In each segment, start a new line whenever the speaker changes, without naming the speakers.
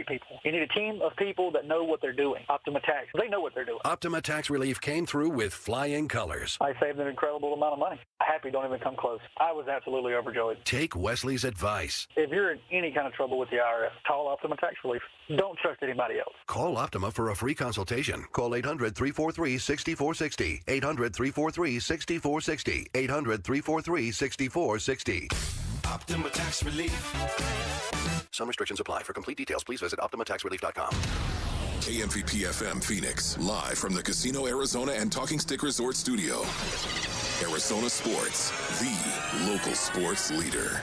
people. You need a team of people that know what they're doing. Optima Tax, they know what they're doing.
Optima Tax Relief came through with flying colors.
I saved an incredible amount of money. Happy don't even come close. I was absolutely overjoyed.
Take Wesley's advice.
If you're in any kind of trouble with the IRS, call Optima Tax Relief. Don't trust anybody else.
Call Optima for a free consultation. Call 800-343-6460. 800-343-6460. 800-343-6460.
Optima Tax Relief.
Some restrictions apply. For complete details, please visit OptimaTaxRelief.com.
KMVP-FM Phoenix, live from the Casino Arizona and Talking Stick Resort Studio. Arizona Sports, the local sports leader.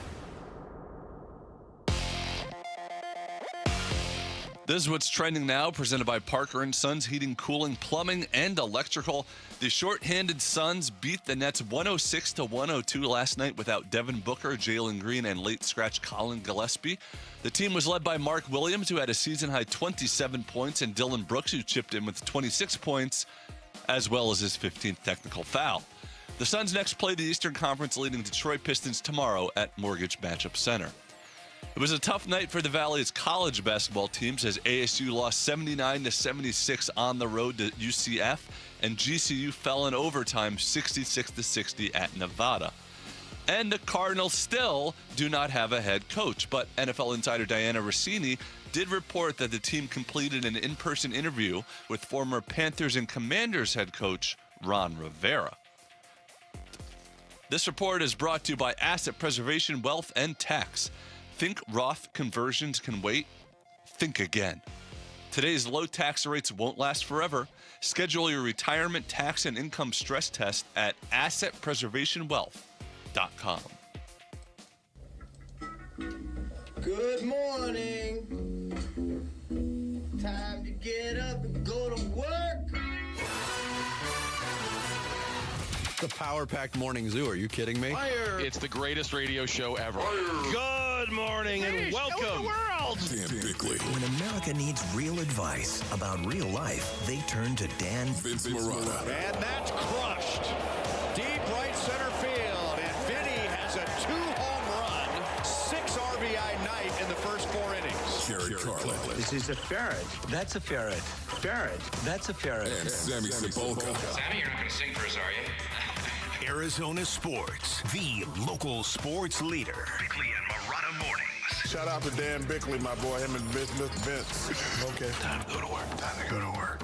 This is what's trending now, presented by Parker & Sons Heating, Cooling, Plumbing, and Electrical. The short-handed Suns beat the Nets 106-102 last night without Devin Booker, Jalen Green, and late scratch Colin Gillespie. The team was led by Mark Williams, who had a season-high 27 points, and Dylan Brooks, who chipped in with 26 points, as well as his 15th technical foul. The Suns next play the Eastern Conference-leading Detroit Pistons tomorrow at Mortgage Matchup Center. It was a tough night for the Valley's college basketball teams as ASU lost 79-76 on the road to UCF, and GCU fell in overtime 66-60 at Nevada. And the Cardinals still do not have a head coach, but NFL insider Diana Rossini did report that the team completed an in-person interview with former Panthers and Commanders head coach Ron Rivera. This report is brought to you by Asset Preservation, Wealth, and Tax. Think Roth conversions can wait? Think again. Today's low tax rates won't last forever. Schedule your retirement tax and income stress test at assetpreservationwealth.com.
Good morning. Time to get up and go to work.
The power-packed morning zoo. Are you kidding me?
Fire. It's the greatest radio show ever.
Fire.
Good morning and welcome.
Show the world.
Dan Bickley.
When America needs real advice about real life, they turn to Dan
Vince Marotta.
And that's crushed. Deep right center field. And Vinny has a 2-home run, 6 RBI night in the first 4 innings.
Jared Carlin.
This is a ferret. That's a ferret. Ferret. That's a ferret.
And Sammy Sepulka.
Sammy, you're not going to sing for us, are you?
Arizona Sports, the local sports leader. Bickley and Marotta Mornings.
Shout out to Dan Bickley, my boy, him and Vince. Okay.
Time to go to work. Time to go to work.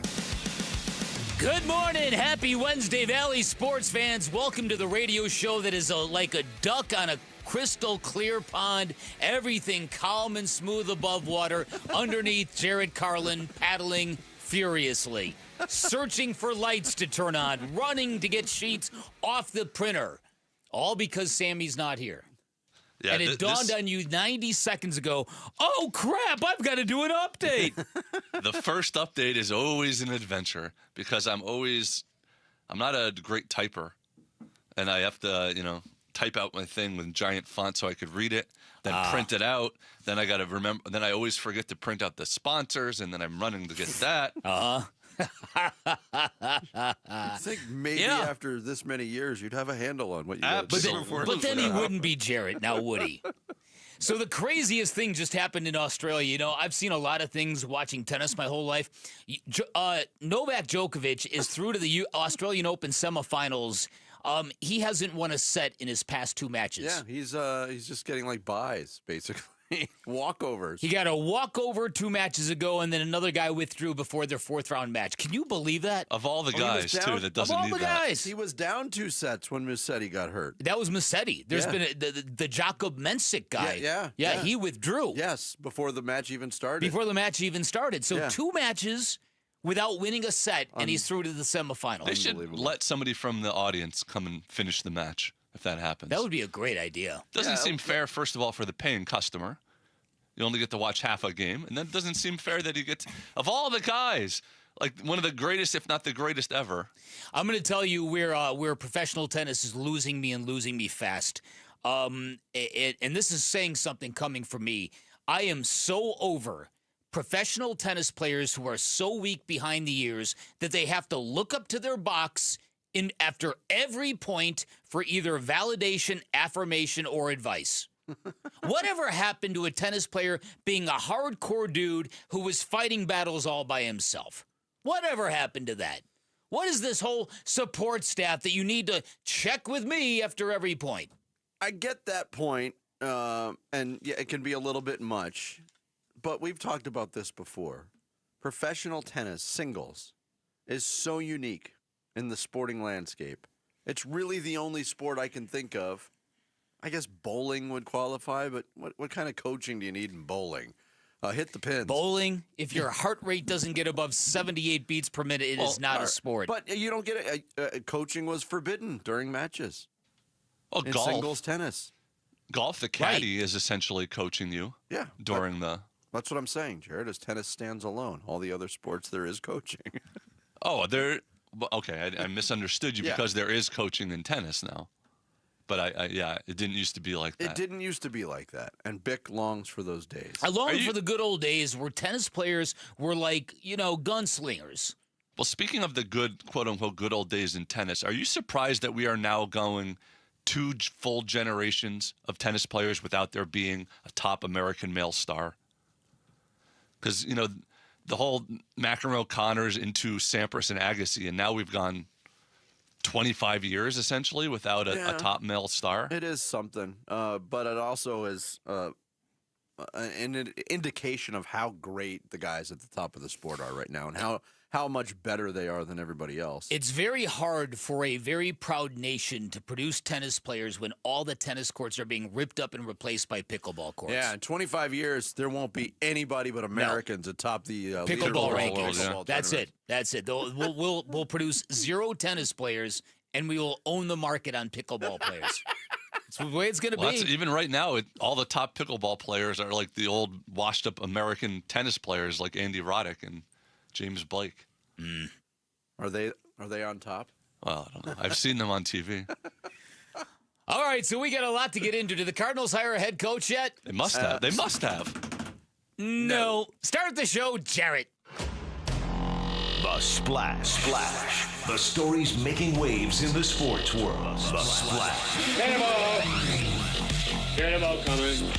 Good morning. Happy Wednesday, Valley sports fans. Welcome to the radio show that is like a duck on a crystal clear pond. Everything calm and smooth above water. Underneath, Jared Carlin paddling furiously. Searching for lights to turn on, running to get sheets off the printer, all because Sammy's not here. Yeah, and it dawned on you 90 seconds ago, oh, crap, I've got to do an update.
The first update is always an adventure because I'm not a great typer, and I have to, type out my thing with giant font so I could read it, then print it out. Then I got to remember, then I always forget to print out the sponsors, and then I'm running to get that.
I think maybe after this many years, you'd have a handle on what you got.
But then he wouldn't be Jarrett, now would he? So the craziest thing just happened in Australia. I've seen a lot of things watching tennis my whole life. Novak Djokovic is through to the Australian Open semifinals. He hasn't won a set in his past 2 matches.
Yeah, he's just getting like buys, basically. Walkovers.
He got a walkover 2 matches ago, and then another guy withdrew before their 4th-round match. Can you believe that?
Of all the guys, too, that doesn't need that. Of all the guys.
He was down 2 sets when Musetti got hurt.
That was Musetti. There's been the Jakob Mensik guy. Yeah, he withdrew.
Yes, before the match even started.
So 2 matches without winning a set, and he's through to the semifinals.
They should let somebody from the audience come and finish the match. If that happens.
That would be a great idea.
Doesn't seem fair, first of all, for the paying customer. You only get to watch half a game. And then it doesn't seem fair that he gets, of all the guys, like one of the greatest, if not the greatest ever.
I'm going to tell you where professional tennis is losing me fast. And this is saying something coming from me. I am so over professional tennis players who are so weak behind the ears that they have to look up to their box after every point for either validation, affirmation, or advice. Whatever happened to a tennis player being a hardcore dude who was fighting battles all by himself? Whatever happened to that? What is this whole support staff that you need to check with me after every point?
I get that point, and yeah, it can be a little bit much, but we've talked about this before. Professional tennis, singles, is so unique in the sporting landscape. It's really the only sport I can think of. I guess bowling would qualify, but what kind of coaching do you need in bowling? Hit the pins.
Bowling, if your heart rate doesn't get above 78 beats per minute, it is not a sport.
But you don't get it. Coaching was forbidden during matches.
Well,
in
golf.
Singles tennis.
Golf, the caddy is essentially coaching you.
Yeah.
During the...
That's what I'm saying, Jared, as tennis stands alone. All the other sports, there is coaching.
Oh, okay, I misunderstood you because there is coaching in tennis now. But it didn't used to be like that.
It didn't used to be like that. And Bick longs for those days.
I long for the good old days where tennis players were like, gunslingers.
Well, speaking of the good, quote-unquote, good old days in tennis, are you surprised that we are now going 2 full generations of tennis players without there being a top American male star? Because, the whole McEnroe, Connors into Sampras and Agassi, and now we've gone 25 years, essentially, without a top male star.
It is something, but it also is an indication of how great the guys at the top of the sport are right now and how much better they are than everybody else.
It's very hard for a very proud nation to produce tennis players when all the tennis courts are being ripped up and replaced by pickleball courts.
Yeah, in 25 years, there won't be anybody but Americans atop the
pickleball rankings.
Pickleball
That's it. We'll produce 0 tennis players, and we will own the market on pickleball players. It's the way it's going to be.
Even right now, all the top pickleball players are like the old washed-up American tennis players like Andy Roddick and James Blake.
Are they on top?
Well, I don't know. I've seen them on TV.
All right, so we got a lot to get into. Did the Cardinals hire a head coach yet?
They must have. They must have.
No. Start the show, Jarrett.
The Splash. The stories making waves in the sports world. The Splash.
Get him out coming.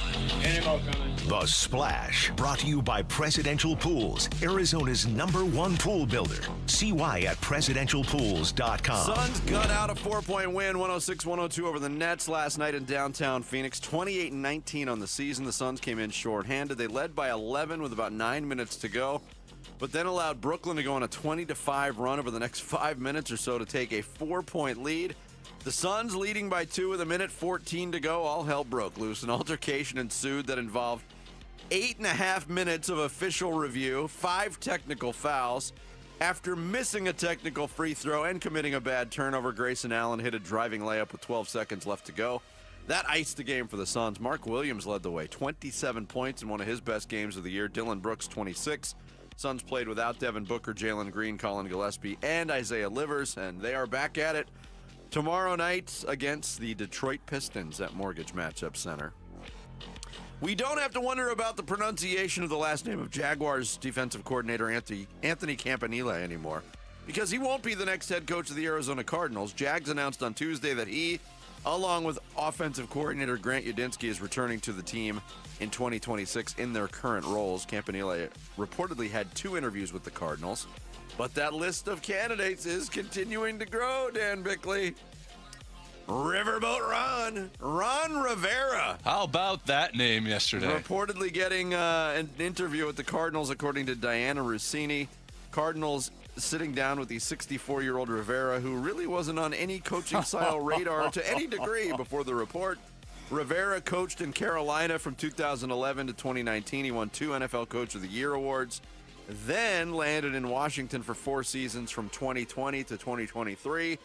The Splash, brought to you by Presidential Pools, Arizona's #1 pool builder. See why at presidentialpools.com.
Suns gun out a 4-point win, 106-102 over the Nets last night in downtown Phoenix. 28-19 on the season. The Suns came in shorthanded. They led by 11 with about 9 minutes to go, but then allowed Brooklyn to go on a 20-5 run over the next 5 minutes or so to take a 4-point lead. The Suns leading by 2 with 1:14 to go. All hell broke loose. An altercation ensued that involved 8.5 minutes of official review, 5 technical fouls. After missing a technical free throw and committing a bad turnover, Grayson Allen hit a driving layup with 12 seconds left to go. That iced the game for the Suns. Mark Williams led the way, 27 points in one of his best games of the year. Dylan Brooks, 26. Suns played without Devin Booker, Jalen Green, Colin Gillespie, and Isaiah Livers, and they are back at it tomorrow night against the Detroit Pistons at Mortgage Matchup Center. We don't have to wonder about the pronunciation of the last name of Jaguars defensive coordinator Anthony Campanile anymore, because he won't be the next head coach of the Arizona Cardinals. Jags announced on Tuesday that he, along with offensive coordinator Grant Udinski, is returning to the team in 2026 in their current roles. Campanile reportedly had 2 interviews with the Cardinals, but that list of candidates is continuing to grow, Dan Bickley. Riverboat Ron Rivera.
How about that name yesterday?
Reportedly getting an interview with the Cardinals, according to Diana Rossini. Cardinals sitting down with the 64-year-old Rivera, who really wasn't on any coaching style radar to any degree before the report. Rivera coached in Carolina from 2011 to 2019. He won 2 NFL Coach of the Year awards, then landed in Washington for 4 seasons from 2020 to 2023.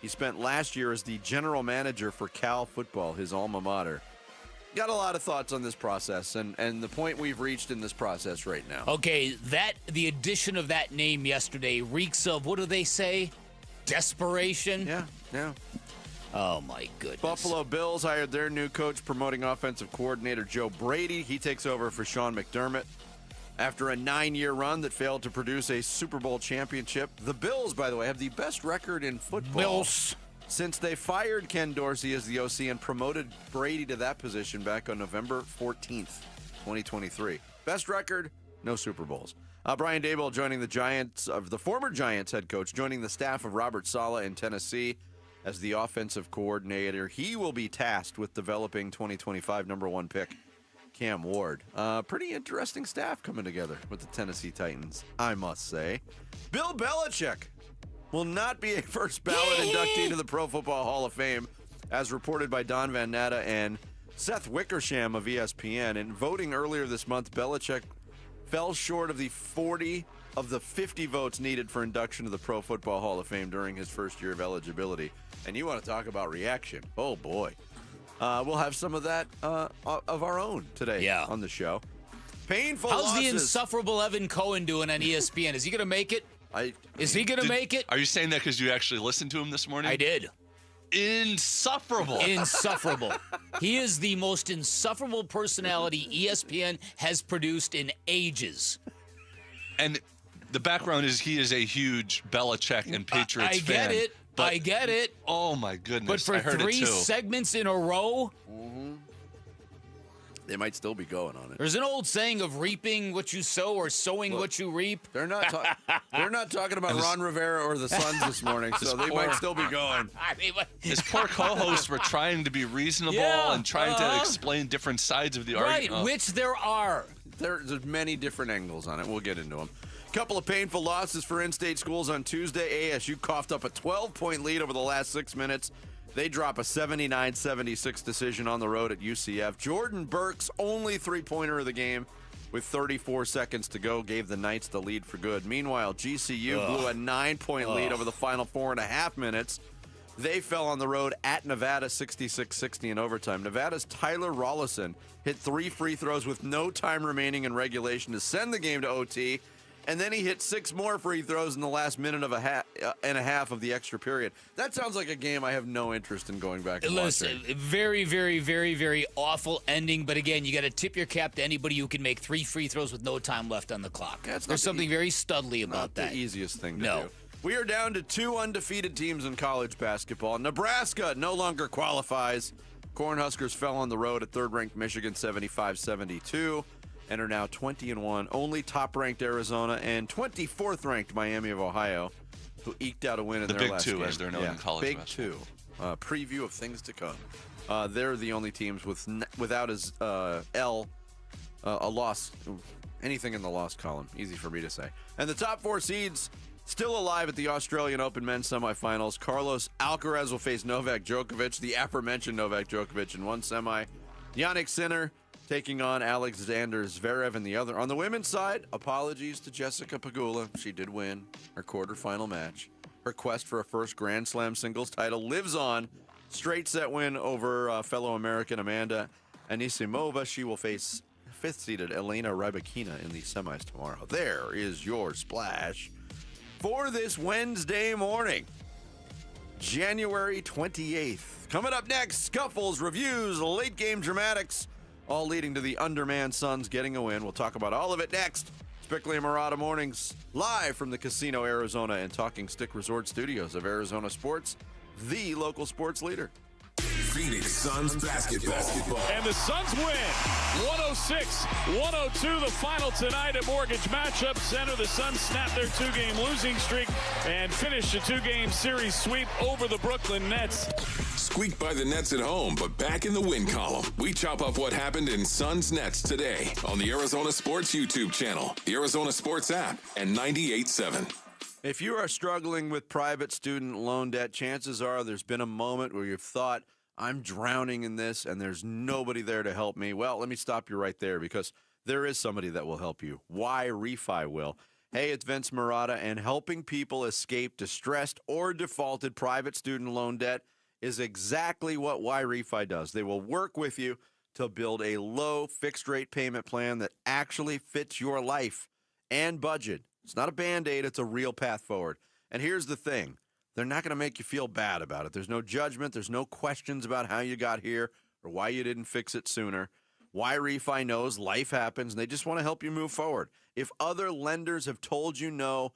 He spent last year as the general manager for Cal football, his alma mater. Got a lot of thoughts on this process and the point we've reached in this process right now.
Okay, the addition of that name yesterday reeks of, what do they say? Desperation?
Yeah.
Oh, my goodness.
Buffalo Bills hired their new coach, promoting offensive coordinator Joe Brady. He takes over for Sean McDermott. After a 9-year run that failed to produce a Super Bowl championship, the Bills, by the way, have the best record in football.
Bills.
since they fired Ken Dorsey as the OC and promoted Brady to that position back on November 14th, 2023. Best record, no Super Bowls. Brian Daboll joining the former Giants head coach, joining the staff of Robert Saleh in Tennessee as the offensive coordinator. He will be tasked with developing 2025 number 1 pick, Cam Ward. Pretty interesting staff coming together with the Tennessee Titans, I must say. Bill Belichick will not be a first ballot inductee to the Pro Football Hall of Fame, as reported by Don Van Natta and Seth Wickersham of ESPN. In voting earlier this month, Belichick fell short of the 40 of the 50 votes needed for induction to the Pro Football Hall of Fame during his first year of eligibility. And you want to talk about reaction. Oh, boy. We'll have some of that of our own today on the show. Painful
How's
losses.
the insufferable Evan Cohen doing on ESPN? Is he going to make it? Is he going to make it?
Are you saying that because you actually listened to him this morning?
I did.
Insufferable.
Insufferable. He is the most insufferable personality ESPN has produced in ages.
And the background is he is a huge Belichick and Patriots fan.
I get it.
Oh, my goodness.
But
I
for
heard
3
it too.
segments in a row?
They might still be going on it.
There's an old saying of reaping what you sow or sowing what you reap.
They're not talking about Ron Rivera or the Suns this morning, so they might still be going.
His poor co-hosts were trying to be reasonable and trying to explain different sides of the argument.
Right, which there are.
There's many different angles on it. We'll get into them. Couple of painful losses for in-state schools on Tuesday. ASU coughed up a 12-point lead over the last 6 minutes. They drop a 79-76 decision on the road at UCF. Jordan Burke's only three-pointer of the game with 34 seconds to go gave the Knights the lead for good. Meanwhile, GCU blew a 9-point lead over the final 4.5 minutes. They fell on the road at Nevada 66-60 in overtime. Nevada's Tyler Rollison hit 3 free throws with no time remaining in regulation to send the game to OT. And then he hit 6 more free throws in the last minute and a half of the extra period. That sounds like a game I have no interest in going back and watching.
Very, very, very, very awful ending. But again, you got to tip your cap to anybody who can make 3 free throws with no time left on the clock. There's something very studly about that.
Not the easiest thing to do. We are down to 2 undefeated teams in college basketball. Nebraska no longer qualifies. Cornhuskers fell on the road at third-ranked Michigan 75-72. And are now 20-1. Only top-ranked Arizona and 24th-ranked Miami of Ohio, who eked out a win in their last game.
The Big Two, as they're known in college
Big
basketball.
Two. Preview of things to come. They're the only teams without as a loss, anything in the loss column. Easy for me to say. And the top 4 seeds still alive at the Australian Open men's semifinals. Carlos Alcaraz will face Novak Djokovic, the aforementioned Novak Djokovic, in one semi. Jannik Sinner taking on Alexander Zverev in the other. On the women's side, apologies to Jessica Pegula. She did win her quarterfinal match. Her quest for a first Grand Slam singles title lives on. Straight set win over fellow American Amanda Anisimova. She will face 5th-seeded Elena Rybakina in the semis tomorrow. There is your splash for this Wednesday morning, January 28th. Coming up next, scuffles, reviews, late game dramatics, all leading to the undermanned Suns getting a win. We'll talk about all of it next. It's Bickley and Murata Mornings, live from the Casino Arizona and Talking Stick Resort Studios of Arizona Sports, the local sports leader.
Phoenix Suns basketball.
And the Suns win 106-102, the final tonight at Mortgage Matchup Center. The Suns snapped their 2-game losing streak and finished a 2-game series sweep over the Brooklyn Nets.
Squeaked by the Nets at home, but back in the win column. We chop up what happened in Suns Nets today on the Arizona Sports YouTube channel, the Arizona Sports app, and 98.7.
If you are struggling with private student loan debt, chances are there's been a moment where you've thought, I'm drowning in this and there's nobody there to help me. Well, let me stop you right there, because there is somebody that will help you. Why Refi will. Hey, it's Vince Murata, and helping people escape distressed or defaulted private student loan debt is exactly what Why Refi does. They will work with you to build a low fixed rate payment plan that actually fits your life and budget. It's not a Band-Aid, it's a real path forward. And here's the thing. They're not going to make you feel bad about it. There's no judgment. There's no questions about how you got here or why you didn't fix it sooner. Why Refi knows life happens, and they just want to help you move forward. If other lenders have told you no,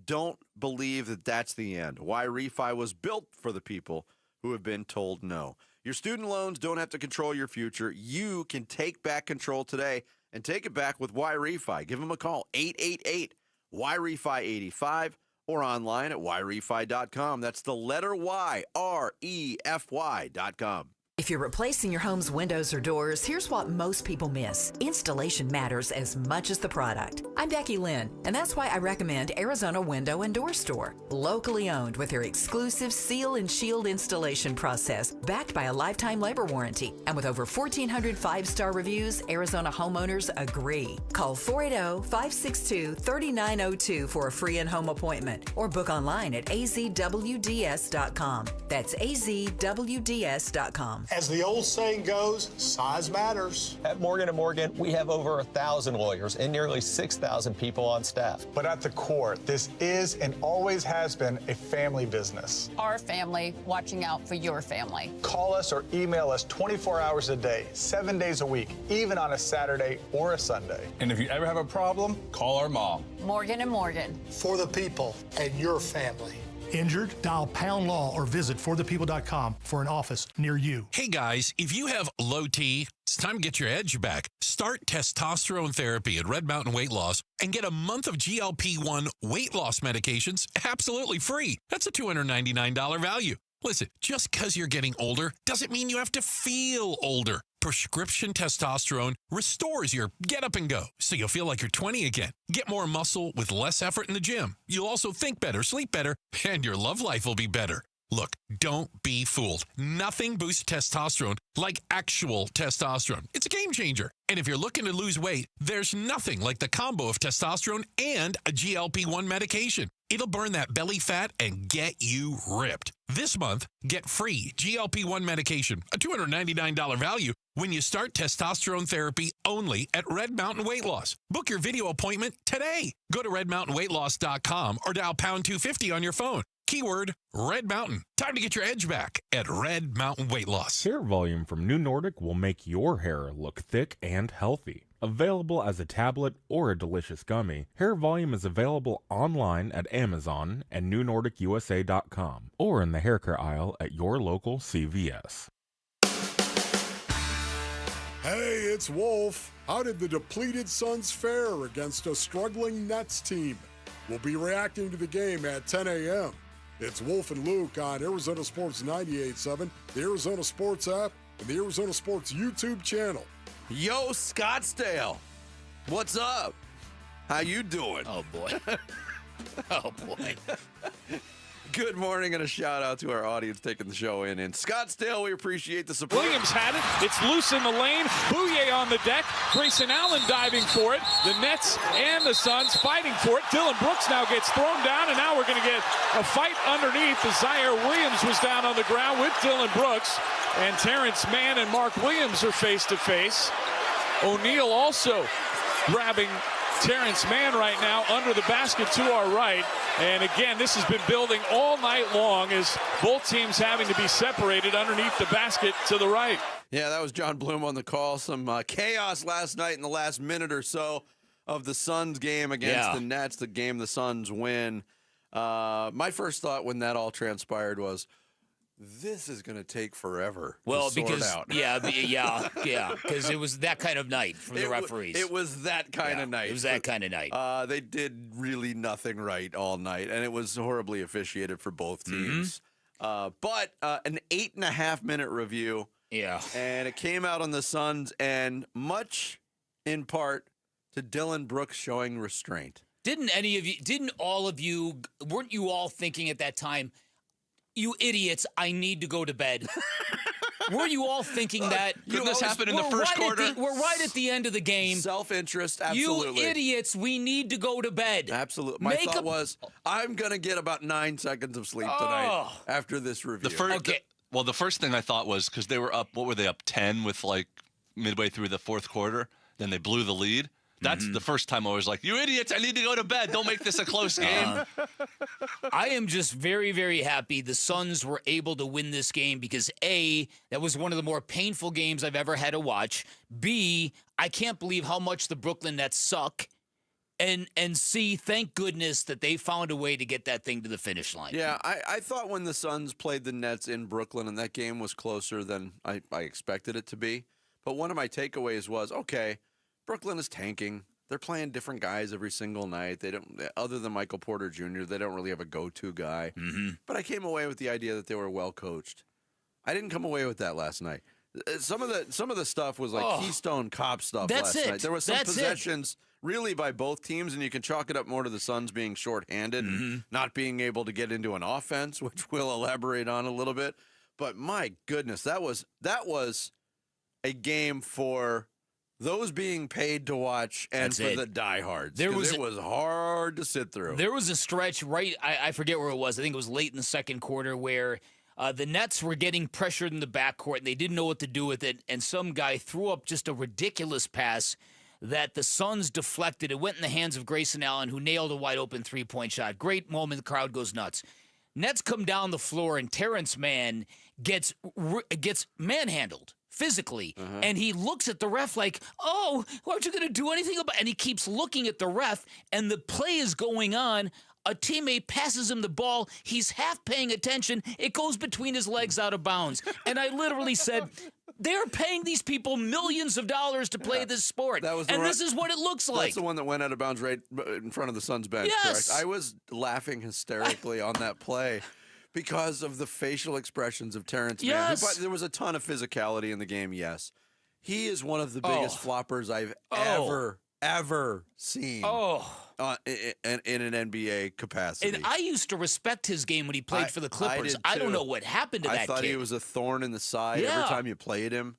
don't believe that that's the end. Why Refi was built for the people who have been told no. Your student loans don't have to control your future. You can take back control today and take it back with YRefi. Give them a call, 888-YRefi-85, or online at YRefi.com. That's the letter Y, REFY.com.
If you're replacing your home's windows or doors, here's what most people miss. Installation matters as much as the product. I'm Becky Lynn, and that's why I recommend Arizona Window and Door Store. Locally owned with their exclusive seal and shield installation process, backed by a lifetime labor warranty. And with over 1,400 five-star reviews, Arizona homeowners agree. Call 480-562-3902 for a free in-home appointment, or book online at azwds.com. That's azwds.com.
As the old saying goes, size matters.
At Morgan & Morgan, we have over 1,000 lawyers and nearly 6,000 people on staff.
But at the core, this is and always has been a family business.
Our family watching out for your family.
Call us or email us 24 hours a day, 7 days a week, even on a Saturday or a Sunday.
And if you ever have a problem, call our mom.
Morgan & Morgan.
For the people and your family.
Injured? Dial pound law or visit forthepeople.com for an office near you.
Hey guys, if you have low T, it's time to get your edge back. Start testosterone therapy at Red Mountain Weight Loss and get a month of GLP-1 weight loss medications absolutely free. That's a $299 value. Listen, just because you're getting older doesn't mean you have to feel older. Prescription testosterone restores your get up and go, so you'll feel like you're 20 again. Get more muscle with less effort in the gym. You'll also think better, sleep better, and your love life will be better. Look, don't be fooled. Nothing boosts testosterone like actual testosterone. It's a game changer. And if you're looking to lose weight, there's nothing like the combo of testosterone and a GLP-1 medication. It'll burn that belly fat and get you ripped. This month, get free GLP-1 medication, a $299 value, when you start testosterone therapy only at Red Mountain Weight Loss. Book your video appointment today. Go to redmountainweightloss.com or dial pound 250 on your phone. Keyword Red Mountain. Time to get your edge back at Red Mountain Weight Loss.
Hair volume from New Nordic will make your hair look thick and healthy. Available as a tablet or a delicious gummy, Hair Volume is available online at Amazon and NewNordicUSA.com or in the hair care aisle at your local CVS.
Hey, it's Wolf. How did the depleted Suns fare against a struggling Nets team? We'll be reacting to the game at 10 a.m. It's Wolf and Luke on Arizona Sports 98.7, the Arizona Sports app, and the Arizona Sports YouTube channel.
Yo, Scottsdale. What's up? How you doing?
Oh, boy. Oh, boy.
Good morning and a shout out to our audience taking the show in Scottsdale. We appreciate the support.
Williams had it. It's loose in the lane. Bouye on the deck. Grayson Allen diving for it. The Nets and the Suns fighting for it. Dylan Brooks now gets thrown down, and now we're going to get a fight underneath. Zaire Williams was down on the ground with Dylan Brooks, and Terrence Mann and Mark Williams are face to face. O'Neal also grabbing Terrence Mann right now under the basket to our right. And again, this has been building all night long as both teams having to be separated underneath the basket to the right.
Yeah, that was John Bloom on the call. Some chaos last night in the last minute or so of the Suns game against the Nets, the game the Suns win. My first thought when that all transpired was, this is going to take forever.
Well,
to sort
because
out.
because it was that kind of night from the referees.
It was that kind of night.
It was that kind of night.
They did really nothing right all night, and it was horribly officiated for both teams. But an 8.5 minute review.
Yeah,
and it came out on the Suns, and much in part to Dylan Brooks showing restraint.
Didn't all of you, weren't you all thinking at that time, you idiots, I need to go to bed? Were you all thinking that?
Couldn't this happen in the first quarter?
We're right at the end of the game.
Self-interest, absolutely.
You idiots, we need to go to bed.
Absolutely. My thought was, I'm going to get about 9 seconds of sleep tonight after this review.
The first thing I thought was, because they were up, what were they, up 10 with like midway through the fourth quarter? Then they blew the lead. That's the first time I was like, you idiots, I need to go to bed. Don't make this a close game.
I am just very, very happy the Suns were able to win this game because, A, that was one of the more painful games I've ever had to watch. B, I can't believe how much the Brooklyn Nets suck. and see, thank goodness that they found a way to get that thing to the finish line.
Yeah, I thought when the Suns played the Nets in Brooklyn and that game was closer than I expected it to be. But one of my takeaways was, okay, Brooklyn is tanking. They're playing different guys every single night. They don't, other than Michael Porter Jr., they don't really have a go-to guy.
Mm-hmm.
But I came away with the idea that they were well coached. I didn't come away with that last night. Some of the stuff was like Keystone Cop stuff last night. There was some possessions really by both teams, and you can chalk it up more to the Suns being shorthanded and not being able to get into an offense, which we'll elaborate on a little bit. But my goodness, that was a game for those being paid to watch and the diehards. It was hard to sit through.
There was a stretch I forget where it was. I think it was late in the second quarter where the Nets were getting pressured in the backcourt and they didn't know what to do with it. And some guy threw up just a ridiculous pass that the Suns deflected. It went in the hands of Grayson Allen, who nailed a wide open 3-point shot. Great moment. The crowd goes nuts. Nets come down the floor and Terrence Mann gets manhandled physically, and he looks at the ref like, oh, aren't you going to do anything about it? And he keeps looking at the ref, and the play is going on. A teammate passes him the ball. He's half paying attention. It goes between his legs out of bounds. And I literally said, they're paying these people millions of dollars to play this sport. This is what it looks like.
That's the one that went out of bounds right in front of the Suns bench, correct? I was laughing hysterically on that play because of the facial expressions of Terrence Mann. There was a ton of physicality in the game, yes. He is one of the biggest floppers I've ever seen in an NBA capacity.
And I used to respect his game when he played for the Clippers. I don't know what happened to that kid.
I thought he was a thorn in the side every time you played him.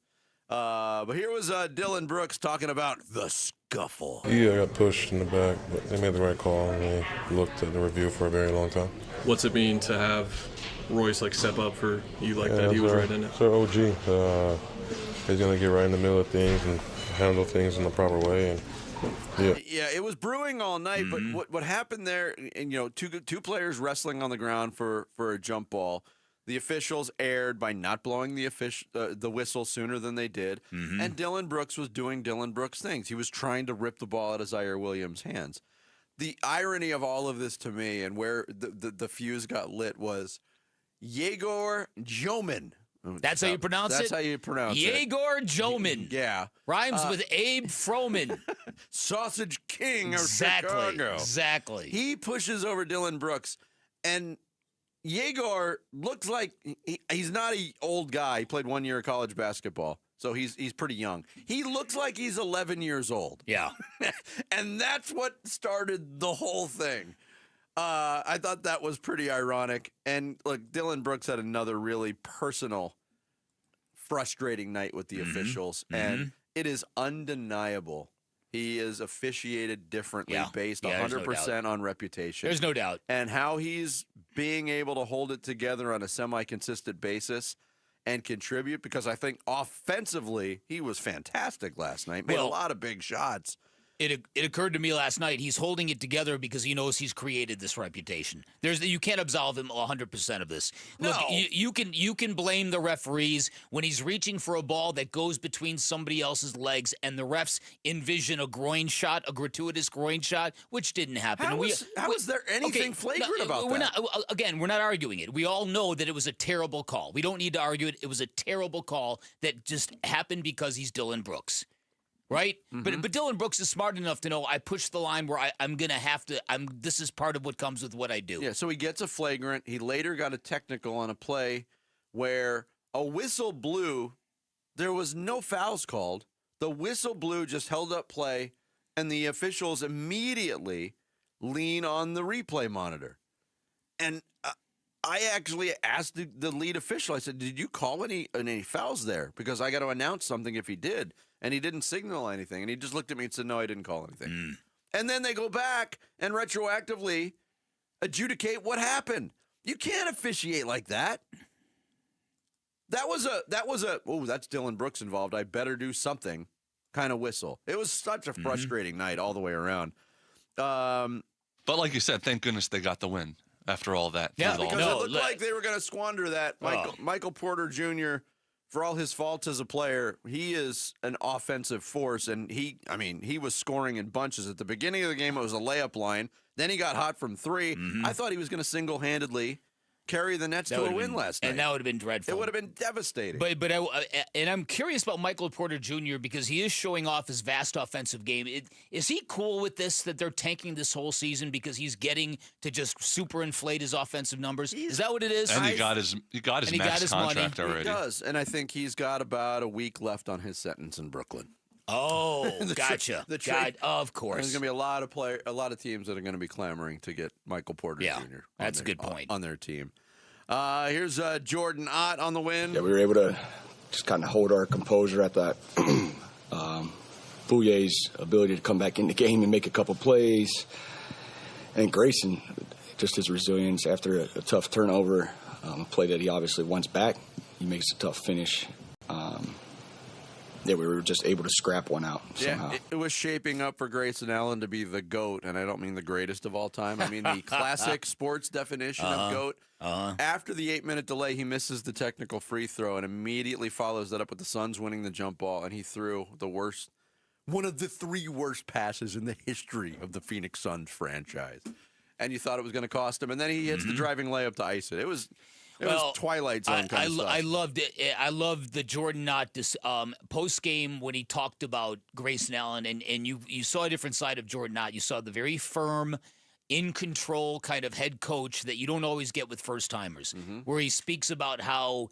But here was Dylan Brooks talking about the scuffle.
Yeah, I got pushed in the back, but they made the right call, and they looked at the review for a very long time.
What's it mean to have Royce step up for you like that? He was right in it.
So OG, he's going to get right in the middle of things and handle things in the proper way. And
yeah, it was brewing all night, but what happened there, and two players wrestling on the ground for a jump ball. The officials erred by not blowing the whistle sooner than they did, and Dylan Brooks was doing Dylan Brooks things. He was trying to rip the ball out of Zaire Williams' hands. The irony of all of this to me, and where the fuse got lit, was Yegor Jomin.
That's how you pronounce it?
That's how you pronounce it.
Yegor Jomin.
Yeah.
Rhymes with Abe Froman.
Sausage King of Chicago.
Exactly.
He pushes over Dylan Brooks, and Yegor looks like he's not an old guy. He played 1 year of college basketball, so he's pretty young. He looks like he's 11 years old.
Yeah.
And that's what started the whole thing. I thought that was pretty ironic. And look, Dylan Brooks had another really personal, frustrating night with the officials, and it is undeniable. He is officiated differently based 100% on reputation.
There's no doubt.
And how he's being able to hold it together on a semi-consistent basis and contribute, because I think offensively he was fantastic last night. Made a lot of big shots.
It occurred to me last night, he's holding it together because he knows he's created this reputation. You can't absolve him 100% of this.
No.
Look, you can blame the referees when he's reaching for a ball that goes between somebody else's legs and the refs envision a groin shot, a gratuitous groin shot, which didn't happen.
How is there anything flagrant about that?
We're not arguing it. We all know that it was a terrible call. We don't need to argue it. It was a terrible call that just happened because he's Dylan Brooks. Right? But Dylan Brooks is smart enough to know I pushed the line where I'm going to have to, this is part of what comes with what I do.
Yeah, so he gets a flagrant. He later got a technical on a play where a whistle blew. There was no fouls called. The whistle blew, just held up play, and the officials immediately lean on the replay monitor. And I actually asked the lead official, I said, did you call any fouls there? Because I got to announce something if he did. And he didn't signal anything. And he just looked at me and said, no, I didn't call anything. And then they go back and retroactively adjudicate what happened. You can't officiate like that. That was a, oh, that's Dylan Brooks involved. I better do something kind of whistle. It was such a frustrating night all the way around.
But like you said, thank goodness they got the win after all that.
Yeah, because it looked like they were going to squander that. Michael Porter Jr., for all his faults as a player, he is an offensive force, and he was scoring in bunches. At the beginning of the game, it was a layup line. Then he got hot from three. I thought he was going to single-handedly carry the Nets to a win last night.
And that would have been dreadful.
It would have been devastating.
But I'm curious about Michael Porter Jr. because he is showing off his vast offensive game. Is he cool with this, that they're tanking this whole season because he's getting to just super inflate his offensive numbers? Is that what it is?
And he got his max contract
money.
already.
He does, and I think he's got about a week left on his sentence in Brooklyn.
Oh, gotcha. Of course.
There's going to be a lot of teams that are going to be clamoring to get Michael Porter Jr.
That's a good point.
On their team. Here's Jordan Ott on the win.
Yeah, we were able to just kind of hold our composure at that. Fouye's ability to come back in the game and make a couple plays. And Grayson, just his resilience after a tough turnover, a play that he obviously wants back. He makes a tough finish. We were just able to scrap one out somehow.
Yeah, it was shaping up for Grayson Allen to be the GOAT, and I don't mean the greatest of all time. I mean the classic sports definition of GOAT. After the 8-minute delay, he misses the technical free throw and immediately follows that up with the Suns winning the jump ball, and he threw one of the 3 worst passes in the history of the Phoenix Suns franchise. And you thought it was going to cost him, and then he hits the driving layup to ice it. It was Twilight Zone kind of stuff.
I loved it. I loved the Jordan Knott post-game when he talked about Grayson Allen, and you saw a different side of Jordan Knott. You saw the very firm, in-control kind of head coach that you don't always get with first-timers, where he speaks about how,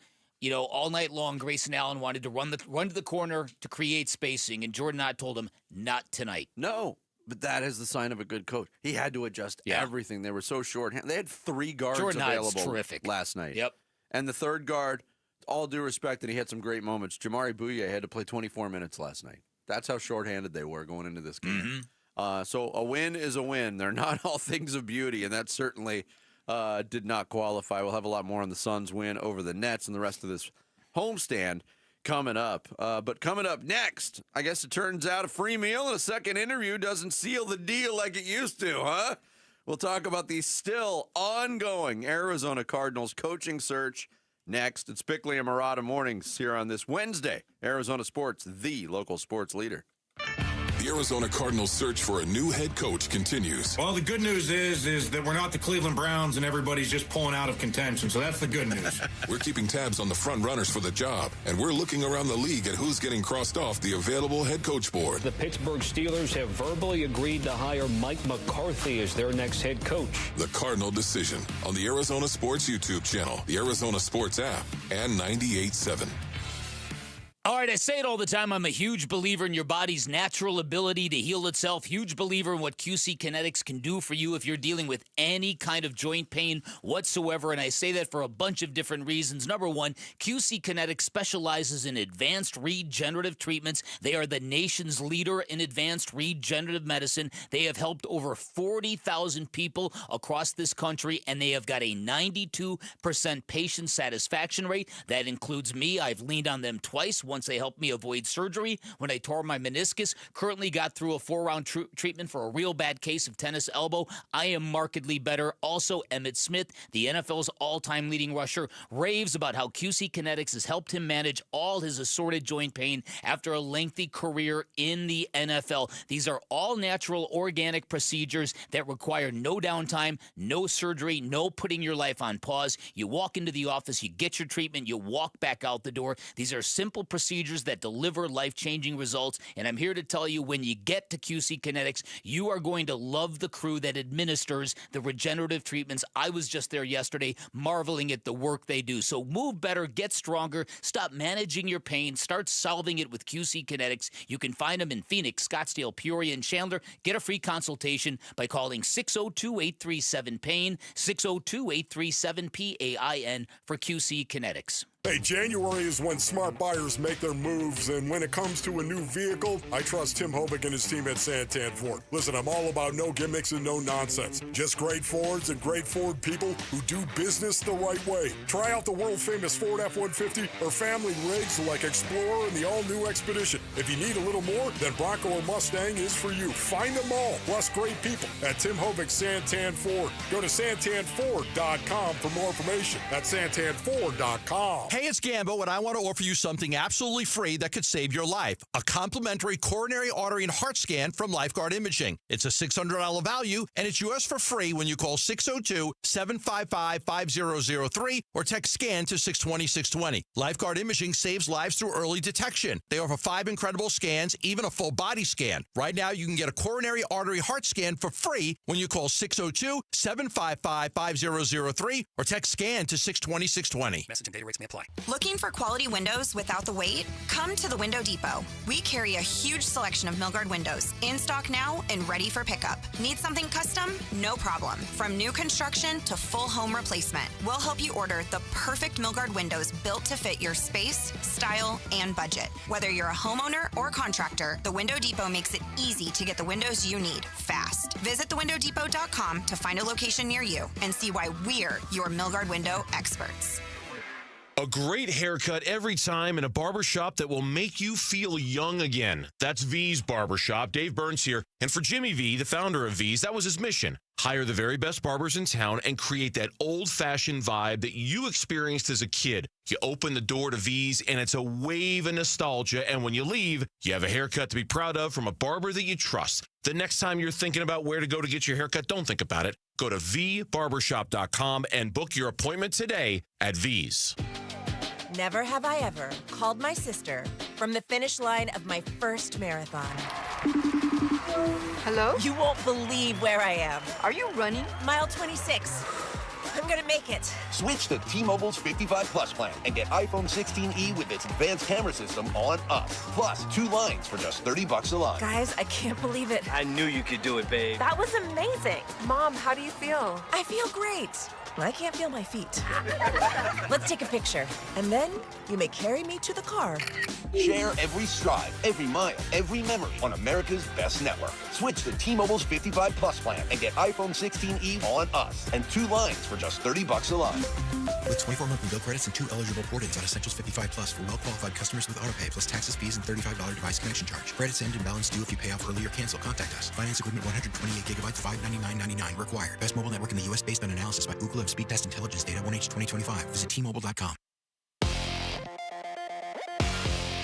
all night long Grayson Allen wanted to run to the corner to create spacing, and Jordan Knott told him, not tonight.
No. But that is the sign of a good coach. He had to adjust everything. They were so short. They had 3 guards available last night.
Yep.
And the third guard, all due respect, and he had some great moments. Jamari Bouye had to play 24 minutes last night. That's how shorthanded they were going into this game. So a win is a win. They're not all things of beauty, and that certainly did not qualify. We'll have a lot more on the Suns' win over the Nets and the rest of this homestand coming up. But coming up next, I guess it turns out a free meal and a second interview doesn't seal the deal like it used to, huh? We'll talk about the still ongoing Arizona Cardinals coaching search next. It's Bickley and Murata Mornings here on this Wednesday. Arizona Sports, the local sports leader.
The Arizona Cardinals' search for a new head coach continues.
Well, the good news is that we're not the Cleveland Browns and everybody's just pulling out of contention, so that's the good news.
We're keeping tabs on the front runners for the job, and we're looking around the league at who's getting crossed off the available head coach board.
The Pittsburgh Steelers have verbally agreed to hire Mike McCarthy as their next head coach.
The Cardinal decision on the Arizona Sports YouTube channel, the Arizona Sports app, and 98.7.
All right, I say it all the time. I'm a huge believer in your body's natural ability to heal itself. Huge believer in what QC Kinetics can do for you if you're dealing with any kind of joint pain whatsoever. And I say that for a bunch of different reasons. Number one, QC Kinetics specializes in advanced regenerative treatments. They are the nation's leader in advanced regenerative medicine. They have helped over 40,000 people across this country, and they have got a 92% patient satisfaction rate. That includes me. I've leaned on them twice. Once they helped me avoid surgery when I tore my meniscus. Currently got through a 4-round treatment for a real bad case of tennis elbow. I am markedly better. Also, Emmitt Smith, the NFL's all-time leading rusher, raves about how QC Kinetics has helped him manage all his assorted joint pain after a lengthy career in the NFL. These are all natural, organic procedures that require no downtime, no surgery, no putting your life on pause. You walk into the office, you get your treatment, you walk back out the door. These are simple procedures that deliver life-changing results, and I'm here to tell you, when you get to QC Kinetics, you are going to love the crew that administers the regenerative treatments. I was just there yesterday, marveling at the work they do. So move better, get stronger, stop managing your pain, start solving it with QC Kinetics. You can find them in Phoenix, Scottsdale, Peoria, and Chandler. Get a free consultation by calling 602-837-PAIN, 602-837-PAIN for QC Kinetics.
Hey, January is when smart buyers make their moves, and when it comes to a new vehicle, I trust Tim Hobick and his team at Santan Ford. Listen, I'm all about no gimmicks and no nonsense. Just great Fords and great Ford people who do business the right way. Try out the world-famous Ford F-150 or family rigs like Explorer and the all-new Expedition. If you need a little more, then Bronco or Mustang is for you. Find them all, plus great people at Tim Hobick Santan Ford. Go to santanford.com for more information. That's santanford.com.
Hey, it's Gambo, and I want to offer you something absolutely free that could save your life. A complimentary coronary artery and heart scan from Lifeguard Imaging. It's a $600 value, and it's yours for free when you call 602-755-5003 or text SCAN to 620-620. Lifeguard Imaging saves lives through early detection. They offer 5 incredible scans, even a full body scan. Right now, you can get a coronary artery heart scan for free when you call 602-755-5003 or text SCAN to 620-620.
Message and data rates may apply.
Looking for quality windows without the wait? Come to the Window Depot. We carry a huge selection of Milgard windows in stock now and ready for pickup. Need something custom? No problem. From new construction to full home replacement, we'll help you order the perfect Milgard windows built to fit your space, style, and budget. Whether you're a homeowner or contractor, the Window Depot makes it easy to get the windows you need fast. Visit thewindowdepot.com to find a location near you and see why we're your Milgard window experts.
A great haircut every time in a barbershop that will make you feel young again. That's V's Barbershop. Dave Burns here. And for Jimmy V, the founder of V's, that was his mission. Hire the very best barbers in town and create that old-fashioned vibe that you experienced as a kid. You open the door to V's, and it's a wave of nostalgia. And when you leave, you have a haircut to be proud of from a barber that you trust. The next time you're thinking about where to go to get your haircut, don't think about it. Go to vbarbershop.com and book your appointment today at V's.
Never have I ever called my sister from the finish line of my first marathon. Hello? You won't believe where I am. Are you running? Mile 26. I'm gonna make it.
Switch to T-Mobile's 55 Plus plan and get iPhone 16e with its advanced camera system on us. Plus 2 lines for just $30 a line.
Guys, I can't believe it.
I knew you could do it, babe.
That was amazing. Mom, how do you feel? I feel great. I can't feel my feet. Let's take a picture, and then you may carry me to the car.
Share every stride, every mile, every memory on America's best network. Switch to T-Mobile's 55 Plus plan and get iPhone 16e on us and 2 lines for just $30 a line.
With 24 monthly bill credits and 2 eligible port-ins on Essentials 55 Plus for well-qualified customers with autopay, plus taxes, fees, and $35 device connection charge. Credits end and balance due if you pay off early or cancel. Contact us. Finance agreement 128 gigabytes, $599.99 required. Best mobile network in the U.S. based on analysis by Ookla of Speed Test Intelligence Data 1H 2025. Visit T-Mobile.com.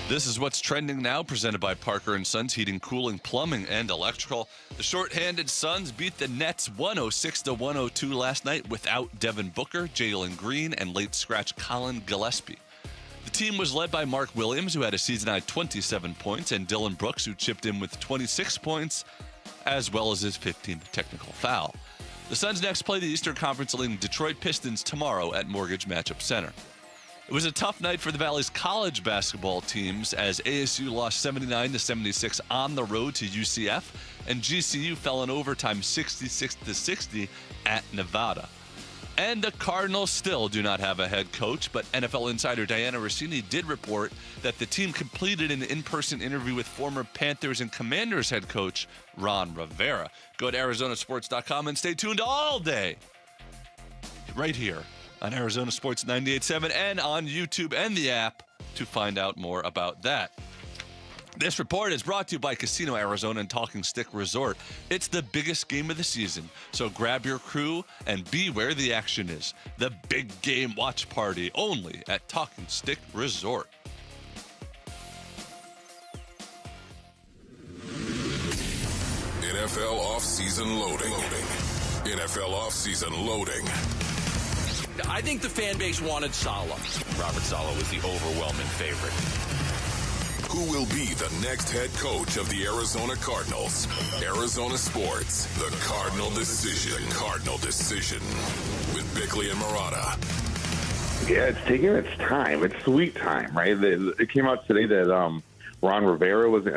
This is what's trending now, presented by Parker & Sons Heating, Cooling, Plumbing, and Electrical. The short-handed Suns beat the Nets 106-102 last night without Devin Booker, Jalen Green, and late scratch Colin Gillespie. The team was led by Mark Williams, who had a season-high 27 points, and Dylan Brooks, who chipped in with 26 points, as well as his 15th technical foul. The Suns next play the Eastern Conference-leading Detroit Pistons tomorrow at Mortgage Matchup Center. It was a tough night for the Valley's college basketball teams as ASU lost 79-76 on the road to UCF, and GCU fell in overtime 66-60 at Nevada. And the Cardinals still do not have a head coach, but NFL insider Diana Rossini did report that the team completed an in-person interview with former Panthers and Commanders head coach Ron Rivera. Go to ArizonaSports.com and stay tuned all day right here on Arizona Sports 98.7 and on YouTube and the app to find out more about that. This report is brought to you by Casino Arizona and Talking Stick Resort. It's the biggest game of the season, so grab your crew and be where the action is. The big game watch party only at Talking Stick Resort.
NFL offseason loading. NFL offseason loading.
I think the fan base wanted Saleh. Robert Saleh was the overwhelming favorite.
Who will be the next head coach of the Arizona Cardinals? Arizona Sports, the Cardinal Decision. The Cardinal Decision with Bickley and Murata.
Yeah, it's taking its time. It's sweet time, right? It came out today that Ron Rivera was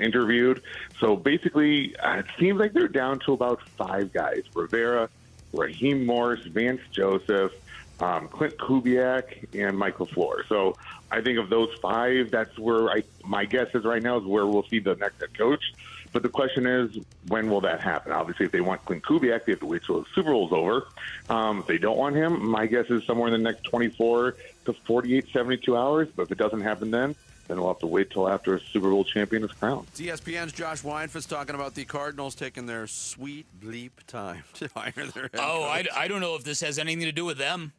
interviewed. So basically, it seems like they're down to about 5 guys. Rivera, Raheem Morris, Vance Joseph, Clint Kubiak, and Mike LaFleur. So I think of those 5, that's where my guess is right now is where we'll see the next head coach. But the question is, when will that happen? Obviously, if they want Clint Kubiak, they have to wait till the Super Bowl's over. If they don't want him, my guess is somewhere in the next 24 to 48, 72 hours. But if it doesn't happen then we'll have to wait till after a Super Bowl champion is crowned.
It's ESPN's Josh Weinfuss talking about the Cardinals taking their sweet bleep time to hire their head coach.
I don't know if this has anything to do with them.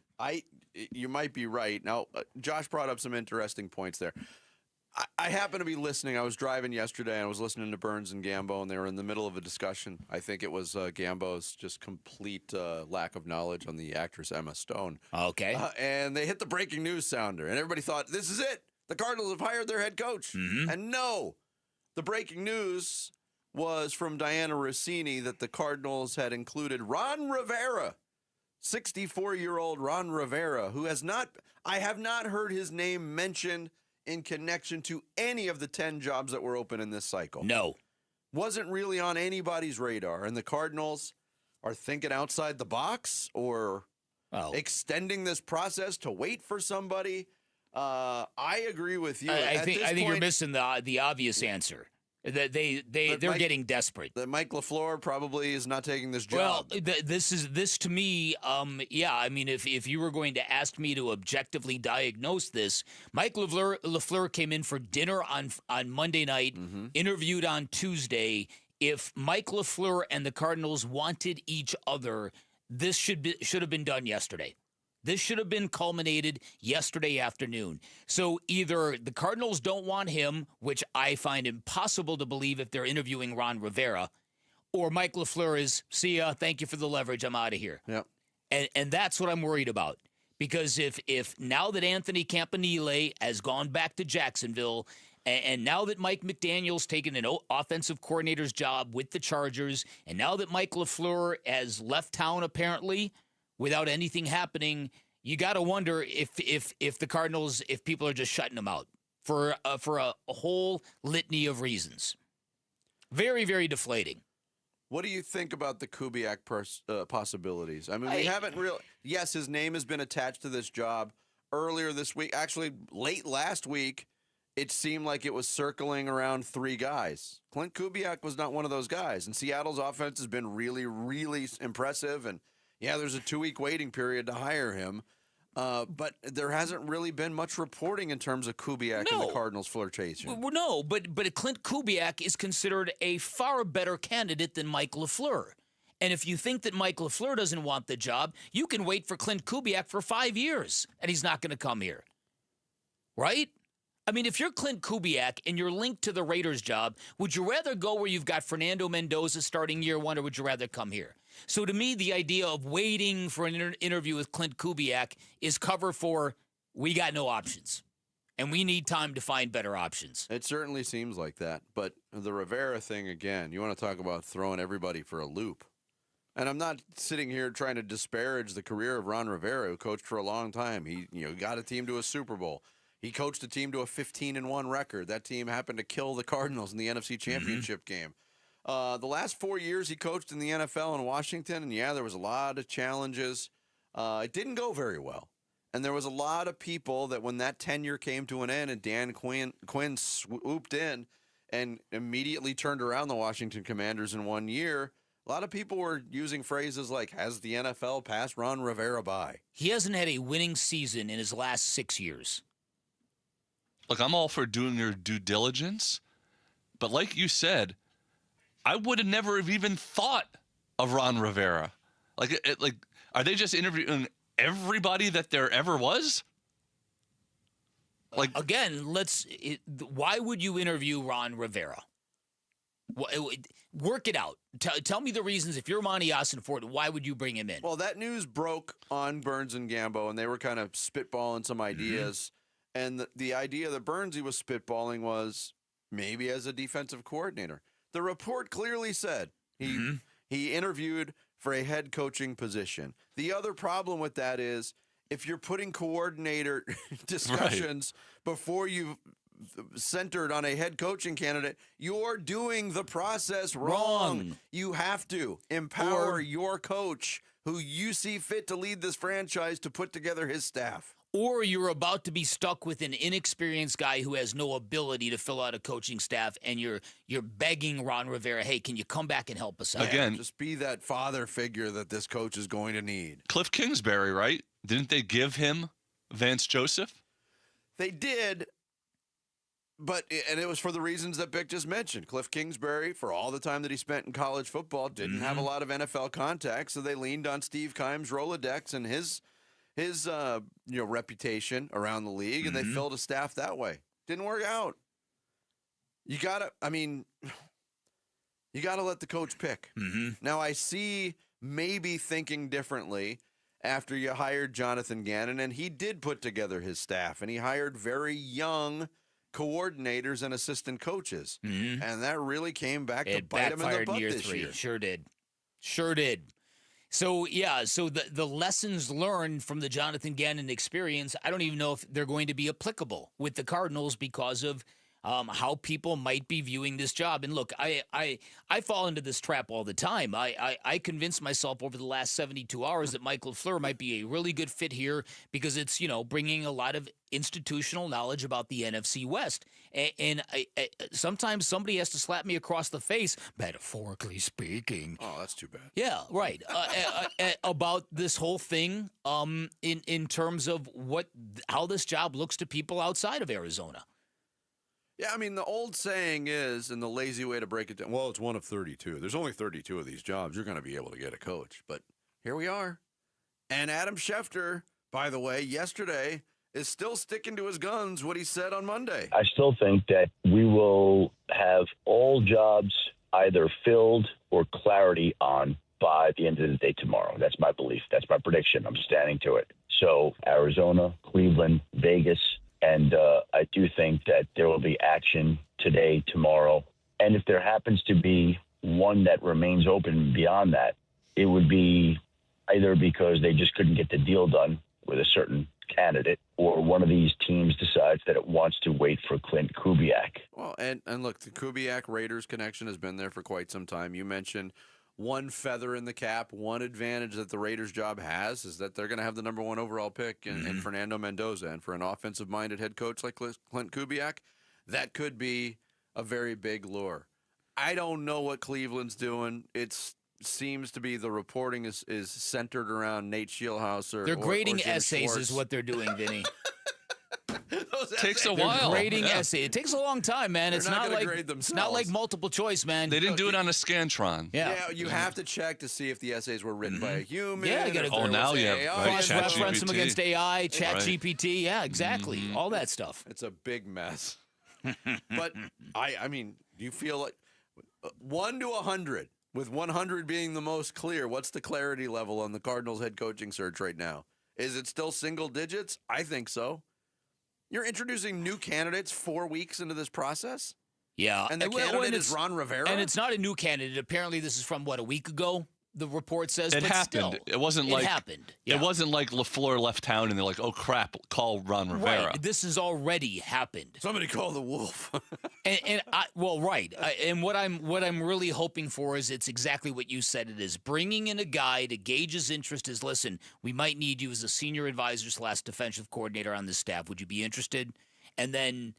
you might be right. Now, Josh brought up some interesting points there. I happen to be listening. I was driving yesterday, and I was listening to Burns and Gambo, and they were in the middle of a discussion. I think it was Gambo's just complete lack of knowledge on the actress Emma Stone.
Okay.
And they hit the breaking news sounder, and everybody thought, this is it. The Cardinals have hired their head coach. And no, the breaking news was from Diana Rossini that the Cardinals had included Ron Rivera, 64-year-old Ron Rivera, who I have not heard his name mentioned in connection to any of the 10 jobs that were open in this cycle.
No.
Wasn't really on anybody's radar. And the Cardinals are thinking outside the box or extending this process to wait for somebody. I agree with you.
I think you're missing the obvious answer. That they're getting desperate.
That Mike LaFleur probably is not taking this job.
Well, this to me, yeah. I mean, if you were going to ask me to objectively diagnose this, Mike LaFleur came in for dinner on Monday night, interviewed on Tuesday. If Mike LaFleur and the Cardinals wanted each other, this should have been done yesterday. This should have been culminated yesterday afternoon. So either the Cardinals don't want him, which I find impossible to believe if they're interviewing Ron Rivera, or Mike LaFleur is, see ya, thank you for the leverage, I'm out of here.
Yep.
And that's what I'm worried about. Because if now that Anthony Campanile has gone back to Jacksonville, and now that Mike McDaniel's taken an offensive coordinator's job with the Chargers, and now that Mike LaFleur has left town apparently, without anything happening, you got to wonder if the Cardinals, if people are just shutting them out for a whole litany of reasons. Very, very deflating.
What do you think about the Kubiak possibilities? I mean, we haven't really. Yes, his name has been attached to this job earlier this week. Actually, late last week, it seemed like it was circling around 3 guys. Clint Kubiak was not one of those guys, and Seattle's offense has been really, really impressive. And yeah, there's a 2-week waiting period to hire him, but there hasn't really been much reporting in terms of Kubiak and the Cardinals flirtation.
Well, no, but Clint Kubiak is considered a far better candidate than Mike LaFleur. And if you think that Mike LaFleur doesn't want the job, you can wait for Clint Kubiak for 5 years, and he's not going to come here. Right? I mean, if you're Clint Kubiak and you're linked to the Raiders job, would you rather go where you've got Fernando Mendoza starting year 1, or would you rather come here? So to me, the idea of waiting for an interview with Clint Kubiak is cover for we got no options, and we need time to find better options.
It certainly seems like that. But the Rivera thing, again, you want to talk about throwing everybody for a loop. And I'm not sitting here trying to disparage the career of Ron Rivera, who coached for a long time. He got a team to a Super Bowl. He coached a team to a 15-1 record. That team happened to kill the Cardinals in the NFC Championship game. The last 4 years he coached in the NFL in Washington, and yeah, there was a lot of challenges. It didn't go very well. And there was a lot of people that when that tenure came to an end and Dan Quinn swooped in and immediately turned around the Washington Commanders in 1 year, a lot of people were using phrases like, has the NFL passed Ron Rivera by?
He hasn't had a winning season in his last 6 years.
Look, I'm all for doing your due diligence, but like you said, I would have never have even thought of Ron Rivera. Like, are they just interviewing everybody that there ever was? Like,
again, why would you interview Ron Rivera? Work it out. Tell me the reasons. If you're Monty Ossenfort, why would you bring him in?
Well, that news broke on Burns and Gambo, and they were kind of spitballing some ideas. And the idea that Burnsy was spitballing was maybe as a defensive coordinator. The report clearly said he interviewed for a head coaching position. The other problem with that is if you're putting coordinator discussions before you've centered on a head coaching candidate, you're doing the process wrong. You have to empower your coach who you see fit to lead this franchise to put together his staff.
Or you're about to be stuck with an inexperienced guy who has no ability to fill out a coaching staff, and you're begging Ron Rivera, hey, can you come back and help us out?
Again,
just be that father figure that this coach is going to need.
Cliff Kingsbury, right? Didn't they give him Vance Joseph?
They did, and it was for the reasons that Bick just mentioned. Cliff Kingsbury, for all the time that he spent in college football, didn't have a lot of NFL contacts, so they leaned on Steve Keim's Rolodex and his reputation around the league, and they filled a staff that way. Didn't work out. You gotta let the coach pick. Now I see maybe thinking differently after you hired Jonathan Gannon, and he did put together his staff, and he hired very young coordinators and assistant coaches, and that really came back to bite him in the butt this year.
Sure did. So, the lessons learned from the Jonathan Gannon experience, I don't even know if they're going to be applicable with the Cardinals because of how people might be viewing this job. And look, I fall into this trap all the time. I convinced myself over the last 72 hours that Mike LaFleur might be a really good fit here because it's, bringing a lot of institutional knowledge about the NFC West. And sometimes somebody has to slap me across the face, metaphorically speaking.
Oh, that's too bad.
Yeah, right. About this whole thing in terms of how this job looks to people outside of Arizona.
Yeah, I mean, the old saying is, and the lazy way to break it down, well, it's one of 32. There's only 32 of these jobs. You're going to be able to get a coach. But here we are. And Adam Schefter, by the way, yesterday is still sticking to his guns, what he said on Monday.
I still think that we will have all jobs either filled or clarity on by the end of the day tomorrow. That's my belief. That's my prediction. I'm standing to it. So Arizona, Cleveland, Vegas, and I do think that there will be action today, tomorrow. And if there happens to be one that remains open beyond that, it would be either because they just couldn't get the deal done with a certain candidate, or one of these teams decides that it wants to wait for Clint Kubiak.
Well, and look, the Kubiak Raiders connection has been there for quite some time. You mentioned one feather in the cap, one advantage that the Raiders job has is that they're going to have the number 1 overall pick in Fernando Mendoza. And for an offensive-minded head coach like Clint Kubiak, that could be a very big lure. I don't know what Cleveland's doing. It seems to be the reporting is centered around Nate Scheelhaus.
They're grading
or Jim
essays
Schwartz.
is what they're doing, Vinny.
Takes a
They're
while.
grading essay. It takes a long time, man. It's not like multiple choice, man.
They didn't do it on a Scantron.
Yeah,
you have to check to see if the essays were written by a human.
Yeah, you got to
now you have
cross-reference them against AI, ChatGPT. Yeah, exactly. All that stuff.
It's a big mess. But I mean, do you feel like 1 to 100, with 100 being the most clear? What's the clarity level on the Cardinals head coaching search right now? Is it still single digits? I think so. You're introducing new candidates 4 weeks into this process?
Yeah.
And the candidate is Ron Rivera?
And it's not a new candidate. Apparently, this is from, a week ago? The report says
it
but
happened.
Still,
it wasn't like
it happened. Yeah.
It wasn't like LaFleur left town and they're like, "Oh crap, call Ron Rivera."
Right. This has already happened.
Somebody call the Wolf.
and what I'm really hoping for is it's exactly what you said. It is bringing in a guy to gauge his interest. Is listen, we might need you as a senior advisor / defensive coordinator on the staff. Would you be interested? And then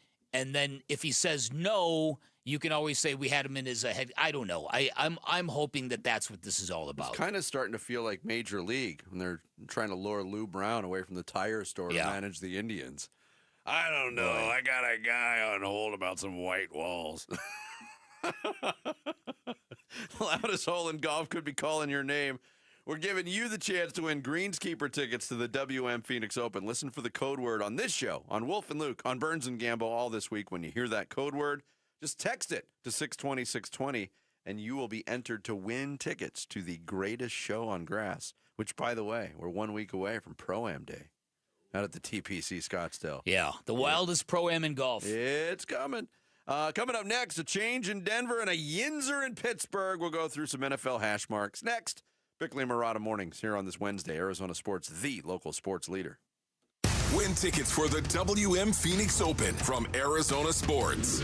if he says no, you can always say we had him in as a head. I don't know. I'm hoping that that's what this is all about.
It's kind of starting to feel like Major League when they're trying to lure Lou Brown away from the tire store to manage the Indians. I don't know. I got a guy on hold about some white walls. Loudest hole in golf could be calling your name. We're giving you the chance to win Greenskeeper tickets to the WM Phoenix Open. Listen for the code word on this show, on Wolf and Luke, on Burns and Gambo all this week. When you hear that code word, just text it to 620-620, and you will be entered to win tickets to the greatest show on grass, which, by the way, we're 1 week away from Pro-Am Day out at the TPC Scottsdale.
Yeah, the wildest Pro-Am in golf.
It's coming. Coming up next, a change in Denver and a Yinzer in Pittsburgh. We'll go through some NFL hash marks. Next, Bickley and Murata mornings here on this Wednesday. Arizona Sports, the local sports leader.
Win tickets for the WM Phoenix Open from Arizona Sports.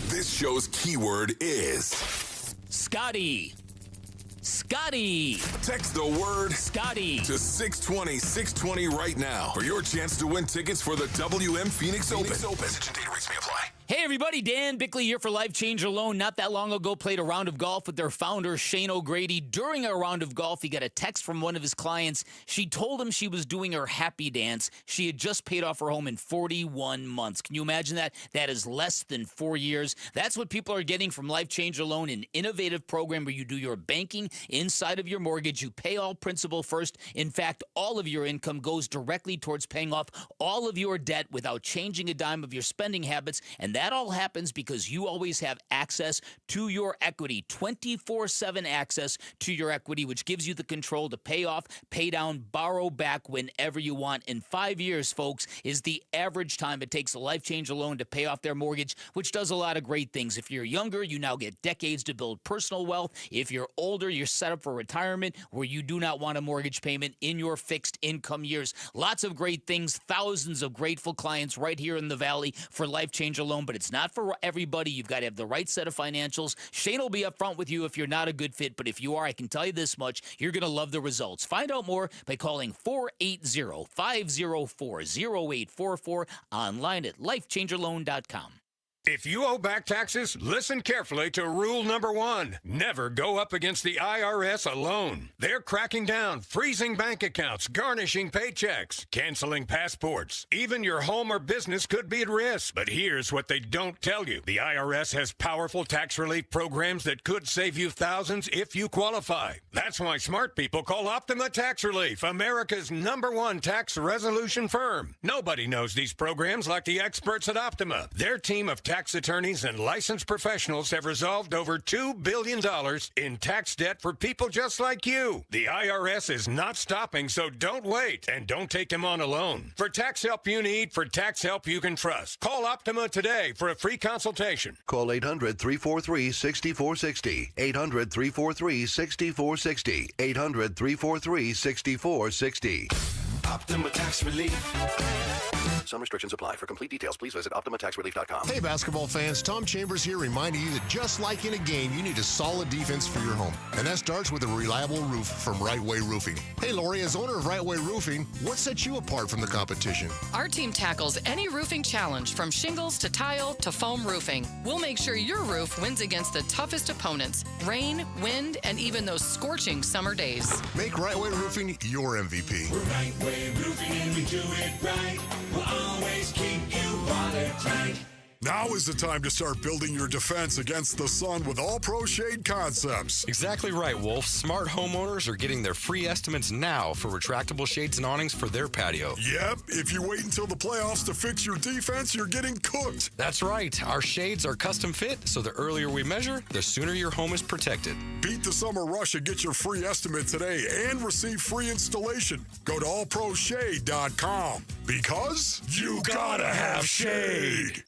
This show's keyword is
Scotty. Scotty.
Text the word
Scotty
to 620-620 right now for your chance to win tickets for the WM Phoenix Open. Message and data rates may apply.
Hey everybody, Dan Bickley here for Life Changer Loan. Not that long ago, played a round of golf with their founder, Shane O'Grady. During a round of golf, he got a text from one of his clients. She told him she was doing her happy dance. She had just paid off her home in 41 months. Can you imagine that? That is less than 4 years. That's what people are getting from Life Changer Loan, an innovative program where you do your banking inside of your mortgage. You pay all principal first. In fact, all of your income goes directly towards paying off all of your debt without changing a dime of your spending habits. And that all happens because you always have access to your equity, 24/7 access to your equity, which gives you the control to pay off, pay down, borrow back whenever you want. And 5 years, folks, is the average time it takes a Life Changer Loan to pay off their mortgage, which does a lot of great things. If you're younger, you now get decades to build personal wealth. If you're older, you're set up for retirement where you do not want a mortgage payment in your fixed income years. Lots of great things, thousands of grateful clients right here in the Valley for Life Changer Loan, but it's not for everybody. You've got to have the right set of financials. Shane will be up front with you if you're not a good fit, but if you are, I can tell you this much, you're going to love the results. Find out more by calling 480-504-0844 online at lifechangerloan.com.
If you owe back taxes, listen carefully to rule number 1. Never go up against the IRS alone. They're cracking down, freezing bank accounts, garnishing paychecks, canceling passports. Even your home or business could be at risk. But here's what they don't tell you. The IRS has powerful tax relief programs that could save you thousands if you qualify. That's why smart people call Optima Tax Relief, America's #1 tax resolution firm. Nobody knows these programs like the experts at Optima. Their team of tax attorneys and licensed professionals have resolved over $2 billion in tax debt for people just like you. The IRS is not stopping, so don't wait and don't take them on alone. For tax help you need, for tax help you can trust, call Optima today for a free consultation.
Call 800-343-6460. 800-343-6460. 800-343-6460.
Optima Tax Relief. Some restrictions apply. For complete details, please visit OptimaTaxRelief.com.
Hey, basketball fans. Tom Chambers here reminding you that just like in a game, you need a solid defense for your home. And that starts with a reliable roof from Right Way Roofing. Hey, Lori, as owner of Right Way Roofing, what sets you apart from the competition?
Our team tackles any roofing challenge, from shingles to tile to foam roofing. We'll make sure your roof wins against the toughest opponents: rain, wind, and even those scorching summer days.
Make Right Way Roofing your MVP.
We're Right Way Roofing and we do it right. We'll always keep you watertight.
Now is the time to start building your defense against the sun with All Pro Shade Concepts.
Exactly right, Wolf. Smart homeowners are getting their free estimates now for retractable shades and awnings for their patio.
Yep, if you wait until the playoffs to fix your defense, you're getting cooked.
That's right. Our shades are custom fit, so the earlier we measure, the sooner your home is protected.
Beat the summer rush and get your free estimate today and receive free installation. Go to allproshade.com because you gotta have shade.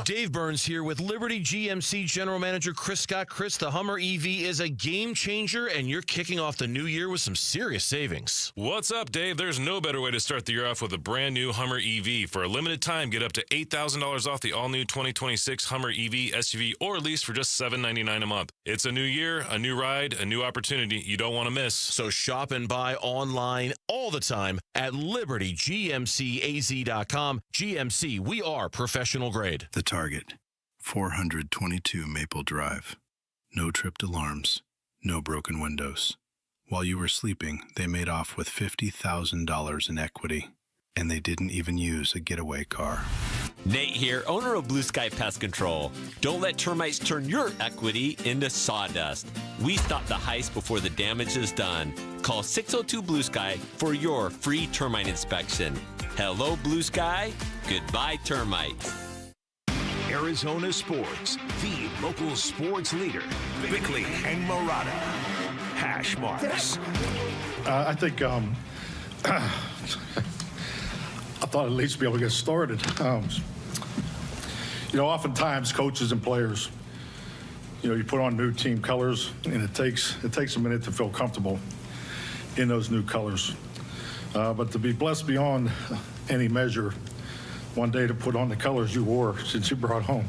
Dave Burns here with Liberty GMC General Manager Chris Scott. Chris, the Hummer EV is a game changer, and you're kicking off the new year with some serious savings.
What's up, Dave? There's no better way to start the year off with a brand new Hummer EV. For a limited time, get up to $8,000 off the all-new 2026 Hummer EV, SUV, or lease for just $799 a month. It's a new year, a new ride, a new opportunity you don't want to miss.
So shop and buy online all the time at LibertyGMCAZ.com. GMC, we are professional grade.
The Target, 422 Maple Drive. No tripped alarms, no broken windows. While you were sleeping, they made off with $50,000 in equity, and they didn't even use a getaway car.
Nate here, owner of Blue Sky Pest Control. Don't let termites turn your equity into sawdust. We stop the heist before the damage is done. Call 602 Blue Sky for your free termite inspection. Hello, Blue Sky. Goodbye, termites.
Arizona Sports, the local sports leader. Bickley and Murata. Hash marks.
I think I thought at least be able to get started. Oftentimes coaches and players, you put on new team colors, and it takes a minute to feel comfortable in those new colors. But to be blessed beyond any measure, one day to put on the colors you wore since you brought home.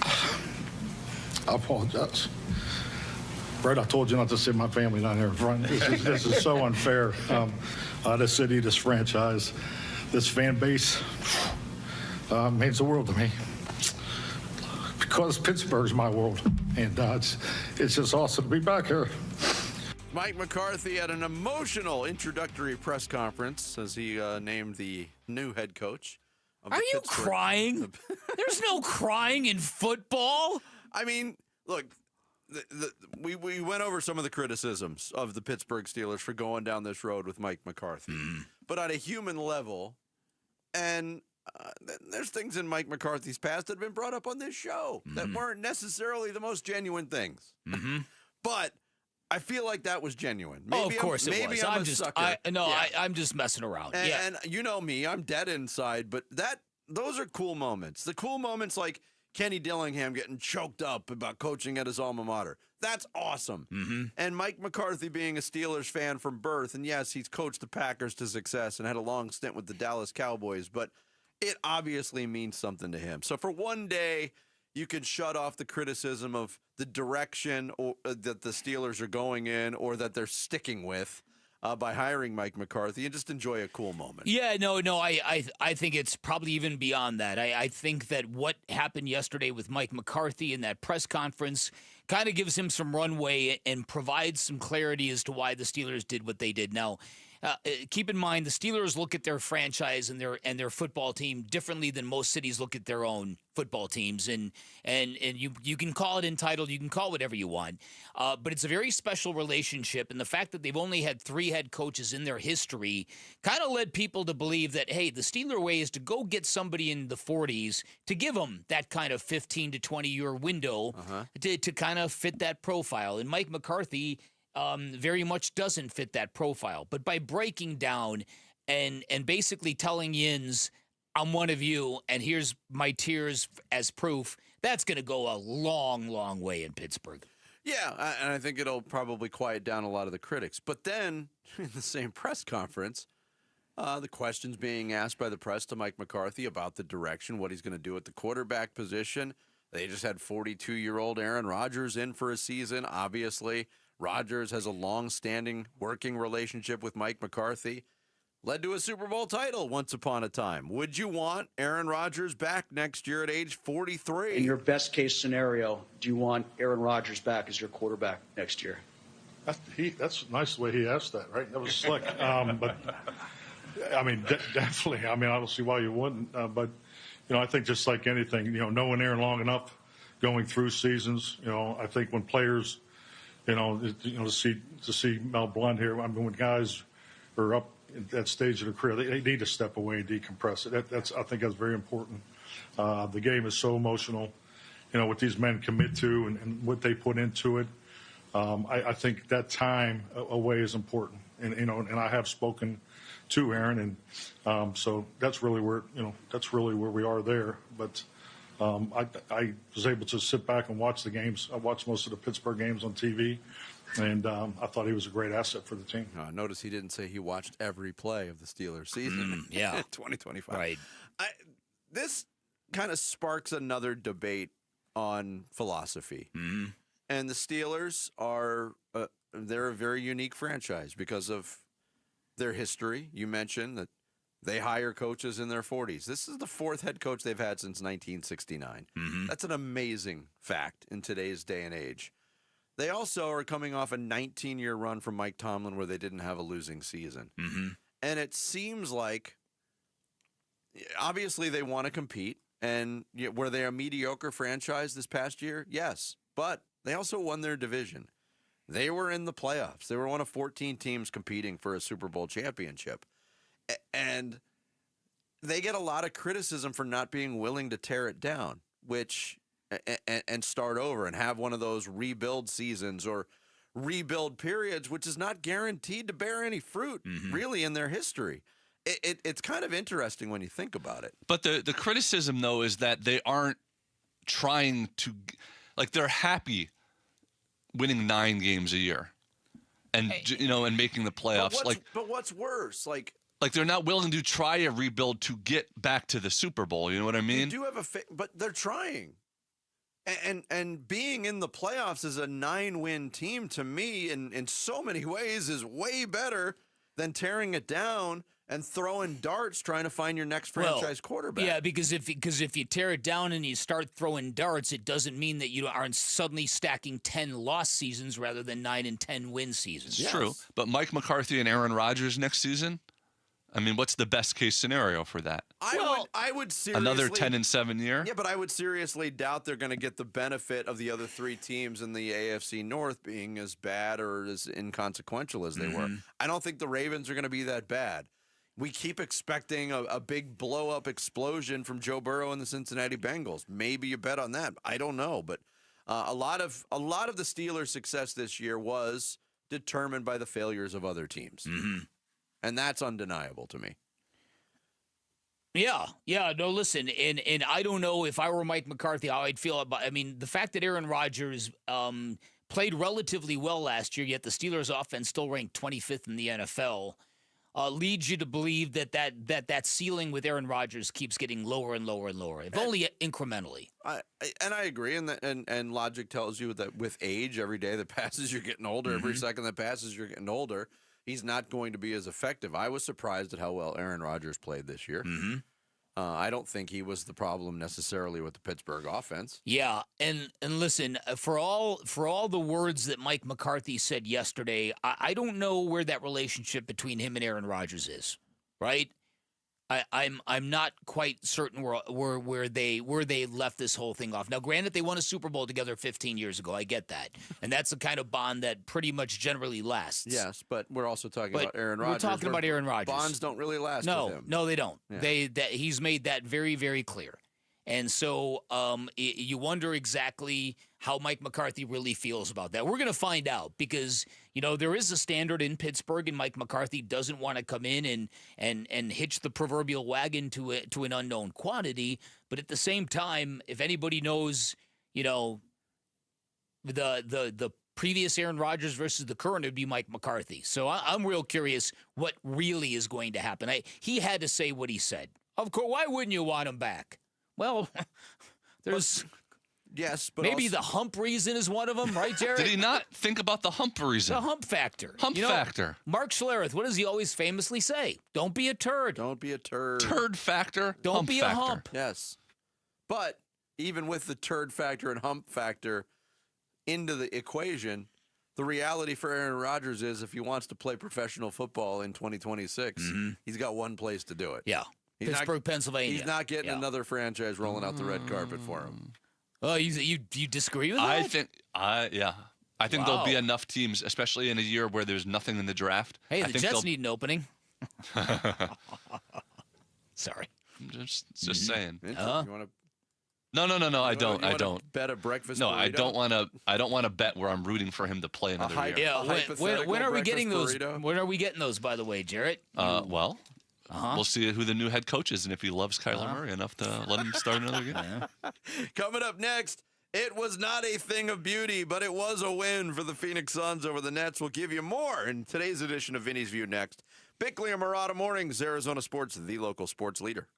I apologize. Brett, I told you not to sit my family down here in front. This is so unfair. This city, this franchise, this fan base means the world to me. because Pittsburgh's my world. And it's just awesome to be back here.
Mike McCarthy had an emotional introductory press conference as he named the new head coach.
Are you crying? There's no crying in football.
I mean, look, we went over some of the criticisms of the Pittsburgh Steelers for going down this road with Mike McCarthy. But on a human level, and there's things in Mike McCarthy's past that have been brought up on this show that weren't necessarily the most genuine things. But I feel like that was genuine. Maybe
of course it was.
I'm just a sucker.
I'm just messing around.
And you know me, I'm dead inside, but those are cool moments. The cool moments like Kenny Dillingham getting choked up about coaching at his alma mater. That's awesome. And Mike McCarthy being a Steelers fan from birth, and yes, he's coached the Packers to success and had a long stint with the Dallas Cowboys, but it obviously means something to him. So for one day, you can shut off the criticism of the direction that the Steelers are going in or that they're sticking with by hiring Mike McCarthy and just enjoy a cool moment.
Yeah, no, I think it's probably even beyond that. I think that what happened yesterday with Mike McCarthy in that press conference kind of gives him some runway and provides some clarity as to why the Steelers did what they did. Now, keep in mind, the Steelers look at their franchise and their football team differently than most cities look at their own football teams. And you can call it entitled, you can call it whatever you want. But it's a very special relationship. And the fact that they've only had 3 head coaches in their history kind of led people to believe that, hey, the Steeler way is to go get somebody in the 40s to give them that kind of 15 to 20-year window to kind of fit that profile. And Mike McCarthy very much doesn't fit that profile. But by breaking down and basically telling Yins, I'm one of you, and here's my tears as proof, that's going to go a long, long way in Pittsburgh.
Yeah, and I think it'll probably quiet down a lot of the critics. But then, in the same press conference, the questions being asked by the press to Mike McCarthy about the direction, what he's going to do at the quarterback position. They just had 42-year-old Aaron Rodgers in for a season, obviously. Rodgers has a long-standing working relationship with Mike McCarthy. Led to a Super Bowl title once upon a time. Would you want Aaron Rodgers back next year at age 43?
In your best case scenario, do you want Aaron Rodgers back as your quarterback next year?
That's nice the way he asked that, right? That was slick. But, I mean, definitely. I mean, I don't see why you wouldn't. But, you know, I think just like anything, you know, knowing Aaron long enough, going through seasons, you know, I think when players – to see Mel Blunt here. I mean, when guys are up at that stage of their career, they need to step away and decompress it. I think that's very important. The game is so emotional, you know, what these men commit to and what they put into it. I think that time away is important, and I have spoken to Aaron, and so that's really where we are there. But. I was able to sit back and watch the games. I watched most of the Pittsburgh games on TV, and I thought he was a great asset for the team.
Notice he didn't say he watched every play of the Steelers season. 2025.
Right.
This kind of sparks another debate on philosophy. And the Steelers are they're a very unique franchise because of their history. You mentioned that they hire coaches in their 40s. This is the 4th head coach they've had since 1969. That's an amazing fact in today's day and age. They also are coming off a 19-year run from Mike Tomlin where they didn't have a losing season. And it seems like, obviously, they want to compete. And were they a mediocre franchise this past year? Yes. But they also won their division. They were in the playoffs. They were one of 14 teams competing for a Super Bowl championship. And they get a lot of criticism for not being willing to tear it down, and start over and have one of those rebuild seasons or rebuild periods, which is not guaranteed to bear any fruit, really, in their history. It's kind of interesting when you think about it.
But the criticism, though, is that they aren't trying to, like, they're happy winning 9 games a year and, and making the playoffs.
But what's worse? Like
they're not willing to try a rebuild to get back to the Super Bowl. You know what I mean?
They do have but they're trying. And being in the playoffs as a 9-win team, to me, in so many ways, is way better than tearing it down and throwing darts trying to find your next franchise quarterback.
Yeah, because if you tear it down and you start throwing darts, it doesn't mean that you aren't suddenly stacking 10 loss seasons rather than 9 and 10 win seasons.
It's true. But Mike McCarthy and Aaron Rodgers next season, I mean, what's the best case scenario for that?
I would seriously
Another 10-7 year?
Yeah, but I would seriously doubt they're going to get the benefit of the other 3 teams in the AFC North being as bad or as inconsequential as they were. I don't think the Ravens are going to be that bad. We keep expecting a big blow-up explosion from Joe Burrow and the Cincinnati Bengals. Maybe you bet on that. I don't know, but a lot of the Steelers' success this year was determined by the failures of other teams, and that's undeniable to me.
Yeah. No, listen, and I don't know if I were Mike McCarthy how I'd feel about. I mean, the fact that Aaron Rodgers played relatively well last year, yet the Steelers' offense still ranked 25th in the NFL. Leads you to believe that ceiling with Aaron Rodgers keeps getting lower and lower and lower, if only incrementally.
I agree, and logic tells you that with age, every day that passes, you're getting older. Every second that passes, you're getting older. He's not going to be as effective. I was surprised at how well Aaron Rodgers played this year. I don't think he was the problem necessarily with the Pittsburgh offense.
Yeah, and listen, for all the words that Mike McCarthy said yesterday, I don't know where that relationship between him and Aaron Rodgers is, right? I'm not quite certain where they left this whole thing off. Now, granted, they won a Super Bowl together 15 years ago. I get that, and that's the kind of bond that pretty much generally lasts.
Yes, but we're also talking about Aaron Rodgers.
We're talking about Aaron Rodgers.
Bonds don't really last with him.
No, they don't.
Yeah.
He's made that very, very clear. And so you wonder exactly how Mike McCarthy really feels about that. We're going to find out because, there is a standard in Pittsburgh, and Mike McCarthy doesn't want to come in and hitch the proverbial wagon to an unknown quantity. But at the same time, if anybody knows, the previous Aaron Rodgers versus the current, it would be Mike McCarthy. So I'm real curious what really is going to happen. He had to say what he said. Of course, why wouldn't you want him back? Well, there's
but
maybe
also,
the hump reason is one of them, right, Jared?
Did he not think about the hump reason?
The hump factor.
Hump factor.
Mark Schlereth, what does he always famously say? Don't be a turd.
Don't be a turd.
Turd factor.
Don't
hump
be
factor.
a hump.
Yes. But even with the turd factor and hump factor into the equation, the reality for Aaron Rodgers is if he wants to play professional football in 2026, he's got one place to do it.
Yeah. Pittsburgh, Pennsylvania.
He's not getting another franchise rolling out the red carpet for him.
Oh, you disagree with that?
I think there'll be enough teams, especially in a year where there's nothing in the draft.
Hey, the Jets need an opening. Sorry.
I'm just saying.
You want to?
No. I don't.
Bet a breakfast.
No,
burrito?
I don't want to bet where I'm rooting for him to play another year.
Yeah. When are we getting those? When are we getting those? By the way, Jarrett.
We'll see who the new head coach is and if he loves Kyler Murray enough to let him start another game.
Coming up next, it was not a thing of beauty, but it was a win for the Phoenix Suns over the Nets. We'll give you more in today's edition of Vinny's View next. Bickley and Murata Mornings, Arizona Sports, the local sports leader.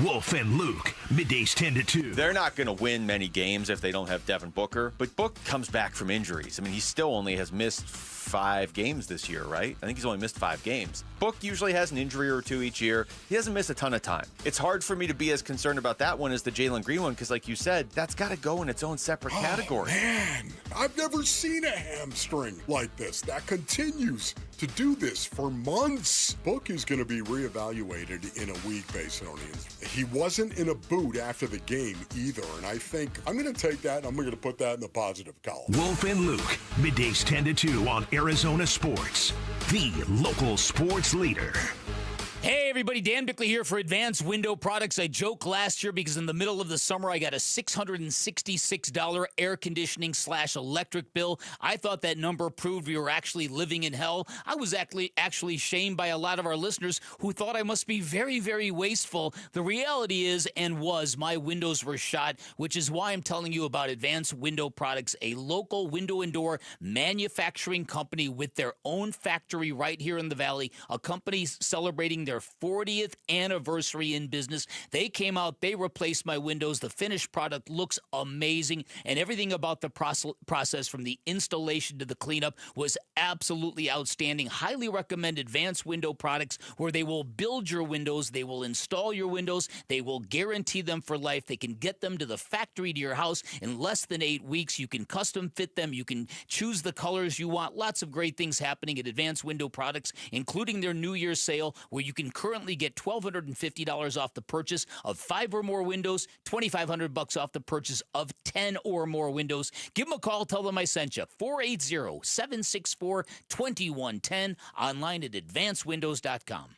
Wolf and Luke, middays 10 to 2.
They're not going to win many games if they don't have Devin Booker, but Book comes back from injuries. I mean, he still only has missed 5 games this year, right? I think he's only missed 5 games. Book usually has an injury or 2 each year. He doesn't miss a ton of time. It's hard for me to be as concerned about that one as the Jalen Green one because, like you said, that's got to go in its own separate category.
Man, I've never seen a hamstring like this that continues to do this for months. Book is going to be reevaluated in a week based on his. He wasn't in a boot after the game either, and I think I'm going to take that and I'm going to put that in the positive column.
Wolf and Luke, middays 10 to 2 on Arizona Sports, the local sports leader.
Hey, everybody. Dan Bickley here for Advanced Window Products. I joked last year because in the middle of the summer, I got a $666 air conditioning / electric bill. I thought that number proved we were actually living in hell. I was actually shamed by a lot of our listeners who thought I must be very, very wasteful. The reality is and was my windows were shot, which is why I'm telling you about Advanced Window Products, a local window and door manufacturing company with their own factory right here in the Valley, a company celebrating their their 40th anniversary in business. They came out, they replaced my windows. The finished product looks amazing, and everything about the process from the installation to the cleanup was absolutely outstanding. Highly recommend Advanced Window Products, where they will build your windows, they will install your windows, they will guarantee them for life. They can get them to the factory to your house in less than 8 weeks. You can custom fit them. You can choose the colors you want. Lots of great things happening at Advanced Window Products, including their New Year's sale, where you can currently get $1,250 off the purchase of 5 or more windows, $2,500 off the purchase of 10 or more windows. Give them a call. Tell them I sent you. 480-764-2110. Online at advancedwindows.com.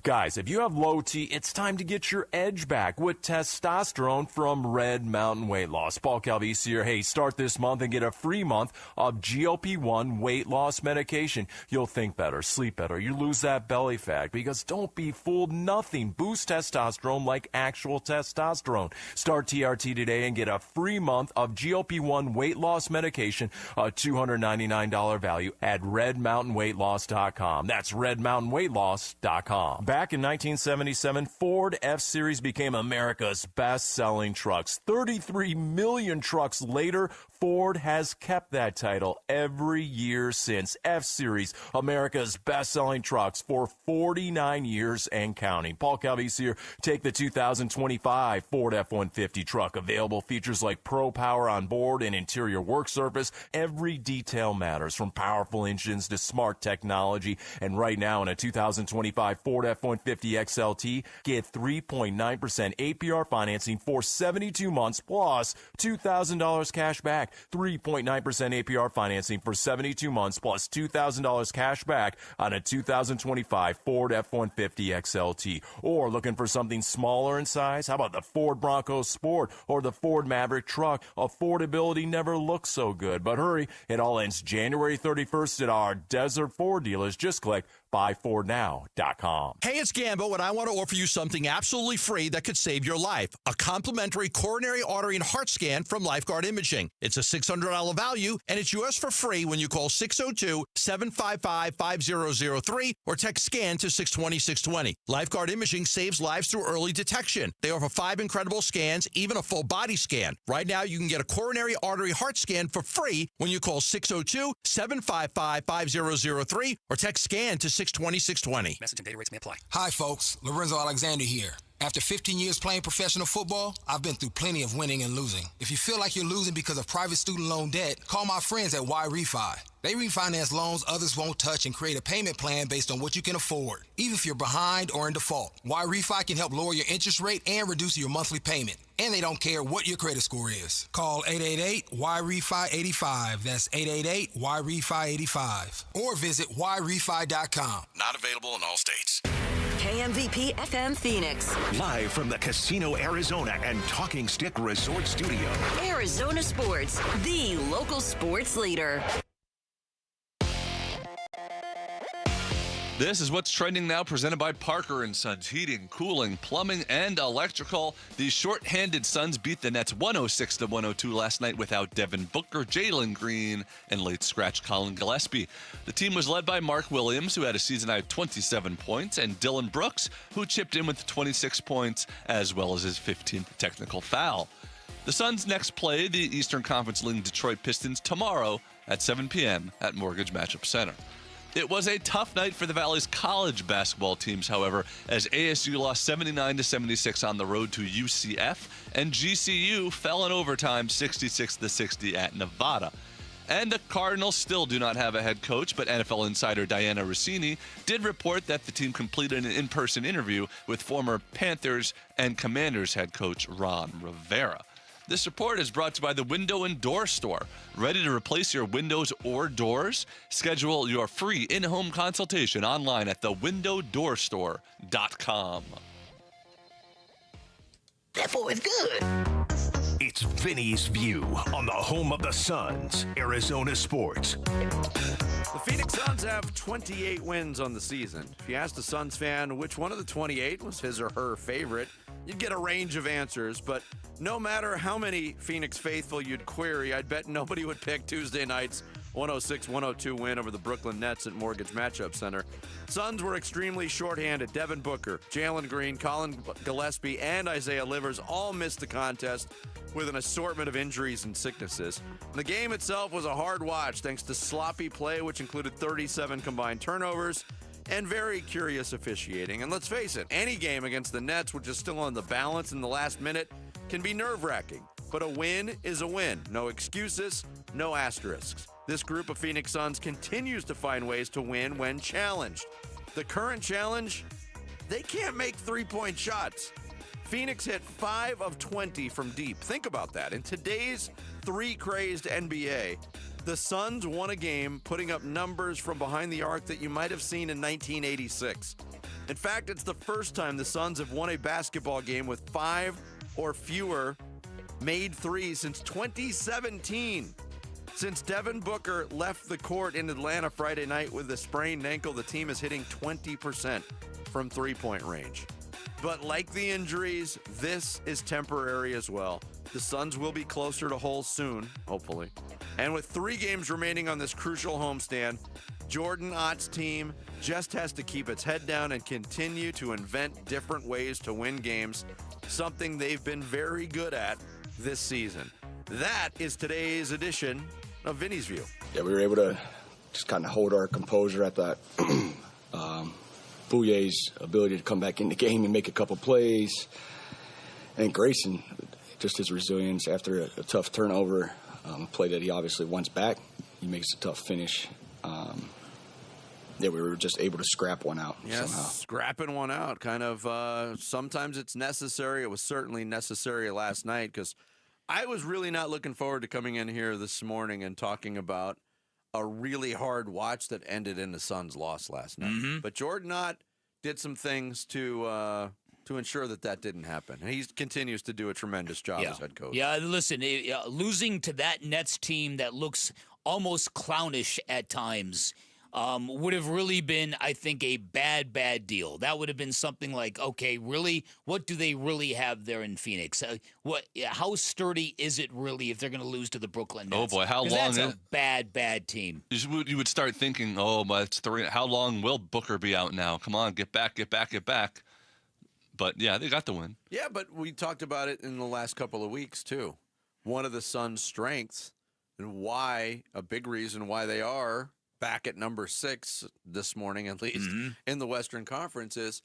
Guys, if you have low T, it's time to get your edge back with testosterone from Red Mountain Weight Loss. Paul Calvisi here. Hey, start this month and get a free month of GLP-1 weight loss medication. You'll think better, sleep better, you lose that belly fat, because don't be fooled, nothing boosts testosterone like actual testosterone. Start TRT today and get a free month of GLP-1 weight loss medication, a $299 value at redmountainweightloss.com. That's redmountainweightloss.com. Back in 1977, Ford F-Series became America's best-selling trucks. 33 million trucks later, Ford has kept that title every year since. F-Series, America's best-selling trucks for 49 years and counting. Paul Calvisi here. Take the 2025 Ford F-150 truck. Available features like Pro Power on board and interior work surface. Every detail matters, from powerful engines to smart technology. And right now, in a 2025 Ford F-150 XLT, get 3.9% APR financing for 72 months plus $2,000 cash back. 3.9% APR financing for 72 months plus $2,000 cash back on a 2025 Ford F-150 XLT. Or looking for something smaller in size? How about the Ford Bronco Sport or the Ford Maverick truck? Affordability never looks so good. But hurry, it all ends January 31st at our Desert Ford dealers. Just click buyfordnow.com.
Hey, it's Gambo, and I want to offer you something absolutely free that could save your life. A complimentary coronary artery and heart scan from Lifeguard Imaging. It's a $600 value, and it's yours for free when you call 602-755-5003 or text SCAN to 620-620. Lifeguard Imaging saves lives through early detection. They offer 5 incredible scans, even a full body scan. Right now, you can get a coronary artery heart scan for free when you call 602-755-5003 or text SCAN to 620-620.
Message and data rates may apply. Hi, folks. Lorenzo Alexander here. After 15 years playing professional football, I've been through plenty of winning and losing. If you feel like you're losing because of private student loan debt, call my friends at Y-Refi. They refinance loans others won't touch and create a payment plan based on what you can afford, even if you're behind or in default. Y-Refi can help lower your interest rate and reduce your monthly payment. And they don't care what your credit score is. Call 888-Y-REFI-85. That's 888-Y-REFI-85. Or visit yrefi.com.
Not available in all states.
KMVP FM Phoenix.
Live from the Casino Arizona and Talking Stick Resort Studio.
Arizona Sports, the local sports leader.
This is what's trending now, presented by Parker & Sons Heating, Cooling, Plumbing, and Electrical. The short-handed Suns beat the Nets 106-102 last night without Devin Booker, Jalen Green, and late scratch Colin Gillespie. The team was led by Mark Williams, who had a season-high 27 points, and Dylan Brooks, who chipped in with 26 points, as well as his 15th technical foul. The Suns next play the Eastern Conference leading Detroit Pistons tomorrow at 7 p.m. at Mortgage Matchup Center. It was a tough night for the Valley's college basketball teams, however, as ASU lost 79-76 on the road to UCF, and GCU fell in overtime 66-60 at Nevada. And the Cardinals still do not have a head coach, but NFL insider Diana Rossini did report that the team completed an in-person interview with former Panthers and Commanders head coach Ron Rivera. This report is brought to you by the Window and Door Store. Ready to replace your windows or doors? Schedule your free in-home consultation online at thewindowdoorstore.com.
That boy is good.
It's Vinny's View on the home of the Suns, Arizona Sports.
The Phoenix Suns have 28 wins on the season. If you asked a Suns fan which one of the 28 was his or her favorite, you'd get a range of answers, but no matter how many Phoenix faithful you'd query, I'd bet nobody would pick Tuesday night's 106-102 win over the Brooklyn Nets at Mortgage Matchup Center. Suns were extremely shorthanded. Devin Booker, Jalen Green, Colin Gillespie, and Isaiah Livers all missed the contest with an assortment of injuries and sicknesses. The game itself was a hard watch thanks to sloppy play, which included 37 combined turnovers, and very curious officiating. And let's face it, any game against the Nets, which is still on the balance in the last minute, can be nerve-wracking. But a win is a win. No excuses, no asterisks. This group of Phoenix Suns continues to find ways to win when challenged. The current challenge, they can't make three-point shots. Phoenix hit 5 of 20 from deep. Think about that. In today's three-crazed NBA, the Suns won a game putting up numbers from behind the arc that you might have seen in 1986. In fact, it's the first time the Suns have won a basketball game with 5 or fewer made threes since 2017. Since Devin Booker left the court in Atlanta Friday night with a sprained ankle, the team is hitting 20% from three-point range. But like the injuries, this is temporary as well. The Suns will be closer to whole soon, hopefully. And with 3 games remaining on this crucial homestand, Jordan Ott's team just has to keep its head down and continue to invent different ways to win games, something they've been very good at this season. That is today's edition of Vinny's View.
Yeah, we were able to just kind of hold our composure. I thought Bouye's ability to come back in the game and make a couple plays, and Grayson, just his resilience after a tough turnover, a play that he obviously wants back. He makes a tough finish. Yeah, we were just able to scrap one out somehow.
Scrapping one out. Kind of, sometimes it's necessary. It was certainly necessary last night because I was really not looking forward to coming in here this morning and talking about a really hard watch that ended in the Suns' loss last night.
Mm-hmm.
But Jordan Ott did some things to ensure that didn't happen. And he continues to do a tremendous job as head coach.
Yeah, listen, losing to that Nets team that looks almost clownish at times would have really been, I think, a bad deal. That would have been something like, okay, really, what do they really have there in Phoenix? How sturdy is it really if they're going to lose to the Brooklyn Nets?
Oh boy, how long?
That's a bad team.
You would start thinking, oh, but it's 3. How long will Booker be out now? Come on, get back. But yeah, they got the win.
Yeah, but we talked about it in the last couple of weeks too. One of the Suns' strengths and a big reason why they are back at number 6 this morning, at least in the Western Conference, is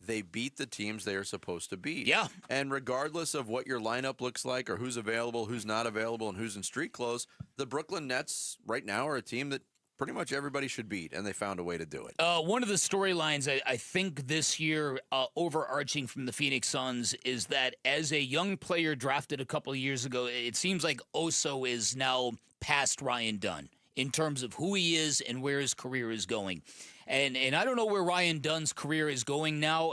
they beat the teams they are supposed to beat.
Yeah.
And regardless of what your lineup looks like or who's available, who's not available, and who's in street clothes, the Brooklyn Nets right now are a team that pretty much everybody should beat, and they found a way to do it.
One of the storylines I think this year, overarching from the Phoenix Suns, is that as a young player drafted a couple of years ago, it seems like Oso is now past Ryan Dunn in terms of who he is and where his career is going. And I don't know where Ryan Dunn's career is going now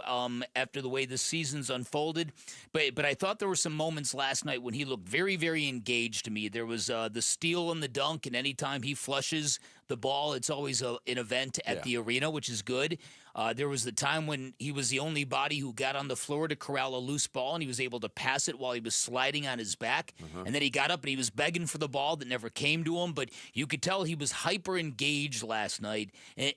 after the way the season's unfolded. But I thought there were some moments last night when he looked very, very engaged to me. There was the steal and the dunk, and anytime he flushes the ball, it's always an event at the arena, which is good. There was the time when he was the only body who got on the floor to corral a loose ball, and he was able to pass it while he was sliding on his back. And then he got up and he was begging for the ball that never came to him. But you could tell he was hyper engaged last night.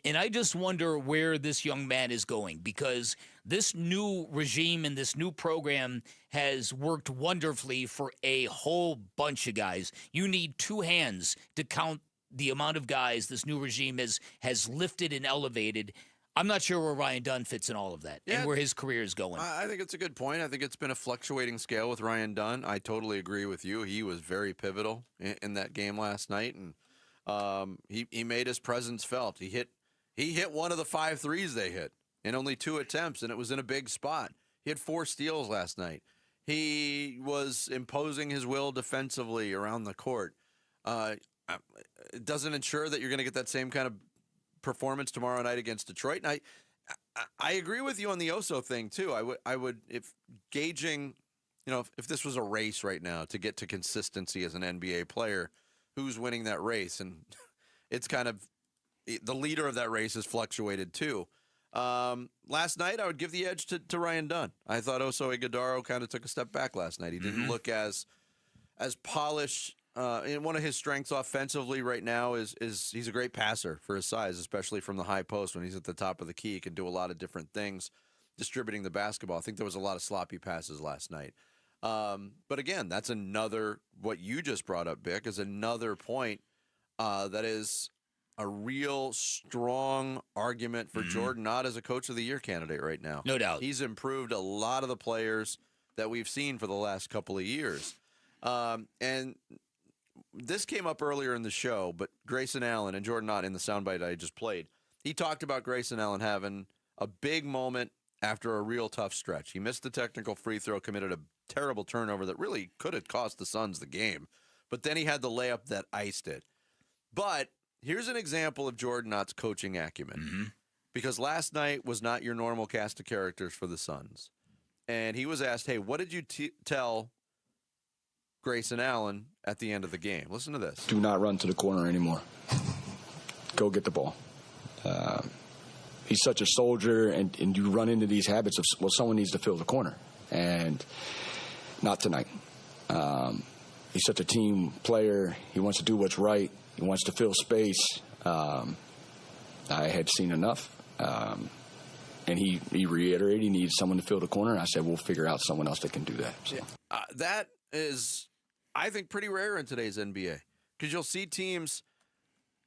And I just wonder where this young man is going, because this new regime and this new program has worked wonderfully for a whole bunch of guys. You need 2 hands to count the amount of guys this new regime has lifted and elevated. I'm not sure where Ryan Dunn fits in all of that and where his career is going.
I think it's a good point. I think it's been a fluctuating scale with Ryan Dunn. I totally agree with you. He was very pivotal in that game last night, and he made his presence felt. He hit one of the 5 threes they hit in only 2 attempts, and it was in a big spot. He had 4 steals last night. He was imposing his will defensively around the court. It doesn't ensure that you're going to get that same kind of performance tomorrow night against Detroit. And I agree with you on the Oso thing too. I would if gauging, if this was a race right now to get to consistency as an NBA player, who's winning that race? And it's kind of the leader of that race has fluctuated too. Last night, I would give the edge to Ryan Dunn. I thought Oso Ighodaro kind of took a step back last night. He didn't look as polished and one of his strengths offensively right now is he's a great passer for his size, especially from the high post. When he's at the top of the key, he can do a lot of different things, distributing the basketball. I think there was a lot of sloppy passes last night. But again, that's another, what you just brought up, Bick, is another point that is a real strong argument for Jordan Knott as a Coach of the Year candidate right now.
No doubt.
He's improved a lot of the players that we've seen for the last couple of years. And this came up earlier in the show, but Grayson Allen and Jordan Knott in the soundbite I just played, he talked about Grayson Allen having a big moment after a real tough stretch. He missed the technical free throw, committed a terrible turnover that really could have cost the Suns the game. But then he had the layup that iced it. But here's an example of Jordan Knott's coaching acumen. Because last night was not your normal cast of characters for the Suns. And he was asked, hey, what did you tell Grayson Allen at the end of the game? Listen to this.
Do not run to the corner anymore. Go get the ball. He's such a soldier, and you run into these habits of, well, someone needs to fill the corner. And not tonight. He's such a team player. He wants to do what's right. He wants to fill space. I had seen enough. And he reiterated he needs someone to fill the corner. And I said, we'll figure out someone else that can do that. So.
That is, I think, pretty rare in today's NBA. Because you'll see teams,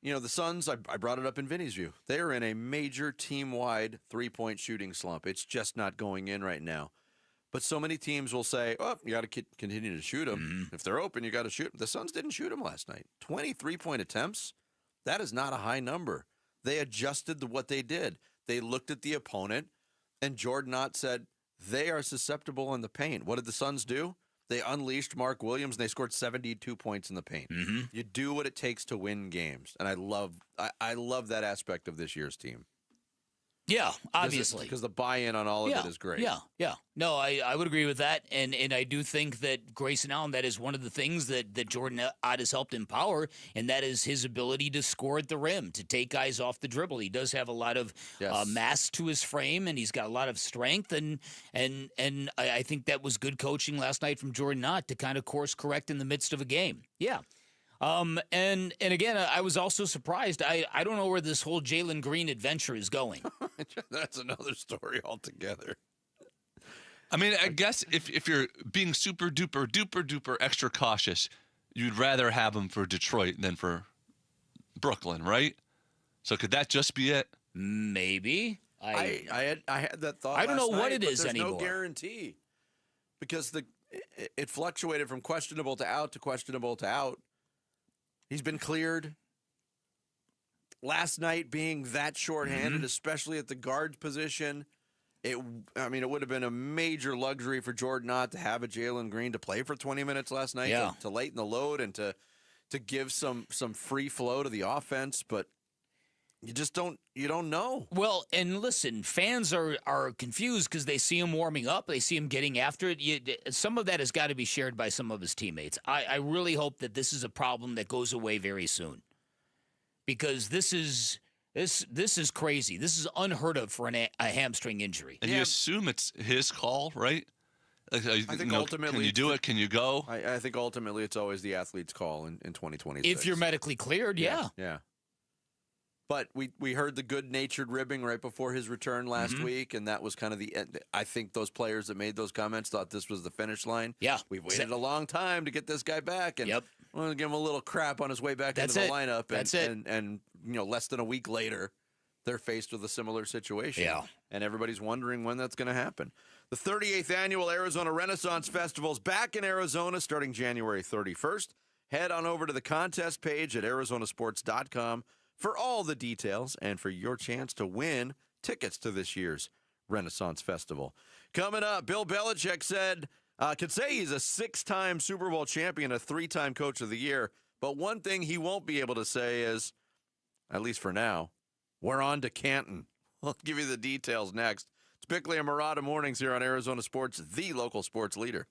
the Suns, I brought it up in Vinny's view. They're in a major team-wide three-point shooting slump. It's just not going in right now. But so many teams will say, oh, you got to continue to shoot them. If they're open, you got to shoot them. The Suns didn't shoot them last night. 23-point attempts, that is not a high number. They adjusted to what they did. They looked at the opponent, and Jordan Knott said, they are susceptible in the paint. What did the Suns do? They unleashed Mark Williams, and they scored 72 points in the paint. You do what it takes to win games, and I love that aspect of this year's team.
Yeah, obviously.
Because the buy-in on all of it is great.
Yeah. No, I would agree with that. And I do think that Grayson Allen, that is one of the things that Jordan Knott has helped empower, and that is his ability to score at the rim, to take guys off the dribble. He does have a lot of mass to his frame, and he's got a lot of strength. And I think that was good coaching last night from Jordan Knott to kind of course correct in the midst of a game. Yeah. And again, I was also surprised. I don't know where this whole Jalen Green adventure is going.
That's another story altogether.
I mean, I guess if you're being super duper extra cautious, you'd rather have him for Detroit than for Brooklyn, right? So could that just be it?
Maybe.
I had that thought.
I don't know what it
but
is
there's
anymore.
No guarantee, because it fluctuated from questionable to out to questionable to out. He's been cleared. Last night being that shorthanded, especially at the guard position, it would have been a major luxury for Jordan Knott to have a Jalen Green to play for 20 minutes last night, to lighten the load and to give some free flow to the offense, but you just don't know.
Well, and listen, fans are confused because they see him warming up. They see him getting after it. Some of that has got to be shared by some of his teammates. I really hope that this is a problem that goes away very soon, because this is crazy. This is unheard of for a hamstring injury.
And you assume it's his call, right?
I think ultimately,
can you do it? Can you go?
I think ultimately it's always the athlete's call in 2026.
If you're medically cleared, yeah.
But we heard the good-natured ribbing right before his return last week, and that was kind of the end. I think those players that made those comments thought this was the finish line.
Yeah.
We've waited a long time to get this guy back, and we're going to give him a little crap on his way back into the lineup. And less than a week later, they're faced with a similar situation.
Yeah.
And everybody's wondering when that's going to happen. The 38th Annual Arizona Renaissance Festival is back in Arizona starting January 31st. Head on over to the contest page at arizonasports.com for all the details and for your chance to win tickets to this year's Renaissance Festival. Coming up, Bill Belichick could say he's a 6-time Super Bowl champion, a 3-time Coach of the Year, but one thing he won't be able to say is, at least for now, we're on to Canton. We'll give you the details next. It's Bickley and Murata Mornings here on Arizona Sports, the local sports leader.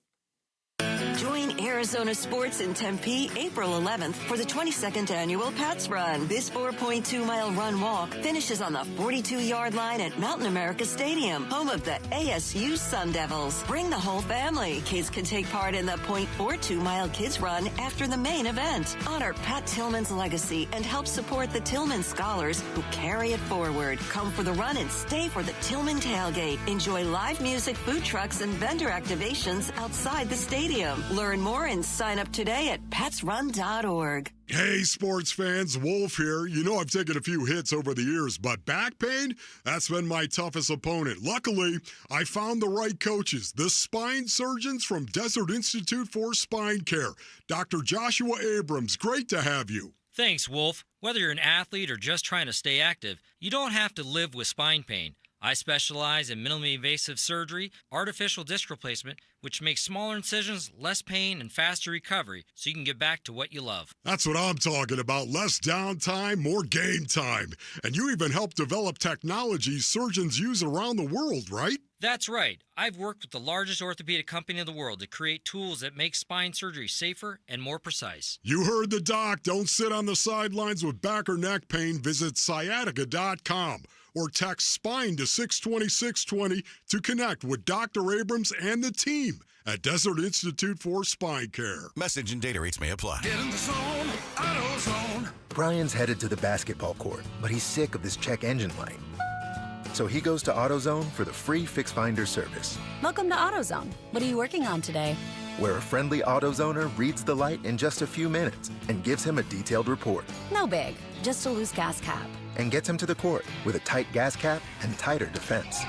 Join Arizona Sports in Tempe April 11th for the 22nd annual Pats Run. This 4.2-mile run-walk finishes on the 42-yard line at Mountain America Stadium, home of the ASU Sun Devils. Bring the whole family. Kids can take part in the 0.42-mile Kids Run after the main event. Honor Pat Tillman's legacy and help support the Tillman scholars who carry it forward. Come for the run and stay for the Tillman tailgate. Enjoy live music, food trucks, and vendor activations outside the stadium. Learn more and sign up today at patsrun.org.
Hey, sports fans, Wolf here. You know I've taken a few hits over the years, but back pain, that's been my toughest opponent. Luckily, I found the right coaches, the spine surgeons from Desert Institute for Spine Care. Dr. Joshua Abrams, great to have you.
Thanks, Wolf. Whether you're an athlete or just trying to stay active, you don't have to live with spine pain. I specialize in minimally invasive surgery, artificial disc replacement, which makes smaller incisions, less pain, and faster recovery, so you can get back to what you love.
That's what I'm talking about. Less downtime, more game time. And you even help develop technology surgeons use around the world, right?
That's right. I've worked with the largest orthopedic company in the world to create tools that make spine surgery safer and more precise.
You heard the doc. Don't sit on the sidelines with back or neck pain. Visit sciatica.com or text SPINE to 620-620 to connect with Dr. Abrams and the team at Desert Institute for Spine Care.
Message and data rates may apply.
Get in the zone, AutoZone.
Brian's headed to the basketball court, but he's sick of this check engine light. So he goes to AutoZone for the free Fix Finder service,
Welcome to AutoZone. What are you working on today?
where a friendly AutoZoner reads the light in just a few minutes and gives him a detailed report.
No big, just a loose gas cap.
And gets him to the court with a tight gas cap and tighter defense.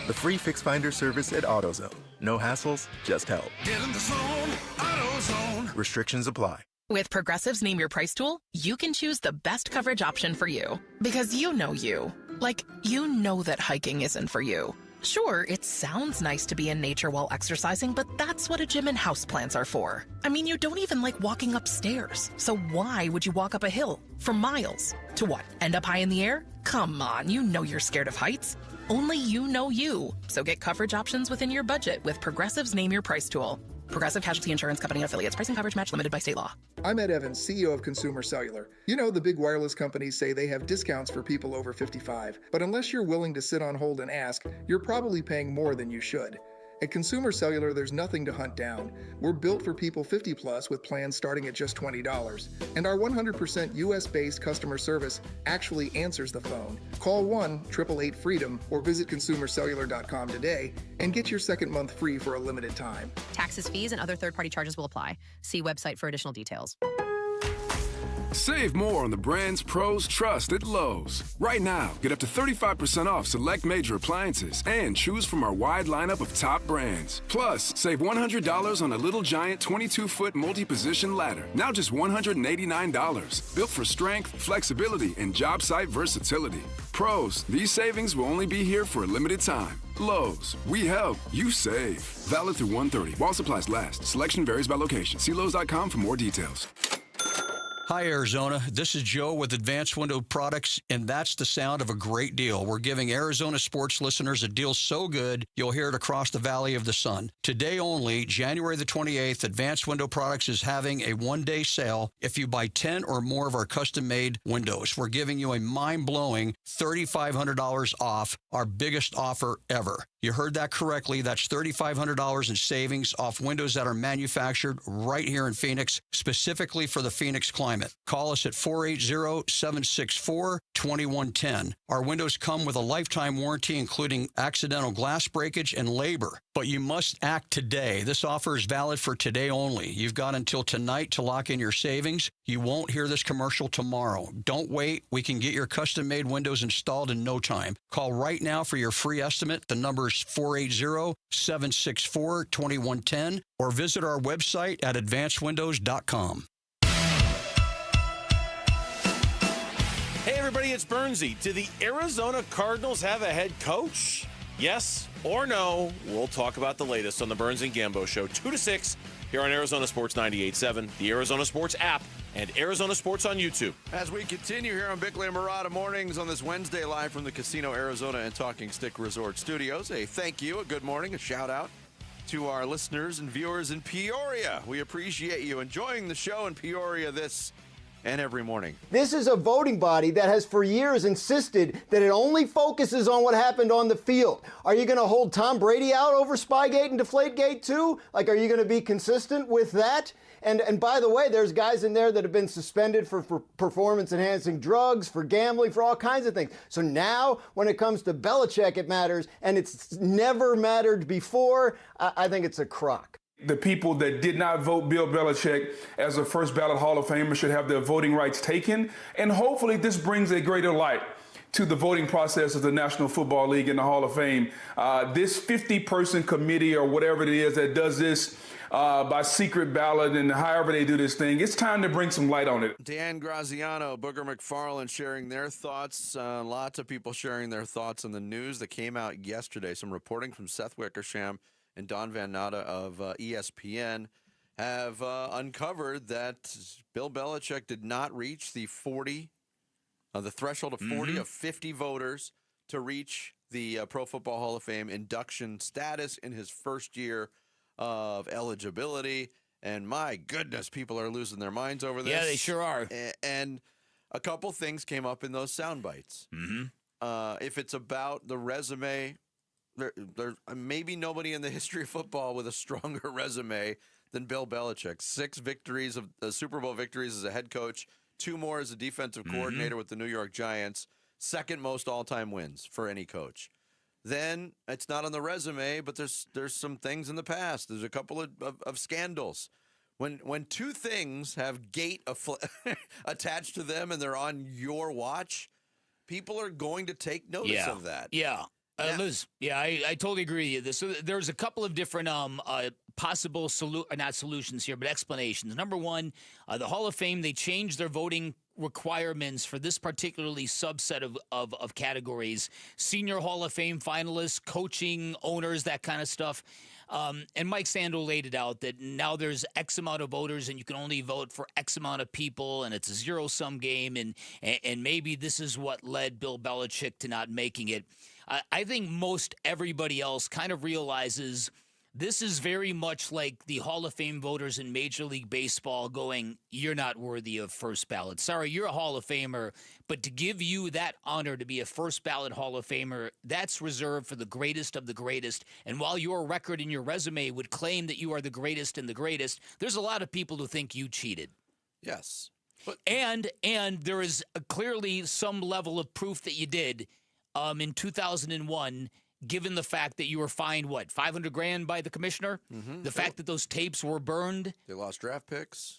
The free Fix Finder service at AutoZone. No hassles, just help.
Get in the zone, AutoZone.
Restrictions apply.
With Progressive's Name Your Price tool, you can choose the best coverage option for you. Because you know you. Like, you know that hiking isn't for you. Sure, it sounds nice to be in nature while exercising, but that's what a gym and houseplants are for. I mean, you don't even like walking upstairs. So why would you walk up a hill for miles? To what, end up high in the air? Come on, you know you're scared of heights. Only you know you. So get coverage options within your budget with Progressive's Name Your Price tool. Progressive Casualty Insurance Company affiliates. Price and coverage match limited by state law.
I'm Ed Evans, CEO of Consumer Cellular. You know, the big wireless companies say they have discounts for people over 55. But unless you're willing to sit on hold and ask, you're probably paying more than you should. At Consumer Cellular, there's nothing to hunt down. We're built for people 50 plus with plans starting at just $20. And our 100% US-based customer service actually answers the phone. Call 1-888-FREEDOM or visit consumercellular.com today and get your second month free for a limited time.
Taxes, fees, and other third-party charges will apply. See website for additional details.
Save more on the brands pros trust at Lowe's. Right now, get up to 35% off select major appliances and choose from our wide lineup of top brands. Plus, save $100 on a Little Giant 22-foot multi-position ladder. Now just $189. Built for strength, flexibility, and job site versatility. Pros, these savings will only be here for a limited time. Lowe's, we help, you save. Valid through 1/30 while supplies last. Selection varies by location. See Lowe's.com for more details.
Hi, Arizona. This is Joe with Advanced Window Products, and that's the sound of a great deal. We're giving Arizona sports listeners a deal so good, you'll hear it across the Valley of the Sun. Today only, January the 28th, Advanced Window Products is having a one-day sale. If you buy 10 or more of our custom-made windows, we're giving you a mind-blowing $3,500 off, our biggest offer ever. You heard that correctly. That's $3,500 in savings off windows that are manufactured right here in Phoenix, specifically for the Phoenix climate. Call us at 480-764-2110. Our windows come with a lifetime warranty, including accidental glass breakage and labor. But you must act today. This offer is valid for today only. You've got until tonight to lock in your savings. You won't hear this commercial tomorrow. Don't wait. We can get your custom-made windows installed in no time. Call right now for your free estimate. The number is 480-764-2110 or visit our website at advancedwindows.com.
Hey, everybody, it's Bernsey. Do the Arizona Cardinals have a head coach? Yes or no? We'll talk about the latest on the Burns and Gambo Show, 2 to 6, here on Arizona Sports 98.7, the Arizona Sports app, and Arizona Sports on YouTube.
As we continue here on Bickley and Murata Mornings on this Wednesday, live from the Casino Arizona and Talking Stick Resort Studios, a thank you, a good morning, a shout out to our listeners and viewers in Peoria. We appreciate you enjoying the show in Peoria this and every morning.
This is a voting body that has for years insisted that it only focuses on what happened on the field. Are you going to hold Tom Brady out over Spygate and Deflategate too? Like, are you going to be consistent with that? And by the way, there's guys in there that have been suspended for performance-enhancing drugs, for gambling, for all kinds of things. So now, when it comes to Belichick, it matters, and it's never mattered before. I think it's a crock.
The people that did not vote Bill Belichick as a first ballot Hall of Famer should have their voting rights taken. And hopefully this brings a greater light to the voting process of the National Football League and the Hall of Fame. This 50-person committee or whatever it is that does this by secret ballot and however they do this thing, it's time to bring some light on it.
Dan Graziano, Booger McFarland sharing their thoughts. Lots of people sharing their thoughts on the news that came out yesterday. Some reporting from Seth Wickersham and Don Van Natta of ESPN have uncovered that Bill Belichick did not reach the threshold of 40 of 50 voters to reach the Pro Football Hall of Fame induction status in his first year of eligibility. And my goodness, people are losing their minds over this.
Yeah, they sure are.
And a couple things came up in those sound bites. If it's about the resume, There maybe nobody in the history of football with a stronger resume than Bill Belichick. 6 victories of Super Bowl victories as a head coach, 2 more as a defensive coordinator with the New York Giants, second most all-time wins for any coach. Then it's not on the resume, but there's some things in the past. There's a couple of scandals. When 2 things have gate attached to them and they're on your watch, people are going to take notice of that.
Yeah. Liz, I totally agree with you. So there's a couple of different possible not solutions here, but explanations. Number one, the Hall of Fame, they changed their voting requirements for this particularly subset of categories. Senior Hall of Fame finalists, coaching, owners, that kind of stuff. And Mike Sandel laid it out that now there's X amount of voters and you can only vote for X amount of people, and it's a zero-sum game, and maybe this is what led Bill Belichick to not making it. I think most everybody else kind of realizes this is very much like the Hall of Fame voters in Major League Baseball going, you're not worthy of first ballot. Sorry, you're a Hall of Famer, but to give you that honor to be a first ballot Hall of Famer, that's reserved for the greatest of the greatest. And while your record and your resume would claim that you are the greatest and the greatest, there's a lot of people who think you cheated.
Yes.
And there is clearly some level of proof that you did in 2001, given the fact that you were fined, $500,000 by the commissioner? The fact that those tapes were burned.
They lost draft picks.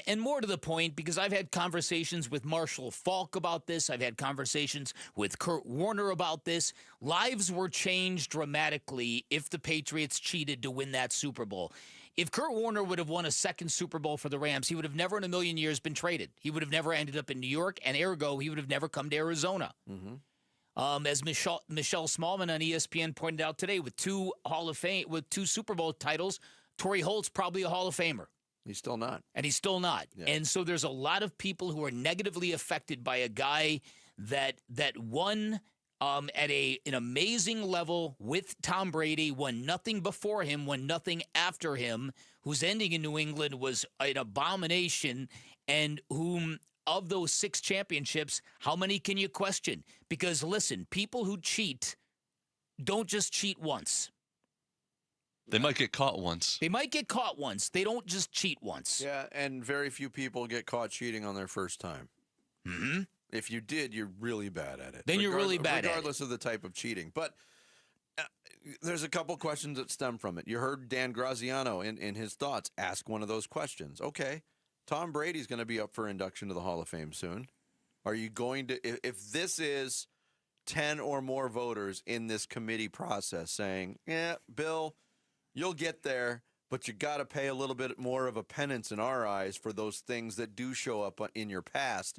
And more to the point, because I've had conversations with Marshall Faulk about this. I've had conversations with Kurt Warner about this. Lives were changed dramatically if the Patriots cheated to win that Super Bowl. If Kurt Warner would have won a second Super Bowl for the Rams, he would have never in a million years been traded. He would have never ended up in New York, and ergo, he would have never come to Arizona. As Michelle Smallman on ESPN pointed out today, with 2 Super Bowl titles, Torrey Holt's probably a Hall of Famer.
He's still not.
Yeah. And so there's a lot of people who are negatively affected by a guy that won at an amazing level with Tom Brady, won nothing before him, won nothing after him, whose ending in New England was an abomination, and whom, of those 6 championships, how many can you question? Because listen, people who cheat don't just cheat once.
They might get caught once.
They don't just cheat once.
Yeah, and very few people get caught cheating on their first time. If you did, you're really bad at it.
Then you're really bad at it.
Regardless of the type of cheating. But there's a couple questions that stem from it. You heard Dan Graziano in his thoughts ask one of those questions. Okay, Tom Brady's going to be up for induction to the Hall of Fame soon. Are you going to, if this is 10 or more voters in this committee process saying, yeah, Bill, you'll get there, but you got to pay a little bit more of a penance in our eyes for those things that do show up in your past.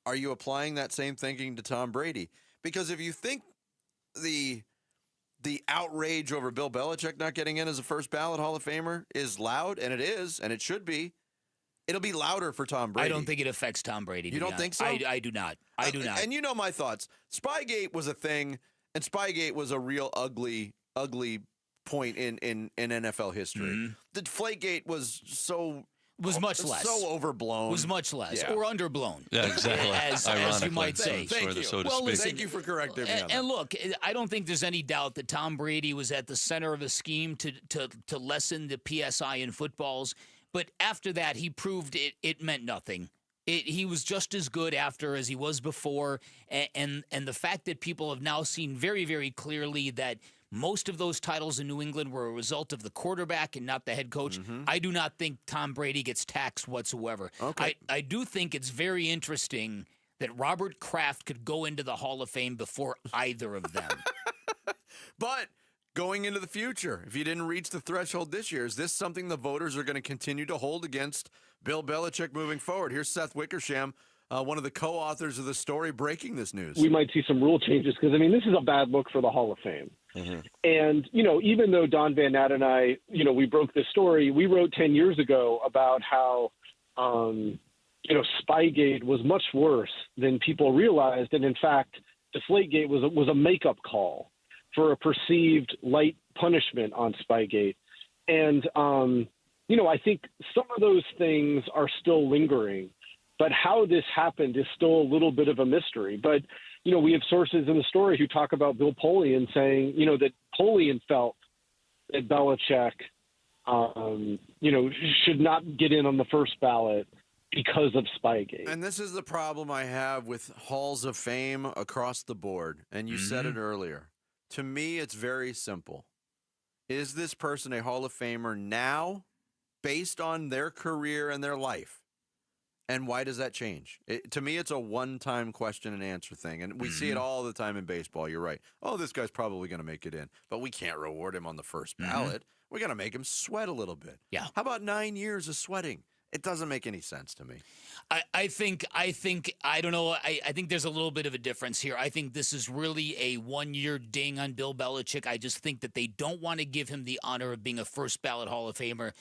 Are you applying that same thinking to Tom Brady? Because if you think the outrage over Bill Belichick not getting in as a first ballot Hall of Famer is loud, and it is, and it should be, it'll be louder for Tom Brady.
I don't think it affects Tom Brady.
You don't think so?
I do not. I do not.
And you know my thoughts. Spygate was a thing, and Spygate was a real ugly point in NFL history. The Deflategate was
much less.
So overblown.
Was much less.
Yeah.
Or underblown.
Yeah, exactly.
As you might say.
Thank you. Thank you for correcting me on that.
And look, I don't think there's any doubt that Tom Brady was at the center of a scheme to lessen the PSI in footballs. But after that, he proved it meant nothing. He was just as good after as he was before. And the fact that people have now seen very, very clearly that most of those titles in New England were a result of the quarterback and not the head coach. I do not think Tom Brady gets taxed whatsoever.
Okay.
I do think it's very interesting that Robert Kraft could go into the Hall of Fame before either of them.
But going into the future, if you didn't reach the threshold this year, is this something the voters are going to continue to hold against Bill Belichick moving forward? Here's Seth Wickersham, one of the co-authors of the story, breaking this news.
We might see some rule changes because, this is a bad look for the Hall of Fame. And, even though Don Van Natt and I, we broke this story, we wrote 10 years ago about how, Spygate was much worse than people realized. And in fact, Deflategate was a makeup call for a perceived light punishment on Spygate. And, I think some of those things are still lingering, but how this happened is still a little bit of a mystery. But, we have sources in the story who talk about Bill Polian saying, that Polian felt that Belichick, should not get in on the first ballot because of Spygate.
And this is the problem I have with halls of fame across the board. And you said it earlier. To me, it's very simple. Is this person a Hall of Famer now based on their career and their life? And why does that change? To me, it's a one-time question and answer thing. And we see it all the time in baseball. You're right. Oh, this guy's probably going to make it in. But we can't reward him on the first ballot. We're going to make him sweat a little bit.
Yeah.
How about 9 years of sweating? It doesn't make any sense to me.
I think I don't know. I think there's a little bit of a difference here. I think this is really a one-year ding on Bill Belichick. I just think that they don't want to give him the honor of being a first ballot Hall of Famer.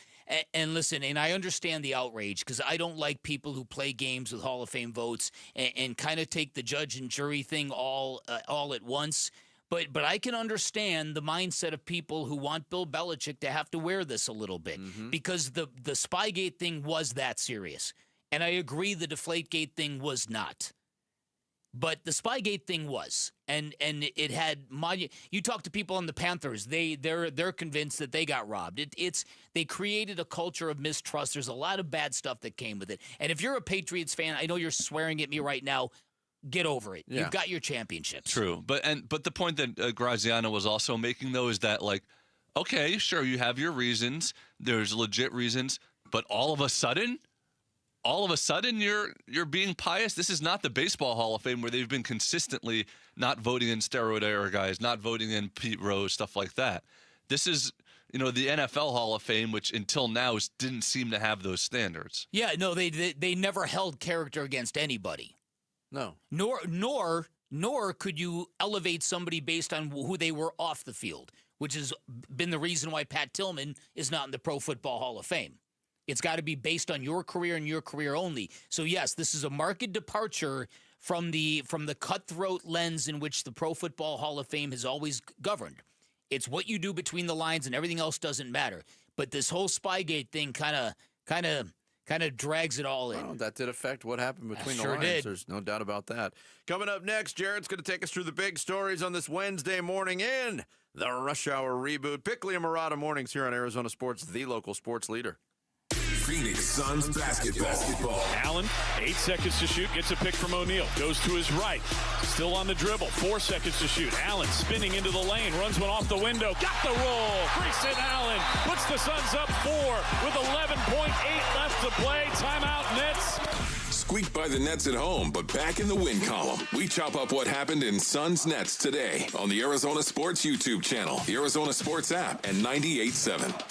And listen, and I understand the outrage because I don't like people who play games with Hall of Fame votes and kind of take the judge and jury thing all at once. But I can understand the mindset of people who want Bill Belichick to have to wear this a little bit because the Spygate thing was that serious. And I agree the Deflategate thing was not. But the Spygate thing was. And it had you talk to people on the Panthers, they're convinced that they got robbed. They created a culture of mistrust. There's a lot of bad stuff that came with it. And if you're a Patriots fan, I know you're swearing at me right now. Get over it. Yeah. You've got your championships.
True. But the point that Graziano was also making, though, is that, okay, sure, you have your reasons. There's legit reasons. But all of a sudden, you're being pious. This is not the Baseball Hall of Fame where they've been consistently not voting in steroid era guys, not voting in Pete Rose, stuff like that. This is, the NFL Hall of Fame, which until now didn't seem to have those standards.
Yeah, no, they never held character against anybody.
No.
Nor could you elevate somebody based on who they were off the field, which has been the reason why Pat Tillman is not in the Pro Football Hall of Fame. It's got to be based on your career and your career only. So yes, this is a marked departure from the cutthroat lens in which the Pro Football Hall of Fame has always governed. It's what you do between the lines and everything else doesn't matter. But this whole Spygate thing kind of drags it all in.
Well, that did affect what happened between the
sure
lines.
Did.
There's no doubt about that. Coming up next, Jared's going to take us through the big stories on this Wednesday morning in the Rush Hour Reboot. Bickley and Murata mornings here on Arizona Sports, the local sports leader.
Phoenix Suns basketball.
Allen, 8 seconds to shoot, gets a pick from O'Neal. Goes to his right. Still on the dribble. 4 seconds to shoot. Allen spinning into the lane. Runs one off the window. Got the roll. Grayson Allen puts the Suns up 4 with 11.8 left to play. Timeout Nets.
Squeaked by the Nets at home, but back in the win column. We chop up what happened in Suns Nets today on the Arizona Sports YouTube channel, the Arizona Sports app, and 98.7.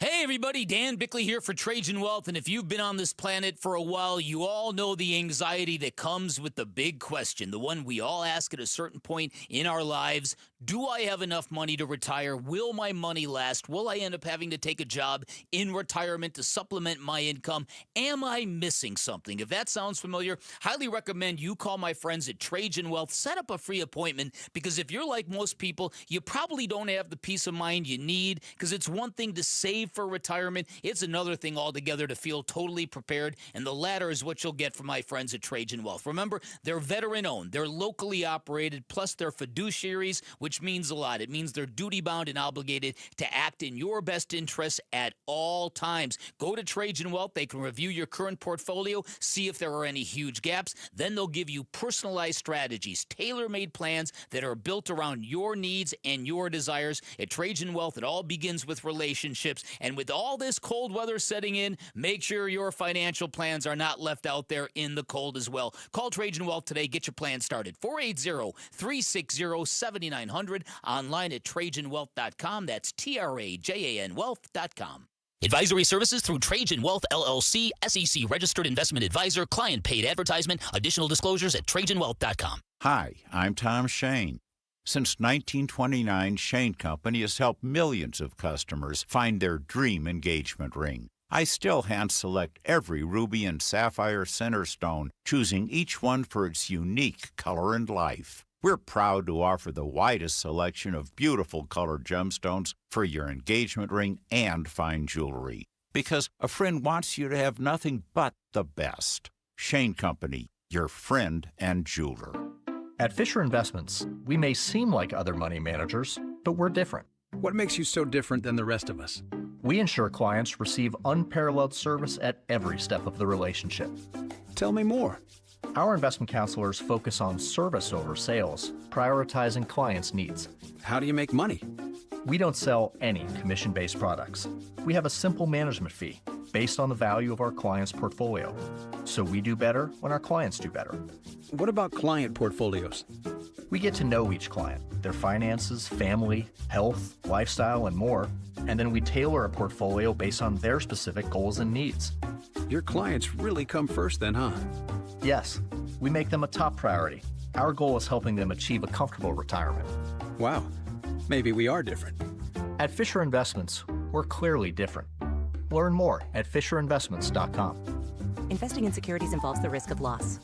Hey, Hey everybody, Dan Bickley here for Trajan Wealth, and if you've been on this planet for a while, you all know the anxiety that comes with the big question, the one we all ask at a certain point in our lives. Do I have enough money to retire? Will my money last? Will I end up having to take a job in retirement to supplement my income? Am I missing something? If that sounds familiar, highly recommend you call my friends at Trajan Wealth. Set up a free appointment, because if you're like most people, you probably don't have the peace of mind you need, because it's one thing to save for retirement. It's another thing altogether to feel totally prepared, and the latter is what you'll get from my friends at Trajan Wealth. Remember, they're veteran-owned, they're locally operated, plus they're fiduciaries, which means a lot. It means they're duty-bound and obligated to act in your best interests at all times. Go to Trajan Wealth. They can review your current portfolio, see if there are any huge gaps. Then they'll give you personalized strategies, tailor-made plans that are built around your needs and your desires. At Trajan Wealth, it all begins with relationships. And with all this cold weather setting in, make sure your financial plans are not left out there in the cold as well. Call Trajan Wealth today. Get your plan started. 480-360-7900. Online at TrajanWealth.com. That's TRAJAN Wealth.com. Advisory services through Trajan Wealth, LLC, SEC registered investment advisor, client paid advertisement. Additional disclosures at TrajanWealth.com.
Hi, I'm Tom Shane. Since 1929, Shane Company has helped millions of customers find their dream engagement ring. I still hand-select every ruby and sapphire center stone, choosing each one for its unique color and life. We're proud to offer the widest selection of beautiful colored gemstones for your engagement ring and fine jewelry, because a friend wants you to have nothing but the best. Shane Company, your friend and jeweler.
At Fisher Investments, we may seem like other money managers, but we're different.
What makes you so different than the rest of us?
We ensure clients receive unparalleled service at every step of the relationship.
Tell me more.
Our investment counselors focus on service over sales, prioritizing clients' needs.
How do you make money?
We don't sell any commission-based products. We have a simple management fee based on the value of our client's portfolio. So we do better when our clients do better.
What about client portfolios?
We get to know each client, their finances, family, health, lifestyle, and more, and then we tailor a portfolio based on their specific goals and needs.
Your clients really come first then, huh?
Yes, we make them a top priority. Our goal is helping them achieve a comfortable retirement.
Wow, maybe we are different.
At Fisher Investments, we're clearly different. Learn more at FisherInvestments.com.
Investing in securities involves the risk of loss.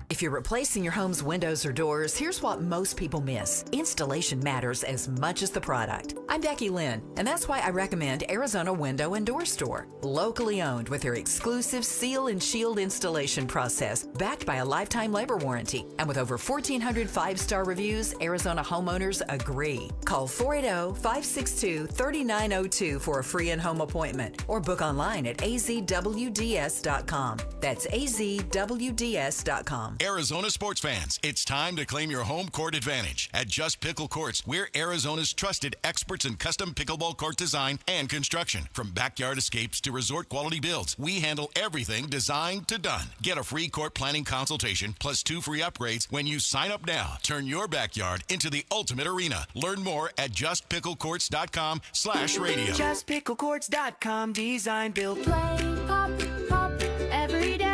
If you're replacing your home's windows or doors, here's what most people miss. Installation matters as much as the product. I'm Becky Lynn, and that's why I recommend Arizona Window and Door Store. Locally owned with their exclusive seal and shield installation process, backed by a lifetime labor warranty. And with over 1,400 five-star reviews, Arizona homeowners agree. Call 480-562-3902 for a free in-home appointment, or book online at azwds.com. That's azwds.com.
Arizona sports fans, it's time to claim your home court advantage. At Just Pickle Courts, we're Arizona's trusted experts in custom pickleball court design and construction. From backyard escapes to resort quality builds, we handle everything designed to done. Get a free court planning consultation plus 2 free upgrades when you sign up now. Turn your backyard into the ultimate arena. Learn more at justpicklecourts.com/radio.
Justpicklecourts.com. Design, build, play, pop, pop, every day.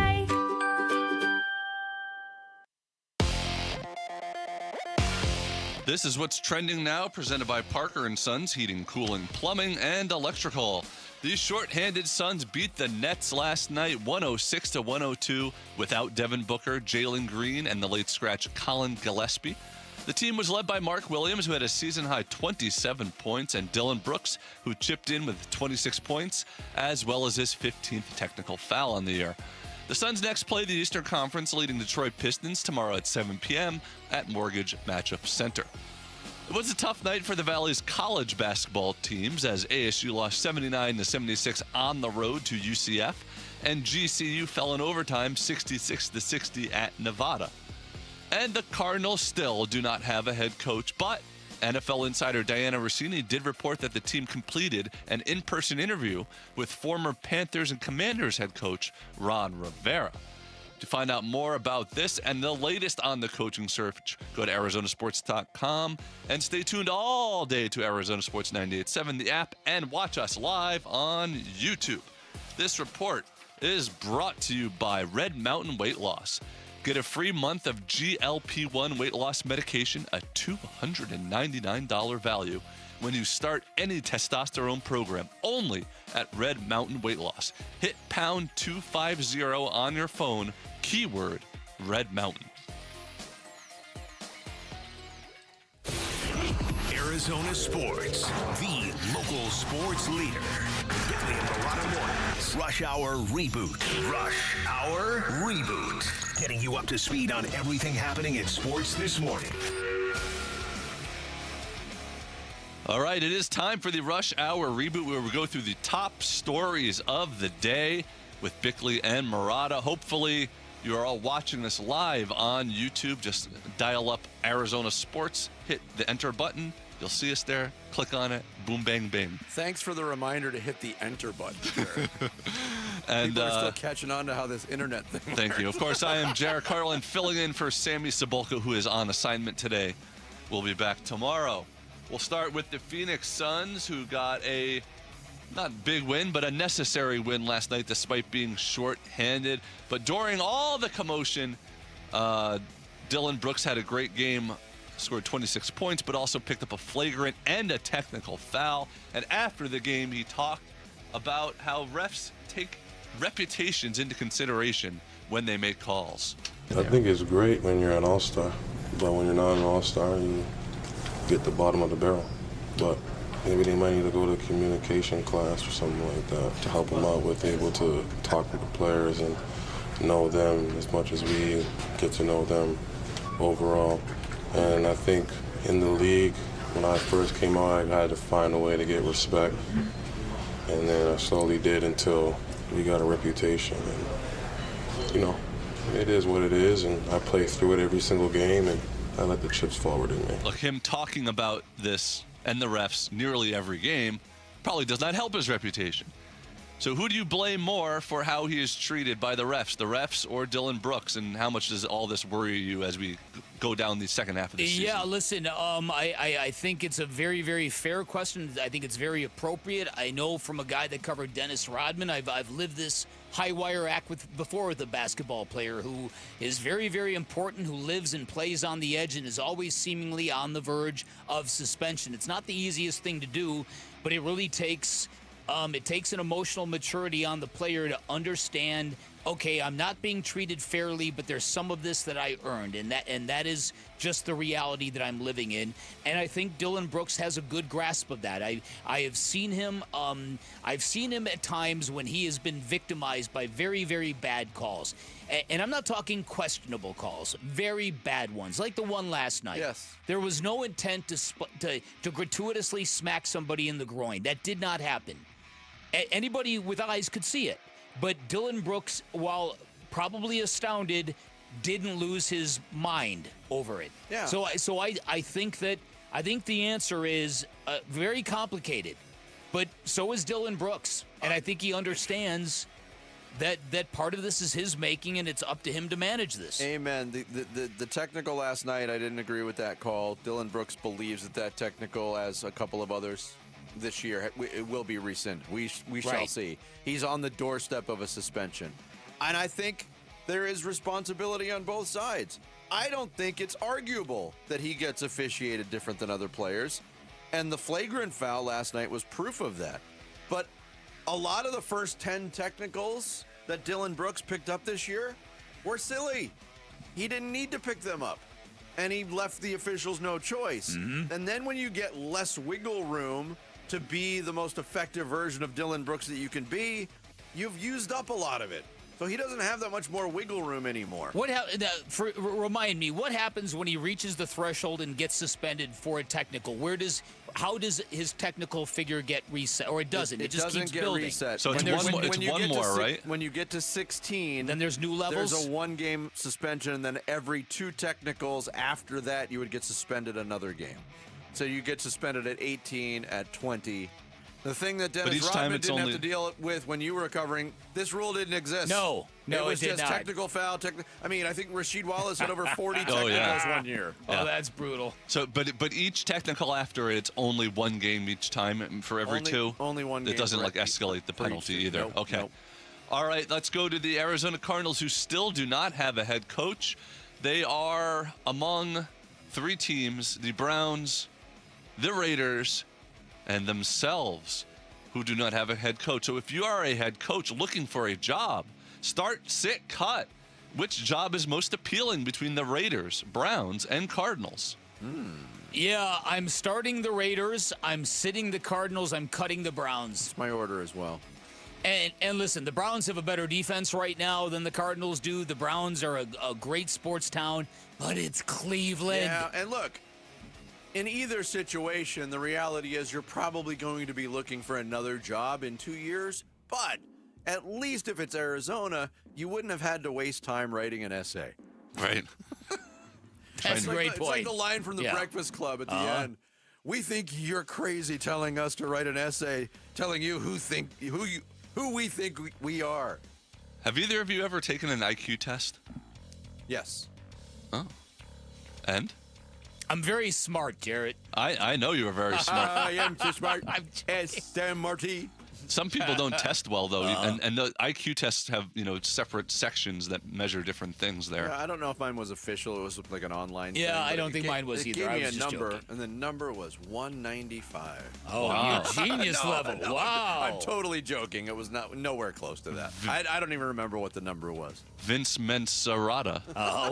This is what's trending now, presented by Parker & Sons Heating, Cooling, Plumbing, and Electrical. These short-handed Suns beat the Nets last night 106-102 without Devin Booker, Jalen Green, and the late scratch Colin Gillespie. The team was led by Mark Williams, who had a season-high 27 points, and Dylan Brooks, who chipped in with 26 points, as well as his 15th technical foul on the year. The Suns next play the Eastern Conference leading Detroit Pistons tomorrow at 7 p.m. at Mortgage Matchup Center. It was a tough night for the Valley's college basketball teams as ASU lost 79-76 on the road to UCF, and GCU fell in overtime 66-60 at Nevada. And the Cardinals still do not have a head coach, but NFL insider Diana Rossini did report that the team completed an in-person interview with former Panthers and Commanders head coach Ron Rivera. To find out more about this and the latest on the coaching search, go to ArizonaSports.com and stay tuned all day to Arizona Sports 98.7, the app, and watch us live on YouTube. This report is brought to you by Red Mountain Weight Loss. Get a free month of GLP-1 weight loss medication, a $299 value, when you start any testosterone program, only at Red Mountain Weight Loss. Hit pound 250 on your phone, keyword Red Mountain.
Arizona Sports, the local sports leader. Bickley and Murata Mornings. Rush Hour Reboot. Rush Hour Reboot. Getting you up to speed on everything happening in sports this morning.
All right, it is time for the Rush Hour Reboot, where we go through the top stories of the day with Bickley and Murata. Hopefully, you are all watching this live on YouTube. Just dial up Arizona Sports, hit the enter button. You'll see us there. Click on it. Boom, bang, bang.
Thanks for the reminder to hit the enter button, Jared.
And
people are still catching on to how this internet thing
Thank
works.
you. Of course, I am Jared Carlin, filling in for Sammy Cebulka, who is on assignment today. We'll be back tomorrow. We'll start with the Phoenix Suns, who got a not big win, but a necessary win last night despite being short-handed. But during all the commotion, Dillon Brooks had a great game, scored 26 points, but also picked up a flagrant and a technical foul. And after the game, he talked about how refs take reputations into consideration when they make calls.
I think it's great when you're an all-star, but when you're not an all-star, you get the bottom of the barrel. But maybe they might need to go to communication class or something like that to help them out with able to talk with the players and know them as much as we get to know them overall. And I think in the league, when I first came out, I had to find a way to get respect. And then I slowly did until we got a reputation. And, you know, it is what it is, and I play through it every single game, and I let the chips fall where they may.
Look, him talking about this and the refs nearly every game probably does not help his reputation. So who do you blame more for how he is treated by the refs or Dillon Brooks, and how much does all this worry you as we go down the second half of the season?
Yeah, listen, I think it's a very, very fair question. I think it's very appropriate. I know from a guy that covered Dennis Rodman, I've lived this high wire act before with a basketball player who is very, very important, who lives and plays on the edge and is always seemingly on the verge of suspension. It's not the easiest thing to do, but it really takes an emotional maturity on the player to understand, okay, I'm not being treated fairly, but there's some of this that I earned, and that is just the reality that I'm living in. And I think Dillon Brooks has a good grasp of that. I have seen him. I've seen him at times when he has been victimized by very, very bad calls, and I'm not talking questionable calls, very bad ones, like the one last night.
Yes.
There was no intent to gratuitously smack somebody in the groin. That did not happen. Anybody with eyes could see it. But Dillon Brooks, while probably astounded, didn't lose his mind over it.
Yeah.
So I think the answer is very complicated. But so is Dillon Brooks. And I think he understands that part of this is his making, and it's up to him to manage this.
Amen. The technical last night, I didn't agree with that call. Dillon Brooks believes that technical, as a couple of others this year, it will be rescinded. We shall see. He's on the doorstep of a suspension. And I think there is responsibility on both sides. I don't think it's arguable that he gets officiated different than other players. And the flagrant foul last night was proof of that. But a lot of the first 10 technicals that Dillon Brooks picked up this year were silly. He didn't need to pick them up. And he left the officials no choice. Mm-hmm. And then when you get less wiggle room to be the most effective version of Dillon Brooks that you can be, you've used up a lot of it. So he doesn't have that much more wiggle room anymore.
Remind me, what happens when he reaches the threshold and gets suspended for a technical? How does his technical figure get reset? Or it doesn't? It just
doesn't
keeps
get
building.
Reset.
So it's one more, right?
When you get to 16,
then there's new levels.
There's a 1-game suspension, and then every 2 technicals after that, you would get suspended another game. So you get suspended at 18, at 20, The thing that
But
Dennis
each time
Rodman
it's
didn't
only-
have to deal with when you were covering, this rule didn't exist.
No,
it was
it did
just
not.
technical foul. I mean, I think Rasheed Wallace had over 40
Oh,
technicals
yeah.
1 year.
Oh, that's brutal.
So, but each technical after it's only one game each time for every two.
Only one game.
It doesn't
for
like escalate the
for
penalty
each.
either.
Nope,
Okay.
nope.
All right, let's go to the Arizona Cardinals, who still do not have a head coach. They are among three teams: the Browns, the Raiders, and themselves, who do not have a head coach. So if you are a head coach looking for a job, start, sit, cut. Which job is most appealing between the Raiders, Browns, and Cardinals?
Yeah, I'm starting the Raiders. I'm sitting the Cardinals. I'm cutting the Browns.
It's my order as well.
And listen, the Browns have a better defense right now than the Cardinals do. The Browns are a great sports town, but it's Cleveland.
Yeah, and look, in either situation, the reality is you're probably going to be looking for another job in 2 years. But at least if it's Arizona, you wouldn't have had to waste time writing an essay.
Right.
That's a great
It's
point.
like the line from the Breakfast Club at the end. We think you're crazy telling us to write an essay telling you who we think we are.
Have either of you ever taken an IQ test?
Yes.
Oh. And?
I'm very smart, Jarrett.
I know you are very smart.
I am too smart. Sam Marty.
Some people don't test well, though, and the IQ tests have, separate sections that measure different things there.
Yeah, I don't know if mine was official. It was like an online thing.
Yeah, I
but
don't think mine was
it
either.
Gave
I
me
was
a
just
number,
joking.
and the number was 195.
Oh,
Wow.
you genius level.
No,
Wow.
I'm totally joking. It was nowhere close to that. I don't even remember what the number was.
Vince Menserata.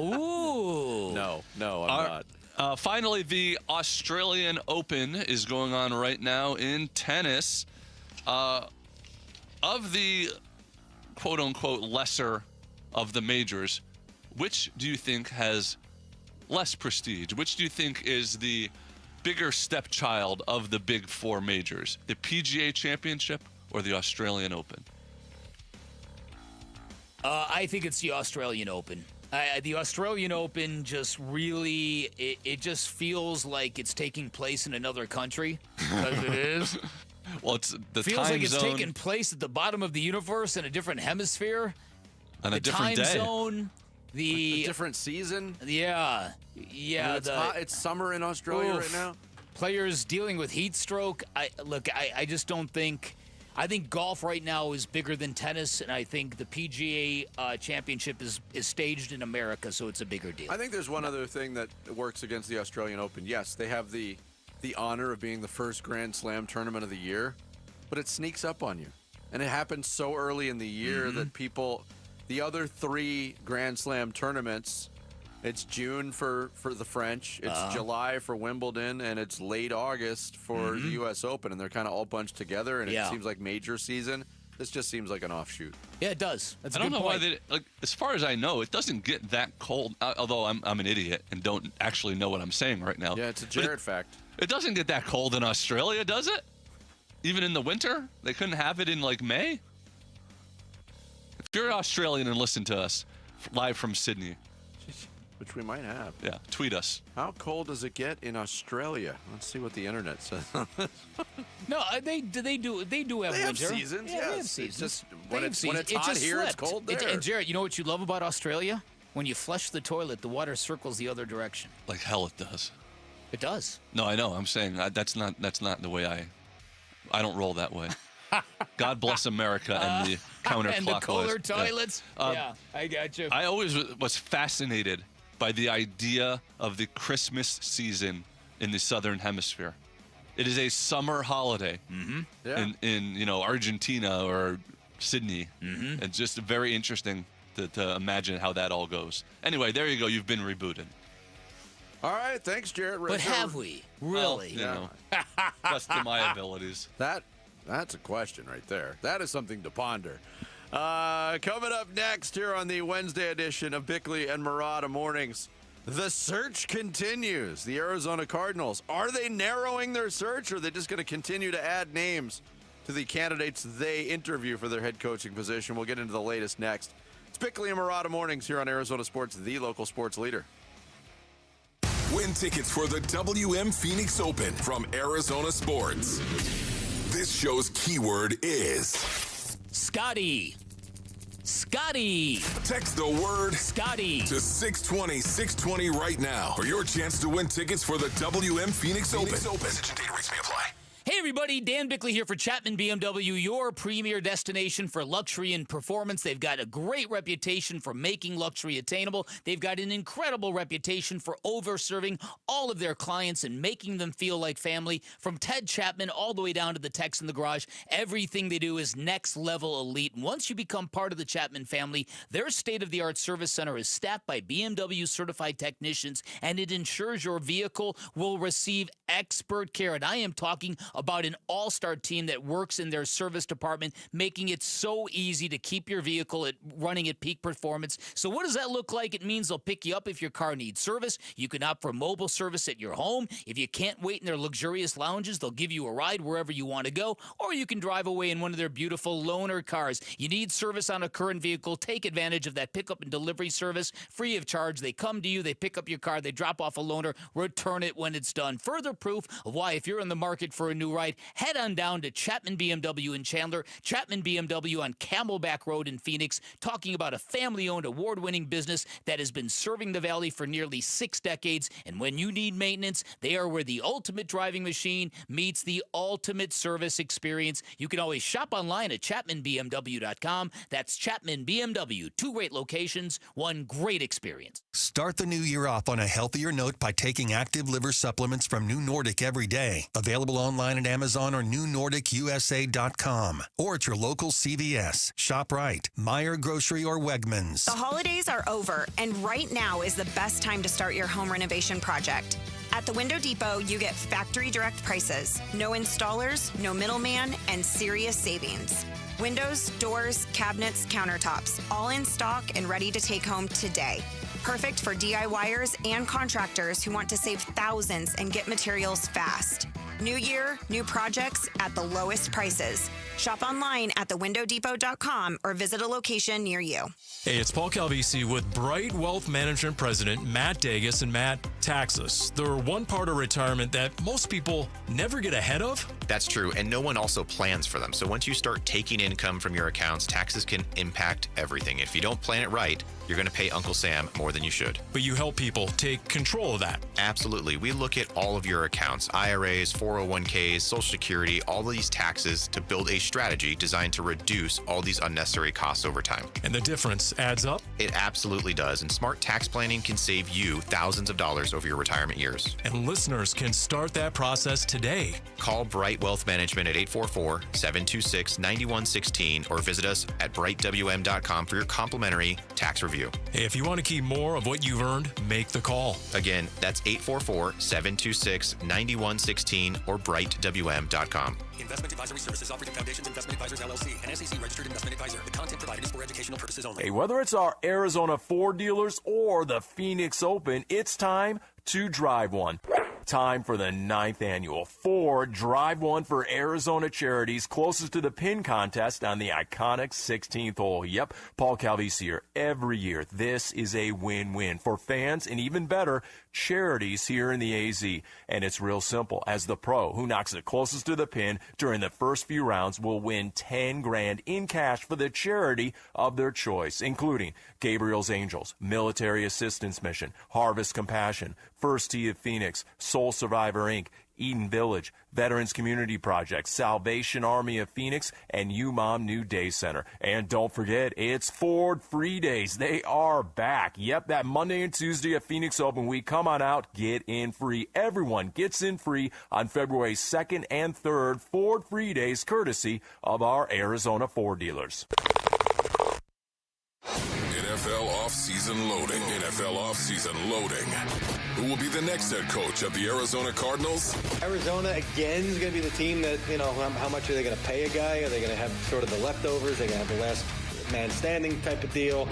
Ooh.
No, I'm not.
Finally, the Australian Open is going on right now in tennis. Of the quote-unquote lesser of the majors, which do you think has less prestige? Which do you think is the bigger stepchild of the big four majors? The PGA Championship or the Australian Open?
I think it's the Australian Open. The Australian Open just really, it just feels like it's taking place in another country, because it is.
Well, it's the
feels
time
like it's
zone
taking place at the bottom of the universe in a different hemisphere.
on a
The
different
time
day.
zone,
A different season.
yeah.
I mean, it's
the
hot. It's summer in Australia right now.
Players dealing with heat stroke. I just don't think. I think golf right now is bigger than tennis, and I think the PGA Championship is staged in America, so it's a bigger deal.
I think there's one other thing that works against the Australian Open. Yes, they have the honor of being the first Grand Slam tournament of the year, but it sneaks up on you. And it happens so early in the year that the other three Grand Slam tournaments, it's June for the French, it's July for Wimbledon, and it's late August for the U.S. Open, and they're kind of all bunched together, and it seems like major season. This just seems like an offshoot.
Yeah, it does. That's a
I don't
good
know
point.
why they, as far as I know, it doesn't get that cold, although I'm an idiot and don't actually know what I'm saying right now.
Yeah, it's a
But
Jarrett fact.
It doesn't get that cold in Australia, does it? Even in the winter? They couldn't have it in like May? If you're Australian and listen to us live from Sydney,
Which we might have.
yeah, tweet us.
How cold does it get in Australia? Let's see what the internet says.
No, they do have
They
winter.
have seasons,
Yeah, they have
yes.
seasons.
It's just
They
when
have
it's
seasons. It
hot
just
here, it's
flipped.
cold there.
And Jarrett, you know what you love about Australia? When you flush the toilet, the water circles the other direction.
Like hell it does.
It does.
No, I know. I'm saying that's not the way I don't roll that way. God bless America and the counterclockwise.
And the colder
Yeah.
toilets. Yeah, I got you.
I always was fascinated by the idea of the Christmas season in the Southern Hemisphere. It is a summer holiday in Argentina or Sydney. It's just very interesting to imagine how that all goes. Anyway, there you go. You've been rebooted.
All right, thanks, Jarrett.
But have we? Really?
Well, just to my abilities.
That's a question right there. That is something to ponder. Coming up next here on the Wednesday edition of Bickley and Murata Mornings, the search continues. The Arizona Cardinals, are they narrowing their search, or are they just going to continue to add names to the candidates they interview for their head coaching position? We'll get into the latest next. It's Bickley and Murata Mornings here on Arizona Sports, the local sports leader.
Win tickets for the WM Phoenix Open from Arizona Sports.
This show's keyword is
Scotty. Scotty.
Text the word
Scotty
to 620-620 right now for your chance to win tickets for the WM Phoenix Open. Message and data rates may apply.
Hey everybody, Dan Bickley here for Chapman BMW, your premier destination for luxury and performance. They've got a great reputation for making luxury attainable. They've got an incredible reputation for over-serving all of their clients and making them feel like family. From Ted Chapman all the way down to the techs in the garage, everything they do is next-level elite. And once you become part of the Chapman family, their state-of-the-art service center is staffed by BMW certified technicians, and it ensures your vehicle will receive expert care. And I am talking about an all-star team that works in their service department, making it so easy to keep your vehicle running at peak performance. So what does that look like? It means they'll pick you up if your car needs service. You can opt for mobile service at your home. If you can't wait in their luxurious lounges, they'll give you a ride wherever you want to go, or you can drive away in one of their beautiful loaner cars. You need service on a current vehicle, take advantage of that pickup and delivery service free of charge. They come to you, they pick up your car, they drop off a loaner, return it when it's done. Further proof of why, if you're in the market for a new ride, head on down to Chapman BMW in Chandler, Chapman BMW on Camelback Road in Phoenix, talking about a family-owned, award-winning business that has been serving the Valley for nearly 6 decades. And when you need maintenance, they are where the ultimate driving machine meets the ultimate service experience. You can always shop online at ChapmanBMW.com. That's Chapman BMW. 2 great locations, 1 great experience.
Start the new year off on a healthier note by taking active liver supplements from New Nordic every day. Available online at Amazon or NewNordicUSA.com or at your local CVS, ShopRite, Meijer Grocery, or Wegmans.
The holidays are over, and right now is the best time to start your home renovation project. At the Window Depot, you get factory direct prices, no installers, no middleman, and serious savings. Windows, doors, cabinets, countertops, all in stock and ready to take home today. Perfect for DIYers and contractors who want to save thousands and get materials fast. New year, new projects at the lowest prices. Shop online at thewindowdepot.com or visit a location near you.
Hey, it's Paul Calvisi with Bright Wealth Management President Matt Dagas. And Matt, taxes. They're one part of retirement that most people never get ahead of.
That's true, and no one also plans for them. So once you start taking income from your accounts, taxes can impact everything. If you don't plan it right, you're going to pay Uncle Sam more than you should.
But you help people take control of that.
Absolutely. We look at all of your accounts, IRAs, 401ks, Social Security, all these taxes to build a strategy designed to reduce all these unnecessary costs over time.
And the difference adds up?
It absolutely does. And smart tax planning can save you thousands of dollars over your retirement years.
And listeners can start that process today.
Call Bright Wealth Management at 844-726-9116 or visit us at brightwm.com for your complimentary tax review.
Hey, if you want to keep more of what you've earned, make the call.
Again, that's 844-726-9116 or brightwm.com.
Investment advisory services offered through Foundations Investment Advisors, LLC, an SEC-registered investment advisor. The content provided is for educational purposes only.
Hey, whether it's our Arizona Ford dealers or the Phoenix Open, it's time to drive one. Time for the 9th annual Ford Drive One for Arizona Charities, closest to the pin contest on the iconic 16th hole. Yep, Paul Calvisi here. Every year, this is a win-win for fans and even better, charities here in the AZ. And it's real simple. As the pro who knocks it closest to the pin during the first few rounds will win $10,000 in cash for the charity of their choice, including Gabriel's Angels, Military Assistance Mission, Harvest Compassion, First Tee of Phoenix, Soul Survivor Inc., Eden Village, Veterans Community Project, Salvation Army of Phoenix, and UMOM New Day Center. And don't forget, it's Ford Free Days. They are back. Yep, that Monday and Tuesday at Phoenix Open Week. Come on out, get in free. Everyone gets in free on February 2nd and 3rd. Ford Free Days, courtesy of our Arizona Ford dealers.
NFL offseason loading. NFL offseason loading. Who will be the next head coach of the Arizona Cardinals?
Arizona, again, is going to be the team that, how much are they going to pay a guy? Are they going to have sort of the leftovers? Are they going to have the last man standing type of deal?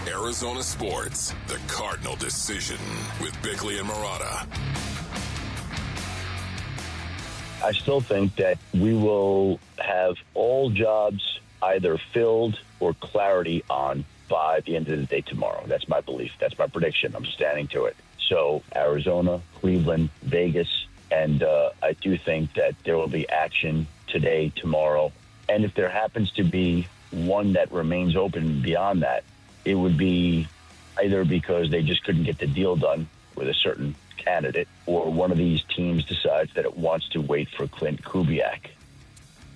Arizona Sports, the Cardinal Decision with Bickley and Marotta.
I still think that we will have all jobs either filled or clarity on by the end of the day tomorrow. That's my belief. That's my prediction. I'm standing to it. So Arizona, Cleveland, Vegas, and I do think that there will be action today, tomorrow. And if there happens to be one that remains open beyond that, it would be either because they just couldn't get the deal done with a certain candidate, or one of these teams decides that it wants to wait for Clint Kubiak.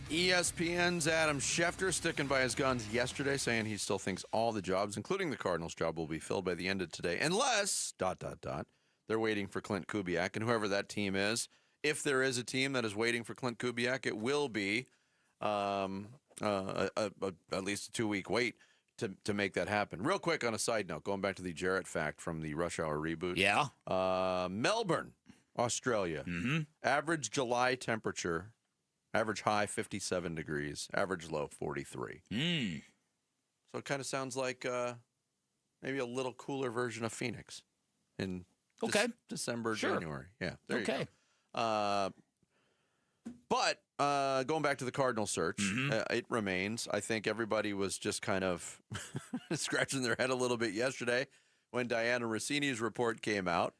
ESPN's Adam Schefter sticking by his guns yesterday, saying he still thinks all the jobs, including the Cardinals job, will be filled by the end of today, unless, ... they're waiting for Clint Kubiak, and whoever that team is, if there is a team that is waiting for Clint Kubiak, it will be at least a 2-week wait to make that happen. Real quick on a side note, going back to the Jarrett fact from the Rush Hour reboot.
Yeah.
Melbourne, Australia. Average July temperature, average high 57 degrees, average low 43. So it kind of sounds like maybe a little cooler version of Phoenix in December, January. Yeah, there you go. But going back to the Cardinal search, it remains. I think everybody was just kind of scratching their head a little bit yesterday when Diana Rossini's report came out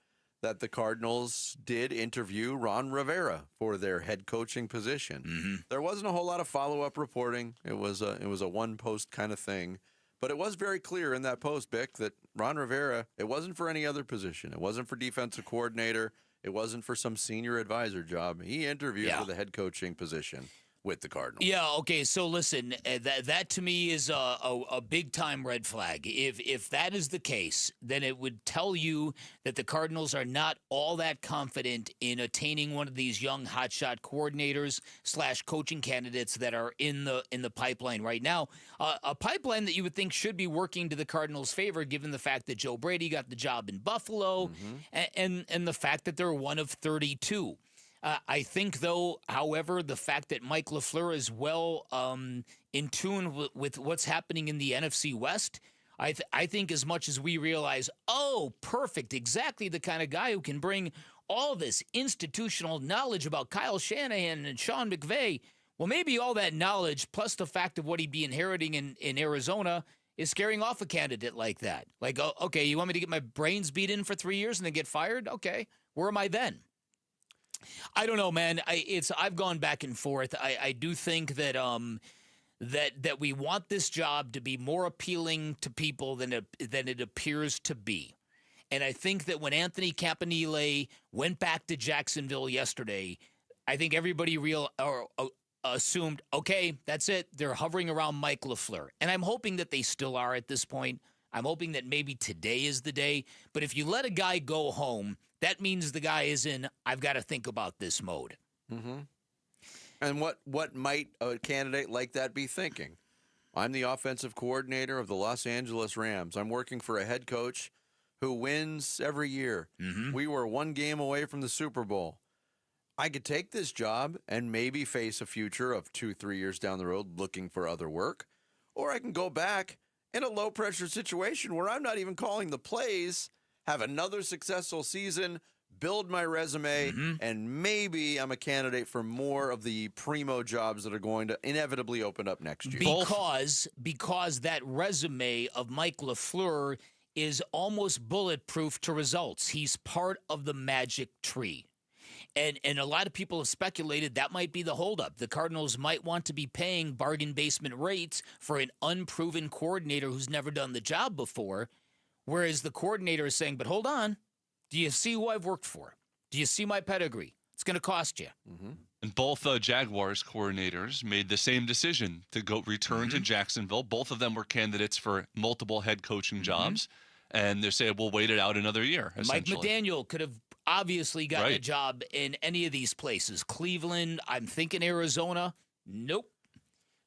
that the Cardinals did interview Ron Rivera for their head coaching position. There wasn't a whole lot of follow-up reporting. It was a one-post kind of thing. But it was very clear in that post, Bick, that Ron Rivera, it wasn't for any other position. It wasn't for defensive coordinator. It wasn't for some senior advisor job. He interviewed for the head coaching position with the Cardinals.
Yeah, okay, so listen, that to me is a big-time red flag. If that is the case, then it would tell you that the Cardinals are not all that confident in attaining one of these young hotshot coordinators / coaching candidates that are in the pipeline right now. A pipeline that you would think should be working to the Cardinals' favor, given the fact that Joe Brady got the job in Buffalo and the fact that they're one of 32. I think, though, however, the fact that Mike LaFleur is well in tune with what's happening in the NFC West, I think as much as we realize, perfect, exactly the kind of guy who can bring all this institutional knowledge about Kyle Shanahan and Sean McVay, well, maybe all that knowledge plus the fact of what he'd be inheriting in Arizona is scaring off a candidate like that. Like, okay, you want me to get my brains beat in for 3 years and then get fired? Okay, where am I then? I don't know, man. I've gone back and forth. I do think that that we want this job to be more appealing to people than it appears to be. And I think that when Anthony Campanile went back to Jacksonville yesterday, I think everybody assumed, okay, that's it. They're hovering around Mike LaFleur. And I'm hoping that they still are at this point. I'm hoping that maybe today is the day. But if you let a guy go home, that means the guy is in, I've got to think about this mode.
And what might a candidate like that be thinking? I'm the offensive coordinator of the Los Angeles Rams. I'm working for a head coach who wins every year. We were one game away from the Super Bowl. I could take this job and maybe face a future of 2-3 years down the road looking for other work. Or I can go back in a low-pressure situation where I'm not even calling the plays, have another successful season, build my resume, and maybe I'm a candidate for more of the primo jobs that are going to inevitably open up next year.
Because that resume of Mike LaFleur is almost bulletproof to results. He's part of the magic tree. And a lot of people have speculated that might be the holdup. The Cardinals might want to be paying bargain basement rates for an unproven coordinator who's never done the job before, whereas the coordinator is saying, but hold on, do you see who I've worked for? Do you see my pedigree? It's going to cost you.
And both Jaguars coordinators made the same decision to go return to Jacksonville. Both of them were candidates for multiple head coaching jobs, and they say we'll wait it out another year.
Mike McDaniel could have obviously gotten a job in any of these places. Cleveland, I'm thinking Arizona. Nope.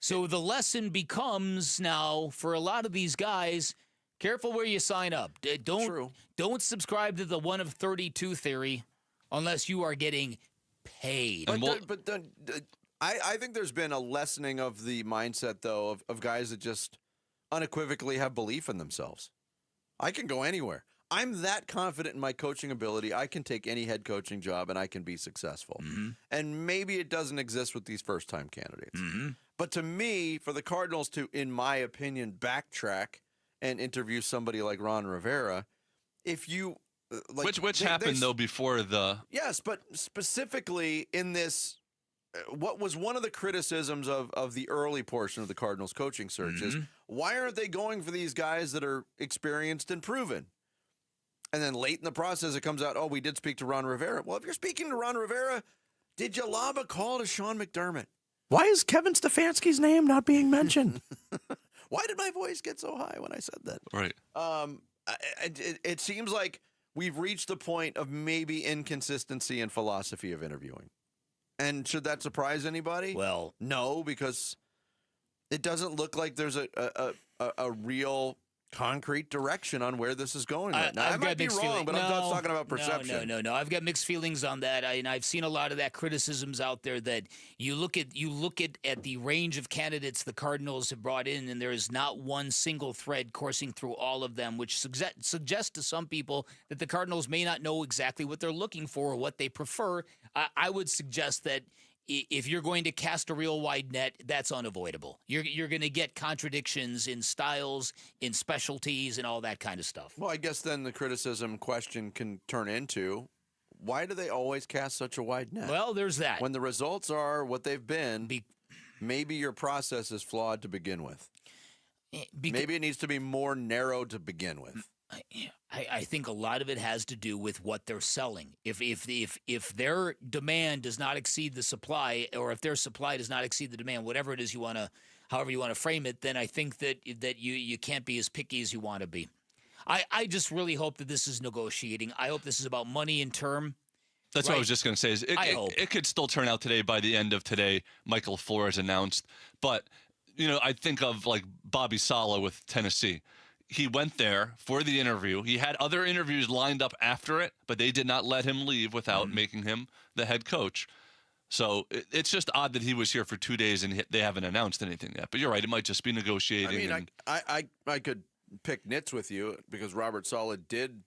So the lesson becomes now for a lot of these guys, careful where you sign up. Don't subscribe to the one of 32 theory unless you are getting paid.
But I think there's been a lessening of the mindset, though, of guys that just unequivocally have belief in themselves. I can go anywhere. I'm that confident in my coaching ability. I can take any head coaching job and I can be successful. And maybe it doesn't exist with these first-time candidates. But to me, for the Cardinals to, in my opinion, backtrack and interview somebody like Ron Rivera, if you
which happened though before the
yes, but specifically in this what was one of the criticisms of the early portion of the Cardinals coaching search is why aren't they going for these guys that are experienced and proven? And then late in the process, it comes out, oh, we did speak to Ron Rivera. Well, if you're speaking to Ron Rivera, did you lob a call to Sean McDermott?
Why is Kevin Stefanski's name not being mentioned?
Why did my voice get so high when I said that?
Right.
It seems like we've reached the point of maybe inconsistency in philosophy of interviewing. And should that surprise anybody?
Well,
no, because it doesn't look like there's a real concrete direction on where this is going right now. I might be wrong, but I'm just talking about perception.
No. I've got mixed feelings on that, and I've seen a lot of that criticisms out there. That you look at the range of candidates the Cardinals have brought in, and there is not one single thread coursing through all of them, which suggests to some people that the Cardinals may not know exactly what they're looking for or what they prefer. I would suggest that if you're going to cast a real wide net, that's unavoidable. You're going to get contradictions in styles, in specialties, and all that kind of stuff.
Well, I guess then the criticism question can turn into, why do they always cast such a wide net?
Well, there's that.
When the results are what they've been, maybe your process is flawed to begin with. Maybe it needs to be more narrow to begin with.
I think a lot of it has to do with what they're selling. If their demand does not exceed the supply, or if their supply does not exceed the demand, whatever it is however you want to frame it, then I think that you can't be as picky as you want to be. I just really hope that this is negotiating. I hope this is about money and term.
That's what I was just going to say. It could still turn out today. By the end of today, Michael Flores announced. But I think of like Bobby Saleh with Tennessee. He went there for the interview. He had other interviews lined up after it, but they did not let him leave without making him the head coach. So it's just odd that he was here for 2 days and they haven't announced anything yet. But you're right; it might just be negotiating.
I could pick nits with you because Robert Saleh did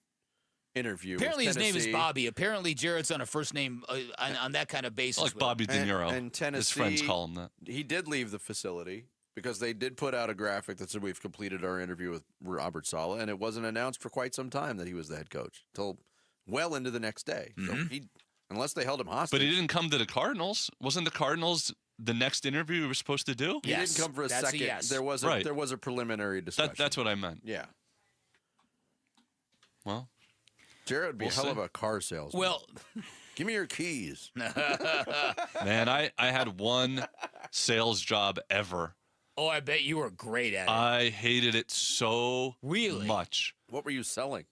interview.
Apparently, his name is Bobby. Apparently, Jarrett's on a first name on that kind of basis.
Like Bobby De Niro.
And Tennessee,
his friends call him that.
He did leave the facility, because they did put out a graphic that said we've completed our interview with Robert Saleh, and it wasn't announced for quite some time that he was the head coach until well into the next day. So unless they held him hostage.
But he didn't come to the Cardinals. Wasn't the Cardinals the next interview we were supposed to do?
He didn't come for a second.
Yes.
There was a preliminary discussion.
That's what I meant.
Yeah.
Well,
Jarrett would be a hell of a car salesman.
Well,
give me your keys.
Man, I had one sales job ever.
Oh, I bet you were great at it.
I hated it so much.
What were you selling?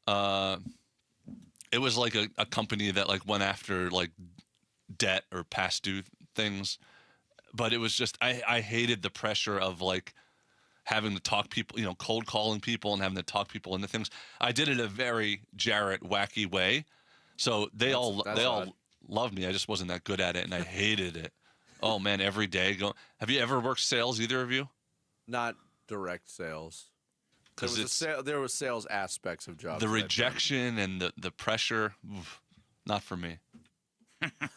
It was like a company that like went after like debt or past due things. But it was just I hated the pressure of like having to talk people, cold calling people and having to talk people into things. I did it a very Jarrett wacky way. So they all loved me. I just wasn't that good at it and I hated it. Oh man, every day have you ever worked sales, either of you?
Not direct sales. There was sales aspects of jobs.
The rejection and the pressure, not for me.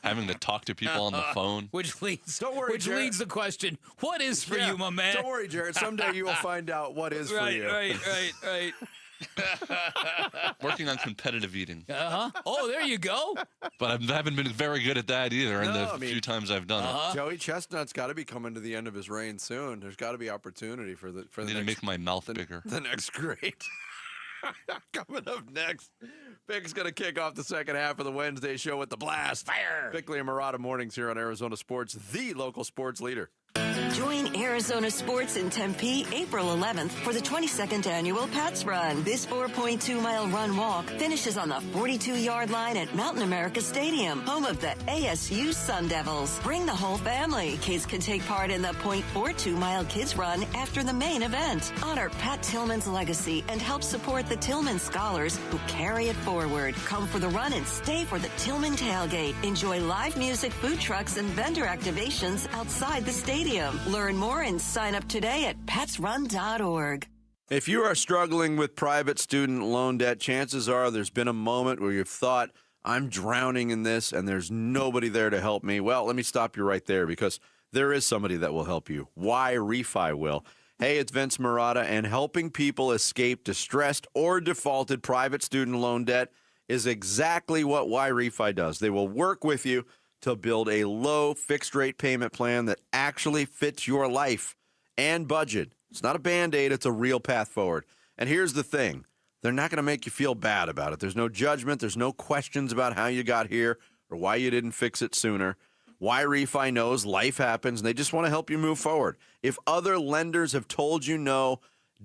Having to talk to people on the phone.
Which leads
Jared.
the question, what is for you, my man?
Don't worry, Jared. Someday you will find out what is for you.
Right.
Working on competitive eating.
Oh, there you go.
But I haven't been very good at that either in the few times I've done it.
Joey Chestnut's got to be coming to the end of his reign soon. There's got to be opportunity for the
I need to make my mouth bigger.
The next grade. Coming up next, Big's going to kick off the second half of the Wednesday show with the blast.
Fire!
Bickley and Murata mornings here on Arizona Sports, the local sports leader.
Join Arizona Sports in Tempe April 11th for the 22nd annual Pats Run. This 4.2-mile run-walk finishes on the 42-yard line at Mountain America Stadium, home of the ASU Sun Devils. Bring the whole family. Kids can take part in the 0.42-mile Kids Run after the main event. Honor Pat Tillman's legacy and help support the Tillman scholars who carry it forward. Come for the run and stay for the Tillman tailgate. Enjoy live music, food trucks, and vendor activations outside the stadium. Learn more and sign up today at patsrun.org.
If you are struggling with private student loan debt, chances are there's been a moment where you've thought, I'm drowning in this and there's nobody there to help me. Well, let me stop you right there because there is somebody that will help you. Why Refi will. Hey, it's Vince Murata, and helping people escape distressed or defaulted private student loan debt is exactly what Why Refi does. They will work with you to build a low fixed rate payment plan that actually fits your life and budget. It's not a Band-Aid, it's a real path forward. And here's the thing. They're not going to make you feel bad about it. There's no judgment. There's no questions about how you got here or why you didn't fix it sooner. Y-Refi knows life happens, and they just want to help you move forward. If other lenders have told you no,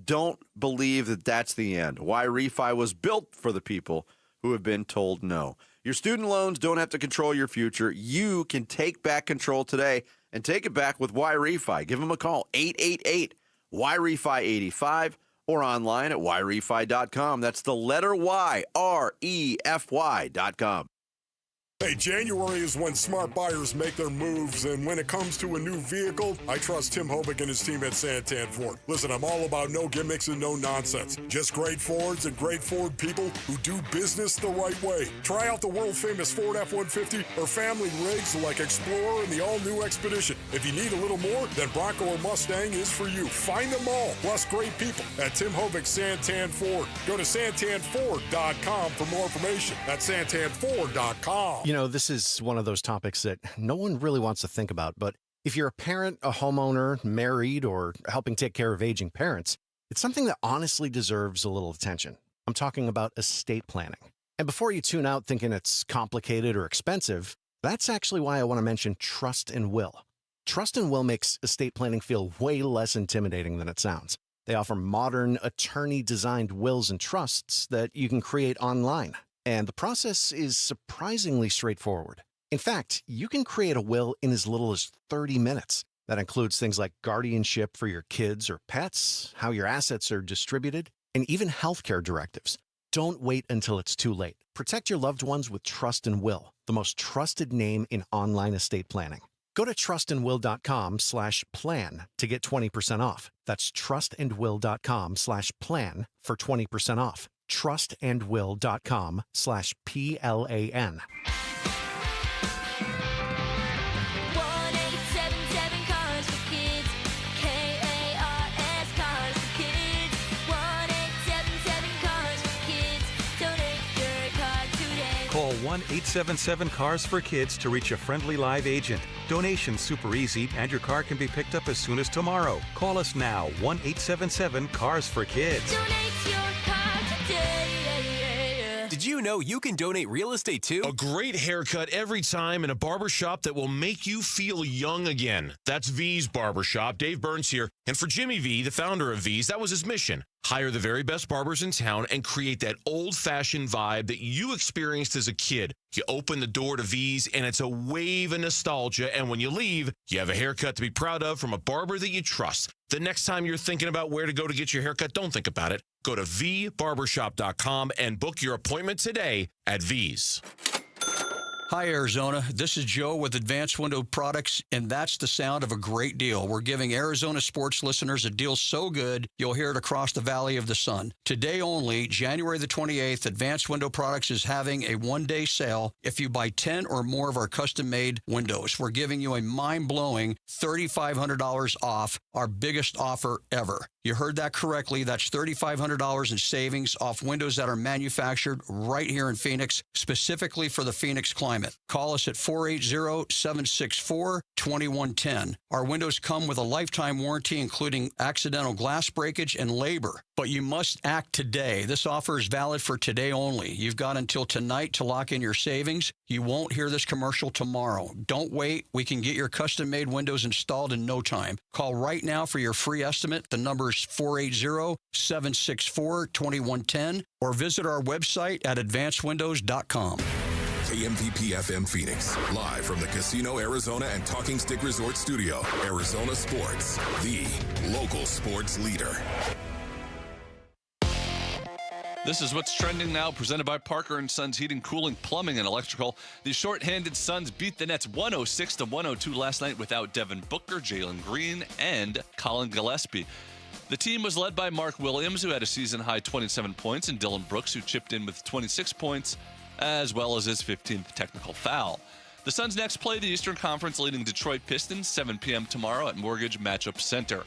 don't believe that that's the end. Y-Refi was built for the people who have been told no. Your student loans don't have to control your future. You can take back control today and take it back with Y-Refi. Give them a call, 888-Y-REFI-85, or online at YREFI.com. That's the letter Y, REFY.com.
Hey, January is when smart buyers make their moves, and when it comes to a new vehicle, I trust Tim Hobick and his team at Santan Ford. Listen, I'm all about no gimmicks and no nonsense. Just great Fords and great Ford people who do business the right way. Try out the world-famous Ford F-150 or family rigs like Explorer and the all-new Expedition. If you need a little more, then Bronco or Mustang is for you. Find them all, plus great people at Tim Hobick Santan Ford. Go to santanford.com for more information. That's santanford.com.
You know, this is one of those topics that no one really wants to think about, but if you're a parent, a homeowner, married, or helping take care of aging parents, it's something that honestly deserves a little attention. I'm talking about estate planning. And before you tune out thinking it's complicated or expensive, that's actually why I want to mention Trust and Will. Trust and Will makes estate planning feel way less intimidating than it sounds. They offer modern, attorney-designed wills and trusts that you can create online. And the process is surprisingly straightforward. In fact, you can create a will in as little as 30 minutes. That includes things like guardianship for your kids or pets, how your assets are distributed, and even healthcare directives. Don't wait until it's too late. Protect your loved ones with Trust and Will, the most trusted name in online estate planning. Go to trustandwill.com/plan to get 20% off. That's trustandwill.com/plan for 20% off. trustandwill.com/PLAN.
1-877 Cars for Kids. K-A-R-S Cars for Kids. 1-877 Cars for Kids. Donate your car today.
Call 1-877-CARS-FOR-KIDS to reach a friendly live agent. Donation's super easy, and your car can be picked up as soon as tomorrow. Call us now, 1-877-CARS-FOR-KIDS.
Donate your car today.
Did you know you can donate real estate too?
A great haircut every time in a barbershop that will make you feel young again. That's V's Barbershop. Dave Burns here. And for Jimmy V, the founder of V's, that was his mission. Hire the very best barbers in town and create that old-fashioned vibe that you experienced as a kid. You open the door to V's and it's a wave of nostalgia. And when you leave, you have a haircut to be proud of from a barber that you trust. The next time you're thinking about where to go to get your haircut, don't think about it. Go to vbarbershop.com and book your appointment today at V's.
Hi, Arizona. This is Joe with Advanced Window Products, and that's the sound of a great deal. We're giving Arizona sports listeners a deal so good, you'll hear it across the Valley of the Sun. Today only, January the 28th, Advanced Window Products is having a one-day sale if you buy 10 or more of our custom-made windows. We're giving you a mind-blowing $3,500 off, our biggest offer ever. You heard that correctly. That's $3,500 in savings off windows that are manufactured right here in Phoenix, specifically for the Phoenix climate. Call us at 480-764-2110. Our windows come with a lifetime warranty, including accidental glass breakage and labor. But you must act today. This offer is valid for today only. You've got until tonight to lock in your savings. You won't hear this commercial tomorrow. Don't wait. We can get your custom-made windows installed in no time. Call right now for your free estimate. The number is 480-764-2110 or visit our website at advancedwindows.com.
KMVP FM Phoenix, live from the Casino Arizona and Talking Stick Resort Studio. Arizona Sports, the local sports leader.
This is what's trending now, presented by Parker & Sons Heating, Cooling, Plumbing, and Electrical. The short-handed Suns beat the Nets 106-102 last night without Devin Booker, Jalen Green, and Colin Gillespie. The team was led by Mark Williams, who had a season-high 27 points, and Dylan Brooks, who chipped in with 26 points, as well as his 15th technical foul. The Suns next play the Eastern Conference leading Detroit Pistons, 7 p.m. tomorrow at Mortgage Matchup Center.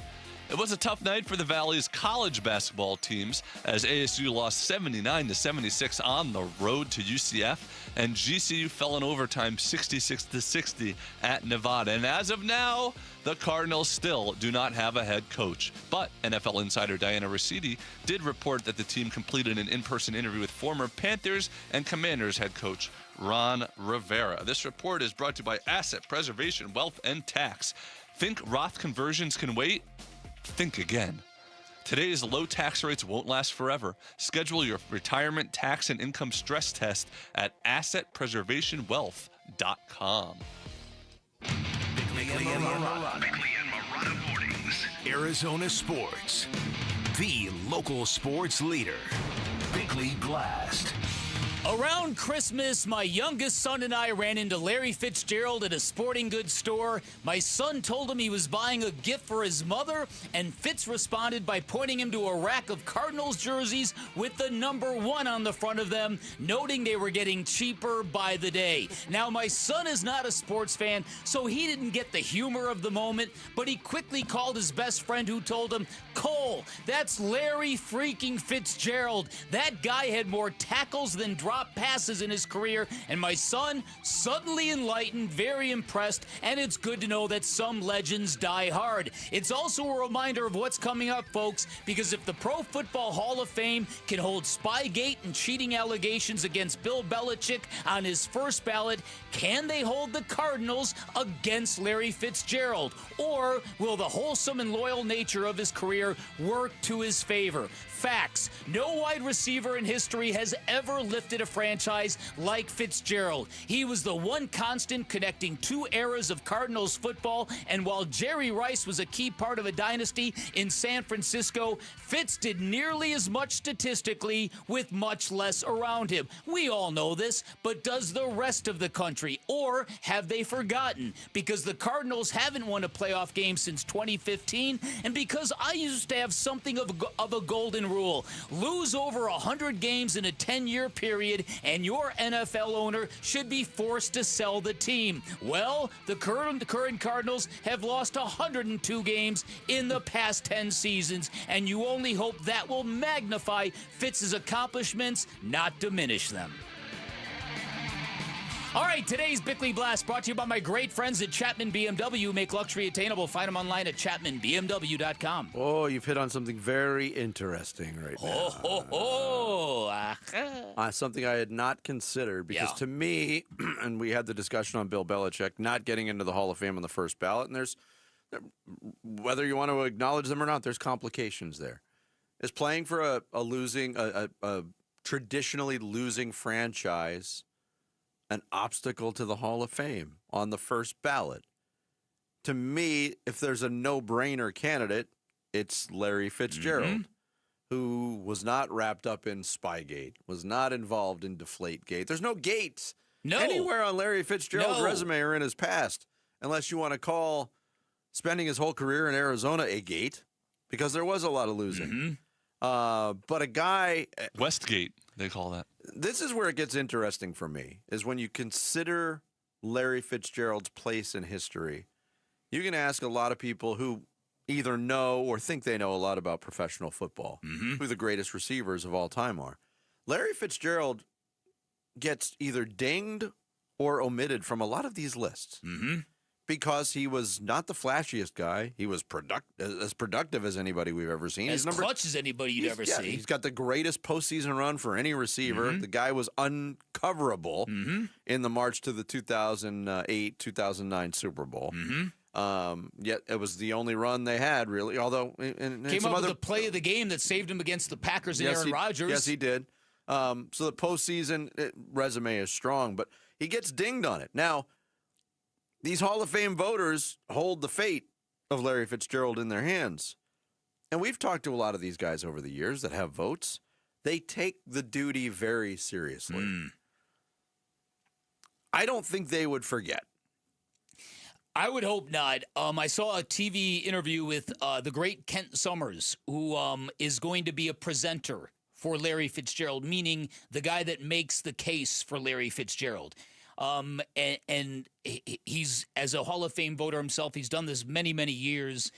It was a tough night for the Valley's college basketball teams as ASU lost 79-76 on the road to UCF, and GCU fell in overtime 66-60 at Nevada. And as of now, the Cardinals still do not have a head coach. But NFL insider Diana Rossetti did report that the team completed an in-person interview with former Panthers and Commanders head coach Ron Rivera. This report is brought to you by Asset Preservation, Wealth, and Tax. Think Roth conversions can wait? Think again. Today's low tax rates won't last forever. Schedule your retirement tax and income stress test at assetpreservationwealth.com.
Bickley and Marotta Mornings. Arizona Sports. The local sports leader. Bickley Blast.
Around Christmas, my youngest son and I ran into Larry Fitzgerald at a sporting goods store. My son told him he was buying a gift for his mother, and Fitz responded by pointing him to a rack of Cardinals jerseys with the number 1 on the front of them, noting they were getting cheaper by the day. Now, my son is not a sports fan, so he didn't get the humor of the moment, but he quickly called his best friend who told him, "Cole, that's Larry freaking Fitzgerald. That guy had more tackles than drop passes in his career," and my son, suddenly enlightened, very impressed, and it's good to know that some legends die hard. It's also a reminder of what's coming up, folks, because if the Pro Football Hall of Fame can hold Spygate and cheating allegations against Bill Belichick on his first ballot, can they hold the Cardinals against Larry Fitzgerald? Or will the wholesome and loyal nature of his career work to his favor? Facts. No wide receiver in history has ever lifted a franchise like Fitzgerald. He was the one constant connecting 2 eras of Cardinals football, and while Jerry Rice was a key part of a dynasty in San Francisco, Fitz did nearly as much statistically with much less around him. We all know this, but does the rest of the country? Or have they forgotten? Because the Cardinals haven't won a playoff game since 2015, and because I used to have something of a golden rule. Lose over 100 games in a 10-year period, and your NFL owner should be forced to sell the team. Well, the current Cardinals have lost 102 games in the past 10 seasons, and you only hope that will magnify Fitz's accomplishments, not diminish them. All right, today's Bickley Blast brought to you by my great friends at Chapman BMW. Make luxury attainable. Find them online at chapmanbmw.com.
Oh, you've hit on something very interesting right now. Something I had not considered because to me, and we had the discussion on Bill Belichick not getting into the Hall of Fame on the first ballot, and there's, whether you want to acknowledge them or not, there's complications there. Is playing for a traditionally losing franchise an obstacle to the Hall of Fame on the first ballot? To me, if there's a no-brainer candidate, it's Larry Fitzgerald, who was not wrapped up in Spygate, was not involved in Deflategate. There's no gates anywhere on Larry Fitzgerald's resume or in his past, unless you want to call spending his whole career in Arizona a gate, because there was a lot of losing. But a guy...
Westgate, they call that.
This is where it gets interesting for me, is when you consider Larry Fitzgerald's place in history. You can ask a lot of people who either know or think they know a lot about professional football, who the greatest receivers of all time are. Larry Fitzgerald gets either dinged or omitted from a lot of these lists. Because he was not the flashiest guy. He was as productive as anybody we've ever seen.
As clutch as anybody you'd ever see.
He's got the greatest postseason run for any receiver. The guy was uncoverable in the march to the 2008-2009 Super Bowl. Yet it was the only run they had, really. Although
came up with the play of the game that saved him against the Packers and Aaron Rodgers.
Yes, he did. So the postseason resume is strong, but he gets dinged on it. Now, these Hall of Fame voters hold the fate of Larry Fitzgerald in their hands. And we've talked to a lot of these guys over the years that have votes. They take the duty very seriously. I don't think they would forget.
I would hope not. I saw a TV interview with the great Kent Summers, who is going to be a presenter for Larry Fitzgerald, meaning the guy that makes the case for Larry Fitzgerald. And he's, as a Hall of Fame voter himself, he's done this many, many years.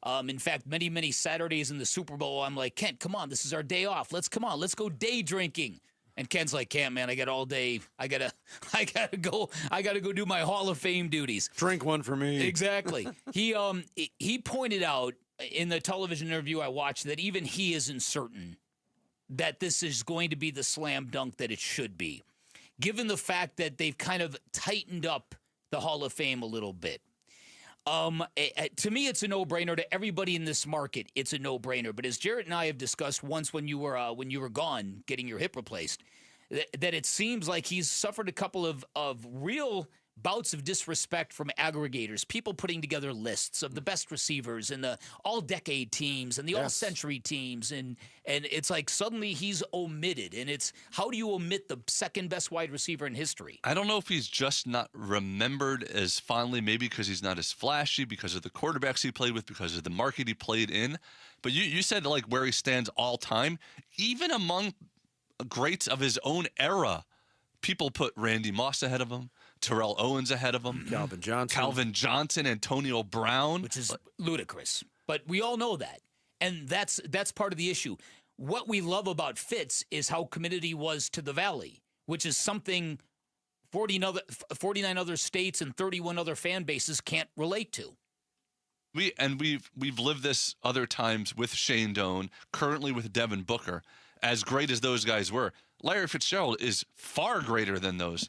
In fact, many, many Saturdays in the Super Bowl, I'm like, Kent, come on, this is our day off. Let's go day drinking. And Ken's like, Kent, man, I got all day. I gotta go do my Hall of Fame duties.
Drink one for me.
Exactly. He pointed out in the television interview I watched that even he isn't certain that this is going to be the slam dunk that it should be, given the fact that they've kind of tightened up the Hall of Fame a little bit. To me, it's a no-brainer. To everybody in this market, it's a no-brainer. But as Jarrett and I have discussed once when you were gone getting your hip replaced, that it seems like he's suffered a couple of real bouts of disrespect from aggregators, people putting together lists of the best receivers and the all-decade teams and the all-century teams, and it's like suddenly he's omitted, and it's how do you omit the second-best wide receiver in history?
I don't know if he's just not remembered as fondly, maybe because he's not as flashy, because of the quarterbacks he played with, because of the market he played in. But you said like where he stands all time, even among greats of his own era, people put Randy Moss ahead of him, Terrell Owens ahead of him, Calvin Johnson, Antonio Brown,
which is ludicrous. But we all know that, and that's part of the issue. What we love about Fitz is how committed he was to the Valley, which is something 49 other states and 31 other fan bases can't relate to.
We've lived this other times with Shane Doan, currently with Devin Booker. As great as those guys were, Larry Fitzgerald is far greater than those.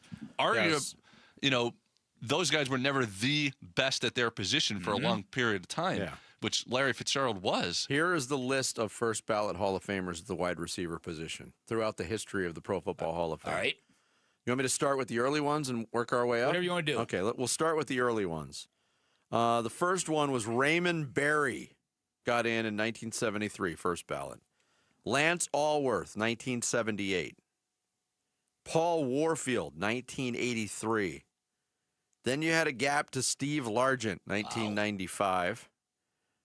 Those guys were never the best at their position for a long period of time, which Larry Fitzgerald was.
Here is the list of first ballot Hall of Famers at the wide receiver position throughout the history of the Pro Football Hall of Fame.
All right.
You want me to start with the early ones and work our way up?
Whatever you want to do.
Okay, we'll start with the early ones. The first one was Raymond Berry, got in 1973, first ballot. Lance Allworth, 1978. Paul Warfield, 1983. Then you had a gap to Steve Largent, 1995.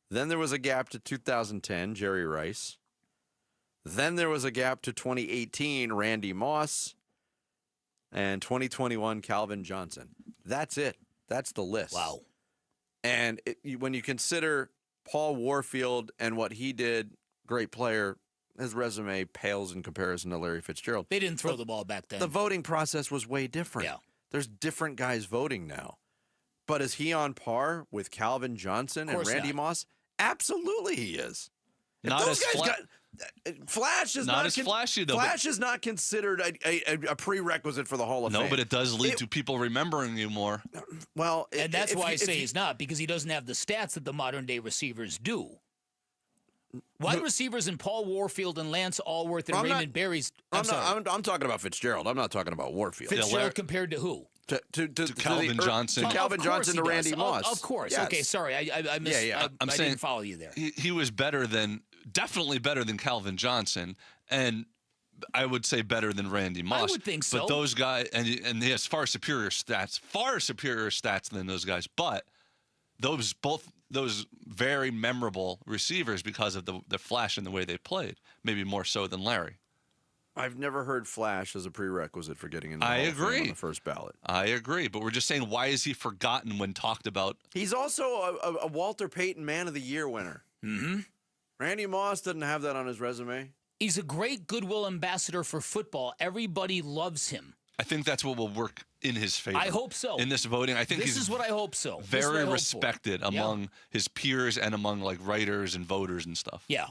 Then there was a gap to 2010, Jerry Rice. Then there was a gap to 2018, Randy Moss. And 2021, Calvin Johnson. That's it. That's the list.
Wow.
And when you consider Paul Warfield and what he did, great player, his resume pales in comparison to Larry Fitzgerald.
They didn't throw the ball back then.
The voting process was way different.
Yeah.
There's different guys voting now. But is he on par with Calvin Johnson and Randy Moss? Absolutely he is.
Not as
Flash is
not as flashy, though.
Flash is not considered a prerequisite for the Hall of Fame.
No, but it does lead to people remembering you more.
Well,
and that's why I say he's not, because he doesn't have the stats that the modern-day receivers do. Wide receivers in Paul Warfield and Lance Allworth and Raymond Berry's. I'm
talking about Fitzgerald. I'm not talking about Warfield.
Fitzgerald compared to who?
To
Calvin Johnson.
To Calvin Johnson to Randy Moss.
Of course.
Yes.
Okay, sorry. I missed.
I'm
I
saying
didn't follow you there.
He was definitely better than Calvin Johnson, and I would say better than Randy Moss.
I would think so.
But those guys, and he has far superior stats than those guys. But those very memorable receivers because of the flash and the way they played, maybe more so than Larry.
I've never heard flash as a prerequisite for getting in the
I
Hall of Fame
agree.
on the first ballot.
I agree, but we're just saying, why is he forgotten when talked about?
He's also a Walter Payton Man of the Year winner.
Mm-hmm.
Randy Moss doesn't have that on his resume.
He's a great goodwill ambassador for football. Everybody loves him.
I think that's what will work in his favor.
I hope so.
In this voting, I think
this
he's
is what I hope so.
Very respected among his peers and among like writers and voters and stuff.
Yeah.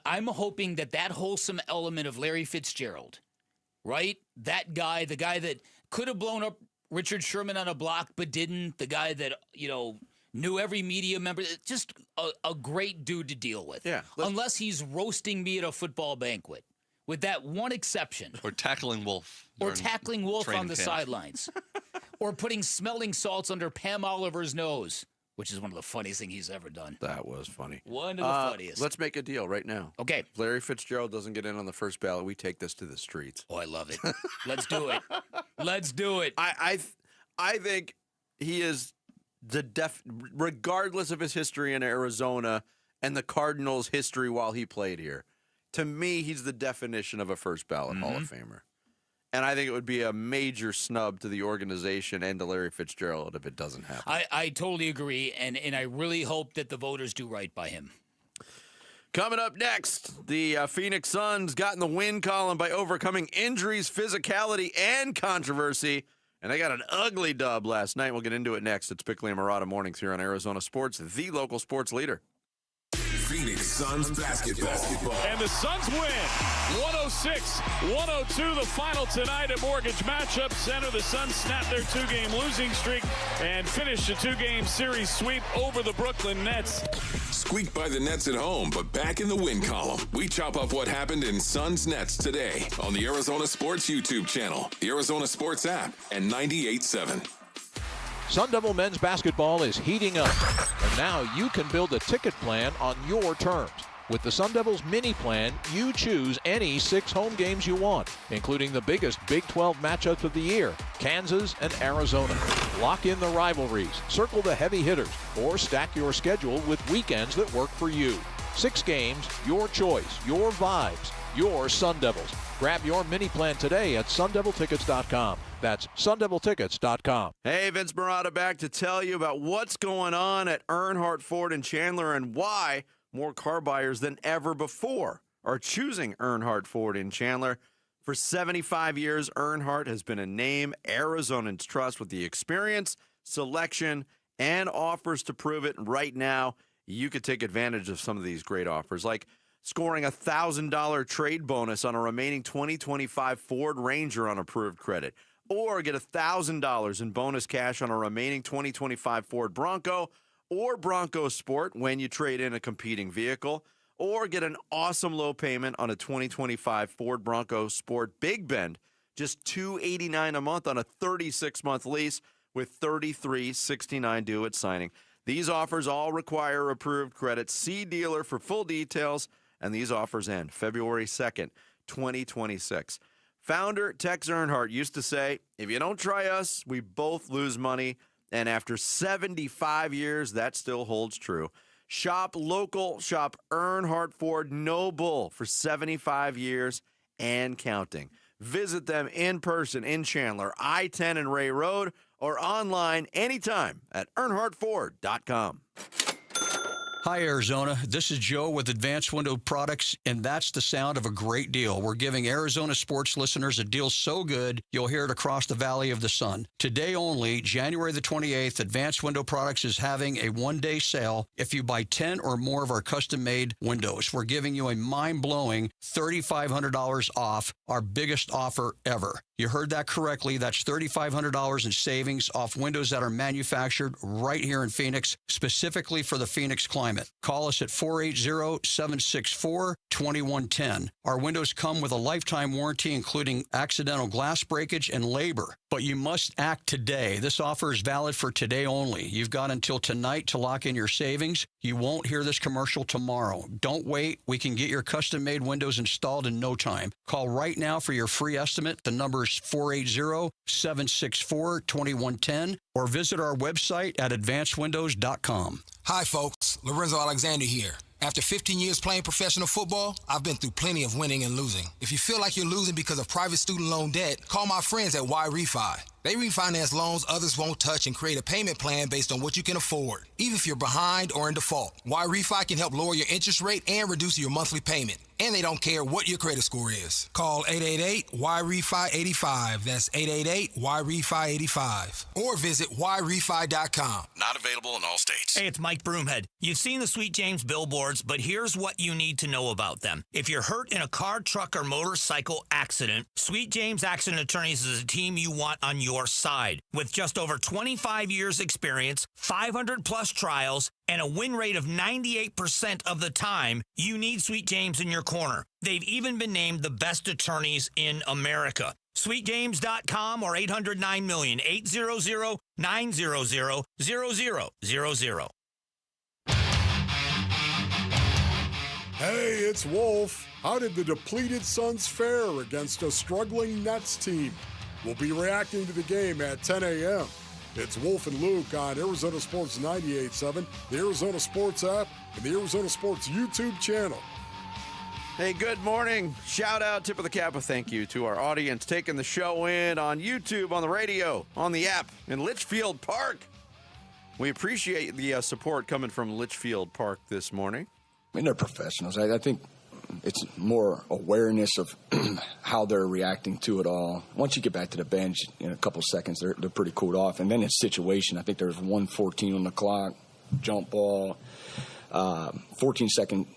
I'm hoping that wholesome element of Larry Fitzgerald, right? That guy, the guy that could have blown up Richard Sherman on a block but didn't, the guy that, knew every media member, just a great dude to deal with.
Yeah.
Unless he's roasting me at a football banquet. With that one exception.
Or tackling Wolf.
Or tackling Wolf on the
camp.
sidelines. Or putting smelling salts under Pam Oliver's nose, which is one of the funniest things he's ever done.
That was funny.
One of the funniest.
Let's make a deal right now.
Okay.
If Larry Fitzgerald doesn't get in on the first ballot, we take this to the streets.
Oh, I love it. Let's do it. Let's do it.
I think he is regardless of his history in Arizona and the Cardinals' history while he played here. To me, he's the definition of a first ballot Hall of Famer. And I think it would be a major snub to the organization and to Larry Fitzgerald if it doesn't happen.
I totally agree, and I really hope that the voters do right by him.
Coming up next, the Phoenix Suns got in the win column by overcoming injuries, physicality, and controversy. And they got an ugly dub last night. We'll get into it next. It's Bickley and Murata Mornings here on Arizona Sports, the local sports leader.
Phoenix Suns basketball.
And the Suns win 106-102, the final tonight at Mortgage Matchup Center. The Suns snapped their 2-game losing streak and finished a 2-game series sweep over the Brooklyn Nets.
Squeaked by the Nets at home, but back in the win column. We chop up what happened in Suns Nets today on the Arizona Sports YouTube channel, the Arizona Sports app, and 98.7.
Sun Devil men's basketball is heating up, and now you can build a ticket plan on your terms. With the Sun Devils mini plan, you choose any 6 home games you want, including the biggest Big 12 matchups of the year, Kansas and Arizona. Lock in the rivalries, circle the heavy hitters, or stack your schedule with weekends that work for you. 6 games, your choice, your vibes, your Sun Devils. Grab your mini plan today at sundeviltickets.com. That's sundeviltickets.com.
Hey, Vince Murata back to tell you about what's going on at Earnhardt Ford in Chandler and why more car buyers than ever before are choosing Earnhardt Ford in Chandler. For 75 years, Earnhardt has been a name Arizonans trust with the experience, selection, and offers to prove it. And right now, you could take advantage of some of these great offers, like scoring a $1,000 trade bonus on a remaining 2025 Ford Ranger on approved credit, or get $1,000 in bonus cash on a remaining 2025 Ford Bronco or Bronco Sport when you trade in a competing vehicle, or get an awesome low payment on a 2025 Ford Bronco Sport Big Bend, just $289 a month on a 36-month lease with $33.69 due at signing. These offers all require approved credit. See dealer for full details, and these offers end February 2nd, 2026. Founder Tex Earnhardt used to say, if you don't try us, we both lose money. And after 75 years, that still holds true. Shop local, shop Earnhardt Ford, no bull for 75 years and counting. Visit them in person in Chandler, I-10 and Ray Road, or online anytime at earnhardtford.com.
Hi, Arizona. This is Joe with Advanced Window Products, and that's the sound of a great deal. We're giving Arizona sports listeners a deal so good, you'll hear it across the Valley of the Sun. Today only, January the 28th, Advanced Window Products is having a one-day sale if you buy 10 or more of our custom-made windows. We're giving you a mind-blowing $3,500 off, our biggest offer ever. You heard that correctly. That's $3,500 in savings off windows that are manufactured right here in Phoenix, specifically for the Phoenix climate. Call us at 480-764-2110. Our windows come with a lifetime warranty, including accidental glass breakage and labor. But you must act today. This offer is valid for today only. You've got until tonight to lock in your savings. You won't hear this commercial tomorrow. Don't wait. We can get your custom-made windows installed in no time. Call right now for your free estimate. The number is 480-764-2110 or visit our website at advancedwindows.com.
Hi, folks. Lorenzo Alexander here. After 15 years playing professional football, I've been through plenty of winning and losing. If you feel like you're losing because of private student loan debt, call my friends at Y-Refi. They refinance loans others won't touch and create a payment plan based on what you can afford, even if you're behind or in default. Y-Refi can help lower your interest rate and reduce your monthly payment. And they don't care what your credit score is. Call 888-Y-REFI-85. That's 888-Y-REFI-85. Or visit yrefi.com.
Not available in all states.
Hey, it's Mike Broomhead. You've seen the Sweet James billboards, but here's what you need to know about them. If you're hurt in a car, truck, or motorcycle accident, Sweet James Accident Attorneys is a team you want on your side. With just over 25 years experience, 500 plus trials, and a win rate of 98% of the time, you need Sweet James in your corner. They've even been named the best attorneys in America. SweetJames.com or 800-9-million, 800-900-0000.
Hey, it's Wolf. How did the depleted Suns fare against a struggling Nets team? We'll be reacting to the game at 10 a.m. It's Wolf and Luke on Arizona Sports 98.7, the Arizona Sports app, and the Arizona Sports YouTube channel.
Hey, good morning. Shout out, tip of the cap, a thank you to our audience taking the show in on YouTube, on the radio, on the app, in Litchfield Park. We appreciate the support coming from Litchfield Park this morning.
I mean, they're professionals. I think it's more awareness of how they're reacting to it all. Once you get back to the bench in a couple seconds, they're pretty cooled off. And then it's situation. I think there's 1:14 on the clock, jump ball, 14-second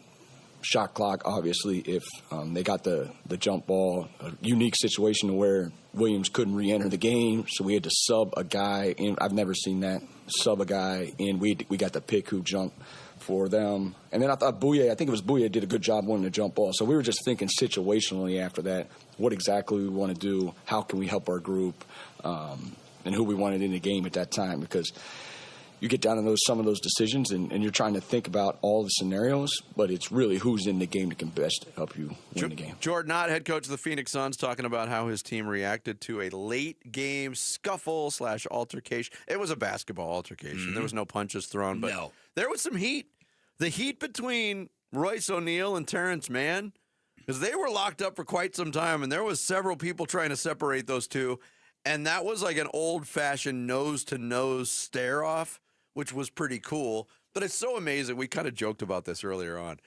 shot clock, obviously, if they got the jump ball. A unique situation where Williams couldn't re-enter the game, so we had to sub a guy in. I've never seen that. Sub a guy in. We got the pick who jumped for them. And then I thought Bouye did a good job winning the jump ball. So we were just thinking situationally after that, what exactly we want to do, how can we help our group, and who we wanted in the game at that time, because you get down to some of those decisions, and you're trying to think about all the scenarios, but it's really who's in the game that can best help you win the game.
Jordan Ott, head coach of the Phoenix Suns, talking about how his team reacted to a late-game scuffle/altercation. It was a basketball altercation.
Mm-hmm.
There was no punches thrown, but there was some heat. The heat between Royce O'Neal and Terrence Mann, because they were locked up for quite some time, and there was several people trying to separate those two, and that was like an old-fashioned nose-to-nose stare-off, which was pretty cool. But it's so amazing. We kind of joked about this earlier on.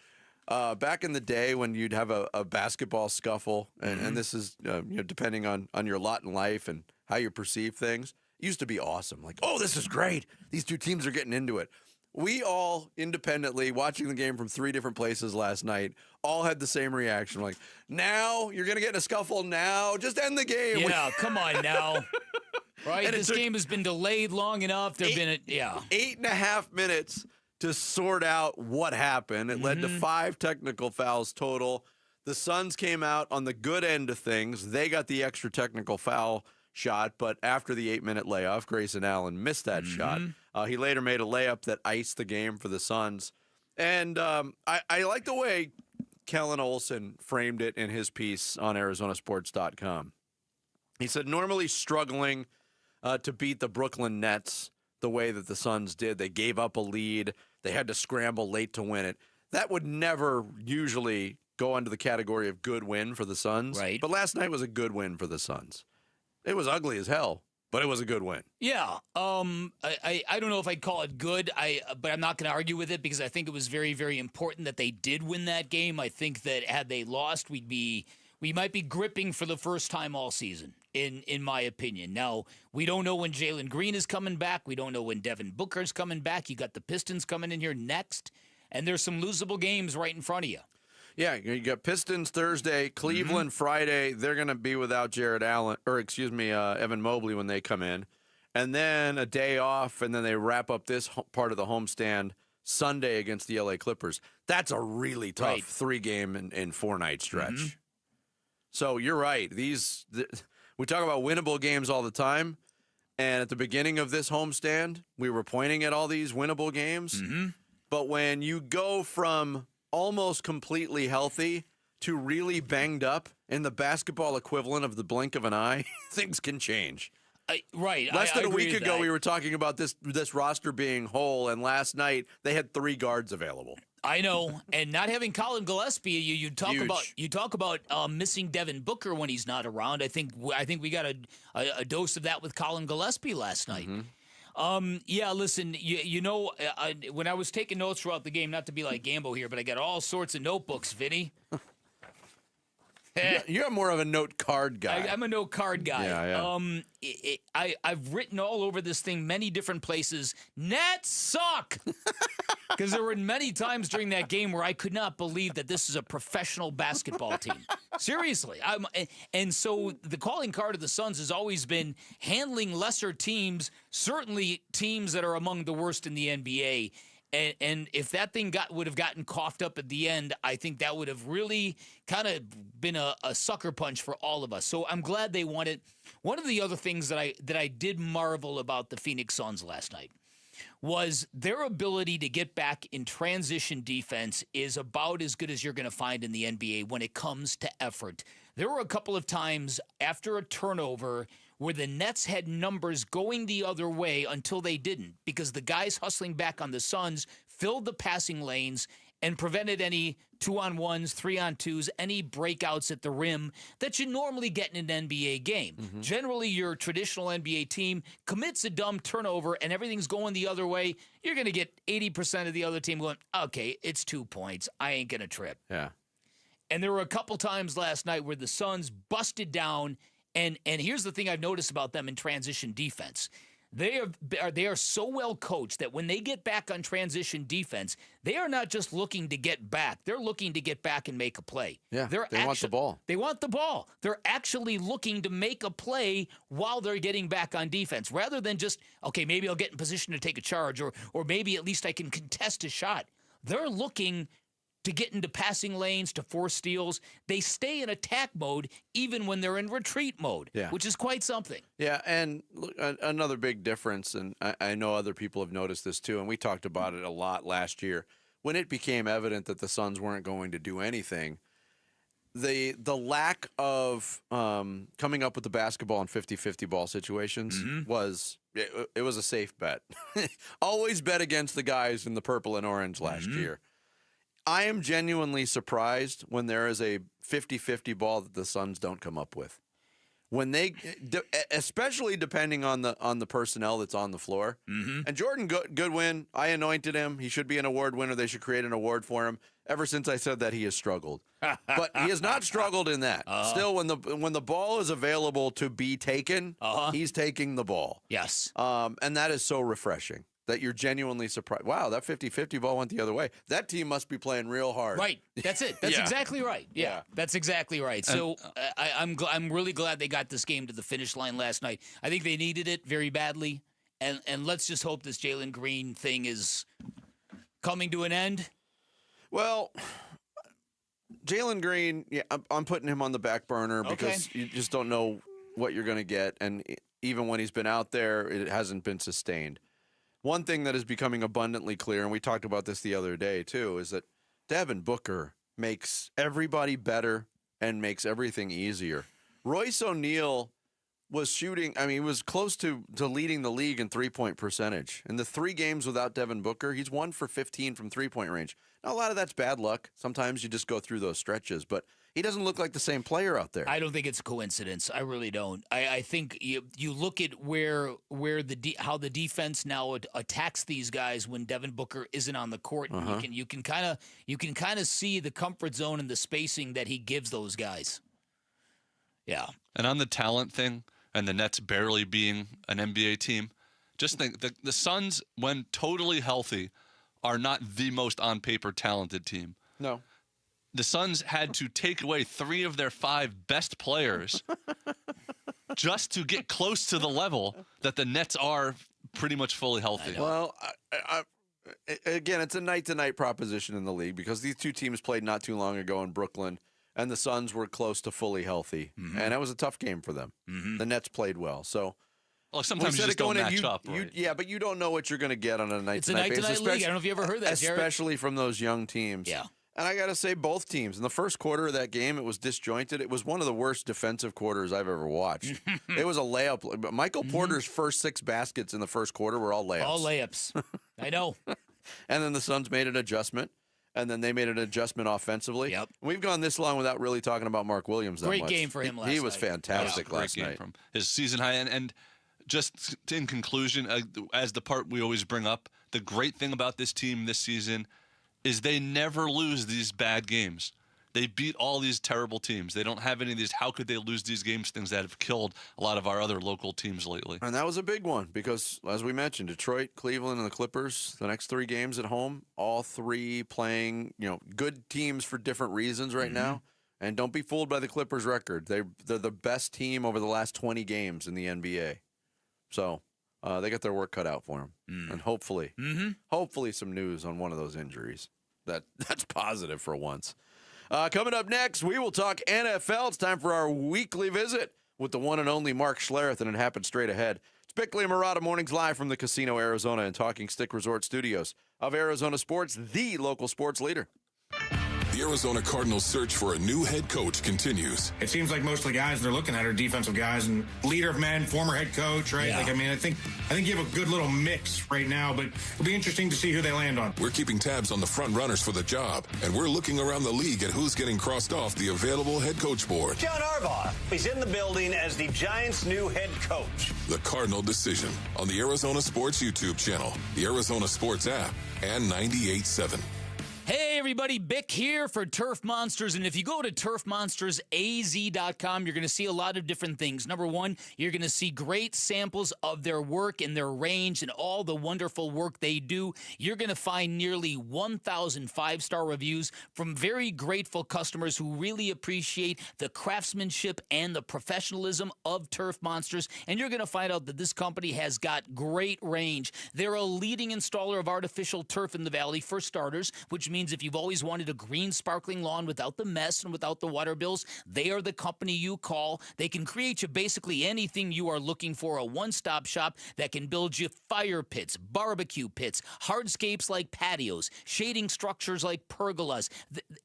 Back in the day when you'd have a basketball scuffle, and this is depending on your lot in life and how you perceive things, it used to be awesome. Like, oh, this is great. These two teams are getting into it. We all independently, watching the game from 3 different places last night, all had the same reaction. Like, now you're going to get in a scuffle now. Just end the game.
Yeah, come on now. Right?
And
this game has been delayed long enough. There have been
8.5 minutes to sort out what happened. It led to 5 technical fouls total. The Suns came out on the good end of things. They got the extra technical foul shot, but after the 8-minute layoff, Grayson Allen missed that shot. He later made a layup that iced the game for the Suns. And I like the way Kellen Olson framed it in his piece on ArizonaSports.com. He said, normally struggling to beat the Brooklyn Nets the way that the Suns did. They gave up a lead. They had to scramble late to win it. That would never usually go under the category of good win for the Suns.
Right.
But last night was a good win for the Suns. It was ugly as hell, but it was a good win.
Yeah. I don't know if I'd call it good, but I'm not going to argue with it because I think it was very, very important that they did win that game. I think that had they lost, we might be gripping for the first time all season, in my opinion. Now, we don't know when Jalen Green is coming back. We don't know when Devin Booker's coming back. You got the Pistons coming in here next, and there's some losable games right in front of you.
Yeah, you got Pistons Thursday, Cleveland Friday. They're going to be without Evan Mobley when they come in. And then a day off, and then they wrap up this part of the homestand Sunday against the LA Clippers. That's a really tough 3-game and 4-night stretch. So you're right. We talk about winnable games all the time. And at the beginning of this homestand, we were pointing at all these winnable games. But when you go from almost completely healthy to really banged up in the basketball equivalent of the blink of an eye, things can change. Less than a week ago, we were talking about this roster being whole, and last night they had 3 guards available.
I know, and not having Colin Gillespie, you talk about missing Devin Booker when he's not around. I think we got a dose of that with Colin Gillespie last night. Yeah, listen, when I was taking notes throughout the game, not to be like Gambo here, but I got all sorts of notebooks, Vinny.
You're more of a note card guy.
I'm a note card guy.
Yeah.
I've written all over this thing many different places. Nets suck! Because there were many times during that game where I could not believe that this is a professional basketball team. Seriously. And so the calling card of the Suns has always been handling lesser teams, certainly teams that are among the worst in the NBA. And if that thing would have gotten coughed up at the end, I think that would have really kind of been a sucker punch for all of us. So I'm glad they won it. One of the other things that I did marvel about the Phoenix Suns last night was their ability to get back in transition defense is about as good as you're going to find in the NBA when it comes to effort. There were a couple of times after a turnover where the Nets had numbers going the other way until they didn't, because the guys hustling back on the Suns filled the passing lanes and prevented any 2-on-1s, 3-on-2s, any breakouts at the rim that you normally get in an NBA game. Generally, your traditional NBA team commits a dumb turnover and everything's going the other way. You're going to get 80% of the other team going, okay, it's 2 points. I ain't going to trip.
Yeah.
And there were a couple times last night where the Suns busted down, and here's the thing I've noticed about them in transition defense. They are so well coached that when they get back on transition defense, they are not just looking to get back. They're looking to get back and make a play.
Yeah, they want the ball.
They want the ball. They're actually looking to make a play while they're getting back on defense, rather than just, okay, maybe I'll get in position to take a charge, or maybe at least I can contest a shot. They're looking to get into passing lanes, to force steals. They stay in attack mode even when they're in retreat mode, which is quite something.
Yeah, and look, another big difference, and I know other people have noticed this too, and we talked about it a lot last year, when it became evident that the Suns weren't going to do anything, the lack of coming up with the basketball and 50-50 ball situations was it was a safe bet. Always bet against the guys in the purple and orange last year. I am genuinely surprised when there is a 50-50 ball that the Suns don't come up with. When they, especially depending on the personnel that's on the floor. And Jordan Goodwin, I anointed him. He should be an award winner. They should create an award for him. Ever since I said that, he has struggled. But he has not struggled in that. Still, when the ball is available to be taken, he's taking the ball.
Yes.
And that is so refreshing. That you're genuinely surprised. Wow, that 50-50 ball went the other way. That team must be playing real hard.
Right. That's it. That's exactly right. Yeah, that's exactly right. So I'm really glad they got this game to the finish line last night. I think they needed it very badly. And let's just hope this Jalen Green thing is coming to an end.
Well, Jalen Green, I'm putting him on the back burner because you just don't know what you're going to get. And even when he's been out there, it hasn't been sustained. One thing that is becoming abundantly clear, and we talked about this the other day too, is that Devin Booker makes everybody better and makes everything easier. Royce O'Neal was shooting, he was close to leading the league in three-point percentage. In the 3 games without Devin Booker, he's 1 for 15 from three-point range. Now, a lot of that's bad luck. Sometimes you just go through those stretches, but he doesn't look like the same player out there.
I don't think it's a coincidence. I really don't. I think you look at how the defense now attacks these guys when Devin Booker isn't on the court. And you can kind of see the comfort zone and the spacing that he gives those guys. Yeah.
And on the talent thing, and the Nets barely being an NBA team, just think the Suns, when totally healthy, are not the most on paper talented team.
No.
The Suns had to take away 3 of their 5 best players just to get close to the level that the Nets are pretty much fully healthy.
Well, again, it's a night-to-night proposition in the league because these two teams played not too long ago in Brooklyn, and the Suns were close to fully healthy. And that was a tough game for them. The Nets played well. So,
sometimes you just don't match up. Right?
Yeah, but you don't know what you're going to get on a night-to-night basis.
It's a night-to-night league. I don't know if you ever heard that, Jared.
Especially from those young teams.
Yeah.
And I got to say, both teams, in the first quarter of that game, it was disjointed. It was one of the worst defensive quarters I've ever watched. It was a layup. Michael Porter's first 6 baskets in the first quarter were all layups.
All layups. I know.
And then the Suns made an adjustment, and then they made an adjustment offensively.
Yep.
We've gone this long without really talking about Mark Williams that
Great
much.
game for him last night.
He was fantastic last
great game
night.
from his season high. And just in conclusion, as the part we always bring up, the great thing about this team this season is they never lose these bad games. They beat all these terrible teams. They don't have any of these how could they lose these games things that have killed a lot of our other local teams lately.
And that was a big one because, as we mentioned, Detroit, Cleveland, and the Clippers, the next 3 games at home, all 3 playing, good teams for different reasons right now. And don't be fooled by the Clippers record. They're the best team over the last 20 games in the NBA. So they got their work cut out for them. And hopefully some news on one of those injuries. That's positive for once. Coming up next, we will talk NFL. It's time for our weekly visit with the one and only Mark Schlereth, and it happens straight ahead. It's Bickley and Murata Mornings live from the Casino Arizona and Talking Stick Resort Studios of Arizona Sports, the local sports leader.
The The Arizona Cardinals' search for a new head coach continues.
It seems like most of the guys they're looking at are defensive guys and leader of men, former head coach, right?
Yeah.
I think you have a good little mix right now, but it'll be interesting to see who they land on.
We're keeping tabs on the front runners for the job, and we're looking around the league at who's getting crossed off the available head coach board.
John Harbaugh is in the building as the Giants' new head coach.
The Cardinal Decision on the Arizona Sports YouTube channel, the Arizona Sports app, and 98.7.
Hey everybody, Bick here for Turf Monsters, and if you go to turfmonstersaz.com, you're going to see a lot of different things. Number one, you're going to see great samples of their work and their range and all the wonderful work they do. You're going to find nearly 1,000 five-star reviews from very grateful customers who really appreciate the craftsmanship and the professionalism of Turf Monsters, and you're going to find out that this company has got great range. They're a leading installer of artificial turf in the valley, for starters, which means if you've always wanted a green, sparkling lawn without the mess and without the water bills, they are the company you call. They can create you basically anything you are looking for, a one-stop shop that can build you fire pits, barbecue pits, hardscapes like patios, shading structures like pergolas.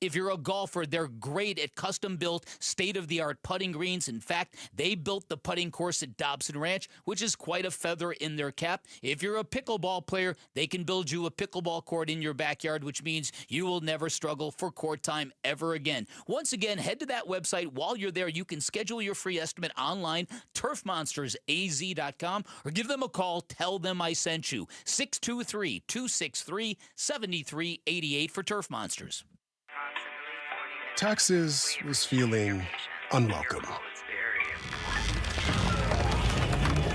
If you're a golfer, they're great at custom-built, state-of-the-art putting greens. In fact, they built the putting course at Dobson Ranch, which is quite a feather in their cap. If you're a pickleball player, they can build you a pickleball court in your backyard, which means you will never struggle for court time ever again. Once again, head to that website. While you're there, you can schedule your free estimate online, turfmonstersaz.com, or give them a call. Tell them I sent you. 623-263-7388 for Turf Monsters.
Taxes was feeling unwelcome.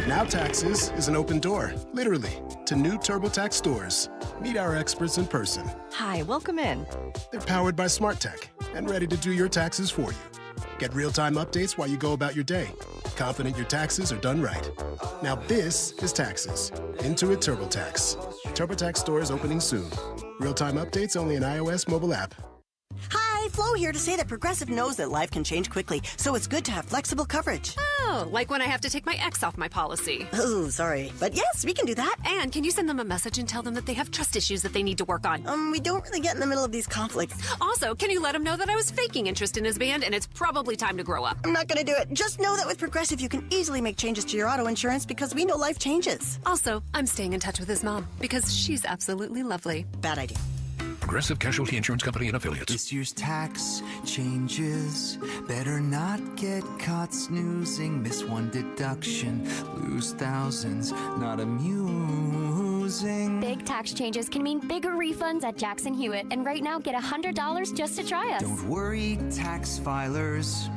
Now Taxes is an open door, literally, to new TurboTax stores. Meet our experts in person.
Hi, welcome in.
They're powered by smart tech and ready to do your taxes for you. Get real-time updates while you go about your day. Confident your taxes are done right. Now this is Taxes. Intuit TurboTax. TurboTax stores opening soon. Real-time updates only in iOS mobile app.
Hi, Flo here to say that Progressive knows that life can change quickly, so it's good to have flexible coverage.
Oh, like when I have to take my ex off my policy.
Oh, sorry. But yes, we can do that.
And can you send them a message and tell them that they have trust issues that they need to work on?
We don't really get in the middle of these conflicts.
Also, can you let him know that I was faking interest in his band and it's probably time to grow up?
I'm not going to do it. Just know that with Progressive, you can easily make changes to your auto insurance because we know life changes.
Also, I'm staying in touch with his mom because she's absolutely lovely.
Bad idea.
Progressive Casualty Insurance Company and Affiliates.
This year's tax changes. Better not get caught snoozing. Miss one deduction, lose thousands. Not amusing.
Big tax changes can mean bigger refunds at Jackson Hewitt. And right now, get $100 just to try us.
Don't worry, tax filers.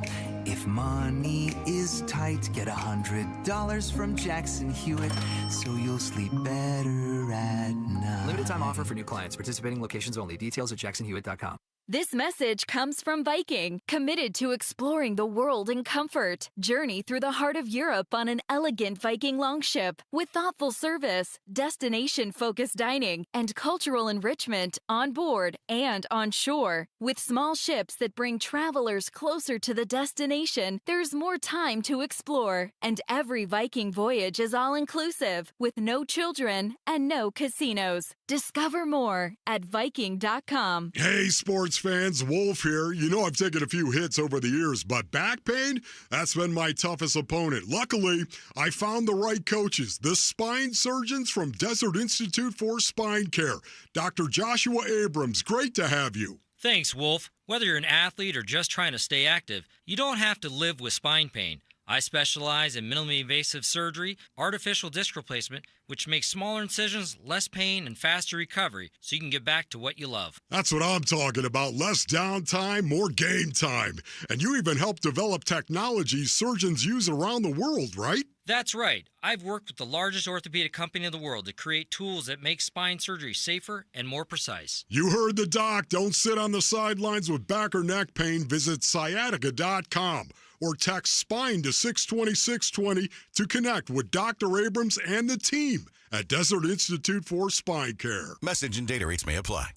If money is tight, get $100 from Jackson Hewitt, so you'll sleep better at night.
Limited time offer for new clients. Participating locations only. Details at jacksonhewitt.com.
This message comes from Viking, committed to exploring the world in comfort. Journey through the heart of Europe on an elegant Viking longship with thoughtful service, destination-focused dining, and cultural enrichment on board and on shore. With small ships that bring travelers closer to the destination, there's more time to explore. And every Viking voyage is all-inclusive, with no children and no casinos. Discover more at Viking.com.
Hey, sports fans, Wolf here. You know I've taken a few hits over the years, but back pain, that's been my toughest opponent. Luckily, I found the right coaches, the spine surgeons from Desert Institute for Spine Care. Dr. Joshua Abrams, great to have you.
Thanks, Wolf. Whether you're an athlete or just trying to stay active, you don't have to live with spine pain. I specialize in minimally invasive surgery, artificial disc replacement, which makes smaller incisions, less pain, and faster recovery, so you can get back to what you love.
That's what I'm talking about. Less downtime, more game time. And you even help develop technology surgeons use around the world, right?
That's right. I've worked with the largest orthopedic company in the world to create tools that make spine surgery safer and more precise.
You heard the doc. Don't sit on the sidelines with back or neck pain. Visit sciatica.com or text SPINE to 620-620 to connect with Dr. Abrams and the team at Desert Institute for Spine Care.
Message and data rates may apply.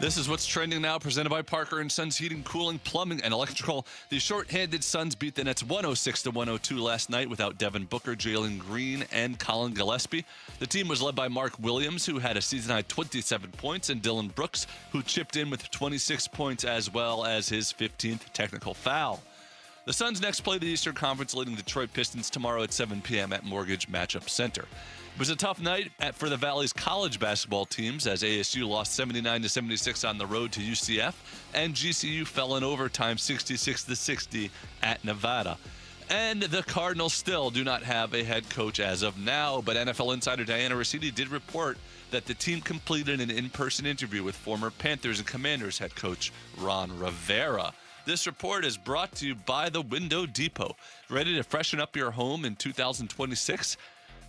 This is what's trending now, presented by Parker & Sons Heating, Cooling, Plumbing, and Electrical. The short-handed Suns beat the Nets 106-102 last night without Devin Booker, Jalen Green, and Colin Gillespie. The team was led by Mark Williams, who had a season-high 27 points, and Dylan Brooks, who chipped in with 26 points as well as his 15th technical foul. The Suns next play the Eastern Conference-leading Detroit Pistons tomorrow at 7 p.m. at Mortgage Matchup Center. It was a tough night for the Valley's college basketball teams as ASU lost 79-76 on the road to UCF, and GCU fell in overtime 66-60 at Nevada. And the Cardinals still do not have a head coach as of now, but NFL insider Diana Rossetti did report that the team completed an in-person interview with former Panthers and Commanders head coach Ron Rivera. This report is brought to you by the Window Depot. Ready to freshen up your home in 2026?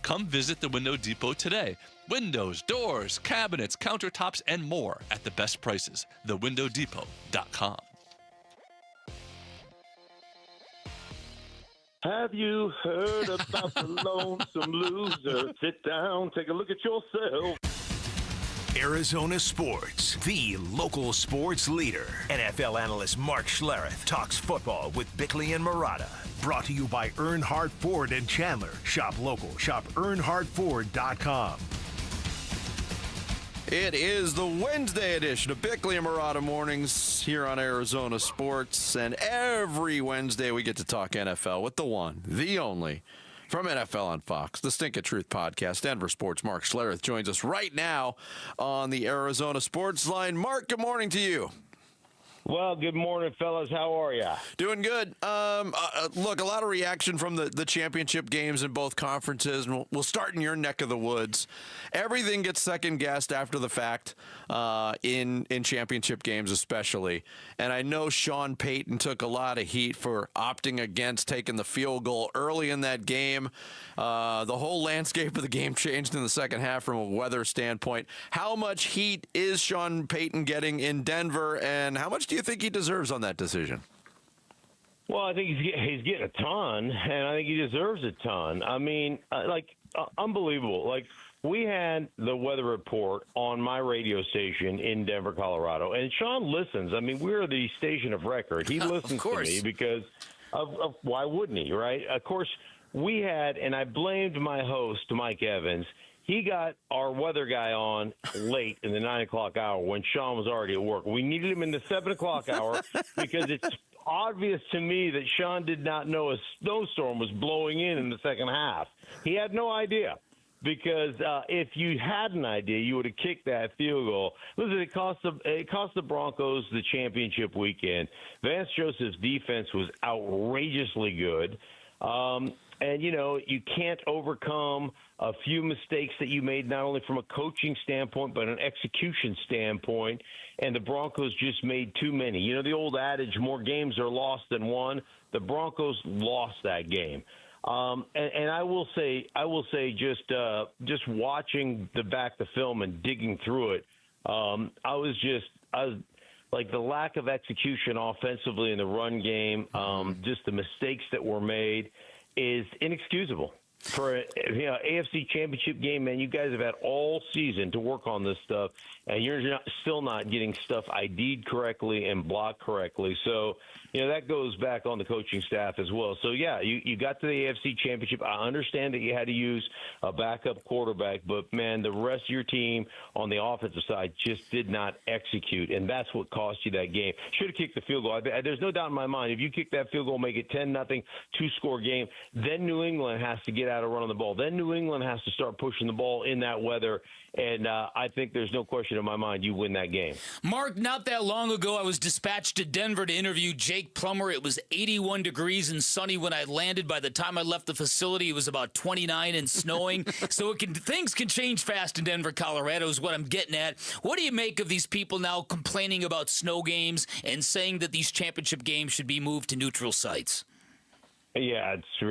Come visit the Window Depot today. Windows, doors, cabinets, countertops, and more at the best prices. TheWindowDepot.com.
Have you heard about the lonesome loser? Sit down, take a look at yourself.
Arizona Sports, the local sports leader. NFL analyst Mark Schlereth talks football with Bickley and Murata. Brought to you by Earnhardt Ford in Chandler. Shop local. Shop EarnhardtFord.com.
It is the Wednesday edition of Bickley and Murata Mornings here on Arizona Sports. And every Wednesday we get to talk NFL with the one, the only, from NFL on Fox, the Stink of Truth podcast, Denver Sports. Mark Schlereth joins us right now on the Arizona Sports Line. Mark, good morning to you.
Well, good morning, fellas. How are ya?
Doing good. Look, a lot of reaction from the championship games in both conferences. And we'll start in your neck of the woods. Everything gets second-guessed after the fact in championship games especially. And I know Sean Payton took a lot of heat for opting against taking the field goal early in that game. The whole landscape of the game changed in the second half from a weather standpoint. How much heat is Sean Payton getting in Denver, and how much do you think he deserves on that decision?
Well, I think he's getting a ton, and I think he deserves a ton. I mean, unbelievable. Like, we had the weather report on my radio station in Denver, Colorado, and Sean listens. I mean, we're the station of record. He listens to me because of why wouldn't he, right? Of course, we had, and I blamed my host, Mike Evans. He got our weather guy on late in the 9 o'clock hour when Sean was already at work. We needed him in the 7 o'clock hour because it's obvious to me that Sean did not know a snowstorm was blowing in the second half. He had no idea because if you had an idea, you would have kicked that field goal. Listen, it cost the Broncos the championship weekend. Vance Joseph's defense was outrageously good. And, you know, you can't overcome a few mistakes that you made, not only from a coaching standpoint, but an execution standpoint. And the Broncos just made too many. You know, the old adage, more games are lost than won. The Broncos lost that game. And I will say, just watching the film and digging through it, I was like the lack of execution offensively in the run game, just the mistakes that were made is inexcusable. For a AFC Championship game, man, you guys have had all season to work on this stuff, and you're still not getting stuff ID'd correctly and blocked correctly. So, you know, that goes back on the coaching staff as well. So, yeah, you got to the AFC Championship. I understand that you had to use a backup quarterback, but, man, the rest of your team on the offensive side just did not execute, and that's what cost you that game. Should have kicked the field goal. There's no doubt in my mind, if you kick that field goal, make it 10-0, two-score game, then New England has to get out of running the ball. Then New England has to start pushing the ball in that weather, and I think there's no question in my mind you win that game.
Mark, not that long ago, I was dispatched to Denver to interview Jake Plummer. It was 81 degrees and sunny when I landed. By the time I left the facility, it was about 29 and snowing. So things can change fast in Denver, Colorado is what I'm getting at. What do you make of these people now complaining about snow games and saying that these championship games should be moved to neutral sites?
Yeah, it's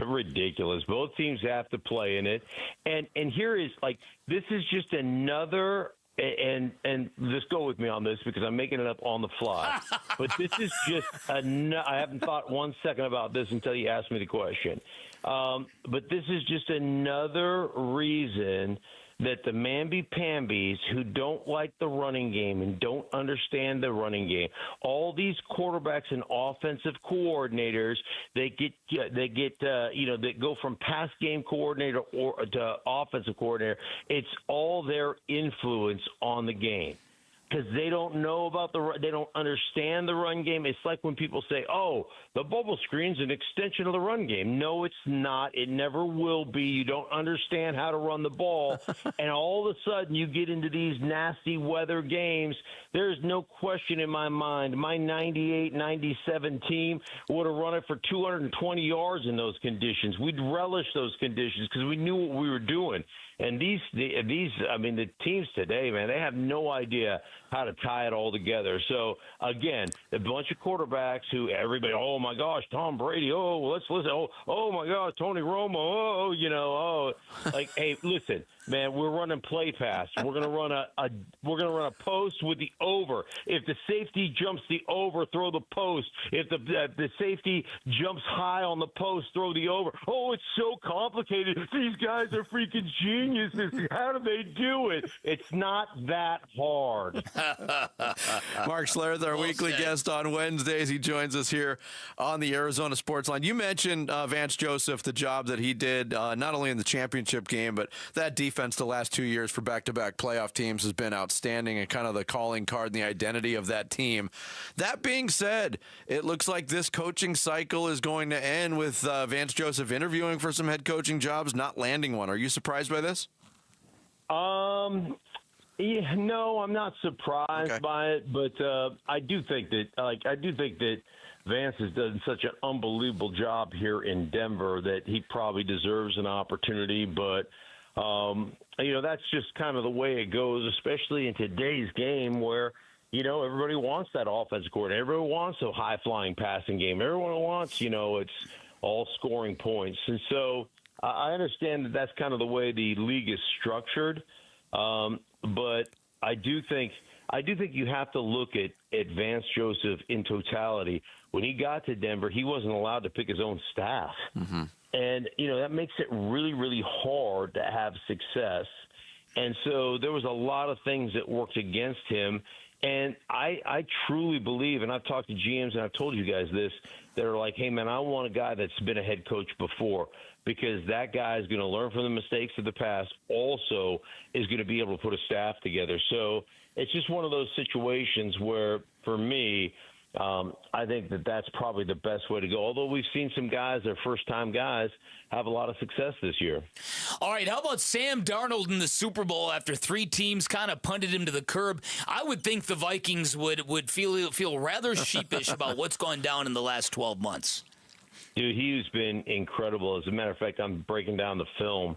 ridiculous. Both teams have to play in it. And here is, like, this is just another – and just go with me on this because I'm making it up on the fly. But this is just – I haven't thought 1 second about this until you asked me the question. But this is just another reason that the mamby-pambies who don't like the running game and don't understand the running game, all these quarterbacks and offensive coordinators, they go from pass game coordinator or to offensive coordinator. It's all their influence on the game. Because they don't know about they don't understand the run game. It's like when people say, "Oh, the bubble screen's an extension of the run game." No, it's not. It never will be. You don't understand how to run the ball, and all of a sudden you get into these nasty weather games. There's no question in my mind. My 98-97 team would have run it for 220 yards in those conditions. We'd relish those conditions because we knew what we were doing. And the teams today, man, they have no idea how to tie it all together. So, again, a bunch of quarterbacks who everybody, oh, my gosh, Tom Brady, oh, let's listen, oh my gosh, Tony Romo, like, hey, listen, man, we're running play pass. We're gonna run a post with the over. If the safety jumps the over, throw the post. If the safety jumps high on the post, throw the over. Oh, it's so complicated. These guys are freaking geniuses. How do they do it? It's not that hard.
Mark Schlereth, our weekly guest on Wednesdays. He joins us here on the Arizona Sports Line. You mentioned Vance Joseph, the job that he did not only in the championship game, but that defense the last 2 years for back-to-back playoff teams has been outstanding and kind of the calling card and the identity of that team. That being said, it looks like this coaching cycle is going to end with Vance Joseph interviewing for some head coaching jobs, not landing one. Are you surprised by this?
Yeah, no, I'm not surprised by it, but I do think that Vance has done such an unbelievable job here in Denver that he probably deserves an opportunity. But that's just kind of the way it goes, especially in today's game where everybody wants that offensive coordinator. Everyone wants a high-flying passing game. Everyone wants it's all scoring points, and so I understand that that's kind of the way the league is structured. But I do think you have to look at Vance Joseph in totality. When he got to Denver, he wasn't allowed to pick his own staff. Mm-hmm. And, that makes it really, really hard to have success. And so there was a lot of things that worked against him. And I truly believe, and I've talked to GMs and I've told you guys this, they're like, hey, man, I want a guy that's been a head coach before, because that guy is going to learn from the mistakes of the past, also is going to be able to put a staff together. So it's just one of those situations where, for me, I think that's probably the best way to go. Although we've seen some guys, their first-time guys, have a lot of success this year.
All right, how about Sam Darnold in the Super Bowl after 3 teams kind of punted him to the curb? I would think the Vikings would feel rather sheepish about what's gone down in the last 12 months.
Dude, he's been incredible. As a matter of fact, I'm breaking down the film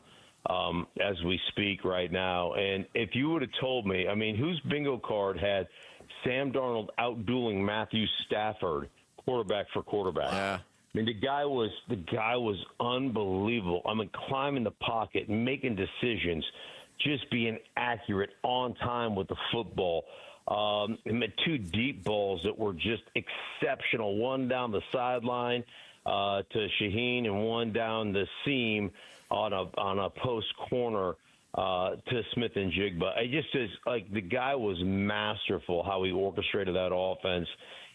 as we speak right now. And if you would have told me, whose bingo card had Sam Darnold out-dueling Matthew Stafford, quarterback for quarterback?
Yeah.
The guy was unbelievable. Climbing the pocket, making decisions, just being accurate, on time with the football. He had 2 deep balls that were just exceptional. One down the sideline to Shaheen, and one down the seam on a post corner to Smith and Jigba. It just is like the guy was masterful how he orchestrated that offense.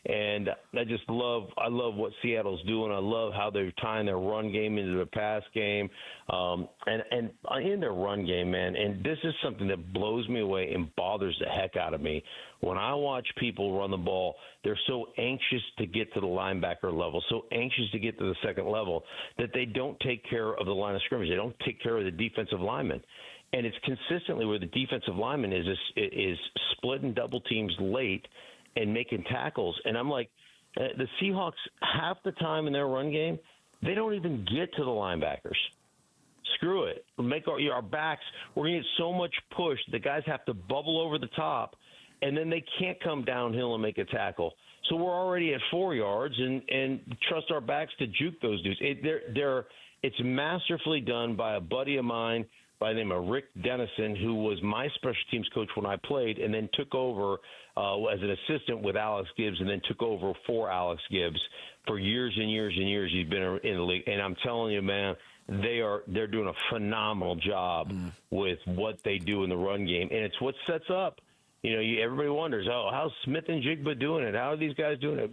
And I love what Seattle's doing. I love how they're tying their run game into the pass game, and in their run game, man. And this is something that blows me away and bothers the heck out of me. When I watch people run the ball, they're so anxious to get to the linebacker level, so anxious to get to the second level, that they don't take care of the line of scrimmage. They don't take care of the defensive lineman. And it's consistently where the defensive lineman is splitting double teams late and making tackles. And I'm like, the Seahawks, half the time in their run game, they don't even get to the linebackers. Screw it. Make our backs, we're going to get so much push, the guys have to bubble over the top, and then they can't come downhill and make a tackle. So we're already at 4 yards and trust our backs to juke those dudes. It's masterfully done by a buddy of mine by the name of Rick Dennison, who was my special teams coach when I played, and then took over as an assistant with Alex Gibbs, and then took over for Alex Gibbs for years and years and years. He's been in the league, and I'm telling you, man, they're doing a phenomenal job with what they do in the run game, and it's what sets up. Everybody wonders, how's Smith and Jigba doing it? How are these guys doing it?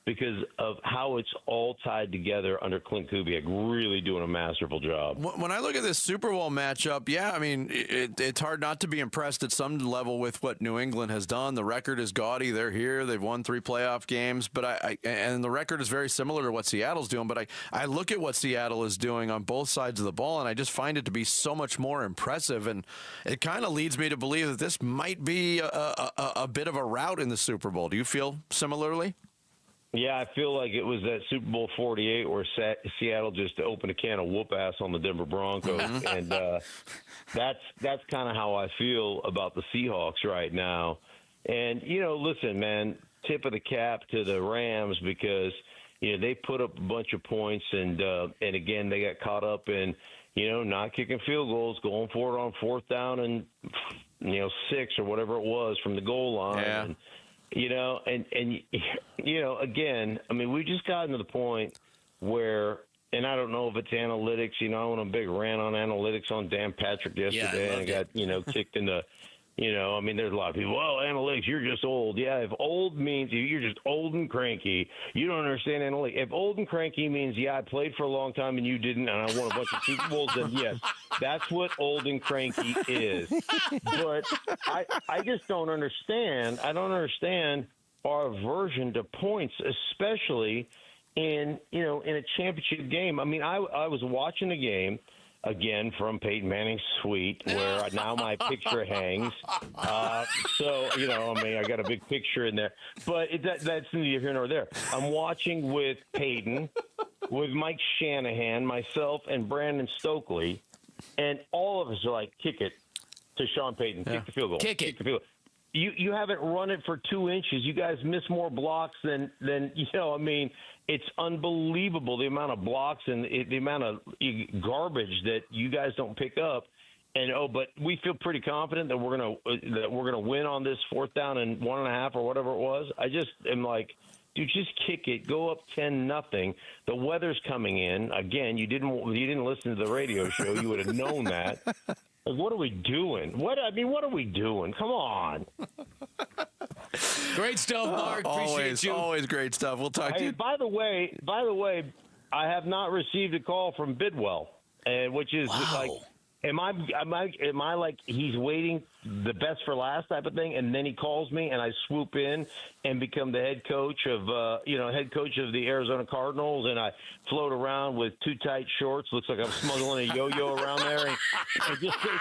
Because of how it's all tied together under Clint Kubiak, really doing a masterful job.
When I look at this Super Bowl matchup, it's hard not to be impressed at some level with what New England has done. The record is gaudy. They're here. They've won 3 playoff games, and the record is very similar to what Seattle's doing. But I look at what Seattle is doing on both sides of the ball, and I just find it to be so much more impressive. And it kind of leads me to believe that this might be a bit of a rout in the Super Bowl. Do you feel similarly?
Yeah, I feel like it was that Super Bowl 48 where Seattle just opened a can of whoop ass on the Denver Broncos, and that's kind of how I feel about the Seahawks right now. And listen, man, tip of the cap to the Rams because they put up a bunch of points, and again they got caught up in not kicking field goals, going for it on 4th down and 6 or whatever it was from the goal line.
Yeah.
And, again, I mean, we just gotten to the point where, and I don't know if it's analytics, I went on a big rant on analytics on Dan Patrick yesterday, and I got, kicked in the, there's a lot of people, analytics, you're just old. Yeah, if old means you're just old and cranky, you don't understand analytics. If old and cranky means, I played for a long time and you didn't, and I won a bunch of Super Bowls, then yes, that's what old and cranky is. But I just don't understand. I don't understand our aversion to points, especially in a championship game. I mean, I was watching a game, again, from Peyton Manning's suite, where now my picture hangs. So, I got a big picture in there. But that's neither here nor there. I'm watching with Peyton, with Mike Shanahan, myself, and Brandon Stokely, and all of us are like, kick it to Sean Payton. Kick the field goal.
Kick it.
The field goal. You haven't run it for 2 inches. You guys miss more blocks than it's unbelievable the amount of blocks and the amount of garbage that you guys don't pick up. And but we feel pretty confident that we're gonna win on this 4th down and 1.5 or whatever it was. I just am like, dude, just kick it. Go up 10-0. The weather's coming in again. You didn't listen to the radio show. You would have known that. Like, what are we doing? What are we doing? Come on.
Great stuff, Mark. Appreciate you.
Always great stuff. We'll talk to you.
By the way, I have not received a call from Bidwell, which is like, am I like he's waiting the best for last type of thing, and then he calls me and I swoop in and become the head coach of the Arizona Cardinals, and I float around with too tight shorts, looks like I'm smuggling a yo-yo around there, and just say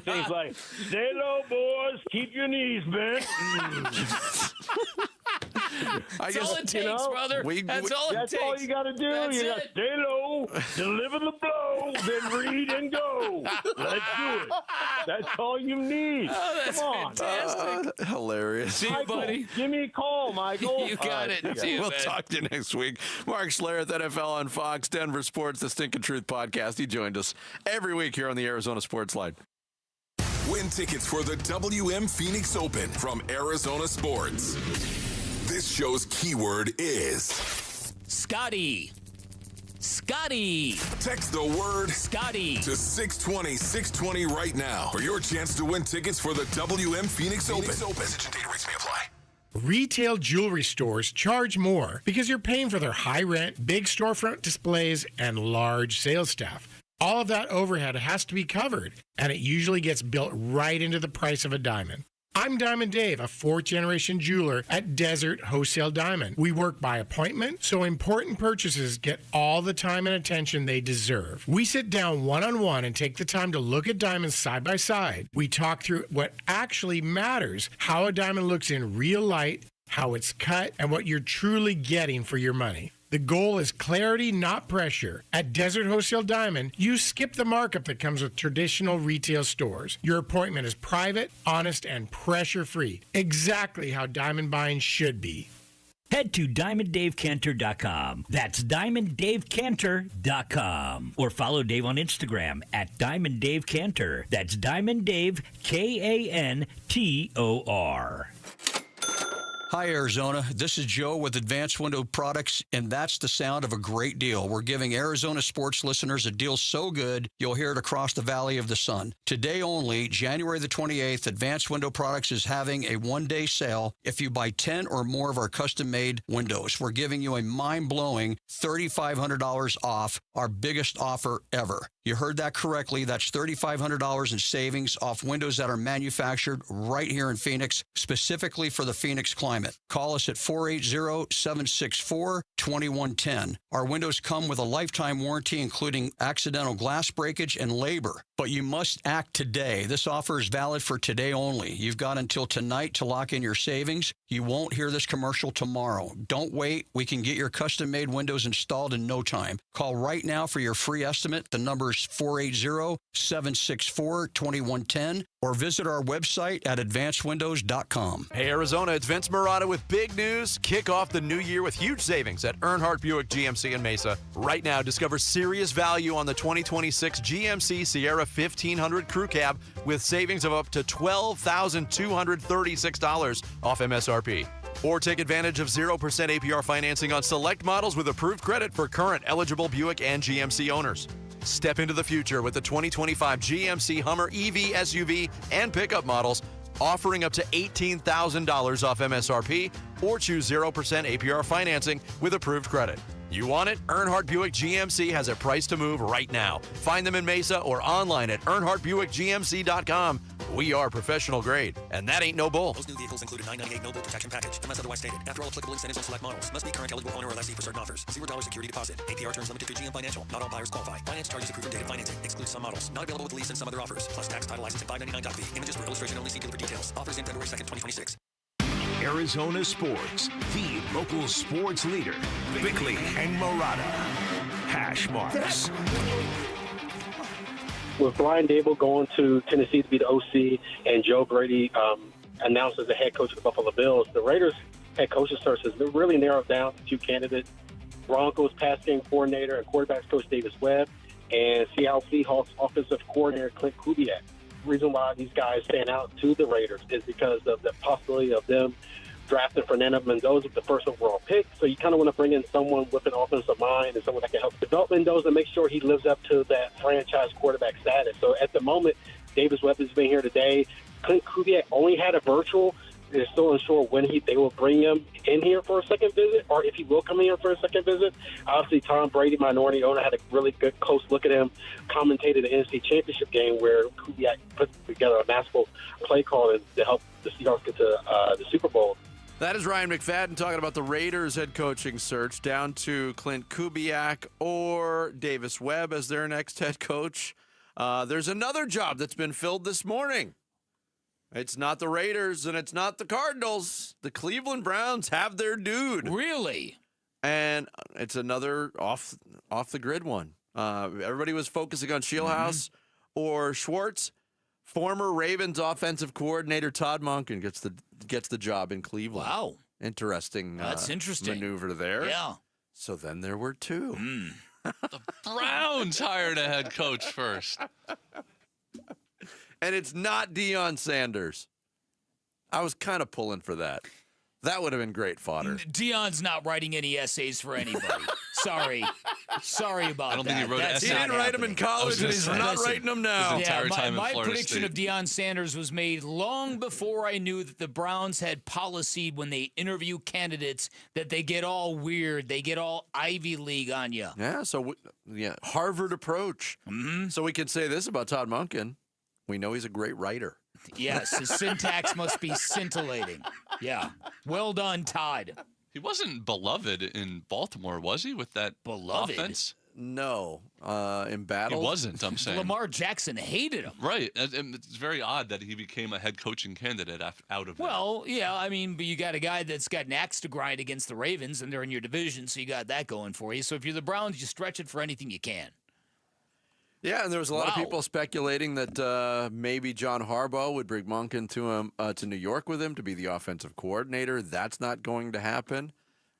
things like stay low, boys, keep your knees bent.
That's all it takes, brother. That's all it takes.
That's all you got to do. You got to stay low, deliver the blow, then read and go. Let's do it. That's all you need.
Oh, that's
Come on.
fantastic.
Hilarious.
See you, buddy.
Give me a call, Michael.
You got it. See you,
We'll
man.
talk to you next week. Mark Schlereth, NFL on Fox, Denver Sports, the Stinkin' Truth podcast. He joined us every week here on the Arizona Sports Line.
Win tickets for the WM Phoenix Open from Arizona Sports. This show's keyword is
Scotty. Scotty.
Text the word
Scotty
to 620-620 right now for your chance to win tickets for the WM Phoenix Open. Message and data rates may apply.
Retail jewelry stores charge more because you're paying for their high rent, big storefront displays, and large sales staff. All of that overhead has to be covered, and it usually gets built right into the price of a diamond. I'm Diamond Dave, a 4th-generation jeweler at Desert Wholesale Diamond. We work by appointment, so important purchases get all the time and attention they deserve. We sit down one-on-one and take the time to look at diamonds side by side. We talk through what actually matters, how a diamond looks in real light, how it's cut, and what you're truly getting for your money. The goal is clarity, not pressure. At Desert Wholesale Diamond, you skip the markup that comes with traditional retail stores. Your appointment is private, honest, and pressure-free. Exactly how diamond buying should be.
Head to DiamondDaveCantor.com. That's DiamondDaveCantor.com. Or follow Dave on Instagram at DiamondDaveCantor. That's DiamondDave, Kantor.
Hi, Arizona. This is Joe with Advanced Window Products, and that's the sound of a great deal. We're giving Arizona sports listeners a deal so good, you'll hear it across the Valley of the Sun. Today only, January the 28th, Advanced Window Products is having a one-day sale. If you buy 10 or more of our custom-made windows, we're giving you a mind-blowing $3,500 off, our biggest offer ever. You heard that correctly. That's $3,500 in savings off windows that are manufactured right here in Phoenix, specifically for the Phoenix climate. Call us at 480-764-2110. Our windows come with a lifetime warranty, including accidental glass breakage and labor. But you must act today. This offer is valid for today only. You've got until tonight to lock in your savings. You won't hear this commercial tomorrow. Don't wait. We can get your custom-made windows installed in no time. Call right now for your free estimate. The number is 480-764-2110 or visit our website at advancedwindows.com.
Hey, Arizona, it's Vince Marotta with big news. Kick off the new year with huge savings at Earnhardt Buick GMC in Mesa. Right now, discover serious value on the 2026 GMC Sierra 1500 Crew Cab with savings of up to $12,236 off MSRP. Or take advantage of 0% APR financing on select models with approved credit for current eligible Buick and GMC owners. Step into the future with the 2025 GMC Hummer EV, SUV, and pickup models, offering up to $18,000 off MSRP, or choose 0% APR financing with approved credit. You want it? Earnhardt Buick GMC has a price to move right now. Find them in Mesa or online at EarnhardtBuickGMC.com. We are professional grade, and that ain't no bull.
Most new vehicles include a $998 no-bill protection package, unless otherwise stated. After all applicable incentives on select models, must be current eligible owner or lessee for certain offers. $0 security deposit. APR terms limited through GM Financial. Not all buyers qualify. Finance charges approved and dated financing. Excludes some models. Not available with lease and some other offers. Plus tax, title, license, and $599 doc fee. Images for illustration only. See dealer for details. Offers in February 2nd, 2026.
Arizona Sports, the local sports leader. Bickley and Marotta. Hash marks.
With Brian Dable going to Tennessee to be the OC and Joe Brady announced as the head coach of the Buffalo Bills, the Raiders head coaching search has really narrowed down to two candidates: Broncos pass game coordinator and quarterbacks coach Davis Webb, and Seattle Seahawks offensive coordinator Clint Kubiak. The reason why these guys stand out to the Raiders is because of the possibility of them drafting Fernando Mendoza with the first overall pick. So you kind of want to bring in someone with an offensive mind and someone that can help develop Mendoza and make sure he lives up to that franchise quarterback status. So at the moment, Davis Webb has been here today. Clint Kubiak only had a virtual. They're still unsure when they will bring him in here for a second visit, or if he will come in here for a second visit. Obviously, Tom Brady, minority owner, had a really good close look at him, commentated the NFC Championship game where Kubiak put together a masterful play call to help the Seahawks get to the Super Bowl.
That is Ryan McFadden talking about the Raiders head coaching search, down to Clint Kubiak or Davis Webb as their next head coach. There's another job that's been filled this morning. It's not the Raiders and it's not the Cardinals. The Cleveland Browns have their dude.
Really?
And it's another off the grid one. Everybody was focusing on Shieldhouse or Schwartz. Former Ravens offensive coordinator Todd Monken gets the job in Cleveland.
Wow.
Interesting.
That's interesting.
Maneuver there.
Yeah.
So then there were two.
The Browns hired a head coach first.
And it's not Deion Sanders. I was kind of pulling for that. That would have been great fodder.
Deion's not writing any essays for anybody. Sorry about that.
I don't think he wrote essays.
He didn't write them in college, and he's not writing them now.
Yeah, my prediction of Deion Sanders was made long before I knew that the Browns had policy when they interview candidates that they get all weird. They get all Ivy League on you.
Yeah, Harvard approach. So we could say this about Todd Monken. We know he's a great writer.
Yes, his syntax must be scintillating. Yeah. Well done, Todd.
He wasn't beloved in Baltimore, was he, with that offense?
No. In battle?
He wasn't, I'm saying.
Lamar Jackson hated him.
Right. And it's very odd that he became a head coaching candidate out of
Well, yeah, I mean, but you got a guy that's got an axe to grind against the Ravens, and they're in your division, so you got that going for you. So if you're the Browns, you stretch it for anything you can.
Yeah, and there was a lot of people speculating that maybe John Harbaugh would bring Monken to New York with him to be the offensive coordinator. That's not going to happen.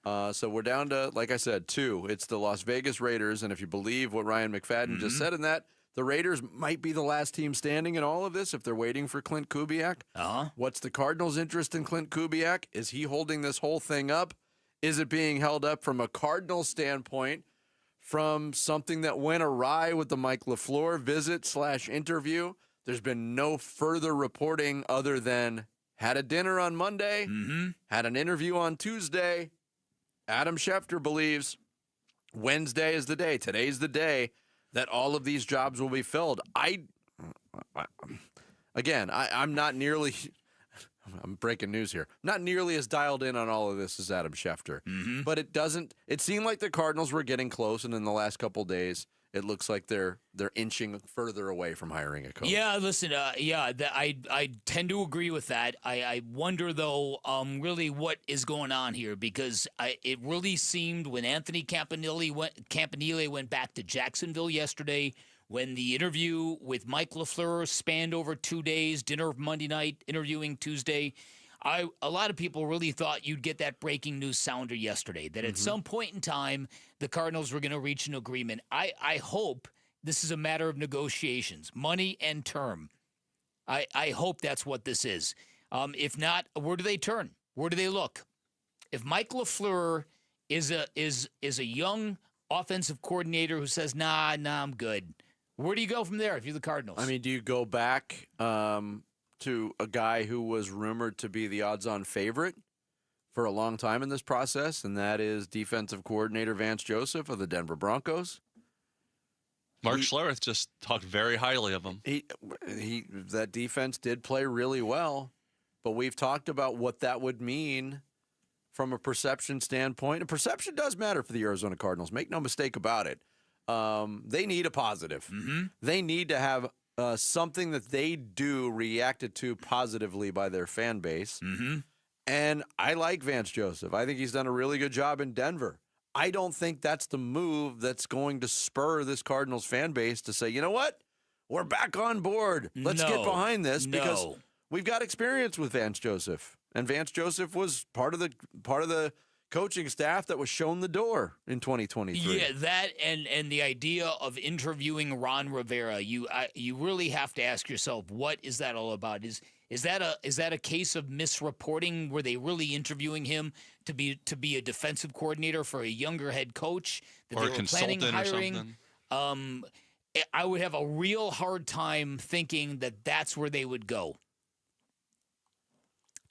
So we're down to, like I said, two. It's the Las Vegas Raiders, and if you believe what Ryan McFadden just said in that, The Raiders might be the last team standing in all of this if they're waiting for Clint Kubiak. What's the Cardinals' interest in Clint Kubiak? Is he holding this whole thing up? Is it being held up from a Cardinals standpoint from something that went awry with the Mike LaFleur visit/interview? There's been no further reporting other than had a dinner on Monday, had an interview on Tuesday. Adam Schefter believes Wednesday is the day. Today's the day that all of these jobs will be filled. I'm not nearly, I'm breaking news here, not nearly as dialed in on all of this as Adam Schefter. But it seemed like the Cardinals were getting close, and in the last couple of days, it looks like they're inching further away from hiring a coach.
Yeah, listen, I tend to agree with that. I wonder, though, really what is going on here, because it really seemed when Anthony Campanile went back to Jacksonville yesterday, when the interview with Mike LaFleur spanned over 2 days, dinner Monday night, interviewing Tuesday, a lot of people really thought you'd get that breaking news sounder yesterday, that at some point in time, the Cardinals were going to reach an agreement. I hope this is a matter of negotiations, money and term. I hope that's what this is. If not, where do they turn? Where do they look? If Mike LaFleur is a young offensive coordinator who says, nah, I'm good, where do you go from there if you're the Cardinals?
I mean, do you go back to a guy who was rumored to be the odds-on favorite for a long time in this process, and that is defensive coordinator Vance Joseph of the Denver Broncos?
Mark Schlereth just talked very highly of him.
That defense did play really well, but we've talked about what that would mean from a perception standpoint. And perception does matter for the Arizona Cardinals. Make no mistake about it. They need a positive. They need to have something that they do reacted to positively by their fan base. And I like Vance Joseph. I think he's done a really good job in Denver. I don't think that's the move that's going to spur this Cardinals fan base to say, you know what? We're back on board. Let's get behind this because we've got experience with Vance Joseph. And Vance Joseph was part of the coaching staff that was shown the door in 2023.
Yeah, that and the idea of interviewing Ron Rivera, you really have to ask yourself, what is that all about? Is that a case of misreporting? Were they really interviewing him to be a defensive coordinator for a younger head coach that
or
they
a
were
consultant
planning hiring?
or something?
I would have a real hard time thinking that that's where they would go.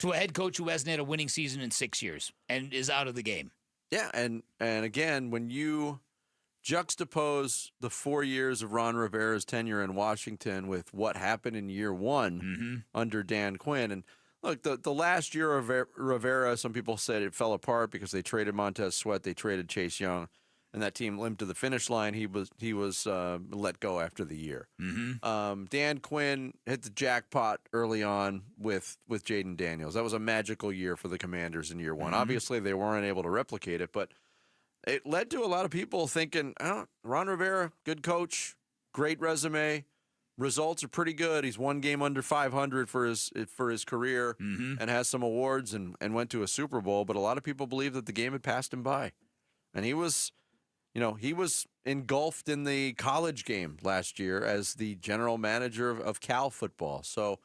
To a head coach who hasn't had a winning season in 6 years and is out of the game.
Yeah, and again, when you juxtapose the 4 years of Ron Rivera's tenure in Washington with what happened in year one under Dan Quinn, and look, the last year of Rivera, some people said it fell apart because they traded Montez Sweat, they traded Chase Young, and that team limped to the finish line. He was let go after the year. Dan Quinn hit the jackpot early on with Jaden Daniels. That was a magical year for the Commanders in year one. Obviously, they weren't able to replicate it, but it led to a lot of people thinking, Ron Rivera, good coach, great resume, results are pretty good. He's one game under 500 for his career and has some awards and went to a Super Bowl. But a lot of people believe that the game had passed him by, and he was engulfed in the college game last year as the general manager of Cal football. So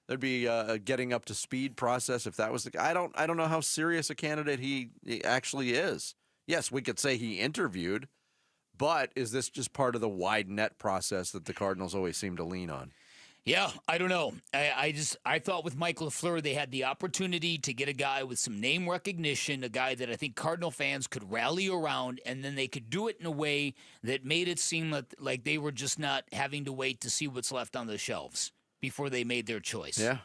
there'd be a getting up to speed process if that was the. I don't know how serious a candidate he actually is. Yes, we could say he interviewed, but is this just part of the wide net process that the Cardinals always seem to lean on?
Yeah, I don't know. I thought with Mike LaFleur they had the opportunity to get a guy with some name recognition, a guy that I think Cardinal fans could rally around, and then they could do it in a way that made it seem like they were just not having to wait to see what's left on the shelves before they made their choice.
Yeah.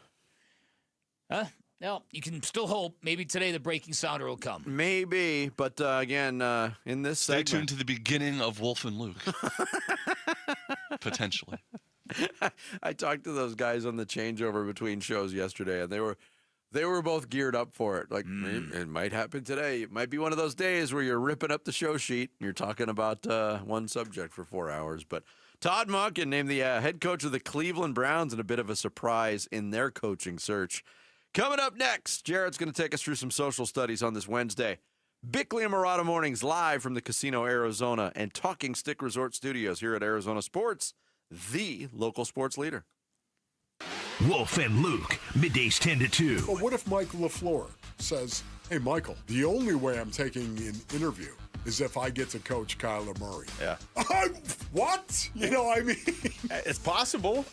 Well, you can still hope. Maybe today the breaking sounder will come.
Maybe, but again, in this
Stay
segment,
tuned to the beginning of Wolf and Luke. Potentially.
I talked to those guys on the changeover between shows yesterday, and they were both geared up for it. Like, it might happen today. It might be one of those days where you're ripping up the show sheet and you're talking about one subject for 4 hours. But Todd Monken named the head coach of the Cleveland Browns in a bit of a surprise in their coaching search. Coming up next, Jared's going to take us through some social studies on this Wednesday. Bickley and Murata Mornings live from the Casino Arizona and Talking Stick Resort Studios here at Arizona Sports, the local sports leader.
Wolf and Luke, middays 10 to 2.
But what if Mike LaFleur says, hey, Michael, the only way I'm taking an interview is if I get to coach Kyler Murray?
Yeah.
What? You know, I mean...
It's possible.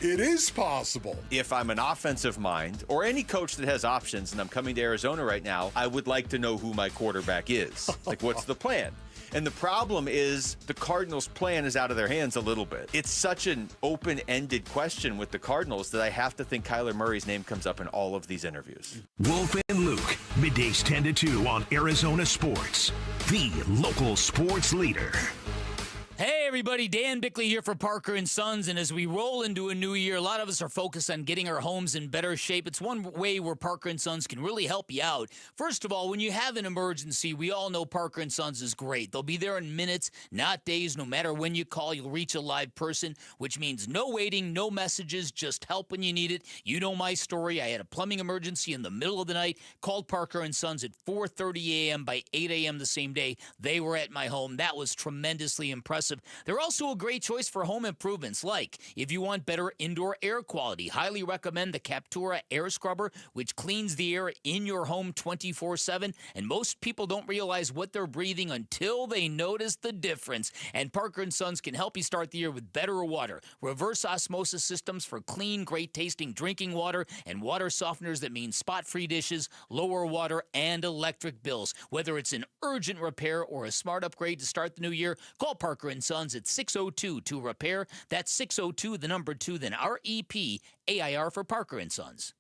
It is possible.
If I'm an offensive mind, or any coach that has options, and I'm coming to Arizona right now, I would like to know who my quarterback is. Like, what's the plan? And the problem is the Cardinals' plan is out of their hands a little bit. It's such an open-ended question with the Cardinals that I have to think Kyler Murray's name comes up in all of these interviews.
Wolf and Luke, middays 10 to 2 on Arizona Sports, the local sports leader.
Hey everybody, Dan Bickley here for Parker & Sons, and as we roll into a new year, a lot of us are focused on getting our homes in better shape. It's one way where Parker & Sons can really help you out. First of all, when you have an emergency, we all know Parker & Sons is great. They'll be there in minutes, not days. No matter when you call, you'll reach a live person, which means no waiting, no messages, just help when you need it. You know my story. I had a plumbing emergency in the middle of the night, called Parker & Sons at 4:30 a.m. By 8 a.m. the same day, they were at my home. That was tremendously impressive. They're also a great choice for home improvements, like if you want better indoor air quality, highly recommend the Captura Air Scrubber, which cleans the air in your home 24/7, and most people don't realize what they're breathing until they notice the difference. And Parker & Sons can help you start the year with better water, reverse osmosis systems for clean, great-tasting drinking water, and water softeners that mean spot-free dishes, lower water, and electric bills. Whether it's an urgent repair or a smart upgrade to start the new year, call Parker & Sons at 602-2-REPAIR. That's 602, the number 2, then REPAIR for Parker & Sons.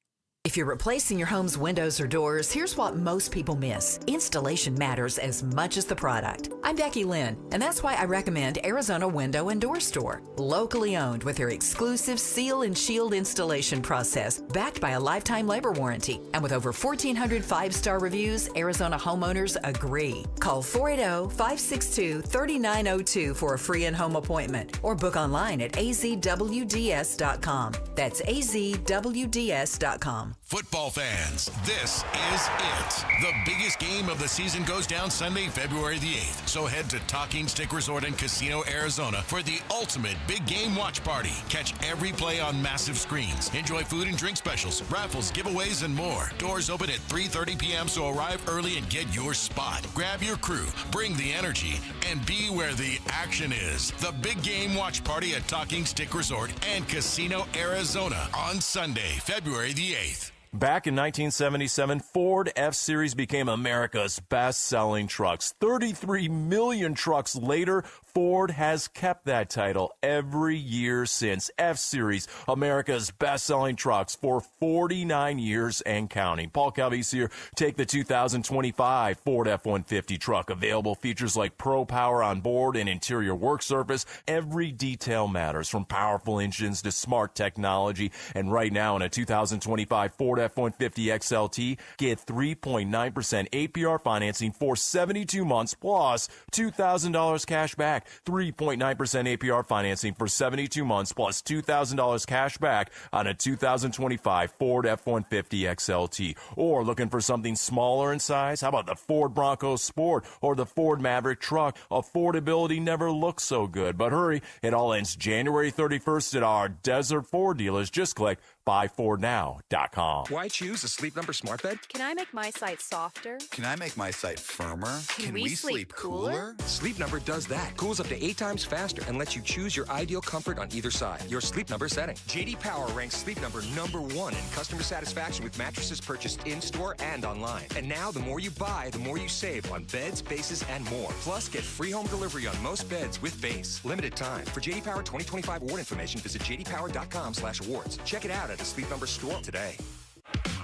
If you're replacing your home's windows or doors, here's what most people miss. Installation matters as much as the product. I'm Becky Lynn, and that's why I recommend Arizona Window and Door Store. Locally owned with their exclusive seal and shield installation process, backed by a lifetime labor warranty. And with over 1,400 5-star reviews, Arizona homeowners agree. Call 480-562-3902 for a free in-home appointment or book online at azwds.com. That's azwds.com.
Football fans, this is it. The biggest game of the season goes down Sunday, February the 8th. So head to Talking Stick Resort and Casino, Arizona for the ultimate big game watch party. Catch every play on massive screens. Enjoy food and drink specials, raffles, giveaways, and more. Doors open at 3:30 p.m., so arrive early and get your spot. Grab your crew, bring the energy, and be where the action is. The big game watch party at Talking Stick Resort and Casino, Arizona on Sunday, February the 8th.
Back in 1977, Ford F-Series became America's best-selling trucks. 33 million trucks later, Ford has kept that title every year since. F-Series, America's best-selling trucks for 49 years and counting. Paul Calvise here. Take the 2025 Ford F-150 truck. Available features like Pro Power on board and interior work surface. Every detail matters, from powerful engines to smart technology. And right now, in a 2025 Ford F-150 XLT, get 3.9% APR financing for 72 months plus $2,000 cash back. 3.9% APR financing for 72 months plus $2,000 cash back on a 2025 Ford F-150 XLT. Or looking for something smaller in size? How about the Ford Bronco Sport or the Ford Maverick truck? Affordability never looks so good. But hurry, it all ends January 31st at our Desert Ford dealers. Just click buyfordnow.com.
Why choose a Sleep Number smart bed?
Can I make my site softer?
Can I make my site firmer?
Can we sleep cooler?
Sleep Number does that. Cools up to 8 times faster and lets you choose your ideal comfort on either side. Your Sleep Number setting. JD Power ranks Sleep Number #1 in customer satisfaction with mattresses purchased in-store and online. And now the more you buy, the more you save on beds, bases, and more. Plus, get free home delivery on most beds with base. Limited time. For JD Power 2025 award information, visit jdpower.com/awards. Check it out at a Sleep Number store today.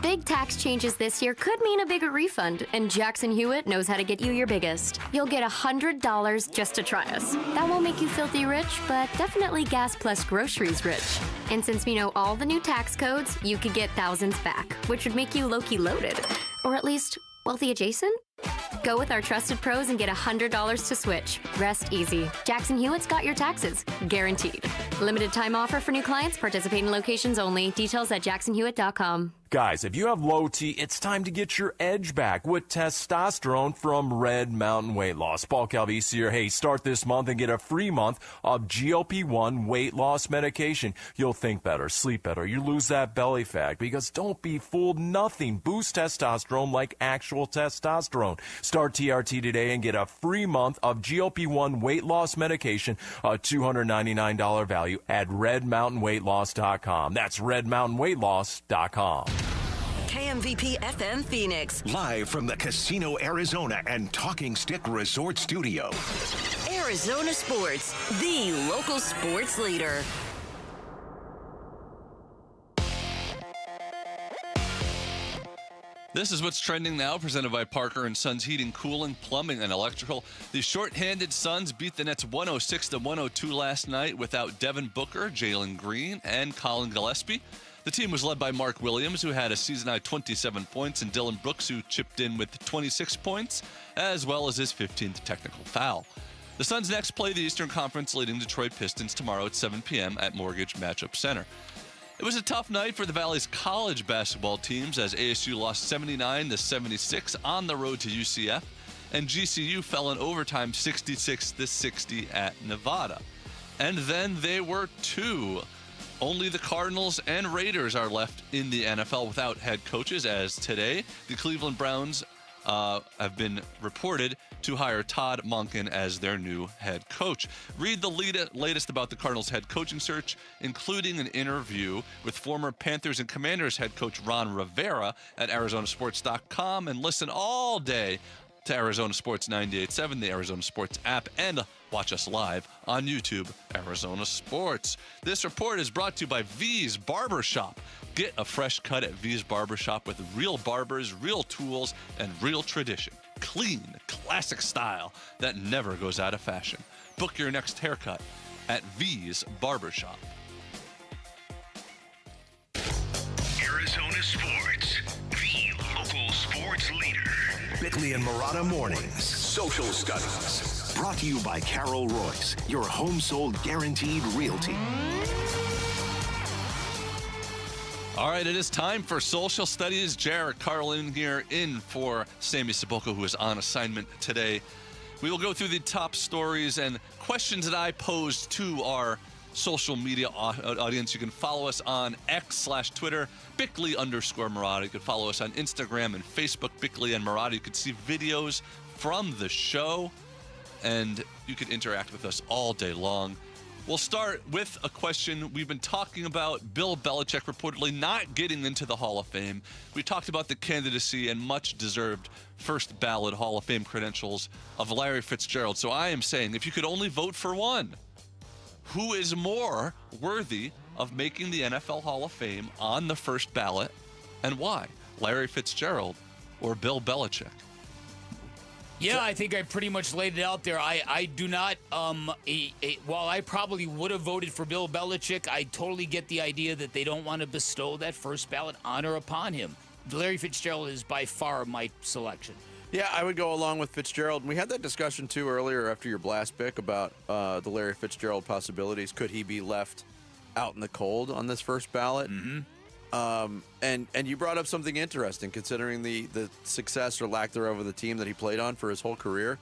Big tax changes this year could mean a bigger refund, and Jackson Hewitt knows how to get you your biggest. You'll get $100 just to try us. That won't make you filthy rich, but definitely gas plus groceries rich. And since we know all the new tax codes, you could get thousands back, which would make you low-key loaded. Or at least wealthy adjacent? Go with our trusted pros and get $100 to switch. Rest easy. Jackson Hewitt's got your taxes. Guaranteed. Limited time offer for new clients. Participating locations only. Details at jacksonhewitt.com.
Guys, if you have low T, it's time to get your edge back with testosterone from Red Mountain Weight Loss. Paul Calvisi here. Hey, start this month and get a free month of GLP-1 weight loss medication. You'll think better, sleep better, you lose that belly fat, because don't be fooled, nothing boosts testosterone like actual testosterone. Start TRT today and get a free month of GLP-1 weight loss medication, a $299 value at redmountainweightloss.com. That's redmountainweightloss.com.
KMVP FM Phoenix.
Live from the Casino Arizona and Talking Stick Resort Studio.
Arizona Sports, the local sports leader.
This is what's trending now, presented by Parker & Sons Heating, Cooling, Plumbing, and Electrical. The shorthanded Suns beat the Nets 106-102 last night without Devin Booker, Jalen Green, and Colin Gillespie. The team was led by Mark Williams, who had a season-high 27 points, and Dylan Brooks, who chipped in with 26 points, as well as his 15th technical foul. The Suns next play the Eastern Conference leading Detroit Pistons tomorrow at 7 p.m. at Mortgage Matchup Center. It was a tough night for the Valley's college basketball teams as ASU lost 79-76 on the road to UCF, and GCU fell in overtime 66-60 at Nevada. And then they were two. Only the Cardinals and Raiders are left in the NFL without head coaches, as today the Cleveland Browns have been reported to hire Todd Monken as their new head coach. Read the latest about the Cardinals head coaching search, including an interview with former Panthers and Commanders head coach Ron Rivera at ArizonaSports.com, and listen all day to Arizona Sports 98.7, the Arizona Sports app, and watch us live on YouTube, Arizona Sports. This report is brought to you by V's Barbershop. Get a fresh cut at V's Barbershop with real barbers, real tools, and real tradition. Clean, classic style that never goes out of fashion. Book your next haircut at V's Barbershop.
Arizona Sports, the local sports leader. Bickley and Marotta Mornings. Social Studies. Brought to you by Carol Royce, your home sold guaranteed realty.
All right, it is time for Social Studies. Jared Carlin here in for Sammy Saboko, who is on assignment today. We will go through the top stories and questions that I posed to our social media audience. You can follow us on X/Twitter, Bickley_Marotta. You can follow us on Instagram and Facebook, Bickley and Marotta. You can see videos from the show, and you can interact with us all day long. We'll start with a question. We've been talking about Bill Belichick reportedly not getting into the Hall of Fame. We talked about the candidacy and much-deserved first ballot Hall of Fame credentials of Larry Fitzgerald. So I am saying, if you could only vote for one, who is more worthy of making the NFL Hall of Fame on the first ballot, and why? Larry Fitzgerald or Bill Belichick?
Yeah, I think I pretty much laid it out there. I do not, while I probably would have voted for Bill Belichick, I totally get the idea that they don't want to bestow that first ballot honor upon him. Larry Fitzgerald is by far my selection.
Yeah, I would go along with Fitzgerald. We had that discussion, too, earlier after your blast pick about the Larry Fitzgerald possibilities. Could he be left out in the cold on this first ballot?
Mm-hmm.
And you brought up something interesting, considering the success or lack thereof of the team that he played on for his whole career.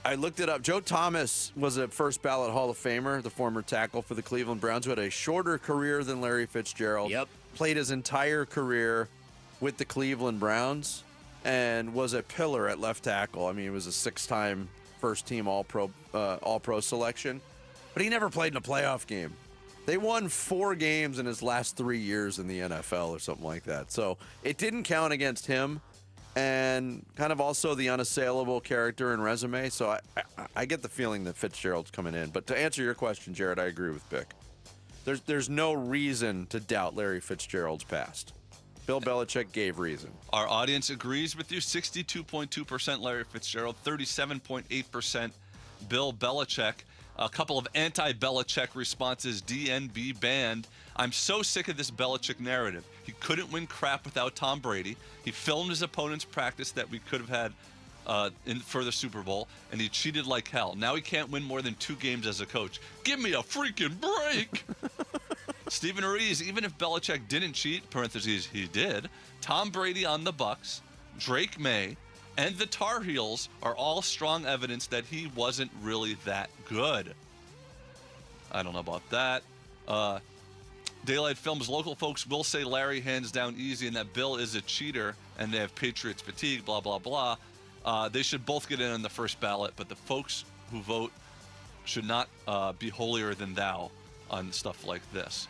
I looked it up. Joe Thomas was a first ballot Hall of Famer, the former tackle for the Cleveland Browns, who had a shorter career than Larry Fitzgerald.
Yep.
Played his entire career with the Cleveland Browns and was a pillar at left tackle. I mean, he was a 6-time first-team All-Pro selection, but he never played in a playoff game. They won 4 games in his last 3 years in the NFL or something like that. So it didn't count against him, and kind of also the unassailable character and resume. So I get the feeling that Fitzgerald's coming in. But to answer your question, Jared, I agree with Bick. There's no reason to doubt Larry Fitzgerald's past. Bill Belichick gave reason.
Our audience agrees with you. 62.2% Larry Fitzgerald, 37.8% Bill Belichick. A couple of anti-Belichick responses, DNB banned. I'm so sick of this Belichick narrative. He couldn't win crap without Tom Brady. He filmed his opponent's practice that we could have had for the Super Bowl, and he cheated like hell. Now he can't win more than 2 games as a coach. Give me a freaking break. Stephen Rees, even if Belichick didn't cheat, parentheses, he did, Tom Brady on the Bucks, Drake May, and the Tar Heels are all strong evidence that he wasn't really that good. I don't know about that. Daylight Films local folks will say Larry hands down easy and that Bill is a cheater and they have Patriots fatigue, blah, blah, blah. They should both get in on the first ballot, but the folks who vote should not be holier than thou on stuff like this.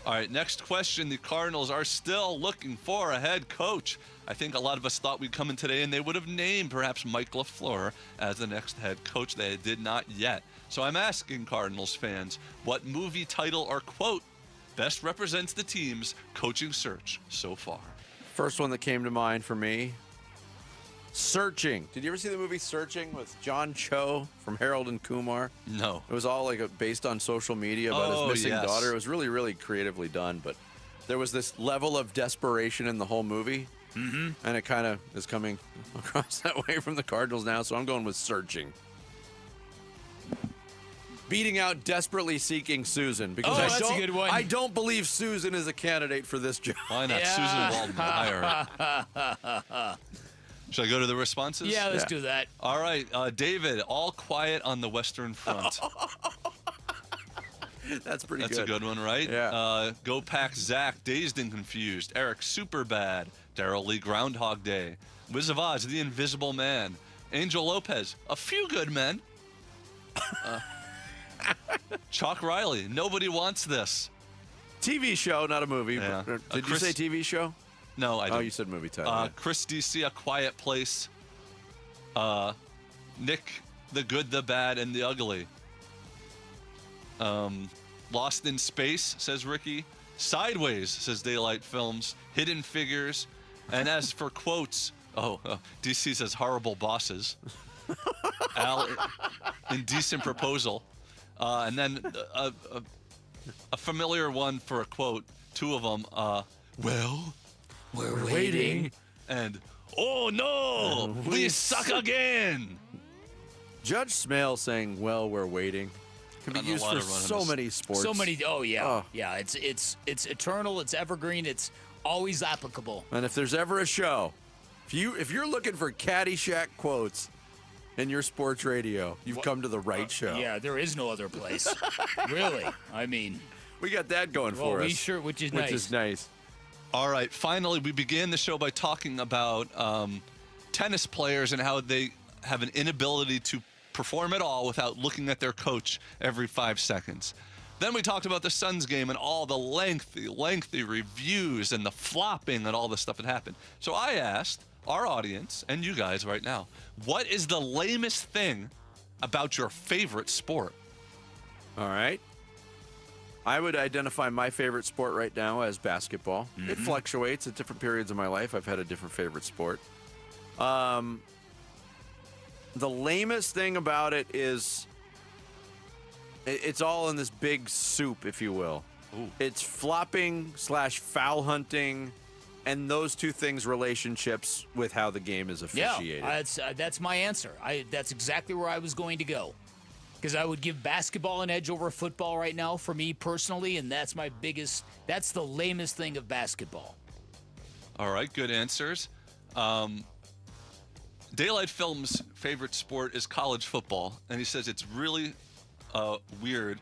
All right, next question. The Cardinals are still looking for a head coach. I think a lot of us thought we'd come in today and they would have named perhaps Mike LaFleur as the next head coach. They did not yet. So I'm asking Cardinals fans, what movie title or quote best represents the team's coaching search so far?
First one that came to mind for me, Searching. Did you ever see the movie Searching with John Cho from Harold and Kumar?
No.
It was all like based on social media about his missing daughter. It was really, really creatively done, but there was this level of desperation in the whole movie, and it kind of is coming across that way from the Cardinals now, so I'm going with Searching. Beating out Desperately Seeking Susan, because
that's a good one.
I don't believe Susan is a candidate for this job.
Why not? Susan Waldman. Should I go to the responses?
Yeah, let's do that.
All right, David, all quiet on the Western Front.
That's pretty good.
That's a good one, right?
Yeah.
Go Pack Zach, Dazed and Confused. Eric, Super Bad. Daryl Lee, Groundhog Day. Wiz of Oz, The Invisible Man. Angel Lopez, A Few Good Men. Chalk Riley, Nobody Wants This.
TV show, not a movie.
Yeah.
Did you say TV show?
No, I didn't.
Oh, you said movie title. Yeah.
Chris DC, A Quiet Place. Nick, The Good, the Bad, and the Ugly. Lost in Space, says Ricky. Sideways, says Daylight Films. Hidden Figures. And as for quotes, DC says Horrible Bosses. Al, Indecent Proposal. And then a familiar one for a quote, two of them. Well,
we're waiting.
And, oh no, we suck again.
Judge Schnell saying, well, we're waiting. Can be used for so many sports.
So many. Oh, yeah. Yeah, it's eternal. It's evergreen. It's always applicable.
And if there's ever a show, if you're looking for Caddyshack quotes in your sports radio, you've come to the right show.
Yeah, there is no other place. Really. I mean,
we got that going for us.
Sure, which is
nice.
All right. Finally, we began the show by talking about tennis players and how they have an inability to perform at all without looking at their coach every 5 seconds. Then we talked about the Suns game and all the lengthy reviews and the flopping and all the stuff that happened. So I asked our audience and you guys right now, what is the lamest thing about your favorite sport?
All right. I would identify my favorite sport right now as basketball. It fluctuates at different periods of my life. I've had a different favorite sport. The lamest thing about it is it's all in this big soup, if you will.
Ooh.
It's flopping / foul hunting, and those two things relationships with how the game is officiated.
Yeah, that's my answer. That's exactly where I was going to go. Because I would give basketball an edge over football right now for me personally, and that's the lamest thing of basketball.
All right, good answers. Daylight Films' favorite sport is college football, and he says it's really weird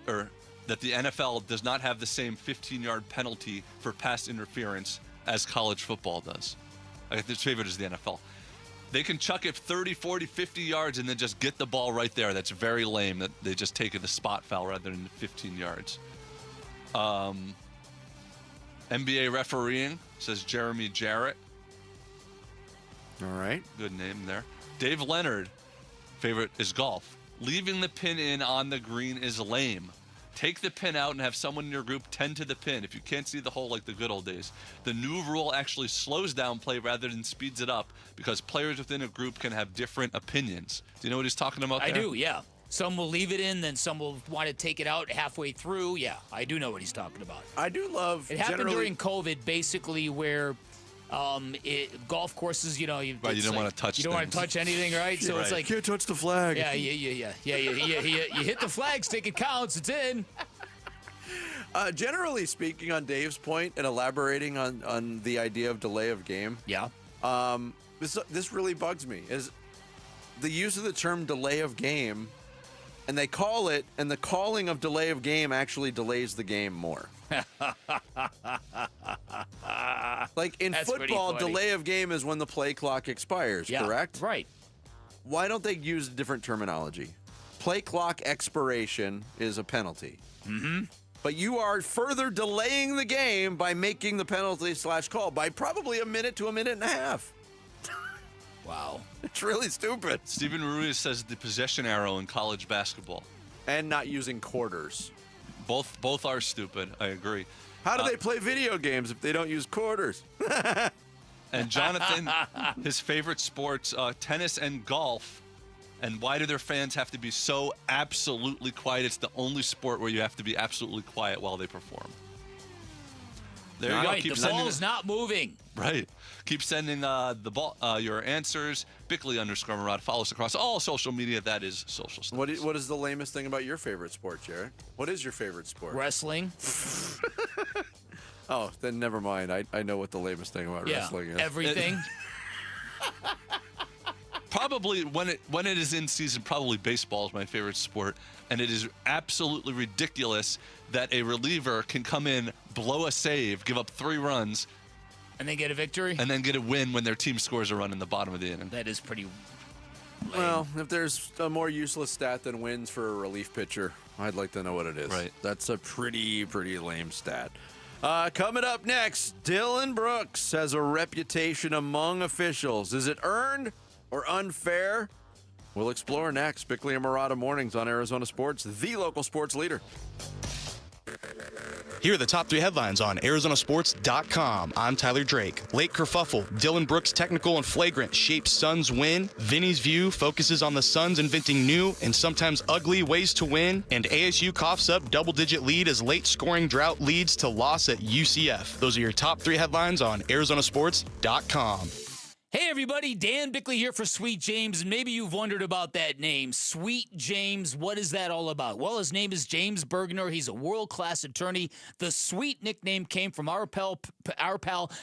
that the NFL does not have the same 15-yard penalty for pass interference as college football does. His favorite is the NFL. They can chuck it 30, 40, 50 yards and then just get the ball right there. That's very lame that they just take it a spot foul rather than 15 yards. NBA refereeing, says Jeremy Jarrett.
All right.
Good name there. Dave Leonard, favorite is golf. Leaving the pin in on the green is lame. Take the pin out and have someone in your group tend to the pin if you can't see the hole like the good old days. The new rule actually slows down play rather than speeds it up because players within a group can have different opinions. Do you know what he's talking about there?
I do, yeah. Some will leave it in, then some will want to take it out halfway through. Yeah, I do know what he's talking about.
I do love
it. Happened during COVID, basically, where golf courses, you don't want to touch. You don't want to touch anything, right? So it's like
you can't touch the flag.
Yeah. You hit the flag stick, it counts. It's in.
Generally speaking, on Dave's point and elaborating on the idea of delay of game.
Yeah.
This really bugs me, is the use of the term delay of game, and they call it, and the calling of delay of game actually delays the game more. Like in
That's
football,
pretty funny.
delay of game is when the play clock expires,
Yeah,
correct?
right.
Why don't they use different terminology? Play clock expiration is a penalty.
Mm-hmm.
But you are further delaying the game by making the penalty/call by probably a minute to a minute and a half.
Wow.
It's really stupid.
Steven Ruiz says the possession arrow in college basketball.
And not using quarters.
Both are stupid. I agree.
How do they play video games if they don't use quarters?
And Jonathan, his favorite sports, tennis and golf. And why do their fans have to be so absolutely quiet? It's the only sport where you have to be absolutely quiet while they perform. There you go.
Right,
Keep
the
sending
ball's not moving.
Right. Keep sending the ball, your answers. Bickley_Marad. Follow us across all social media. That is social stuff.
What is the lamest thing about your favorite sport, Jared? What is your favorite sport?
Wrestling.
Oh, then never mind. I know what the lamest thing about wrestling is.
Everything.
Probably when it is in season, probably baseball is my favorite sport, and it is absolutely ridiculous that a reliever can come in, blow a save, give up 3 runs,
and then get a victory,
and then get a win when their team scores a run in the bottom of the inning.
That is pretty lame.
Well, if there's a more useless stat than wins for a relief pitcher, I'd like to know what it is.
Right.
That's a pretty lame stat. Coming up next, Dylan Brooks has a reputation among officials. Is it earned or unfair? We'll explore next. Bickley and Murata Mornings on Arizona Sports, the local sports leader.
Here are the top 3 headlines on ArizonaSports.com. I'm Tyler Drake. Late kerfuffle. Dylan Brooks' technical and flagrant shapes Suns win. Vinny's View focuses on the Suns inventing new and sometimes ugly ways to win. And ASU coughs up double-digit lead as late scoring drought leads to loss at UCF. Those are your top 3 headlines on ArizonaSports.com.
Hey everybody, Dan Bickley here for Sweet James, and maybe you've wondered about that name, Sweet James. What is that all about? Well, his name is James Bergner. He's a world-class attorney. The Sweet nickname came from our pal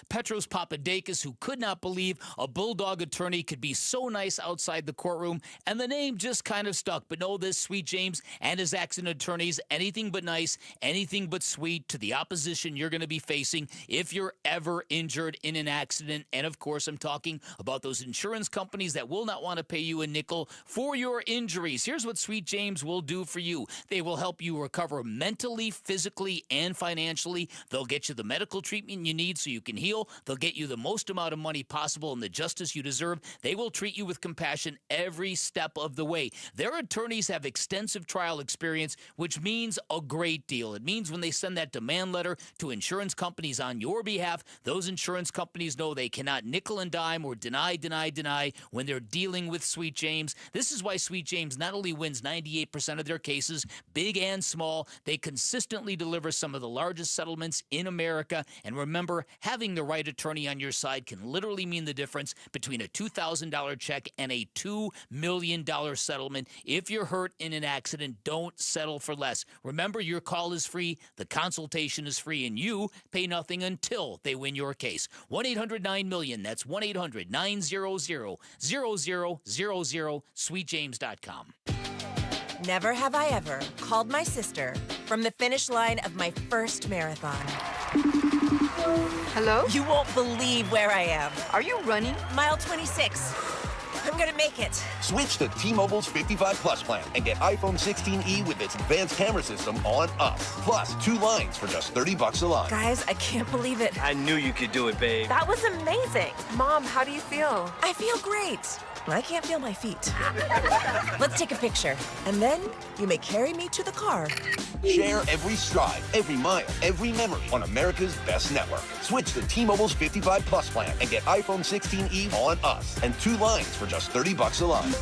Petros Papadakis, who could not believe a Bulldog attorney could be so nice outside the courtroom, and the name just kind of stuck. But know this, Sweet James and his accident attorneys, anything but nice, anything but sweet to the opposition you're going to be facing if you're ever injured in an accident. And of course, I'm talking about those insurance companies that will not want to pay you a nickel for your injuries. Here's what Sweet James will do for you. They will help you recover mentally, physically, and financially. They'll get you the medical treatment you need so you can heal. They'll get you the most amount of money possible and the justice you deserve. They will treat you with compassion every step of the way. Their attorneys have extensive trial experience, which means a great deal. It means when they send that demand letter to insurance companies on your behalf, those insurance companies know they cannot nickel and dime or deny when they're dealing with Sweet James. This is why Sweet James not only wins 98% of their cases, big and small, they consistently deliver some of the largest settlements in America. And remember, having the right attorney on your side can literally mean the difference between a $2,000 check and a $2 million settlement. If you're hurt in an accident, don't settle for less. Remember, your call is free, the consultation is free, and you pay nothing until they win your case. 1-800-9-MILLION. That's 1-800-900-0000, sweetjames.com.
Never have I ever called my sister from the finish line of my first marathon. Hello? You won't believe where I am. Are you running? Mile 26. I'm gonna make it.
Switch to T-Mobile's 55 Plus plan and get iPhone 16e with its advanced camera system on us. Plus, 2 lines for just $30 a line.
Guys, I can't believe it.
I knew you could do it, babe.
That was amazing. Mom, how do you feel? I feel great. I can't feel my feet. Let's take a picture, and then you may carry me to the car.
Share every stride, every mile, every memory on America's best network. Switch to T-Mobile's 55 Plus plan and get iPhone 16e on us and 2 lines for just $30 a line.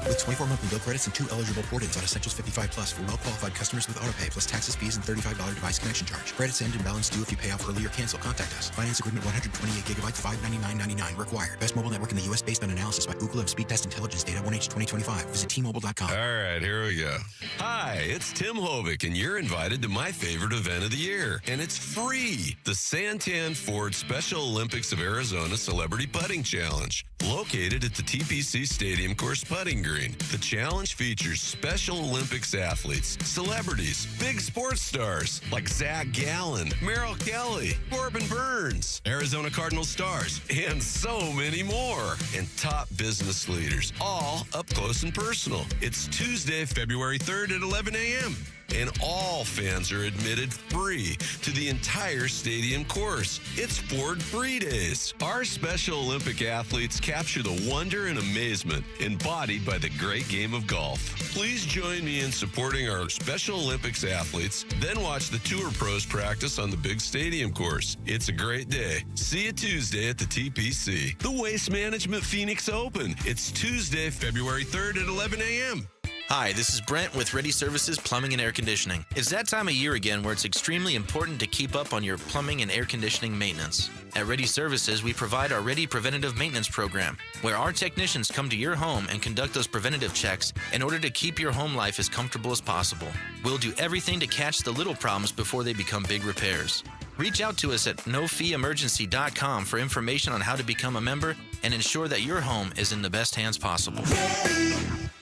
With 24 monthly bill credits and 2 eligible port-ins on Essentials 55 Plus for well-qualified customers with autopay plus taxes, fees, and $35 device connection charge. Credits end and balance due if you pay off early or cancel. Contact us. Finance agreement 128 gigabytes, $599.99 required. Best mobile network in the U.S. based on analysis by Ookla of Speed Test Intelligence data 1H 2025. Visit T-Mobile.com.
All right, here we go. Hi, it's Tim Hovick, and you're invited to my favorite event of the year, and it's free. The Santan Ford Special Olympics of Arizona Celebrity Putting Challenge. Located at the TPC Stadium Course Putting Green, the challenge features Special Olympics athletes, celebrities, big sports stars like Zach Gallen, Merrill Kelly, Corbin Burns, Arizona Cardinals stars, and so many more. And top business leaders, all up close and personal. It's Tuesday, February 3rd at 11 a.m. And all fans are admitted free to the entire stadium course. It's Ford Free Days. Our Special Olympic athletes capture the wonder and amazement embodied by the great game of golf. Please join me in supporting our Special Olympics athletes, then watch the Tour Pros practice on the big stadium course. It's a great day. See you Tuesday at the TPC. The Waste Management Phoenix Open. It's Tuesday, February 3rd at 11 a.m.
Hi, this is Brent with Ready Services Plumbing and Air Conditioning. It's that time of year again where it's extremely important to keep up on your plumbing and air conditioning maintenance. At Ready Services, we provide our Ready Preventative Maintenance Program, where our technicians come to your home and conduct those preventative checks in order to keep your home life as comfortable as possible. We'll do everything to catch the little problems before they become big repairs. Reach out to us at nofeeemergency.com for information on how to become a member and ensure that your home is in the best hands possible.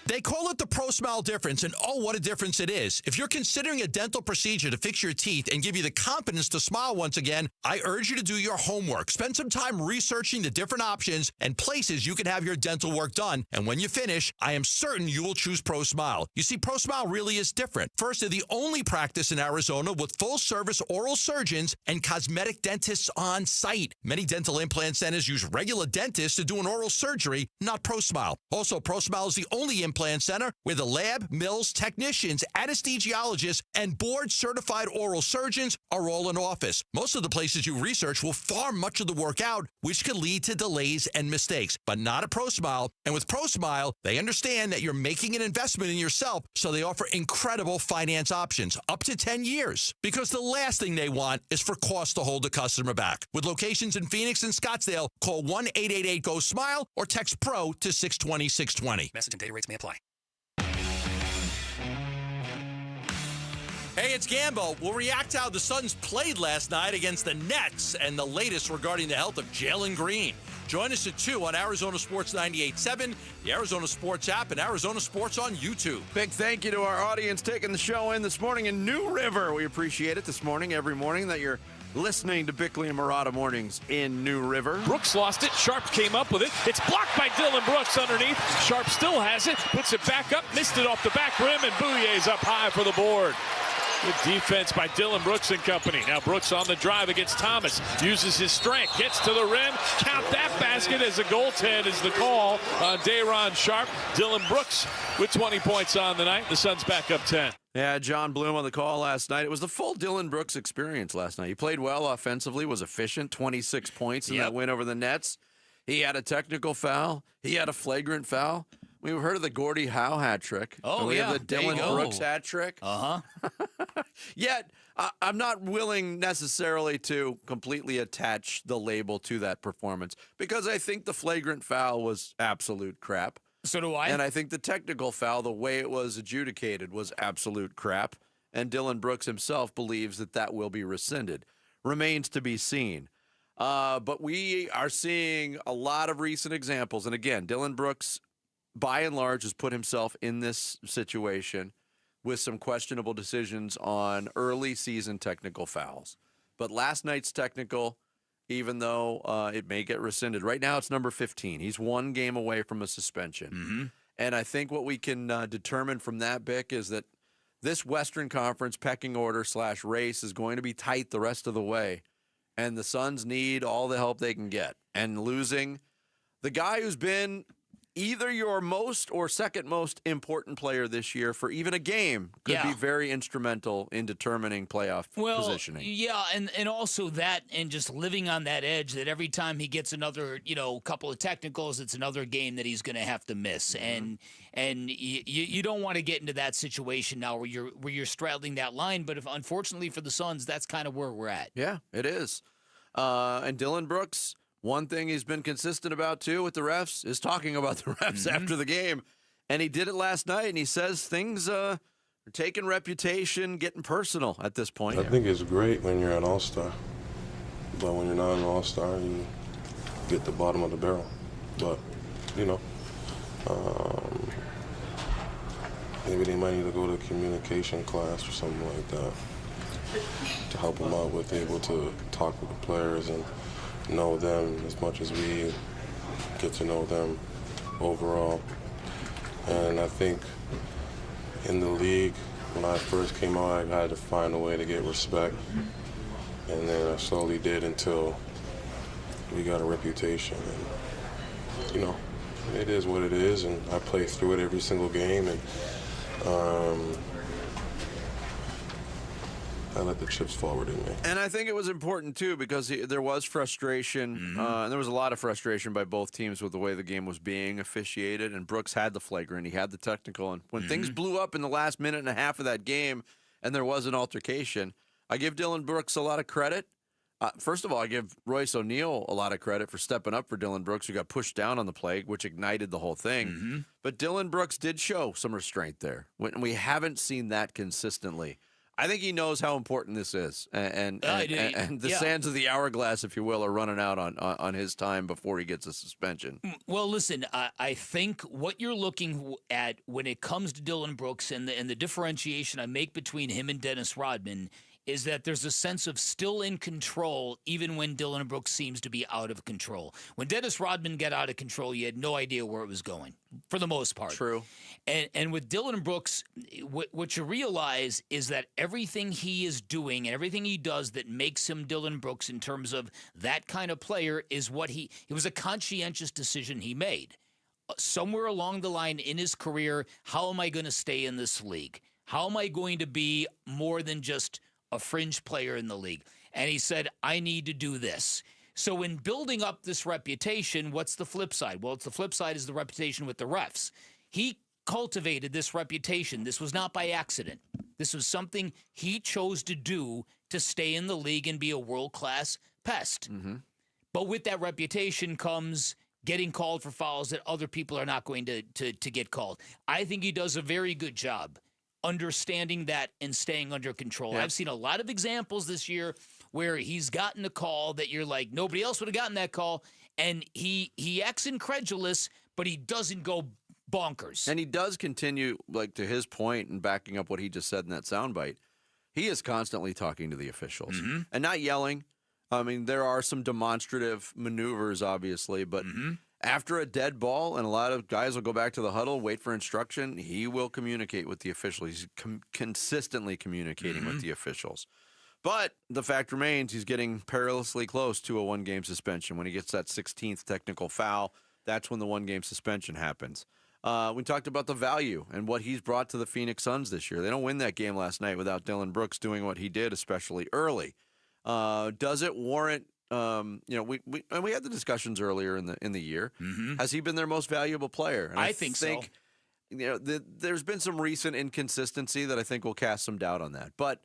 They call it the Pro Smile difference, and oh, what a difference it is. If you're considering a dental procedure to fix your teeth and give you the confidence to smile once again, I urge you to do your homework. Spend some time researching the different options and places you can have your dental work done. And when you finish, I am certain you will choose Pro Smile. You see, Pro Smile really is different. First, they're the only practice in Arizona with full-service oral surgeons and cosmetic dentists on site. Many dental implant centers use regular dentists to do an oral surgery, not Pro Smile. Also, Pro Smile is the only implant center where the lab, mills, technicians, anesthesiologists, and board-certified oral surgeons are all in office. Most of the places you research will farm much of the work out, which can lead to delays and mistakes, but not at Pro Smile. And with Pro Smile, they understand that you're making an investment in yourself, so they offer incredible finance options, up to 10 years. Because the last thing they want is for cost to hold the customer back. With locations in Phoenix and Scottsdale, call 1-888-GO-SMILE or text PRO to 620-620.
Message and data rates may apply.
Hey, it's Gambo. We'll react to how the Suns played last night against the Nets and the latest regarding the health of Jalen Green. Join us at 2 on Arizona Sports 98.7, the Arizona Sports app, and Arizona Sports on YouTube.
Big thank you to our audience taking the show in this morning in New River. We appreciate it this morning, every morning that you're listening to Bickley and Murata Mornings in New River.
Brooks lost it. Sharp came up with it. It's blocked by Dylan Brooks underneath. Sharp still has it. Puts it back up. Missed it off the back rim, and Bouyer's up high for the board. Good defense by Dylan Brooks and company. Now Brooks on the drive against Thomas. Uses his strength. Gets to the rim. Count that basket as a goaltend is the call on Day'Ron Sharp. Dylan Brooks with 20 points on the night. The Suns back up 10.
Yeah, John Bloom on the call last night. It was the full Dylan Brooks experience last night. He played well offensively, was efficient, 26 points in that win over the Nets. He had a technical foul. He had a flagrant foul. We've heard of the Gordie Howe hat trick.
Oh,
we
yeah.
have the Dylan Brooks hat trick.
Uh-huh.
Yet, I'm not willing necessarily to completely attach the label to that performance because I think the flagrant foul was absolute crap.
So do I.
And I think the technical foul, the way it was adjudicated, was absolute crap. And Dylan Brooks himself believes that that will be rescinded. Remains to be seen. But we are seeing a lot of recent examples. And again, Dylan Brooks, by and large, has put himself in this situation with some questionable decisions on early season technical fouls. But last night's technical, even though it may get rescinded, right now it's number 15. He's one game away from a suspension.
Mm-hmm.
And I think what we can determine from that, Bick, is that this Western Conference pecking order / race is going to be tight the rest of the way. And the Suns need all the help they can get. And losing the guy who's been either your most or second most important player this year for even a game could be very instrumental in determining playoff positioning.
Yeah, and also that, and just living on that edge that every time he gets another, couple of technicals, it's another game that he's going to have to miss. And you don't want to get into that situation now where you're straddling that line. But unfortunately for the Suns, that's kind of where we're at.
Yeah, it is. And Dillon Brooks, one thing he's been consistent about, too, with the refs is talking about the refs after the game. And he did it last night, and he says things are taking reputation, getting personal at this point.
I think it's great when you're an all-star. But when you're not an all-star, you get the bottom of the barrel. But, maybe they might need to go to a communication class or something like that to help them out with able to talk with the players and know them as much as we get to know them overall. And I think in the league, when I first came out, I had to find a way to get respect. And then I slowly did until we got a reputation. And, it is what it is, and I play through it every single game. And I let the chips fall where they may.
And I think it was important, too, because there was frustration. And there was a lot of frustration by both teams with the way the game was being officiated. And Brooks had the flagrant. He had the technical. And when things blew up in the last minute and a half of that game and there was an altercation, I give Dillon Brooks a lot of credit. First of all, I give Royce O'Neal a lot of credit for stepping up for Dillon Brooks, who got pushed down on the play, which ignited the whole thing. But Dillon Brooks did show some restraint there. We haven't seen that consistently. I think he knows how important this is, and the sands of the hourglass, if you will, are running out on his time before he gets a suspension.
Well, listen, I think what you're looking at when it comes to Dillon Brooks and the differentiation I make between him and Dennis Rodman is that there's a sense of still in control even when Dillon Brooks seems to be out of control. When Dennis Rodman got out of control, you had no idea where it was going, for the most part.
True.
And with Dillon Brooks, what you realize is that everything he is doing and everything he does that makes him Dillon Brooks in terms of that kind of player is it was a conscientious decision he made. Somewhere along the line in his career, how am I going to stay in this league? How am I going to be more than just a fringe player in the league? And he said, I need to do this. So in building up this reputation, what's the flip side? Well, the flip side is the reputation with the refs. He cultivated this reputation. This was not by accident. This was something he chose to do to stay in the league and be a world-class pest. But with that reputation comes getting called for fouls that other people are not going to get called. I think he does a very good job understanding that and staying under control. I've seen a lot of examples this year where he's gotten a call that you're like, nobody else would have gotten that call, and he acts incredulous, but he doesn't go bonkers.
And he does continue, like, to his point and backing up what he just said in that soundbite, he is constantly talking to the officials and not yelling. I mean, there are some demonstrative maneuvers, obviously, but after a dead ball, and a lot of guys will go back to the huddle, wait for instruction, he will communicate with the officials. He's consistently communicating with the officials. But the fact remains, he's getting perilously close to a one-game suspension. When he gets that 16th technical foul, that's when the one-game suspension happens. We talked about the value and what he's brought to the Phoenix Suns this year. They don't win that game last night without Dillon Brooks doing what he did, especially early. Does it warrant? We had the discussions earlier in the year. Has he been their most valuable player? And I think so. There's been some recent inconsistency that I think will cast some doubt on that. But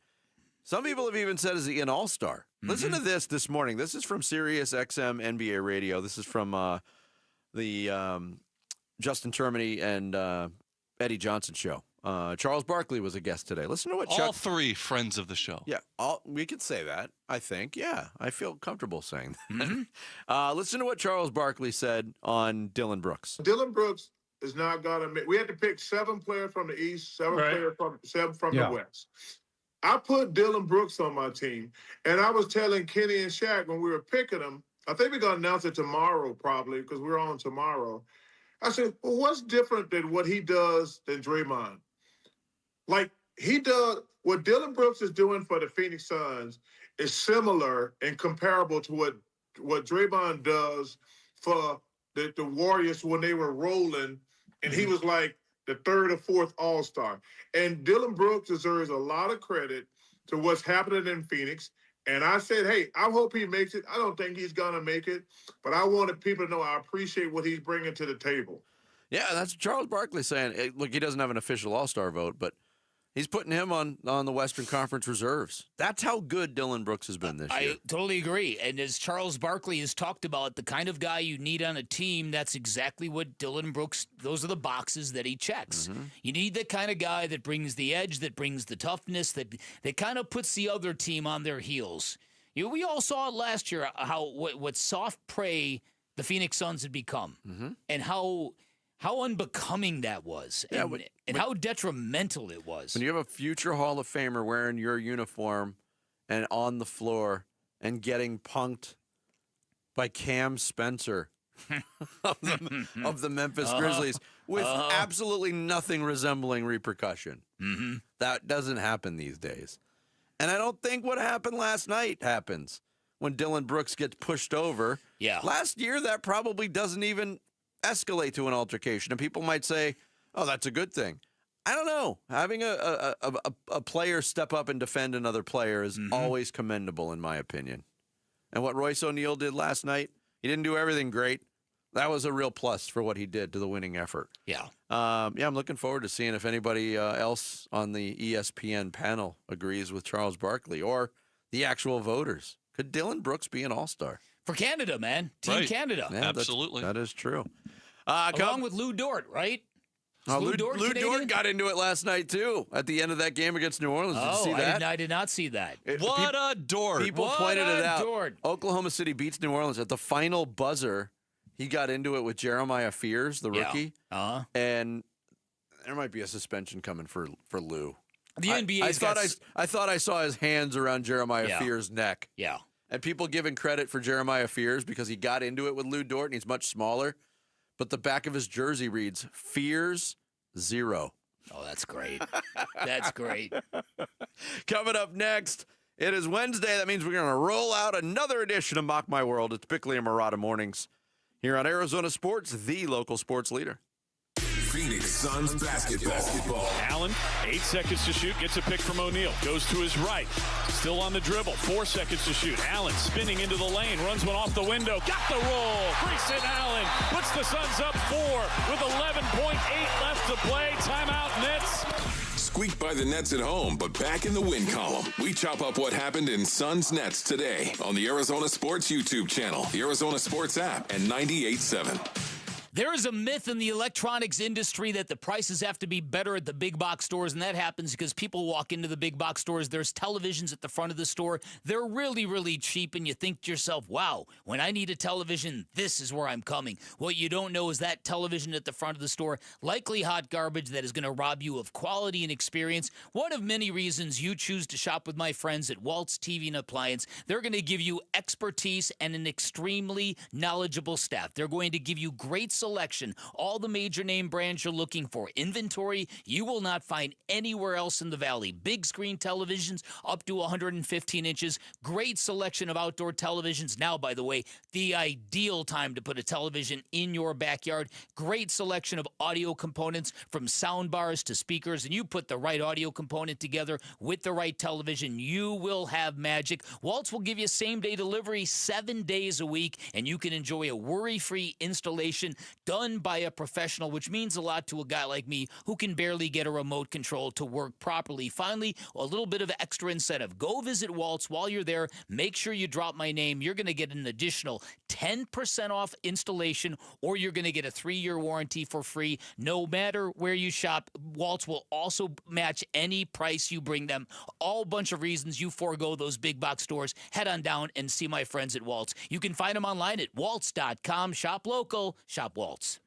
some people have even said, is he an all-star? Listen to this morning. This is from Sirius XM NBA Radio. This is from the Justin Termini and Eddie Johnson show. Charles Barkley was a guest today. Listen to what
all three friends of the show.
Yeah, we could say that, I think. Yeah, I feel comfortable saying that. Listen to what Charles Barkley said on Dillon Brooks.
Dillon Brooks is not going to make. We had to pick 7 players from the East, 7 players from the West. I put Dillon Brooks on my team, and I was telling Kenny and Shaq when we were picking him, I think we're going to announce it tomorrow probably because we're on tomorrow. I said, well, what's different than what he does than Draymond? Like, he does what Dillon Brooks is doing for the Phoenix Suns is similar and comparable to what Draymond does for the Warriors when they were rolling, and he was like the third or fourth All-Star. And Dillon Brooks deserves a lot of credit to what's happening in Phoenix. And I said, hey, I hope he makes it. I don't think he's going to make it, but I wanted people to know I appreciate what he's bringing to the table.
Yeah, that's Charles Barkley saying. Look, he doesn't have an official All-Star vote, but he's putting him on the Western Conference reserves. That's how good Dillon Brooks has been this year.
I totally agree. And as Charles Barkley has talked about, the kind of guy you need on a team, that's exactly what Dillon Brooks, those are the boxes that he checks.
Mm-hmm.
You need the kind of guy that brings the edge, that brings the toughness, that kind of puts the other team on their heels. We all saw it last year, what soft prey the Phoenix Suns had become, and how unbecoming that was, and how detrimental it was.
When you have a future Hall of Famer wearing your uniform and on the floor and getting punked by Cam Spencer of the Memphis Grizzlies with absolutely nothing resembling repercussion. That doesn't happen these days. And I don't think what happened last night happens when Dillon Brooks gets pushed over.
Yeah.
Last year, that probably doesn't even escalate to an altercation. And people might say, oh, that's a good thing. I don't know. Having a player step up and defend another player is always commendable, in my opinion. And what Royce O'Neal did last night, he didn't do everything great. That was a real plus for what he did to the winning effort.
Yeah.
I'm looking forward to seeing if anybody else on the ESPN panel agrees with Charles Barkley or the actual voters. Could Dillon Brooks be an all-star?
For Canada, man. Team Canada.
Yeah,
absolutely.
That is true.
Along with Lou Dort, right?
Lou Dort got into it last night, too, at the end of that game against New Orleans. Did you see that?
I did not see that.
What a Dort.
People pointed it out. Oklahoma City beats New Orleans at the final buzzer. He got into it with Jeremiah Fears, the rookie.
Yeah.
And there might be a suspension coming for Lou.
The NBA.
I thought I saw his hands around Jeremiah Fears' neck.
Yeah.
And people giving credit for Jeremiah Fears because he got into it with Lou Dort and he's much smaller. But the back of his jersey reads, Fears 0.
Oh, that's great. That's great.
Coming up next, it is Wednesday. That means we're going to roll out another edition of Mock My World. It's Bickley and Murata Mornings here on Arizona Sports, the local sports leader.
Phoenix Suns basketball.
Allen, 8 seconds to shoot, gets a pick from O'Neal, goes to his right, still on the dribble, 4 seconds to shoot. Allen spinning into the lane, runs one off the window, got the roll. Grayson Allen puts the Suns up 4 with 11.8 left to play. Timeout, Nets.
Squeaked by the Nets at home, but back in the win column. We chop up what happened in Suns Nets today on the Arizona Sports YouTube channel, the Arizona Sports app, and 98.7.
There is a myth in the electronics industry that the prices have to be better at the big box stores, and that happens because people walk into the big box stores. There's televisions at the front of the store. They're really, really cheap, and you think to yourself, wow, when I need a television, this is where I'm coming. What you don't know is that television at the front of the store, likely hot garbage that is going to rob you of quality and experience. One of many reasons you choose to shop with my friends at Waltz TV and Appliance. They're going to give you expertise and an extremely knowledgeable staff. They're going to give you great selection, all the major name brands you're looking for. Inventory you will not find anywhere else in the valley. Big screen televisions up to 115 inches. Great selection of outdoor televisions. Now, by the way, the ideal time to put a television in your backyard. Great selection of audio components from sound bars to speakers, and you put the right audio component together with the right television, you will have magic. Waltz will give you same-day delivery 7 days a week, and you can enjoy a worry-free installation done by a professional, which means a lot to a guy like me who can barely get a remote control to work properly. Finally, a little bit of extra incentive. Go visit Waltz while you're there. Make sure you drop my name. You're going to get an additional 10% off installation, or you're going to get a 3-year warranty for free. No matter where you shop, Waltz will also match any price you bring them. All bunch of reasons you forego those big box stores. Head on down and see my friends at Waltz. You can find them online at waltz.com. Shop local. Shop Waltz.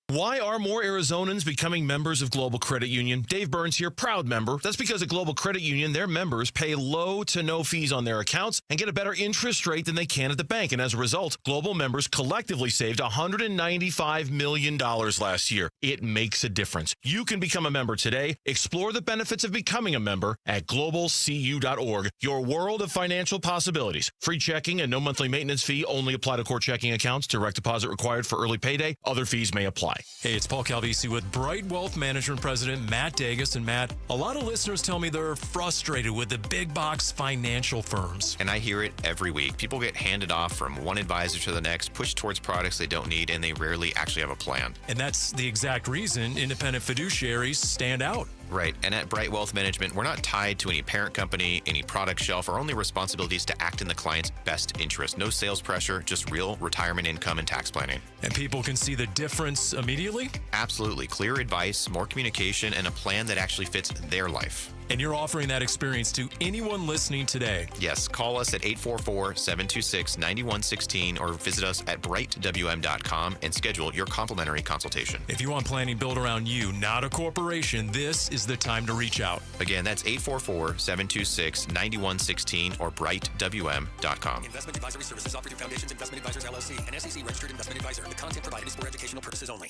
Why are more Arizonans becoming members of Global Credit Union? Dave Burns here, proud member. That's because at Global Credit Union, their members pay low to no fees on their accounts and get a better interest rate than they can at the bank. And as a result, Global members collectively saved $195 million last year. It makes a difference. You can become a member today. Explore the benefits of becoming a member at globalcu.org. Your world of financial possibilities. Free checking and no monthly maintenance fee only apply to core checking accounts. Direct deposit required for early payday. Other fees may apply.
Hey, it's Paul Calvisi with Bright Wealth Management President Matt Dagas. And Matt, a lot of listeners tell me they're frustrated with the big box financial firms.
And I hear it every week. People get handed off from one advisor to the next, pushed towards products they don't need, and they rarely actually have a plan.
And that's the exact reason independent fiduciaries stand out.
Right. And at Bright Wealth Management, we're not tied to any parent company, any product shelf. Our only responsibility is to act in the client's best interest. No sales pressure, just real retirement income and tax planning.
And people can see the difference immediately?
Absolutely. Clear advice, more communication, and a plan that actually fits their life.
And you're offering that experience to anyone listening today.
Yes. Call us at 844-726-9116 or visit us at brightwm.com and schedule your complimentary consultation.
If you want planning built around you, not a corporation, this is the time to reach out.
Again, that's 844-726-9116 or brightwm.com.
Investment advisory services offered through Foundations Investment Advisors LLC, an SEC registered investment advisor. The content provided is for educational purposes only.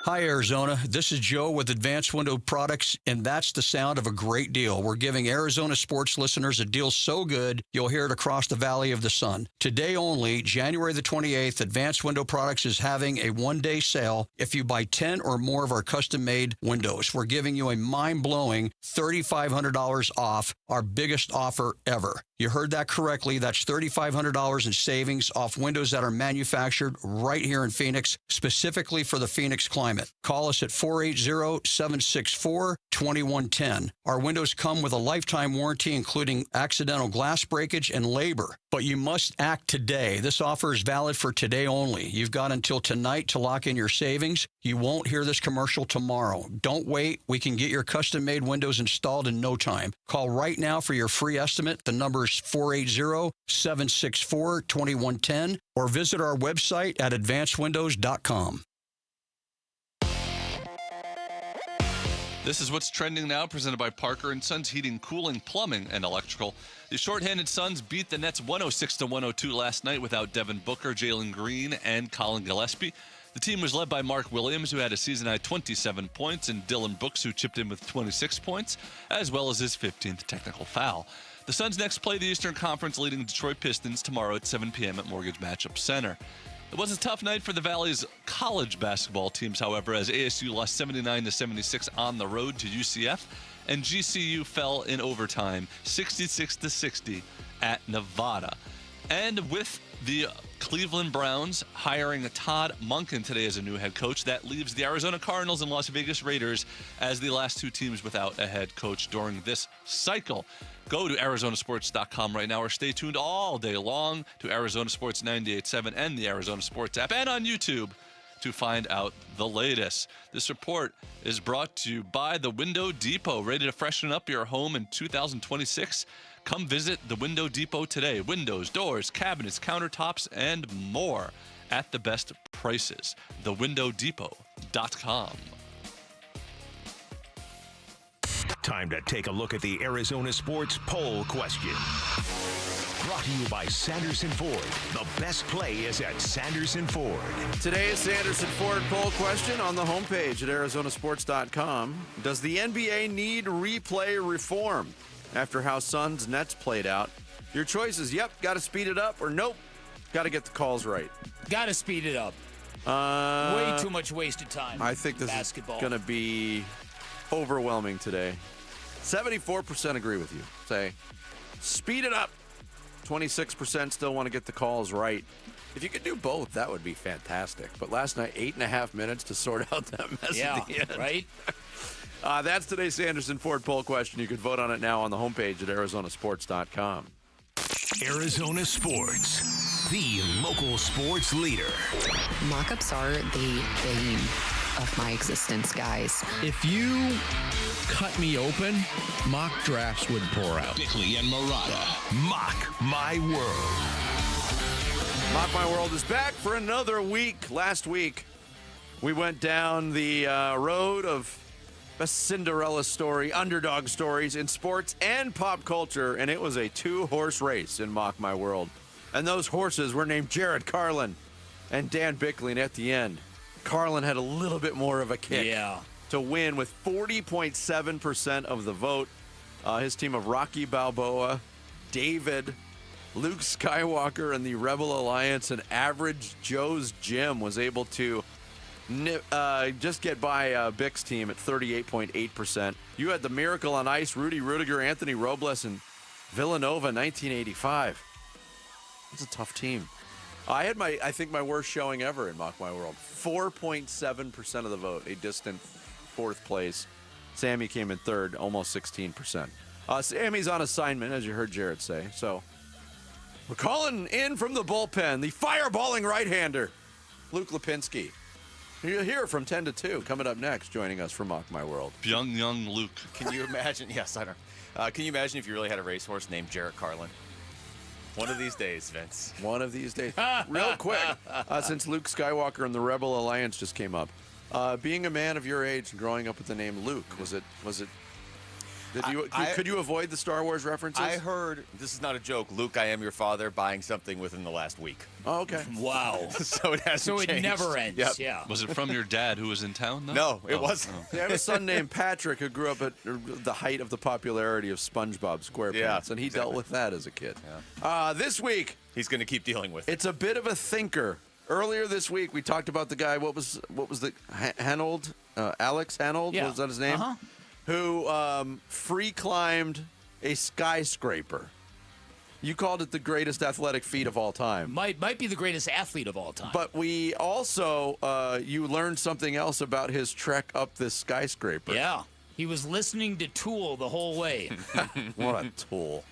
Hi, Arizona. This is Joe with Advanced Window Products, and that's the sound of a great deal. We're giving Arizona sports listeners a deal so good, you'll hear it across the Valley of the Sun. Today only, January the 28th, Advanced Window Products is having a one-day sale if you buy 10 or more of our custom-made windows. We're giving you a mind-blowing $3,500 off, our biggest offer ever. You heard that correctly. That's $3,500 in savings off windows that are manufactured right here in Phoenix, specifically for the Phoenix climate. Call us at 480-764-2110. Our windows come with a lifetime warranty, including accidental glass breakage and labor. But you must act today. This offer is valid for today only. You've got until tonight to lock in your savings. You won't hear this commercial tomorrow. Don't wait. We can get your custom-made windows installed in no time. Call right now for your free estimate. The number is 480-764-2110 or visit our website at advancedwindows.com.
This is what's trending now, presented by Parker & Sons Heating, Cooling, Plumbing, and Electrical. The shorthanded Suns beat the Nets 106-102 last night without Devin Booker, Jalen Green, and Colin Gillespie. The team was led by Mark Williams, who had a season-high 27 points, and Dylan Brooks, who chipped in with 26 points, as well as his 15th technical foul. The Suns next play the Eastern Conference leading Detroit Pistons tomorrow at 7 p.m. at Mortgage Matchup Center. It was a tough night for the Valley's college basketball teams, however, as ASU lost 79-76 on the road to UCF, and GCU fell in overtime 66-60 at Nevada. And with the Cleveland Browns hiring Todd Monken today as a new head coach, that leaves the Arizona Cardinals and Las Vegas Raiders as the last two teams without a head coach during this cycle. Go to ArizonaSports.com right now or stay tuned all day long to Arizona Sports 98.7 and the Arizona Sports app and on YouTube to find out the latest. This report is brought to you by the Window Depot. Ready to freshen up your home in 2026? Come visit the Window Depot today. Windows, doors, cabinets, countertops, and more at the best prices. TheWindowDepot.com.
Time to take a look at the Arizona Sports Poll Question. Brought to you by Sanderson Ford. The best play is at Sanderson Ford.
Today's Sanderson Ford Poll Question on the homepage at ArizonaSports.com. Does the NBA need replay reform after how Suns Nets played out? Your choice is, yep, got to speed it up, or nope, got to get the calls right.
Got to speed it up. Way too much wasted time.
I think this is going to be overwhelming today. 74% agree with you. Say, speed it up. 26% still want to get the calls right. If you could do both, that would be fantastic. But last night, 8.5 minutes to sort out that mess at the end.
Right?
That's today's Sanderson Ford Poll Question. You can vote on it now on the homepage at ArizonaSports.com.
Arizona Sports, the local sports leader.
Mock-ups are the bane of my existence, guys.
If you cut me open, mock drafts would pour out.
Bickley and Murata, Mock My World.
Mock My World is back for another week. Last week, We went down the road of best Cinderella story, underdog stories in sports and pop culture, and it was a 2-horse race in Mock My World. And those horses were named Jared Carlin and Dan Bickley, and at the end, Carlin had a little bit more of a kick to win with 40.7% of the vote. His team of Rocky Balboa, David, Luke Skywalker, and the Rebel Alliance, and Average Joe's Gym was able to just get by Bick's team at 38.8%. You had the Miracle on Ice, Rudy Rudiger, Anthony Robles, and Villanova 1985. That's a tough team. I had I think my worst showing ever in Mock My World. 4.7% of the vote, a distant fourth place. Sammy came in third, almost 16%. Sammy's on assignment, as you heard Jarrett say. So we're calling in from the bullpen, the fireballing right-hander, Luke Lipinski. You'll hear from 10 to 2 coming up next, joining us for Mock My World.
Young Luke.
Can you imagine? Yes, I don't. Can you imagine if you really had a racehorse named Jarrett Carlin? One of these days, Vince.
One of these days. Real quick, since Luke Skywalker and the Rebel Alliance just came up, being a man of your age and growing up with the name Luke, was it? Could you avoid the Star Wars references?
I heard, this is not a joke, Luke, I am your father, buying something within the last week.
Oh, okay.
Wow.
So it hasn't changed.
So it never ends.
Yep.
Yeah.
Was it from your dad who was in town, though?
No, it wasn't.
Yeah, I have a son named Patrick who grew up at the height of the popularity of SpongeBob SquarePants, and he dealt with that as a kid.
Yeah.
This week,
he's going to keep dealing with it.
It's a bit of a thinker. Earlier this week, we talked about the guy. What was the Hanold? Alex Hanold?
Yeah.
Was that his name?
Uh-huh.
Who free climbed a skyscraper. You called it the greatest athletic feat of all time.
Might be the greatest athlete of all time.
But we also, you learned something else about his trek up this skyscraper.
Yeah. He was listening to Tool the whole way.
What a tool.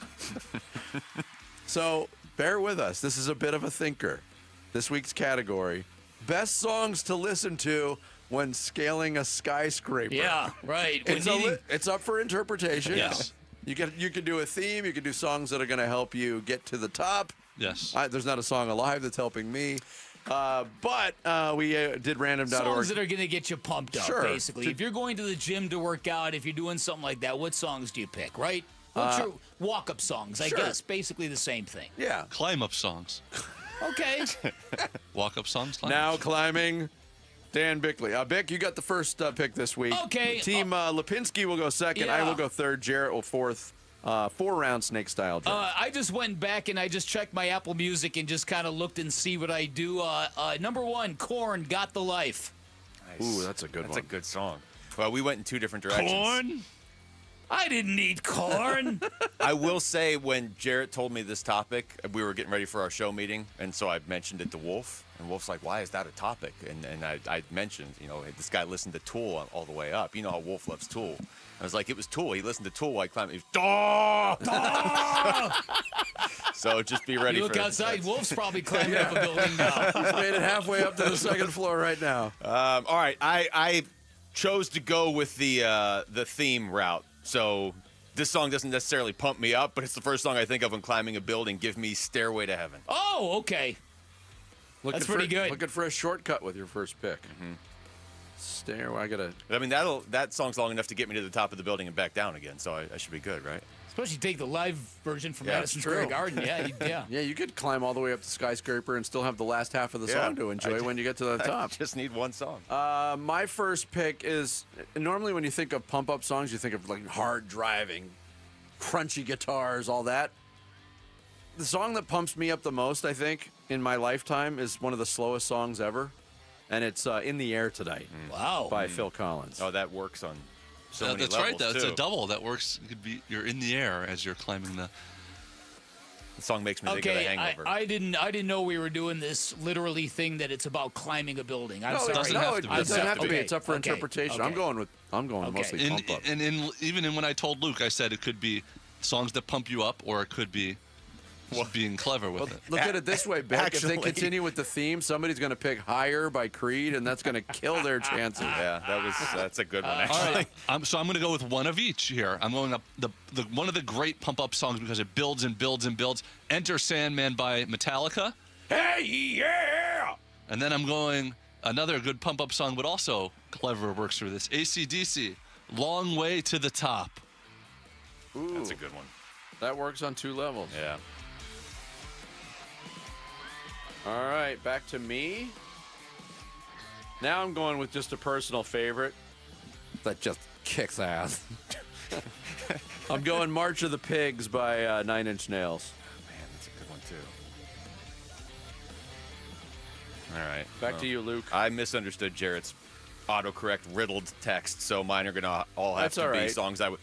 So bear with us. This is a bit of a thinker. This week's category, best songs to listen to when scaling a skyscraper.
Yeah, right.
It's up for interpretation.
Yes.
You can do a theme. You can do songs that are going to help you get to the top.
Yes.
There's not a song alive that's helping me. But we did random.org.
Songs that are going to get you pumped up,
Sure.
basically. If you're going to the gym to work out, if you're doing something like that, what songs do you pick, right? What's your walk-up songs, I
sure.
guess. Basically the same thing.
Yeah.
Climb-up songs.
Okay.
Walk-up songs.
Now climbing. Dan Bickley. Bick, you got the first pick this week.
Okay.
Team Lipinski will go second.
Yeah.
I will go third. Jarrett will fourth. 4-round snake style draft.
I just went back and I just checked my Apple Music and just kind of looked and see what I do. Number 1, Korn, Got the Life.
Nice.
Ooh, that's a good one.
That's a good song. Well, we went in two different directions.
Korn? I didn't need corn.
I will say, when Jarrett told me this topic, we were getting ready for our show meeting, and so I mentioned it to Wolf, and Wolf's like, why is that a topic? And I mentioned, this guy listened to Tool all the way up. You know how Wolf loves Tool. I was like, it was Tool. He listened to Tool while he climbed. He was, so just be ready
you
for
look outside, Wolf's probably climbing up a building now.
He's made it halfway up to the second floor right now.
All right, I chose to go with the theme route. So this song doesn't necessarily pump me up, but it's the first song I think of when climbing a building. Give me Stairway to Heaven.
Oh, okay. That's pretty good.
Looking for a shortcut with your first pick. Mm-hmm. Stairway,
I mean, that song's long enough to get me to the top of the building and back down again, so I should be good, right?
Especially take the live version from
Yeah,
Madison
it's
Square
true.
Garden. Yeah, yeah.
Yeah, you could climb all the way up the skyscraper and still have the last half of the song to enjoy when you get to the top.
I just need one song.
My first pick is, normally when you think of pump-up songs, you think of like hard driving, crunchy guitars, all that. The song that pumps me up the most, I think, in my lifetime is one of the slowest songs ever, and it's In the Air Tonight.
Wow.
By Phil Collins.
Oh, that works on so many
that's
levels,
right. That's
too.
a double. That works. You're in the air as you're climbing the.
The song makes me think of The Hangover.
I didn't know we were doing this literally thing that it's about climbing a building. I'm
No,
sorry.
it doesn't have to be. It's up for
Okay.
interpretation.
Okay.
I'm going with mostly pump up.
And even when I told Luke, I said it could be songs that pump you up, or it could be just being clever with it.
Look at it this way, Bick. If they continue with the theme, somebody's going to pick Higher by Creed, and that's going to kill their chances.
Yeah, that's a good one,
All
actually.
right, I'm going to go with one of each here. I'm going up the one of the great pump-up songs because it builds and builds and builds. Enter Sandman by Metallica.
Hey, yeah!
And then I'm going Another good pump-up song, but also clever works for this. AC/DC, Long Way to the Top.
Ooh,
That's a good one.
That works on 2 levels.
Yeah.
All right, back to me. Now I'm going with just a personal favorite that just kicks ass. I'm going March of the Pigs by 9 Inch Nails.
Man, that's a good one, too. All right.
Back to you, Luke.
I misunderstood Jarrett's autocorrect riddled text, so mine are going to all have
That's
to
all
be
right.
songs I would.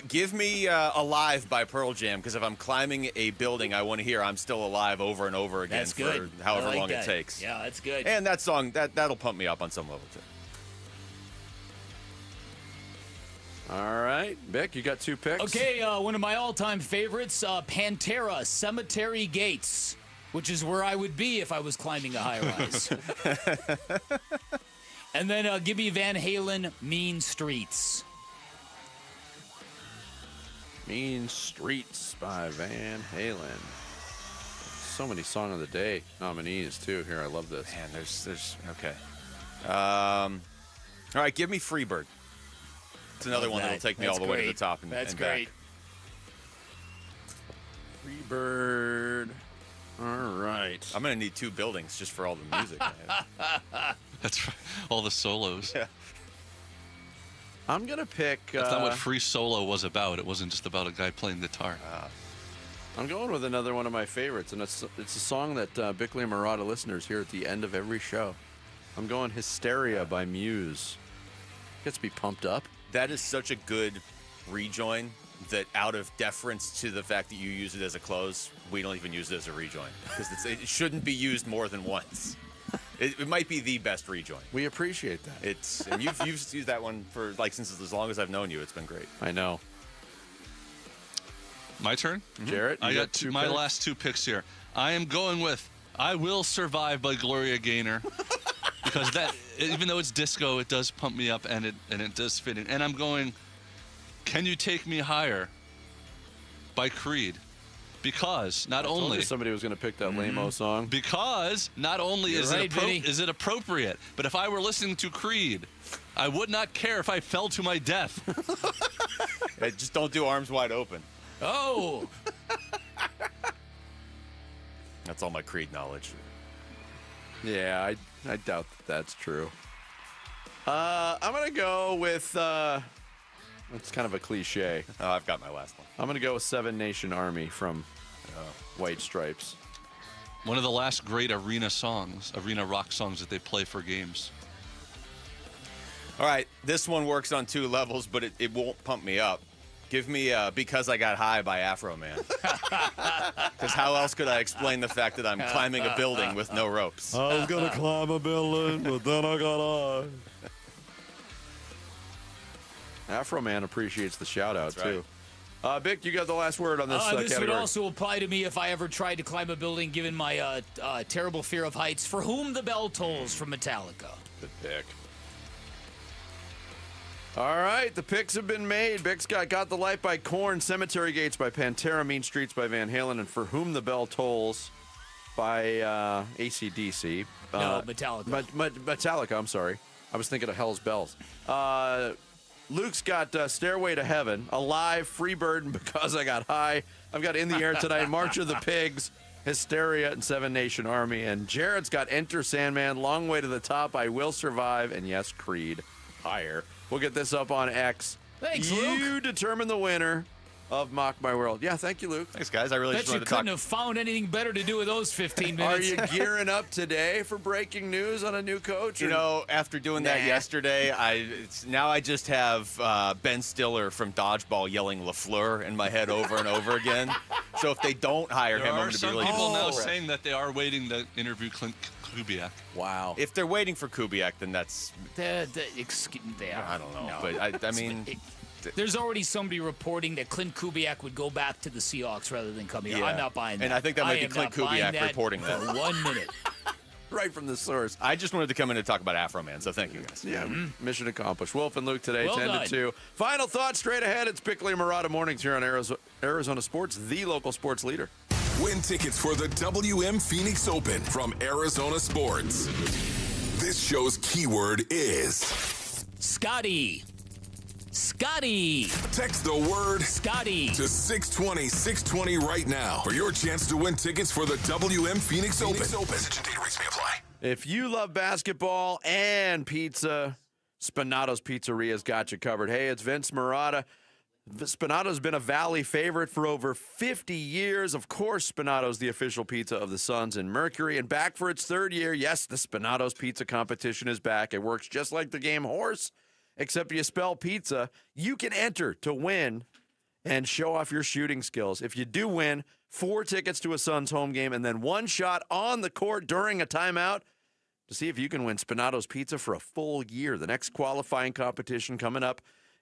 Give me Alive by Pearl Jam, because if I'm climbing a building, I want to hear I'm Still Alive over and over again
That's good.
for however
I like
long
that.
it takes.
Yeah, that's good.
And that song, that'll pump me up on some level, too.
All right, Vic, you got 2 picks?
Okay, one of my all-time favorites, Pantera, Cemetery Gates, which is where I would be if I was climbing a high-rise. And then give me Van Halen, Mean Streets.
Mean Streets by Van Halen. So many Song of the Day nominees, too. Here, I love this.
Man, there's okay. All right, give me Freebird. It's another one that'll take me all the way to the top and
That's
and
great.
back.
Freebird. All right.
I'm going to need 2 buildings just for all the music.
That's right. All the solos.
Yeah.
I'm going to pick...
That's not what Free Solo was about. It wasn't just about a guy playing guitar.
I'm going with another one of my favorites, and it's a song that Bickley and Murata listeners hear at the end of every show. I'm going Hysteria by Muse. Gets me pumped up.
That is such a good rejoin that out of deference to the fact that you use it as a close, we don't even use it as a rejoin. Because it shouldn't be used more than once. It might be the best rejoin.
We appreciate that.
And you've used that one for since as long as I've known you. It's been great.
I know.
My turn?
Jarrett,
I
you
got
two
my
picks?
last 2 picks here. I am going with I Will Survive by Gloria Gaynor. Because that, even though it's disco, it does pump me up and it does fit in. And I'm going Can You Take Me Higher by Creed. Because not
I told
only
you somebody was going to pick that lame-o song.
Because not only
You're
is
right,
is it appropriate, but if I were listening to Creed, I would not care if I fell to my death.
Hey, just don't do Arms Wide Open.
Oh!
That's all my Creed knowledge.
Yeah, I doubt that's true. I'm going to go with... it's kind of a cliche.
Oh, I've got my last one.
I'm going to go with 7 Nation Army from White Stripes.
One of the last great arena rock songs that they play for games.
All right, this one works on 2 levels, but it won't pump me up. Give me Because I Got High by Afro Man. Because how else could I explain the fact that I'm climbing a building with no ropes?
I was going to climb a building, but then I got high. Afro Man appreciates the shout-out,
That's
too. Vic, you got the last word on this
This
category.
would also apply to me if I ever tried to climb a building, given my terrible fear of heights. For Whom the Bell Tolls from Metallica.
Good pick. All right, the picks have been made. Vic's got the Light by Korn, Cemetery Gates by Pantera, Mean Streets by Van Halen, and For Whom the Bell Tolls by AC/DC.
No, Metallica.
Metallica, I'm sorry. I was thinking of Hell's Bells. Luke's got Stairway to Heaven, Alive, Freebird, and Because I Got High. I've got In the Air Tonight, March of the Pigs, Hysteria, and 7 Nation Army. And Jarrett's got Enter Sandman, Long Way to the Top, I Will Survive, and yes, Creed, Higher. We'll get this up on X.
Thanks,
you
Luke.
You determine the winner of Mock My World. Yeah, thank you, Luke.
Thanks, guys. I really
Bet
just
you
wanted to
couldn't
talk.
have found anything better to do with those 15 minutes.
Are you gearing up today for breaking news on a new coach?
You
or-
know, after doing that yesterday, now I just have Ben Stiller from Dodgeball yelling LaFleur in my head over and over again. So if they don't hire
There
him, I'm
are
going to be
some
really
people now
disappointed.
saying that they are waiting to interview Clint Kubiak.
Wow.
If they're waiting for Kubiak, then that's
I
don't know, but I mean.
There's already somebody reporting that Clint Kubiak would go back to the Seahawks rather than come here.
Yeah.
I'm not buying that.
And I think that might be
am
Clint
not buying
Kubiak
that
reporting
for
that.
1 minute.
Right from the source.
I just wanted to come in and talk about Afro Man, so thank you guys.
Yeah, mission accomplished. Wolf and Luke today,
Well
10
done.
to 2. Final thoughts straight ahead. It's Bickley and Murata mornings here on Arizona Sports, the local sports leader.
Win tickets for the WM Phoenix Open from Arizona Sports. This show's keyword is
Scotty. Scotty.
Text the word
Scotty
to 620-620 right now for your chance to win tickets for the WM Phoenix Open. Message and data rates may apply.
If you love basketball and pizza, Spinato's Pizzeria's got you covered. Hey, it's Vince Marotta. Spinato's been a Valley favorite for over 50 years. Of course, Spinato's the official pizza of the Suns and Mercury. And back for its third year, yes, the Spinato's pizza competition is back. It works just like the game horse, except you spell pizza. You can enter to win and show off your shooting skills. If you do win, 4 tickets to a Suns home game and then 1 shot on the court during a timeout to see if you can win Spinato's pizza for a full year. The next qualifying competition coming up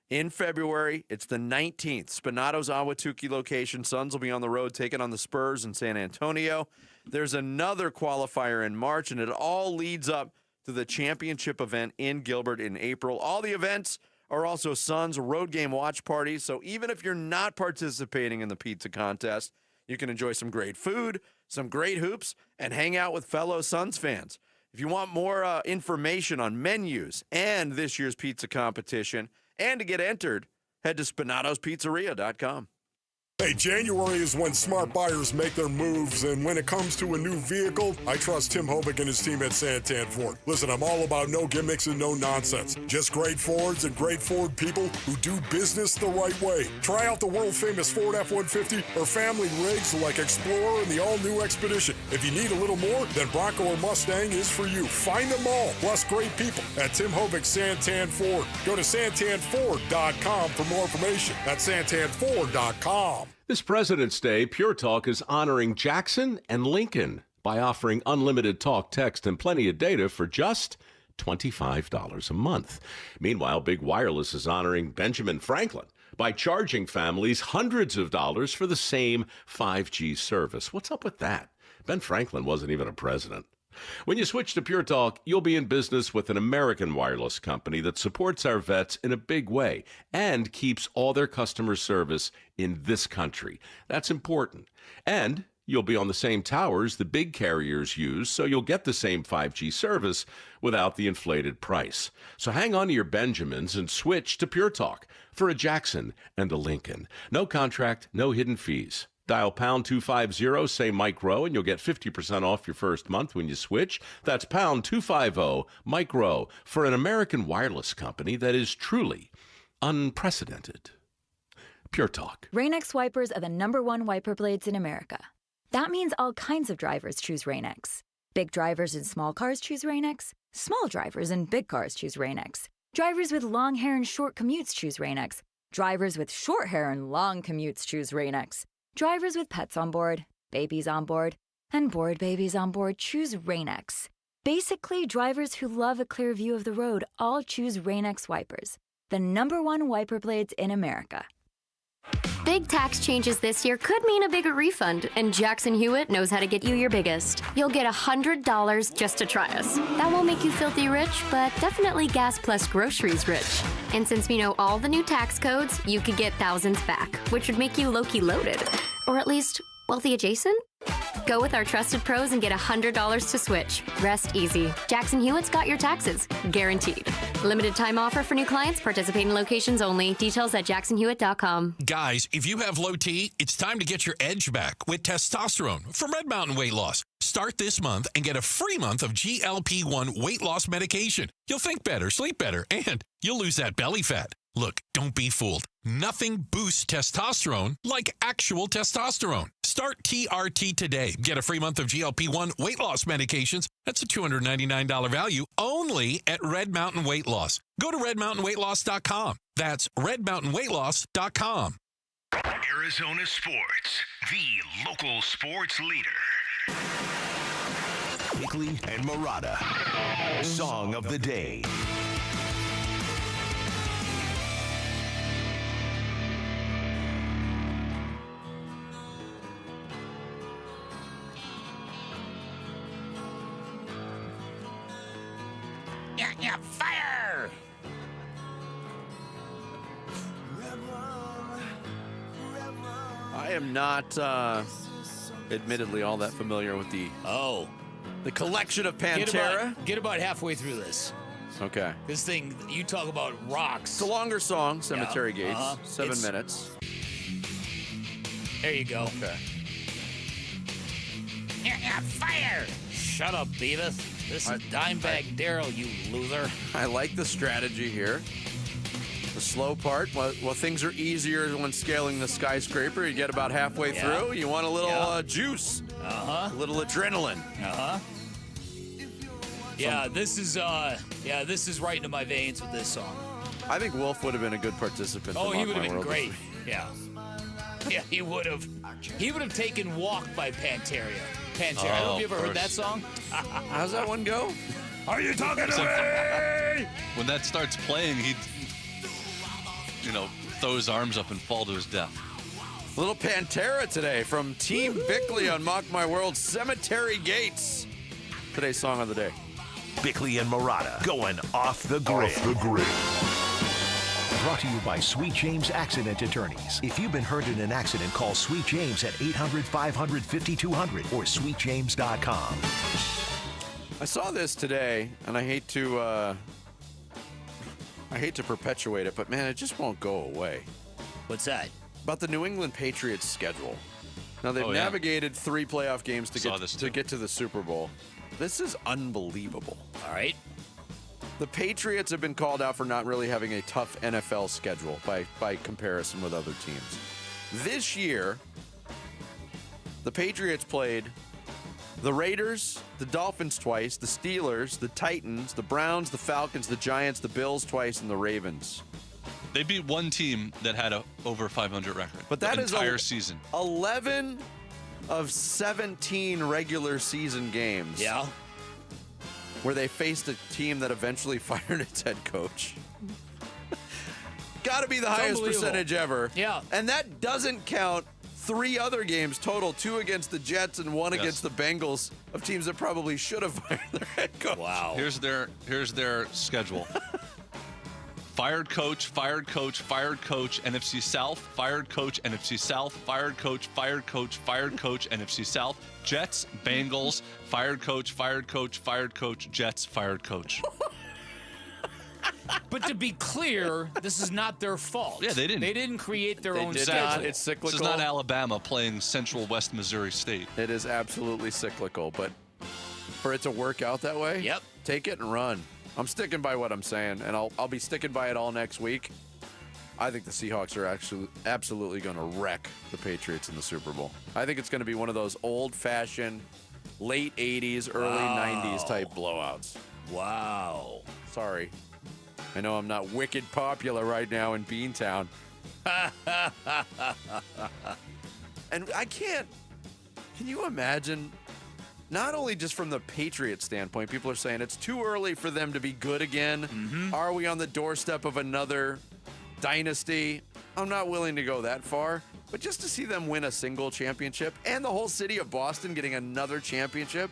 in February. It's the 19th. Spinato's Ahwatukee location. Suns will be on the road taking on the Spurs in San Antonio. There's another qualifier in March, and it all leads up to the championship event in Gilbert in April. All the events are also Suns road game watch parties, so even if you're not participating in the pizza contest, you can enjoy some great food, some great hoops, and hang out with fellow Suns fans. If you want more information on menus and this year's pizza competition, and to get entered, head to SpinatosPizzeria.com.
Hey, January is when smart buyers make their moves, and when it comes to a new vehicle, I trust Tim Hovick and his team at Santan Ford. Listen, I'm all about no gimmicks and no nonsense. Just great Fords and great Ford people who do business the right way. Try out the world-famous Ford F-150 or family rigs like Explorer and the all-new Expedition. If you need a little more, then Bronco or Mustang is for you. Find them all, plus great people at Tim Hovick Santan Ford. Go to santanford.com for more information. That's santanford.com.
This President's Day, Pure Talk is honoring Jackson and Lincoln by offering unlimited talk, text, and plenty of data for just $25 a month. Meanwhile, Big Wireless is honoring Benjamin Franklin by charging families hundreds of dollars for the same 5G service. What's up with that? Ben Franklin wasn't even a president. When you switch to Pure Talk, you'll be in business with an American wireless company that supports our vets in a big way and keeps all their customer service in this country. That's important. And you'll be on the same towers the big carriers use, so you'll get the same 5G service without the inflated price. So hang on to your Benjamins and switch to Pure Talk for a Jackson and a Lincoln. No contract, no hidden fees. Dial pound 250, say Mike Rowe, and you'll get 50% off your first month when you switch. That's pound 250, Mike Rowe, for an American wireless company that is truly unprecedented. Pure Talk.
Rain-X wipers are the #1 wiper blades in America. That means all kinds of drivers choose Rain-X. Big drivers in small cars choose Rain-X. Small drivers in big cars choose Rain-X. Drivers with long hair and short commutes choose Rain-X. Drivers with short hair and long commutes choose Rain-X. Drivers with pets on board, babies on board, and bored babies on board choose Rain-X. Basically, drivers who love a clear view of the road all choose Rain-X wipers, the #1 wiper blades in America.
Big tax changes this year could mean a bigger refund, and Jackson Hewitt knows how to get you your biggest. You'll get $100 just to try us. That won't make you filthy rich, but definitely gas plus groceries rich. And since we know all the new tax codes, you could get thousands back, which would make you low-key loaded. Or at least wealthy adjacent? Go with our trusted pros and get $100 to switch. Rest easy. Jackson Hewitt's got your taxes. Guaranteed. Limited time offer for new clients. Participating locations only. Details at jacksonhewitt.com.
Guys, if you have low T, it's time to get your edge back with testosterone from Red Mountain Weight Loss. Start this month and get a free month of GLP-1 weight loss medication. You'll think better, sleep better, and you'll lose that belly fat. Look, don't be fooled. Nothing boosts testosterone like actual testosterone. Start TRT today. Get a free month of GLP-1 weight loss medications. That's a $299 value only at Red Mountain Weight Loss. Go to redmountainweightloss.com. That's redmountainweightloss.com.
Arizona Sports, the local sports leader. Bickley and Marotta, Song of the Day.
Yeah, fire!
I am not, admittedly, all that familiar with the The collection of Pantera.
Get about halfway through this.
Okay.
This thing, you talk about rocks.
It's a longer song, Cemetery Gates. 7 minutes.
There you go.
Okay.
Fire! Shut up, Beavis. This is Dimebag Darrell, you loser.
I like the strategy here. The slow part, well, things are easier when scaling the skyscraper. You get about halfway through. You want a little juice. A little adrenaline.
Yeah, this is right into my veins with this song.
I think Wolf would have been a good participant.
Oh,
to
he
Mock
would have
My
been
World.
great. Yeah. Yeah, he would have. He would have taken Walk by Pantera. I don't know if you ever heard that song.
How's that one go?
Are you talking to me?
When that starts playing, he'd, throw his arms up and fall to his death.
Little Pantera today from Team Bickley on Mock My World, Cemetery Gates. Today's song of the day.
Bickley and Murata going off the grid. Brought to you by Sweet James Accident Attorneys. If you've been hurt in an accident, call Sweet James at 800-500-5200 or sweetjames.com.
I saw this today, and I hate to perpetuate it, but man, it just won't go away.
What's that?
About the New England Patriots schedule. Now they've navigated 3 playoff games to get to the Super Bowl. This is unbelievable.
All right.
The Patriots have been called out for not really having a tough NFL schedule by comparison with other teams. This year, the Patriots played the Raiders, the Dolphins twice, the Steelers, the Titans, the Browns, the Falcons, the Giants, the Bills twice, and the Ravens.
They beat one team that had a over 500 record.
But that
the
is
entire season.
11 of 17 regular season games.
Yeah.
Where they faced a team that eventually fired its head coach. Got to be the highest percentage ever.
Yeah.
And that doesn't count 3 other games total, 2 against the Jets and 1 against the Bengals, of teams that probably should have fired their head coach.
Wow.
Here's their schedule. Fired coach, NFC South, fired coach, NFC South, fired coach, NFC South, Jets, Bengals, fired coach, Jets, fired coach.
But to be clear, this is not their fault.
Yeah, they didn't.
They didn't create their own
did not.
schedule.
It's cyclical.
This is not Alabama playing Central West Missouri State.
It is absolutely cyclical, but for it to work out that way, take it and run. I'm sticking by what I'm saying, and I'll be sticking by it all next week. I think the Seahawks are actually absolutely going to wreck the Patriots in the Super Bowl. I think it's going to be one of those old-fashioned, late 80s, early 90s type blowouts.
Wow.
Sorry. I know I'm not wicked popular right now in Beantown. And I can't... Can you imagine... Not only just from the Patriots standpoint, people are saying it's too early for them to be good again.
Mm-hmm.
Are we on the doorstep of another dynasty? I'm not willing to go that far. But just to see them win a single championship and the whole city of Boston getting another championship,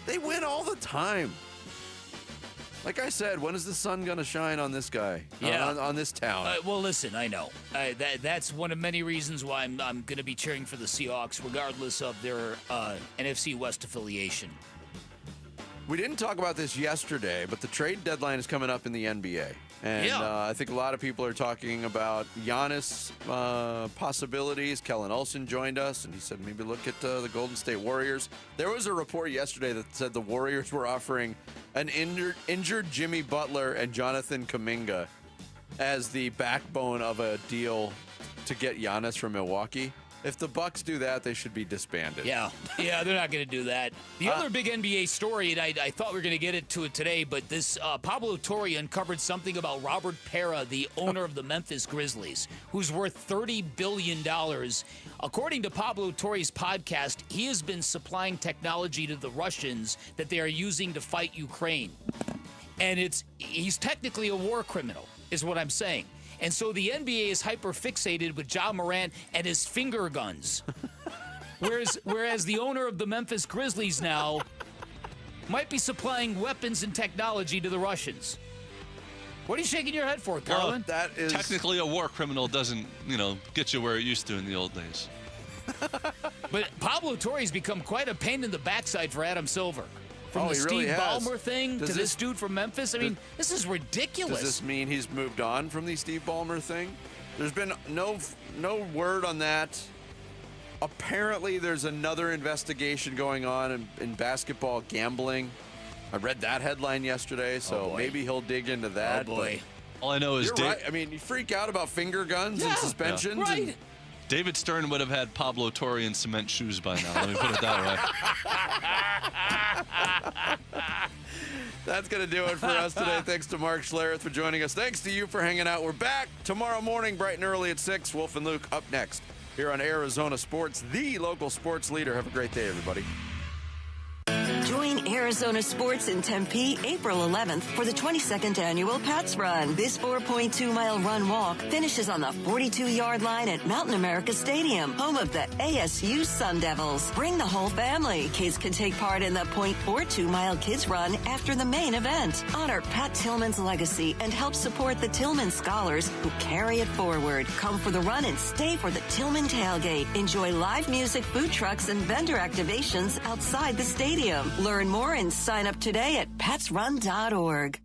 they win all the time. Like I said, when is the sun going to shine on this guy?
Yeah.
On this town?
Well, listen, I know. That's one of many reasons why I'm going to be cheering for the Seahawks, regardless of their NFC West affiliation.
We didn't talk about this yesterday, but the trade deadline is coming up in the NBA. And I think a lot of people are talking about Giannis possibilities. Kellen Olson joined us, and he said maybe look at the Golden State Warriors. There was a report yesterday that said the Warriors were offering an injured Jimmy Butler and Jonathan Kuminga as the backbone of a deal to get Giannis from Milwaukee. If the Bucks do that, they should be disbanded.
Yeah, they're not going to do that. The other big NBA story, and I thought we were going to get into it today, but this Pablo Torre uncovered something about Robert Parra, the owner of the Memphis Grizzlies, who's worth $30 billion. According to Pablo Torre's podcast, he has been supplying technology to the Russians that they are using to fight Ukraine. And he's technically a war criminal, is what I'm saying. And so the NBA is hyper-fixated with Ja Morant and his finger guns. Whereas the owner of the Memphis Grizzlies now might be supplying weapons and technology to the Russians. What are you shaking your head for, Carlin?
That is...
Technically, a war criminal doesn't, get you where it used to in the old days.
But Pablo Torre's become quite a pain in the backside for Adam Silver. From the
he really
Steve
has.
Ballmer thing to this dude from Memphis. I mean, this is ridiculous.
Does this mean he's moved on from the Steve Ballmer thing? There's been no word on that. Apparently, there's another investigation going on in basketball gambling. I read that headline yesterday, so maybe he'll dig into that.
Oh, boy.
All I know is
you're right. I mean, you freak out about finger guns and suspensions.
Right.
And
David Stern would have had Pablo Torre in cement shoes by now. Let me put it that way.
That's going to do it for us today. Thanks to Mark Schlereth for joining us. Thanks to you for hanging out. We're back tomorrow morning, bright and early at 6. Wolf and Luke up next here on Arizona Sports, the local sports leader. Have a great day, everybody.
Join Arizona Sports in Tempe, April 11th for the 22nd annual Pats Run. This 4.2-mile run-walk finishes on the 42-yard line at Mountain America Stadium, home of the ASU Sun Devils. Bring the whole family. Kids can take part in the 0.42-mile Kids Run after the main event. Honor Pat Tillman's legacy and help support the Tillman scholars who carry it forward. Come for the run and stay for the Tillman tailgate. Enjoy live music, food trucks, and vendor activations outside the stadium. Learn more and sign up today at patsrun.org.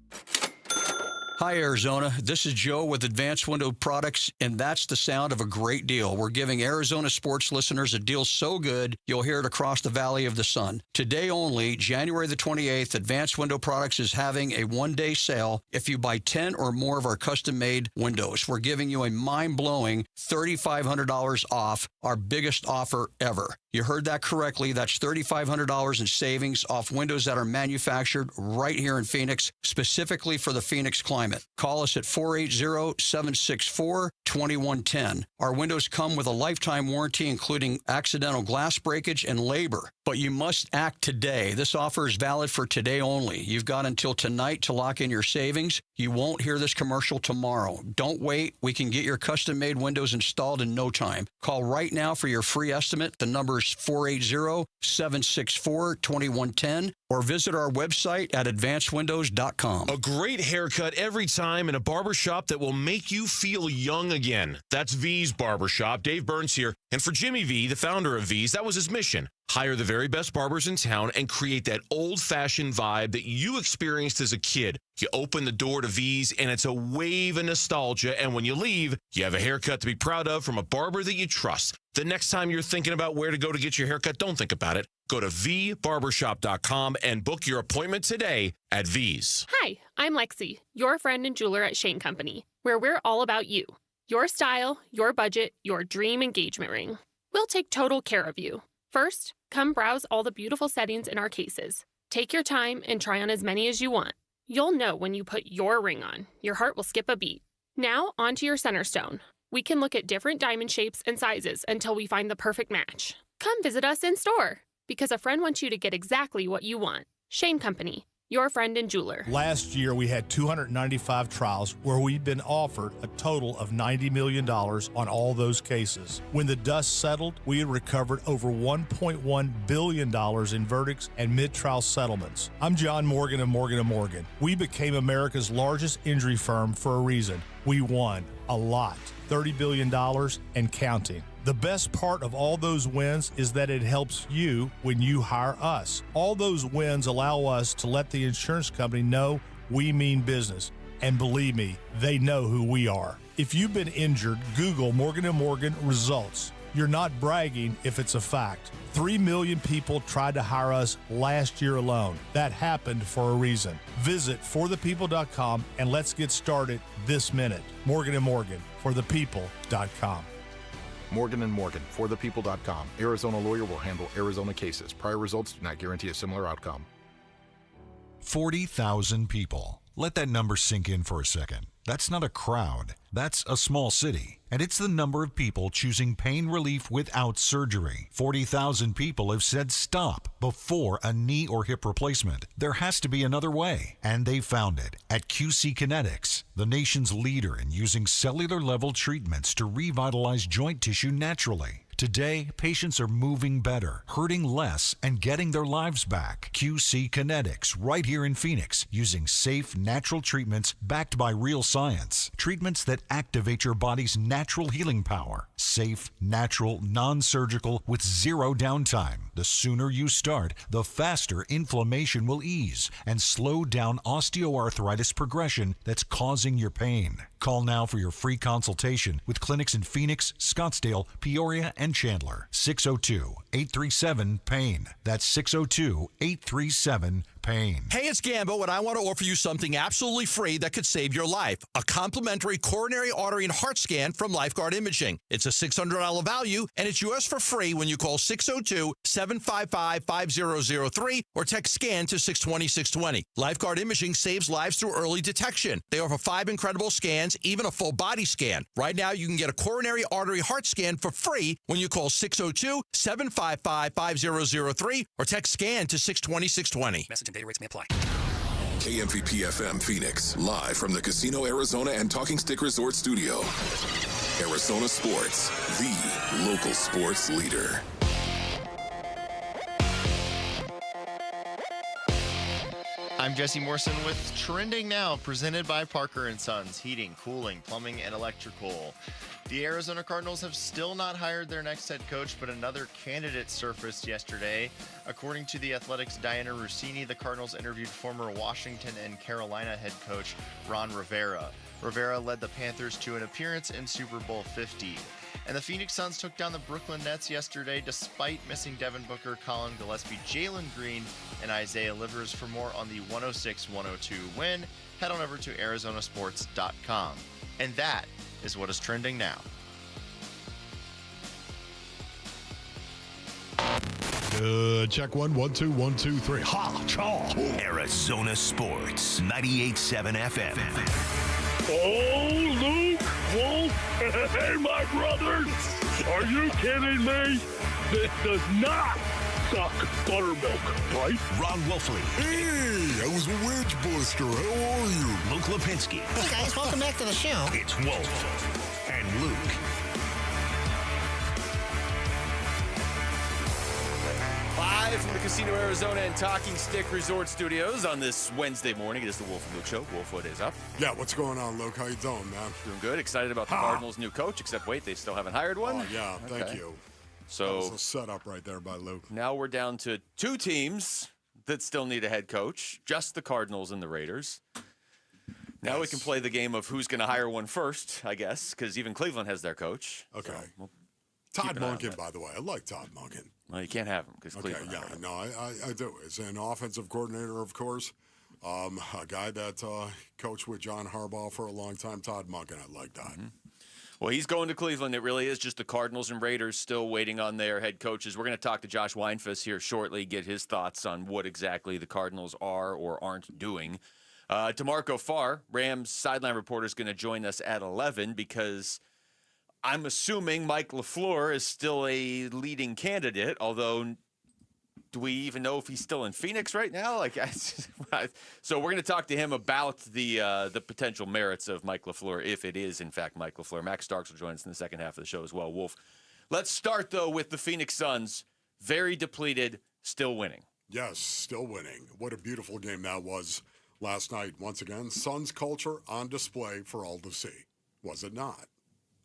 Hi, Arizona. This is Joe with Advanced Window Products, and that's the sound of a great deal. We're giving Arizona sports listeners a deal so good, you'll hear it across the Valley of the Sun. Today only, January the 28th, Advanced Window Products is having a one-day sale. If you buy 10 or more of our custom-made windows, we're giving you a mind-blowing $3,500 off, our biggest offer ever. You heard that correctly. That's $3,500 in savings off windows that are manufactured right here in Phoenix, specifically for the Phoenix climate. Call us at 480-764-2110. Our windows come with a lifetime warranty, including accidental glass breakage and labor. But you must act today. This offer is valid for today only. You've got until tonight to lock in your savings. You won't hear this commercial tomorrow. Don't wait. We can get your custom-made windows installed in no time. Call right now for your free estimate. The number is 480-764-2110 or visit our website at advancedwindows.com.
A great haircut every time in a barbershop that will make you feel young again. That's V's Barbershop. Dave Burns here. And for Jimmy V, the founder of V's, that was his mission. Hire the very best barbers in town and create that old-fashioned vibe that you experienced as a kid. You open the door to V's, and it's a wave of nostalgia. And when you leave, you have a haircut to be proud of from a barber that you trust. The next time you're thinking about where to go to get your haircut, don't think about it. Go to vbarbershop.com and book your appointment today at V's.
Hi, I'm Lexi, your friend and jeweler at Shane Company, where we're all about you. Your style, your budget, your dream engagement ring. We'll take total care of you. First, come browse all the beautiful settings in our cases. Take your time and try on as many as you want. You'll know when you put your ring on. Your heart will skip a beat. Now, onto your center stone. We can look at different diamond shapes and sizes until we find the perfect match. Come visit us in store, because a friend wants you to get exactly what you want. Shane Company, your friend and jeweler.
Last year, we had 295 trials where we'd been offered a total of $90 million on all those cases. When the dust settled, we had recovered over $1.1 billion in verdicts and mid-trial settlements. I'm John Morgan of Morgan & Morgan. We became America's largest injury firm for a reason. We won a lot, $30 billion and counting. The best part of all those wins is that it helps you when you hire us. All those wins allow us to let the insurance company know we mean business. And believe me, they know who we are. If you've been injured, Google Morgan & Morgan results. You're not bragging if it's a fact. 3 million people tried to hire us last year alone. That happened for a reason. Visit forthepeople.com and let's get started this minute. Morgan & Morgan, forthepeople.com.
Morgan & Morgan, forthepeople.com. Arizona lawyer will handle Arizona cases. Prior results do not guarantee a similar outcome.
40,000 people. Let that number sink in for a second. That's not a crowd. That's a small city. And it's the number of people choosing pain relief without surgery. 40,000 people have said stop before a knee or hip replacement. There has to be another way. And they found it at QC Kinetics, the nation's leader in using cellular-level treatments to revitalize joint tissue naturally. Today, patients are moving better, hurting less, and getting their lives back. QC Kinetics, right here in Phoenix, using safe, natural treatments backed by real science. Treatments that activate your body's natural healing power. Safe, natural, non-surgical, with zero downtime. The sooner you start, the faster inflammation will ease and slow down osteoarthritis progression that's causing your pain. Call now for your free consultation with clinics in Phoenix, Scottsdale, Peoria, and Chandler. 602-837-PAIN. That's 602-837-PAIN.
Hey, it's Gambo, and I want to offer you something absolutely free that could save your life. A complimentary coronary artery and heart scan from Lifeguard Imaging. It's a $600 value, and it's yours for free when you call 602-755-5003 or text SCAN to 620-620. Lifeguard Imaging saves lives through early detection. They offer 5 incredible scans, even a full body scan. Right now, you can get a coronary artery heart scan for free when you call 602-755-5003 or text SCAN to 620-620.
Message and data rates may apply.
KMVP FM Phoenix, live from the Casino Arizona and Talking Stick Resort Studio. Arizona Sports, the local sports leader.
I'm Jesse Morrison with Trending Now, presented by Parker & Sons, heating, cooling, plumbing, and electrical. The Arizona Cardinals have still not hired their next head coach, but another candidate surfaced yesterday. According to The Athletic's Diana Rossini, the Cardinals interviewed former Washington and Carolina head coach Ron Rivera. Rivera led the Panthers to an appearance in Super Bowl 50. And the Phoenix Suns took down the Brooklyn Nets yesterday despite missing Devin Booker, Colin Gillespie, Jalen Green, and Isaiah Livers. For more on the 106-102 win, head on over to arizonasports.com. And that is what is trending now.
Good. Check 1, 1, 2, 1, 2, 3. Ha! Chaw!
Arizona Sports, 98.7 FM.
Oh, Luke, Wolf, hey, my brothers, are you kidding me? This does not suck buttermilk, right?
Ron Wolfley.
Hey, I was a wedge buster. How are you?
Luke Lipinski.
Hey, guys, welcome back to the show.
It's Wolf and Luke.
Live from the Casino Arizona and Talking Stick Resort Studios on this Wednesday morning. It is the Wolf and Luke Show. Wolf, what is up?
Yeah, what's going on, Luke? How you doing, man?
Doing good. Excited about the Cardinals' new coach, except wait, they still haven't hired one?
Oh, yeah, thank you.
So,
that was a setup right there by Luke.
Now we're down to 2 teams that still need a head coach, just the Cardinals and the Raiders. Now we can play the game of who's going to hire one first, I guess, because even Cleveland has their coach.
Okay.
So we'll
Todd Monken, by the way. I like Todd Monken.
Well, you can't have him because Cleveland.
Okay, yeah, no, I do. As an offensive coordinator, of course, a guy that coached with John Harbaugh for a long time, Todd Monken, I like that.
Mm-hmm. Well, he's going to Cleveland. It really is just the Cardinals and Raiders still waiting on their head coaches. We're going to talk to Josh Weinfuss here shortly, get his thoughts on what exactly the Cardinals are or aren't doing. DeMarco Farr, Rams sideline reporter, is going to join us at 11 because I'm assuming Mike LaFleur is still a leading candidate, although do we even know if he's still in Phoenix right now? So we're going to talk to him about the potential merits of Mike LaFleur, if it is, in fact, Mike LaFleur. Max Starks will join us in the second half of the show as well. Wolf, let's start, though, with the Phoenix Suns. Very depleted, still winning.
Yes, still winning. What a beautiful game that was last night. Once again, Suns culture on display for all to see. Was it not?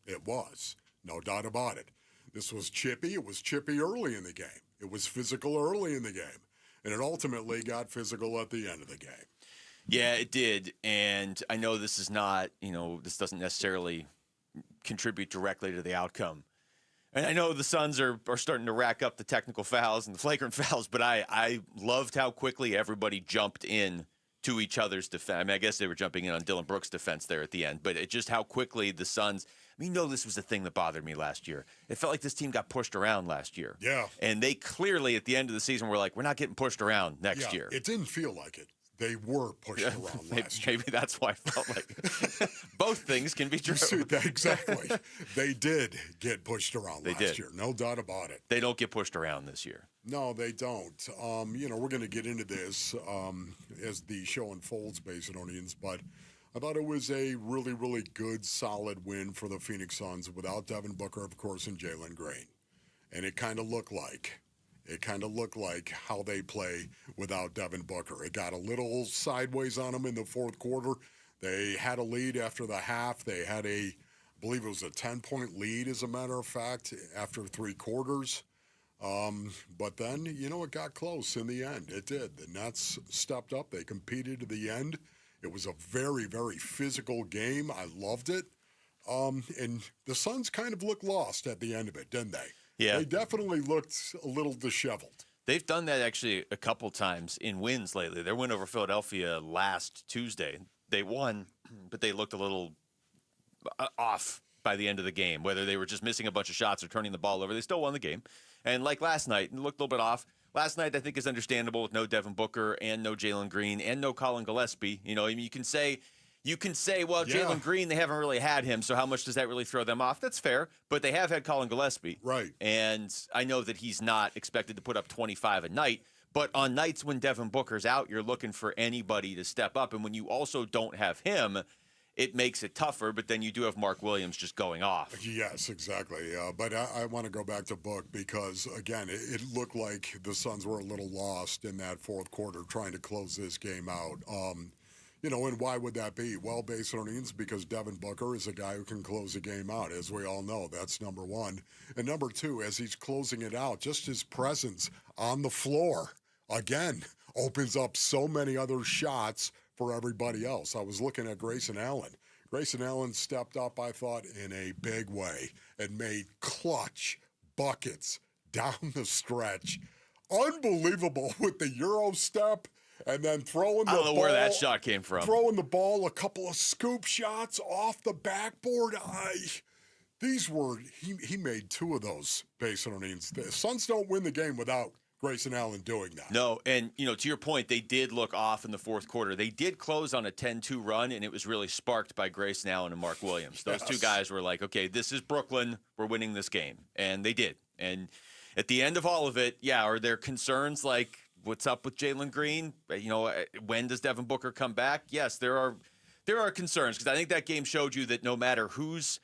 It was. No doubt about it. This was chippy. It was chippy early in the game. It was physical early in the game. And it ultimately got physical at the end of the game.
Yeah, it did. And I know this is not, this doesn't necessarily contribute directly to the outcome. And I know the Suns are starting to rack up the technical fouls and the flagrant fouls, but I loved how quickly everybody jumped in to each other's defense. I mean, I guess they were jumping in on Dylan Brooks' defense there at the end, but just how quickly the Suns, this was the thing that bothered me last year. It felt like this team got pushed around last year.
Yeah.
And they clearly, at the end of the season, were like, we're not getting pushed around next year.
It didn't feel like it. They were pushed around last year.
Maybe that's why I felt like both things can be true.
Exactly. They did get pushed around last year. No doubt about it.
They don't get pushed around this year.
No, they don't. We're going to get into this as the show unfolds, Basinonians, but I thought it was a really, really good, solid win for the Phoenix Suns without Devin Booker, of course, and Jalen Green. and it kind of looked like how they play without Devin Booker. It got a little sideways on them in the fourth quarter. They had a lead after the half. They had I believe it was a 10-point lead, as a matter of fact, after 3 quarters. But then, it got close in the end. It did. The Nets stepped up. They competed to the end. It was a very, very physical game. I loved it. And the Suns kind of looked lost at the end of it, didn't they?
Yeah.
They definitely looked a little disheveled.
They've done that actually a couple times in wins lately. Their win over Philadelphia last Tuesday, they won, but they looked a little off by the end of the game, whether they were just missing a bunch of shots or turning the ball over. They still won the game. And like last night, it looked a little bit off. Last night, I think, is understandable with no Devin Booker and no Jalen Green and no Colin Gillespie. You can say, well,
Yeah.
Jalen Green, they haven't really had him, so how much does that really throw them off? That's fair, but they have had Colin Gillespie.
Right.
And I know that he's not expected to put up 25 a night, but on nights when Devin Booker's out, you're looking for anybody to step up. And when you also don't have him, it makes it tougher, but then you do have Mark Williams just going off.
Yes, exactly. But I want to go back to Book because, again, it looked like the Suns were a little lost in that fourth quarter trying to close this game out. And why would that be? Well, base earnings, because Devin Booker is a guy who can close a game out, as we all know. That's number one. And number two, as he's closing it out, just his presence on the floor, again, opens up so many other shots for everybody else. I was looking at Grayson Allen. Grayson Allen stepped up, I thought, in a big way and made clutch buckets down the stretch. Unbelievable with the Euro step. And then throwing the ball.
I don't know where that shot came from.
Throwing the ball, a couple of scoop shots off the backboard. He made 2 of those base earnings. The Suns don't win the game without Grayson Allen doing that.
No, and, to your point, they did look off in the fourth quarter. They did close on a 10-2 run, and it was really sparked by Grayson Allen and Mark Williams. Those two guys were like, okay, this is Brooklyn. We're winning this game. And they did. And at the end of all of it, are there concerns like, what's up with Jalen Green? When does Devin Booker come back? Yes, there are concerns because I think that game showed you that no matter who's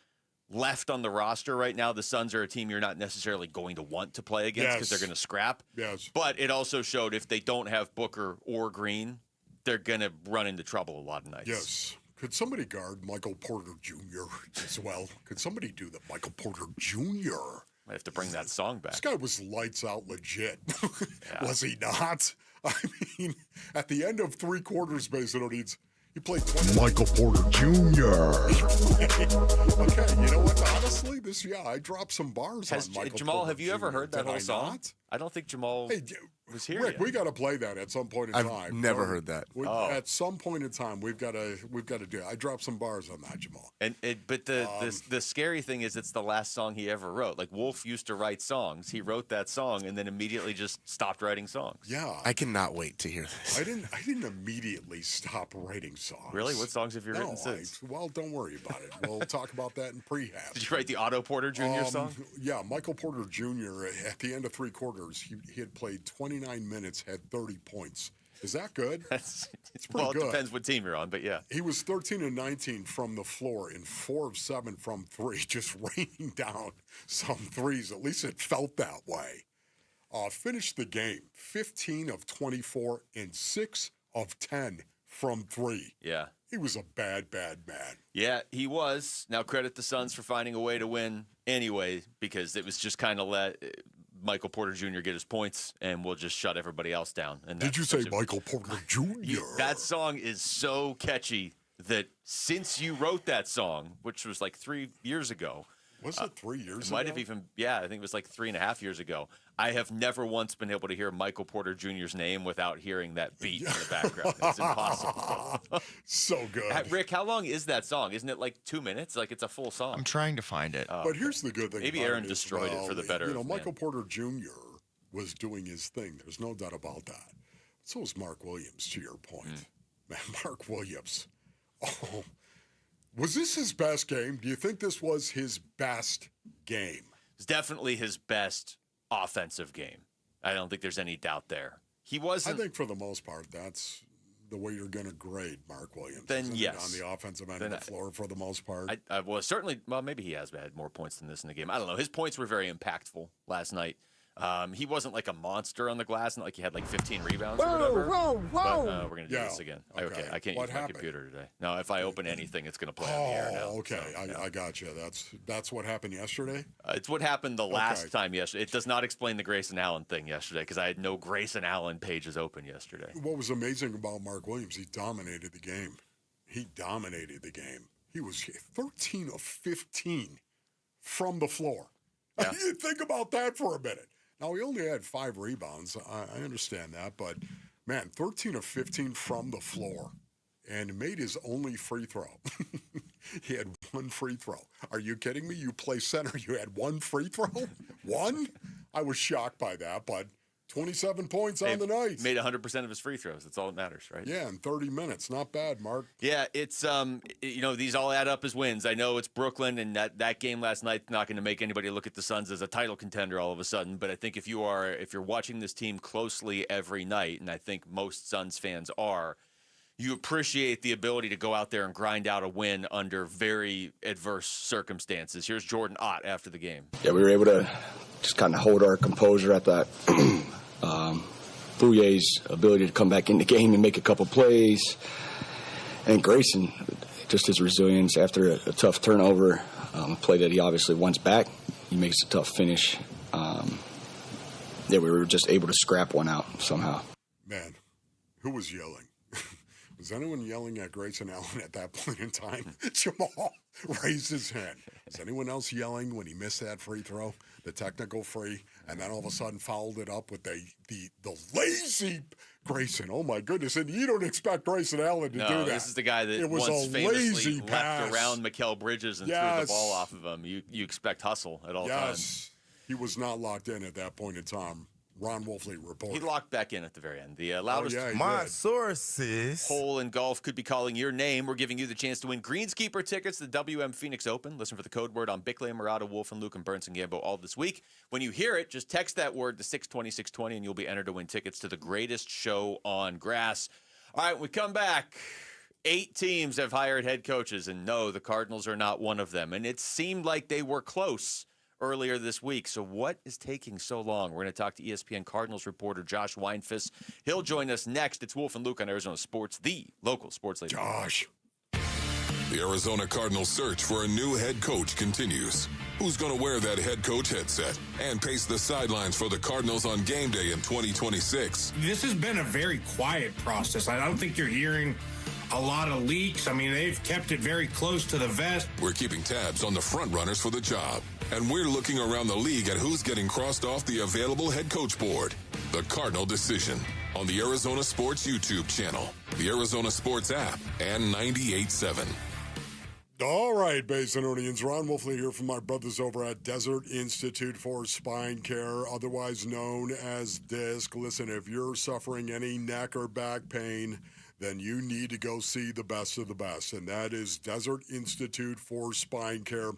left on the roster right now, the Suns are a team you're not necessarily going to want to play against because they're going to scrap.
Yes.
But it also showed if they don't have Booker or Green, they're going to run into trouble a lot of nights.
Yes. Could somebody guard Michael Porter Jr. as well? Could somebody do the Michael Porter Jr.?
I have to bring that song back.
This guy was lights out legit. Was he not? I mean, at the end of 3 quarters, basically, he played 20. Michael Porter Jr. Okay, you know what? Honestly, I dropped some bars on Michael
Jamal,
Porter
have you ever
Jr.
heard that
Did
whole
I
song?
not?
I don't think Jamal was here
Rick,
yet.
we got to play that at some point in time.
I've never heard that.
At some point in time, we've got to do it. I dropped some bars on that, Jamal.
But the scary thing is it's the last song he ever wrote. Like Wolf used to write songs. He wrote that song and then immediately just stopped writing songs.
Yeah.
I cannot wait to hear this.
I didn't immediately stop writing songs.
Really? What songs have you written since?
Well, don't worry about it. We'll talk about that in prehab.
Did you write the Otto Porter Jr. song?
Yeah, Michael Porter Jr. At the end of 3 quarters, he had played 29 minutes, had 30 points. Is that good?
It's
pretty good.
It depends what team you're on, but yeah.
He was 13 and 19 from the floor and 4 of 7 from 3, just raining down some threes. At least it felt that way. Finished the game 15 of 24 and 6 of 10 from 3.
Yeah.
He was a bad, bad man.
Yeah, he was. Now credit the Suns for finding a way to win anyway, because it was just kind of let Michael Porter Jr. get his points, and we'll just shut everybody else down. And
Did you say Michael Porter Jr.?
That song is so catchy that since you wrote that song, which was like 3 years ago.
Was it 3 years
ago? Might
ago?
have even, I think it was like 3.5 years ago. I have never once been able to hear Michael Porter Jr.'s name without hearing that beat in the background. It's impossible.
So good.
Rick, how long is that song? Isn't it like 2 minutes? Like it's a full song.
I'm trying to find it.
But here's the good thing.
Maybe
about
Aaron
it
destroyed it for the better.
Michael Porter Jr. was doing his thing. There's no doubt about that. So was Mark Williams, to your point. Man, Mark Williams. Oh, was this his best game? Do you think this was his best game?
It's definitely his best offensive game. I don't think there's any doubt there. He wasn't.
I think for the most part, that's the way you're going to grade Mark Williams.
Then yes.
On the offensive end of the floor for the most part.
Well, certainly, maybe he has had more points than this in the game. I don't know. His points were very impactful last night. He wasn't like a monster on the glass, not like he had like 15 rebounds or whatever.
Whoa!
But, we're going to do this again.
Okay.
I can't
What
use my
happened?
computer today. No, if I open anything, it's going to play on the air now.
Okay.
So,
I got you. That's what happened yesterday?
It's what happened the last time yesterday. It does not explain the Grayson Allen thing yesterday because I had no Grayson Allen pages open yesterday.
What was amazing about Mark Williams, he dominated the game. He was 13 of 15 from the floor.
Yeah.
You think about that for a minute. Now, he only had 5 rebounds. I understand that. But, man, 13 of 15 from the floor and made his only free throw. He had 1 free throw. Are you kidding me? You play center. You had 1 free throw? 1? I was shocked by that, but 27 points on the night.
Made 100% of his free throws. That's all that matters, right?
Yeah, in 30 minutes. Not bad, Mark.
Yeah, it's these all add up as wins. I know it's Brooklyn, and that game last night's not going to make anybody look at the Suns as a title contender all of a sudden. But I think if you're watching this team closely every night, and I think most Suns fans are, you appreciate the ability to go out there and grind out a win under very adverse circumstances. Here's Jordan Ott after the game.
Yeah, we were able to just kind of hold our composure at that. Fourier's ability to come back in the game and make a couple plays. And Grayson, just his resilience after a tough turnover, a play that he obviously wants back. He makes a tough finish. We were just able to scrap one out somehow.
Man, who was yelling? Was anyone yelling at Grayson Allen at that point in time? Jamal raised his hand. Was anyone else yelling when he missed that free throw, the technical free, and then all of a sudden fouled it up with the lazy Grayson? Oh, my goodness. And you don't expect Grayson Allen to do that.
This is the guy that once famously leapt around Mikal Bridges and threw the ball off of him. You expect hustle at all times.
He was not locked in at that point in time. Ron Wolfley reported.
He locked back in at the very end. The loudest
sources
hole in golf could be calling your name. We're giving you the chance to win Greenskeeper tickets to the WM Phoenix Open. Listen for the code word on Bickley and Murata, Wolf and Luke and Burns and Gambo all this week. When you hear it, just text that word to 620-620 and you'll be entered to win tickets to the greatest show on grass. All right, we come back. 8 teams have hired head coaches, and no, the Cardinals are not one of them. And it seemed like they were close earlier this week. So what is taking so long? We're going to talk to ESPN Cardinals reporter Josh Weinfuss. He'll join us next. It's Wolf and Luke on Arizona Sports, the local sports leader.
Josh.
The Arizona Cardinals search for a new head coach continues. Who's going to wear that head coach headset and pace the sidelines for the Cardinals on game day in 2026?
This has been a very quiet process. I don't think you're hearing a lot of leaks. I mean, they've kept it very close to the vest.
We're keeping tabs on the front runners for the job, and we're looking around the league at who's getting crossed off the available head coach board. The Cardinal Decision on the Arizona Sports YouTube channel, the Arizona Sports app, and 98.7.
All right, Basinonians. Ron Wolfley here from my brothers over at Desert Institute for Spine Care, otherwise known as DISC. Listen, if you're suffering any neck or back pain, then you need to go see the best of the best, and that is Desert Institute for Spine Care.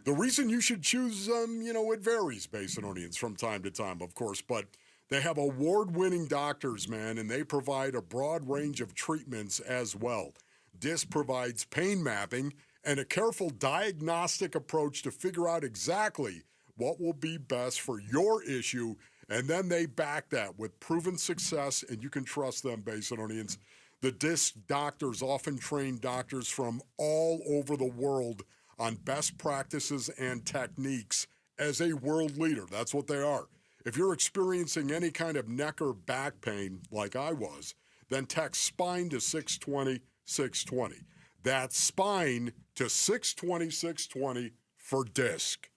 The reason you should choose them, it varies, Basinonians, from time to time, of course, but they have award-winning doctors, man, and they provide a broad range of treatments as well. DISC provides pain mapping and a careful diagnostic approach to figure out exactly what will be best for your issue, and then they back that with proven success, and you can trust them, Basinonians. The DISC doctors often train doctors from all over the world on best practices and techniques as a world leader. That's what they are. If you're experiencing any kind of neck or back pain like I was, then text SPINE to 620-620. That's SPINE to 620-620 for DISC.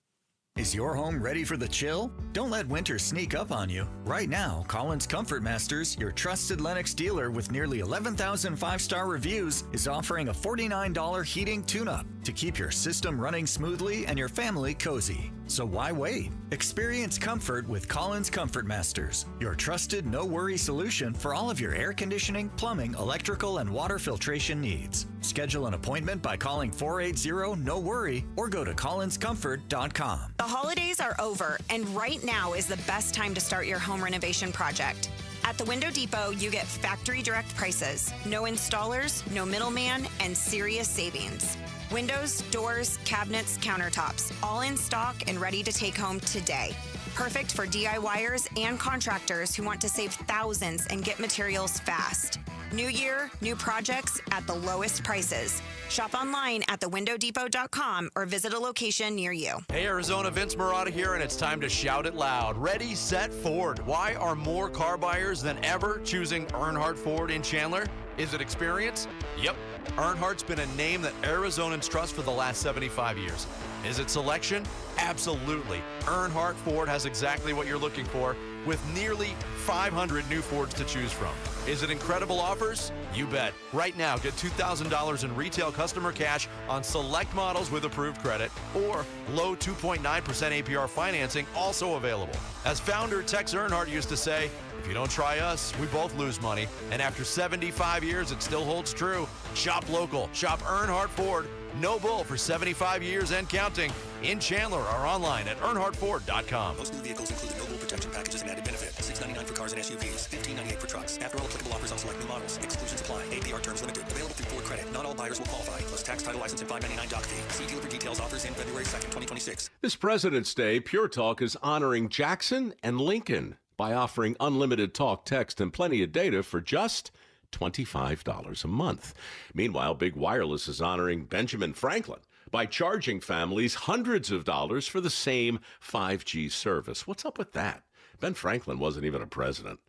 Is your home ready for the chill? Don't let winter sneak up on you. Right now, Collins Comfort Masters, your trusted Lennox dealer with nearly 11,000 five-star reviews, is offering a $49 heating tune-up to keep your system running smoothly and your family cozy. So why wait? Experience comfort with Collins Comfort Masters, your trusted no-worry solution for all of your air conditioning, plumbing, electrical, and water filtration needs. Schedule an appointment by calling 480-NO-WORRY or go to collinscomfort.com.
The holidays are over, and right now is the best time to start your home renovation project.
At the Window Depot, you get factory direct prices, no installers, no middleman, and serious savings. Windows, doors, cabinets, countertops, all in stock and ready to take home today. Perfect for DIYers and contractors who want to save thousands and get materials fast. New year, new projects at the lowest prices. Shop online at thewindowdepot.com or visit a location near you.
Hey Arizona, Vince Marotta here, and it's time to shout it loud. Ready, set, Ford. Why are more car buyers than ever choosing Earnhardt Ford in Chandler? Is it experience? Yep. Earnhardt's been a name that Arizonans trust for the last 75 years. Is it selection? Absolutely. Earnhardt Ford has exactly what you're looking for, with nearly 500 new Fords to choose from. Is it incredible offers? You bet. Right now, get $2,000 in retail customer cash on select models with approved credit, or low 2.9% APR financing also available. As founder Tex Earnhardt used to say, if you don't try us, we both lose money. And after 75 years, it still holds true. Shop local. Shop Earnhardt Ford. No bull for 75 years and counting. In Chandler or online at earnhardtford.com.
Most new vehicles include the no bull protection packages and added benefit. $699 for cars and SUVs. $1598 for trucks. After all applicable offers on select new models. Exclusions apply. APR terms limited. Available through Ford Credit. Not all buyers will qualify. Plus tax, title, license, and $599 doc fee. See dealer for details. Offers in February 2nd, 2026.
This President's Day, Pure Talk is honoring Jackson and Lincoln by offering unlimited talk, text, and plenty of data for just $25 a month. Meanwhile, Big Wireless is honoring Benjamin Franklin by charging families hundreds of dollars for the same 5G service. What's up with that? Ben Franklin wasn't even a president.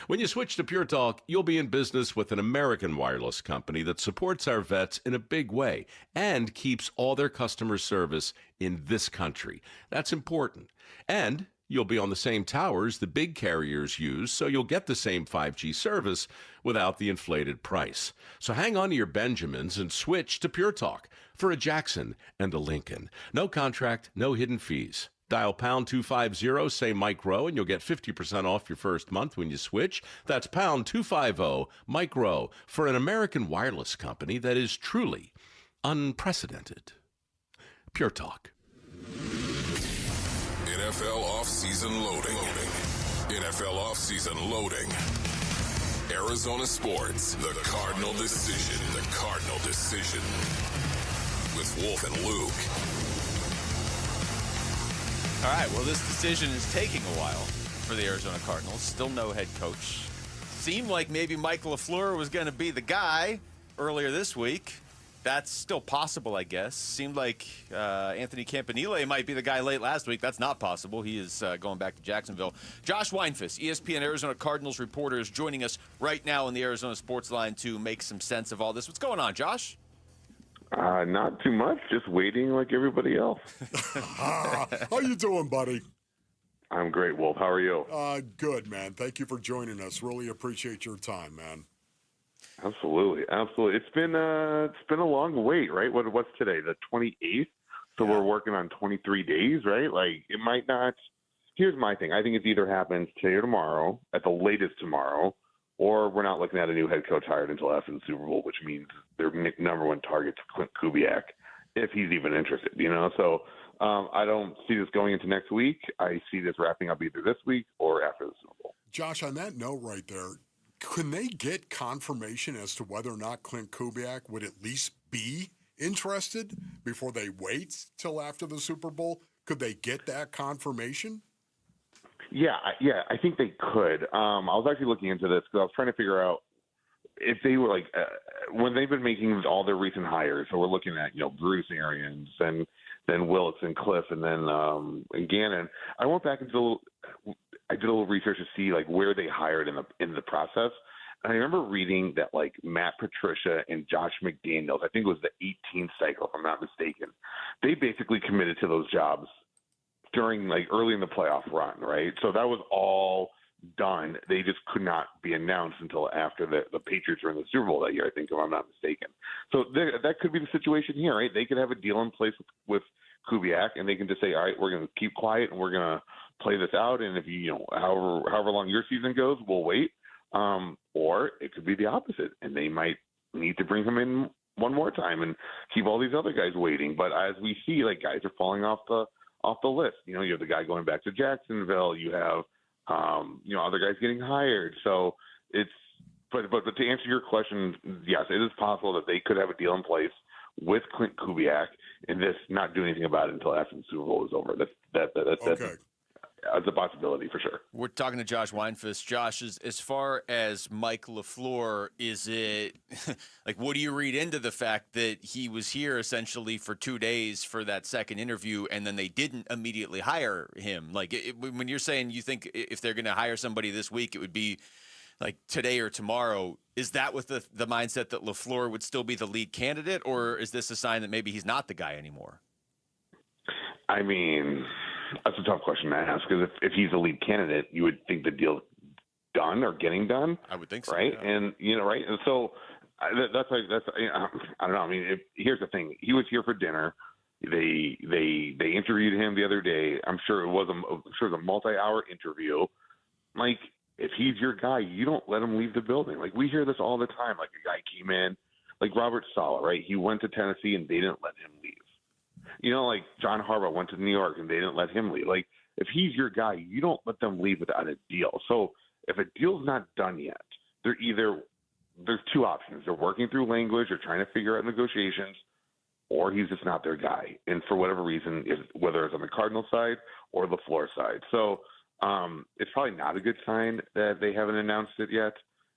When you switch to Pure Talk, you'll be in business with an American wireless company that supports our vets in a big way and keeps all their customer service in this country. That's important. And you'll be on the same towers the big carriers use, so you'll get the same 5G service without the inflated price. So hang on to your Benjamins and switch to Pure Talk for a Jackson and a Lincoln. No contract, no hidden fees. Dial pound 250, say Mike Rowe, and you'll get 50% off your first month when you switch. That's pound 250, Mike Rowe, for an American wireless company that is truly unprecedented. Pure Talk.
NFL offseason loading. NFL offseason loading. Arizona Sports, the Cardinal Decision. The Cardinal Decision. With Wolf and Luke.
All right, well, this decision is taking a while for the Arizona Cardinals. Still no head coach. Seemed like maybe Mike LaFleur was going to be the guy earlier this week. That's still possible, I guess. Seemed like Anthony Campanile might be the guy late last week. That's not possible. He is going back to Jacksonville. Josh Weinfuss, ESPN Arizona Cardinals reporter, is joining us right now in the Arizona Sports Line to make some sense of all this. What's going on, Josh?
Not too much. Just waiting like everybody else.
How you doing, buddy?
I'm great, Wolf. How are you?
Good, man. Thank you for joining us. Really appreciate your time, man.
Absolutely. It's been a long wait, right? What's today? The 28th. So we're working on 23 days, right? Like it might not. Here's my thing. I think it either happens today or tomorrow, at the latest tomorrow, or we're not looking at a new head coach hired until after the Super Bowl, which means their number one target's Clint Kubiak, if he's even interested. So I don't see this going into next week. I see this wrapping up either this week or after the Super Bowl.
Josh, on that note right there, can they get confirmation as to whether or not Clint Kubiak would at least be interested before they wait till after the Super Bowl? Could they get that confirmation?
Yeah, I think they could. I was actually looking into this because I was trying to figure out if they were like when they've been making all their recent hires. So we're looking at Bruce Arians and then Willis and Cliff and then and Gannon. I went back and I did a little research to see like where they hired in the process. And I remember reading that like Matt Patricia and Josh McDaniels, I think it was the 18th cycle, if I'm not mistaken, they basically committed to those jobs during like early in the playoff run, right? So that was all done. They just could not be announced until after the Patriots were in the Super Bowl that year, I think, if I'm not mistaken. So that could be the situation here, right? They could have a deal in place with Kubiak, and they can just say, all right, we're going to keep quiet and we're going to play this out. And if however long your season goes, we'll wait. Or it could be the opposite, and they might need to bring him in one more time and keep all these other guys waiting. But as we see, like guys are falling off the list. You have the guy going back to Jacksonville. You have Other guys getting hired. So but to answer your question, yes, it is possible that they could have a deal in place with Clint Kubiak and this not do anything about it until after the Super Bowl is over. That's a possibility for sure.
We're talking to Josh Weinfuss. Josh, as far as Mike LaFleur, is it like, what do you read into the fact that he was here essentially for 2 days for that second interview and then they didn't immediately hire him? Like, when you're saying you think if they're going to hire somebody this week, it would be like today or tomorrow, is that with the mindset that LaFleur would still be the lead candidate, or is this a sign that maybe he's not the guy anymore?
I mean, that's a tough question to ask, because if he's the lead candidate, you would think the deal's done or getting done.
I would think so,
right?
Yeah.
And right, and so I don't know. I mean, here's the thing: he was here for dinner. They interviewed him the other day. I'm sure it was a multi-hour interview. Like, if he's your guy, you don't let him leave the building. Like, we hear this all the time. Like, a guy came in, like Robert Saleh, right? He went to Tennessee and they didn't let him leave. Like John Harbaugh went to New York and they didn't let him leave. Like, if he's your guy, you don't let them leave without a deal. So if a deal's not done yet, there's two options. They're working through language or trying to figure out negotiations, or he's just not their guy. And for whatever reason, whether it's on the Cardinal side or the floor side. So it's probably not a good sign that they haven't announced it yet.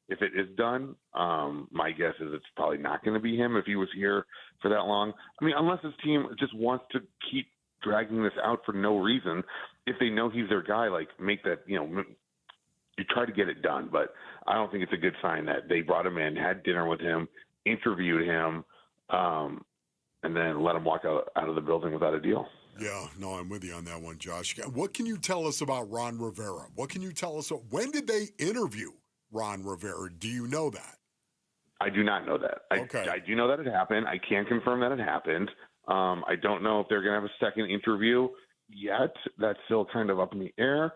If it is done, my guess is it's probably not going to be him if he was here for that long. I mean, unless his team just wants to keep dragging this out for no reason. If they know he's their guy, like, make that, you try to get it done. But I don't think it's a good sign that they brought him in, had dinner with him, interviewed him, and then let him walk out of the building without a deal.
Yeah, no, I'm with you on that one, Josh. What can you tell us about Ron Rivera? What can you tell us? When did they interview Ron Rivera? Do you know that?
I do not know that.
Okay.
I do know that it happened. I can confirm that it happened. I don't know if they're going to have a second interview yet. That's still kind of up in the air.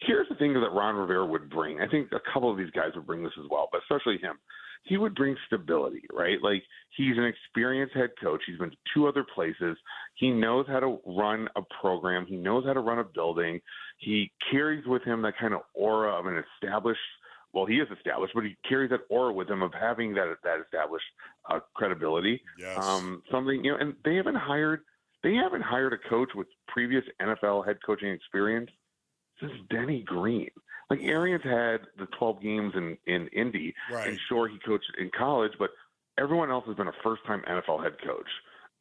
Here's the thing that Ron Rivera would bring. I think a couple of these guys would bring this as well, but especially him. He would bring stability, right? Like, he's an experienced head coach. He's been to 2 other places. He knows how to run a program. He knows how to run a building. He carries with him that kind of aura of an established – well, he is established, but he carries that aura with him of having that established credibility.
Yes.
Something, and they haven't hired a coach with previous NFL head coaching experience since Denny Green. Like, Arians had the 12 games in Indy,
right.
And sure, he coached in college, but everyone else has been a first-time NFL head coach.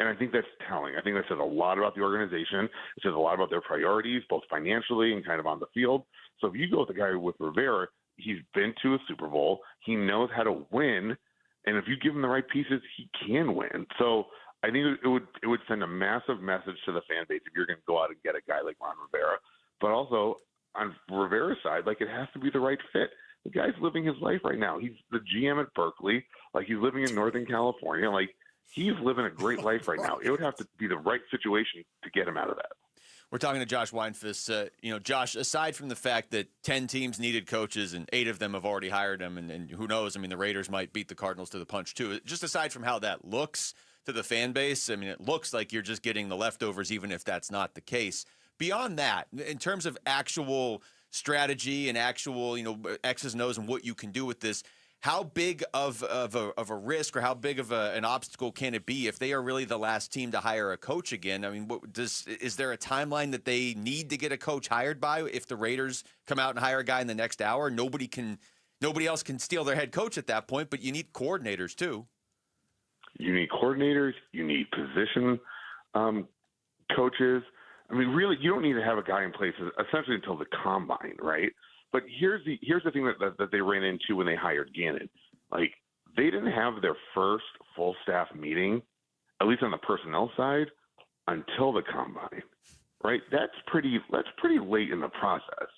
And I think that's telling. I think that says a lot about the organization. It says a lot about their priorities, both financially and kind of on the field. So if you go with a guy with Rivera, he's been to a Super Bowl. He knows how to win. And if you give him the right pieces, he can win. So I think it would send a massive message to the fan base if you're going to go out and get a guy like Ron Rivera. But also, on Rivera's side, like, it has to be the right fit. The guy's living his life right now. He's the GM at Berkeley. Like, he's living in Northern California. Like, he's living a great life right now. It would have to be the right situation to get him out of that.
We're talking to Josh Weinfuss. Josh, aside from the fact that 10 teams needed coaches and 8 of them have already hired them, and who knows, I mean, the Raiders might beat the Cardinals to the punch too. Just aside from how that looks to the fan base, I mean, it looks like you're just getting the leftovers, even if that's not the case. Beyond that, in terms of actual strategy and actual, X's and O's and what you can do with this, how big of a risk or how big of an obstacle can it be if they are really the last team to hire a coach again? I mean, is there a timeline that they need to get a coach hired by? If the Raiders come out and hire a guy in the next hour, nobody else can steal their head coach at that point, but you need coordinators too.
You need coordinators. You need position coaches. I mean, really, you don't need to have a guy in place essentially until the combine, right? But here's the thing that they ran into when they hired Gannon. Like, they didn't have their first full staff meeting, at least on the personnel side, until the combine, right? That's pretty late in the process.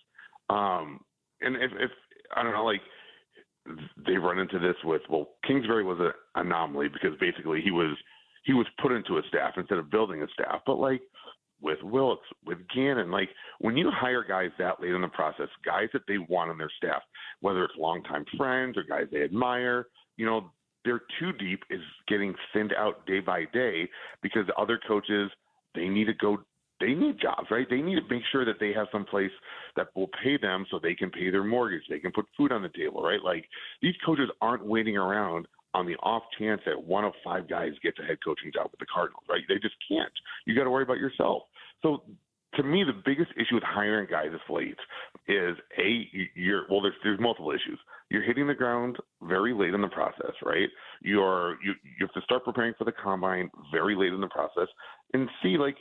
And if I don't know, like, they run into this with, well, Kingsbury was an anomaly because basically he was put into a staff instead of building a staff, but like, with Wilkes, with Gannon, like, when you hire guys that late in the process, guys that they want on their staff, whether it's longtime friends or guys they admire, their too deep is getting thinned out day by day because the other coaches, they need to they need jobs, right? They need to make sure that they have some place that will pay them so they can pay their mortgage. They can put food on the table, right? Like, these coaches aren't waiting around on the off chance that one of 5 guys gets a head coaching job with the Cardinals, right? They just can't. You got to worry about yourself. So to me, the biggest issue with hiring guys this late is there's multiple issues. You're hitting the ground very late in the process, right? You have to start preparing for the combine very late in the process, and C, like,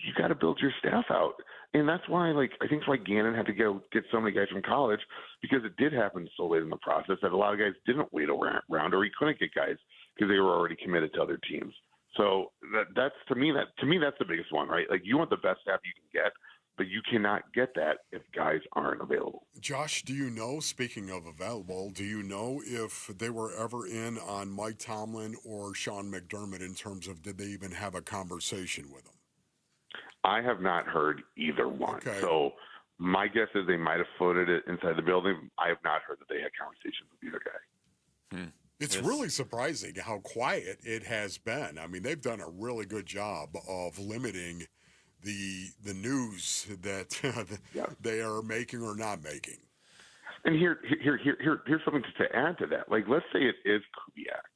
you got to build your staff out. And that's why, like, I think Gannon had to go get so many guys from college, because it did happen so late in the process that a lot of guys didn't wait around, or he couldn't get guys because they were already committed to other teams. So that's to me that's the biggest one, right? Like, you want the best staff you can get, but you cannot get that if guys aren't available.
Josh, do you know, speaking of available, do you know if they were ever in on Mike Tomlin or Sean McDermott in terms of, did they even have a conversation with them?
I have not heard either one.
Okay.
So my guess is they might have floated it inside the building. I have not heard that they had conversations with either guy.
It's really surprising how quiet it has been. I mean, they've done a really good job of limiting the news that they are making or not making.
And here's something to add to that. Like, let's say it is Kubiak.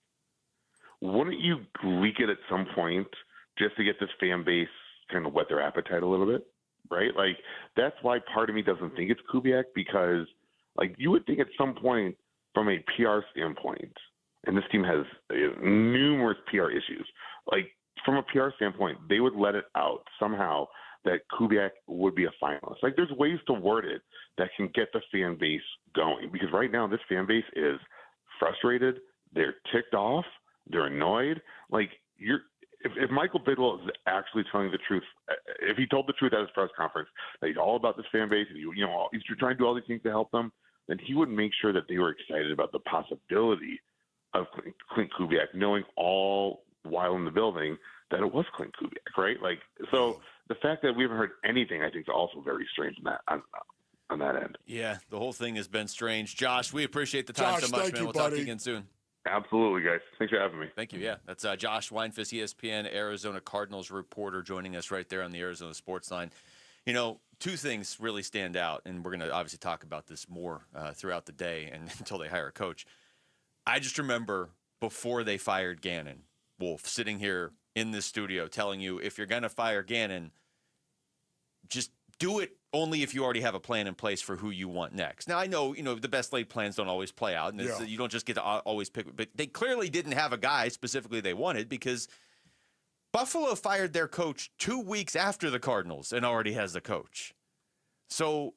Wouldn't you leak it at some point just to get this fan base kind of whet their appetite a little bit, right? Like, that's why part of me doesn't think it's Kubiak, because, like, you would think at some point from a PR standpoint, and this team has numerous PR issues, like, from a PR standpoint, they would let it out somehow that Kubiak would be a finalist. Like, there's ways to word it that can get the fan base going, because right now this fan base is frustrated, they're ticked off, they're annoyed. Like, if Michael Bidwell is actually telling the truth, if he told the truth at his press conference, that he's all about this fan base, and he's trying to do all these things to help them, then he would make sure that they were excited about the possibility of Clint Kubiak, knowing all while in the building that it was Clint Kubiak, right? Like, so the fact that we haven't heard anything, I think, is also very strange on that end.
Yeah, the whole thing has been strange. Josh, we appreciate the time so much,
thank
man.
you,
We'll talk to
buddy.
you again soon.
Absolutely, guys. Thanks for having me.
Thank you. Yeah, that's Josh Weinfuss, ESPN Arizona Cardinals reporter, joining us right there on the Arizona Sports Line. You know, 2 things really stand out, and we're going to obviously talk about this more throughout the day and until they hire a coach. I just remember before they fired Gannon, Wolf, sitting here in this studio telling you, if you're going to fire Gannon, just do it only if you already have a plan in place for who you want next. Now, I know, the best laid plans don't always play out, and you don't just get to always pick. But they clearly didn't have a guy specifically they wanted, because Buffalo fired their coach 2 weeks after the Cardinals and already has the coach. So,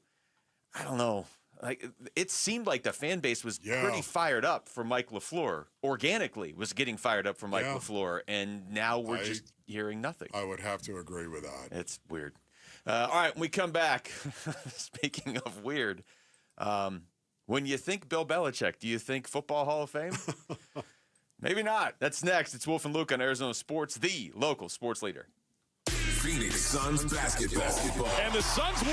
I don't know. Like, it seemed like the fan base was pretty fired up for Mike LaFleur. Organically was getting fired up for Mike LaFleur, and now we're just hearing nothing.
I would have to agree with that.
It's weird. All right, when we come back, speaking of weird, when you think Bill Belichick, do you think Football Hall of Fame? Maybe not. That's next. It's Wolf and Luke on Arizona Sports, the local sports leader.
Phoenix Suns basketball.
And the Suns win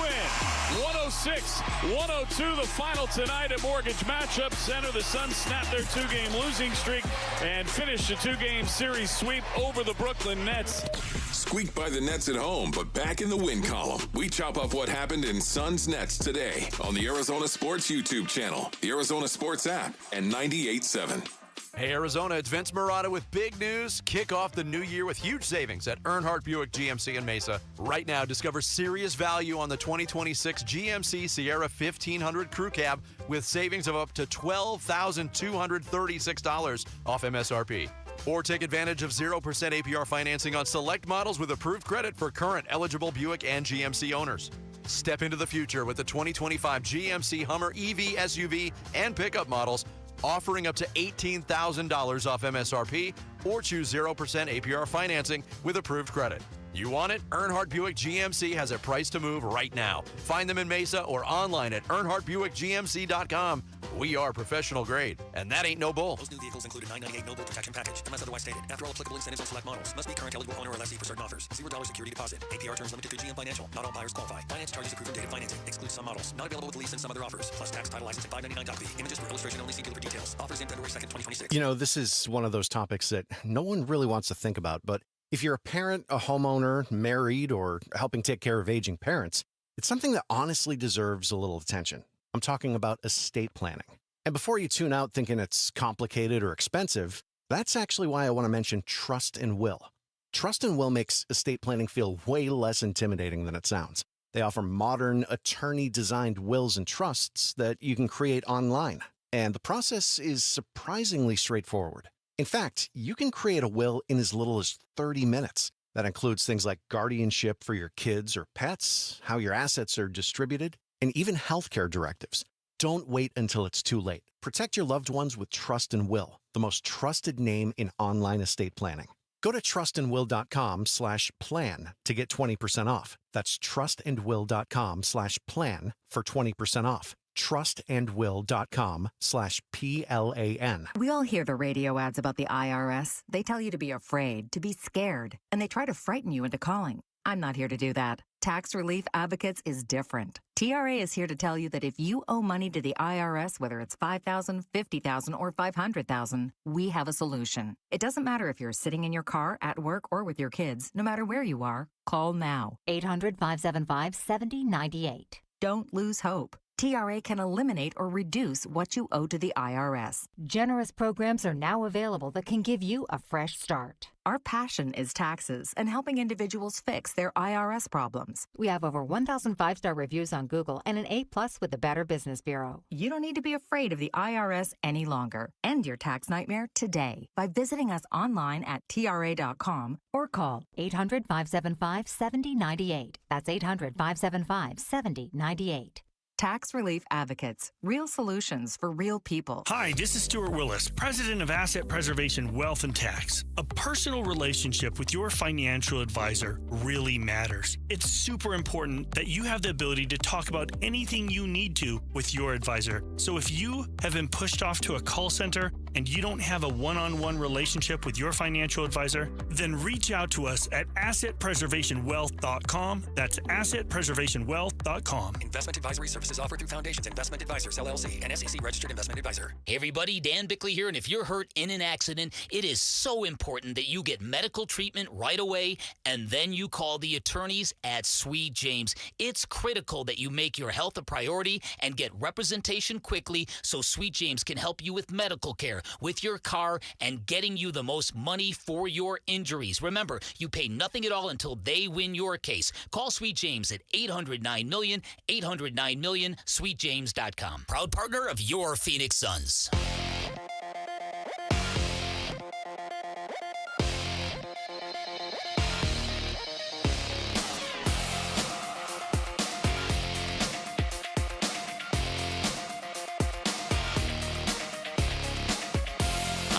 106-102, the final tonight at Mortgage Matchup Center. The Suns snapped their 2-game losing streak and finished a 2-game series sweep over the Brooklyn Nets.
Squeaked by the Nets at home, but back in the win column. We chop up what happened in Suns Nets today on the Arizona Sports YouTube channel, the Arizona Sports app, and 98.7.
Hey, Arizona, it's Vince Marotta with big news. Kick off the new year with huge savings at Earnhardt Buick GMC in Mesa. Right now, discover serious value on the 2026 GMC Sierra 1500 Crew Cab with savings of up to $12,236 off MSRP. Or take advantage of 0% APR financing on select models with approved credit for current eligible Buick and GMC owners. Step into the future with the 2025 GMC Hummer EV, SUV, and pickup models, offering up to $18,000 off MSRP, or choose 0% APR financing with approved credit. You want it? Earnhardt Buick GMC has a price to move right now. Find them in Mesa or online at EarnhardtBuickGMC.com. We are professional grade, and that ain't no bull.
Most new vehicles include a $998 no bill protection package, unless otherwise stated. After all applicable incentives on select models, must be current eligible owner or lessee for certain offers. $0 security deposit. APR terms limited through GM Financial. Not all buyers qualify. Finance charges approved and dated financing. Excludes some models. Not available with lease and some other offers. Plus tax, title, license, and $599.fee. Images for illustration only. See dealer for details. Offers in February 2nd, 2026.
You know, this is one of those topics that no one really wants to think about, but If you're a parent, a homeowner, married, or helping take care of aging parents, it's something that honestly deserves a little attention. I'm talking about estate planning. And before you tune out thinking it's complicated or expensive, that's actually why I want to mention Trust and Will. Trust and Will makes estate planning feel way less intimidating than it sounds. They offer modern, attorney-designed wills and trusts that you can create online. And the process is surprisingly straightforward. In fact, you can create a will in as little as 30 minutes. That includes things like guardianship for your kids or pets, how your assets are distributed, and even healthcare directives. Don't wait until it's too late. Protect your loved ones with Trust and Will, the most trusted name in online estate planning. Go to trustandwill.com/plan to get 20% off. That's trustandwill.com/plan for 20% off. trustandwill.com/PLAN.
We all hear the radio ads about the IRS. They tell you to be afraid, to be scared, and they try to frighten you into calling. I'm not here to do that. Tax Relief Advocates is different. TRA is here to tell you that if you owe money to the IRS, whether it's $5,000, $50,000, or $500,000, we have a solution. It doesn't matter if you're sitting in your car, at work, or with your kids. No matter where you are, call now. 800-575-7098. Don't lose hope. TRA can eliminate or reduce what you owe to the IRS.
Generous programs are now available that can give you a fresh start.
Our passion is taxes and helping individuals fix their IRS problems.
We have over 1,000 five-star reviews on Google and an A+ with the Better Business Bureau.
You don't need to be afraid of the IRS any longer. End your tax nightmare today by visiting us online at TRA.com
or call 800-575-7098. That's 800-575-7098.
Tax Relief Advocates. Real solutions for real people.
Hi, this is Stuart Willis, President of Asset Preservation Wealth and Tax. A personal relationship with your financial advisor really matters. It's super important that you have the ability to talk about anything you need to with your advisor. So if you have been pushed off to a call center and you don't have a one-on-one relationship with your financial advisor, then reach out to us at assetpreservationwealth.com. That's assetpreservationwealth.com.
Investment advisory services offered through Foundations Investment Advisors, LLC, an SEC-registered investment advisor.
Hey everybody, Dan Bickley here, and if you're hurt in an accident, it is so important that you get medical treatment right away, and then you call the attorneys at Sweet James. It's critical that you make your health a priority and get representation quickly so Sweet James can help you with medical care, with your car, and getting you the most money for your injuries. Remember, you pay nothing at all until they win your case. Call Sweet James at 800-9-MILLION, 800-9-MILLION, sweetjames.com. Proud partner of your Phoenix Suns.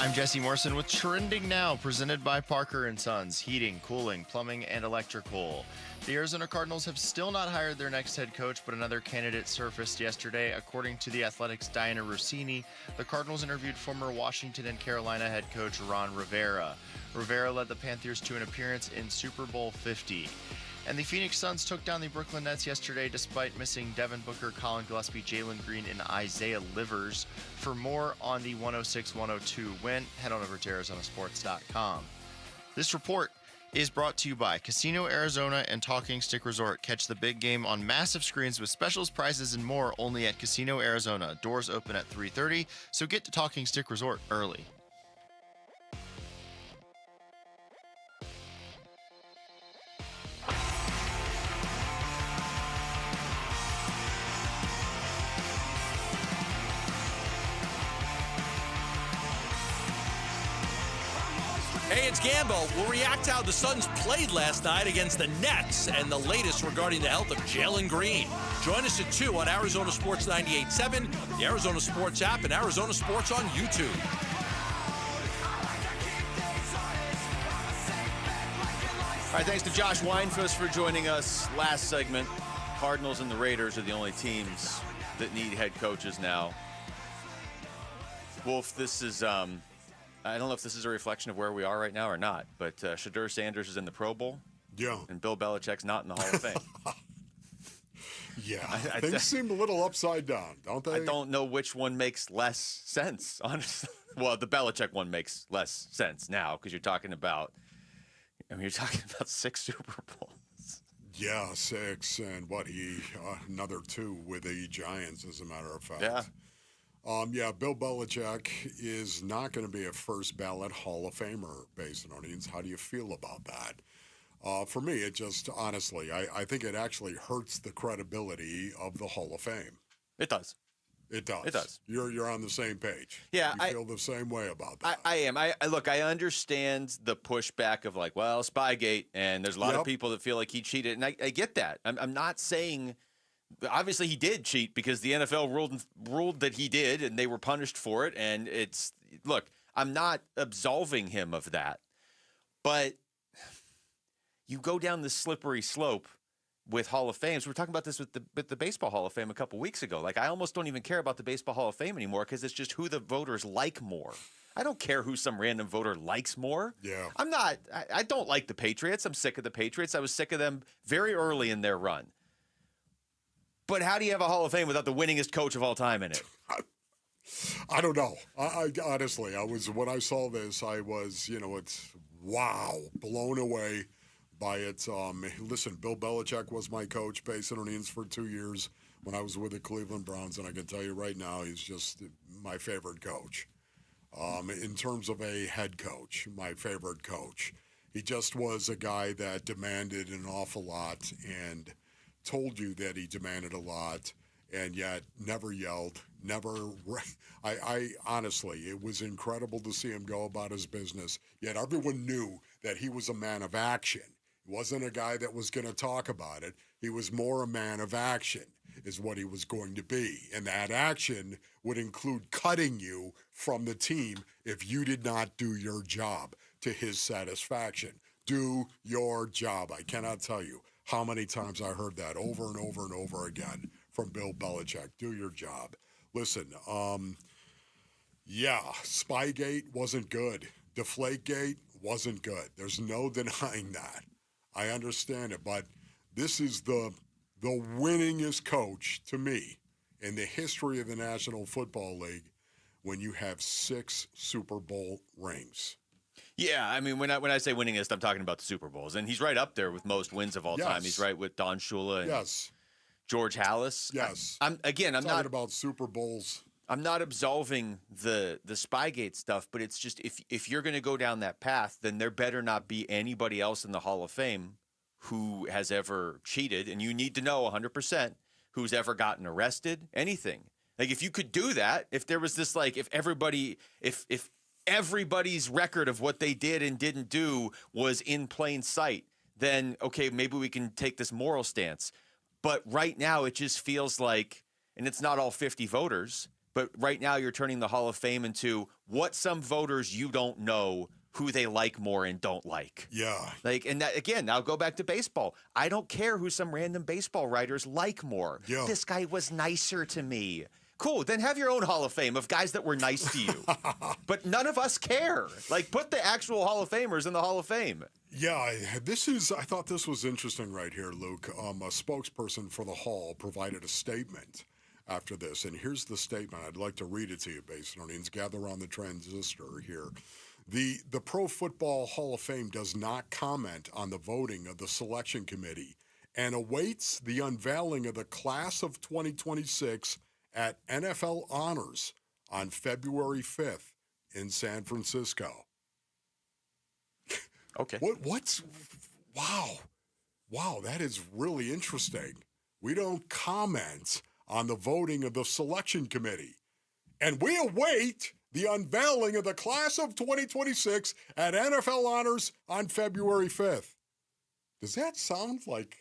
I'm Jesse Morrison with Trending Now, presented by Parker & Sons, heating, cooling, plumbing, and electrical. The Arizona Cardinals have still not hired their next head coach, but another candidate surfaced yesterday. According to The Athletic's Diana Rossini, the Cardinals interviewed former Washington and Carolina head coach Ron Rivera. Rivera led the Panthers to an appearance in Super Bowl 50. And the Phoenix Suns took down the Brooklyn Nets yesterday despite missing Devin Booker, Colin Gillespie, Jalen Green, and Isaiah Livers. For more on the 106-102 win, head on over to ArizonaSports.com. This report is brought to you by Casino Arizona and Talking Stick Resort. Catch the big game on massive screens with specials, prizes, and more only at Casino Arizona. Doors open at 3:30, so get to Talking Stick Resort early.
Hey, it's Gambo. We'll react to how the Suns played last night against the Nets and the latest regarding the health of Jalen Green. Join us at 2 on Arizona Sports 98.7, the Arizona Sports app, and Arizona Sports on YouTube.
All right, thanks to Josh Weinfuss for joining us. Last segment, Cardinals and the Raiders are the only teams that need head coaches now. Wolf, this is... I don't know if this is a reflection of where we are right now or not, but Shedeur Sanders is in the Pro Bowl.
Yeah.
And Bill Belichick's not in the Hall of Fame.
Yeah. Things seem a little upside down, don't they?
I don't know which one makes less sense, honestly. Well, the Belichick one makes less sense now because you're talking about I mean, you're talking about 6 Super Bowls.
Yeah, 6, and another 2 with the Giants, as a matter of fact.
Yeah.
Bill Belichick is not going to be a first ballot Hall of Famer, Basinonians. How do you feel about that? For me, it just, honestly, I think it actually hurts the credibility of the Hall of Fame.
It does.
It does.
It does.
You're on the same page.
Yeah,
you feel the same way about that.
I am. I look. I understand the pushback of like, well, Spygate, and there's a lot of people that feel like he cheated, and I get that. I'm not saying. Obviously, he did cheat because the NFL ruled that he did, and they were punished for it. And look. I'm not absolving him of that, but you go down the slippery slope with Hall of Fames. We were talking about this with the Baseball Hall of Fame a couple weeks ago. Like, I almost don't even care about the Baseball Hall of Fame anymore because it's just who the voters like more. I don't care who some random voter likes more.
Yeah.
I don't like the Patriots. I'm sick of the Patriots. I was sick of them very early in their run. But how do you have a Hall of Fame without the winningest coach of all time in it?
I don't know. I honestly, when I saw this, I was, it's blown away by it. Listen, Bill Belichick was my coach, Basinonians, for 2 years when I was with the Cleveland Browns, and I can tell you right now, he's just my favorite coach. In terms of a head coach, my favorite coach. He just was a guy that demanded an awful lot and told you that he demanded a lot, and yet never yelled, never. I honestly, it was incredible to see him go about his business, yet everyone knew that he was a man of action. He wasn't a guy that was going to talk about it. He was more a man of action, is what he was going to be. And that action would include cutting you from the team if you did not do your job to his satisfaction. Do your job. I cannot tell you how many times I heard that over and over and over again from Bill Belichick. Do your job. Listen, Spygate wasn't good. Deflategate wasn't good. There's no denying that. I understand it, but this is the winningest coach to me in the history of the National Football League when you have 6 Super Bowl rings.
Yeah, I mean, when I say winningest, I'm talking about the Super Bowls, and he's right up there with most wins of all time. He's right with Don Shula and George Halas.
Yes.
I'm
talking
not
about Super Bowls.
I'm not absolving the Spygate stuff, but it's just if you're going to go down that path, then there better not be anybody else in the Hall of Fame who has ever cheated, and you need to know 100% who's ever gotten arrested, anything. Like, if you could do that, if there was this, like, if everybody's record of what they did and didn't do was in plain sight, then, okay, maybe we can take this moral stance. But right now, it just feels like, and it's not all 50 voters, but right now you're turning the Hall of Fame into what some voters you don't know who they like more and don't like.
Yeah.
Like, and that, again, now go back to baseball. I don't care who some random baseball writers like more.
Yeah.
This guy was nicer to me. Cool, then have your own Hall of Fame of guys that were nice to you. But none of us care. Like, put the actual Hall of Famers in the Hall of Fame.
Yeah, I thought this was interesting right here, Luke. A spokesperson for the Hall provided a statement after this, and here's the statement. I'd like to read it to you, Basinonians. Gather around the transistor here. The Pro Football Hall of Fame does not comment on the voting of the selection committee and awaits the unveiling of the class of 2026 at NFL Honors on February 5th in San Francisco.
Okay.
Wow, that is really interesting. We don't comment on the voting of the selection committee, and we await the unveiling of the class of 2026 at NFL Honors on February 5th. Does that sound like,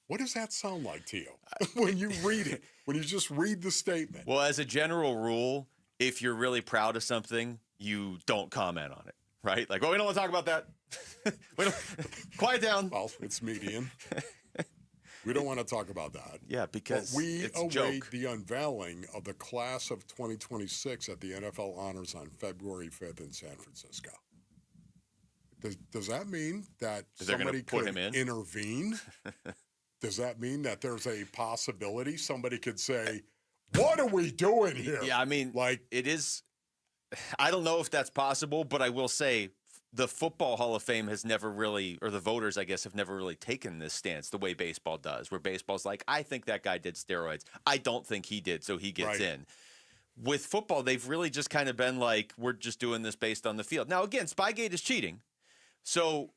what does that sound like to you when you read it, when you just read the statement?
Well, as a general rule, if you're really proud of something, you don't comment on it, right? Like, well, we don't want to talk about that. Quiet down.
Well, it's median. We don't want to talk about that.
Yeah, because
but we
it's a
await
joke.
the unveiling of the class of 2026 at the NFL Honors on February 5th in San Francisco. Does that mean that somebody could intervene? Does that mean that there's a possibility somebody could say, what are we doing here?
Yeah, I mean, like, it is. I don't know if that's possible, but I will say the Football Hall of Fame has never really, or the voters, I guess, have never really taken this stance the way baseball does, where baseball's like, I think that guy did steroids. I don't think he did, so he gets in. With football, they've really just kind of been like, we're just doing this based on the field. Now, again, Spygate is cheating. So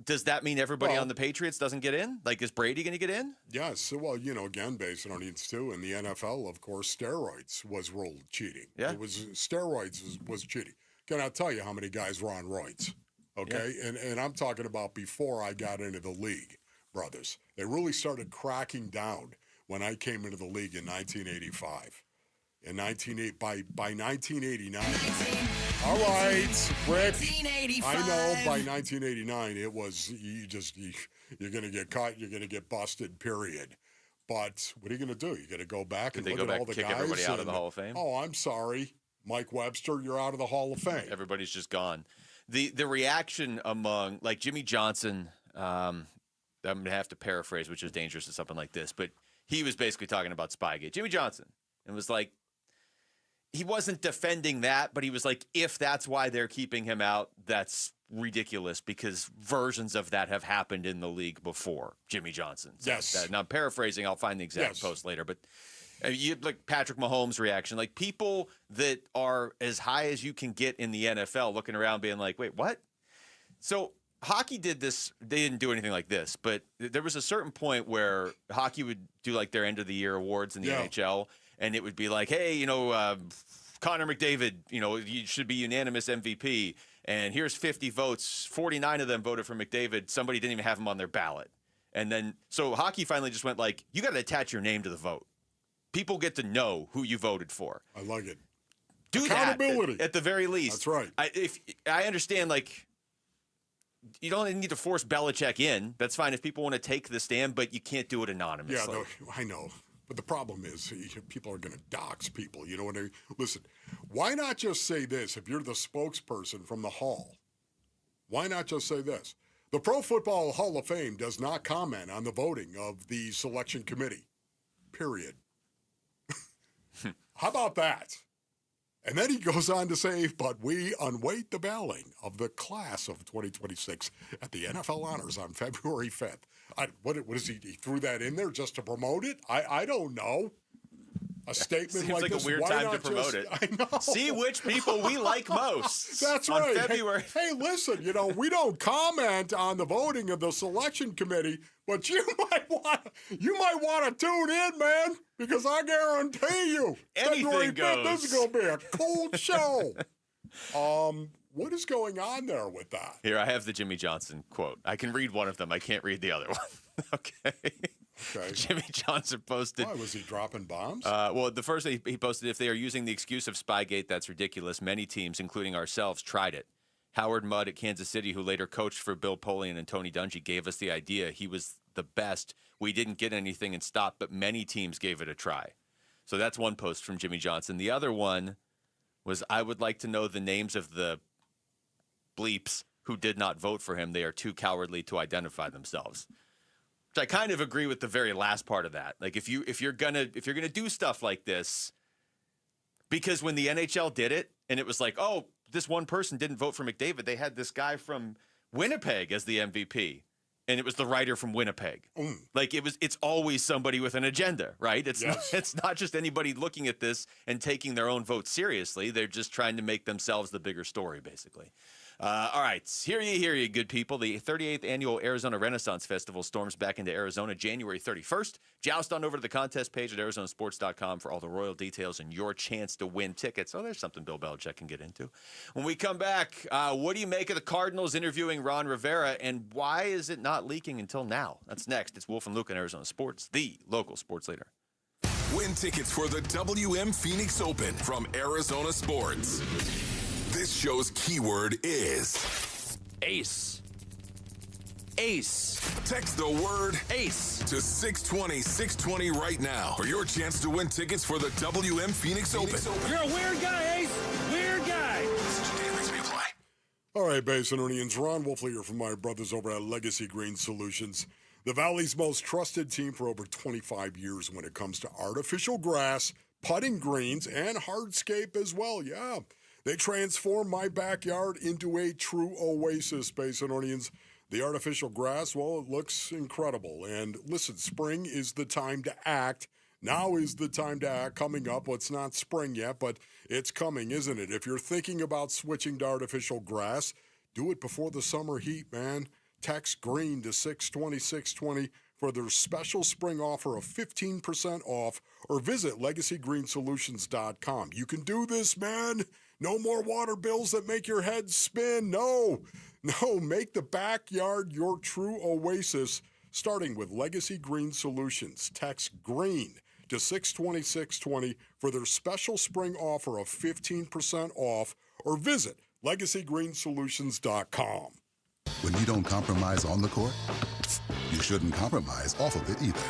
does that mean everybody on the Patriots doesn't get in? Like, is Brady going to get in?
Yes. Well, again, based on these two, in the NFL, of course, steroids was ruled cheating.
Yeah.
It was steroids was cheating. Can I tell you how many guys were on roids? Okay, and I'm talking about before I got into the league, brothers. They really started cracking down when I came into the league in 1985. By 1989. All right, Rick.
1985.
I know by 1989 it was you're going to get caught, you're going to get busted. Period. But what are you going to do? You're going to go back and look at all the
kick
guys
everybody out of the Hall of Fame?
Oh, I'm sorry. Mike Webster, you're out of the Hall of Fame.
Everybody's just gone. The reaction among, like, Jimmy Johnson, I'm going to have to paraphrase, which is dangerous to something like this, but he was basically talking about Spygate. Jimmy Johnson. And was like, he wasn't defending that, but he was like, if that's why they're keeping him out, that's ridiculous because versions of that have happened in the league before. Jimmy Johnson.
Yes.
Now, I'm paraphrasing. I'll find the exact post later, but you like Patrick Mahomes' reaction, like people that are as high as you can get in the NFL looking around being like, wait, what? So hockey did this. They didn't do anything like this, but there was a certain point where hockey would do like their end of the year awards in the NHL, and it would be like, hey, Connor McDavid, you should be unanimous MVP, and here's 50 votes. 49 of them voted for McDavid. Somebody didn't even have him on their ballot. And then, so hockey finally just went like, you got to attach your name to the vote. People get to know who you voted for.
I like it.
Do
Accountability.
that at the very least.
That's right.
I understand, like, you don't need to force Belichick in. That's fine if people want to take the stand, but you can't do it anonymously.
Yeah, no, I know. But the problem is people are going to dox people. You know what I mean? Listen, why not just say this if you're the spokesperson from the Hall? Why not just say this? The Pro Football Hall of Fame does not comment on the voting of the selection committee. Period. How about that? And then he goes on to say, but we await the bailing of the class of 2026 at the NFL Honors on February 5th. What is he threw that in there just to promote it? I don't know. A statement
Seems like
this.
a weird
Why
time
not
to promote it.
I know.
See which people we like most.
That's
on
right.
February.
Hey, listen, we don't comment on the voting of the selection committee, but you might want to tune in, man, because I guarantee you, February 5th, this is going to be a cool show. What is going on there with that?
Here, I have the Jimmy Johnson quote. I can read one of them. I can't read the other one. Okay. Jimmy Johnson posted.
Why, was he dropping bombs?
Well, the first thing he posted, if they are using the excuse of Spygate, that's ridiculous. Many teams, including ourselves, tried it. Howard Mudd at Kansas City, who later coached for Bill Polian and Tony Dungy, gave us the idea. He was the best. We didn't get anything and stopped, but many teams gave it a try. So that's one post from Jimmy Johnson. The other one was, I would like to know the names of the bleeps who did not vote for him. They are too cowardly to identify themselves. Which I kind of agree with the very last part of that. Like if you're gonna do stuff like this, because when the NHL did it and it was like, oh, this one person didn't vote for McDavid, they had this guy from Winnipeg as the MVP, and it was the writer from Winnipeg. Like it's always somebody with an agenda, right? It's not just anybody looking at this and taking their own vote seriously. They're just trying to make themselves the bigger story, basically. All right, hear ye, good people. The 38th Annual Arizona Renaissance Festival storms back into Arizona January 31st. Joust on over to the contest page at arizonasports.com for all the royal details and your chance to win tickets. Oh, there's something Bill Belichick can get into. When we come back, what do you make of the Cardinals interviewing Ron Rivera, and why is it not leaking until now? That's next. It's Wolf and Luke in Arizona Sports, the local sports leader.
Win tickets for the WM Phoenix Open from Arizona Sports. This show's keyword is
ace. Ace.
Text the word
ace
to 620-620 right now for your chance to win tickets for the WM Phoenix Open.
You're a weird guy, Ace. Weird guy.
All right, Basinonians, Ron Wolf here from my brothers over at Legacy Green Solutions, the Valley's most trusted team for over 25 years when it comes to artificial grass, putting greens, and hardscape as well. Yeah. They transformed my backyard into a true oasis, Basinonians. The artificial grass, well, it looks incredible. And listen, spring is the time to act. Now is the time to act. Coming up, well, it's not spring yet, but it's coming, isn't it? If you're thinking about switching to artificial grass, do it before the summer heat, man. Text GREEN to 620-620 for their special spring offer of 15% off, or visit LegacyGreenSolutions.com. You can do this, man. No more water bills that make your head spin. No, make the backyard your true oasis, starting with Legacy Green Solutions. Text GREEN to 620-620 for their special spring offer of 15% off, or visit LegacyGreenSolutions.com.
When you don't compromise on the court, you shouldn't compromise off of it either.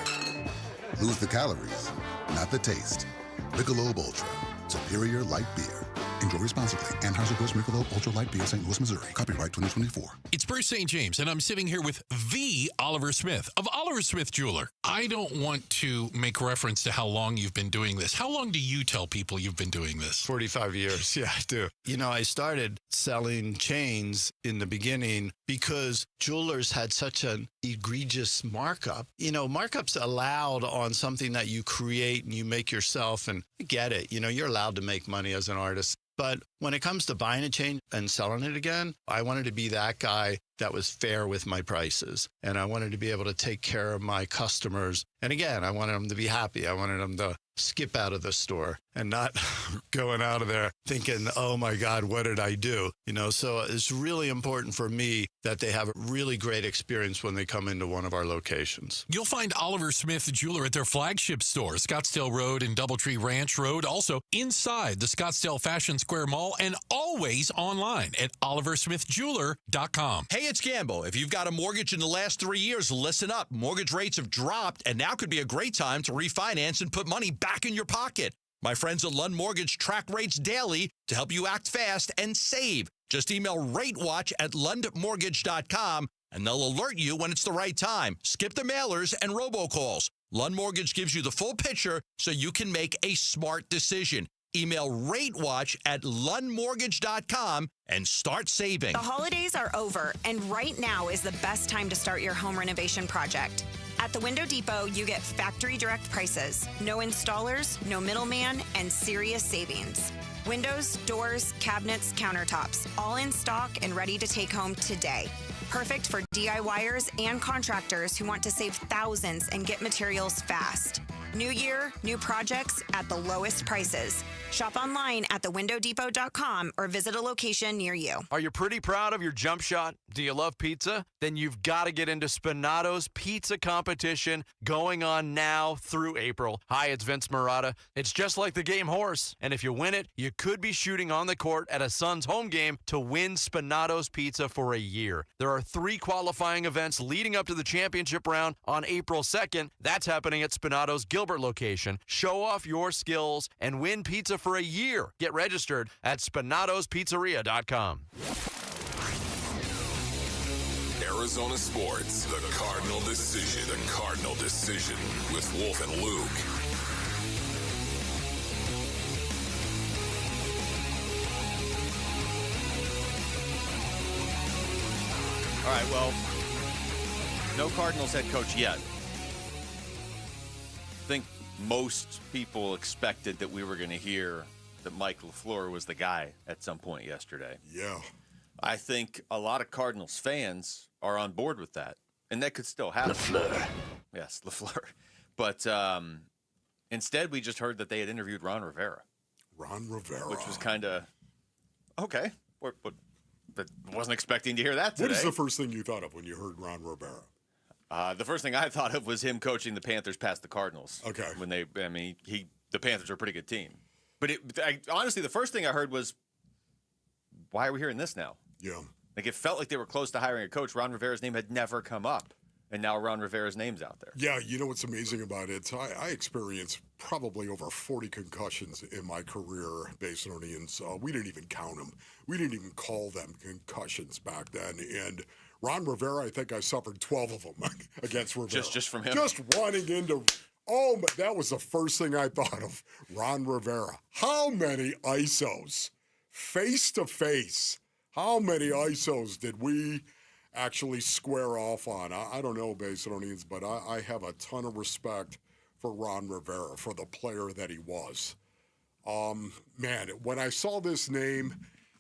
Lose the calories, not the taste. Michelob Ultra, superior light beer. Enjoy responsibly. Anheuser-Busch Michelob Ultra Light Beer, St. Louis, Missouri. Copyright 2024.
It's Bruce St. James, and I'm sitting here with the Oliver Smith of Oliver Smith Jeweler. I don't want to make reference to how long you've been doing this. How long do you tell people you've been doing this?
45 years. Yeah, I do. You know, I started selling chains in the beginning because jewelers had such an egregious markup. You know, markups allowed on something that you create and you make yourself, and I get it. You know, you're allowed to make money as an artist. But when it comes to buying a chain and selling it again, I wanted to be that guy that was fair with my prices. And I wanted to be able to take care of my customers. And again, I wanted them to be happy. I wanted them to skip out of the store and not going out of there thinking, oh my God, what did I do? You know, so it's really important for me that they have a really great experience when they come into one of our locations.
You'll find Oliver Smith Jeweler at their flagship store, Scottsdale Road and Doubletree Ranch Road, also inside the Scottsdale Fashion Square Mall, and always online at oliversmithjeweler.com.
Hey, it's Gambo. If you've got a mortgage in the last 3 years, listen up. Mortgage rates have dropped, and now could be a great time to refinance and put money back in your pocket. My friends at Lund Mortgage track rates daily to help you act fast and save. Just email RateWatch at lundmortgage.com, and they'll alert you when it's the right time. Skip the mailers and robocalls. Lund Mortgage gives you the full picture so you can make a smart decision. Email RateWatch at lundmortgage.com and start saving.
The holidays are over, and right now is the best time to start your home renovation project. At the Window Depot, you get factory direct prices, no installers, no middleman, and serious savings. Windows, doors, cabinets, countertops, all in stock and ready to take home today. Perfect for DIYers and contractors who want to save thousands and get materials fast. New year, new projects at the lowest prices. Shop online at thewindowdepot.com or visit a location near you.
Are you pretty proud of your jump shot? Do you love pizza? Then you've got to get into Spinato's pizza competition going on now through April. Hi, it's Vince Marotta. It's just like the game horse. And if you win it, you could be shooting on the court at a Suns home game to win Spinato's pizza for a year. There are 3 qualifying events leading up to the championship round on April 2nd. That's happening at Spinato's Gilbert location. Show off your skills and win pizza for a year. Get registered at SpinatosPizzeria.com.
Arizona Sports, the Cardinal Decision. The Cardinal Decision with Wolf and Luke.
All right, well, no Cardinals head coach yet. I think most people expected that we were going to hear that Mike LaFleur was the guy at some point yesterday.
Yeah.
I think a lot of Cardinals fans are on board with that, and that could still happen.
LaFleur.
Yes, LaFleur. But instead, we just heard that they had interviewed Ron Rivera.
Ron Rivera.
Which was kind of, okay. But wasn't expecting to hear that today.
What is the first thing you thought of when you heard Ron Rivera?
The first thing I thought of was him coaching the Panthers past the Cardinals.
Okay.
When the Panthers are a pretty good team. But honestly, the first thing I heard was, why are we hearing this now?
Yeah.
Like, it felt like they were close to hiring a coach. Ron Rivera's name had never come up. And now Ron Rivera's name's out there.
Yeah, you know what's amazing about it? I experienced probably over 40 concussions in my career, Basinonians. We didn't even count them. We didn't even call them concussions back then. And Ron Rivera, I think I suffered 12 of them against Rivera.
Just from him?
Just running into... that was the first thing I thought of, Ron Rivera. How many ISOs face to face. How many ISOs did we actually square off on? I don't know, Basinonians, but I have a ton of respect for Ron Rivera, for the player that he was. Man, when I saw this name,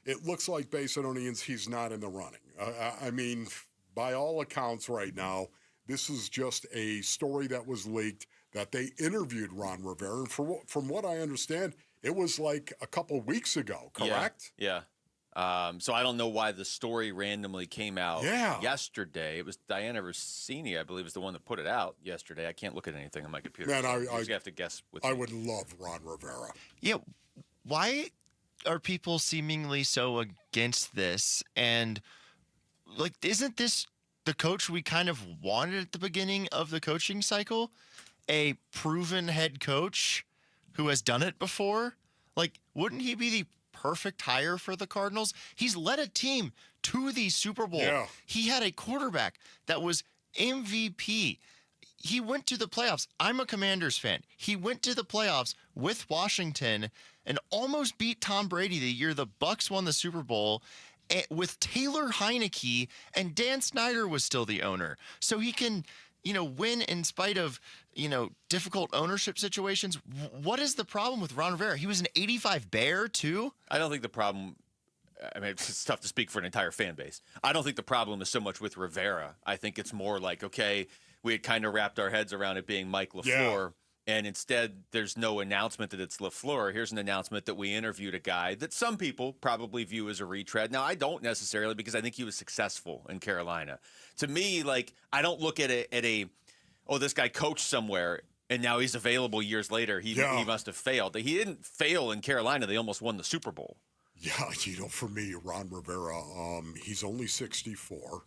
it looks like, Basinonians, he's not in the running. I mean, by all accounts right now, this is just a story that was leaked that they interviewed Ron Rivera. And from what I understand, it was like a couple weeks ago, correct?
Yeah. So I don't know why the story randomly came out yesterday. It was Diana Rossini, I believe, is the one that put it out yesterday. I can't look at anything on my computer.
Man,
so you have to guess with
I
me.
would love Ron Rivera.
Yeah. Why are people seemingly so against this? And, like, isn't this the coach we kind of wanted at the beginning of the coaching cycle? A proven head coach who has done it before? Like, wouldn't he be the perfect hire for the Cardinals? He's led a team to the Super Bowl.
Yeah.
He had a quarterback that was MVP. He went to the playoffs. I'm a Commanders fan. He went to the playoffs with Washington and almost beat Tom Brady the year the Bucs won the Super Bowl with Taylor Heineke, and Dan Snyder was still the owner. So he can, win in spite of, difficult ownership situations. What is the problem with Ron Rivera? He was an 85 Bear, too?
I don't think the problem, I mean, it's tough to speak for an entire fan base. I don't think the problem is so much with Rivera. I think it's more like, okay, we had kind of wrapped our heads around it being Mike LaFleur, and instead there's no announcement that it's LaFleur. Here's an announcement that we interviewed a guy that some people probably view as a retread. Now, I don't necessarily, because I think he was successful in Carolina. To me, like, I don't look at this guy coached somewhere, and now he's available years later. He must have failed. He didn't fail in Carolina. They almost won the Super Bowl.
Yeah, for me, Ron Rivera, he's only 64.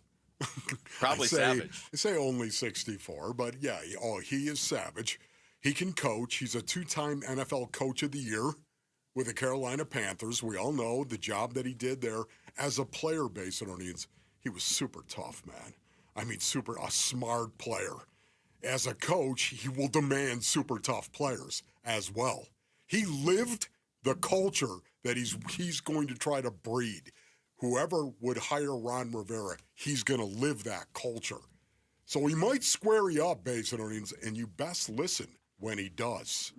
Probably savage.
I say only 64, but yeah, he is savage. He can coach. He's a two-time NFL Coach of the Year with the Carolina Panthers. We all know the job that he did there as a player, Basinonians. He was super tough, man. I mean, a smart player. As a coach, he will demand super tough players as well. He lived the culture that he's going to try to breed. Whoever would hire Ron Rivera, he's going to live that culture. So he might square you up, Basinonians, and you best listen when he does.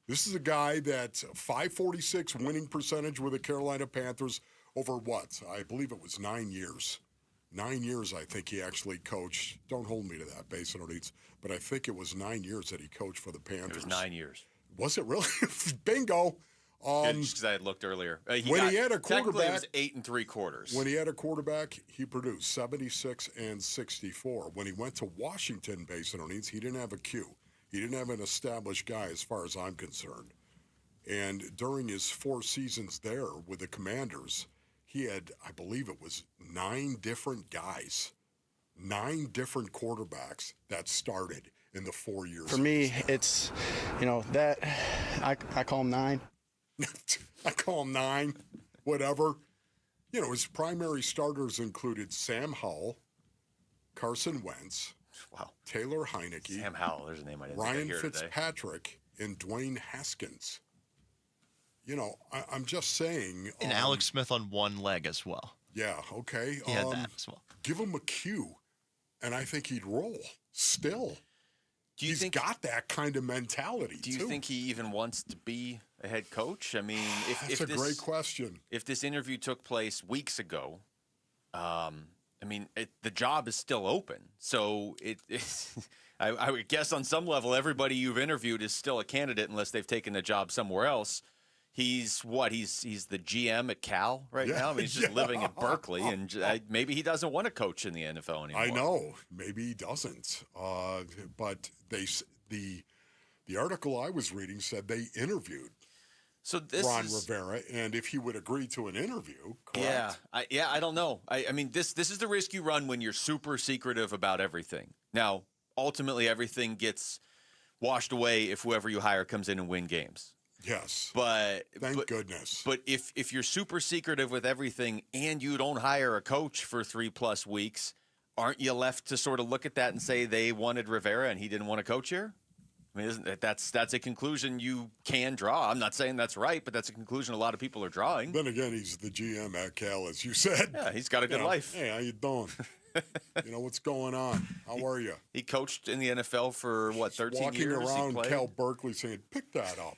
This is a guy that's 546 winning percentage with the Carolina Panthers over what? I believe it was 9 years. 9 years, I think he actually coached. Don't hold me to that, Basinonians, but I think it was 9 years that he coached for the Panthers.
It was 9 years.
Was it really? Bingo.
Just because I had looked earlier.
He had a quarterback,
it was 8 3/4.
When he had a quarterback, he produced 76 and 64. When he went to Washington, Basinonians, he didn't have a Q. He didn't have an established guy as far as I'm concerned. And during his 4 seasons there with the Commanders, he had, I believe it was 9 different guys, 9 different quarterbacks that started in the 4 years.
For me, it's, that I call him 9.
I call him 9, whatever. His primary starters included Sam Howell, Carson Wentz, Taylor Heineke,
Sam Howell, there's a name I didn't
Ryan
hear
Fitzpatrick, and Dwayne Haskins. I'm just saying.
And Alex Smith on one leg as well.
Yeah, okay.
He had that as well.
Give him a Q, and I think he'd roll still. He's got that kind of mentality,
Do you think he even wants to be a head coach? I mean,
That's a great question.
If this interview took place weeks ago, the job is still open. So I would guess on some level, everybody you've interviewed is still a candidate unless they've taken a job somewhere else. He's the GM at Cal now. I mean, he's just living at Berkeley, and maybe he doesn't want to coach in the NFL anymore.
I know, maybe he doesn't. But the article I was reading said they interviewed Ron Rivera, and if he would agree to an interview, correct?
I don't know. I mean, this is the risk you run when you're super secretive about everything. Now, ultimately, everything gets washed away if whoever you hire comes in and win games.
Yes.
Thank
goodness.
But if you're super secretive with everything and you don't hire a coach for 3+ weeks, aren't you left to sort of look at that and say they wanted Rivera and he didn't want to coach here? I mean, that's a conclusion you can draw. I'm not saying that's right, but that's a conclusion a lot of people are drawing.
Then again, he's the GM at Cal, as you said.
Yeah, he's got a good life.
Hey, how you doing? What's going on? How are you?
He coached in the NFL for, 13 years?
Walking around Cal Berkeley saying, pick that up.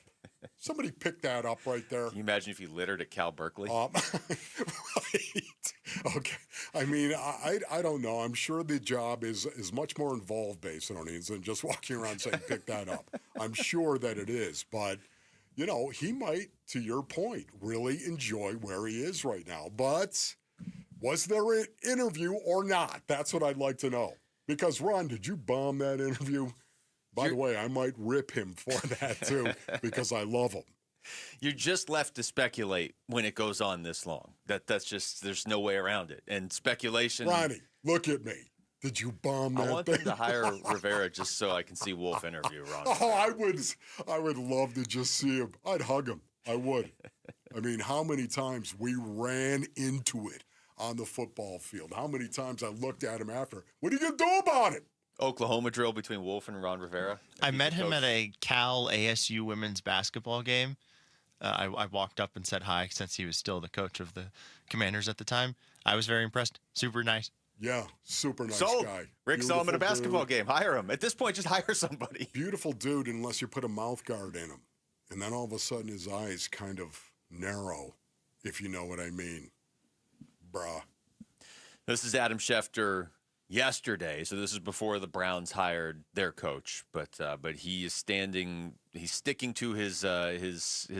Somebody pick that up right there.
Can you imagine if he littered at Cal Berkeley?
Right. Okay. I mean, I don't know. I'm sure the job is much more involved, based on it, than just walking around saying, pick that up. I'm sure that it is. But, he might, to your point, really enjoy where he is right now. But was there an interview or not? That's what I'd like to know. Because, Ron, did you bomb that interview? By the way, I might rip him for that, too, because I love him.
You're just left to speculate when it goes on this long. That's just, there's no way around it. And speculation.
Ronnie, look at me. Did you bomb that
I want
thing?
them to hire Rivera just so I can see Wolf interview Ron.
Oh, I would love to just see him. I'd hug him. I would. I mean, how many times we ran into it on the football field? How many times I looked at him after? What are you going to do about it?
Oklahoma drill between Wolf and Ron Rivera.
I met him at a Cal ASU women's basketball game. I walked up and said hi since he was still the coach of the Commanders at the time. I was very impressed. Super nice.
Yeah, super nice
Sold.
guy.
Rick saw him at a basketball game. Hire him. At this point, just hire somebody.
Beautiful dude unless you put a mouth guard in him. And then all of a sudden his eyes kind of narrow, if you know what I mean. Bruh.
This is Adam Schefter yesterday, so this is before the Browns hired their coach. But he is he's sticking to his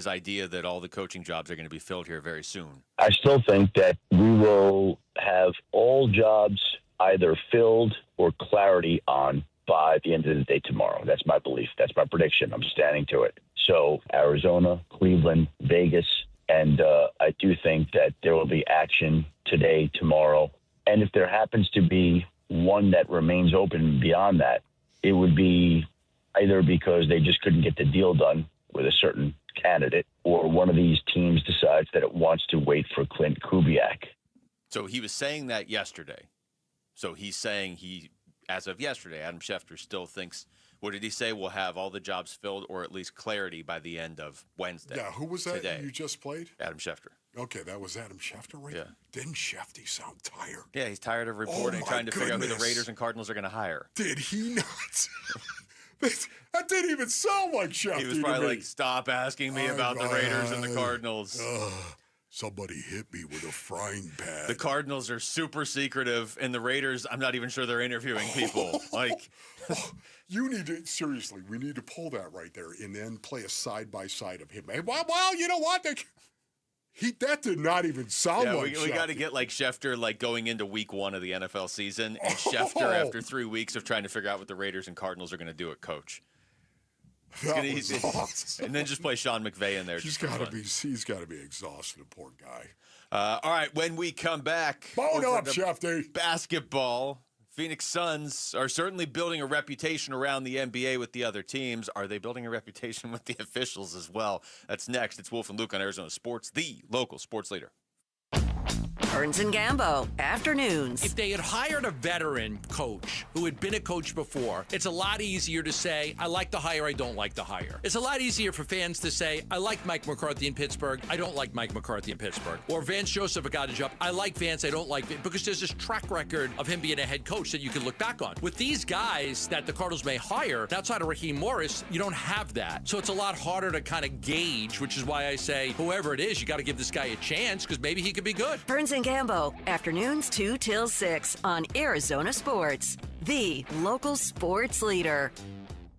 idea that all the coaching jobs are going to be filled here very soon.
I still think that we will have all jobs either filled or clarity on by the end of the day tomorrow. That's my belief. That's my prediction. I'm standing to it. So Arizona, Cleveland, Vegas, and I do think that there will be action today, tomorrow. And if there happens to be one that remains open beyond that, it would be either because they just couldn't get the deal done with a certain candidate, or one of these teams decides that it wants to wait for Clint Kubiak.
So he was saying that yesterday. So he's saying as of yesterday, Adam Schefter still thinks, what did he say? We'll have all the jobs filled or at least clarity by the end of Wednesday.
Yeah, who was that
today.
you just played?
Adam Schefter.
Okay, that was Adam Schefter, right?
Yeah.
Didn't Shefty sound tired?
Yeah, he's tired of reporting, trying to figure out who the Raiders and Cardinals are going to hire.
Did he not? That didn't even sound like Shefty.
He was probably like, stop asking me about the Raiders and the Cardinals.
Somebody hit me with a frying pan.
The Cardinals are super secretive, and the Raiders, I'm not even sure they're interviewing people.
You need to, seriously, we need to pull that right there and then play a side-by-side of him. Hey, well, you know what? That did not even sound like
we got to get Schefter going into week 1 of the NFL season, and Schefter after 3 weeks of trying to figure out what the Raiders and Cardinals are going to do at coach.
That was awesome.
And then just play Sean McVay in there.
He's got to be exhausted, poor guy.
All right, when we come back,
bone up, Shefty.
Basketball. Phoenix Suns are certainly building a reputation around the NBA with the other teams. Are they building a reputation with the officials as well? That's next. It's Wolf and Luke on Arizona Sports, the local sports leader.
Burns and Gambo, afternoons.
If they had hired a veteran coach who had been a coach before, it's a lot easier to say, I like the hire, I don't like the hire. It's a lot easier for fans to say, I like Mike McCarthy in Pittsburgh, I don't like Mike McCarthy in Pittsburgh. Or Vance Joseph got a job, I like Vance, I don't like Vance, because there's this track record of him being a head coach that you can look back on. With these guys that the Cardinals may hire, outside of Raheem Morris, you don't have that. So it's a lot harder to kind of gauge, which is why I say, whoever it is, you got to give this guy a chance, because maybe he could be good.
Burns and Gambo, afternoons 2 till 6 on Arizona Sports, the local sports leader.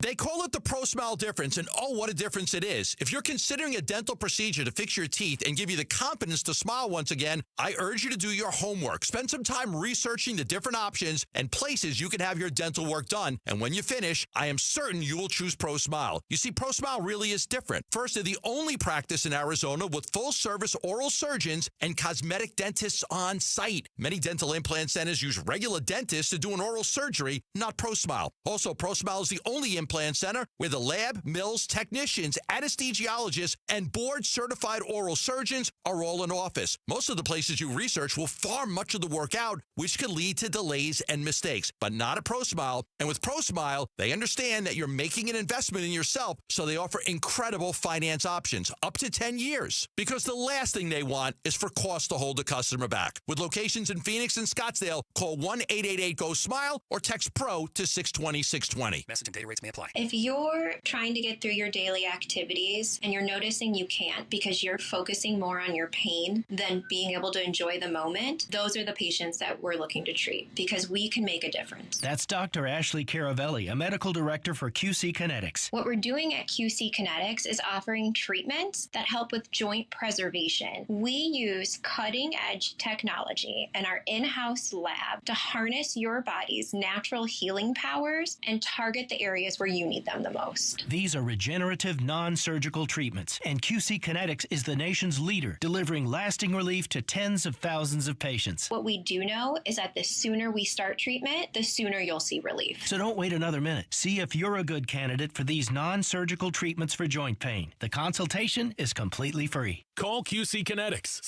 They call it the Pro Smile difference, and oh, what a difference it is. If you're considering a dental procedure to fix your teeth and give you the confidence to smile once again, I urge you to do your homework. Spend some time researching the different options and places you can have your dental work done. And when you finish, I am certain you will choose Pro Smile. You see, Pro Smile really is different. First, they're the only practice in Arizona with full-service oral surgeons and cosmetic dentists on site. Many dental implant centers use regular dentists to do an oral surgery, not Pro Smile. Also, Pro Smile is the only implant Implant Center, where the lab, mills, technicians, anesthesiologists, and board-certified oral surgeons are all in office. Most of the places you research will farm much of the work out, which could lead to delays and mistakes, but not at ProSmile. And with ProSmile, they understand that you're making an investment in yourself, so they offer incredible finance options, up to 10 years. Because the last thing they want is for cost to hold the customer back. With locations in Phoenix and Scottsdale, call 1-888-GO-SMILE or text PRO to 620-620.
Message and data rates may apply.
If you're trying to get through your daily activities and you're noticing you can't because you're focusing more on your pain than being able to enjoy the moment, those are the patients that we're looking to treat because we can make a difference.
That's Dr. Ashley Caravelli, a medical director for QC Kinetics.
What we're doing at QC Kinetics is offering treatments that help with joint preservation. We use cutting-edge technology in our in-house lab to harness your body's natural healing powers and target the areas where you need them the most.
These are regenerative, non-surgical treatments, and QC Kinetics is the nation's leader, delivering lasting relief to tens of thousands of patients.
What we do know is that the sooner we start treatment, the sooner you'll see relief.
So don't wait another minute. See if you're a good candidate for these non-surgical treatments for joint pain. The consultation is completely free.
Call QC Kinetics,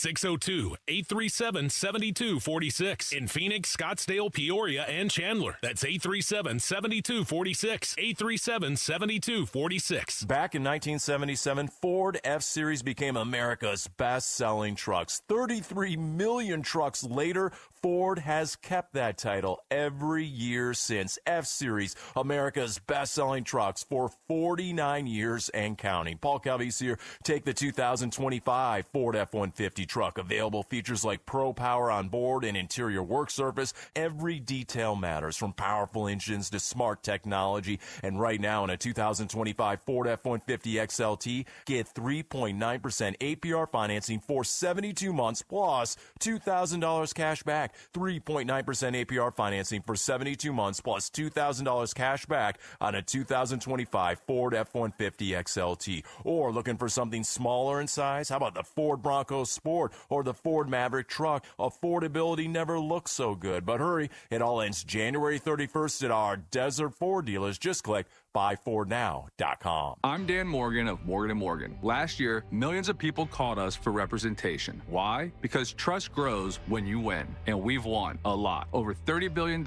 602-837-7246. In Phoenix, Scottsdale, Peoria, and Chandler. That's 837-7246. 837-7246.
Back in 1977, Ford F-Series became America's best-selling trucks. 33 million trucks later, Ford has kept that title every year since. F-Series, America's best-selling trucks for 49 years and counting. Paul Calvese here. Take the 2025 Ford F-150 truck. Available features like Pro Power on board and interior work surface. Every detail matters, from powerful engines to smart technology. And right now in a 2025 Ford F-150 XLT, get 3.9% APR financing for 72 months plus $2,000 cash back. 3.9% APR financing for 72 months plus $2,000 cash back on a 2025 Ford F-150 XLT. Or looking for something smaller in size? How about the Ford Bronco Sport or the Ford Maverick truck? Affordability never looks so good. But hurry, it all ends January 31st at our Desert Ford dealers. Just click buyfordnow.com.
I'm Dan Morgan of Morgan & Morgan. Last year, millions of people called us for representation. Why? Because trust grows when you win, and we've won a lot. Over $30 billion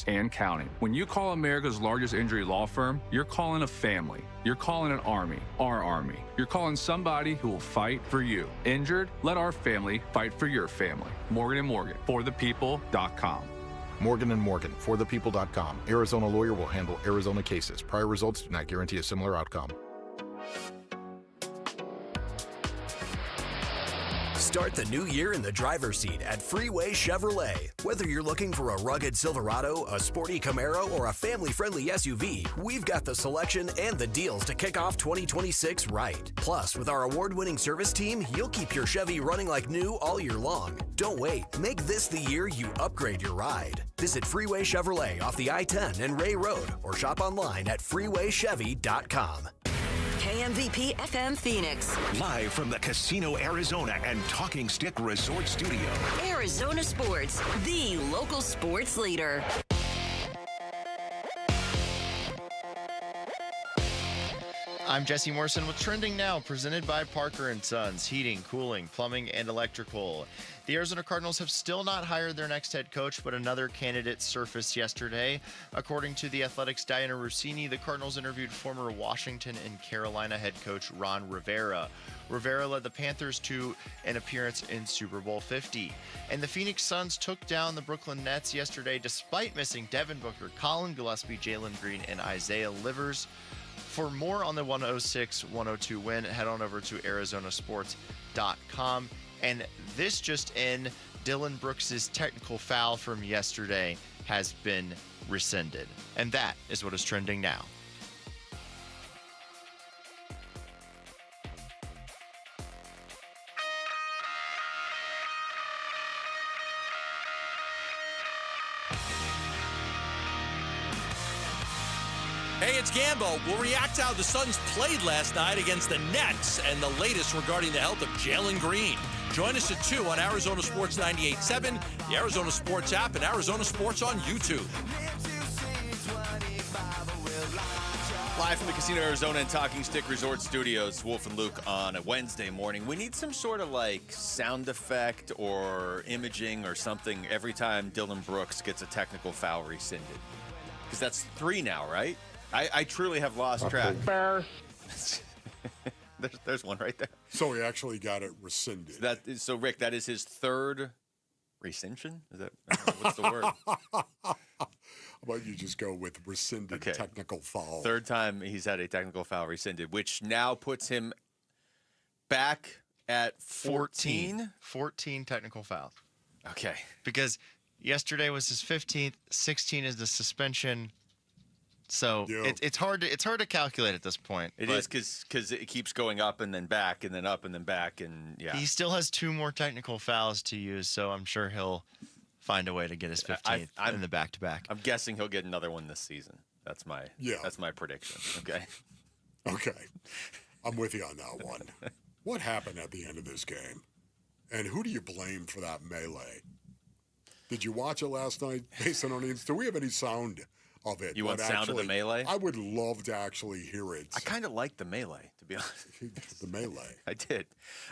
and counting. When you call America's largest injury law firm, you're calling a family. You're calling an army, our army. You're calling somebody who will fight for you. Injured? Let our family fight for your family. Morgan & Morgan, forthepeople.com.
Morgan & Morgan, forthepeople.com. Arizona lawyer will handle Arizona cases. Prior results do not guarantee a similar outcome.
Start the new year in the driver's seat at Freeway Chevrolet. Whether you're looking for a rugged Silverado, a sporty Camaro, or a family-friendly SUV, we've got the selection and the deals to kick off 2026 right. Plus, with our award-winning service team, you'll keep your Chevy running like new all year long. Don't wait. Make this the year you upgrade your ride. Visit Freeway Chevrolet off the I-10 and Ray Road or shop online at freewaychevy.com.
KMVP FM Phoenix.
Live from the Casino Arizona and Talking Stick Resort Studio.
Arizona Sports, the local sports leader.
I'm Jesse Morrison with Trending Now, presented by Parker & Sons, heating, cooling, plumbing, and electrical. The Arizona Cardinals have still not hired their next head coach, but another candidate surfaced yesterday. According to The Athletic's Diana Rossini, the Cardinals interviewed former Washington and Carolina head coach Ron Rivera. Rivera led the Panthers to an appearance in Super Bowl 50. And the Phoenix Suns took down the Brooklyn Nets yesterday despite missing Devin Booker, Colin Gillespie, Jalen Green, and Isaiah Livers. For more on the 106-102 win, head on over to arizonasports.com. And this just in, Dylan Brooks' technical foul from yesterday has been rescinded. And that is what is trending now.
Hey, it's Gambo. We'll react to how the Suns played last night against the Nets and the latest regarding the health of Jalen Green. Join us at 2 on Arizona Sports 98.7, the Arizona Sports app, and Arizona Sports on YouTube.
Live from the Casino Arizona and Talking Stick Resort Studios, Wolf and Luke on a Wednesday morning. We need some sort of sound effect or imaging or something every time Dylan Brooks gets a technical foul rescinded. Because that's 3 now, right? I truly have lost track. There's one right there.
So he actually got it rescinded.
So Rick, that is his 3rd rescission? Is that what's the word?
How about you just go with rescinded technical foul?
3rd time he's had a technical foul rescinded, which now puts him back at 14?
14 technical fouls.
Okay.
Because yesterday was his 15th, 16 is the suspension. So it's hard to calculate at this point.
It is because it keeps going up and then back and then up and then back, and
he still has 2 more technical fouls to use, so I'm sure he'll find a way to get his 15th in the back-to-back.
I'm guessing he'll get another one this season. That's my prediction. Okay.
Okay. I'm with you on that one. What happened at the end of this game? And who do you blame for that melee? Did you watch it last night? Based on do we have any sound of it?
You want sound of the melee?
I would love to actually hear it.
I kind of like the melee, to be honest.
The melee.
I did.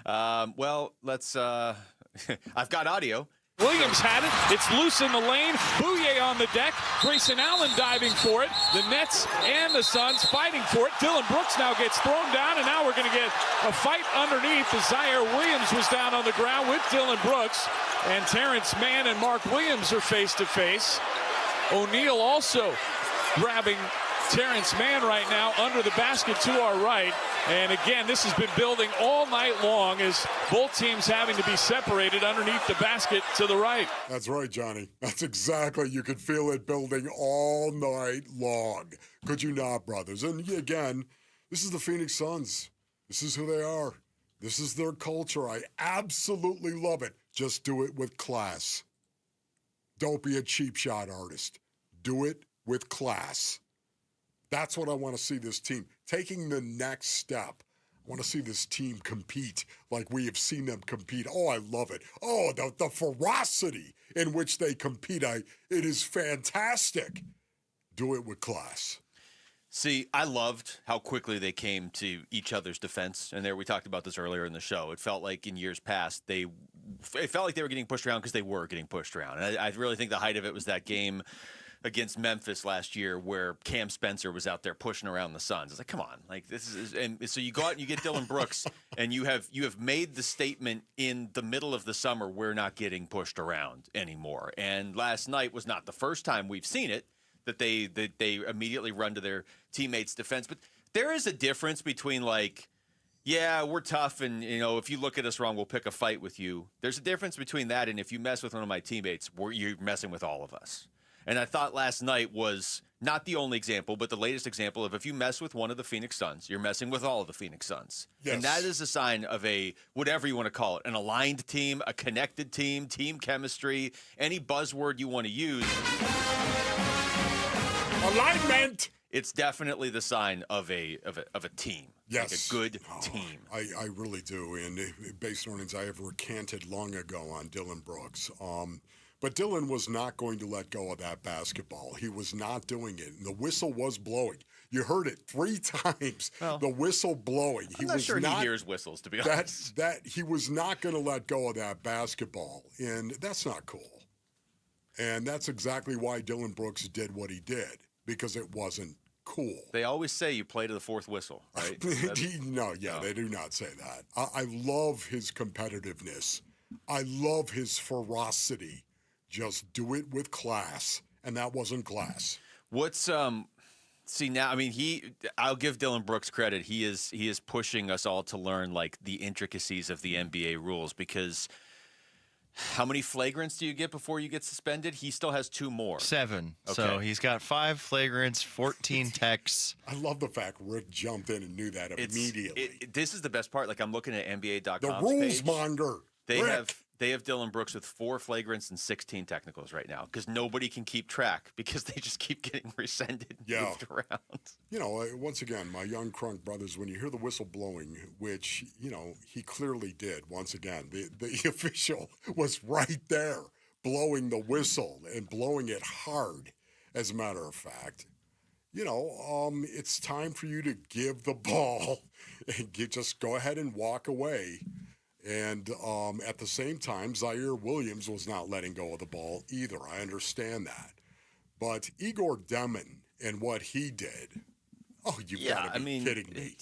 Well, let's. I've got audio.
Williams had it. It's loose in the lane. Bouye on the deck. Grayson Allen diving for it. The Nets and the Suns fighting for it. Dylan Brooks now gets thrown down, and now we're going to get a fight underneath as Zaire Williams was down on the ground with Dylan Brooks. And Terrence Mann and Mark Williams are face-to-face. O'Neal also grabbing Terrence Mann right now under the basket to our right. And again, this has been building all night long as both teams having to be separated underneath the basket to the right.
That's right, Johnny. That's exactly. You could feel it building all night long. Could you not, brothers? And again, this is the Phoenix Suns. This is who they are. This is their culture. I absolutely love it. Just do it with class. Don't be a cheap shot artist. Do it with class. That's what I want to see this team taking the next step. I want to see this team compete like we have seen them compete. Oh, I love it. Oh, the ferocity in which they compete. It is fantastic. Do it with class.
See, I loved how quickly they came to each other's defense. And we talked about this earlier in the show. It felt like in years past, it felt like they were getting pushed around because they were getting pushed around. And I really think the height of it was that game against Memphis last year where Cam Spencer was out there pushing around the Suns. It's like, come on. This is, and so you go out and you get Dylan Brooks and you have made the statement in the middle of the summer, we're not getting pushed around anymore. And last night was not the first time we've seen it, that they immediately run to their teammates' defense. But there is a difference between yeah, we're tough, and if you look at us wrong, we'll pick a fight with you. There's a difference between that and if you mess with one of my teammates, you're messing with all of us. And I thought last night was not the only example, but the latest example of if you mess with one of the Phoenix Suns, you're messing with all of the Phoenix Suns. Yes. And that is a sign of whatever you want to call it, an aligned team, a connected team, team chemistry, any buzzword you want to use.
Alignment!
It's definitely the sign of a team.
Yes.
A good team.
I really do. And based on it, I have recanted long ago on Dylan Brooks. But Dylan was not going to let go of that basketball. He was not doing it. And the whistle was blowing. You heard it 3 times. Well, the whistle blowing.
I'm not sure he hears whistles, to be honest.
That he was not going to let go of that basketball. And that's not cool. And that's exactly why Dylan Brooks did what he did, because it wasn't cool.
They always say you play to the 4th whistle, right?
No, they do not say that. I love his competitiveness. I love his ferocity. Just do it with class, and that wasn't class.
What's see now? I mean, I'll give Dylan Brooks credit. He is pushing us all to learn the intricacies of the NBA rules, because how many flagrants do you get before you get suspended? He still has 2 more.
7.
Okay.
So he's got 5 flagrants, 14 techs.
I love the fact Rick jumped in and knew that immediately.
This is the best part. I'm looking at NBA.com.
The rules monger.
They have Dylan Brooks with 4 flagrants and 16 technicals right now, because nobody can keep track because they just keep getting rescinded, moved around.
Once again, my young crunk brothers, when you hear the whistle blowing, which, he clearly did, once again, the official was right there blowing the whistle and blowing it hard, as a matter of fact. it's time for you to give the ball and just go ahead and walk away. And at the same time, Zaire Williams was not letting go of the ball either. I understand that. But Igor Demin and what he did, you've got to be kidding me.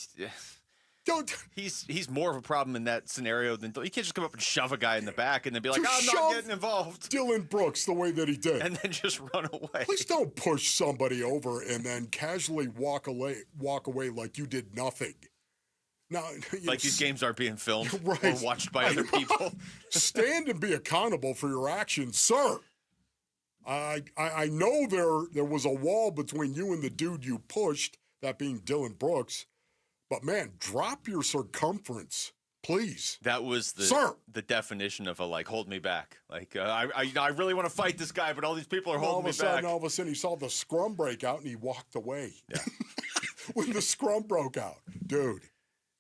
He's more of a problem in that scenario than you can't just come up and shove a guy in the back and then be like, I'm not getting involved.
Dylan Brooks the way that he did.
And then just run away.
Please don't push somebody over and then casually walk away like you did nothing. Now,
like these games aren't being filmed
right.
or watched by other people.
Stand and be accountable for your actions, sir. I know there was a wall between you and the dude you pushed, that being Dylan Brooks, but man, drop your circumference, please.
That was the definition of hold me back. I really want to fight this guy, but all these people are holding me back.
All of a sudden, he saw the scrum break out and he walked away.
Yeah.
When the scrum broke out, dude.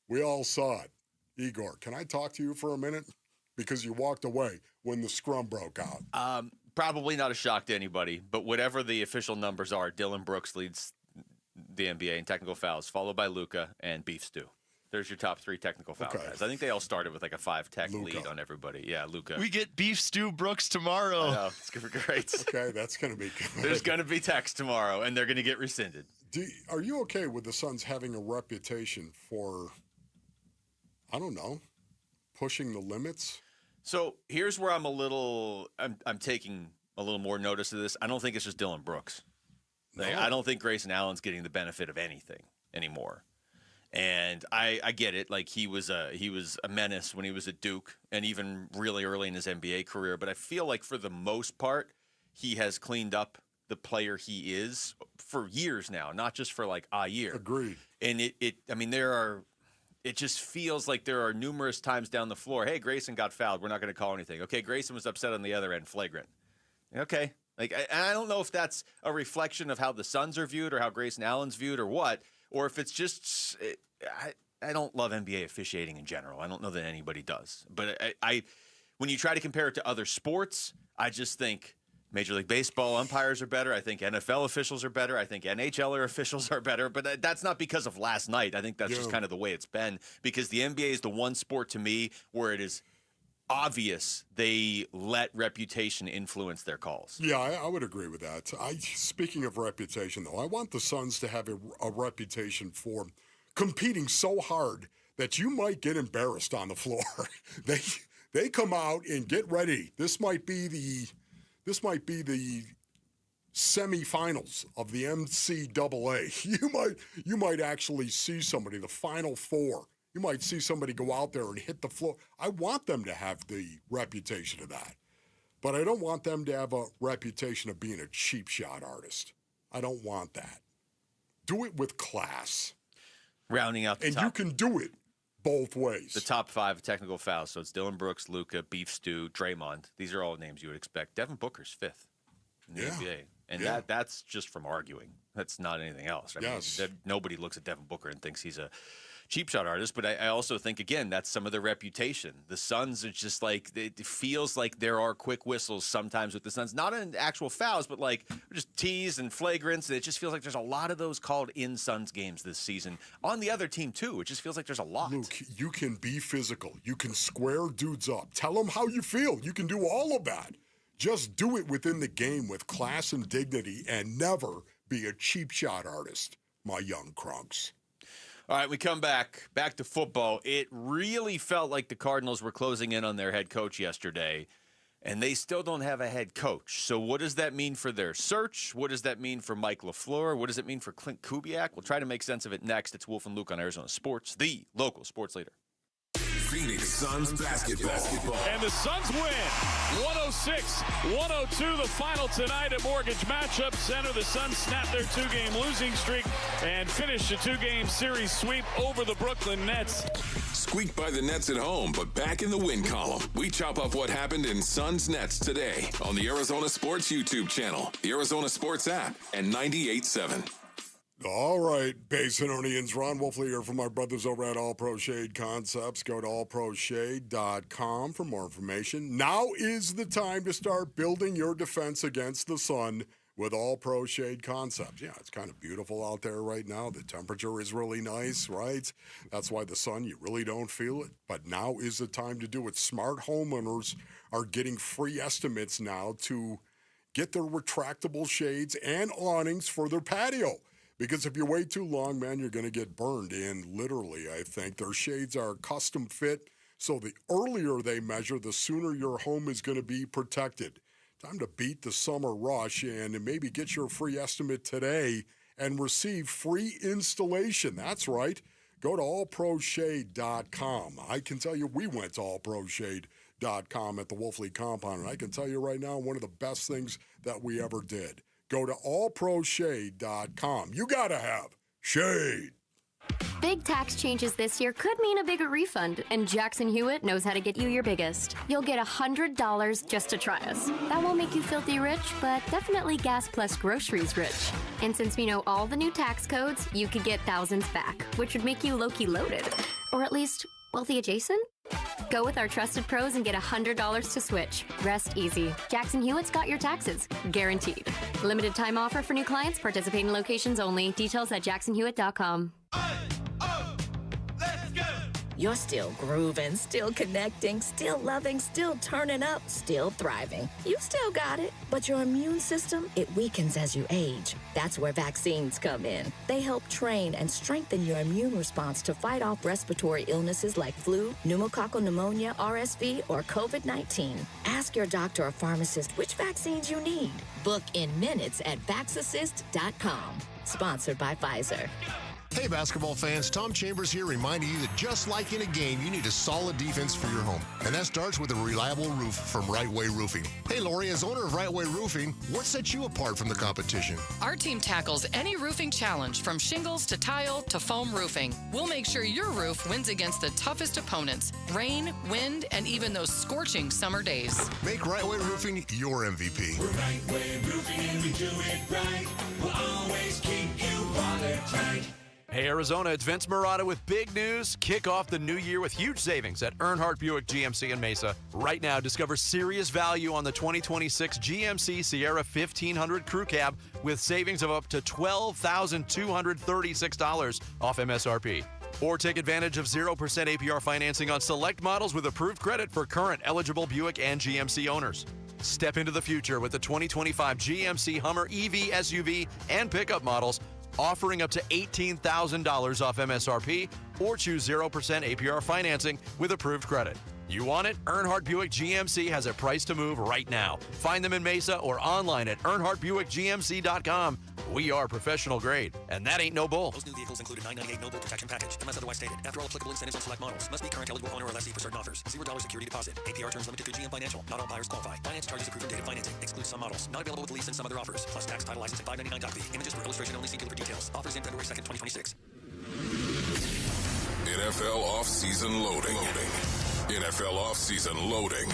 We all saw it. Igor, can I talk to you for a minute? Because you walked away when the scrum broke out.
Probably not a shock to anybody, but whatever the official numbers are, Dylan Brooks leads the NBA in technical fouls, followed by Luka and Beef Stew. There's your top 3 technical foul guys. I think they all started with a 5-tech lead on everybody. Yeah, Luka.
We get Beef Stew Brooks tomorrow.
I know. It's going to be great.
Okay, that's going to be good.
There's going to be techs tomorrow, and they're going to get rescinded.
Are you okay with the Suns having a reputation for, I don't know, pushing the limits?
So here's where I'm taking a little more notice of this. I don't think it's just Dylan Brooks. I don't think Grayson Allen's getting the benefit of anything anymore. And I get it. He was a menace when he was at Duke and even really early in his NBA career. But I feel like for the most part, he has cleaned up the player he is for years now, not just for a year.
Agreed.
And it just feels like there are numerous times down the floor, hey, Grayson got fouled. We're not going to call anything. Okay, Grayson was upset on the other end, flagrant. Okay. I don't know if that's a reflection of how the Suns are viewed or how Grayson Allen's viewed or what, or if it's just I don't love NBA officiating in general. I don't know that anybody does. But when you try to compare it to other sports, I just think Major League Baseball umpires are better. I think NFL officials are better. I think NHLer officials are better. But that's not because of last night. I think that's just kind of the way it's been, because the NBA is the one sport to me where it is obvious they let reputation influence their calls.
Yeah, I would agree with that. Speaking of reputation, though, I want the Suns to have a reputation for competing so hard that you might get embarrassed on the floor. They come out and get ready. This might be the semifinals of the NCAA. You might actually see somebody, the Final Four. You might see somebody go out there and hit the floor. I want them to have the reputation of that. But I don't want them to have a reputation of being a cheap shot artist. I don't want that. Do it with class.
Rounding out the
and
top.
You can do it both ways.
The top 5 technical fouls. So it's Dylan Brooks, Luka, Beef Stew, Draymond. These are all names you would expect. Devin Booker's 5th in the NBA. And that's just from arguing. That's not anything else. I mean, nobody looks at Devin Booker and thinks he's a cheap shot artist, but I also think, again, that's some of the reputation. The Suns are just it feels like there are quick whistles sometimes with the Suns, not in actual fouls, but just tees and flagrants. And it just feels like there's a lot of those called in Suns games this season. On the other team, too. It just feels like there's a lot.
Luke, you can be physical. You can square dudes up. Tell them how you feel. You can do all of that. Just do it within the game with class and dignity and never be a cheap shot artist, my young crunks.
All right, we come back to football. It really felt like the Cardinals were closing in on their head coach yesterday, and they still don't have a head coach. So what does that mean for their search? What does that mean for Mike LaFleur? What does it mean for Clint Kubiak? We'll try to make sense of it next. It's Wolf and Luke on Arizona Sports, the local sports leader.
Phoenix Suns basketball.
And the Suns win 106-102, the final tonight at Mortgage Matchup Center. The Suns snap their 2-game losing streak and finish a 2-game series sweep over the Brooklyn Nets.
Squeaked by the Nets at home, but back in the win column. We chop up what happened in Suns Nets today on the Arizona Sports YouTube channel, the Arizona Sports app, and 98.7.
All right, Basinonians, Ron Wolfley here from my brothers over at All Pro Shade Concepts. Go to allproshade.com for more information. Now is the time to start building your defense against the sun with All Pro Shade Concepts. Yeah, it's kind of beautiful out there right now. The temperature is really nice, right? That's why the sun, you really don't feel it. But now is the time to do it. Smart homeowners are getting free estimates now to get their retractable shades and awnings for their patio. Because if you wait too long, man, you're going to get burned. And literally, I think their shades are custom fit. So the earlier they measure, the sooner your home is going to be protected. Time to beat the summer rush and maybe get your free estimate today and receive free installation. That's right. Go to allproshade.com. I can tell you we went to allproshade.com at the Wolfley Compound, and I can tell you right now, one of the best things that we ever did. Go to allproshade.com. You got to have shade.
Big tax changes this year could mean a bigger refund, and Jackson Hewitt knows how to get you your biggest. You'll get $100 just to try us. That won't make you filthy rich, but definitely gas plus groceries rich. And since we know all the new tax codes, you could get thousands back, which would make you low-key loaded. Or at least wealthy adjacent? Go with our trusted pros and get $100 to switch. Rest easy. Jackson Hewitt's got your taxes. Guaranteed. Limited time offer for new clients. Participating locations only. Details at jacksonhewitt.com.
You're still grooving, still connecting, still loving, still turning up, still thriving. You still got it, but your immune system, it weakens as you age. That's where vaccines come in. They help train and strengthen your immune response to fight off respiratory illnesses like flu, pneumococcal pneumonia, RSV, or COVID-19. Ask your doctor or pharmacist which vaccines you need. Book in minutes at vaxassist.com. Sponsored by Pfizer.
Hey, basketball fans, Tom Chambers here reminding you that just like in a game, you need a solid defense for your home. And that starts with a reliable roof from Right Way Roofing. Hey, Lori, as owner of Right Way Roofing, what sets you apart from the competition?
Our team tackles any roofing challenge, from shingles to tile to foam roofing. We'll make sure your roof wins against the toughest opponents: rain, wind, and even those scorching summer days.
Make Right Way Roofing your MVP.
We're Right Way Roofing and we do it right. We'll always keep you watertight.
Hey, Arizona, it's Vince Marotta with big news. Kick off the new year with huge savings at Earnhardt Buick GMC in Mesa. Right now, discover serious value on the 2026 GMC Sierra 1500 Crew Cab with savings of up to $12,236 off MSRP. Or take advantage of 0% APR financing on select models with approved credit for current eligible Buick and GMC owners. Step into the future with the 2025 GMC Hummer EV, SUV, and pickup models, offering up to $18,000 off MSRP, or choose 0% APR financing with approved credit. You want it? Earnhardt Buick GMC has a price to move right now. Find them in Mesa or online at EarnhardtBuickGMC.com. We are professional grade, and that ain't no bull.
Most new vehicles include a $998 no bull protection package, unless otherwise stated. After all applicable incentives on select models, must be current eligible owner or lessee for certain offers. $0 security deposit. APR terms limited through GM Financial. Not all buyers qualify. Finance charges approved and dated financing. Excludes some models. Not available with lease and some other offers. Plus tax, title, license, and $599 fee. Images for illustration only. See dealer for details. Offers in February 2nd, 2026.
NFL offseason loading. NFL offseason loading.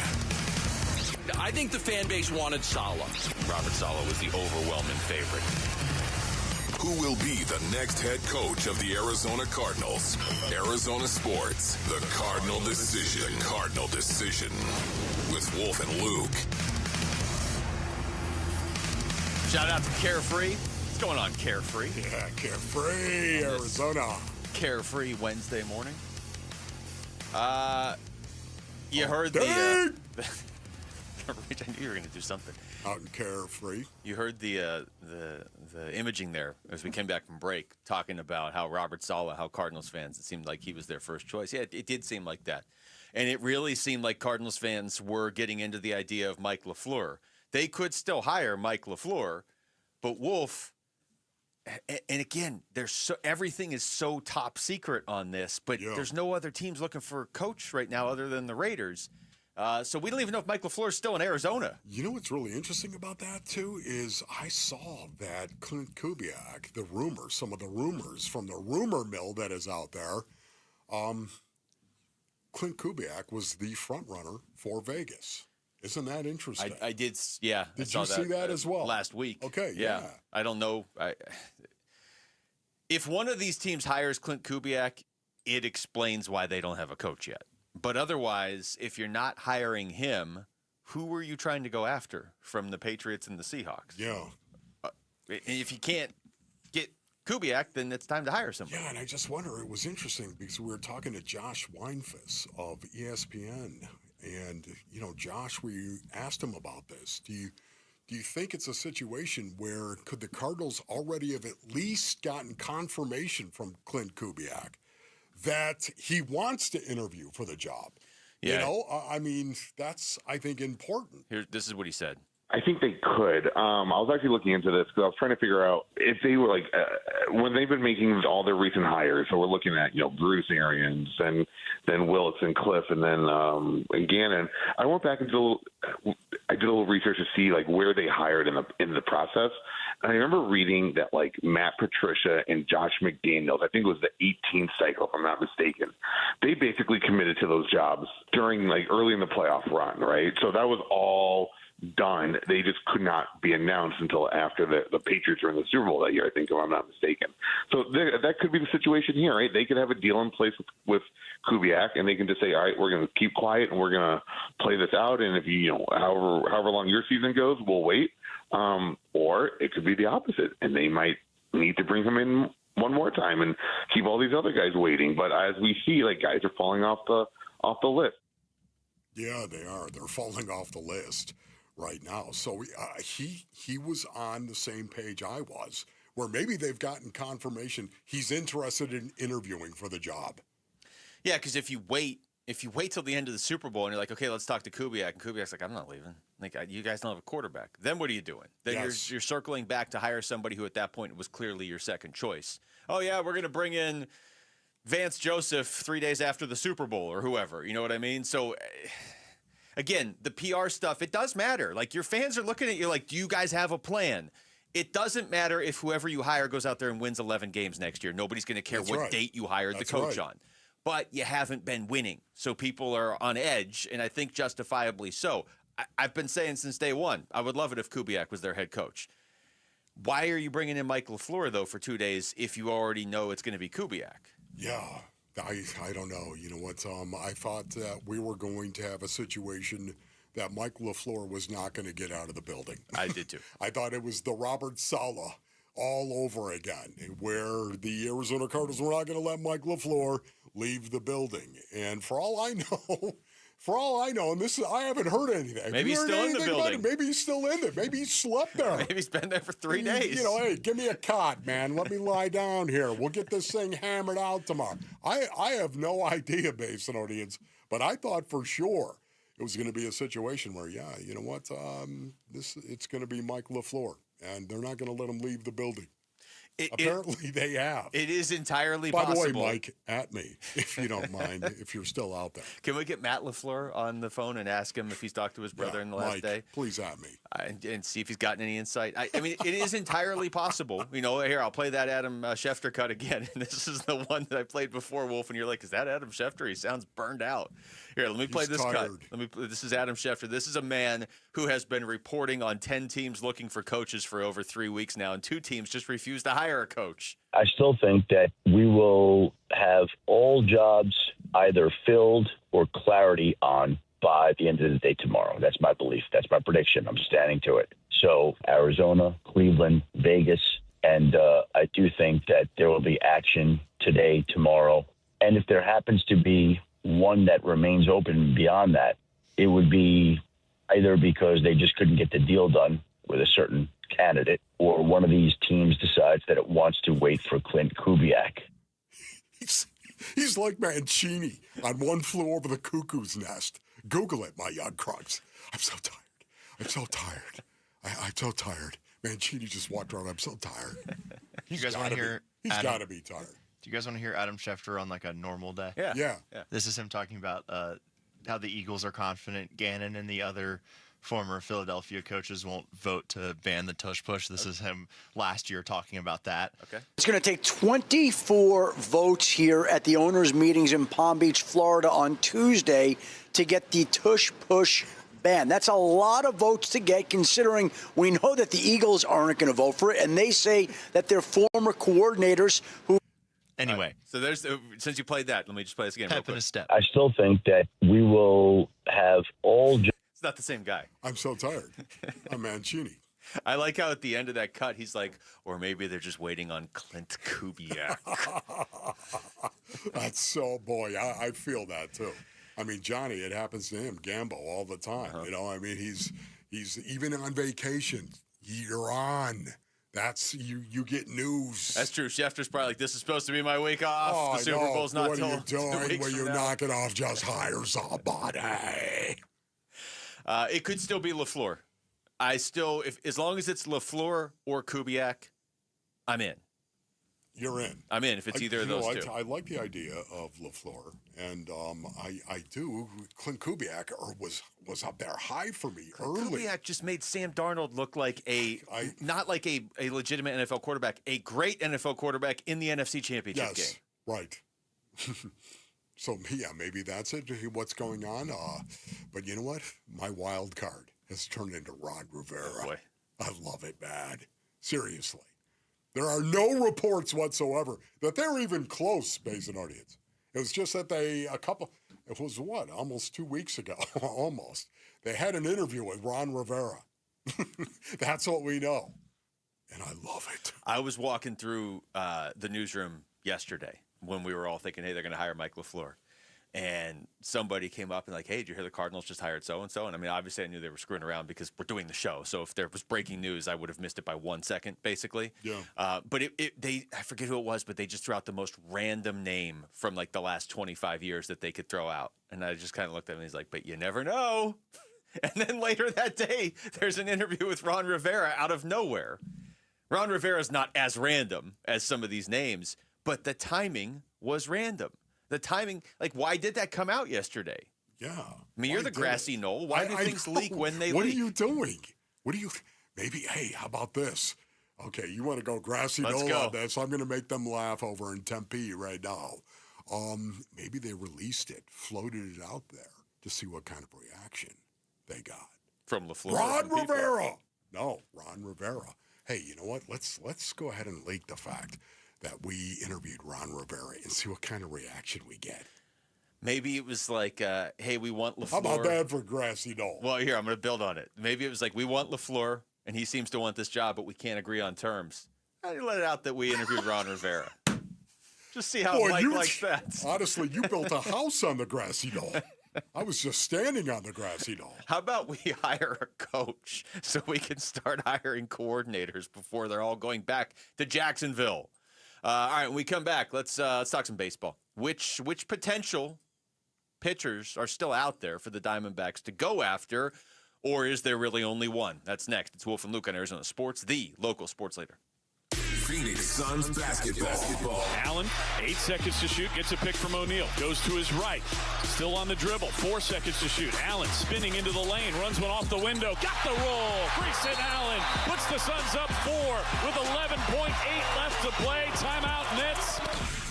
I think the fan base wanted Saleh. Robert Saleh was the overwhelming favorite.
Who will be the next head coach of the Arizona Cardinals? Arizona Sports, the Cardinal Decision. Cardinal Decision with Wolf and Luke.
Shout out to Carefree. What's going on, Carefree?
Yeah, Carefree, Arizona.
Carefree Wednesday morning. You heard the Rich, I knew you were going to do something.
Out in Carefree.
You heard the imaging there as we came back from break, talking about how Robert Saleh, how Cardinals fans, it seemed like he was their first choice. Yeah, it did seem like that. And it really seemed like Cardinals fans were getting into the idea of Mike LaFleur. They could still hire Mike LaFleur, but Wolf, and again, everything is so top secret on this, but there's no other teams looking for a coach right now other than the Raiders. So we don't even know if Mike LaFleur is still in Arizona.
You know what's really interesting about that, too, is I saw that Clint Kubiak, some of the rumors from the rumor mill that is out there, Clint Kubiak was the front runner for Vegas. Isn't that interesting?
I did, yeah.
Did you see that as well?
Last week.
Okay, yeah.
I don't know. If one of these teams hires Clint Kubiak, it explains why they don't have a coach yet. But otherwise, if you're not hiring him, who were you trying to go after from the Patriots and the Seahawks?
Yeah.
If you can't get Kubiak, then it's time to hire somebody.
Yeah, and I just wonder, it was interesting because we were talking to Josh Weinfuss of ESPN, and, Josh, we asked him about this. Do you think it's a situation where could the Cardinals already have at least gotten confirmation from Clint Kubiak that he wants to interview for the job?
Yeah.
That's, I think, important.
This is what he said.
I think they could. I was actually looking into this because I was trying to figure out if they were when they've been making all their recent hires. So we're looking at Bruce Arians and then Willis and Cliff and then and Gannon. I went back and I did a little research to see where they hired in the process. And I remember reading that Matt Patricia and Josh McDaniels, I think it was the 18th cycle, if I'm not mistaken, they basically committed to those jobs during early in the playoff run, right? So that was all done. They just could not be announced until after the Patriots were in the Super Bowl that year, I think, if I'm not mistaken. So that could be the situation here, right? They could have a deal in place with Kubiak, and they can just say, all right, we're going to keep quiet and we're going to play this out. And if however long your season goes, we'll wait. Or it could be the opposite, and they might need to bring him in one more time and keep all these other guys waiting. But as we see, guys are falling off the list.
Yeah, they are. They're falling off the list right now. So he was on the same page I was, where maybe they've gotten confirmation he's interested in interviewing for the job.
Yeah, because if you wait till the end of the Super Bowl and you're like, okay, let's talk to Kubiak, and Kubiak's like, I'm not leaving. You guys don't have a quarterback. Then what are you doing? Then you're circling back to hire somebody who at that point was clearly your second choice. Oh yeah, we're gonna bring in Vance Joseph 3 days after the Super Bowl or whoever. You know what I mean? So. Again, the PR stuff, it does matter. Your fans are looking at you like, do you guys have a plan? It doesn't matter if whoever you hire goes out there and wins 11 games next year. Nobody's going to care what date you hired the coach on. But you haven't been winning. So people are on edge, and I think justifiably so. I've been saying since day one, I would love it if Kubiak was their head coach. Why are you bringing in Mike LaFleur, though, for 2 days if you already know it's going to be Kubiak?
Yeah. I don't know. You know what? I thought that we were going to have a situation that Mike LaFleur was not going to get out of the building.
I did too.
I thought it was the Robert Saleh all over again, where the Arizona Cardinals were not going to let Mike LaFleur leave the building. And for all I know, and I haven't heard anything.
Maybe he's still in the building.
Maybe he's still in there. Maybe he slept there.
Maybe he's been there for 3 days.
Hey, give me a cot, man. Let me lie down here. We'll get this thing hammered out tomorrow. I have no idea, Basin audience, but I thought for sure it was going to be a situation where, you know what, it's going to be Mike LaFleur, and they're not going to let him leave the building. Apparently they have.
It is entirely
possible. By the way,
Mike,
at me, if you don't mind, if you're still out there.
Can we get Matt LaFleur on the phone and ask him if he's talked to his brother in the last day?
Please at me.
And see if he's gotten any insight. I mean, it is entirely possible. Here, I'll play that Adam Schefter cut again. And this is the one that I played before, Wolf, and you're like, is that Adam Schefter? He sounds burned out. Here, let me play this cut. This is Adam Schefter. This is a man who has been reporting on 10 teams looking for coaches for over 3 weeks now, and 2 teams just refused to hire a coach.
I still think that we will have all jobs either filled or clarity on by the end of the day tomorrow. That's my belief. That's my prediction. I'm standing to it. So Arizona, Cleveland, Vegas, and I do think that there will be action today, tomorrow. And if there happens to be one that remains open beyond that, it would be either because they just couldn't get the deal done with a certain candidate, or one of these teams decides that it wants to wait for Clint Kubiak.
He's like Mancini on One Flew Over the Cuckoo's Nest. Google it, my young crux. I'm so tired. I'm so tired. Mancini just walked around. I'm so tired.
You guys want to hear?
He's got to be tired.
Do you guys want to hear Adam Schefter on a normal day?
Yeah.
This is him talking about how the Eagles are confident Gannon and the other former Philadelphia coaches won't vote to ban the tush push. This is him last year talking about that.
Okay.
It's going to take 24 votes here at the owners' meetings in Palm Beach, Florida on Tuesday to get the tush push ban. That's a lot of votes to get, considering we know that the Eagles aren't going to vote for it, and they say that their former coordinators who...
Anyway.
So there's since you played that, let me just play this again.
Pep in a step.
I still think that we will have all...
It's not the same guy.
I'm so tired. I'm Mancini.
I like how at the end of that cut, he's like, or maybe they're just waiting on Clint Kubiak.
That's so, boy, I feel that too. I mean, Johnny, it happens to him, Gambo, all the time. You know, I mean, he's even on vacation. You're on. That's you get news.
That's true. Schefter's probably like, this is supposed to be my week off. The Super Bowl's not
what
till
are you doing? Will you
now.
knock it off? Just hire somebody.
It could still be LaFleur. As long as it's LaFleur or Kubiak, I'm in.
You're in.
I'm in if it's either of those two.
I like the idea of LaFleur, and I do. Clint Kubiak was up there high for me early.
Kubiak just made Sam Darnold look like not like a legitimate NFL quarterback, a great NFL quarterback in the NFC Championship game.
Right. So, yeah, maybe that's it, what's going on. But you know what? My wild card has turned into Ron Rivera.
Oh, boy.
I love it, man. Seriously. There are no reports whatsoever that they're even close, Basin audience. It was just that it was almost 2 weeks ago, almost. They had an interview with Ron Rivera. That's what we know. And I love it.
I was walking through the newsroom yesterday when we were all thinking, hey, they're going to hire Mike LaFleur. And somebody came up and like, hey, did you hear the Cardinals just hired so-and-so? And I mean, obviously I knew they were screwing around because we're doing the show. So if there was breaking news, I would have missed it by 1 second, basically.
Yeah.
But I forget who it was, but they just threw out the most random name from like the last 25 years that they could throw out. And I just kind of looked at him and he's like, but you never know. And then later that day, there's an interview with Ron Rivera out of nowhere. Ron Rivera's not as random as some of these names, but the timing was random. The timing, like, why did that come out yesterday?
Yeah.
I mean, you're the grassy knoll. Why do things leak when they leak?
What are you doing? Maybe, hey, how about this? Okay, you want to go grassy knoll on this? I'm going to make them laugh over in Tempe right now. Maybe they released it, floated it out there to see what kind of reaction they got.
From LaFleur.
Ron Rivera. No, Ron Rivera. Hey, you know what? Let's go ahead and leak the fact that we interviewed Ron Rivera and see what kind of reaction we get.
Maybe it was like, hey, we want LaFleur.
How about that for grassy knoll?
Well, here, I'm going to build on it. Maybe it was like, we want LaFleur, and he seems to want this job, but we can't agree on terms. I let it out that we interviewed Ron Rivera. Just see how Mike likes that.
Honestly, you built a house on the grassy knoll. I was just standing on the grassy knoll.
How about we hire a coach so we can start hiring coordinators before they're all going back to Jacksonville? All right, when we come back, let's talk some baseball. Which potential pitchers are still out there for the Diamondbacks to go after, or is there really only one? That's next. It's Wolf and Luke on Arizona Sports, the local sports leader.
Phoenix Suns basketball.
Allen, 8 seconds to shoot, gets a pick from O'Neal. Goes to his right. Still on the dribble. 4 seconds to shoot. Allen spinning into the lane. Runs one off the window. Got the roll. Grayson Allen puts the Suns up 4 with 11.8 left to play. Timeout Nets.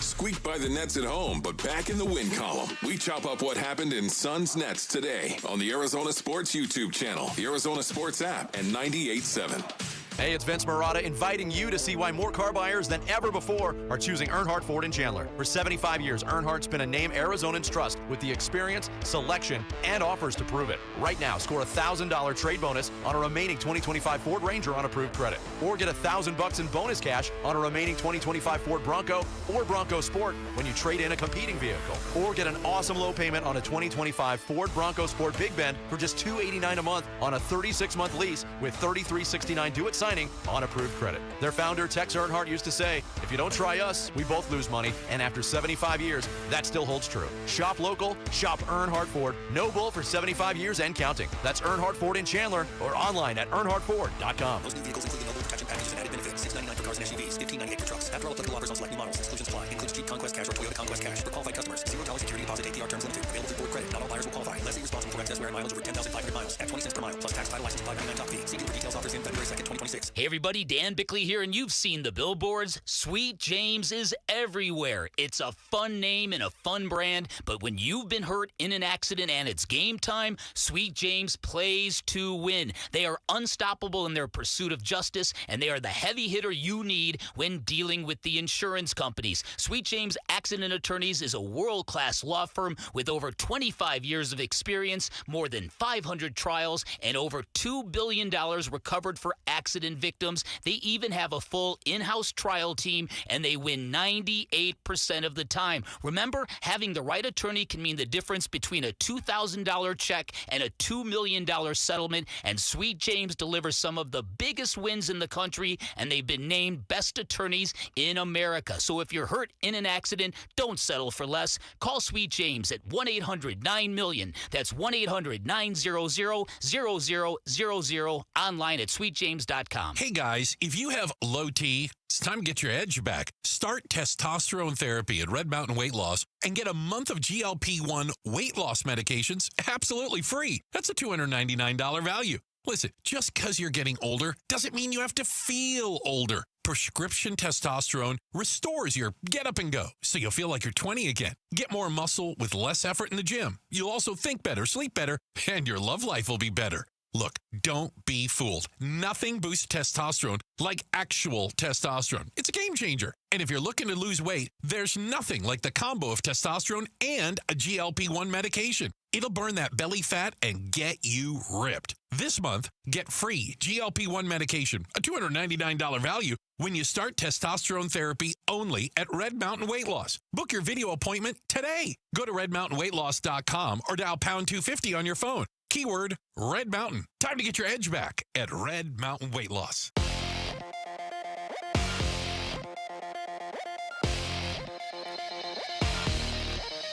Squeaked by the Nets at home, but back in the win column. We chop up what happened in Suns Nets today on the Arizona Sports YouTube channel, the Arizona Sports app, and 98.7.
Hey, it's Vince Marotta inviting you to see why more car buyers than ever before are choosing Earnhardt Ford in Chandler. For 75 years, Earnhardt's been a name Arizonans trust with the experience, selection, and offers to prove it. Right now, score a $1,000 trade bonus on a remaining 2025 Ford Ranger on approved credit. Or get $1,000 in bonus cash on a remaining 2025 Ford Bronco or Bronco Sport when you trade in a competing vehicle. Or get an awesome low payment on a 2025 Ford Bronco Sport Big Bend for just $289 a month on a 36-month lease with $33.69 due at signing on approved credit. Their founder, Tex Earnhardt, used to say, if you don't try us, we both lose money. And after 75 years, that still holds true. Shop local, shop Earnhardt Ford. No bull for 75 years and counting. That's Earnhardt Ford in Chandler or online at earnhardtford.com.
Most new vehicles include the mobile protection packages and added benefits. $699 for cars and SUVs, $1598 for trucks. After all applicable offers on select new models, exclusions apply. Includes Jeep Conquest Cash or Toyota Conquest Cash. For qualified customers, $0 security deposit, APR terms limited. Available through Ford credit. Not all buyers will qualify. Lessee responsible for excess wear and mileage over 10,500 miles at 20 cents per mile plus tax, title, license, $599 top fee. See dealer details. Offers in February 2nd, 2026.
Hey everybody, Dan Bickley here, and you've seen the billboards. Sweet James is everywhere. It's a fun name and a fun brand, but when you've been hurt in an accident and it's game time, Sweet James plays to win. They are unstoppable in their pursuit of justice, and they are the heavy hitter you need when dealing with the insurance companies. Sweet James Accident Attorneys is a world-class law firm with over 25 years of experience more than 500 trials, and over $2 billion recovered for accident victims. They even have a full in-house trial team, and they win 98% of the time. Remember, having the right attorney can mean the difference between a $2,000 check and a $2 million settlement, and Sweet James delivers some of the biggest wins in the country, and they've been named best attorneys in America. So if you're hurt in an accident, don't settle for less. Call Sweet James at 1-800-9-MILLION. That's 1-800-900-0000, online at sweetjames.com.
Hey guys, if you have low T, it's time to get your edge back. Start testosterone therapy at Red Mountain Weight Loss and get a month of GLP-1 weight loss medications absolutely free. That's a $299 value. Listen, just because you're getting older doesn't mean you have to feel older. Prescription testosterone restores your get up and go, so you'll feel like you're 20 again. Get more muscle with less effort in the gym. You'll also think better, sleep better, and your love life will be better. Look, don't be fooled. Nothing boosts testosterone like actual testosterone. It's a game changer. And if you're looking to lose weight, there's nothing like the combo of testosterone and a GLP-1 medication. It'll burn that belly fat and get you ripped. This month, get free GLP-1 medication, a $299 value, when you start testosterone therapy only at Red Mountain Weight Loss. Book your video appointment today. Go to redmountainweightloss.com or dial pound 250 on your phone. Keyword Red Mountain. Time to get your edge back at Red Mountain Weight Loss.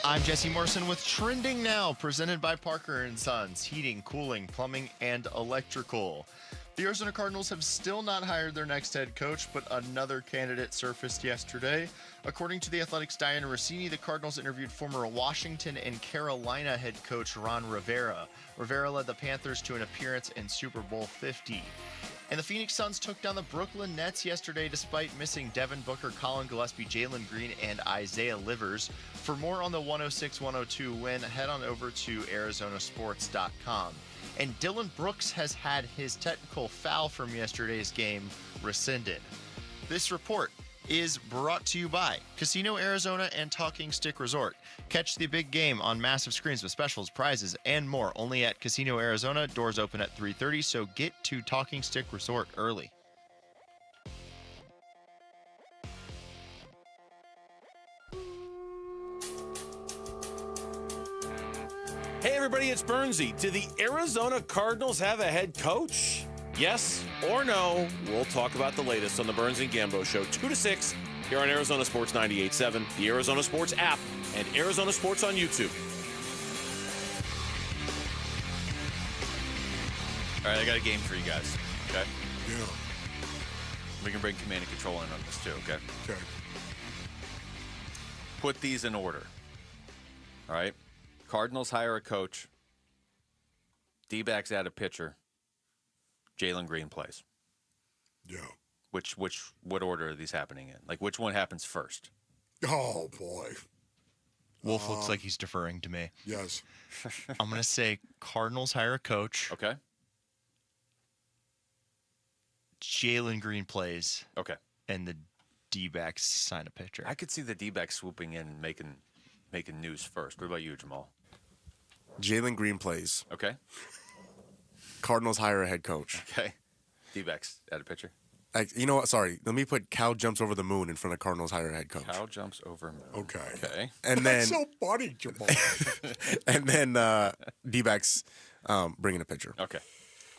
I'm Jesse Morrison with Trending Now, presented by Parker & Sons, heating, cooling, plumbing, and electrical. The Arizona Cardinals have still not hired their next head coach, but another candidate surfaced yesterday. According to The Athletic's Diana Rossini, the Cardinals interviewed former Washington and Carolina head coach Ron Rivera. Rivera led the Panthers to an appearance in Super Bowl 50. And the Phoenix Suns took down the Brooklyn Nets yesterday despite missing Devin Booker, Colin Gillespie, Jalen Green, and Isaiah Livers. For more on the 106-102 win, head on over to arizonasports.com. And Dylan Brooks has had his technical foul from yesterday's game rescinded. This report is brought to you by Casino Arizona and Talking Stick Resort. Catch the big game on massive screens with specials, prizes, and more only at Casino Arizona. Doors open at 3:30, so get to Talking Stick Resort early.
Hey everybody, it's Bernsey. Do the Arizona Cardinals have a head coach? Yes or no? We'll talk about the latest on the Burns and Gambo Show, 2 to 6, here on Arizona Sports 98.7, the Arizona Sports app, and Arizona Sports on YouTube.
All right, I got a game for you guys, okay?
Yeah.
We can bring command and control in on this too, okay?
Okay.
Put these in order, all right? Cardinals hire a coach. D-backs add a pitcher. Jalen Green plays.
Yeah.
What order are these happening in? Like, which one happens first?
Oh, boy.
Wolf looks like he's deferring to me.
Yes.
I'm going to say Cardinals hire a coach.
Okay.
Jalen Green plays.
Okay.
And the D-backs sign a pitcher.
I could see the D-backs swooping in and making news first. What about you, Jamal?
Jalen Green plays.
Okay.
Cardinals hire a head coach.
Okay. D-backs add a pitcher.
You know what? Sorry. Let me put Cal jumps over the moon in front of Cardinals hire a head coach.
Cal jumps over moon.
Okay.
Okay.
And
That's
then
so funny, Jamal.
and then D-backs bring in a pitcher.
Okay.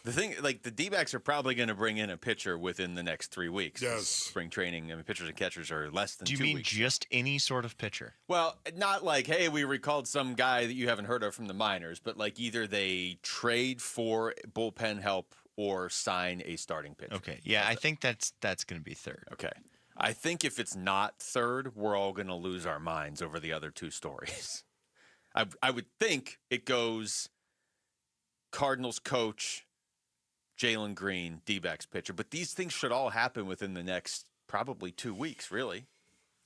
The thing, like, the D-backs are probably going to bring in a pitcher within the next 3 weeks.
Yes.
Spring training, I mean, pitchers and catchers are less than 2 weeks.
Do you mean just any sort of pitcher?
Well, not like, hey, we recalled some guy that you haven't heard of from the minors, but like either they trade for bullpen help or sign a starting pitcher.
Okay. Yeah, I think that's going to be third.
Okay. I think if it's not third, we're all going to lose our minds over the other two stories. I would think it goes Cardinals coach, Jalen Green, D-backs pitcher. But these things should all happen within the next probably 2 weeks, really.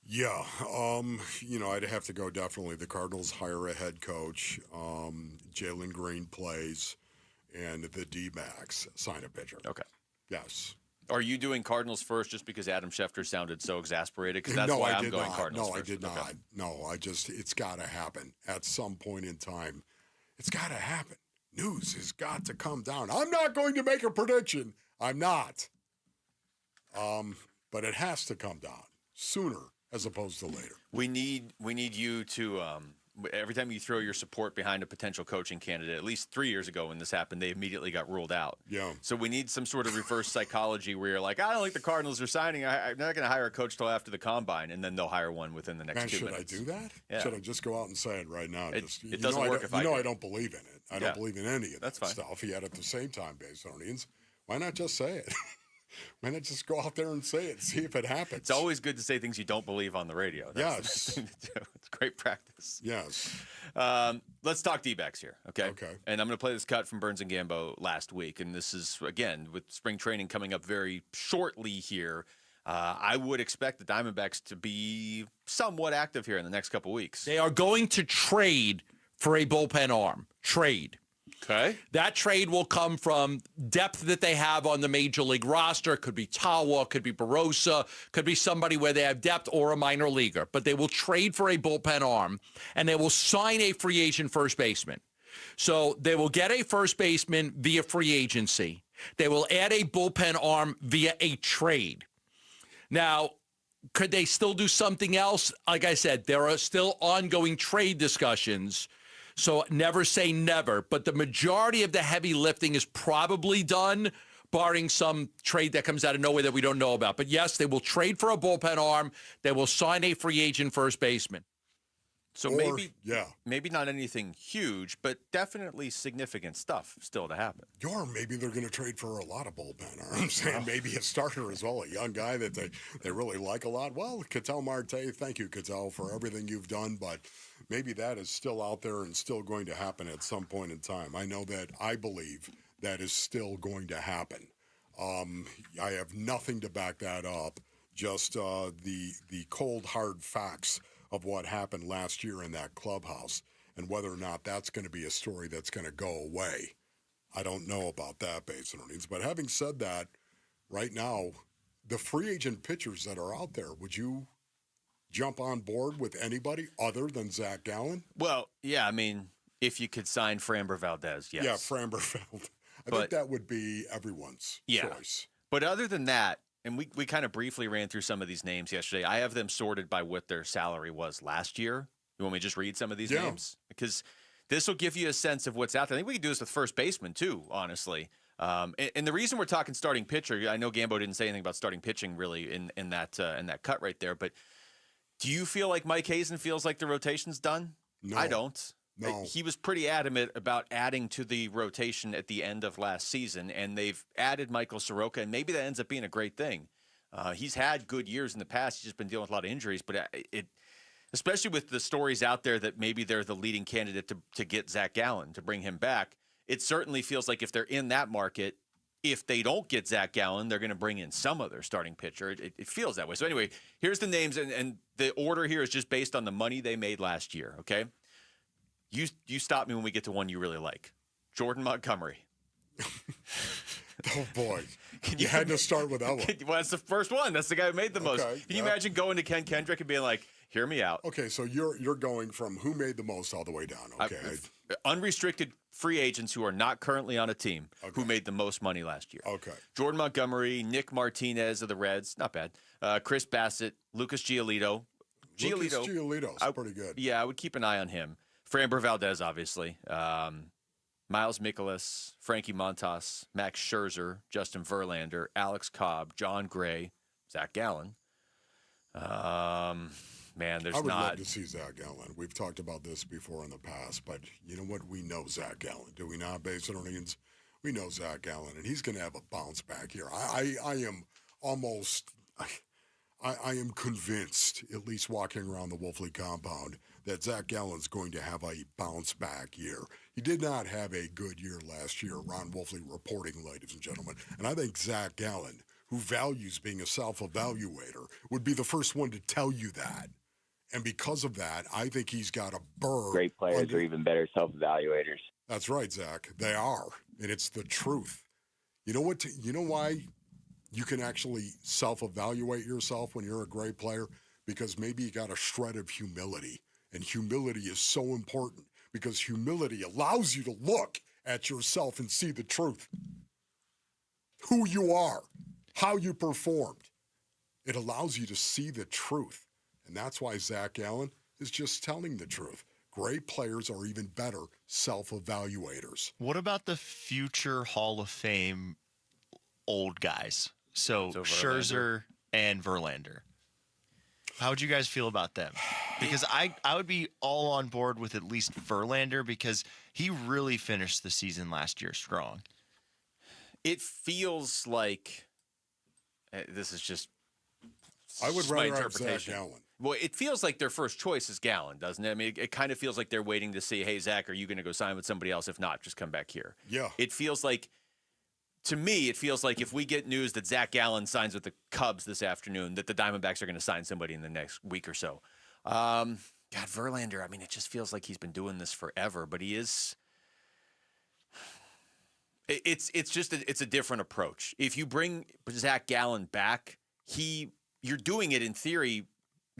Yeah. I'd have to go definitely. The Cardinals hire a head coach. Jalen Green plays, and the D-backs sign a pitcher.
Okay.
Yes.
Are you doing Cardinals first just because Adam Schefter sounded so exasperated? Because that's why I'm going Cardinals first.
No, I did not. No, it's got to happen at some point in time. It's got to happen. news has got to come down. I'm not going to make a prediction. I'm not. But it has to come down sooner as opposed to later.
We need you to every time you throw your support behind a potential coaching candidate. At least 3 years ago when this happened, they immediately got ruled out.
Yeah.
So we need some sort of reverse psychology where you're like, I don't think the Cardinals are signing. I'm not going to hire a coach till after the combine, and then they'll hire one within the next 2 minutes.
Should I do that?
Yeah.
Should I just go out and say it right now?
It doesn't work if I
I don't believe in it. I don't believe in any of that
That's fine.
stuff. Yet at the same time, Basonians, why not just say it? Why not just go out there and say it, see if it happens?
It's always good to say things you don't believe on the radio. That's it's great practice.
Yes.
Let's talk D-backs here, okay?
Okay.
And I'm going to play this cut from Burns and Gambo last week. And this is, again, with spring training coming up very shortly here, I would expect the Diamondbacks to be somewhat active here in the next couple weeks.
They are going to trade for a bullpen arm. Trade.
Okay.
That trade will come from depth that they have on the major league roster. Could be Tawa, could be Barossa, could be somebody where they have depth or a minor leaguer. But they will trade for a bullpen arm, and they will sign a free agent first baseman. So they will get a first baseman via free agency. They will add a bullpen arm via a trade. Now, could they still do something else? Like I said, there are still ongoing trade discussions. So never say never, but the majority of the heavy lifting is probably done, barring some trade that comes out of nowhere that we don't know about. But yes, they will trade for a bullpen arm. They will sign a free agent first baseman.
So maybe not anything huge, but definitely significant stuff still to happen.
Or maybe they're going to trade for a lot of bullpen arms, and maybe a starter as well, a young guy that they really like a lot. Well, Ketel Marte, thank you, Ketel, for everything you've done, but maybe that is still out there and still going to happen at some point in time. I believe that is still going to happen. I have nothing to back that up, just the cold, hard facts of what happened last year in that clubhouse, and whether or not that's going to be a story that's going to go away. I don't know about that, Basonians. But having said that, right now, the free agent pitchers that are out there, would you jump on board with anybody other than Zach Gallen?
Well, yeah, I mean, if you could sign Framber Valdez, yes.
Yeah, Framber Valdez. I think that would be everyone's choice.
But other than that, and we kind of briefly ran through some of these names yesterday. I have them sorted by what their salary was last year. You want me to just read some of these names? Because this will give you a sense of what's out there. I think we can do this with first baseman too, honestly. And the reason we're talking starting pitcher, I know Gambo didn't say anything about starting pitching really in that cut right there. But do you feel like Mike Hazen feels like the rotation's done?
No.
I don't.
No.
He was pretty adamant about adding to the rotation at the end of last season, and they've added Michael Soroka, and maybe that ends up being a great thing. He's had good years in the past. He's just been dealing with a lot of injuries, but especially with the stories out there that maybe they're the leading candidate to get Zach Gallen, to bring him back, it certainly feels like if they're in that market, if they don't get Zach Gallen, they're going to bring in some other starting pitcher. It feels that way. So anyway, here's the names, and the order here is just based on the money they made last year, okay? You stop me when we get to one you really like. Jordan Montgomery.
Oh, boy. You had to start with that one.
Well, that's the first one. That's the guy who made the most. Can you imagine going to Ken Kendrick and being like, hear me out?
Okay, so you're going from who made the most all the way down, okay?
Unrestricted free agents who are not currently on a team who made the most money last year.
Okay.
Jordan Montgomery, Nick Martinez of the Reds, not bad. Chris Bassett, Lucas Giolito.
Giolito's pretty good.
Yeah, I would keep an eye on him. Framber Valdez, obviously. Miles Mikolas, Frankie Montas, Max Scherzer, Justin Verlander, Alex Cobb, John Gray, Zach Gallen. Man, there's
I would
not.
love to see Zach Gallen. We've talked about this before in the past, but you know what? We know Zach Gallen, do we not, Basonians? We know Zach Gallen, and he's going to have a bounce back here. I am almost, I am convinced, at least walking around the Wolfley compound, that Zach Gallen's going to have a bounce back year. He did not have a good year last year. Ron Wolfley reporting, ladies and gentlemen. And I think Zach Gallen, who values being a self-evaluator, would be the first one to tell you that. And because of that, I think he's got a burr.
Great players are even better self-evaluators.
That's right, Zach. They are. And it's the truth. You know what? You know why you can actually self-evaluate yourself when you're a great player? Because maybe you got a shred of humility. And humility is so important because humility allows you to look at yourself and see the truth. Who you are, how you performed. It allows you to see the truth. And that's why Zach Allen is just telling the truth. Great players are even better self-evaluators.
What about the future Hall of Fame old guys? So Scherzer and Verlander. How would you guys feel about them? Because I would be all on board with at least Verlander because he really finished the season last year strong.
It feels like this is just
I would
my
rather have
interpretation.
Zach Gallen.
Well, it feels like their first choice is Gallen, doesn't it? I mean, it kind of feels like they're waiting to see, hey, Zach, are you going to go sign with somebody else? If not, just come back here.
Yeah.
It feels like, to me, it feels like if we get news that Zach Gallen signs with the Cubs this afternoon, that the Diamondbacks are going to sign somebody in the next week or so. God, Verlander, I mean, it just feels like he's been doing this forever, but he is... It's a different approach. If you bring Zach Gallen back, you're doing it in theory.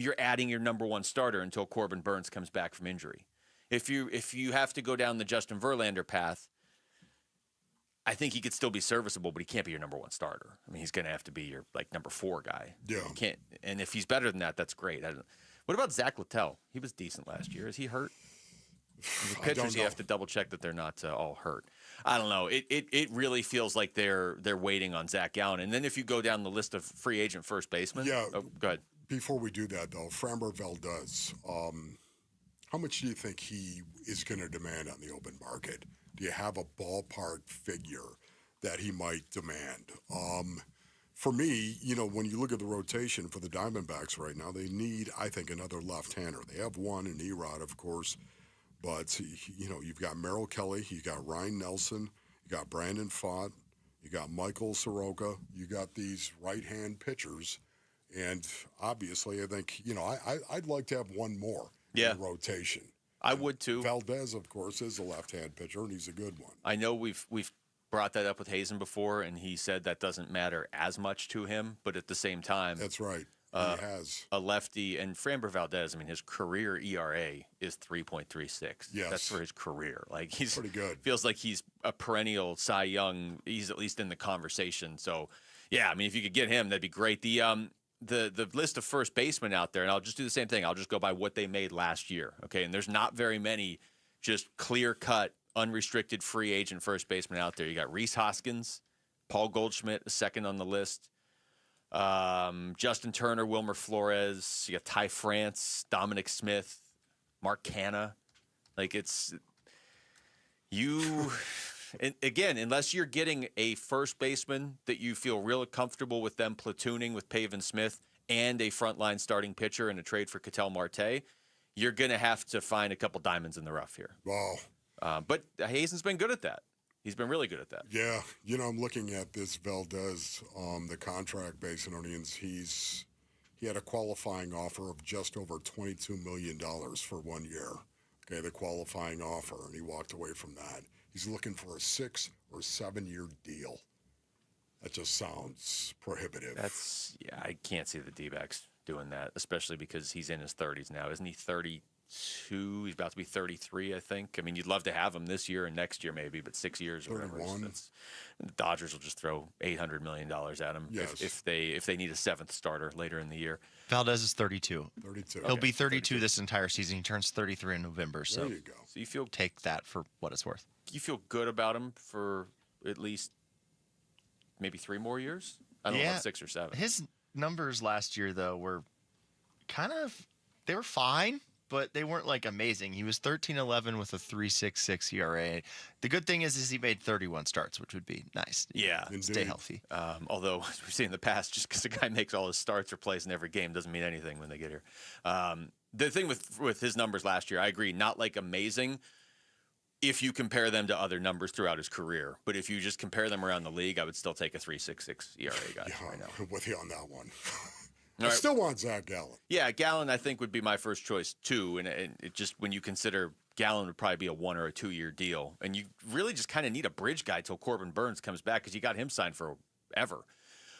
You're adding your number one starter until Corbin Burns comes back from injury. If you have to go down the Justin Verlander path, I think he could still be serviceable, but he can't be your number one starter. I mean, he's going to have to be your number 4 guy.
Yeah.
You can't. And if he's better than that, that's great. What about Zach Littell? He was decent last year. Is he hurt? The pitchers, you have to double check that they're not all hurt. I don't know. It really feels like they're waiting on Zach Gallen. And then if you go down the list of free agent first basemen, go ahead.
Before we do that, though, Framber Valdez, how much do you think he is going to demand on the open market? Do you have a ballpark figure that he might demand? For me, when you look at the rotation for the Diamondbacks right now, they need, I think, another left-hander. They have one in Erod, of course, but, you've got Merrill Kelly, you got Ryan Nelson, you got Brandon Pfaadt, you got Michael Soroka, you got these right-hand pitchers. And obviously, I think, I'd like to have one more in the rotation.
I would too.
Valdez, of course, is a left-hand pitcher, and he's a good one.
I know we've brought that up with Hazen before, and he said that doesn't matter as much to him. But at the same time,
that's right. He has
a lefty, and Framber Valdez. I mean, his career ERA is 3.36.
Yes,
that's for his career. Like he's
pretty good.
Feels like he's a perennial Cy Young. He's at least in the conversation. So, yeah, I mean, if you could get him, that'd be great. The list of first basemen out there, and I'll just do the same thing. I'll just go by what they made last year, okay? And there's not very many just clear-cut, unrestricted free agent first basemen out there. You got Rhys Hoskins, Paul Goldschmidt, a second on the list, Justin Turner, Wilmer Flores. You got Ty France, Dominic Smith, Mark Canha. Like, it's you... And again, unless you're getting a first baseman that you feel real comfortable with them platooning with Pavin Smith and a frontline starting pitcher in a trade for Ketel Marte, you're going to have to find a couple diamonds in the rough here.
Wow.
But Hazen's been good at that. He's been really good at that.
Yeah. I'm looking at this Valdez, the contract based on Indians. He had a qualifying offer of just over $22 million for 1 year. Okay, the qualifying offer, and he walked away from that. He's looking for a 6 or 7 year deal. That just sounds prohibitive.
I can't see the D-backs doing that, especially because he's in his 30s now. Isn't he 32? He's about to be 33, I think. I mean, you'd love to have him this year and next year maybe, but 6 years or whatever. The Dodgers will just throw $800 million at him if they need a 7th starter later in the year.
Valdez is 32.
32.
He'll be 32 this entire season. He turns 33 in November. So
there you go.
So you feel
take that for what it's worth.
You feel good about him for at least maybe 3 more years? I don't know about 6 or 7.
His numbers last year, though, were they were fine, but they weren't amazing. He was 13-11 with a 3.66 ERA. The good thing is he made 31 starts, which would be nice.
Yeah.
Stay healthy.
Although, as we've seen in the past, just because a guy makes all his starts or plays in every game doesn't mean anything when they get here. The thing with his numbers last year, I agree, not amazing if you compare them to other numbers throughout his career. But if you just compare them around the league, I would still take a 3.66 ERA guy right now.
I'm with you on that one.
All
I
right.
still want Zach Gallen.
Yeah, Gallen I think would be my first choice too. And it just when you consider Gallen would probably be a 1 or a 2 year deal, and you really just kind of need a bridge guy till Corbin Burns comes back because you got him signed forever.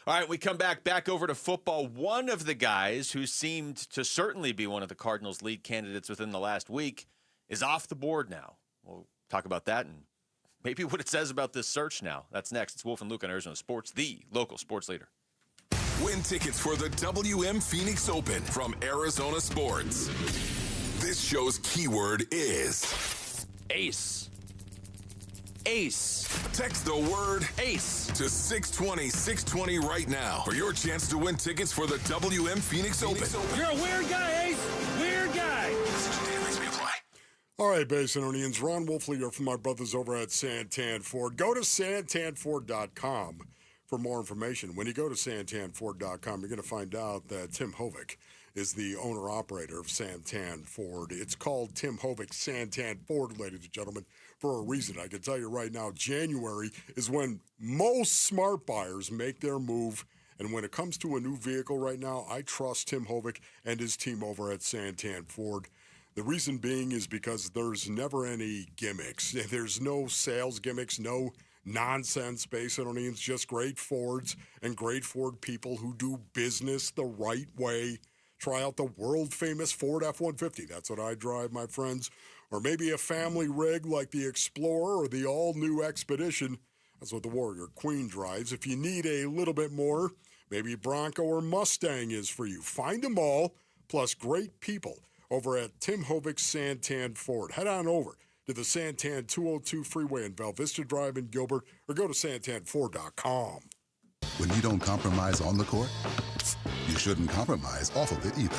All right, we come back over to football. One of the guys who seemed to certainly be one of the Cardinals' lead candidates within the last week is off the board now. We'll talk about that and maybe what it says about this search now. That's next. It's Wolf and Luke on Arizona Sports, the local sports leader.
Win tickets for the WM Phoenix Open from Arizona Sports. This show's keyword is
Ace. Ace.
Text the word
ACE
to 620-620 right now for your chance to win tickets for the WM Phoenix Open.
You're a weird guy, Ace. Weird guy.
All right, Basinonians. Ron Wolfley here from my brothers over at Santan Ford. Go to santanford.com for more information. When you go to santanford.com, you're going to find out that Tim Hovick is the owner-operator of Santan Ford. It's called Tim Hovick Santan Ford, ladies and gentlemen, for a reason. I can tell you right now, January is when most smart buyers make their move. And when it comes to a new vehicle right now, I trust Tim Hovick and his team over at Santan Ford. The reason being is because there's never any gimmicks. There's no sales gimmicks, no nonsense, Basinonians, just great Fords and great Ford people who do business the right way. Try out the world-famous Ford F-150. That's what I drive, my friends. Or maybe a family rig like the Explorer or the all-new Expedition. That's what the Warrior Queen drives. If you need a little bit more, maybe Bronco or Mustang is for you. Find them all, plus great people over at Tim Hovick's Santan Ford. Head on over to the Santan 202 freeway in Val Vista Drive in Gilbert, or go to santanford.com.
When you don't compromise on the court, you shouldn't compromise off of it either.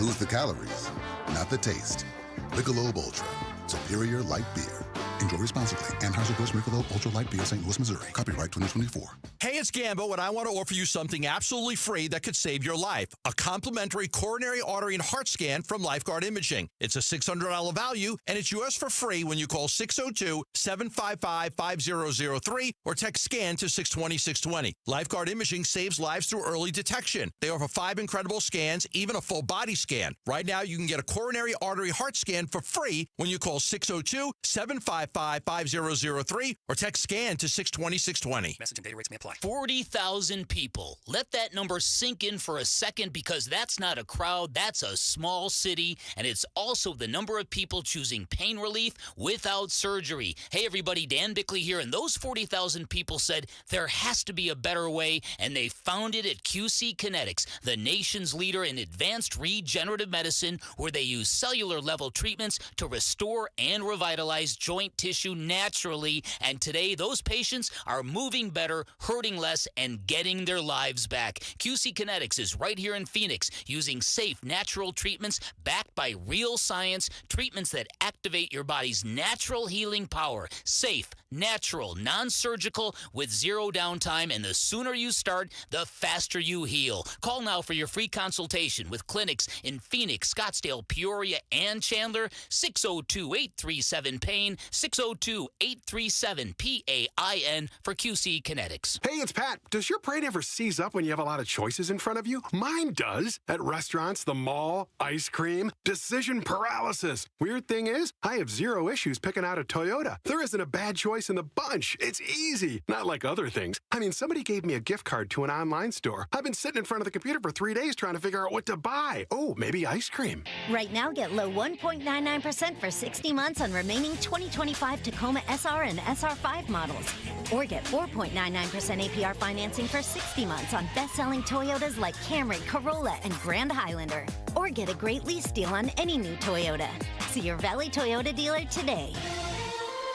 Lose the calories, not the taste. Michelob Ultra, superior light beer. Enjoy responsibly. Anheuser-Busch Michelob Ultra Light Beer, St. Louis, Missouri. Copyright 2024.
Hey, it's Gambo, and I want to offer you something absolutely free that could save your life. A complimentary coronary artery and heart scan from Lifeguard Imaging. It's a $600 value, and it's yours for free when you call 602-755-5003 or text SCAN to 620-620. Lifeguard Imaging saves lives through early detection. They offer 5 incredible scans, even a full body scan. Right now, you can get a coronary artery heart scan for free when you call 602-755-5003 or text SCAN to 620-620.
Message and data rates may apply.
40,000 people. Let that number sink in for a second, because that's not a crowd, that's a small city, and it's also the number of people choosing pain relief without surgery. Hey everybody, Dan Bickley here, and those 40,000 people said there has to be a better way, and they found it at QC Kinetics, the nation's leader in advanced regenerative medicine, where they use cellular level treatments to restore and revitalize joint tissue naturally, and today those patients are moving better, hurting less, and getting their lives back. QC Kinetics is right here in Phoenix, using safe, natural treatments backed by real science, treatments that activate your body's natural healing power. Safe, natural, non-surgical, with zero downtime, and the sooner you start, the faster you heal. Call now for your free consultation with clinics in Phoenix, Scottsdale, Peoria, and Chandler. 602-837-PAIN, 602-837-PAIN for QC Kinetics.
Hey, it's Pat. Does your brain ever seize up when you have a lot of choices in front of you? Mine does. At restaurants, the mall, ice cream, decision paralysis. Weird thing is, I have zero issues picking out a Toyota. There isn't a bad choice in the bunch. It's easy. Not like other things. I mean, somebody gave me a gift card to an online store. I've been sitting in front of the computer for 3 days trying to figure out what to buy. Oh, maybe ice cream.
Right now, get low 1.99% for 60 months on remaining 2025 Tacoma SR and SR5 models. Or get 4.99% APR financing for 60 months on best-selling Toyotas like Camry, Corolla, and Grand Highlander. Or get a great lease deal on any new Toyota. See your Valley Toyota dealer today.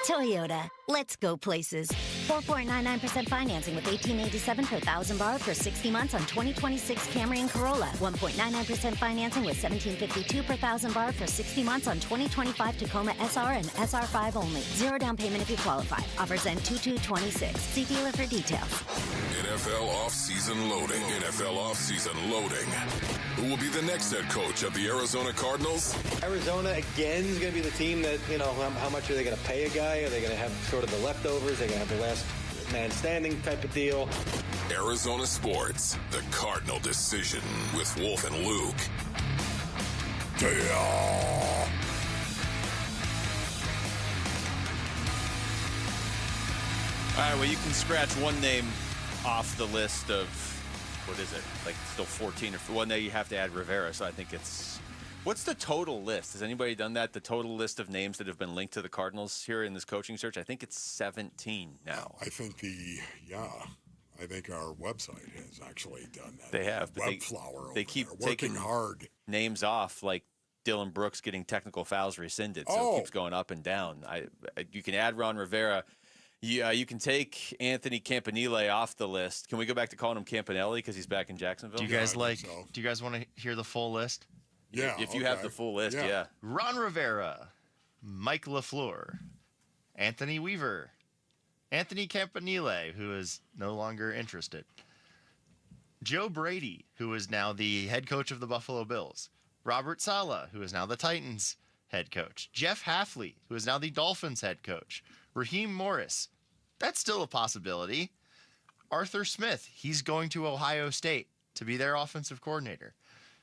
Toyota, let's go places. 4.99% financing with $1,887 per thousand borrowed for 60 months on 2026 Camry and Corolla. 1.99% financing with $1,752 per thousand borrowed for 60 months on 2025 Tacoma SR and SR5 only. Zero down payment if you qualify. Offers end 2/2/26. See dealer for details.
NFL offseason loading. NFL offseason loading. Who will be the next head coach of the Arizona Cardinals?
Arizona, again, is going to be the team that, how much are they going to pay a guy? Are they going to have sort of the leftovers? Are they going to have the last man standing type of deal?
Arizona Sports, the Cardinal Decision with Wolf and Luke.
Yeah.
All right, well, you can scratch one name off the list of, what is it, like still 14 or one day you have to add Rivera, so I think it's What's the total list? Has anybody done that? The total list of names that have been linked to the Cardinals here in this coaching search? I think it's 17 now.
I think I think our website has actually done that.
They have. But
Webflower.
They keep
working
taking
hard
names off, like Dylan Brooks getting technical fouls rescinded, so it keeps going up and down. You can add Ron Rivera. You can take Anthony Campanile off the list. Can we go back to calling him Campanelli because he's back in Jacksonville?
Do you guys Do you guys want to hear the full list?
Yeah.
If you have the full list, yeah.
Ron Rivera, Mike LaFleur, Anthony Weaver, Anthony Campanile, who is no longer interested, Joe Brady, who is now the head coach of the Buffalo Bills, Robert Saleh, who is now the Titans head coach, Jeff Hafley, who is now the Dolphins head coach, Raheem Morris, that's still a possibility, Arthur Smith, he's going to Ohio State to be their offensive coordinator,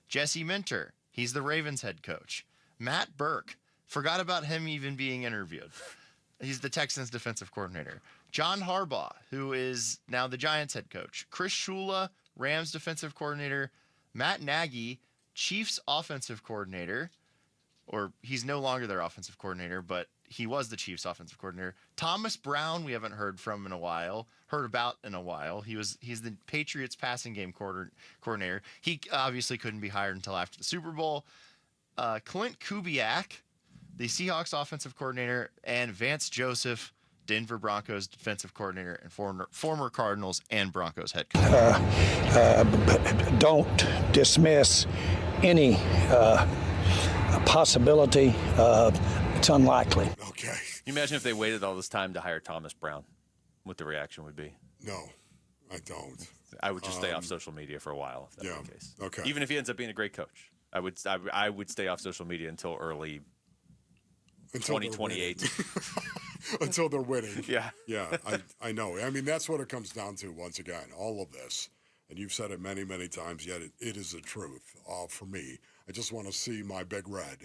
Jesse Minter, he's the Ravens head coach, Matt Burke, forgot about him even being interviewed. He's the Texans defensive coordinator. John Harbaugh, who is now the Giants head coach. Chris Shula, Rams defensive coordinator. Matt Nagy, Chiefs offensive coordinator. Or he's no longer their offensive coordinator, but he was the Chiefs offensive coordinator. Thomas Brown, we haven't heard about in a while. He's the Patriots passing game coordinator. He obviously couldn't be hired until after the Super Bowl. Clint Kubiak, the Seahawks offensive coordinator, and Vance Joseph, Denver Broncos defensive coordinator and former Cardinals and Broncos head coach.
Don't dismiss any possibility. It's unlikely.
Okay.
Can you imagine if they waited all this time to hire Thomas Brown? What the reaction would be?
No, I don't.
I would just stay off social media for a while if that were the case.
Okay.
Even if he ends up being a great coach, I would stay off social media until early 2028.
Until they're winning.
Yeah.
Yeah, I know. I mean, that's what it comes down to once again, all of this. And you've said it many, many times, yet it is the truth. For me, I just want to see my Big Red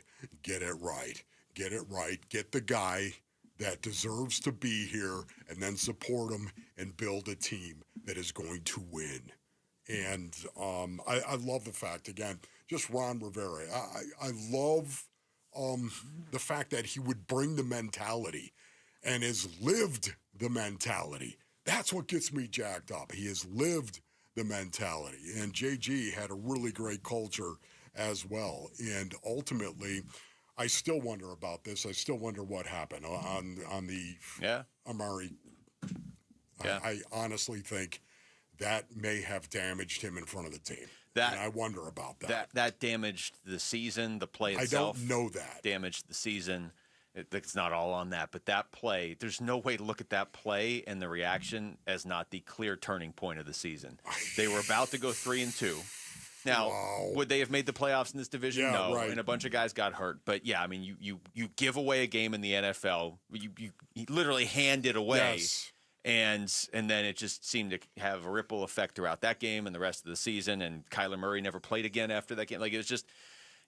get it right. Get it right. Get the guy that deserves to be here and then support him and build a team that is going to win. And I love the fact, again, just Ron Rivera. I love the fact that he would bring the mentality and has lived the mentality. That's what gets me jacked up. He has lived the mentality. And JG had a really great culture as well. And ultimately, I still wonder about this. I still wonder what happened on the Amari.
Yeah.
I honestly think that may have damaged him in front of the team. And I wonder about that.
That damaged the season, the play itself.
I don't know that.
Damaged the season. It's not all on that, but that play, there's no way to look at that play and the reaction as not the clear turning point of the season. They were about to go 3-2. Now, would they have made the playoffs in this division?
Yeah,
no,
right.
And a bunch of guys got hurt. But yeah, I mean, you give away a game in the NFL. You literally hand it away.
Yes.
And then it just seemed to have a ripple effect throughout that game and the rest of the season. And Kyler Murray never played again after that game. Like, it was just,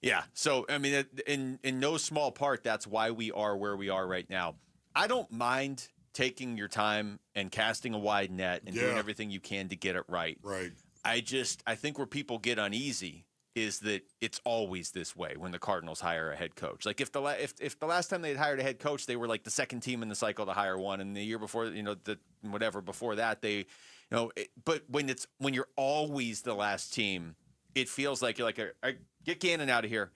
yeah. So, I mean, in no small part, that's why we are where we are right now. I don't mind taking your time and casting a wide net and doing everything you can to get it right.
Right.
I think where people get uneasy is that it's always this way when the Cardinals hire a head coach. Like if the last time they had hired a head coach, they were like the second team in the cycle to hire one, and the year before, before that, they, but when you're always the last team, it feels like you're like, get Gannon out of here.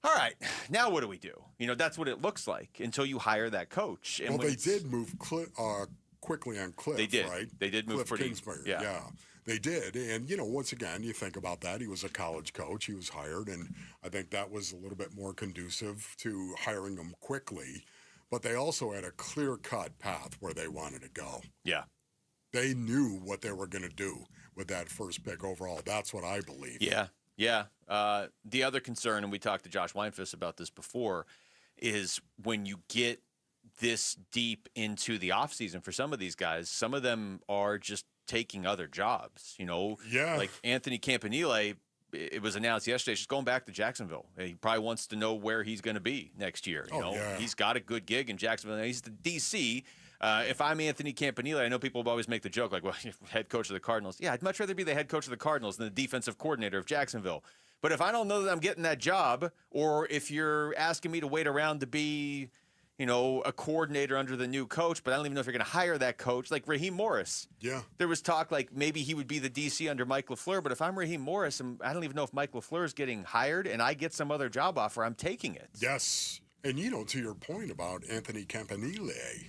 All right, now what do we do? That's what it looks like until you hire that coach. And
they did move quickly on Cliff.
They did.
Right?
They did move
Cliff
pretty.
Kingsbury.
Yeah.
They did. And, once again, you think about that. He was a college coach. He was hired. And I think that was a little bit more conducive to hiring him quickly. But they also had a clear-cut path where they wanted to go.
Yeah.
They knew what they were going to do with that first pick overall. That's what I believe.
Yeah. Yeah. The other concern, and we talked to Josh Weinfuss about this before, is when you get this deep into the offseason for some of these guys, some of them are just taking other jobs, like Anthony Campanile. It was announced yesterday, he's going back to Jacksonville. He probably wants to know where he's going to be next year. He's got a good gig in Jacksonville. He's the DC. If I'm Anthony Campanile, I know people always make the joke like, well, head coach of the Cardinals. Yeah, I'd much rather be the head coach of the Cardinals than the defensive coordinator of Jacksonville. But if I don't know that I'm getting that job, or if you're asking me to wait around to be, a coordinator under the new coach, but I don't even know if you're going to hire that coach, like Raheem Morris.
Yeah.
There was talk like maybe he would be the DC under Mike LaFleur, but if I'm Raheem Morris, and I don't even know if Mike LaFleur is getting hired and I get some other job offer, I'm taking it.
Yes. And, to your point about Anthony Campanile,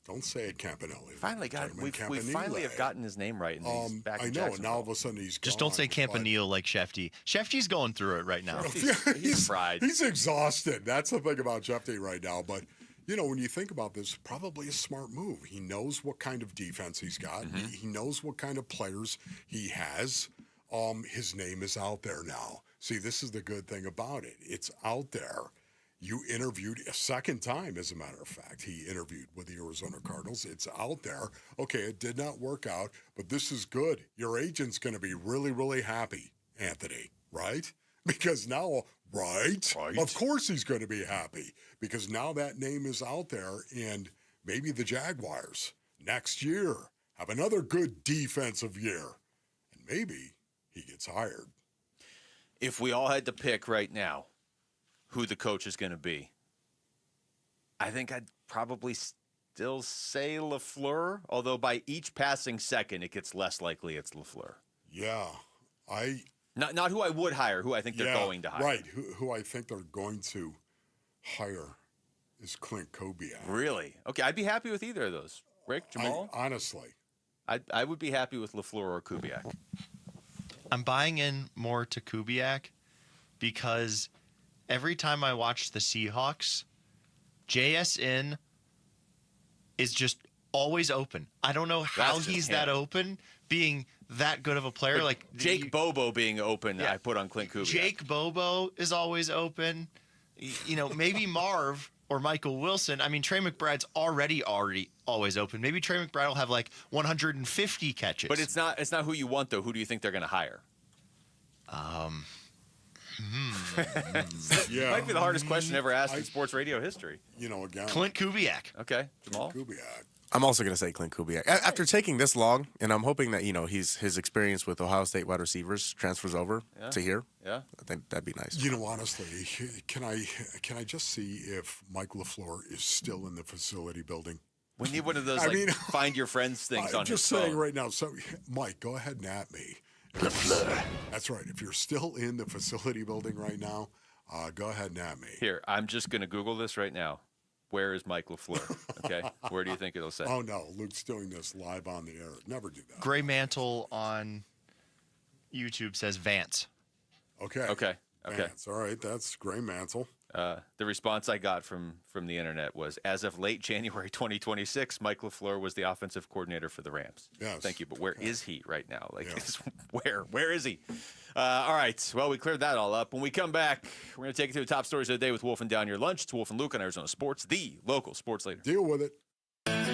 don't say it Campanile.
We finally have gotten his name right. And he's back
I
in
know, and now all of a sudden he's
Just
gone.
don't say Campanile like Shefty. Shefty's going through it right now.
He's fried.
He's exhausted. That's the thing about Shefty right now. But, when you think about this, probably a smart move. He knows what kind of defense he's got.
Mm-hmm.
He knows what kind of players he has. His name is out there now. See, this is the good thing about it. It's out there. You interviewed a second time, as a matter of fact. He interviewed with the Arizona Cardinals. It's out there. Okay, it did not work out, but this is good. Your agent's going to be really, really happy, Anthony, right? Because now, right? Of course he's going to be happy because now that name is out there, and maybe the Jaguars next year have another good defensive year, and maybe he gets hired.
If we all had to pick right now who the coach is going to be, I think I'd probably still say LaFleur, although by each passing second, it gets less likely it's LaFleur.
Yeah,
Not who I would hire, who I think they're going to hire.
Right, who I think they're going to hire is Clint Kubiak.
Really? Okay, I'd be happy with either of those. Rick, Jamal?
Honestly.
I would be happy with LaFleur or Kubiak.
I'm buying in more to Kubiak because every time I watch the Seahawks, JSN is just always open. I don't know how he's that open, being that good of a player.
But
like
Jake Bobo being open, I put on Clint Kubiak.
Jake Bobo is always open. Maybe Marv or Michael Wilson. I mean, Trey McBride's already always open. Maybe Trey McBride will have like 150 catches.
But it's not who you want, though. Who do you think they're going to hire?
Yeah.
Might be the hardest question ever asked in sports radio history.
Again.
Clint Kubiak.
Okay, Jamal?
Kubiak.
I'm also going to say Clint Kubiak. After taking this long, and I'm hoping that, his experience with Ohio State wide receivers transfers over to here.
Yeah.
I think that'd be nice.
Honestly, can I just see if Mike LaFleur is still in the facility building?
We need one of those find your friends things
I'm
on
just
his
saying
phone.
right now. So, Mike, go ahead and at me. That's right. If you're still in the facility building right now, go ahead and at me.
Here, I'm just going to Google this right now. Where is Mike LaFleur? Okay, where do you think it'll say?
Oh no, Luke's doing this live on the air. Never do that.
Gray Mantle on YouTube says Vance.
Okay.
Vance. All right, that's Gray Mantle.
The response I got from the internet was, as of late January 2026, Mike LaFleur was the offensive coordinator for the Rams.
Yes.
Thank you. But where is he right now? Where is he? All right. Well, we cleared that all up. When we come back, we're going to take you through the top stories of the day with Wolf and Down Your Lunch. It's Wolf and Luke on Arizona Sports, the local sports leader.
Deal with it.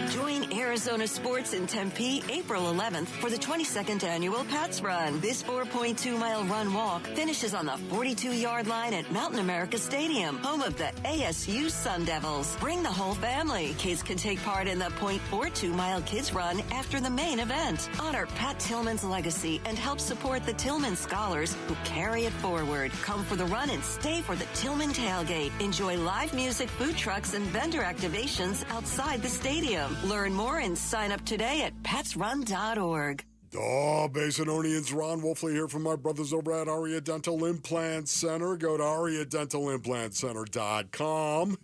Join Arizona Sports in Tempe April 11th for the 22nd annual Pats Run. This 4.2-mile run-walk finishes on the 42-yard line at Mountain America Stadium, home of the ASU Sun Devils. Bring the whole family. Kids can take part in the 0.42-mile Kids Run after the main event. Honor Pat Tillman's legacy and help support the Tillman scholars who carry it forward. Come for the run and stay for the Tillman tailgate. Enjoy live music, food trucks, and vendor activations outside the stadium. Learn more and sign up today at patsrun.org.
Basinonians, Ron Wolfley here from my brothers over at Aria Dental Implant Center. Go to ariadentalimplantcenter.com.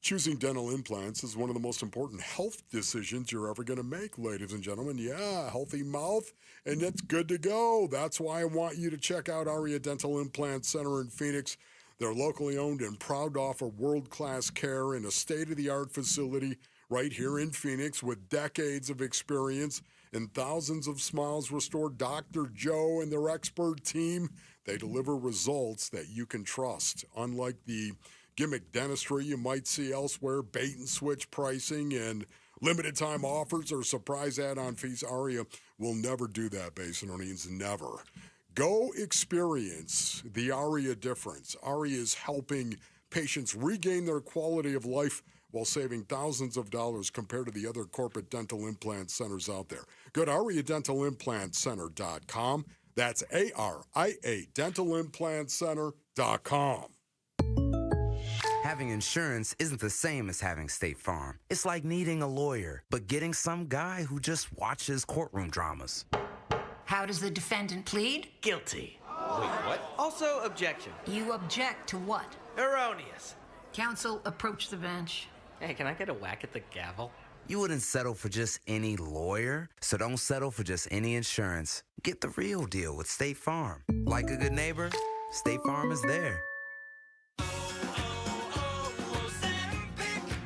Choosing dental implants is one of the most important health decisions you're ever going to make, ladies and gentlemen. Yeah, healthy mouth, and it's good to go. That's why I want you to check out Aria Dental Implant Center in Phoenix. They're locally owned and proud to offer world-class care in a state-of-the-art facility right here in Phoenix with decades of experience and thousands of smiles restored. Dr. Joe and their expert team, they deliver results that you can trust. Unlike the gimmick dentistry you might see elsewhere, bait and switch pricing and limited time offers or surprise add-on fees, Aria will never do that, Basinonians, never. Go experience the Aria difference. Aria is helping patients regain their quality of life while saving thousands of dollars compared to the other corporate dental implant centers out there. Go to ariadentalimplantcenter.com. That's ARIA DentalImplantCenter.com.
Having insurance isn't the same as having State Farm. It's like needing a lawyer, but getting some guy who just watches courtroom dramas.
How does the defendant plead?
Guilty.
Wait, what?
Also, objection.
You object to what?
Erroneous.
Counsel, approach the bench.
Hey, can I get a whack at the gavel?
You wouldn't settle for just any lawyer, so don't settle for just any insurance. Get the real deal with State Farm. Like a good neighbor, State Farm is there.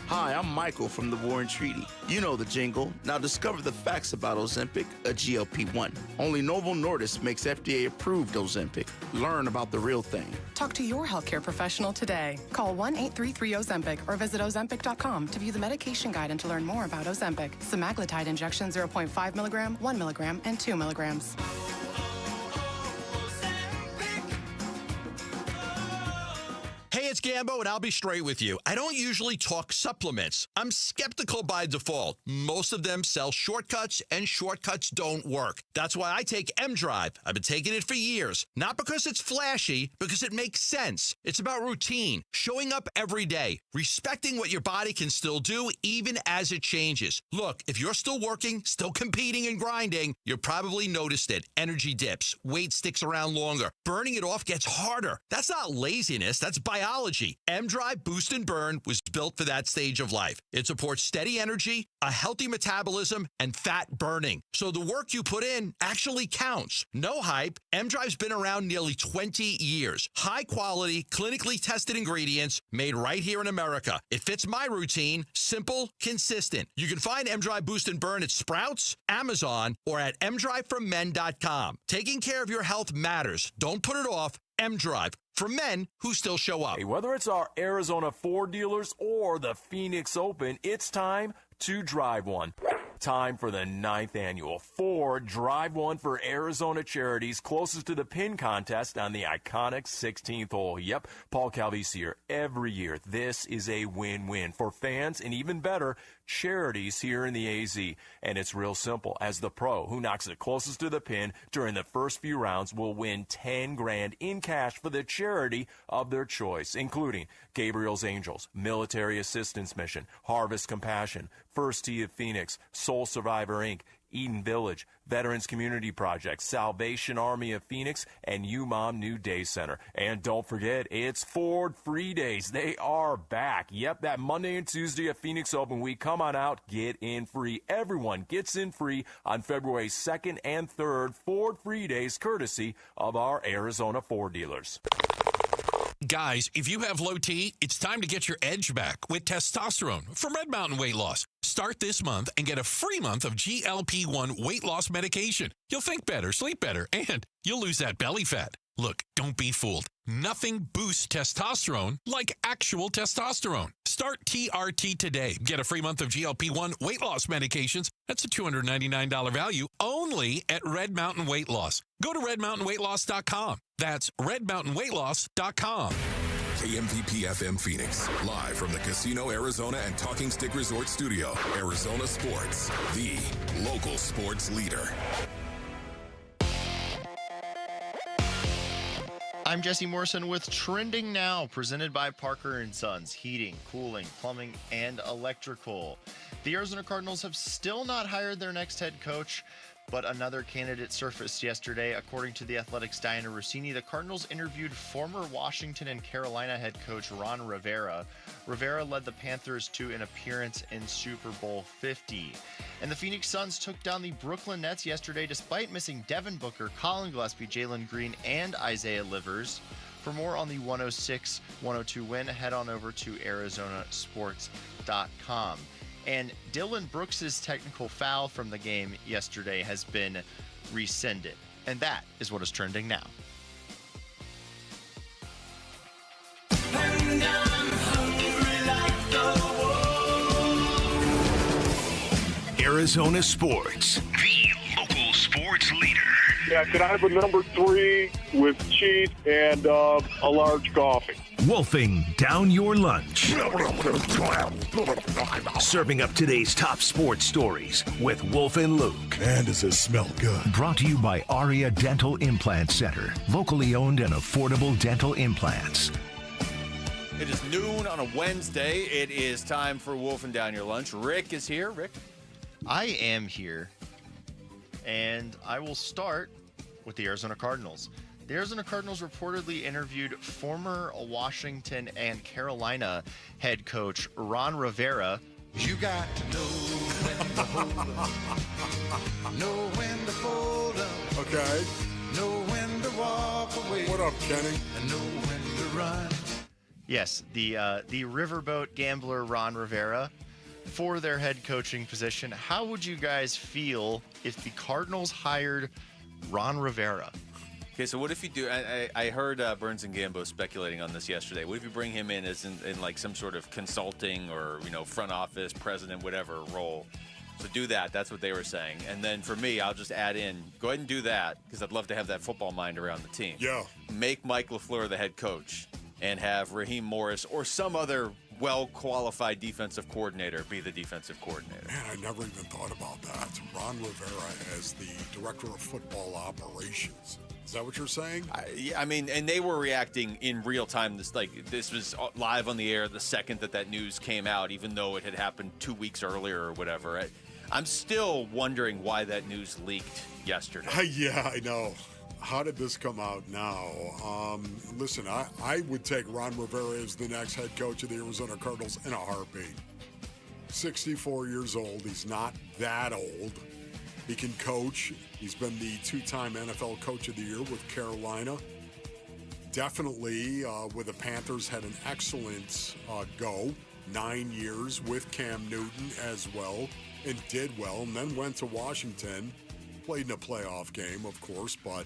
Hi, I'm Michael from the Warren Treaty. You know the jingle. Now discover the facts about Ozempic, a GLP-1. Only Novo Nordisk makes FDA-approved Ozempic. Learn about the real thing.
Talk to your healthcare professional today. Call 1-833-OZEMPIC or visit Ozempic.com to view the medication guide and to learn more about Ozempic. Semaglutide injection 0.5 milligram, 1 milligram, and 2 milligrams.
Hey, it's Gambo, and I'll be straight with you. I don't usually talk supplements. I'm skeptical by default. Most of them sell shortcuts, and shortcuts don't work. That's why I take M-Drive. I've been taking it for years. Not because it's flashy, because it makes sense. It's about routine, showing up every day, respecting what your body can still do even as it changes. Look, if you're still working, still competing and grinding, you probably noticed it. Energy dips, weight sticks around longer, burning it off gets harder. That's not laziness, that's biology. M-Drive Boost and Burn was built for that stage of life. It supports steady energy, a healthy metabolism, and fat burning. So the work you put in actually counts. No hype. M-Drive's been around nearly 20 years. High quality, clinically tested ingredients made right here in America. It fits my routine. Simple, consistent. You can find M-Drive Boost and Burn at Sprouts, Amazon, or at mdriveformen.com. Taking care of your health matters. Don't put it off. M-Drive, for men who still show up.
Hey, whether it's our Arizona Ford dealers or the Phoenix Open, it's time to drive one. Time for the 9th annual Ford Drive One for Arizona Charities, closest to the pin contest on the iconic 16th hole. Yep, Paul Calvisi here. Every year, this is a win-win for fans and even better, charities here in the AZ. And it's real simple. As the pro who knocks it closest to the pin during the first few rounds will win 10 grand in cash for the charity of their choice, including Gabriel's Angels, Military Assistance Mission, Harvest Compassion, First Tee of Phoenix, Soul Survivor Inc., Eden Village, Veterans Community Project, Salvation Army of Phoenix, and UMOM New Day Center. And don't forget, it's Ford Free Days. They are back. Yep, that Monday and Tuesday of Phoenix Open Week. Come on out, get in free. Everyone gets in free on February 2nd and 3rd. Ford Free Days, courtesy of our Arizona Ford dealers.
Guys, if you have low T, it's time to get your edge back with testosterone from Red Mountain Weight Loss. Start this month and get a free month of GLP-1 weight loss medication. You'll think better, sleep better, and you'll lose that belly fat. Look, don't be fooled. Nothing boosts testosterone like actual testosterone. Start TRT today. Get a free month of GLP-1 weight loss medications. That's a $299 value only at Red Mountain Weight Loss. Go to redmountainweightloss.com. That's redmountainweightloss.com.
KMVP FM Phoenix, live from the Casino Arizona and Talking Stick Resort Studio. Arizona Sports, the local sports leader.
I'm Jesse Morrison with Trending Now, presented by Parker & Sons, heating, cooling, plumbing, and electrical. The Arizona Cardinals have still not hired their next head coach, but another candidate surfaced yesterday. According to The Athletic's Diana Rossini, the Cardinals interviewed former Washington and Carolina head coach Ron Rivera. Rivera led the Panthers to an appearance in Super Bowl 50. And the Phoenix Suns took down the Brooklyn Nets yesterday despite missing Devin Booker, Colin Gillespie, Jalen Green, and Isaiah Livers. For more on the 106-102 win, head on over to arizonasports.com. And Dylan Brooks' technical foul from the game yesterday has been rescinded. And that is what is trending now.
And I'm hungry like the wolf. Arizona Sports, the local sports leader.
Yeah, can I have a number 3 with cheese and a large coffee?
Wolfing down your lunch. Serving up today's top sports stories with Wolf and Luke.
Man, does this smell good.
Brought to you by Aria Dental Implant Center. Locally owned and affordable dental implants.
It is noon on a Wednesday. It is time for Wolfing Down Your Lunch. Rick is here. Rick?
I am here. And I will start with the Arizona Cardinals. The Arizona Cardinals reportedly interviewed former Washington and Carolina head coach Ron Rivera.
You got to know when to hold up, know when to fold up,
okay,
know when to walk away.
What up, Kenny?
And know when to run.
Yes, the riverboat gambler Ron Rivera for their head coaching position. How would you guys feel if the Cardinals hired Ron Rivera?
Okay, so what if you do? I heard Burns and Gambo speculating on this yesterday. What if you bring him in as in like some sort of consulting or front office, president, whatever role? So do that. That's what they were saying. And then for me, I'll just add in. Go ahead and do that because I'd love to have that football mind around the team.
Yeah.
Make Mike LaFleur the head coach and have Raheem Morris or some other well-qualified defensive coordinator be the defensive coordinator.
Man, I never even thought about that. Ron Rivera as the director of football operations. Is that what you're saying?
Yeah, I mean, and they were reacting in real time. This was live on the air the second that news came out, even though it had happened 2 weeks earlier or whatever. I'm still wondering why that news leaked yesterday.
Yeah, I know. How did this come out now? Listen, I would take Ron Rivera as the next head coach of the Arizona Cardinals in a heartbeat. 64 years old. He's not that old. He can coach. He's been the 2-time NFL Coach of the Year with Carolina. Definitely, with the Panthers, had an excellent go. 9 years with Cam Newton as well, and did well, and then went to Washington. Played in a playoff game, of course, but,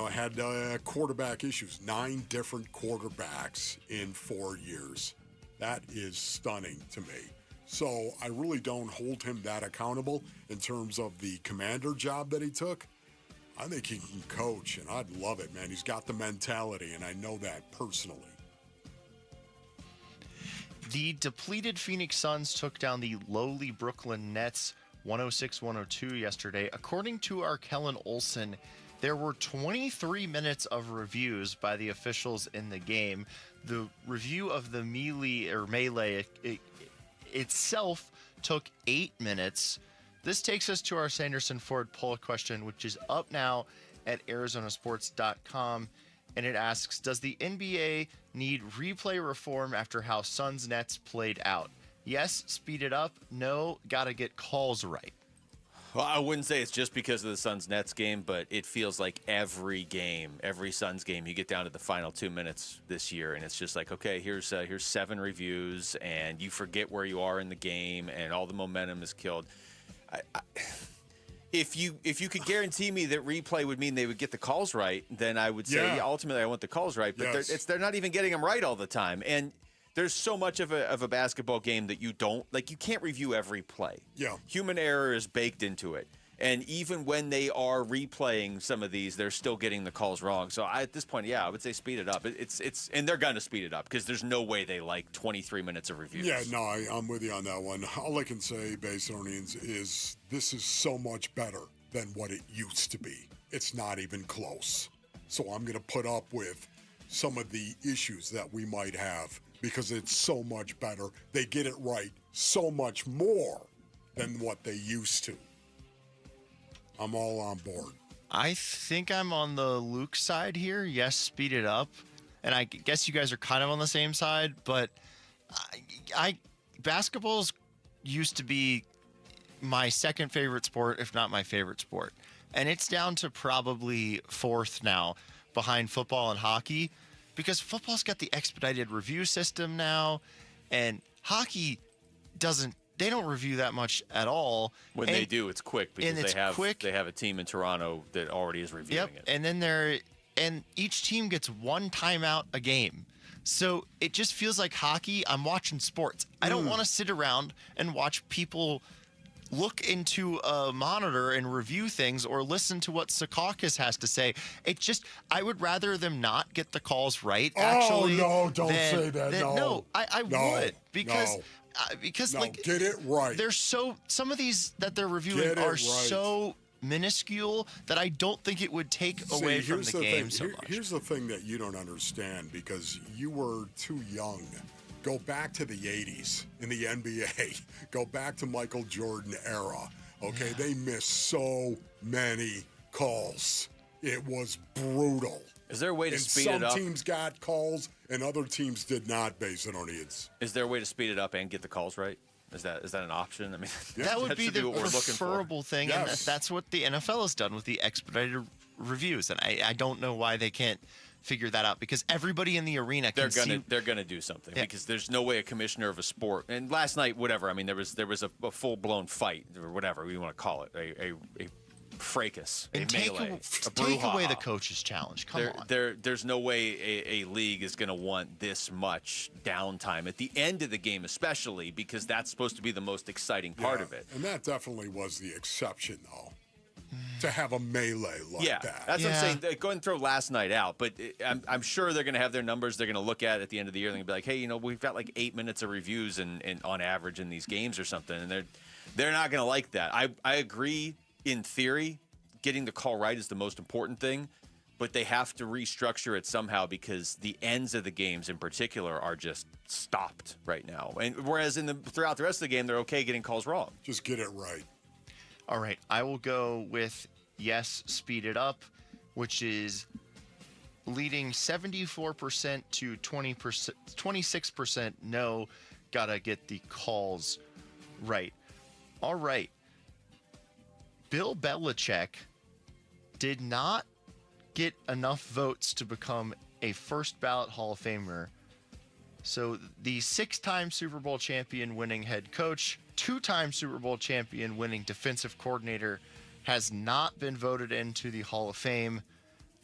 had quarterback issues. 9 different quarterbacks in 4 years. That is stunning to me. So I really don't hold him that accountable in terms of the commander job that he took. I think he can coach, and I'd love it, man. He's got the mentality, and I know that personally.
The depleted Phoenix Suns took down the lowly Brooklyn Nets 106-102 yesterday. According to our Kellen Olson, there were 23 minutes of reviews by the officials in the game. The review of the melee itself took 8 minutes. This takes us to our Sanderson Ford poll question, which is up now at arizonasports.com. And it asks, does the NBA need replay reform after how Suns Nets played out? Yes, speed it up. No, gotta get calls right.
Well, I wouldn't say it's just because of the Suns-Nets game, but it feels like every game, every Suns game, you get down to the final 2 minutes this year, and it's just like, okay, here's 7 reviews, and you forget where you are in the game, and all the momentum is killed. If you could guarantee me that replay would mean they would get the calls right, then I would say, yeah, ultimately I want the calls right, but
yes.
they're not even getting them right all the time, and there's so much of a basketball game that you can't review every play.
Yeah.
Human error is baked into it. And even when they are replaying some of these, they're still getting the calls wrong. So at this point, yeah, I would say speed it up. And they're going to speed it up because there's no way they like 23 minutes of reviews.
Yeah, no, I'm with you on that one. All I can say, Basinonians, is this is so much better than what it used to be. It's not even close. So I'm going to put up with some of the issues that we might have because it's so much better. They get it right so much more than what they used to. I'm all on board.
I think I'm on the Luke side here. Yes, speed it up. And I guess you guys are kind of on the same side, but basketball's used to be my second favorite sport, if not my favorite sport. And it's down to probably fourth now behind football and hockey. Because football's got the expedited review system now, and hockey they don't review that much at all.
When they do, it's quick because they have a team in Toronto that already is reviewing it.
And then each team gets one timeout a game. So it just feels like hockey, I'm watching sports. I don't want to sit around and watch people look into a monitor and review things or listen to what Secaucus has to say. I would rather them not get the calls right, actually.
Oh, no, don't say that.
No, I would. Because
get it right.
Some of these that they're reviewing are so minuscule that I don't think it would take away from the game so much.
Here's the thing that you don't understand because you were too young. Go back to the 80s in the NBA. Go back to Michael Jordan era. Okay, yeah. They missed so many calls. It was brutal.
Is there a way to speed it up?
Some teams got calls and other teams did not based on needs.
Is there a way to speed it up and get the calls right? Is that an option? I mean,
that would be the preferable thing, yes. And that's what the NFL has done with the expedited reviews. And I don't know why they can't figure that out because everybody in the arena can
they're gonna do something because there's no way a commissioner of a sport and last night whatever I mean there was a full blown fight or whatever we want to call it a fracas, a melee,
take away the coach's challenge. Come on.
There's no way a league is going to want this much downtime at the end of the game, especially because that's supposed to be the most exciting part of it.
And that definitely was the exception, though, to have a melee like that.
That's what I'm saying. Go ahead and throw last night out, but I'm sure they're going to have their numbers. They're going to look at the end of the year. They're going to be like, hey, we've got like 8 minutes of reviews and on average in these games or something, and they're not going to like that. I agree. In theory, getting the call right is the most important thing, but they have to restructure it somehow because the ends of the games in particular are just stopped right now. And whereas throughout the rest of the game, they're okay getting calls wrong.
Just get it right.
All right. I will go with yes, speed it up, which is leading 74% to 26% no, gotta get the calls right. All right. Bill Belichick did not get enough votes to become a first ballot Hall of Famer. So the 6-time Super Bowl champion winning head coach, 2-time Super Bowl champion winning defensive coordinator has not been voted into the Hall of Fame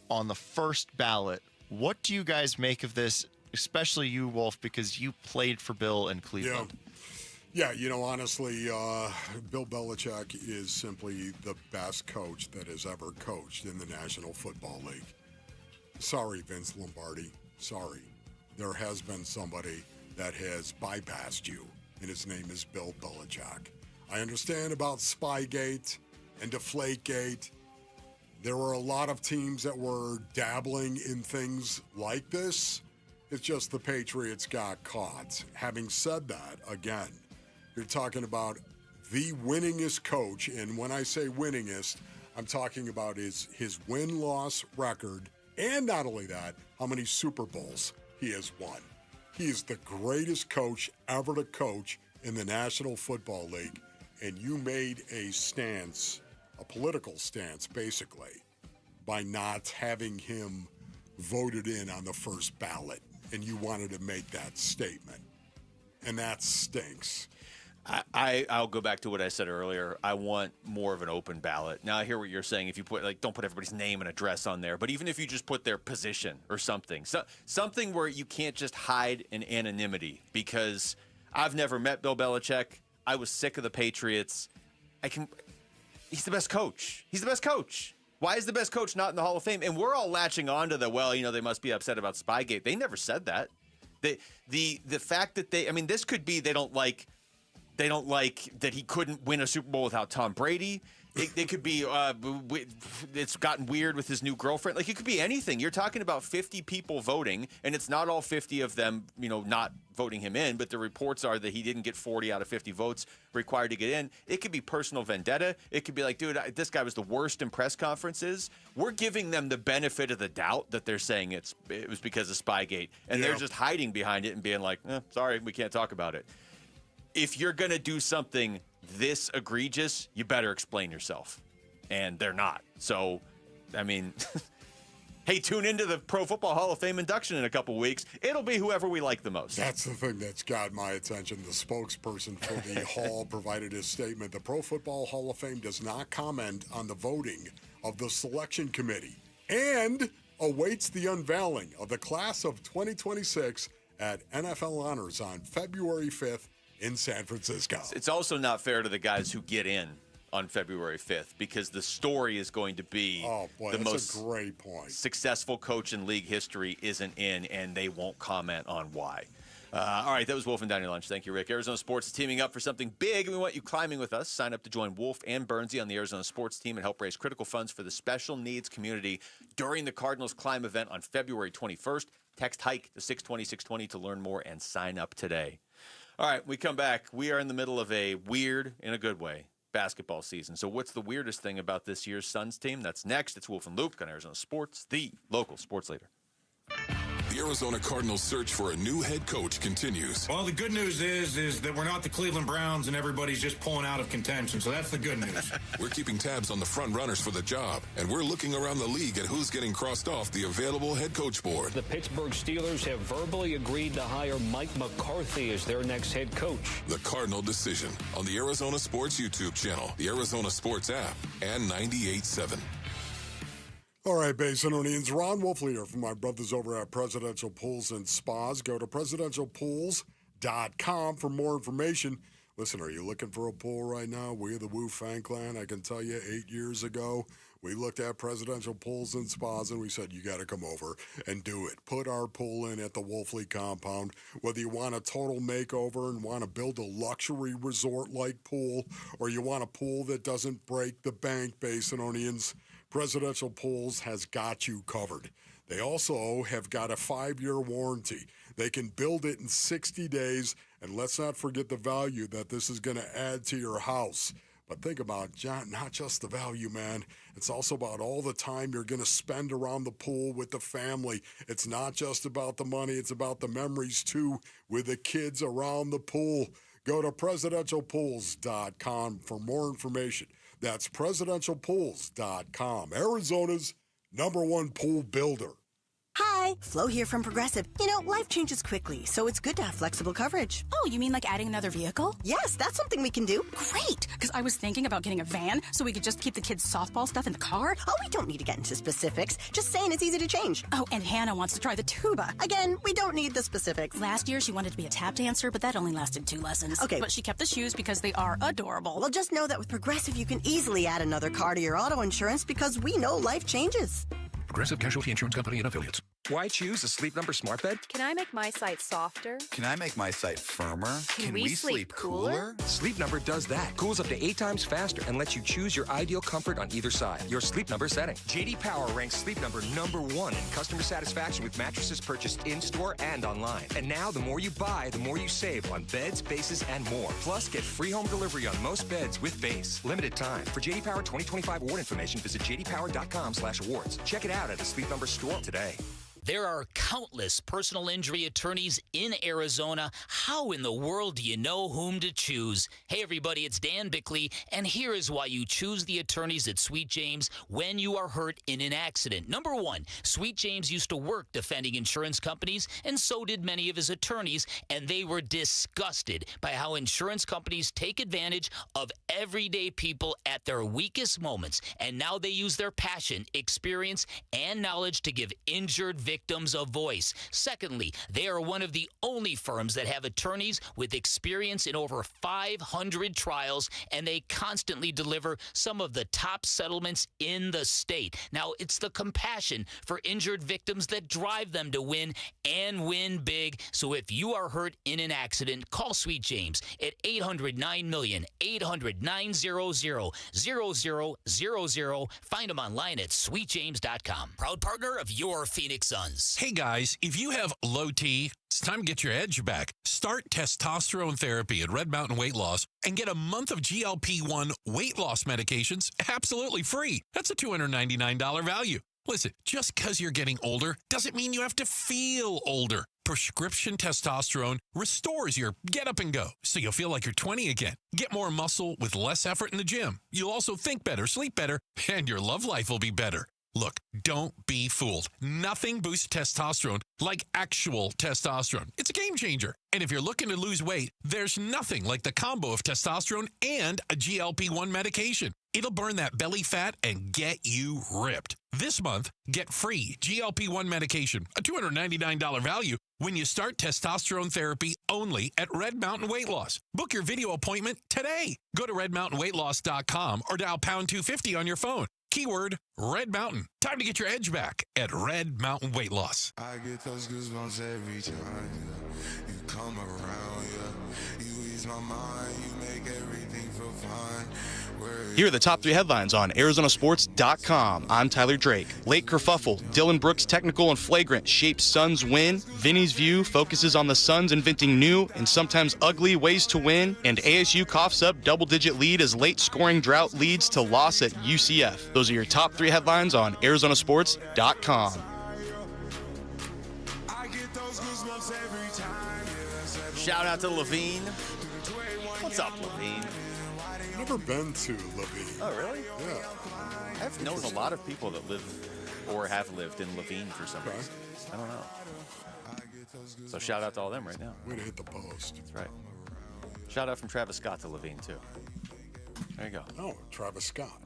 on the first ballot. What do you guys make of this, especially you, Wolf, because you played for Bill in Cleveland?
Yeah, honestly, Bill Belichick is simply the best coach that has ever coached in the National Football League. Sorry, Vince Lombardi. Sorry. There has been somebody that has bypassed you, and his name is Bill Belichick. I understand about Spygate and Deflategate. There were a lot of teams that were dabbling in things like this. It's just the Patriots got caught. Having said that, again, you're talking about the winningest coach, and when I say winningest, I'm talking about his win-loss record, and not only that, how many Super Bowls he has won. He is the greatest coach ever to coach in the National Football League, and you made a stance, a political stance, basically, by not having him voted in on the first ballot, and you wanted to make that statement, and that stinks.
I'll go back to what I said earlier. I want more of an open ballot. Now I hear what you're saying. If you don't put everybody's name and address on there, but even if you just put their position or something, something where you can't just hide in anonymity. Because I've never met Bill Belichick. I was sick of the Patriots. He's the best coach. He's the best coach. Why is the best coach not in the Hall of Fame? And we're all latching on to they must be upset about Spygate. They never said that. The fact that this could be they don't like that he couldn't win a Super Bowl without Tom Brady. It could be it's gotten weird with his new girlfriend. Like, it could be anything. You're talking about 50 people voting, and it's not all 50 of them, not voting him in, but the reports are that he didn't get 40 out of 50 votes required to get in. It could be personal vendetta. It could be like, dude, this guy was the worst in press conferences. We're giving them the benefit of the doubt that they're saying it was because of Spygate, and they're just hiding behind it and being like, sorry, we can't talk about it. If you're going to do something this egregious, you better explain yourself. And they're not. So, hey, tune into the Pro Football Hall of Fame induction in a couple weeks. It'll be whoever we like the most.
That's the thing that's got my attention. The spokesperson for the Hall provided his statement. The Pro Football Hall of Fame does not comment on the voting of the selection committee and awaits the unveiling of the class of 2026 at NFL Honors on February 5th in San Francisco.
It's also not fair to the guys who get in on February 5th because the story is going to be the most
a great point.
Successful coach in league history isn't in, and they won't comment on why. All right, that was Wolf and Down Your Lunch. Thank you, Rick. Arizona Sports is teaming up for something big, and we want you climbing with us. Sign up to join Wolf and Bernsey on the Arizona Sports team and help raise critical funds for the special needs community during the Cardinals Climb event on February 21st. Text HIKE to 620-620 to learn more and sign up today. All right, we come back. We are in the middle of a weird, in a good way, basketball season. So what's the weirdest thing about this year's Suns team? That's next. It's Wolf and Luke on Arizona Sports, the local sports leader.
The Arizona Cardinals' search for a new head coach continues.
Well, the good news is that we're not the Cleveland Browns and everybody's just pulling out of contention, so that's the good news.
We're keeping tabs on the front runners for the job, and we're looking around the league at who's getting crossed off the available head coach board.
The Pittsburgh Steelers have verbally agreed to hire Mike McCarthy as their next head coach.
The Cardinal Decision on the Arizona Sports YouTube channel, the Arizona Sports app, and 98.7.
All right, Basinonians, Ron Wolfley here from my brothers over at Presidential Pools and Spas. Go to presidentialpools.com for more information. Listen, are you looking for a pool right now? We're the Woo Fan Clan. I can tell you 8 years ago, we looked at Presidential Pools and Spas and we said, you got to come over and do it. Put our pool in at the Wolfley compound. Whether you want a total makeover and want to build a luxury resort-like pool, or you want a pool that doesn't break the bank, Basinonians, Presidential Pools has got you covered. They also have got a 5-year warranty. They can build it in 60 days, and let's not forget the value that this is going to add to your house. But think about not just the value, man. It's also about all the time you're going to spend around the pool with the family. It's not just about the money. It's about the memories, too, with the kids around the pool. Go to presidentialpools.com for more information. That's presidentialpools.com, Arizona's #1 pool builder.
Hi, Flo here from Progressive. You know, life changes quickly, so it's good to have flexible coverage.
Oh, you mean like adding another vehicle?
Yes, that's something we can do.
Great, because I was thinking about getting a van so we could just keep the kids' softball stuff in the car.
Oh, we don't need to get into specifics. Just saying it's easy to change.
Oh, and Hannah wants to try the tuba.
Again, we don't need the specifics.
Last year, she wanted to be a tap dancer, but that only lasted 2 lessons.
Okay.
But she kept the shoes because they are adorable.
Well, just know that with Progressive, you can easily add another car to your auto insurance because we know life changes.
Progressive Casualty Insurance Company and Affiliates. Why choose a Sleep Number smart bed?
Can I make my site softer?
Can I make my site firmer?
Can we sleep cooler?
Sleep Number does that. Cools up to 8 times faster and lets you choose your ideal comfort on either side. Your Sleep Number setting. JD Power ranks Sleep Number #1 in customer satisfaction with mattresses purchased in-store and online. And now, the more you buy, the more you save on beds, bases, and more. Plus, get free home delivery on most beds with base. Limited time. For JD Power 2025 award information, visit jdpower.com/awards. Check it out at a Sleep Number store today.
There are countless personal injury attorneys in Arizona. How in the world do you know whom to choose? Hey, everybody, it's Dan Bickley, and here is why you choose the attorneys at Sweet James when you are hurt in an accident. Number one, Sweet James used to work defending insurance companies, and so did many of his attorneys, and they were disgusted by how insurance companies take advantage of everyday people at their weakest moments, and now they use their passion, experience, and knowledge to give injured victims a voice. Secondly, they are one of the only firms that have attorneys with experience in over 500 trials, and they constantly deliver some of the top settlements in the state. Now, it's the compassion for injured victims that drive them to win and win big. So if you are hurt in an accident, call Sweet James at 800-9-million, 800-900-0000. Find them online at sweetjames.com. Proud partner of your Phoenix Suns.
Hey guys, if you have low T, it's time to get your edge back. Start testosterone therapy at Red Mountain Weight Loss and get a month of GLP-1 weight loss medications absolutely free. That's a $299 value. Listen, just because you're getting older doesn't mean you have to feel older. Prescription testosterone restores your get up and go, so you'll feel like you're 20 again. Get more muscle with less effort in the gym. You'll also think better, sleep better, and your love life will be better. Look, don't be fooled. Nothing boosts testosterone like actual testosterone. It's a game changer. And if you're looking to lose weight, there's nothing like the combo of testosterone and a GLP-1 medication. It'll burn that belly fat and get you ripped.
This month, get free GLP-1 medication, a $299 value, when you start testosterone therapy only at Red Mountain Weight Loss. Book your video appointment today. Go to redmountainweightloss.com or dial pound 250 on your phone. Keyword Red Mountain. Time to get your edge back at Red Mountain Weight Loss.
I get those goosebumps every time you come around, you ease my mind, you make everything feel fine.
Here are the top 3 headlines on ArizonaSports.com. I'm Tyler Drake. Late kerfuffle. Dylan Brooks' technical and flagrant shapes Suns win. Vinny's view focuses on the Suns inventing new and sometimes ugly ways to win. And ASU coughs up double-digit lead as late scoring drought leads to loss at UCF. Those are your top 3 headlines on ArizonaSports.com.
Shout out to Levine. What's up, Levine?
Never been to Levine.
Oh, really?
Yeah.
I've known a lot of people that live or have lived in Levine for some reason. I don't know. So shout out to all them right now.
Way to hit the post.
That's right. Shout out from Travis Scott to Levine, too. There you go.
Oh, Travis Scott.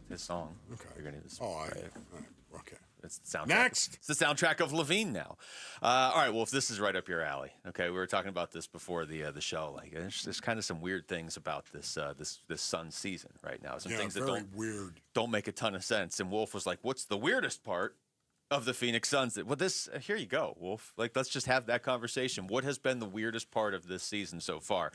His song.
Okay.
You're gonna need this.
Okay.
It's the soundtrack.
Next.
It's the soundtrack of Levine now. All right. Well, if this is right up your alley, okay. We were talking about this before the show. Like, there's kind of some weird things about this this Suns season right now. Some things that don't make a ton of sense. And Wolf was like, "What's the weirdest part of the Phoenix Suns?" Well, here you go, Wolf. Like, let's just have that conversation. What has been the weirdest part of this season so far?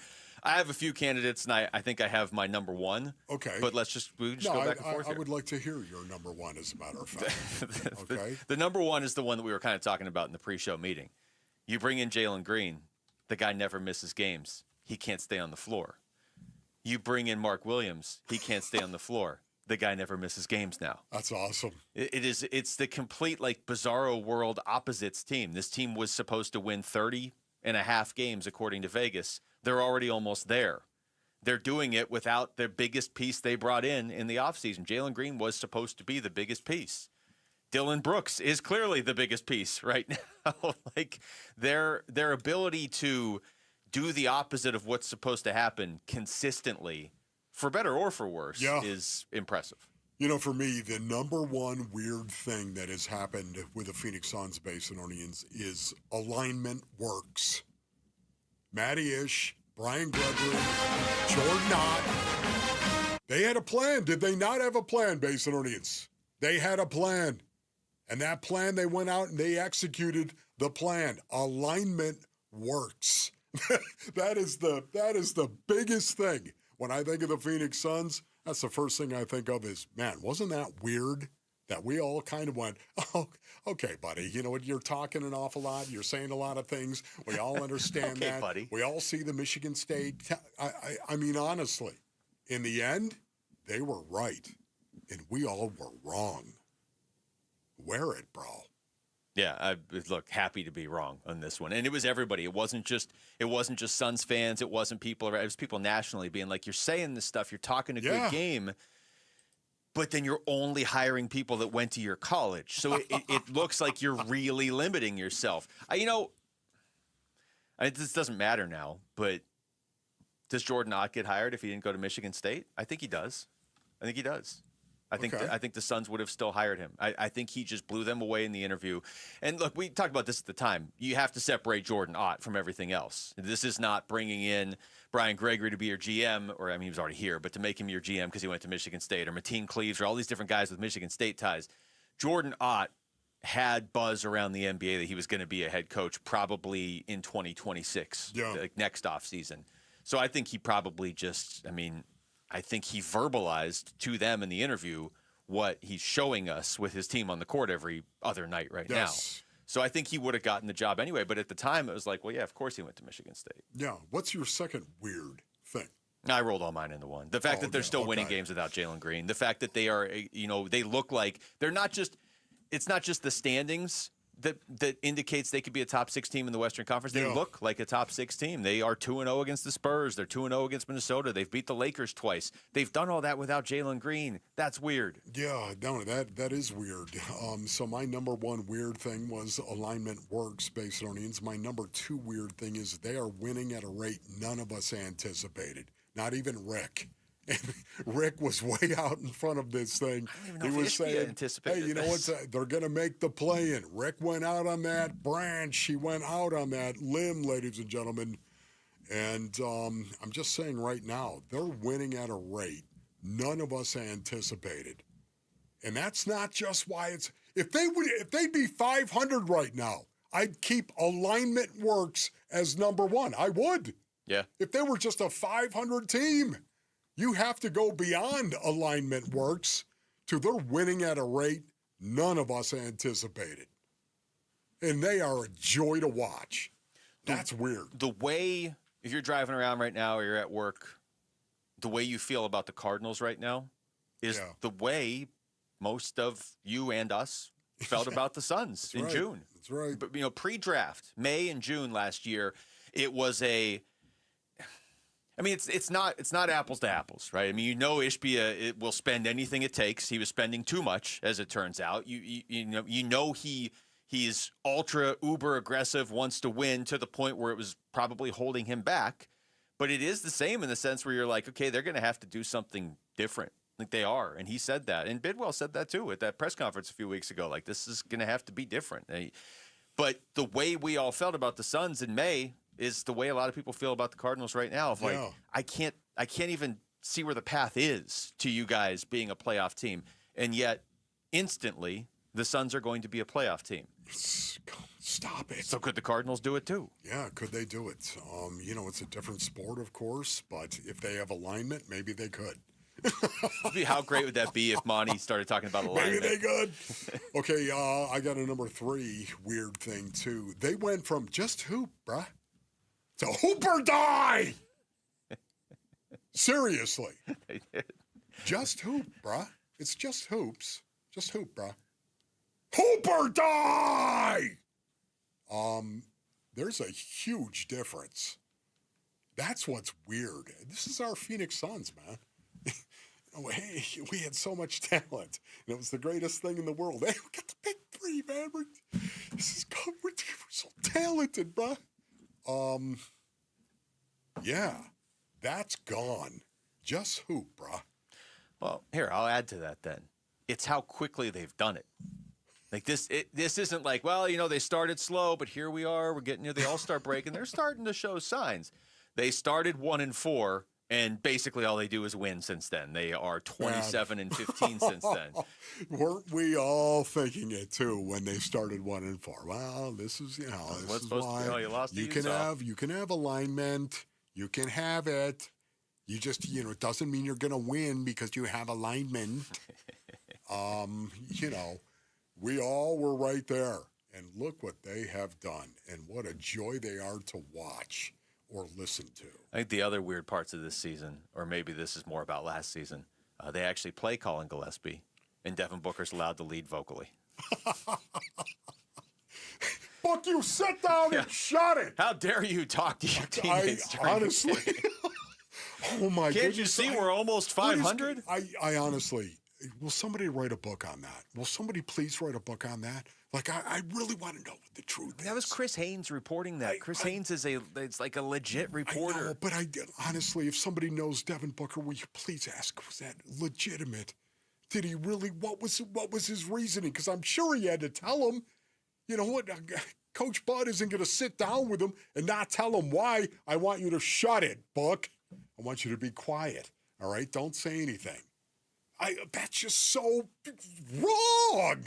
I have a few candidates, and I think I have my number one.
Okay.
But we just go back and forth
I
here.
would like to hear your number one, as a matter of fact. Okay.
The number one is the one that we were kind of talking about in the pre-show meeting. You bring in Jalen Green. The guy never misses games. He can't stay on the floor. You bring in Mark Williams. He can't stay on the floor. The guy never misses games now.
That's awesome.
It's the complete, like, bizarro world opposites team. This team was supposed to win 30.5 games, according to Vegas. They're already almost there. They're doing it without their biggest piece they brought in the offseason. Jalen Green was supposed to be the biggest piece. Dylan Brooks is clearly the biggest piece right now. Like, their ability to do the opposite of what's supposed to happen consistently, for better or for worse, is impressive.
You know, for me, the number one weird thing that has happened with the Phoenix Suns Basinonians is alignment works. Matty Ish, Brian Gregory, Jordan Ott. They had a plan. Did they not have a plan, Basinonians? They had a plan. And that plan, they went out and they executed the plan. Alignment works. That is the biggest thing. When I think of the Phoenix Suns, that's the first thing I think of is, man, wasn't that weird that we all kind of went, oh, okay, buddy, you know what, you're talking an awful lot. You're saying a lot of things. We all understand
okay,
that.
Buddy.
We all see the Michigan State. I mean, honestly, in the end, they were right, and we all were wrong. Wear it, bro.
Yeah, I look happy to be wrong on this one, and it was everybody. It wasn't just Suns fans. It wasn't people. It was people nationally being like, "You're saying this stuff. You're talking a good game, but then you're only hiring people that went to your college. So it looks like you're really limiting yourself." This doesn't matter now, but does Jordan Ott get hired if he didn't go to Michigan State? I think he does. I think the Suns would have still hired him. I think he just blew them away in the interview. And look, we talked about this at the time. You have to separate Jordan Ott from everything else. This is not bringing in Brian Gregory to be your GM, or I mean, he was already here, but to make him your GM because he went to Michigan State, or Mateen Cleaves, or all these different guys with Michigan State ties. Jordan Ott had buzz around the NBA that he was going to be a head coach probably in 2026, like next offseason. So I think he probably I think he verbalized to them in the interview what he's showing us with his team on the court every other night now. So I think he would have gotten the job anyway. But at the time, it was like, well, yeah, of course he went to Michigan State.
Yeah. What's your second weird thing?
I rolled all mine into one. The fact that they're still winning games without Jalen Green. The fact that they are, they look like they're not just – it's not just the standings that indicates they could be a top 6 team in the Western Conference. They look like a top 6 team. They are 2-0 against the Spurs. They're 2-0 against Minnesota. They've beat the Lakers twice. They've done all that without Jalen Green. That's weird.
Yeah, no, that is weird. So my number one weird thing was alignment works, Basinonians. My number 2 weird thing is they are winning at a rate none of us anticipated. Not even Rick. And Rick was way out in front of this thing. He was saying, hey, you know what? They're going to make the play-in. Rick went out on that branch. She went out on that limb, ladies and gentlemen. And I'm just saying right now, they're winning at a rate none of us anticipated. And that's not just why it's – if they'd be 500 right now, I'd keep alignment works as number one. I would.
Yeah.
If they were just a 500 team, you have to go beyond alignment works to they're winning at a rate none of us anticipated. And they are a joy to watch. That's weird.
The way, if you're driving around right now or you're at work, the way you feel about the Cardinals right now is the way most of you and us felt about the Suns in June.
That's right.
But, pre-draft, May and June last year, it was it's not apples to apples, right? I mean, Ishbia will spend anything it takes. He was spending too much, as it turns out. He's ultra uber aggressive, wants to win to the point where it was probably holding him back. But it is the same in the sense where you're like, okay, they're going to have to do something different. Like they are. And he said that. And Bidwell said that too at that press conference a few weeks ago. Like, this is going to have to be different. But the way we all felt about the Suns in May is the way a lot of people feel about the Cardinals right now. Of like, I can't even see where the path is to you guys being a playoff team. And yet, instantly, the Suns are going to be a playoff team.
Stop it.
So could the Cardinals do it too?
Yeah, could they do it? It's a different sport, of course, but if they have alignment, maybe they could.
How great would that be if Monty started talking about alignment?
Maybe they could. Okay, I got a number 3 weird thing, too. They went from just hoop, bruh, to hoop or die. Seriously.
They did.
Just hoop, bruh. It's just hoops. Just hoop, bruh. Hoop or die! There's a huge difference. That's what's weird. This is our Phoenix Suns, man. Hey, we had so much talent, and it was the greatest thing in the world. Hey, we got the big 3, man. We're so talented, bro. Yeah, that's gone. Just hoop, bro.
Well, here, I'll add to that then. It's how quickly they've done it. Like this isn't like, well, they started slow, but here we are. We're getting near the All-Star break, and they're starting to show signs. They started 1-4. And basically all they do is win since then. They are 27-15 since then.
Weren't we all thinking it too when they started 1-4? Well, this is why
you lost
you can have alignment. You can have it. You just it doesn't mean you're going to win because you have alignment. We all were right there, and look what they have done, and what a joy they are to watch or listen to.
I think the other weird parts of this season, or maybe this is more about last season, they actually play Colin Gillespie, and Devin Booker's allowed to lead vocally.
Buck, you sit down and shut it.
How dare you talk to your teammates?
Honestly, oh my goodness.
Can't you see we're almost 500?
I honestly, will somebody write a book on that? Will somebody please write a book on that? Like, I really want to know what the truth is.
That was Chris Haynes reporting that. Chris Haynes it's like a legit reporter.
I know, but honestly, if somebody knows Devin Booker, will you please ask, was that legitimate? Did he really, what was his reasoning? Because I'm sure he had to tell him, you know what, Coach Bud isn't going to sit down with him and not tell him why. I want you to shut it, Buck. I want you to be quiet, all right? Don't say anything. That's just so wrong.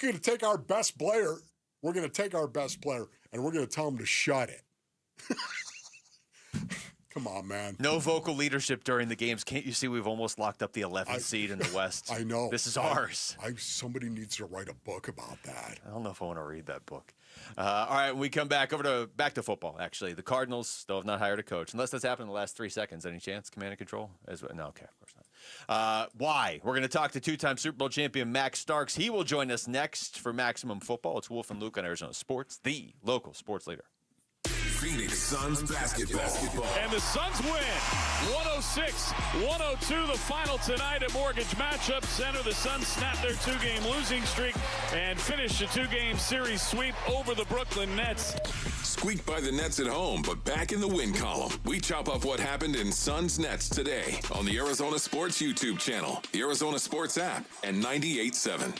We're going to take our best player. We're going to take our best player, and we're going to tell him to shut it. Come on, man.
No vocal leadership during the games. Can't you see we've almost locked up the 11th seed in the West?
I know.
This is ours.
Somebody needs to write a book about that.
I don't know if I want to read that book. All right, when we come back back to football, actually. The Cardinals still have not hired a coach. Unless that's happened in the last 3 seconds. Any chance? Command and control? No, okay, of course not. Why? We're going to talk to 2-time Super Bowl champion Max Starks. He will join us next for Maximum Football. It's Wolf and Luke on Arizona Sports, the local sports leader.
Phoenix Suns basketball.
And the Suns win 106-102, the final tonight at Mortgage Matchup Center. The Suns snap their two-game losing streak and finish a two-game series sweep over the Brooklyn Nets.
Squeaked by the Nets at home, but back in the win column. We chop up what happened in Suns Nets today on the Arizona Sports YouTube channel, the Arizona Sports app, and 98.7.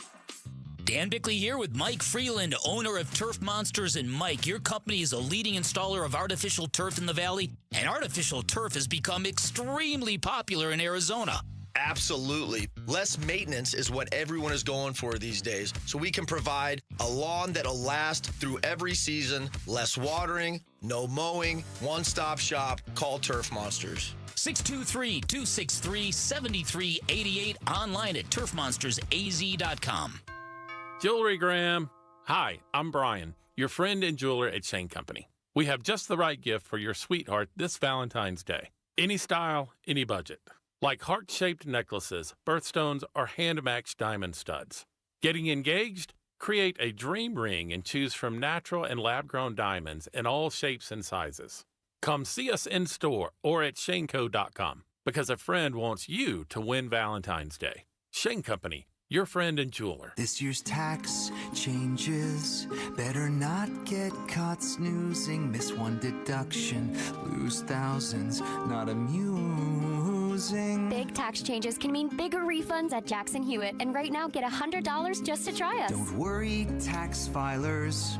Dan Bickley here with Mike Freeland, owner of Turf Monsters. And Mike, your company is a leading installer of artificial turf in the Valley, and artificial turf has become extremely popular in Arizona.
Absolutely. Less maintenance is what everyone is going for these days. So we can provide a lawn that'll last through every season, less watering, no mowing, one-stop shop. Call Turf Monsters.
623-263-7388, online at turfmonstersaz.com.
Jewelry Graham. Hi, I'm Brian, your friend and jeweler at Shane Company. We have just the right gift for your sweetheart this Valentine's Day. Any style, any budget. Like heart-shaped necklaces, birthstones, or hand-matched diamond studs. Getting engaged? Create a dream ring and choose from natural and lab-grown diamonds in all shapes and sizes. Come see us in store or at shaneco.com because a friend wants you to win Valentine's Day. Shane Company, your friend and jeweler.
This year's tax changes. Better not get caught snoozing. Miss one deduction, lose thousands. Not amusing.
Big tax changes can mean bigger refunds at Jackson Hewitt. And right now, get $100 just to try us.
Don't worry, tax filers.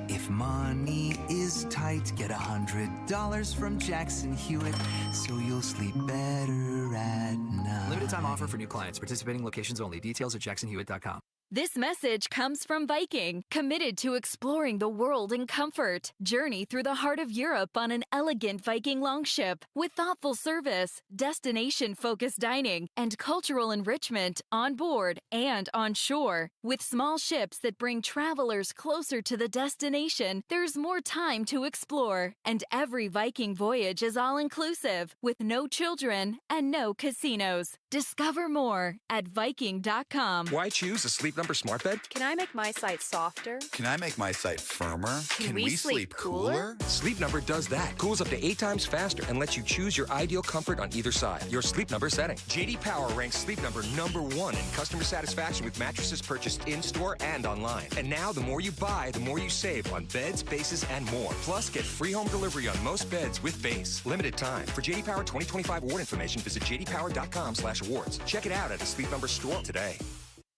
If money is tight, get $100 from Jackson Hewitt, so you'll sleep better at night.
Limited time offer for new clients. Participating locations only. Details at jacksonhewitt.com.
This message comes from Viking, committed to exploring the world in comfort. Journey through the heart of Europe on an elegant Viking longship with thoughtful service, destination-focused dining, and cultural enrichment on board and on shore. With small ships that bring travelers closer to the destination, there's more time to explore. And every Viking voyage is all-inclusive, with no children and no casinos. Discover more at Viking.com.
Why choose a Sleep Number smart bed?
Can I make my site softer?
Can I make my site firmer?
Can we sleep cooler?
Sleep Number does that. Cools up to 8 times faster and lets you choose your ideal comfort on either side. Your Sleep Number setting. JD Power ranks Sleep Number #1 in customer satisfaction with mattresses purchased in-store and online. And now, the more you buy, the more you save on beds, bases, and more. Plus, get free home delivery on most beds with base. Limited time. For JD Power 2025 award information, visit jdpower.com/awards. Check it out at a Sleep Number store today.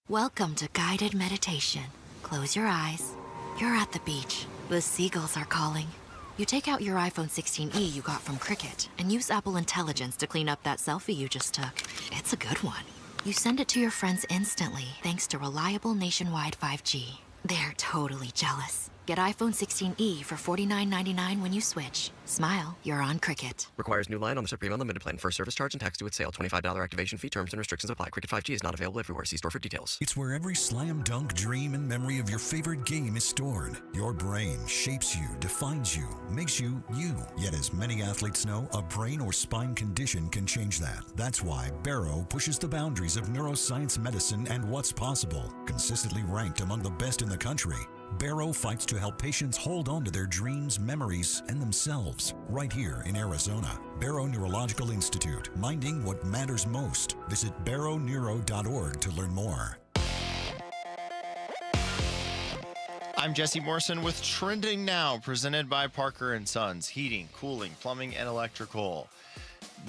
Welcome to guided meditation. Close your eyes. You're at the beach. The seagulls are calling. You take out your iPhone 16e you got from Cricket and use Apple Intelligence to clean up that selfie you just took. It's a good one. You send it to your friends instantly thanks to reliable nationwide 5G. They're totally jealous. Get iPhone 16e for $49.99 when you switch. Smile, you're on Cricket.
Requires new line on the Supreme Unlimited plan. First service charge and tax due at sale. $25 activation fee. Terms and restrictions apply. Cricket 5G is not available everywhere. See store for details.
It's where every slam dunk dream and memory of your favorite game is stored. Your brain shapes you, defines you, makes you you. Yet as many athletes know, a brain or spine condition can change that. That's why Barrow pushes the boundaries of neuroscience medicine and what's possible. Consistently ranked among the best in the country, Barrow fights to help patients hold on to their dreams, memories, and themselves right here in Arizona. Barrow Neurological Institute, minding what matters most. Visit barrowneuro.org to learn more.
I'm Jesse Morrison with Trending Now, presented by Parker & Sons, heating, cooling, plumbing, and electrical.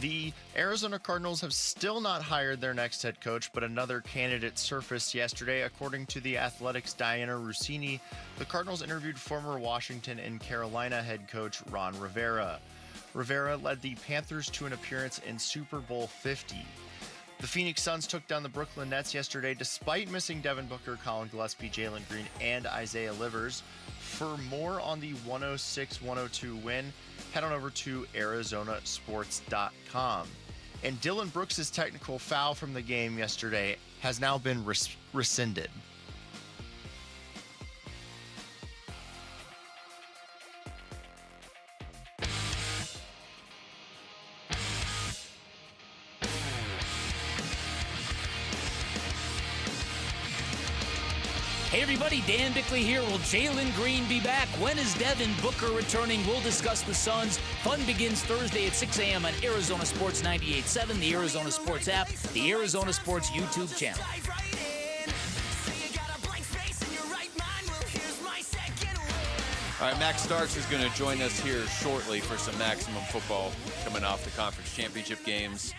The Arizona Cardinals have still not hired their next head coach, but another candidate surfaced yesterday. According to The Athletic's Diana Rossini, the Cardinals interviewed former Washington and Carolina head coach Ron Rivera. Rivera led the Panthers to an appearance in Super Bowl 50. The Phoenix Suns took down the Brooklyn Nets yesterday despite missing Devin Booker, Colin Gillespie, Jalen Green, and Isaiah Livers. For more on the 106-102 win, head on over to arizonasports.com. And Dylan Brooks' technical foul from the game yesterday has now been rescinded.
Hey everybody, Dan Bickley here. Will Jalen Green be back? When is Devin Booker returning? We'll discuss the Suns. Fun begins Thursday at 6 a.m. on Arizona Sports 98.7, the Arizona Sports app, the Arizona Sports YouTube channel.
All right, Max Starks is going to join us here shortly for some Maximum football coming off the conference championship games.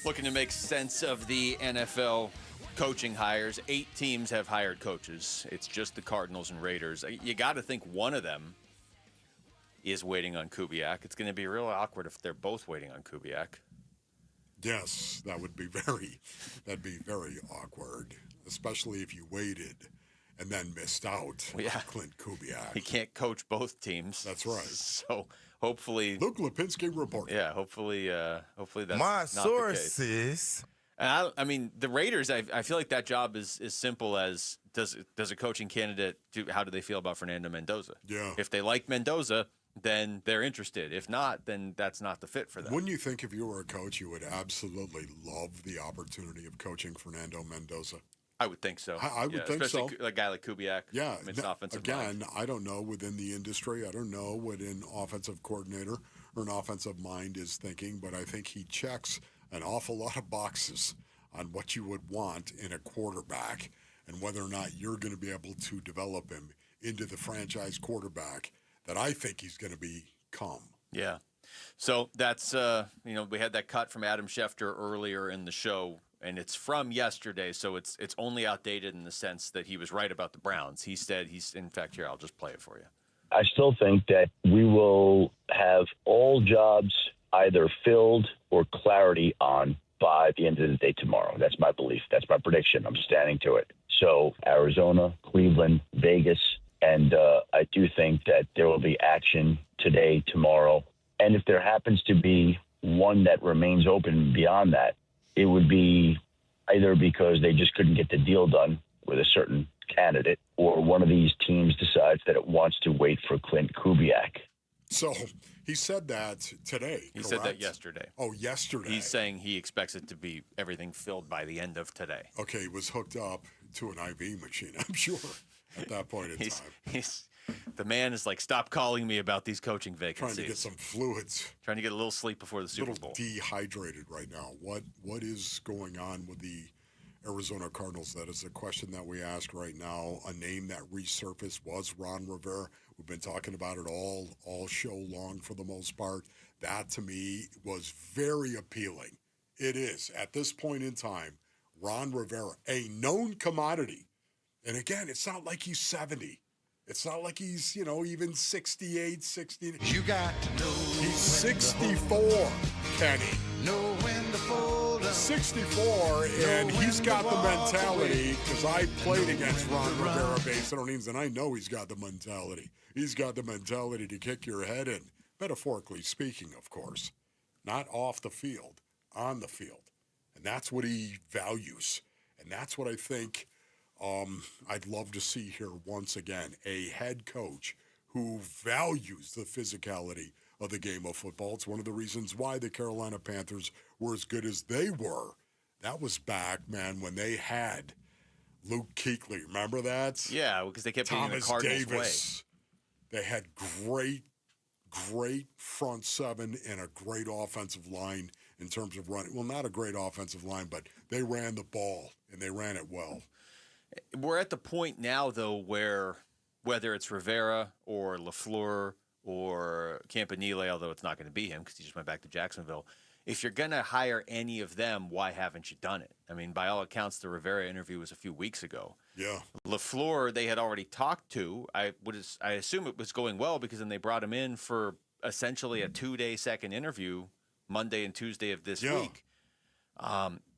Looking to make sense of the NFL coaching hires. 8 teams have hired coaches. It's just the Cardinals and Raiders. You got to think one of them is waiting on Kubiak. It's going to be real awkward if they're both waiting on Kubiak.
Yes, that'd be very awkward, especially if you waited and then missed out on Clint Kubiak.
He can't coach both teams.
That's right.
So hopefully,
Luke Lipinski reporting.
Yeah, hopefully that's
my
not
sources.
the case. I mean, the Raiders. I feel like that job is simple as does a coaching candidate how do they feel about Fernando Mendoza?
Yeah.
If they like Mendoza, then they're interested. If not, then that's not the fit for them.
Wouldn't you think if you were a coach, you would absolutely love the opportunity of coaching Fernando Mendoza?
I would think so.
I would think so.
Especially a guy like Kubiak.
Yeah.
I mean, it's an offensive mind.
I don't know within the industry. I don't know what an offensive coordinator or an offensive mind is thinking, but I think he checks an awful lot of boxes on what you would want in a quarterback and whether or not you're going to be able to develop him into the franchise quarterback that I think he's going to become.
Yeah. So that's, we had that cut from Adam Schefter earlier in the show, and it's from yesterday, so it's only outdated in the sense that he was right about the Browns. He said in fact, here, I'll just play it for you.
I still think that we will have all jobs either filled or clarity on by the end of the day tomorrow. That's my belief. That's my prediction. I'm standing to it. So Arizona, Cleveland, Vegas, and I do think that there will be action today, tomorrow. And if there happens to be one that remains open beyond that, it would be either because they just couldn't get the deal done with a certain candidate, or one of these teams decides that it wants to wait for Clint Kubiak.
So he said that today.
He said that yesterday.
Oh, yesterday.
He's saying he expects it to be everything filled by the end of today.
Okay, he was hooked up to an IV machine, I'm sure, at that point in time.
The man is like, stop calling me about these coaching vacancies.
Trying to get some fluids.
Trying to get a little sleep before the Super Bowl.
Dehydrated right now. What is going on with the Arizona Cardinals? That is a question that we ask right now. A name that resurfaced was Ron Rivera. We've been talking about it all show long for the most part. That, to me, was very appealing. It is. At this point in time, Ron Rivera, a known commodity. And again, it's not like he's 70. It's not like he's, even 68, 60.
You got to know.
He's 64, Kenny.
Know when to fold up.
64, and he's got the mentality, because I played against Ron Rivera based on Orleans, and I know he's got the mentality. He's got the mentality to kick your head in, metaphorically speaking, of course. Not off the field, on the field. And that's what he values. And that's what I think I'd love to see here once again, a head coach who values the physicality of the game of football. It's one of the reasons why the Carolina Panthers were as good as they were. That was back, man, when they had Luke Kuechly. Remember that?
Yeah, because they kept getting the Cardinals'
Davis. Way. They had great front seven and a great offensive line in terms of running. Well, not a great offensive line, but they ran the ball, and they ran it well.
We're at the point now, though, where whether it's Rivera or LaFleur or Campanile, although it's not going to be him because he just went back to Jacksonville, if you're going to hire any of them, why haven't you done it? I mean, by all accounts, the Rivera interview was a few weeks ago.
Yeah.
LaFleur, they had already talked to. I assume it was going well because then they brought him in for essentially a 2-day second interview, Monday and Tuesday of this week.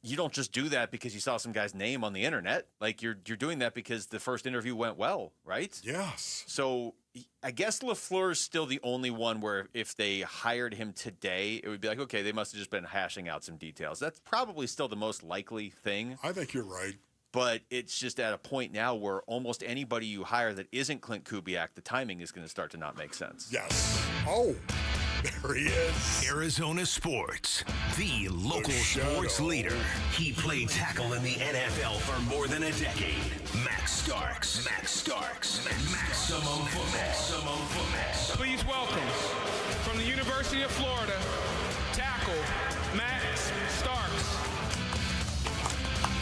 You don't just do that because you saw some guy's name on the internet. Like you're doing that because the first interview went well, right?
Yes.
So I guess LaFleur is still the only one where if they hired him today, it would be like, okay, they must have just been hashing out some details. That's probably still the most likely thing.
I think you're right.
But it's just at a point now where almost anybody you hire that isn't Clint Kubiak, the timing is going to start to not make sense.
Yes. Oh, There he is.
Arizona Sports, the local sports leader. He played tackle in the NFL for more than a decade. Max Starks. Maximum football.
Please welcome, from the University of Florida, tackle Max Starks.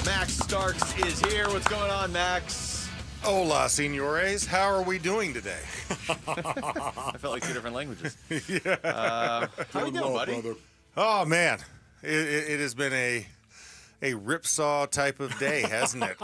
Max Starks is here. What's going on, Max?
Hola, senores. How are we doing today?
I felt like two different languages.
Yeah.
How you doing, buddy?
Brother. Oh, man. It has been a ripsaw type of day, hasn't it?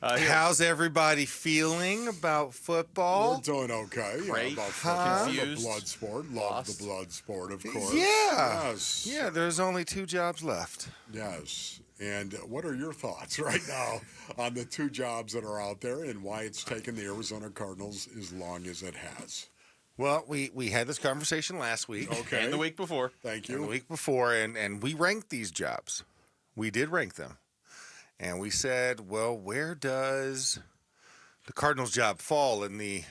How's everybody feeling about football?
We're doing okay.
Great.
About football.
Confused.
The blood sport. Love the blood sport, of course.
Yeah.
Yes.
Yeah, there's only 2 jobs left.
Yes. And what are your thoughts right now on the 2 jobs that are out there and why it's taken the Arizona Cardinals as long as it has?
Well, we had this conversation last week.
Okay.
And the week before.
Thank you.
And the week before, and we ranked these jobs. We did rank them. And we said, well, where does the Cardinals job fall in the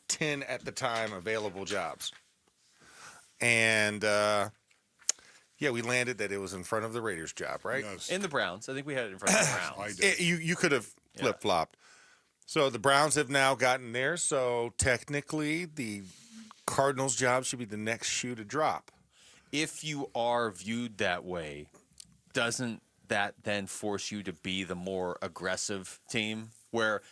10 at the time available jobs? And, yeah, we landed that it was in front of the Raiders job, right?
Yes.
In the Browns. I think we had it in front of the Browns.
I did.
You could have flip-flopped. So the Browns have now gotten there, so technically the Cardinals job should be the next shoe to drop.
If you are viewed that way, doesn't that then force you to be the more aggressive team where,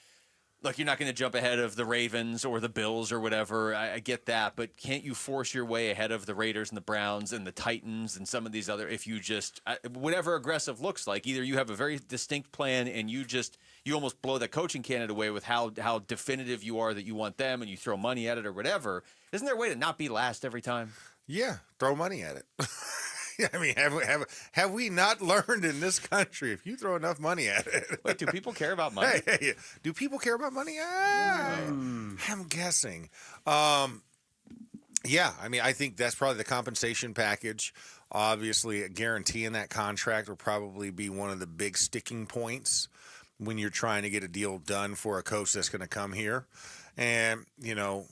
look, you're not going to jump ahead of the Ravens or the Bills or whatever. I get that, but can't you force your way ahead of the Raiders and the Browns and the Titans and some of these other, if you just, whatever aggressive looks like, either you have a very distinct plan and you almost blow the coaching candidate away with how definitive you are that you want them and you throw money at it or whatever. Isn't there a way to not be last every time?
Yeah, throw money at it. I mean, have we not learned in this country, if you throw enough money at it?
Wait, do people care about money?
Hey, do people care about money? I'm guessing. Yeah, I mean, I think that's probably the compensation package. Obviously, a guarantee in that contract will probably be one of the big sticking points when you're trying to get a deal done for a coach that's going to come here. And, you know,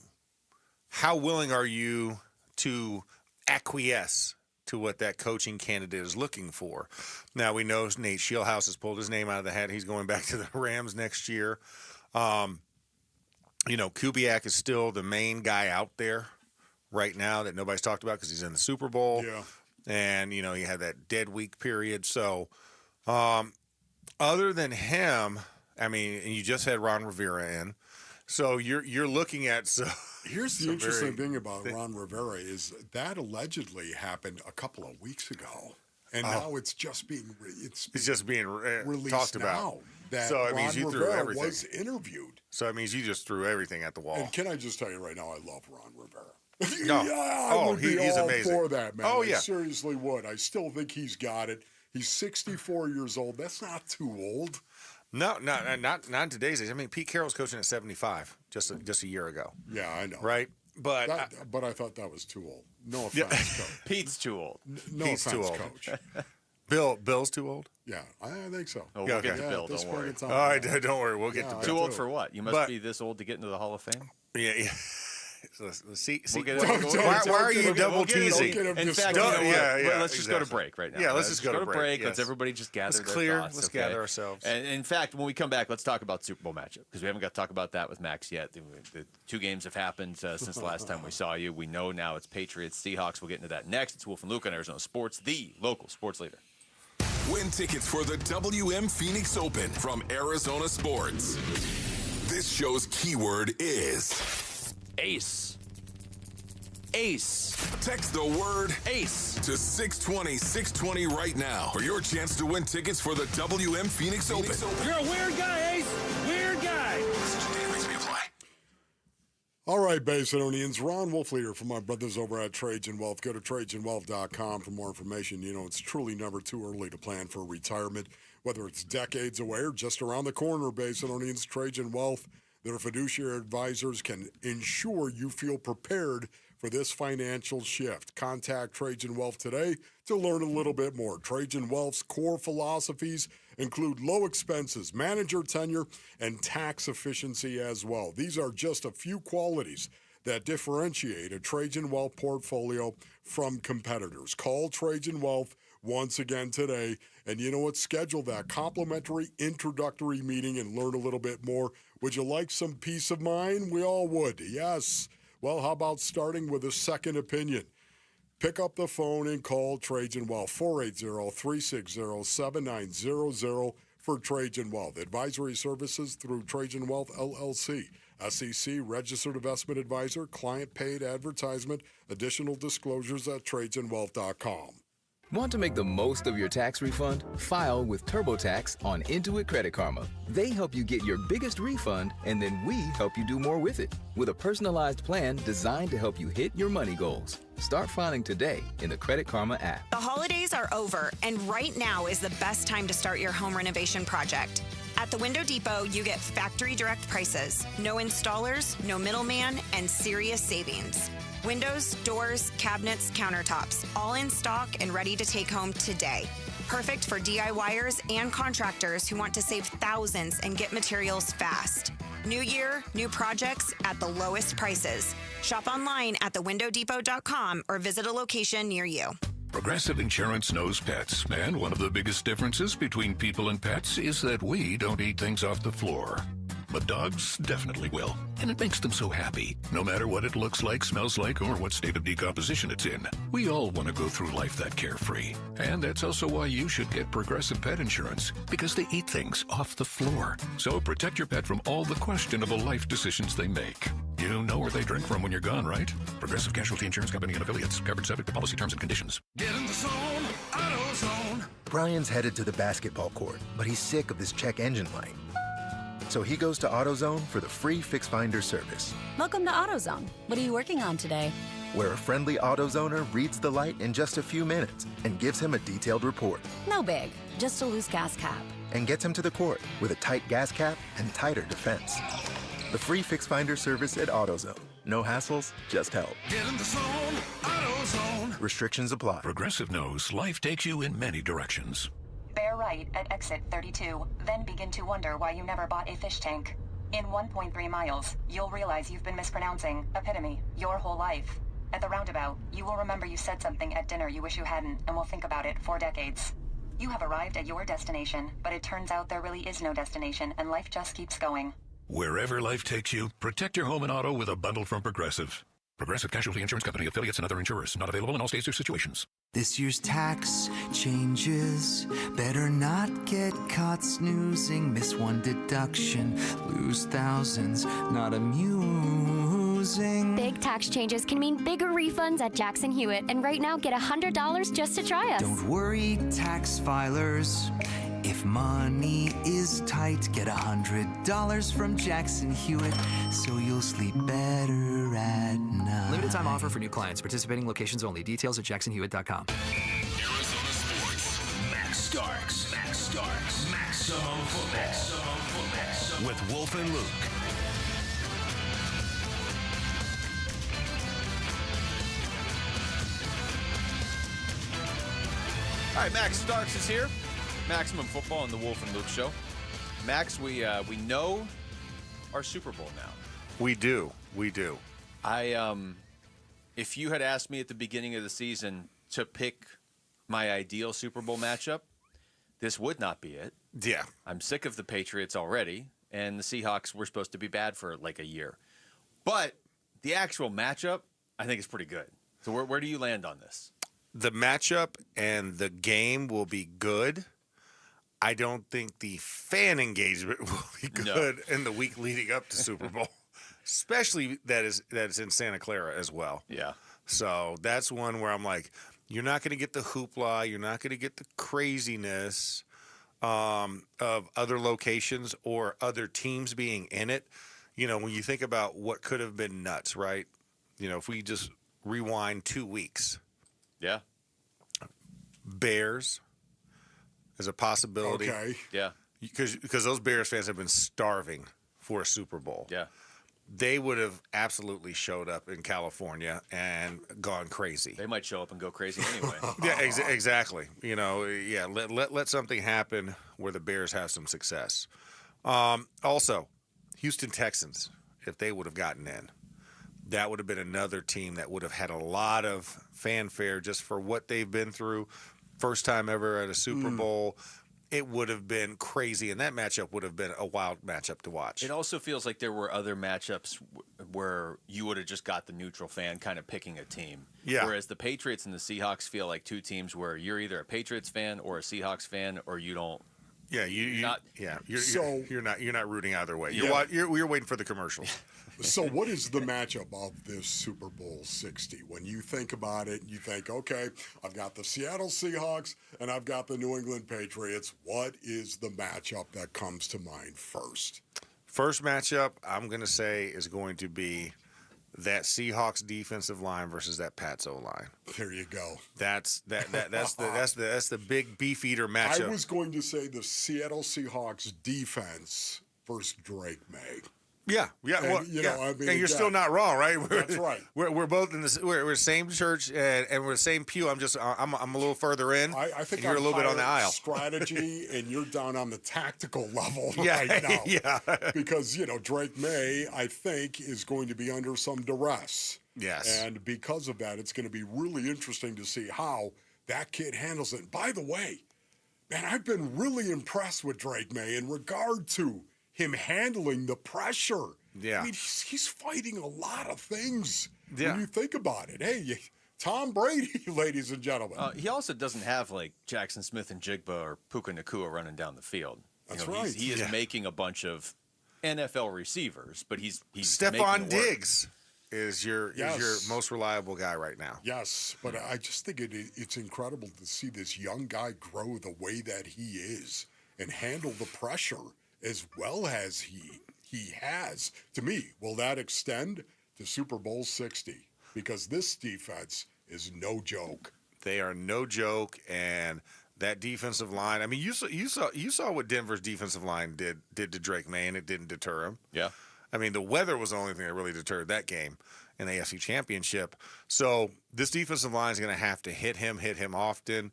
how willing are you to acquiesce to what that coaching candidate is looking for? Now, we know Nate Scheelhaase has pulled his name out of the hat. He's going back to the Rams next year. You know, Kubiak is still the main guy out there right now that nobody's talked about because he's in the Super Bowl.
Yeah.
And, you know, he had that dead week period. So, other than him, I mean, and you just had Ron Rivera in. So you're looking at
Here's the interesting thing about Ron Rivera is that allegedly happened a couple of weeks ago, and now it's just being
released
talked
about.
now. That
So it
Ron
means you threw
Rivera
everything.
was interviewed.
So it means you just threw everything at the wall.
And can I just tell you right now, I love Ron Rivera.
No.
I would be
he's
all
amazing.
for that, man.
Oh,
I
yeah.
seriously would. I still think he's got it. He's 64 years old. That's not too old.
No, not in today's days. I mean, Pete Carroll's coaching at 75 just a year ago.
Yeah, I know.
Right? But
but I thought that was too old. No offense, Coach.
Pete's too old.
No
Pete's
offense,
too old.
Coach.
Bill's too old?
Yeah, I think so.
Oh, we'll get to
Yeah,
Bill,
at this
don't
point
worry.
in time,
All right, don't worry. We'll get to Bill.
Too old for what? You must
But-
be this old to get into the Hall of Fame?
Yeah. Let's see.
We'll get it-
Why are you double teasing?
In fact, let's just go to break right now.
Yeah, let's just go to break.
Let's
Yes.
everybody just gather
Let's
their
clear.
thoughts.
Let's
okay?
gather ourselves.
And in fact, when we come back, let's talk about Super Bowl matchup because we haven't got to talk about that with Max yet. The 2 games have happened since the last time we saw you. We know now it's Patriots, Seahawks. We'll get into that next. It's Wolf and Luke on Arizona Sports, the local sports leader.
Win tickets for the WM Phoenix Open from Arizona Sports. This show's keyword is
Ace. Ace.
Text the word
ACE
to 620-620 right now for your chance to win tickets for the WM Phoenix Open.
You're a weird guy, Ace. Weird guy.
All right, Basinonians. Ron Wolfleader from my brothers over at Trajan Wealth. Go to TrajanWealth.com for more information. You know, it's truly never too early to plan for retirement, whether it's decades away or just around the corner. Basinonians, Trajan Wealth, their fiduciary advisors can ensure you feel prepared for this financial shift. Contact Trajan Wealth today to learn a little bit more. Trajan Wealth's core philosophies include low expenses, manager tenure, and tax efficiency as well. These are just a few qualities that differentiate a Trajan Wealth portfolio from competitors. Call Trajan Wealth once again today, and you know what? Schedule that complimentary introductory meeting and learn a little bit more. Would you like some peace of mind? We all would. Yes. Well, how about starting with a second opinion? Pick up the phone and call Trajan Wealth, 480-360-7900 for Trajan Wealth. Advisory services through Trajan Wealth, LLC. SEC Registered Investment Advisor, client paid advertisement. Additional disclosures at TrajanWealth.com.
Want to make the most of your tax refund? File with TurboTax on Intuit Credit Karma. They help you get your biggest refund, and then we help you do more with it with a personalized plan designed to help you hit your money goals. Start filing today in the Credit Karma app.
The holidays are over, and right now is the best time to start your home renovation project. At the Window Depot, you get factory direct prices, no installers, no middleman, and serious savings. Windows, doors, cabinets, countertops, all in stock and ready to take home today. Perfect for DIYers and contractors who want to save thousands and get materials fast. New year, new projects at the lowest prices. Shop online at thewindowdepot.com or visit a location near you.
Progressive Insurance knows pets, and one of the biggest differences between people and pets is that we don't eat things off the floor. But dogs definitely will, and it makes them so happy, no matter what it looks like, smells like, or what state of decomposition it's in. We all want to go through life that carefree, and that's also why you should get Progressive Pet Insurance, because they eat things off the floor. So protect your pet from all the questionable life decisions they make. You know where they drink from when you're gone, right? Progressive Casualty Insurance Company and Affiliates. Covered subject to policy terms and conditions.
Get in the zone, AutoZone.
Brian's headed to the basketball court, but he's sick of this check engine light. So he goes to AutoZone for the free Fix Finder service,
Welcome to AutoZone. What are you working on today?
where a friendly AutoZoner reads the light in just a few minutes and gives him a detailed report.
No big, just a loose gas cap.
And gets him to the court with a tight gas cap and tighter defense. The free Fix Finder service at AutoZone. No hassles, just help.
Get in the zone, AutoZone.
Restrictions apply.
Progressive knows life takes you in many directions.
Bear right at exit 32, then begin to wonder why you never bought a fish tank. In 1.3 miles, you'll realize you've been mispronouncing epitome your whole life. At the roundabout, you will remember you said something at dinner you wish you hadn't and will think about it for decades. You have arrived at your destination, but it turns out there really is no destination and life just keeps going.
Wherever life takes you, protect your home and auto with a bundle from Progressive. Progressive Casualty Insurance Company, affiliates, and other insurers. Not available in all states or situations.
This year's tax changes. Better not get caught snoozing. Miss one deduction, lose thousands. Not amusing.
Big tax changes can mean bigger refunds at Jackson Hewitt. And right now, get $100 just to try us.
Don't worry, tax filers. If money is tight, get $100 from Jackson Hewitt, so you'll sleep better at night.
Limited time offer for new clients. Participating locations only. Details at jacksonhewitt.com.
Arizona Sports. Max Starks. Maximum football. With Wolf and Luke.
All right, Max Starks is here. Maximum Football on the Wolf and Luke Show. Max, we know our Super Bowl now.
We do.
If you had asked me at the beginning of the season to pick my ideal Super Bowl matchup, this would not be it.
Yeah.
I'm sick of the Patriots already, and the Seahawks were supposed to be bad for like a year. But the actual matchup, I think, is pretty good. So where do you land on this?
The matchup and the game will be good. I don't think the fan engagement will be good in the week leading up to Super Bowl, especially that is in Santa Clara as well.
Yeah.
So that's one where I'm like, you're not going to get the hoopla, you're not going to get the craziness of other locations or other teams being in it. You know, when you think about what could have been nuts, right? You know, if we just rewind 2 weeks.
Yeah.
Bears is a possibility.
Okay.
Yeah.
Because those Bears fans have been starving for a Super Bowl.
Yeah.
They would have absolutely showed up in California and gone crazy.
They might show up and go crazy anyway.
Yeah, exactly. You know, yeah, let something happen where the Bears have some success. Also, Houston Texans, if they would have gotten in, that would have been another team that would have had a lot of fanfare just for what they've been through. First time ever at a Super Bowl. It would have been crazy, and that matchup would have been a wild matchup to watch.
It also feels like there were other matchups where you would have just got the neutral fan kind of picking a team.
Yeah.
Whereas the Patriots and the Seahawks feel like two teams where you're either a Patriots fan or a Seahawks fan, or you don't.
Yeah, you're not rooting either way. You're waiting for the commercial.
So what is the matchup of this Super Bowl 60? When you think about it, you think, okay, I've got the Seattle Seahawks and I've got the New England Patriots. What is the matchup that comes to mind first?
First matchup, I'm going to say, is going to be that Seahawks defensive line versus that Pats O-line.
There you go.
That's the big beef eater matchup.
I was going to say the Seattle Seahawks defense versus Drake May.
Yeah.
And,
and you're still not wrong, right?
That's right.
We're both in we're the same church and we're the same pew. I'm a little further in.
I think
you're a little bit on the aisle.
Strategy, and you're down on the tactical level
right
now.
Yeah.
Because Drake May, I think, is going to be under some duress.
Yes.
And because of that, it's going to be really interesting to see how that kid handles it. By the way, man, I've been really impressed with Drake May in regard to him handling the pressure.
Yeah.
I mean, he's fighting a lot of things
when
you think about it. Hey, Tom Brady, ladies and gentlemen.
He also doesn't have like Jackson Smith and Jigba or Puka Nacua running down the field.
That's right.
He is making a bunch of NFL receivers, but he's
Stephon Diggs is your most reliable guy right now.
Yes, but I just think it's incredible to see this young guy grow the way that he is and handle the pressure as well as he has. To me, will that extend to Super Bowl 60? Because this defense is no joke.
They are no joke, and that defensive line. I mean, you saw what Denver's defensive line did to Drake May, and it didn't deter him.
Yeah.
I mean, the weather was the only thing that really deterred that game in the AFC Championship. So this defensive line is going to have to hit him often,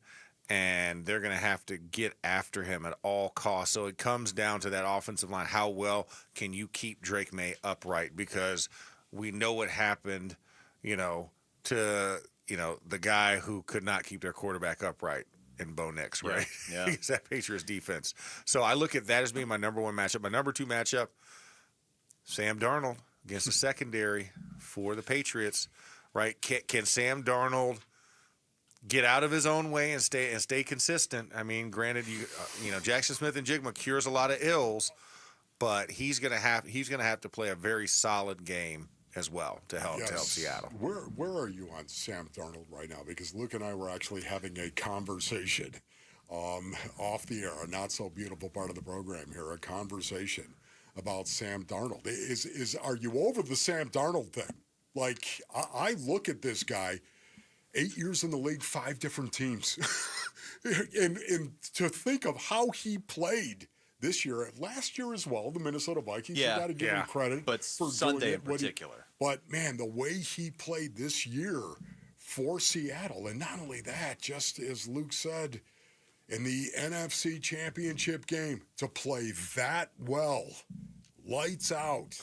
and they're going to have to get after him at all costs. So it comes down to that offensive line. How well can you keep Drake May upright? Because we know what happened, to, the guy who could not keep their quarterback upright in Bo Nix, right?
Yeah.
Against that Patriots defense. So I look at that as being my number one matchup. My number two matchup, Sam Darnold against the secondary for the Patriots, right? Can Sam Darnold get out of his own way and stay consistent? I mean, granted, Jackson Smith and Jigma cures a lot of ills, but he's gonna have to play a very solid game as well to help Seattle.
Where are you on Sam Darnold right now? Because Luke and I were actually having a conversation off the air, a not so beautiful part of the program here, a conversation about Sam Darnold. Are you over the Sam Darnold thing? Like, I look at this guy. 8 years in the league, 5 different teams. and to think of how he played this year, last year as well, the Minnesota Vikings, you got to give him credit.
But
for
Sunday in particular.
But, man, the way he played this year for Seattle, and not only that, just as Luke said, in the NFC Championship game, to play that well, lights out.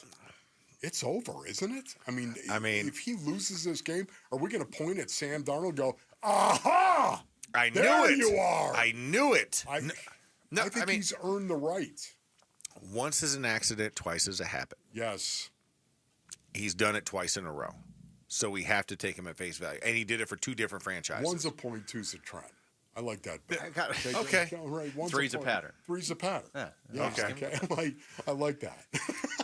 It's over, isn't it? I mean, if he loses this game, are we going to point at Sam Darnold and go, aha!
I knew
there
it.
You are.
I knew it.
I think he's earned the right.
Once is an accident, twice is a habit.
Yes.
He's done it twice in a row. So we have to take him at face value. And he did it for 2 different franchises.
One's a point, two's a trend. I like that.
Okay.
Right.
Three's a pattern.
Three's a pattern.
Yeah.
Okay. I like that.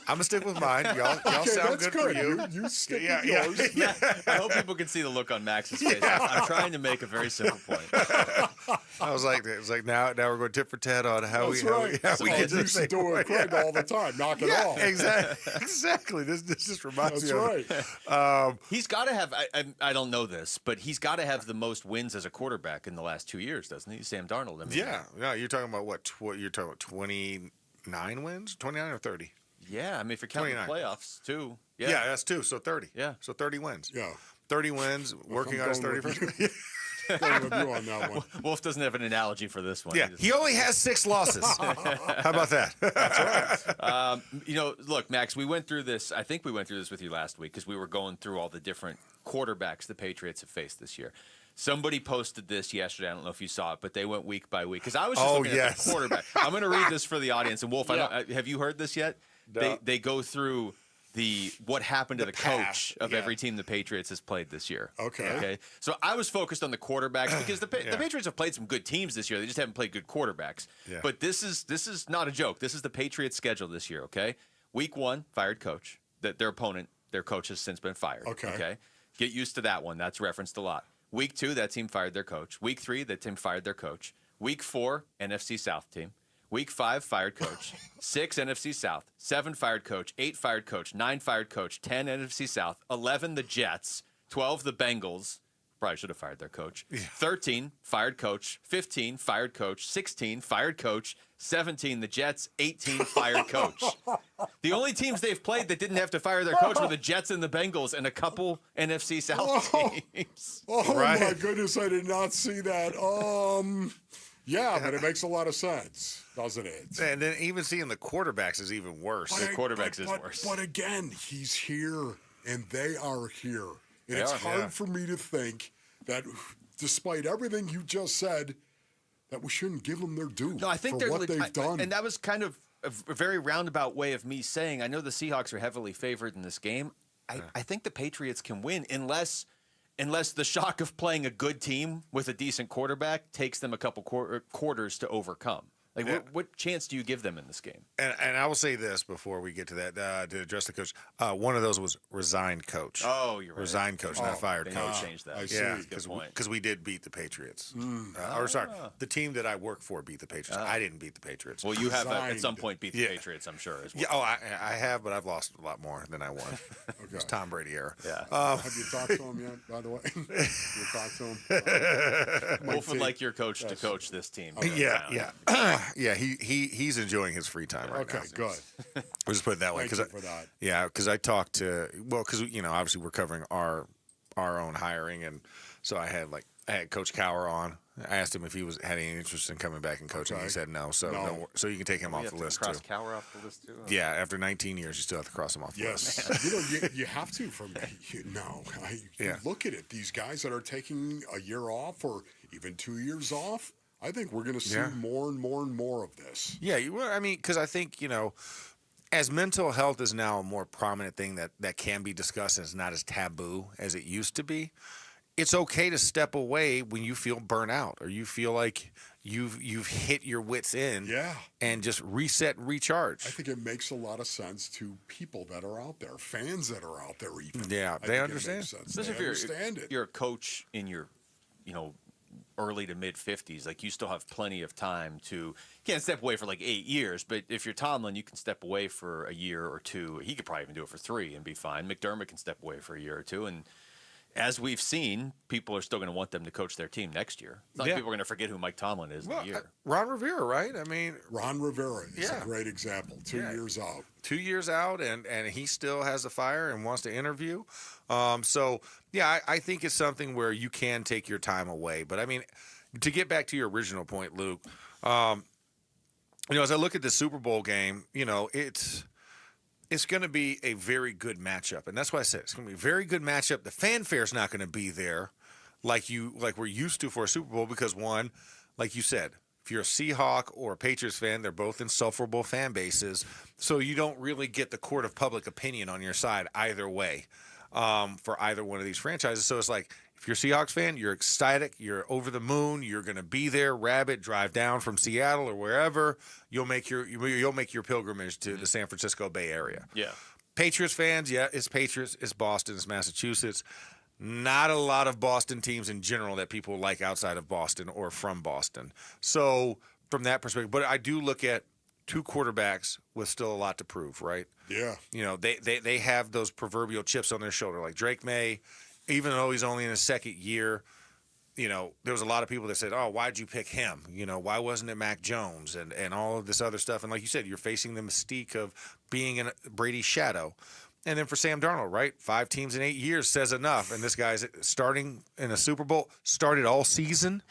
I'm gonna stick with mine. Y'all sound
that's
good for you.
You stick with yours.
Yeah. I hope people can see the look on Max's face. I'm trying to make a very simple point.
I was like, now we're going tit for tat on how we get
to used to do it Craig all the time. Knock it off.
Exactly. This just reminds
That's
me.
right.
He's got to have. I don't know this, but he's got to have the most wins as a quarterback in the last 2 years, doesn't he? Sam Darnold. I mean,
yeah. You're talking about what? You're talking about 29 wins, 29 or 30?
Yeah, I mean, if you're counting the playoffs too.
Yeah, that's 2, so 30.
Yeah.
So 30 wins.
Yeah.
30 wins, working on his 31st.
going with you on that one.
Wolf doesn't have an analogy for this one.
Yeah, he only has 6 losses. How about that?
That's right. Look, Max, we went through this. I think we went through this with you last week because we were going through all the different quarterbacks the Patriots have faced this year. Somebody posted this yesterday. I don't know if you saw it, but they went week by week because I was just looking at the quarterback. I'm going to read this for the audience. And Wolf, have you heard this yet?
No.
They go through what happened to the coach of every team the Patriots has played this year. Okay. So I was focused on the quarterbacks because the Patriots have played some good teams this year. They just haven't played good quarterbacks. Yeah. But this is not a joke. This is the Patriots' schedule this year. Okay. Week 1, fired coach. Their opponent, their coach has since been fired. Okay. Get used to that one. That's referenced a lot. Week 2, that team fired their coach. Week 3, that team fired their coach. Week 4, NFC South team. Week 5, fired coach. 6, NFC South. 7, fired coach. 8, fired coach. 9, fired coach. 10, NFC South. 11, the Jets. 12, the Bengals. Probably should have fired their coach. 13, fired coach. 15, fired coach. 16, fired coach. 17, the Jets. 18, fired coach. The only teams they've played that didn't have to fire their coach were the Jets and the Bengals and a couple NFC South teams.
My goodness, I did not see that. Yeah, but it makes a lot of sense, doesn't it?
And then even seeing the quarterbacks is even worse.
Worse. But again, he's here and they are here. And it's hard for me to think that despite everything you just said, that we shouldn't give them their due for what they've done.
And that was kind of a very roundabout way of me saying, I know the Seahawks are heavily favored in this game. I think the Patriots can win unless the shock of playing a good team with a decent quarterback takes them a couple quarters to overcome. What chance do you give them in this game?
And I will say this before we get to that, to address the coach. One of those was resigned coach.
Oh, you're right.
Resigned coach, not fired
they
coach.
Changed that.
I see. Because we did beat the Patriots. The team that I work for beat the Patriots. I didn't beat the Patriots.
Well, you have at some point beat the Patriots, I'm sure, as well.
Yeah, I have, but I've lost a lot more than I won. It's Tom Brady era.
Yeah.
Have you talked to him yet, by the way? You talked to him?
Wolf would like your coach to coach this team.
Yeah, he's enjoying his free time right now.
Okay, good.
We'll just put it that way.
Thank you for that.
Yeah, because I talked to because obviously we're covering our own hiring, and so I had Coach Cower on. I asked him if he had any interest in coming back and coaching. He said no. So so you can take him off the list
cross
too.
Cower off the list too.
Yeah, after 19 years, you still have to cross him off the list.
Yes, you have to. You look at it. These guys that are taking a year off or even 2 years off. I think we're going to see more and more and more of this.
Yeah, because I think, as mental health is now a more prominent thing that can be discussed and is not as taboo as it used to be, it's okay to step away when you feel burnt out or you feel like you've hit your wits end and just reset and recharge.
I think it makes a lot of sense to people that are out there, fans that are out there even.
Yeah, they understand.
Especially if you're a coach in your, early to mid 50s, you still have plenty of time you can't step away for 8 years, but if you're Tomlin, you can step away for a year or two. He could probably even do it for 3 and be fine. McDermott can step away for a year or two, and as we've seen, people are still going to want them to coach their team next year. It's not like people are going to forget who Mike Tomlin is in a year.
Ron Rivera, right? I mean,
Ron Rivera is a great example. 2 years out.
2 years out, and he still has the fire and wants to interview. I think it's something where you can take your time away. But, I mean, to get back to your original point, Luke, as I look at the Super Bowl game, it's going to be a very good matchup. And that's why I said it's going to be a very good matchup. The fanfare's not going to be there like we're used to for a Super Bowl because, one, like you said, if you're a Seahawk or a Patriots fan, they're both insufferable fan bases. So you don't really get the court of public opinion on your side either way for either one of these franchises. So it's like, if you're a Seahawks fan, you're ecstatic, you're over the moon, you're going to be there, drive down from Seattle or wherever. You'll make your pilgrimage to the San Francisco Bay Area.
Yeah.
Patriots fans, it's Patriots, it's Boston, it's Massachusetts. Not a lot of Boston teams in general that people like outside of Boston or from Boston. So from that perspective, but I do look at 2 quarterbacks with still a lot to prove, right?
Yeah.
They have those proverbial chips on their shoulder, like Drake May. Even though he's only in his second year, there was a lot of people that said, oh, why'd you pick him? Why wasn't it Mac Jones and all of this other stuff? And like you said, you're facing the mystique of being in Brady's shadow. And then for Sam Darnold, right? 5 teams in 8 years says enough. And this guy's starting in a Super Bowl, started all season,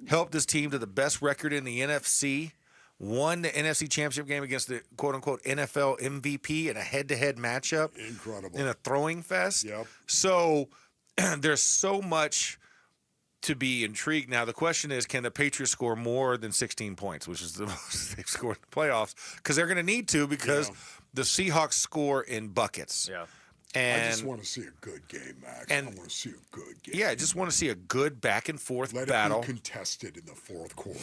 helped his team to the best record in the NFC, won the NFC Championship game against the quote-unquote NFL MVP in a head-to-head matchup.
Incredible.
In a throwing fest.
Yep.
So there's so much to be intrigued. Now, the question is, can the Patriots score more than 16 points, which is the most they've scored in the playoffs? Because they're going to need to, because the Seahawks score in buckets.
Yeah.
And
I just want to see a good game, Max. I want to see a good game.
Yeah, I just want to see a good back-and-forth
Let
battle.
it be contested in the fourth quarter.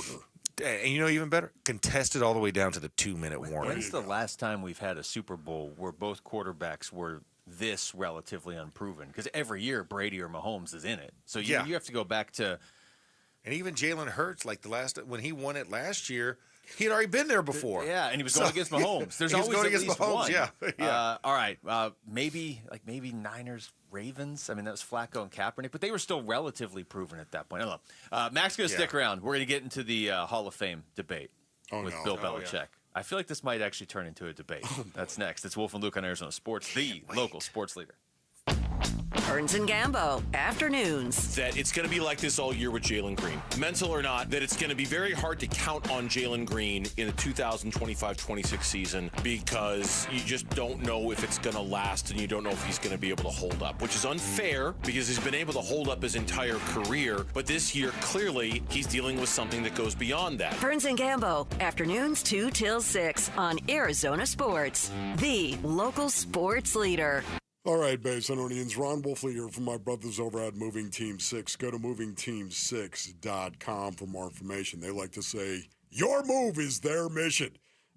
And you know, even better, contested all the way down to the 2-minute warning.
When's the last time we've had a Super Bowl where both quarterbacks were this relatively unproven? Because every year Brady or Mahomes is in it. So you have to go back to.
And even Jalen Hurts, like when he won it last year, he had already been there before.
Yeah, and he was going against Mahomes. There's always
going
at
against
least
Mahomes.
one.
Yeah.
All right. Maybe Niners, Ravens. I mean, that was Flacco and Kaepernick, but they were still relatively proven at that point. I don't know. Mac's going to stick around. We're going to get into the Hall of Fame debate with Bill Belichick. Yeah. I feel like this might actually turn into a debate. That's next. It's Wolf and Luke on Arizona Sports, the local sports leader.
Burns and Gambo, afternoons.
That it's going to be like this all year with Jalen Green. Mental or not, that it's going to be very hard to count on Jalen Green in the 2025-26 season because you just don't know if it's going to last and you don't know if he's going to be able to hold up, which is unfair because he's been able to hold up his entire career. But this year, clearly, he's dealing with something that goes beyond that.
Burns and Gambo, afternoons 2 till 6 on Arizona Sports, the local sports leader.
All right, Basinonians, Ron Wolfley here from my brothers over at Moving Team 6. Go to movingteam6.com for more information. They like to say, your move is their mission.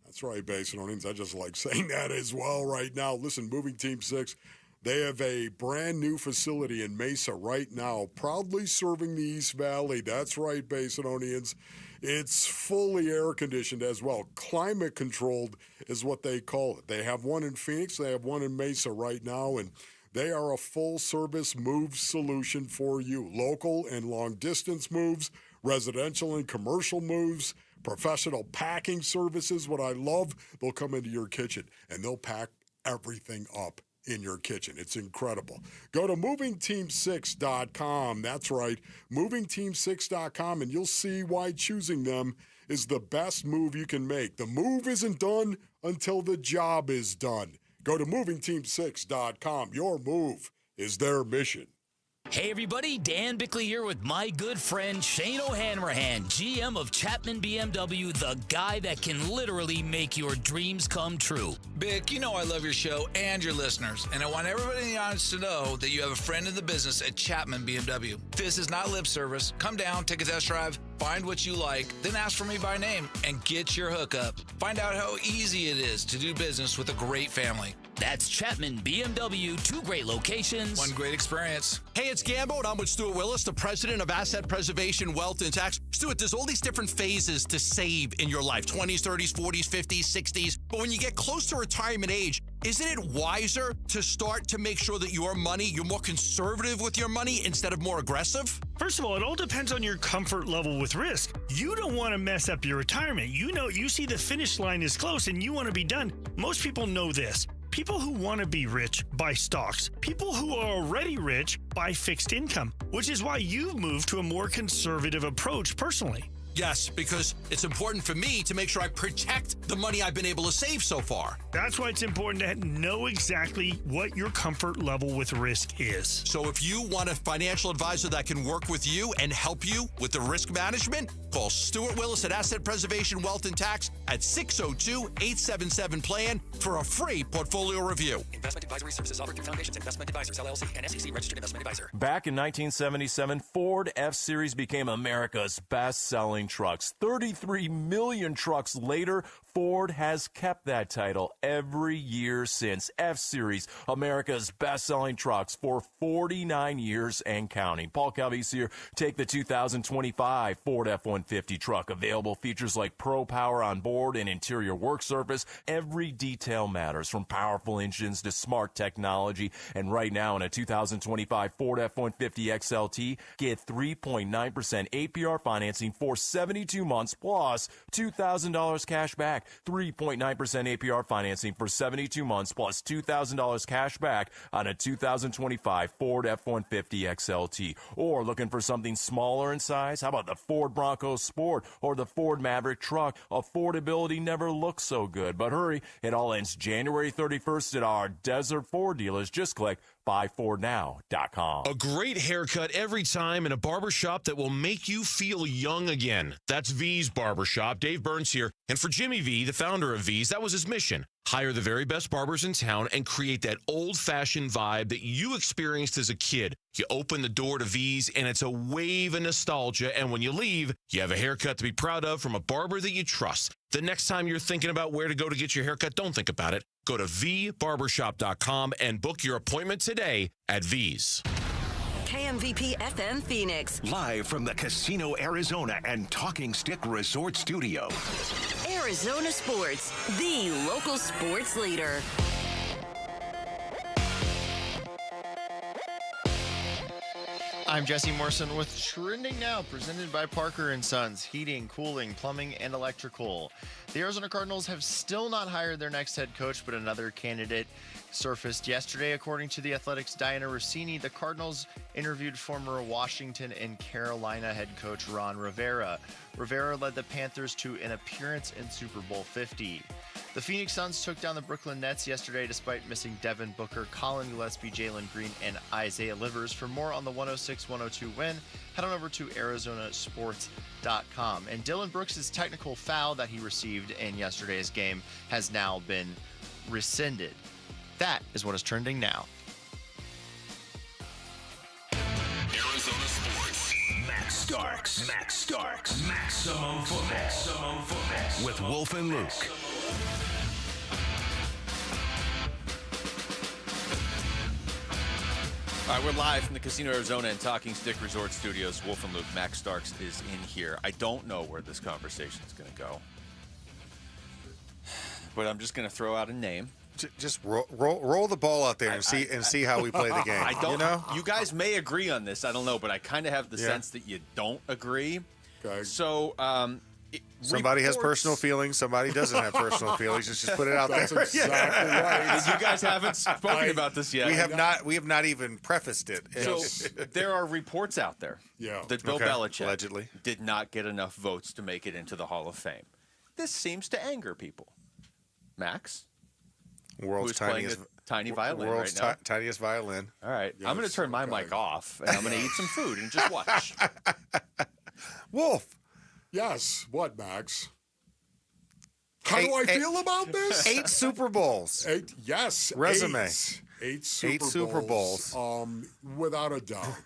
That's right, Basinonians. I just like saying that as well right now. Listen, Moving Team 6, they have a brand new facility in Mesa right now, proudly serving the East Valley. That's right, Basinonians. It's fully air-conditioned as well. Climate-controlled is what they call it. They have one in Phoenix. They have one in Mesa right now, and they are a full-service move solution for you. Local and long-distance moves, residential and commercial moves, professional packing services. What I love, they'll come into your kitchen, and they'll pack everything up in your kitchen. It's incredible. Go to movingteam6.com. That's right, movingteam6.com, and you'll see why choosing them is the best move you can make. The move isn't done until the job is done. Go to movingteam6.com. Your move is their mission.
Hey everybody, Dan Bickley here with my good friend Shane O'Hanrahan, GM of Chapman BMW, the guy that can literally make your dreams come true.
Bick, you know I love your show and your listeners, and I want everybody in the audience to know that you have a friend in the business at Chapman BMW. This is not lip service. Come down, take a test drive, find what you like, then ask for me by name and get your hookup. Find out how easy it is to do business with a great family.
That's Chapman BMW, 2 great locations.
1 great experience.
Hey, it's Gambo, and I'm with Stuart Willis, the president of Asset Preservation, Wealth, and Tax. Stuart, there's all these different phases to save in your life, 20s, 30s, 40s, 50s, 60s. But when you get close to retirement age, isn't it wiser to start to make sure that you're more conservative with your money instead of more aggressive?
First of all, it all depends on your comfort level with risk. You don't want to mess up your retirement. You see the finish line is close and you want to be done. Most people know this. People who want to be rich buy stocks. People who are already rich buy fixed income, which is why you've moved to a more conservative approach personally.
Yes, because it's important for me to make sure I protect the money I've been able to save so far.
That's why it's important to know exactly what your comfort level with risk is.
So if you want a financial advisor that can work with you and help you with the risk management, call Stuart Willis at Asset Preservation, Wealth, and Tax at 602-877-PLAN for a free portfolio review.
Investment advisory services offered through Foundations Investment Advisors, LLC, and SEC registered investment advisor.
Back in 1977, Ford F-Series became America's best-selling trucks. 33 million trucks later, Ford has kept that title every year since. F-Series, America's best-selling trucks for 49 years and counting. Paul Calvise here. Take the 2025 Ford F-150 F-150 truck. Available features like Pro Power on board and interior work surface. Every detail matters, from powerful engines to smart technology. And right now in a 2025 Ford F-150 XLT, get 3.9% APR financing for 72 months plus $2,000 cash back. 3.9% APR financing for 72 months plus $2,000 cash back on a 2025 Ford F-150 XLT. Or looking for something smaller in size? How about the Ford Bronco Sport or the Ford Maverick truck? Affordability never looks so good. But hurry, it all ends January 31st at our Desert Ford dealers. Just click buyfordnow.com.
A great haircut every time in a barbershop that will make you feel young again. That's V's Barbershop. Dave Burns here. And for Jimmy V, the founder of V's, that was his mission. Hire the very best barbers in town and create that old-fashioned vibe that you experienced as a kid. You open the door to V's, and it's a wave of nostalgia. And when you leave, you have a haircut to be proud of from a barber that you trust. The next time you're thinking about where to go to get your haircut, don't think about it. Go to vbarbershop.com and book your appointment today at V's.
KMVP FM Phoenix.
Live from the Casino Arizona and Talking Stick Resort Studio.
Arizona Sports, the local sports leader.
I'm Jesse Morrison with Trending Now, presented by Parker & Sons, heating, cooling, plumbing, and electrical. The Arizona Cardinals have still not hired their next head coach, but another candidate surfaced yesterday. According to The Athletic's Diana Rossini, the Cardinals interviewed former Washington and Carolina head coach Ron Rivera. Rivera led the Panthers to an appearance in Super Bowl 50. The Phoenix Suns took down the Brooklyn Nets yesterday despite missing Devin Booker, Colin Gillespie, Jalen Green, and Isaiah Livers. For more on the 106-102 win, head on over to arizonasports.com. And Dylan Brooks' technical foul that he received in yesterday's game has now been rescinded. That is what is trending now.
Arizona Sports. Max Starks. Maximum football. With Wolf and Luke.
All right, we're live from the Casino Arizona and Talking Stick Resort Studios. Wolf and Luke, Max Starks is in here. I don't know where this conversation is going to go, but I'm just going to throw out a name.
Just roll the ball out there and see how we play the game.
I don't.
You know?
You guys may agree on this. I don't know, but I kind of have the sense that you don't agree.
Okay.
So.
Somebody has personal feelings. Somebody doesn't have personal feelings. Let's just put it out
That's
there.
exactly right.
You guys haven't spoken about this yet.
We have not even prefaced it.
So there are reports out there that Bill Belichick
allegedly
did not get enough votes to make it into the Hall of Fame. This seems to anger people. Max,
world's tiniest
tiny violin
world's
right now.
tiniest violin.
All right, I'm going to turn my mic off and I'm going to eat some food and just watch.
Wolf.
Yes. What, Max? How do I feel about this?
8 Super Bowls.
8. Yes.
Resume.
8
Super Bowls.
Without a doubt.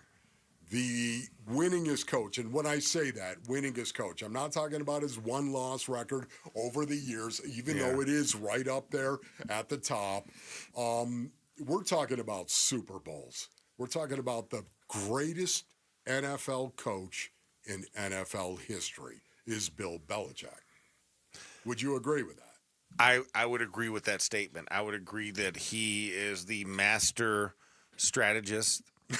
The winningest coach, and when I say that, winningest coach, I'm not talking about his one-loss record over the years, even though it is right up there at the top. We're talking about Super Bowls. We're talking about the greatest NFL coach in NFL history is Bill Belichick. Would you agree with that?
I would agree with that statement. I would agree that he is the master strategist.
Boy,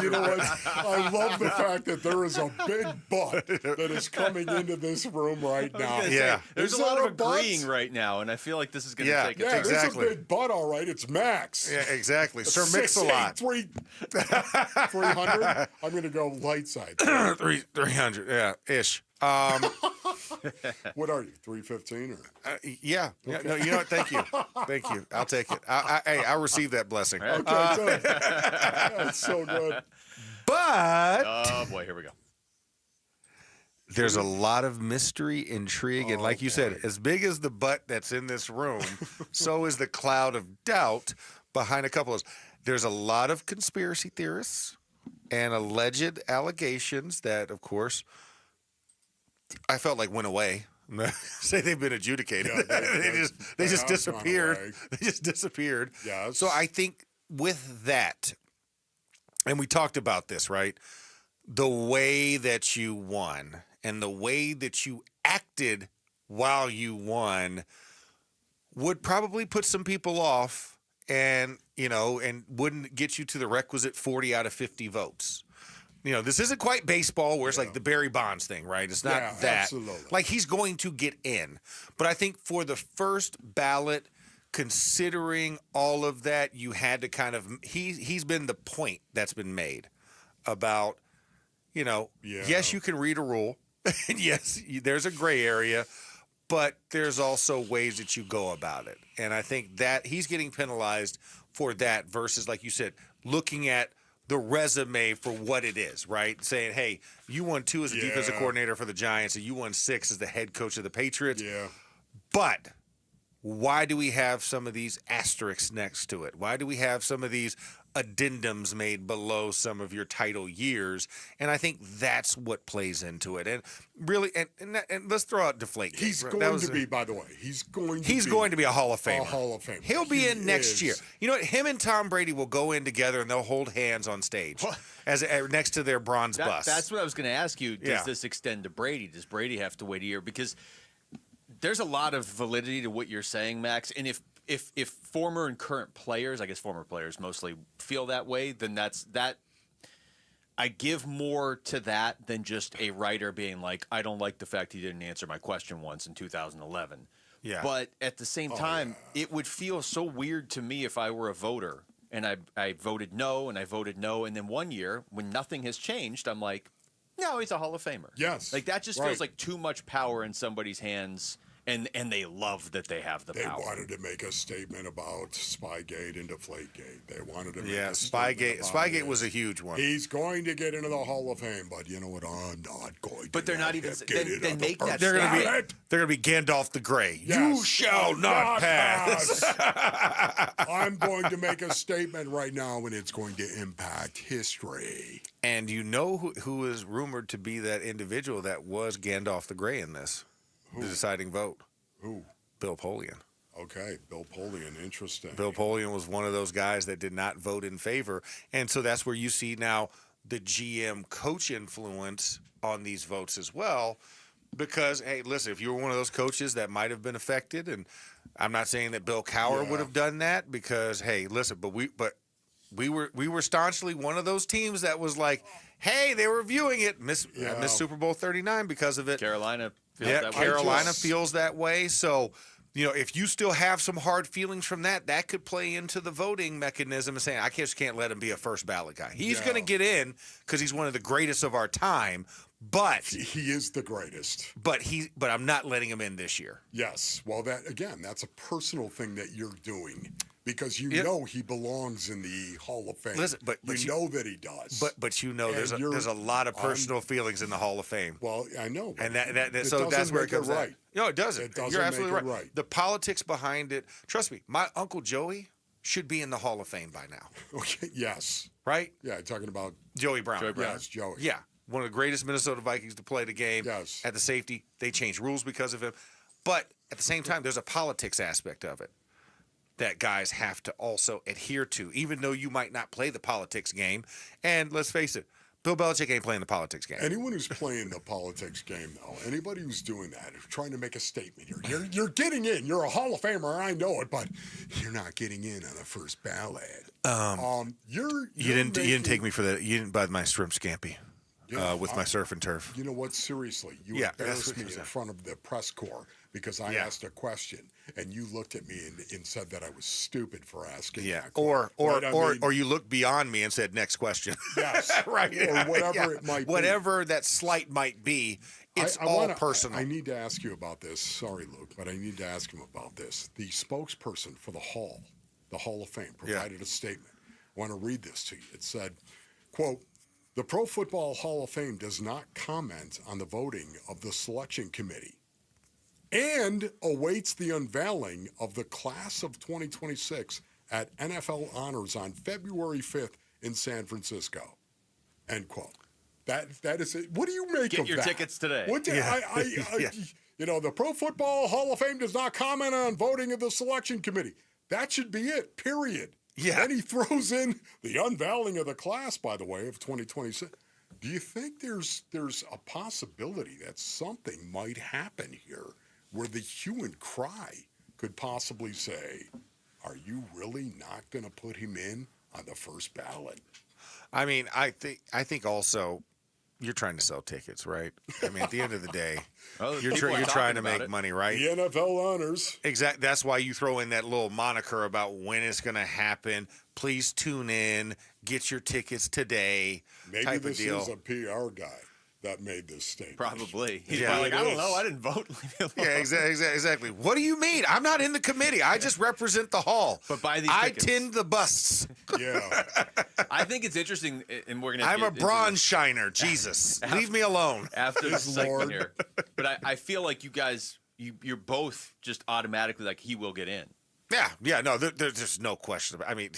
you know what? I love the fact that there is a big butt that is coming into this room right now.
There's a lot of agreeing right now, and I feel like this is going to take
it. There's a big butt, all right. It's Max.
Yeah, exactly. Sir Mix-a-Lot.
300. I'm going to go light side.
300, yeah, ish.
What are you, 315? Or?
Yeah. No, you know what? Thank you. I'll take it. I'll receive that blessing.
Okay, good. That's so good.
But
oh boy, here we go.
There's a lot of mystery, intrigue, and like you said, as big as the butt that's in this room, so is the cloud of doubt behind a couple of us. There's a lot of conspiracy theorists and alleged allegations that, of course, I felt like went away. Say they've been adjudicated. Yeah, they just disappeared. They just disappeared.
Yes.
So I think with that, and we talked about this, right? the way that you won and the way that you acted while you won would probably put some people off and wouldn't get you to the requisite 40 out of 50 votes. This isn't quite baseball where it's like the Barry Bonds thing, right? It's not that.
Absolutely.
Like, he's going to get in. But I think for the first ballot, considering all of that, you had to kind of he's been the point that's been made about, yes, you can read a rule. And yes, there's a gray area, but there's also ways that you go about it. And I think that he's getting penalized for that versus, like you said, looking at the resume for what it is, right? Saying, hey, you won 2 as a defensive coordinator for the Giants, and you won 6 as the head coach of the Patriots.
Yeah.
But why do we have some of these asterisks next to it? Why do we have some of these addendums made below some of your title years? And I think that's what plays into it. And really, and let's throw out Deflategate.
He's going to be, by the way, he's going to be
a Hall of Famer.
A Hall of Famer.
He'll be in next year. You know what? Him and Tom Brady will go in together and they'll hold hands on stage as next to their bronze bust.
That's what I was going to ask you. Does this extend to Brady? Does Brady have to wait a year? Because there's a lot of validity to what you're saying, Max. And if former and current players, I guess former players mostly, feel that way, then that. I give more to that than just a writer being like, I don't like the fact he didn't answer my question once in 2011.
Yeah.
But at the same time, it would feel so weird to me if I were a voter and I voted no and I voted no. And then one year when nothing has changed, I'm like, no, he's a Hall of Famer.
Yes.
Like that just feels like too much power in somebody's hands. And they love that they have the power.
They wanted to make a statement about Spygate and Deflategate. They wanted to make a
Spygate. Spygate was a huge one.
He's going to get into the Hall of Fame, but you know what? I'm not going.
But they're not even. Then make that.
They're going to be Gandalf the Grey.
Yes.
You shall not pass.
I'm going to make a statement right now, and it's going to impact history.
And you know who is rumored to be that individual that was Gandalf the Grey in this? The deciding vote.
Who?
Bill Polian.
Okay, Bill Polian, interesting.
Bill Polian was one of those guys that did not vote in favor. And so that's where you see now the GM coach influence on these votes as well. Because, hey, listen, if you were one of those coaches that might have been affected, and I'm not saying that Bill Cowher would have done that because, hey, listen, but we were staunchly one of those teams that was like, hey, they were viewing it, missed Super Bowl 39 because of it.
Carolina
feels that way. So, if you still have some hard feelings from that could play into the voting mechanism and saying, I just can't let him be a first ballot guy. He's going to get in because he's one of the greatest of our time, but
he is the greatest.
But I'm not letting him in this year.
Yes. Well, that's a personal thing that you're doing. Because know he belongs in the Hall of Fame.
Listen, but
you know that he does.
But there's a lot of personal feelings in the Hall of Fame.
Well, I know.
And that's where it comes right. No, it doesn't. You're absolutely right. The politics behind it. Trust me, my Uncle Joey should be in the Hall of Fame by now.
Okay. Yes.
Right?
Yeah, talking about
Joey Brown.
Yes, Joey.
Yeah. One of the greatest Minnesota Vikings to play the game.
Yes.
At the safety. They changed rules because of him. But at the same time, there's a politics aspect of it that guys have to also adhere to, even though you might not play the politics game. And let's face it, Bill Belichick ain't playing the politics game.
Anyone who's playing the politics game, though, anybody who's doing that, trying to make a statement here, you're getting in. You're a Hall of Famer, I know it, but you're not getting in on the first ballot. You
didn't take me for that. You didn't buy my shrimp scampi with my surf and turf.
You know what? Seriously, you embarrassed me in front of the press corps because I asked a question and you looked at me and said that I was stupid for asking.
Yeah,
that
or you looked beyond me and said next question.
Yes,
right.
Or whatever it might be.
Whatever that slight might be, it's all personal.
I need to ask you about this. Sorry, Luke, but I need to ask him about this. The spokesperson for the Hall of Fame, provided a statement. I want to read this to you. It said, quote, "The Pro Football Hall of Fame does not comment on the voting of the selection committee and awaits the unveiling of the class of 2026 at NFL Honors on February 5th in San Francisco." End quote. That is it. What do you make of that?
Get your tickets today.
The Pro Football Hall of Fame does not comment on voting of the selection committee. That should be it, period.
Yeah.
Then he throws in the unveiling of the class, by the way, of 2026. Do you think there's a possibility that something might happen here where the hue and cry could possibly say, are you really not going to put him in on the first ballot?
I mean, I think also you're trying to sell tickets, right? I mean, at the end of the day, you're trying to make money, right?
The NFL honors.
Exactly. That's why you throw in that little moniker about when it's going to happen. Please tune in. Get your tickets today.
Maybe
type
this
of deal.
is a PR guy that made this statement.
Probably. He's
Yeah.
probably like, I don't know. I didn't vote.
Yeah, exactly. What do you mean? I'm not in the committee. I just represent the hall.
But buy these
I
tickets.
tend the busts.
Yeah.
I think it's interesting, and we're going to
I'm a bronze shiner. Jesus. Leave me alone.
after the segment
Lord.
here. But I feel like you guys, you're both just automatically like, he will get in.
Yeah, no, there's just no question about it. I mean,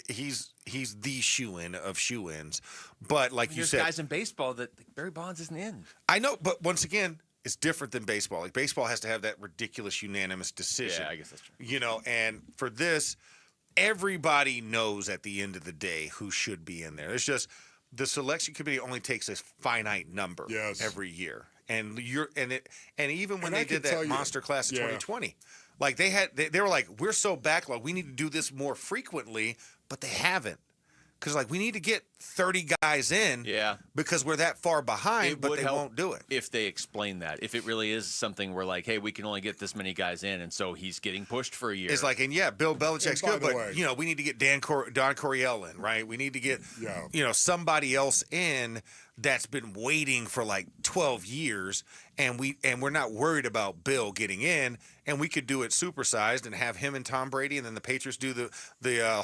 he's the shoe-in of shoe-ins. But like you
There's
said,
guys in baseball that like, Barry Bonds isn't in.
I know, but once again, it's different than baseball. Like baseball has to have that ridiculous unanimous decision.
Yeah, I guess that's true.
You know, and for this, everybody knows at the end of the day who should be in there. It's just the selection committee only takes a finite number every year. And even when they did that monster class of 2020, like they were like, we're so backlogged, we need to do this more frequently, but they haven't. Because like we need to get 30 guys in, because we're that far behind, but they won't do it.
If they explain that, if it really is something where like, hey, we can only get this many guys in, and so he's getting pushed for a year.
It's like, and Bill Belichick's good, but you know, we need to get Don Coryell in, right? We need to get somebody else in that's been waiting for like 12 years, and we're not worried about Bill getting in, and we could do it supersized and have him and Tom Brady, and then the Patriots do the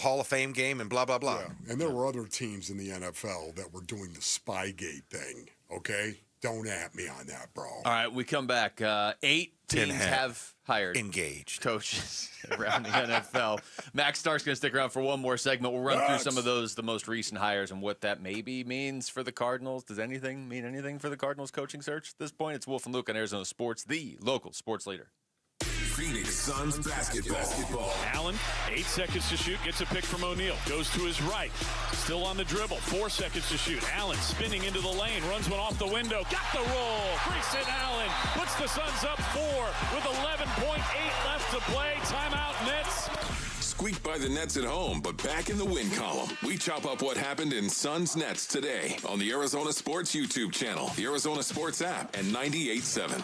Hall of Fame game and blah blah blah.
Yeah. And there were other teams in the NFL that were doing the Spygate thing. Okay, don't at me on that, bro.
All right, we come back. 8 teams have hired
engaged
coaches around the NFL. Max Stark's going to stick around for one more segment. We'll run through some of the most recent hires and what that maybe means for the Cardinals. Does anything mean anything for the Cardinals coaching search at this point? It's Wolf and Luke on Arizona Sports, the local sports leader.
Phoenix Suns basketball.
Allen, 8 seconds to shoot, gets a pick from O'Neal. Goes to his right. Still on the dribble. 4 seconds to shoot. Allen spinning into the lane. Runs one off the window. Got the roll. Grayson Allen puts the Suns up 4 with 11.8 left to play. Timeout Nets.
Squeaked by the Nets at home, but back in the win column. We chop up what happened in Suns Nets today on the Arizona Sports YouTube channel, the Arizona Sports app, and 98.7.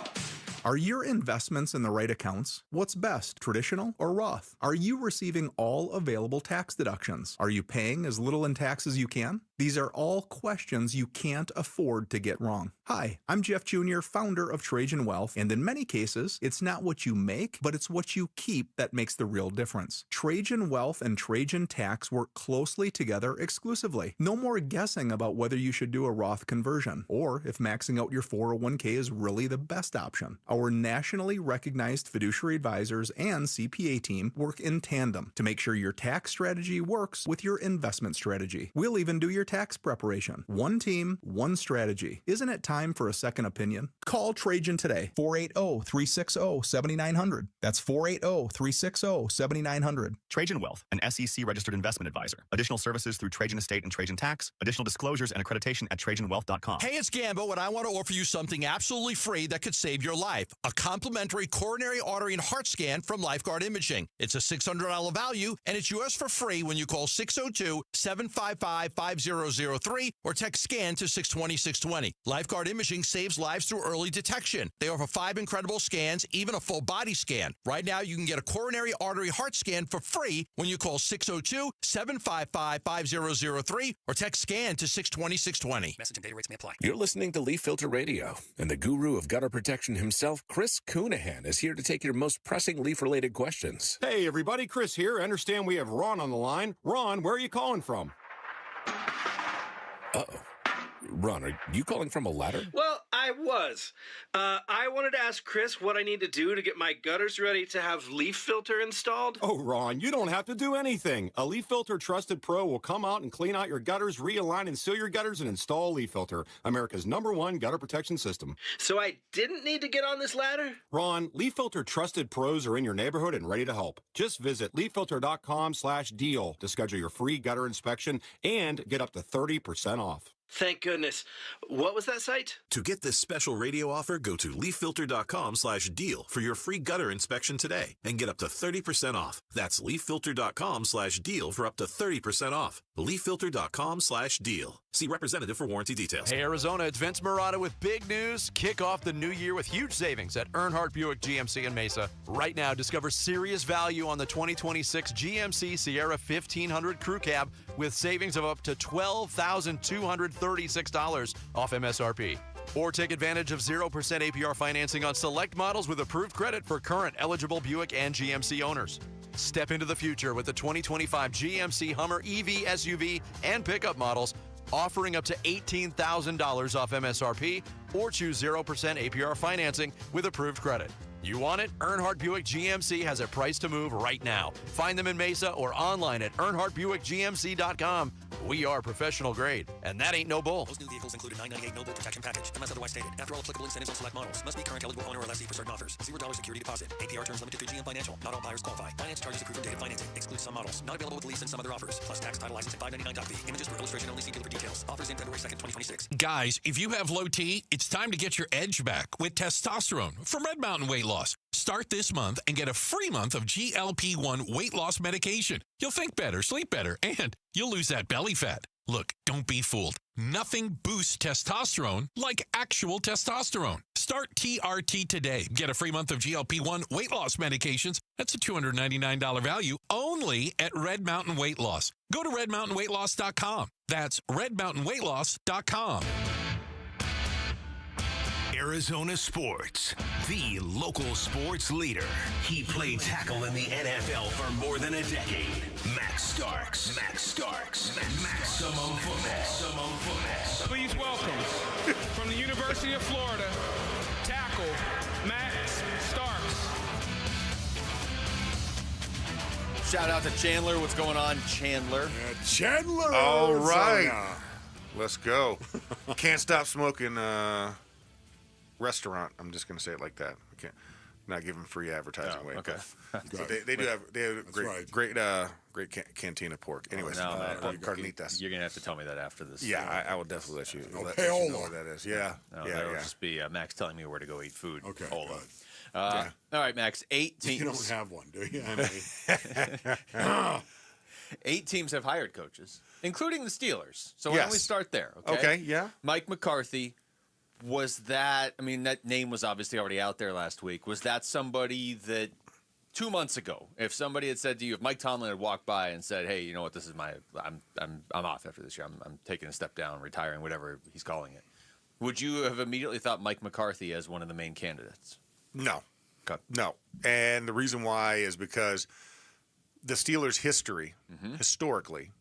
Are your investments in the right accounts? What's best, traditional or Roth? Are you receiving all available tax deductions? Are you paying as little in tax as you can? These are all questions you can't afford to get wrong. Hi, I'm Jeff Jr., founder of Trajan Wealth, and in many cases, it's not what you make, but it's what you keep that makes the real difference. Trajan Wealth and Trajan Tax work closely together exclusively. No more guessing about whether you should do a Roth conversion, or if maxing out your 401k is really the best option. Our nationally recognized fiduciary advisors and CPA team work in tandem to make sure your tax strategy works with your investment strategy. We'll even do your tax preparation. One team, one strategy. Isn't it time for a second opinion? Call Trajan today, 480-360-7900. That's 480-360-7900.
Trajan Wealth, an SEC-registered investment advisor. Additional services through Trajan Estate and Trajan Tax. Additional disclosures and accreditation at TrajanWealth.com.
Hey, it's Gambo, and I want to offer you something absolutely free that could save your life. A complimentary coronary artery and heart scan from Lifeguard Imaging. It's a $600 value, and it's yours for free when you call 602-755-5003 or text SCAN to 620-620. Lifeguard Imaging saves lives through early detection. They offer 5 incredible scans, even a full body scan. Right now, you can get a coronary artery heart scan for free when you call 602-755-5003 or text SCAN to 620-620.
Message and data rates may apply.
You're listening to Leaf Filter Radio, and the guru of gutter protection himself, Chris Coonahan, is here to take your most pressing leaf-related questions.
Hey, everybody, Chris here. I understand we have Ron on the line. Ron, where are you calling from?
Uh-oh. Ron, are you calling from a ladder?
Well, I was. I wanted to ask Chris what I need to do to get my gutters ready to have leaf filter installed.
Oh, Ron, you don't have to do anything. A Leaf Filter Trusted Pro will come out and clean out your gutters, realign and seal your gutters, and install Leaf Filter, America's #1 gutter protection system.
So I didn't need to get on this ladder?
Ron, Leaf Filter Trusted Pros are in your neighborhood and ready to help. Just visit leaffilter.com/deal to schedule your free gutter inspection and get up to 30% off.
Thank goodness. What was that site?
To get this special radio offer, go to leaffilter.com/deal for your free gutter inspection today and get up to 30% off. That's leaffilter.com/deal for up to 30% off. leaffilter.com/deal. See representative for warranty details.
Hey, Arizona, it's Vince Murata with big news. Kick off the new year with huge savings at Earnhardt Buick GMC in Mesa. Right now, discover serious value on the 2026 GMC Sierra 1500 Crew Cab with savings of up to $12,236 off MSRP. Or take advantage of 0% APR financing on select models with approved credit for current eligible Buick and GMC owners. Step into the future with the 2025 GMC Hummer EV, SUV, and pickup models, offering up to $18,000 off MSRP, or choose 0% APR financing with approved credit. You want it? Earnhardt Buick GMC has a price to move right now. Find them in Mesa or online at EarnhardtBuickGMC.com. We are professional grade, and that ain't no bull.
Most new vehicles include a $998 no bull protection package, unless otherwise stated. After all applicable incentives on select models, must be current eligible owner or lessee for certain offers. $0 security deposit. APR terms limited through GM Financial. Not all buyers qualify. Finance charges approved from date of financing. Excludes some models. Not available with lease and some other offers. Plus tax, title, license, and $599.fee. Images for illustration only. See dealer for details. Offers in February 2nd, 2026.
Guys, if you have low T, it's time to get your edge back with testosterone from Red Mountain Weight Loss. Start this month and get a free month of GLP-1 weight loss medication. You'll think better, sleep better, and you'll lose that belly fat. Look, don't be fooled. Nothing boosts testosterone like actual testosterone. Start TRT today. Get a free month of GLP-1 weight loss medications. That's a $299 value only at Red Mountain Weight Loss. Go to redmountainweightloss.com. That's redmountainweightloss.com.
Arizona Sports, the local sports leader. He played tackle in the NFL for more than a decade. Max Starks. Maximum football.
Please welcome, from the University of Florida, tackle Max Starks.
Shout out to Chandler. What's going on, Chandler?
Chandler!
All right. Let's go. Can't stop smoking restaurant. I'm just going to say it like that. I can't. Not giving free advertising away.
Okay.
So they do have great cantina pork. Anyways, carnitas.
You're gonna have to tell me that after this.
Yeah, I will definitely let you know what that is. Yeah,
that'll just be Max telling me where to go eat food.
Okay.
All right, Max. 8 teams.
You don't have one, do you?
8 teams have hired coaches, including the Steelers. So why don't we start there?
Okay. Yeah.
Mike McCarthy. Was that? I mean, that name was obviously already out there last week. Was that somebody that 2 months ago, if somebody had said to you, if Mike Tomlin had walked by and said, "Hey, you know what? This is I'm off after this year. I'm taking a step down, retiring, whatever he's calling it," would you have immediately thought Mike McCarthy as one of the main candidates?
No. No. And the reason why is because the Steelers' history, historically,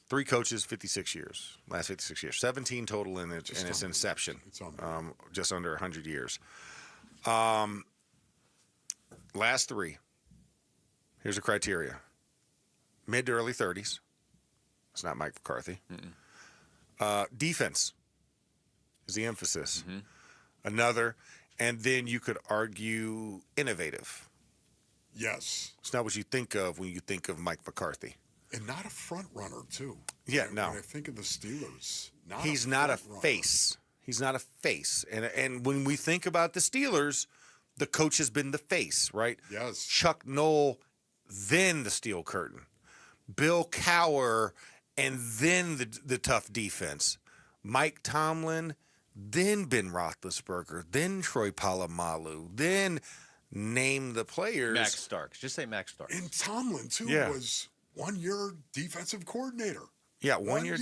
3 coaches, 56 years. Last 56 years. 17 total in its inception. Just under 100 years. Last 3. Here's the criteria. Mid to early 30s. It's not Mike McCarthy. Defense is the emphasis. Another. And then you could argue innovative.
Yes.
It's not what you think of when you think of Mike McCarthy.
And not a front runner, too.
Yeah, no.
When I think of the Steelers,
he's not a face. He's not a face. And when we think about the Steelers, the coach has been the face, right?
Yes.
Chuck Noll, then the Steel Curtain. Bill Cowher, and then the tough defense. Mike Tomlin, then Ben Roethlisberger, then Troy Polamalu, then name the players.
Max Starks. Just say Max Starks.
And Tomlin, too, was 1 year defensive coordinator.
Yeah, 1 year.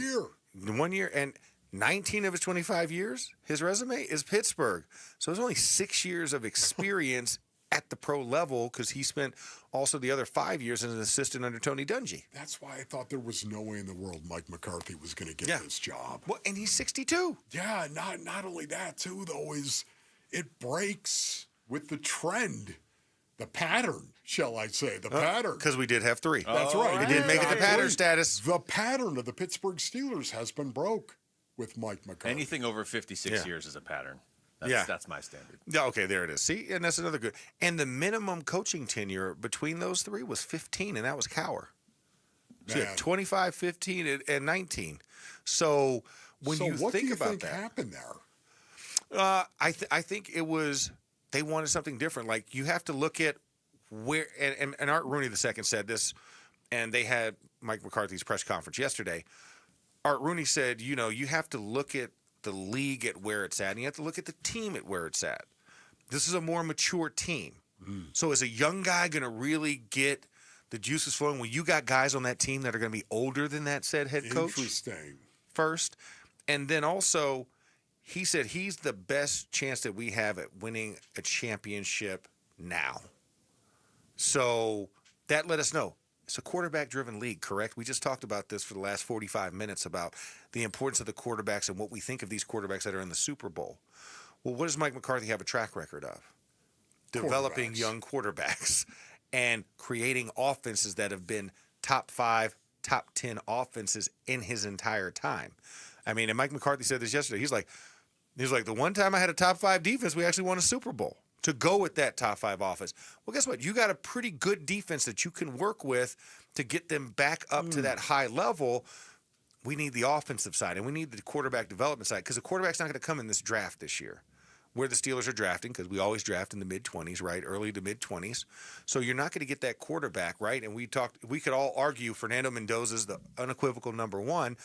1 year. And 19 of his 25 years, his resume is Pittsburgh. So there's only 6 years of experience at the pro level because he spent also the other 5 years as an assistant under Tony Dungy.
That's why I thought there was no way in the world Mike McCarthy was going to get this job.
Well, and he's 62.
Yeah, not only that, too, though, is it breaks with the trend. The pattern, shall I say, pattern.
Because we did have 3.
That's right.
We did make it the pattern status.
The pattern of the Pittsburgh Steelers has been broke with Mike McCarthy.
Anything over 56 years is a pattern. That's my standard.
Yeah, okay, there it is. See, and that's another good. And the minimum coaching tenure between those 3 was 15, and that was Cowher. So 25, 15, and 19. So when
so
you
what
think
do you
about
think
that,
happened there?
I think it was they wanted something different. Like you have to look at where and Art Rooney II said this, and they had Mike McCarthy's press conference yesterday. Art Rooney said, you have to look at the league at where it's at, and you have to look at the team at where it's at. This is a more mature team. So is a young guy going to really get the juices flowing when you got guys on that team that are going to be older than that said head coach?
Interesting.
First. And then also, he said he's the best chance that we have at winning a championship now. So that let us know. It's a quarterback-driven league, correct? We just talked about this for the last 45 minutes about the importance of the quarterbacks and what we think of these quarterbacks that are in the Super Bowl. Well, what does Mike McCarthy have a track record of? Developing young quarterbacks and creating offenses that have been top 5, top 10 offenses in his entire time. I mean, and Mike McCarthy said this yesterday. He's like, the one time I had a top 5 defense, we actually won a Super Bowl to go with that top 5 offense. Well, guess what? You got a pretty good defense that you can work with to get them back up to that high level. We need the offensive side, and we need the quarterback development side because the quarterback's not going to come in this draft this year where the Steelers are drafting because we always draft in the mid-20s, right? Early to mid-20s. So you're not going to get that quarterback, right? And we could all argue Fernando Mendoza's the unequivocal number 1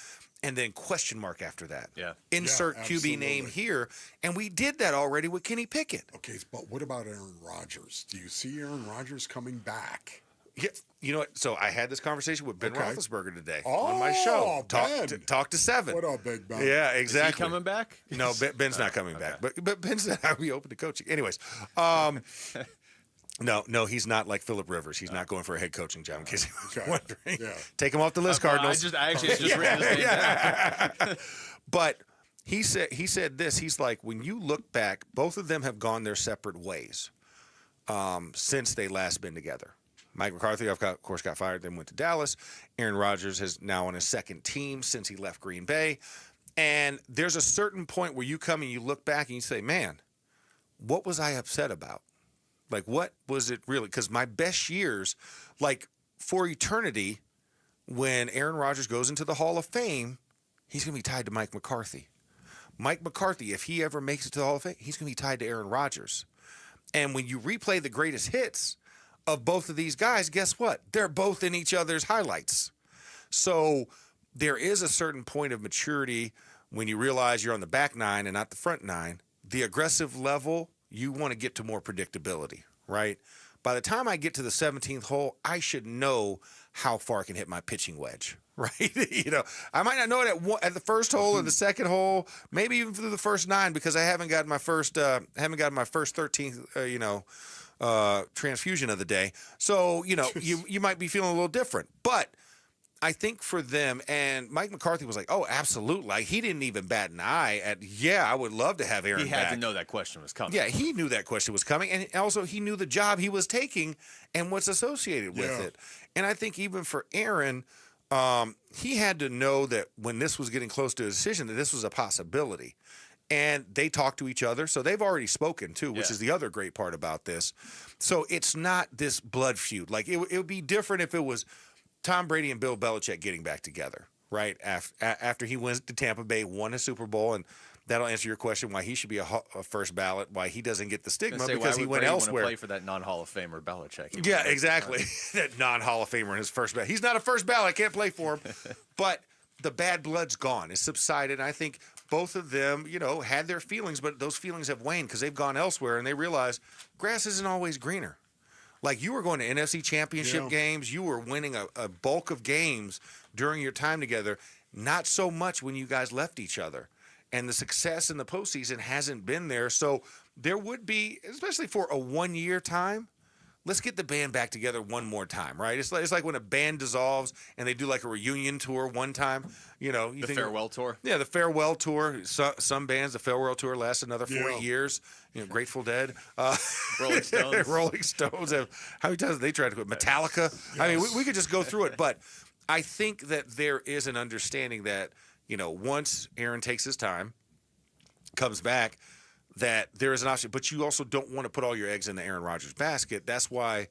and then question mark after that.
Yeah.
Insert QB name here. And we did that already with Kenny Pickett.
Okay, but what about Aaron Rodgers? Do you see Aaron Rodgers coming back?
Yeah, you know what? So I had this conversation with Ben Roethlisberger today
Oh,
on my show.
Ben.
Talk to 7.
What up, Big Ben?
Yeah, exactly.
Is he coming back?
No, Ben's not coming back. But Ben said I'll be open to coaching. Anyways, no, he's not like Phillip Rivers. He's not going for a head coaching job. In case you were wondering, Take him off the list, Cardinals.
I actually just written his name down.
But he said this. He's like, when you look back, both of them have gone their separate ways since they last been together. Mike McCarthy, of course, got fired, then went to Dallas. Aaron Rodgers is now on his second team since he left Green Bay. And there's a certain point where you come and you look back and you say, man, what was I upset about? Like, what was it really? Because my best years, like for eternity, when Aaron Rodgers goes into the Hall of Fame, he's going to be tied to Mike McCarthy. Mike McCarthy, if he ever makes it to the Hall of Fame, he's going to be tied to Aaron Rodgers. And when you replay the greatest hits of both of these guys, guess what? They're both in each other's highlights. So there is a certain point of maturity when you realize you're on the back 9 and not the front 9. The aggressive level, you want to get to more predictability, right? By the time I get to the 17th hole, I should know how far I can hit my pitching wedge, right? I might not know it at the first hole or the second hole, maybe even through the first 9 because I haven't gotten my first 13th, transfusion of the day. So, you might be feeling a little different. But I think for them, and Mike McCarthy was like, oh, absolutely. Like, he didn't even bat an eye at, I would love to have Aaron back.
He had to know that question was coming.
Yeah, he knew that question was coming. And also, he knew the job he was taking and what's associated with it. And I think even for Aaron, he had to know that when this was getting close to a decision, that this was a possibility. And they talk to each other. So they've already spoken, too, which is the other great part about this. So it's not this blood feud. Like, it would be different if it was Tom Brady and Bill Belichick getting back together, right? After he went to Tampa Bay, won a Super Bowl, and that'll answer your question why he should be a first ballot, why he doesn't get the stigma, because he went elsewhere.
Want to play for that non-Hall of Famer Belichick.
Yeah, exactly. That non-Hall of Famer in his first ballot. He's not a first ballot. Can't play for him. But the bad blood's gone. It's subsided. I think both of them, had their feelings, but those feelings have waned because they've gone elsewhere, and they realize grass isn't always greener. Like, you were going to NFC championship games. You were winning a bulk of games during your time together. Not so much when you guys left each other. And the success in the postseason hasn't been there. So there would be, especially for a one-year time, let's get the band back together one more time, right? It's like when a band dissolves and they do like a reunion tour one time.
The farewell tour?
Yeah, the farewell tour. Some bands, the farewell tour lasts another 40 years. Grateful Dead.
Rolling Stones.
Rolling Stones. How many times have they tried to quit? Metallica. Yes. I mean, we could just go through it. But I think that there is an understanding that, once Aaron takes his time, comes back, that there is an option. But you also don't want to put all your eggs in the Aaron Rodgers basket. That's why,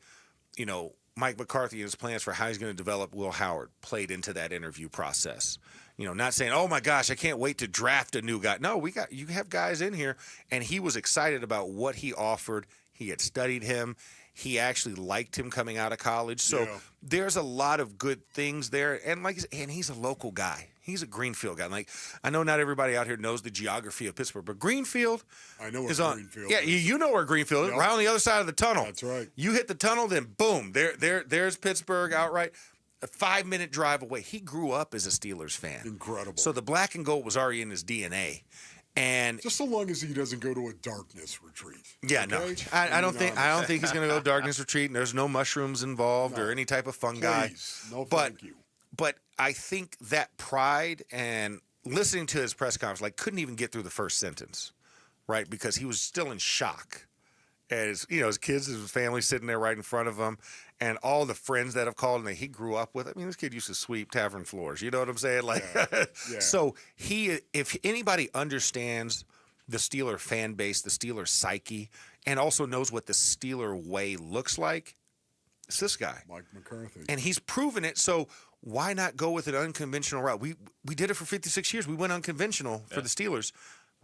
Mike McCarthy and his plans for how he's going to develop Will Howard played into that interview process. Not saying, oh my gosh, I can't wait to draft a new guy. No, you have guys in here, and he was excited about what he offered. He had studied him. He actually liked him coming out of college. So there's a lot of good things there. And he's a local guy. He's a Greenfield guy. Like, I know not everybody out here knows the geography of Pittsburgh, but Greenfield
I know
is
where
on.
Greenfield
Yeah,
is.
you know where Greenfield is, right on the other side of the tunnel.
That's right.
You hit the tunnel, then boom, there's Pittsburgh outright. A 5-minute drive away. He grew up as a Steelers fan.
Incredible.
So the black and gold was already in his DNA. And
just so long as he doesn't go to a darkness retreat.
Yeah,
okay?
no. I don't think he's going to go darkness retreat, and there's no mushrooms involved or any type of fungi.
Please. No, thank you.
But I think that pride and listening to his press conference, couldn't even get through the first sentence, right? Because he was still in shock. As his kids, his family sitting there right in front of him, and all the friends that have called and that he grew up with. I mean, this kid used to sweep tavern floors. You know what I'm saying?
Yeah.
So if anybody understands the Steeler fan base, the Steeler psyche, and also knows what the Steeler way looks like, it's this guy,
Mike McCarthy,
and he's proven it. So why not go with an unconventional route? We did it for 56 years. We went unconventional for the Steelers.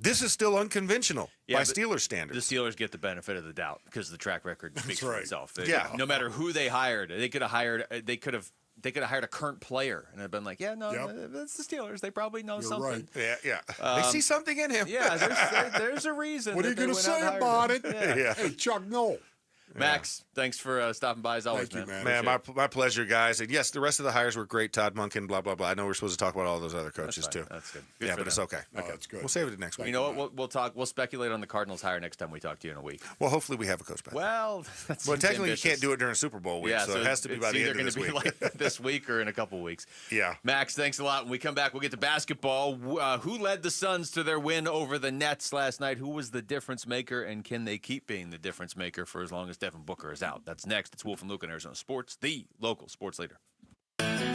This is still unconventional by Steelers standards.
The Steelers get the benefit of the doubt because the track record speaks for itself.
Yeah.
No matter who they hired, they could have hired a current player and have been like, that's the Steelers. They probably know something.
Right.
Yeah. They see something in him.
Yeah, there's a reason.
What are you going to say about it?
Yeah.
Hey, Chuck, no.
Max, thanks for stopping by as always,
Thank you,
Man, my pleasure, guys. And yes, the rest of the hires were great. Todd Monken, blah, blah, blah. I know we're supposed to talk about all those other coaches, too.
That's good.
Yeah, but it's okay.
No, that's good.
We'll save it to next week.
You know what? We'll talk. We'll speculate on the Cardinals hire next time we talk to you in a week.
Well, hopefully we have a coach back.
Well, that's
technically you can't do it during Super Bowl week, so it has to be by the end of this week.
It's either going to be like this week or in a couple weeks.
Yeah.
Max, thanks a lot. When we come back, we'll get to basketball. Who led the Suns to their win over the Nets last night? Who was the difference maker, and can they keep being the difference maker for as long as Devin Booker is out? That's next. It's Wolf and Luke in Arizona Sports, the local sports leader.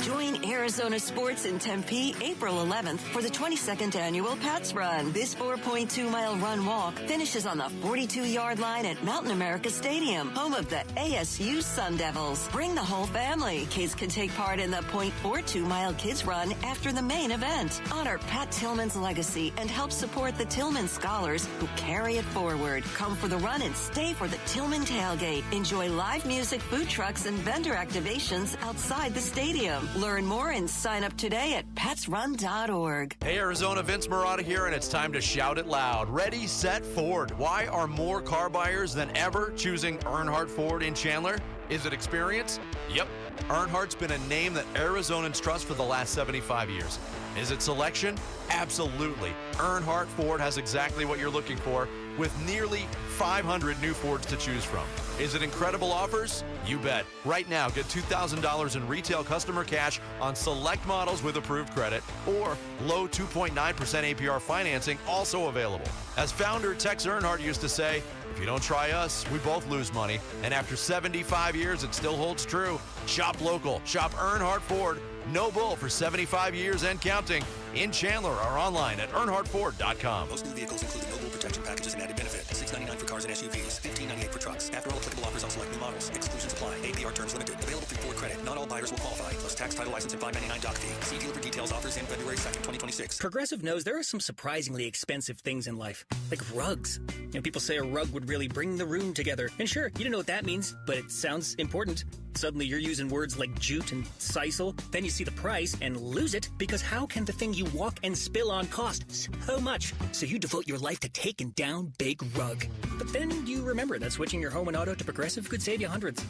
Join Arizona Sports in Tempe April 11th for the 22nd annual Pats Run. This 4.2-mile run-walk finishes on the 42-yard line at Mountain America Stadium, home of the ASU Sun Devils. Bring the whole family. Kids can take part in the 0.42-mile kids run after the main event. Honor Pat Tillman's legacy and help support the Tillman scholars who carry it forward. Come for the run and stay for the Tillman tailgate. Enjoy live music, food trucks, and vendor activations outside the stadium. Learn more and sign up today at PatsRun.org.
Hey, Arizona, Vince Marotta here, and it's time to shout it loud. Ready, set, Ford. Why are more car buyers than ever choosing Earnhardt Ford in Chandler? Is it experience? Yep. Earnhardt's been a name that Arizonans trust for the last 75 years. Is it selection? Absolutely. Earnhardt Ford has exactly what you're looking for, with nearly 500 new Fords to choose from. Is it incredible offers? You bet. Right now, get $2,000 in retail customer cash on select models with approved credit, or low 2.9% APR financing also available. As founder Tex Earnhardt used to say, if you don't try us, we both lose money. And after 75 years, it still holds true. Shop local. Shop Earnhardt Ford. No bull for 75 years and counting. In Chandler or online at earnhardtford.com.
Most new vehicles include no bull protection packages and added benefit. $699 for cars and SUVs. $1598 for trucks. After all applicable offers on select new models. Exclusions apply. APR terms limited. Available through Ford Credit. Not all buyers will qualify. Plus tax, title, license, and $599 doc fee. See dealer for details. Offers in February 2nd, 2026.
Progressive knows there are some surprisingly expensive things in life, like rugs. People say a rug would really bring the room together. And sure, you don't know what that means, but it sounds important. Suddenly you're using words like jute and sisal. Then you see the price and lose it, because how can the thing you walk and spill on cost so much? So you devote your life to taking down Big Rug. But then you remember that switching your home and auto to Progressive could save you hundreds.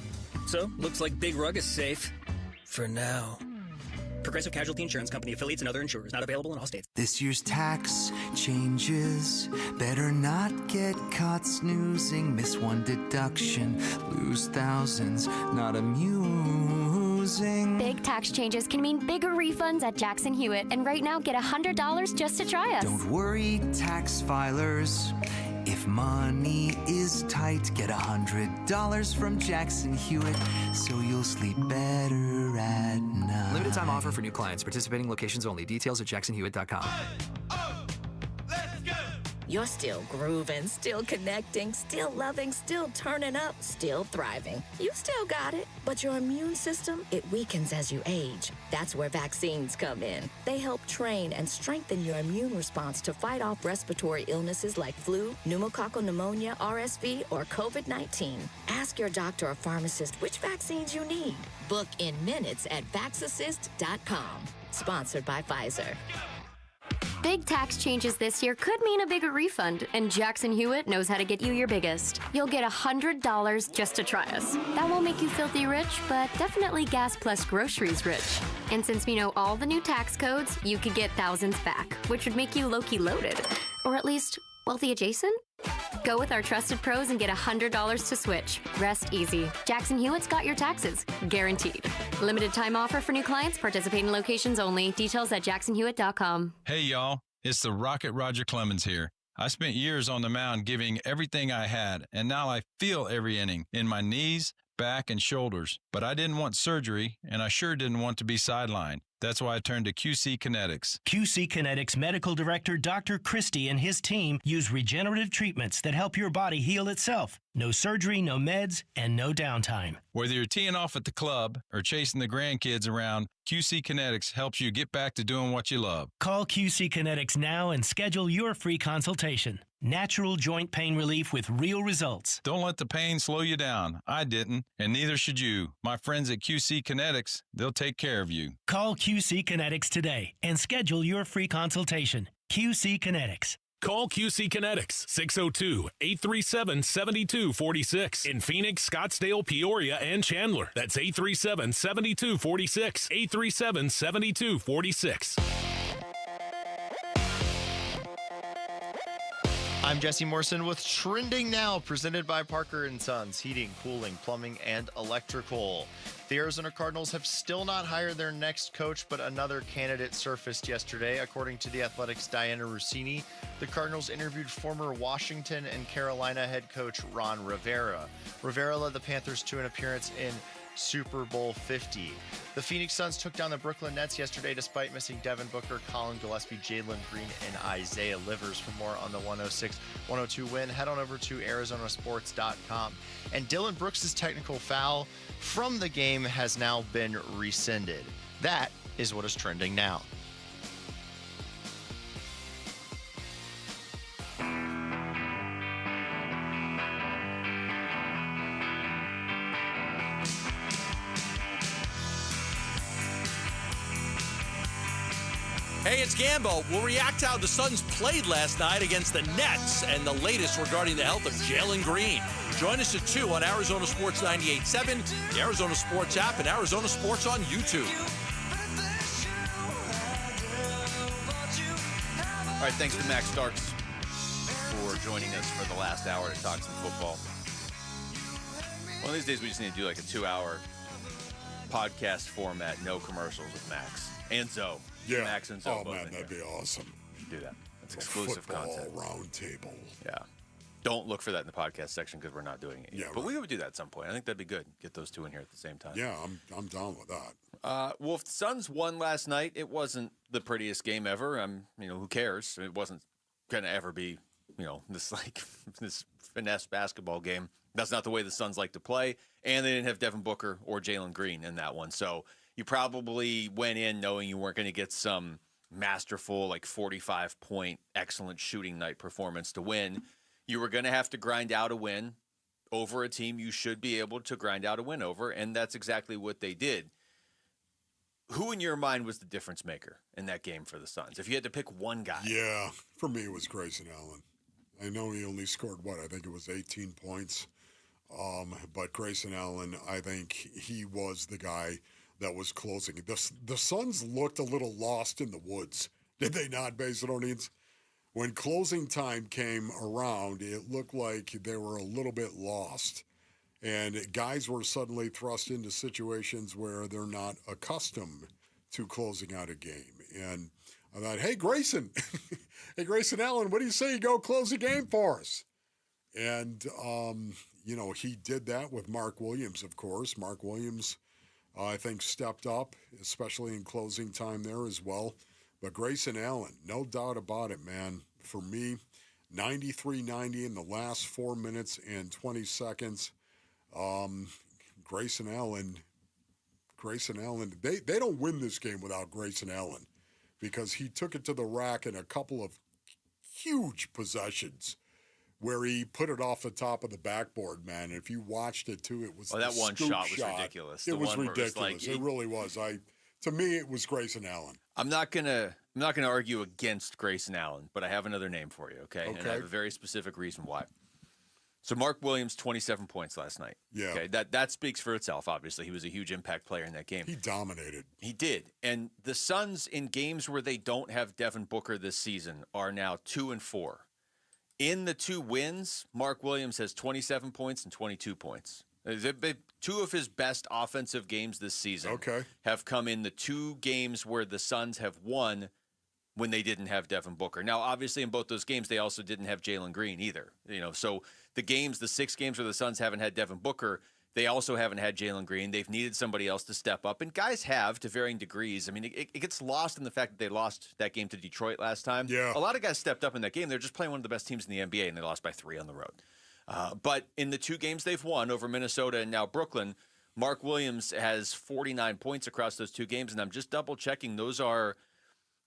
So, looks like Big Rug is safe. For now. Progressive Casualty Insurance Company, affiliates, and other insurers. Not available in all states.
This year's tax changes. Better not get caught snoozing. Miss one deduction. Lose thousands. Not amusing.
Big tax changes can mean bigger refunds at Jackson Hewitt. And right now, get $100 just to try us.
Don't worry, tax filers. If money is tight, get $100 from Jackson Hewitt, so you'll sleep better at night.
Limited time offer for new clients. Participating locations only. Details at jacksonhewitt.com.
You're still grooving, still connecting, still loving, still turning up, still thriving. You still got it, but your immune system, it weakens as you age. That's where vaccines come in. They help train and strengthen your immune response to fight off respiratory illnesses like flu, pneumococcal pneumonia, RSV, or COVID-19. Ask your doctor or pharmacist which vaccines you need. Book in minutes at vaxassist.com. Sponsored by Pfizer.
Big tax changes this year could mean a bigger refund, and Jackson Hewitt knows how to get you your biggest. You'll get $100 just to try us. That won't make you filthy rich, but definitely gas plus groceries rich. And since we know all the new tax codes, you could get thousands back, which would make you low-key loaded. Or at least wealthy adjacent? Go with our trusted pros and get $100 to switch. Rest easy. Jackson Hewitt's got your taxes. Guaranteed. Limited time offer for new clients. Participating locations only. Details at jacksonhewitt.com.
Hey, y'all. It's the Rocket Roger Clemens here. I spent years on the mound giving everything I had, and now I feel every inning in my knees, back, and shoulders. But I didn't want surgery, and I sure didn't want to be sidelined. That's why I turned to QC Kinetics.
QC Kinetics Medical Director Dr. Christie and his team use regenerative treatments that help your body heal itself. No surgery, no meds, and no downtime.
Whether you're teeing off at the club or chasing the grandkids around, QC Kinetics helps you get back to doing what you love.
Call QC Kinetics now and schedule your free consultation. Natural joint pain relief with real results.
Don't let the pain slow you down. I didn't, and neither should you. My friends at QC Kinetics, they'll take care of you.
Call QC Kinetics today and schedule your free consultation. QC Kinetics.
Call QC Kinetics, 602-837-7246 in Phoenix, Scottsdale, Peoria, and Chandler. That's 837-7246, 837-7246.
I'm Jesse Morrison with Trending Now, presented by Parker & Sons, heating, cooling, plumbing, and electrical. The Arizona Cardinals have still not hired their next coach, but another candidate surfaced yesterday. According to The Athletic's Diana Rossini, the Cardinals interviewed former Washington and Carolina head coach Ron Rivera. Rivera led the Panthers to an appearance in Super Bowl 50. The Phoenix Suns took down the Brooklyn Nets yesterday despite missing Devin Booker, Colin Gillespie, Jalen Green, and Isaiah Livers. For more on the 106-102 win, head on over to arizonasports.com. And Dylan Brooks' technical foul from the game has now been rescinded. That is what is trending now.
Hey, it's Gambo. We'll react to how the Suns played last night against the Nets and the latest regarding the health of Jalen Green. Join us at 2 on Arizona Sports 98.7, the Arizona Sports app, and Arizona Sports on YouTube. All right, thanks to Max Starks for joining us for the last hour to talk some football. One of these days, we just need to do like a 2-hour podcast format, no commercials with Max and Zoe.
Yeah.
Max and Zoe.
Oh, man, that'd be awesome.
Do that. That's exclusive
football
content.
Round table.
Yeah. Don't look for that in the podcast section because we're not doing it yet.
Yeah,
but
right.
we would do that at some point. I think that'd be good. Get those two in here at the same time.
Yeah, I'm down with that.
Well, if the Suns won last night, it wasn't the prettiest game ever. Who cares? It wasn't going to ever be, this finesse basketball game. That's not the way the Suns like to play. And they didn't have Devin Booker or Jalen Green in that one. So you probably went in knowing you weren't going to get some masterful, 45-point, excellent shooting night performance to win. You were going to have to grind out a win over a team you should be able to grind out a win over, and that's exactly what they did. Who in your mind was the difference maker in that game for the Suns? If you had to pick one guy.
Yeah, for me it was Grayson Allen. I know he only scored, I think it was 18 points. But Grayson Allen, I think he was the guy that was closing. The Suns looked a little lost in the woods, did they not, Basinonians? When closing time came around, it looked like they were a little bit lost. And guys were suddenly thrust into situations where they're not accustomed to closing out a game. And I thought, hey, Grayson, Grayson Allen, what do you say you go close the game for us? And, he did that with Mark Williams, of course. Mark Williams, I think, stepped up, especially in closing time there as well. But Grayson Allen, no doubt about it, man. For me, 93-90 in the last 4 minutes and 20 seconds. Grayson Allen, they don't win this game without Grayson Allen because he took it to the rack in a couple of huge possessions where he put it off the top of the backboard, man. And if you watched it, too, it was
that one shot was ridiculous.
It was ridiculous. It really was. To me, it was Grayson Allen.
I'm not gonna argue against Grayson Allen, but I have another name for you, okay? And I have a very specific reason why. So Mark Williams, 27 points last night.
Yeah.
Okay, that speaks for itself, obviously. He was a huge impact player in that game.
He dominated.
He did. And the Suns, in games where they don't have Devin Booker this season, are now 2-4. In the 2 wins, Mark Williams has 27 points and 22 points. 2 of his best offensive games this season have come in the 2 games where the Suns have won when they didn't have Devin Booker. Now, obviously, in both those games, they also didn't have Jalen Green either. So the 6 games where the Suns haven't had Devin Booker, they also haven't had Jalen Green. They've needed somebody else to step up, and guys have to varying degrees. I mean, it gets lost in the fact that they lost that game to Detroit last time.
Yeah.
A lot of guys stepped up in that game. They're just playing one of the best teams in the NBA, and they lost by 3 on the road. But in the 2 games they've won over Minnesota and now Brooklyn, Mark Williams has 49 points across those 2 games, and I'm just double-checking. Those are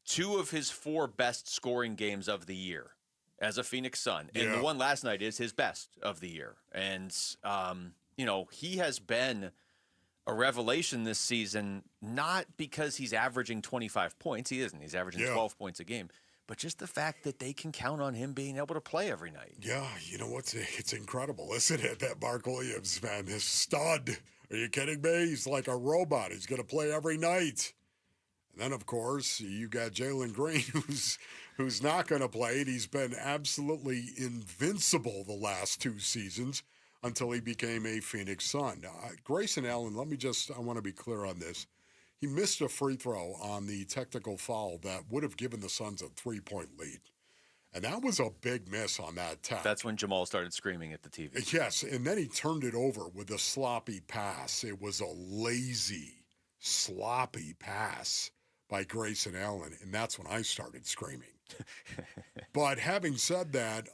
2 of his 4 best scoring games of the year as a Phoenix Sun. And the one last night is his best of the year. And, he has been a revelation this season, not because he's averaging 25 points. He isn't. He's averaging 12 points a game. But just the fact that they can count on him being able to play every night.
Yeah, you know what? It's incredible, isn't it? That Mark Williams, man, this stud. Are you kidding me? He's like a robot. He's going to play every night. And then, of course, you got Jalen Green, who's not going to play. And he's been absolutely invincible the last 2 seasons until he became a Phoenix Sun. Grayson Allen, I want to be clear on this. He missed a free throw on the technical foul that would have given the Suns a 3-point lead. And that was a big miss on that tap.
That's when Jamal started screaming at the TV.
Yes, and then he turned it over with a sloppy pass. It was a lazy, sloppy pass by Grayson Allen, and that's when I started screaming. But having said that,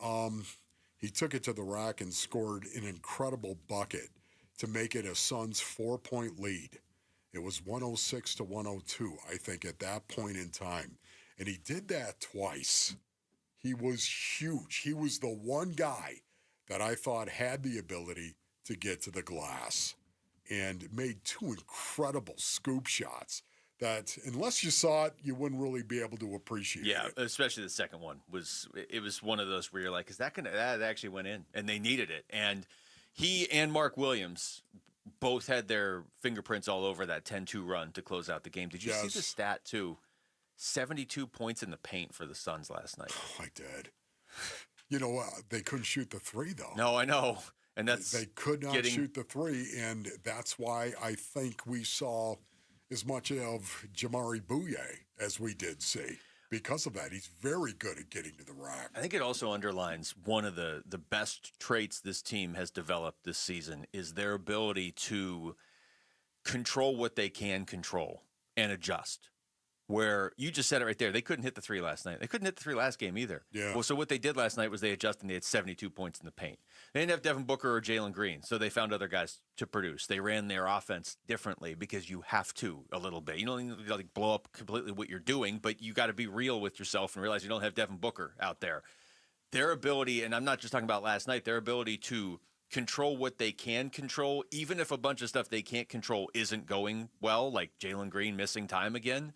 he took it to the rack and scored an incredible bucket to make it a Suns 4-point lead. It was 106-102, I think, at that point in time. And he did that twice. He was huge. He was the one guy that I thought had the ability to get to the glass and made 2 incredible scoop shots that, unless you saw it, you wouldn't really be able to appreciate it.
Yeah, especially the second one. It was one of those where you're like, that actually went in? And they needed it. And he and Mark Williams both had their fingerprints all over that 10-2 run to close out the game. Did you see the stat, too? 72 points in the paint for the Suns last night.
Oh, I did. They couldn't shoot the 3, though.
No, I know. And
they could not shoot the 3, and that's why I think we saw as much of Jamari Bouye as we did see. Because of that, he's very good at getting to the rack.
I think it also underlines one of the best traits this team has developed this season is their ability to control what they can control and adjust. Where you just said it right there. They couldn't hit the 3 last night. They couldn't hit the 3 last game either.
Yeah.
Well, so what they did last night was they adjusted and they had 72 points in the paint. They didn't have Devin Booker or Jalen Green, so they found other guys to produce. They ran their offense differently because you have to a little bit. You don't need to blow up completely what you're doing, but you got to be real with yourself and realize you don't have Devin Booker out there. Their ability, and I'm not just talking about last night, their ability to control what they can control, even if a bunch of stuff they can't control isn't going well, like Jalen Green missing time again,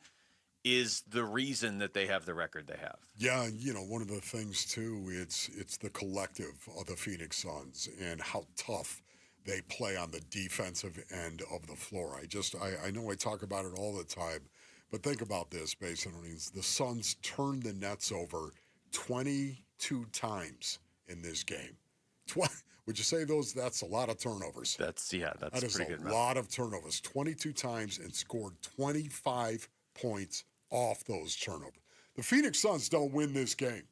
is the reason that they have the record they have.
Yeah, one of the things, too, it's the collective of the Phoenix Suns and how tough they play on the defensive end of the floor. I know I talk about it all the time, but think about this, basically. The Suns turned the Nets over 22 times in this game. Would you say that's a lot of turnovers?
That's pretty good.
That is a lot of turnovers. 22 times and scored 25 points off those turnovers. The Phoenix Suns don't win this game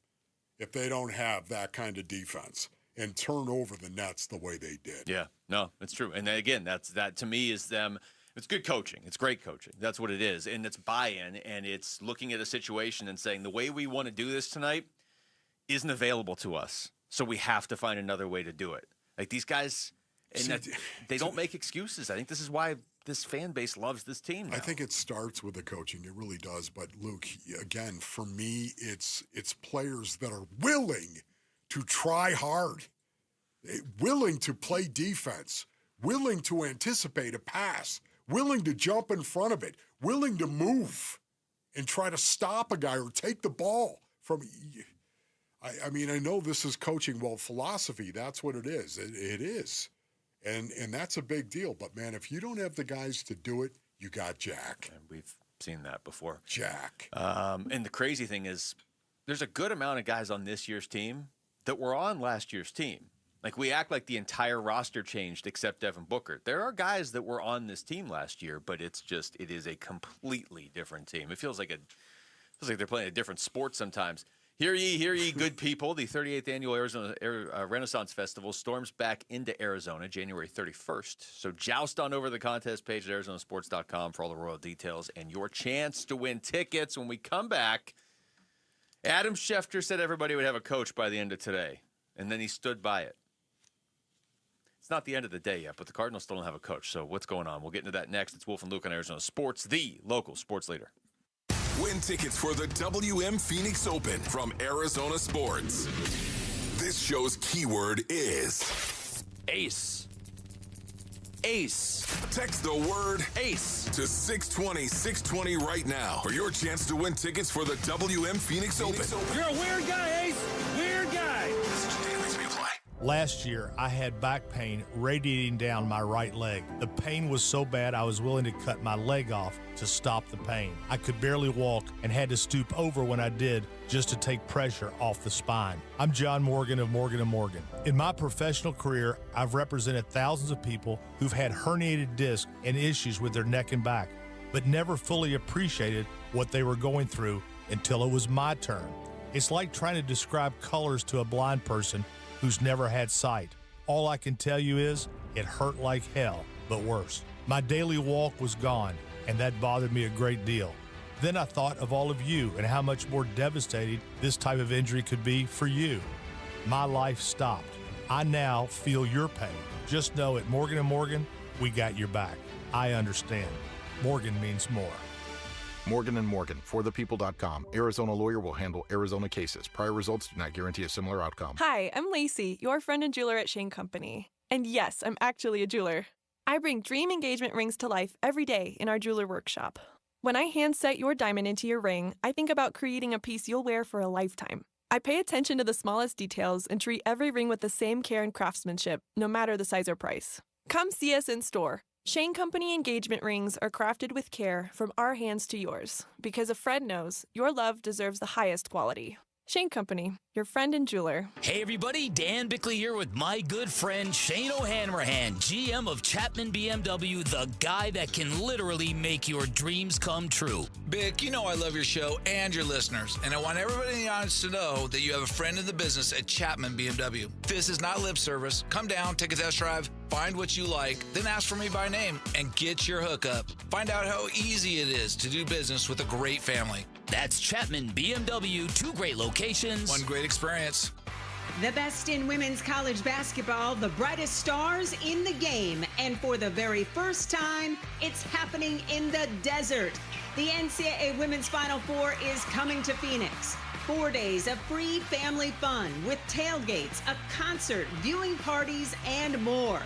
if they don't have that kind of defense and turn over the Nets the way they did.
Yeah, no, it's true. And again, that to me is them. It's good coaching. It's great coaching. That's what it is. And it's buy-in, and it's looking at a situation and saying, the way we want to do this tonight isn't available to us. So we have to find another way to do it. Like these guys, they don't make excuses. I think this is why this fan base loves this team now.
I think it starts with the coaching. It really does. But, Luke, again, for me, it's players that are willing to try hard, willing to play defense, willing to anticipate a pass, willing to jump in front of it, willing to move and try to stop a guy or take the ball from – I mean, I know this is coaching. Well, philosophy, that's what it is. It is. And that's a big deal. But, man, if you don't have the guys to do it, you got Jack.
And we've seen that before.
Jack.
And the crazy thing is there's a good amount of guys on this year's team that were on last year's team. Like, we act like the entire roster changed except Devin Booker. There are guys that were on this team last year, but it is a completely different team. It feels like they're playing a different sport sometimes. Hear ye, good people. The 38th Annual Arizona Renaissance Festival storms back into Arizona January 31st. So joust on over to the contest page at arizonasports.com for all the royal details and your chance to win tickets. When we come back, Adam Schefter said everybody would have a coach by the end of today, and then he stood by it. It's not the end of the day yet, but the Cardinals still don't have a coach. So what's going on? We'll get into that next. It's Wolf and Luke on Arizona Sports, the local sports leader.
Win tickets for the WM Phoenix Open from Arizona Sports. This show's keyword is
Ace. Ace.
Text the word
ACE
to 620-620 right now for your chance to win tickets for the WM Phoenix Open.
You're a weird guy, Ace. Weird guy.
Last year, I had back pain radiating down my right leg. The pain was so bad I was willing to cut my leg off to stop the pain. I could barely walk and had to stoop over when I did just to take pressure off the spine. I'm John Morgan of Morgan & Morgan. In my professional career, I've represented thousands of people who've had herniated discs and issues with their neck and back, but never fully appreciated what they were going through until it was my turn. It's like trying to describe colors to a blind person who's never had sight. All I can tell you is it hurt like hell, but worse. My daily walk was gone, and that bothered me a great deal. Then I thought of all of you and how much more devastating this type of injury could be for you. My life stopped. I now feel your pain. Just know at Morgan & Morgan, we got your back. I understand. Morgan means more.
Morgan & Morgan, forthepeople.com. Arizona lawyer will handle Arizona cases. Prior results do not guarantee a similar outcome.
Hi, I'm Lacey, your friend and jeweler at Shane Company. And yes, I'm actually a jeweler. I bring dream engagement rings to life every day in our jeweler workshop. When I hand set your diamond into your ring, I think about creating a piece you'll wear for a lifetime. I pay attention to the smallest details and treat every ring with the same care and craftsmanship, no matter the size or price. Come see us in store. Shane Company engagement rings are crafted with care from our hands to yours, because a friend knows your love deserves the highest quality. Shane Company, your friend and jeweler.
Hey everybody, Dan Bickley here with my good friend Shane O'Hanrahan, GM of Chapman BMW, the guy that can literally make your dreams come true.
Bick, you know I love your show and your listeners, and I want everybody in the audience to know that you have a friend in the business at Chapman BMW. This is not lip service. Come down, take a test drive, find what you like, then ask for me by name and get your hookup. Find out how easy it is to do business with a great family.
That's Chapman BMW, 2 great locations.
One great experience.
The best in women's college basketball, the brightest stars in the game. And for the very first time, it's happening in the desert. The NCAA Women's Final Four is coming to Phoenix. 4 days of free family fun with tailgates, a concert, viewing parties, and more.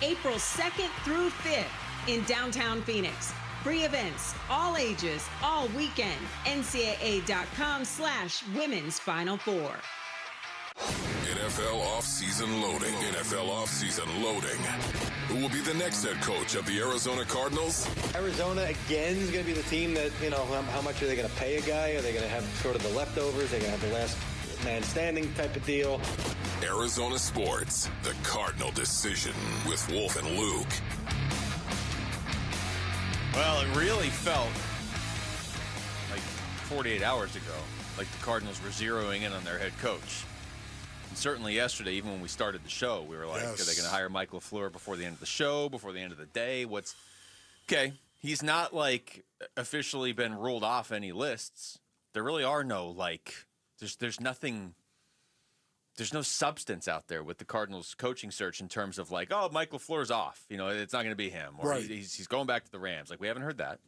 April 2nd through 5th in downtown Phoenix. Free events, all ages, all weekend. NCAA.com/Women's Final Four.
NFL offseason loading. NFL offseason loading. Who will be the next head coach of the Arizona Cardinals?
Arizona, again, is going to be the team that, how much are they going to pay a guy? Are they going to have sort of the leftovers? Are they going to have the last man standing type of deal?
Arizona Sports, the Cardinal Decision with Wolf and Luke.
Well, it really felt like 48 hours ago, like the Cardinals were zeroing in on their head coach. And certainly yesterday, even when we started the show, we were like, Are they going to hire Mike LaFleur before the end of the show, before the end of the day? Okay, he's not officially been ruled off any lists. There really are no there's nothing there's no substance out there with the Cardinals coaching search in terms of like, oh, Mike LaFleur's off. You know, it's not going to be him. Or
right.
he's going back to the Rams. Like, we haven't heard that.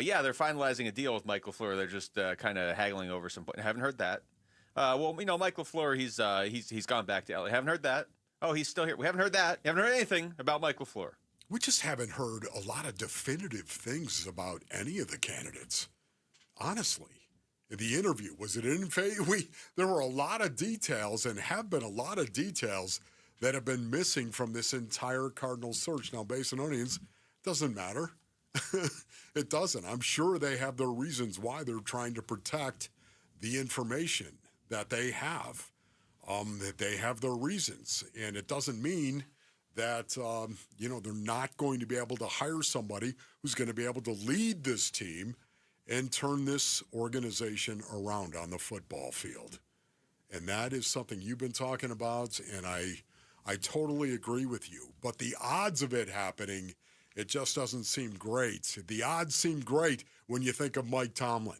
Yeah, they're finalizing a deal with Mike LaFleur. They're just kind of haggling over some. Haven't heard that. Well, you know, Mike LaFleur, he's gone back to LA. Haven't heard that. Oh, he's still here. We haven't heard that. You haven't heard anything about Mike LaFleur.
We just haven't heard a lot of definitive things about any of the candidates. Honestly, the interview, was it in favor? There were a lot of details and have been a lot of details that have been missing from this entire Cardinals search. Now, Basinonians, doesn't matter. It doesn't. I'm sure they have their reasons why they're trying to protect the information that they have. That they have their reasons. And it doesn't mean that, they're not going to be able to hire somebody who's going to be able to lead this team and turn this organization around on the football field. And that is something you've been talking about, and I totally agree with you. But the odds of it happening, it just doesn't seem great. The odds seem great when you think of Mike Tomlin,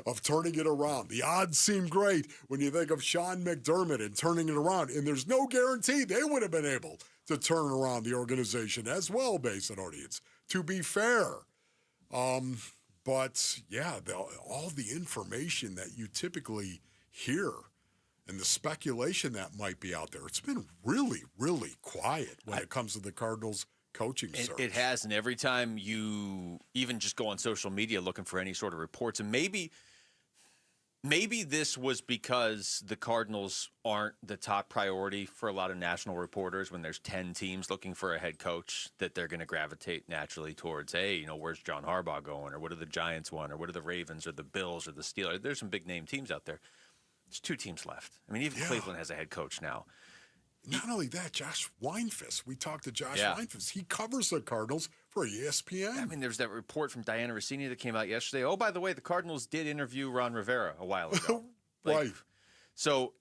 of turning it around. The odds seem great when you think of Sean McDermott and turning it around. And there's no guarantee they would have been able to turn around the organization as well, Basin audience, to be fair. But, yeah, all the information that you typically hear and the speculation that might be out there, it's been really, really quiet when it comes to the Cardinals coaching search.
It has, and every time you even just go on social media looking for any sort of reports, and maybe this was because the Cardinals aren't the top priority for a lot of national reporters when there's 10 teams looking for a head coach, that they're going to gravitate naturally towards, hey, where's John Harbaugh going, or what do the Giants want, or what are the Ravens or the Bills or the Steelers? There's some big name teams out there. There's 2 teams left. I mean, even Cleveland has a head coach now.
Not only that, Josh Weinfuss. We talked to Josh Weinfuss. He covers the Cardinals for ESPN.
I mean, there's that report from Diana Rossini that came out yesterday. Oh, by the way, the Cardinals did interview Ron Rivera a while ago.
Right.
So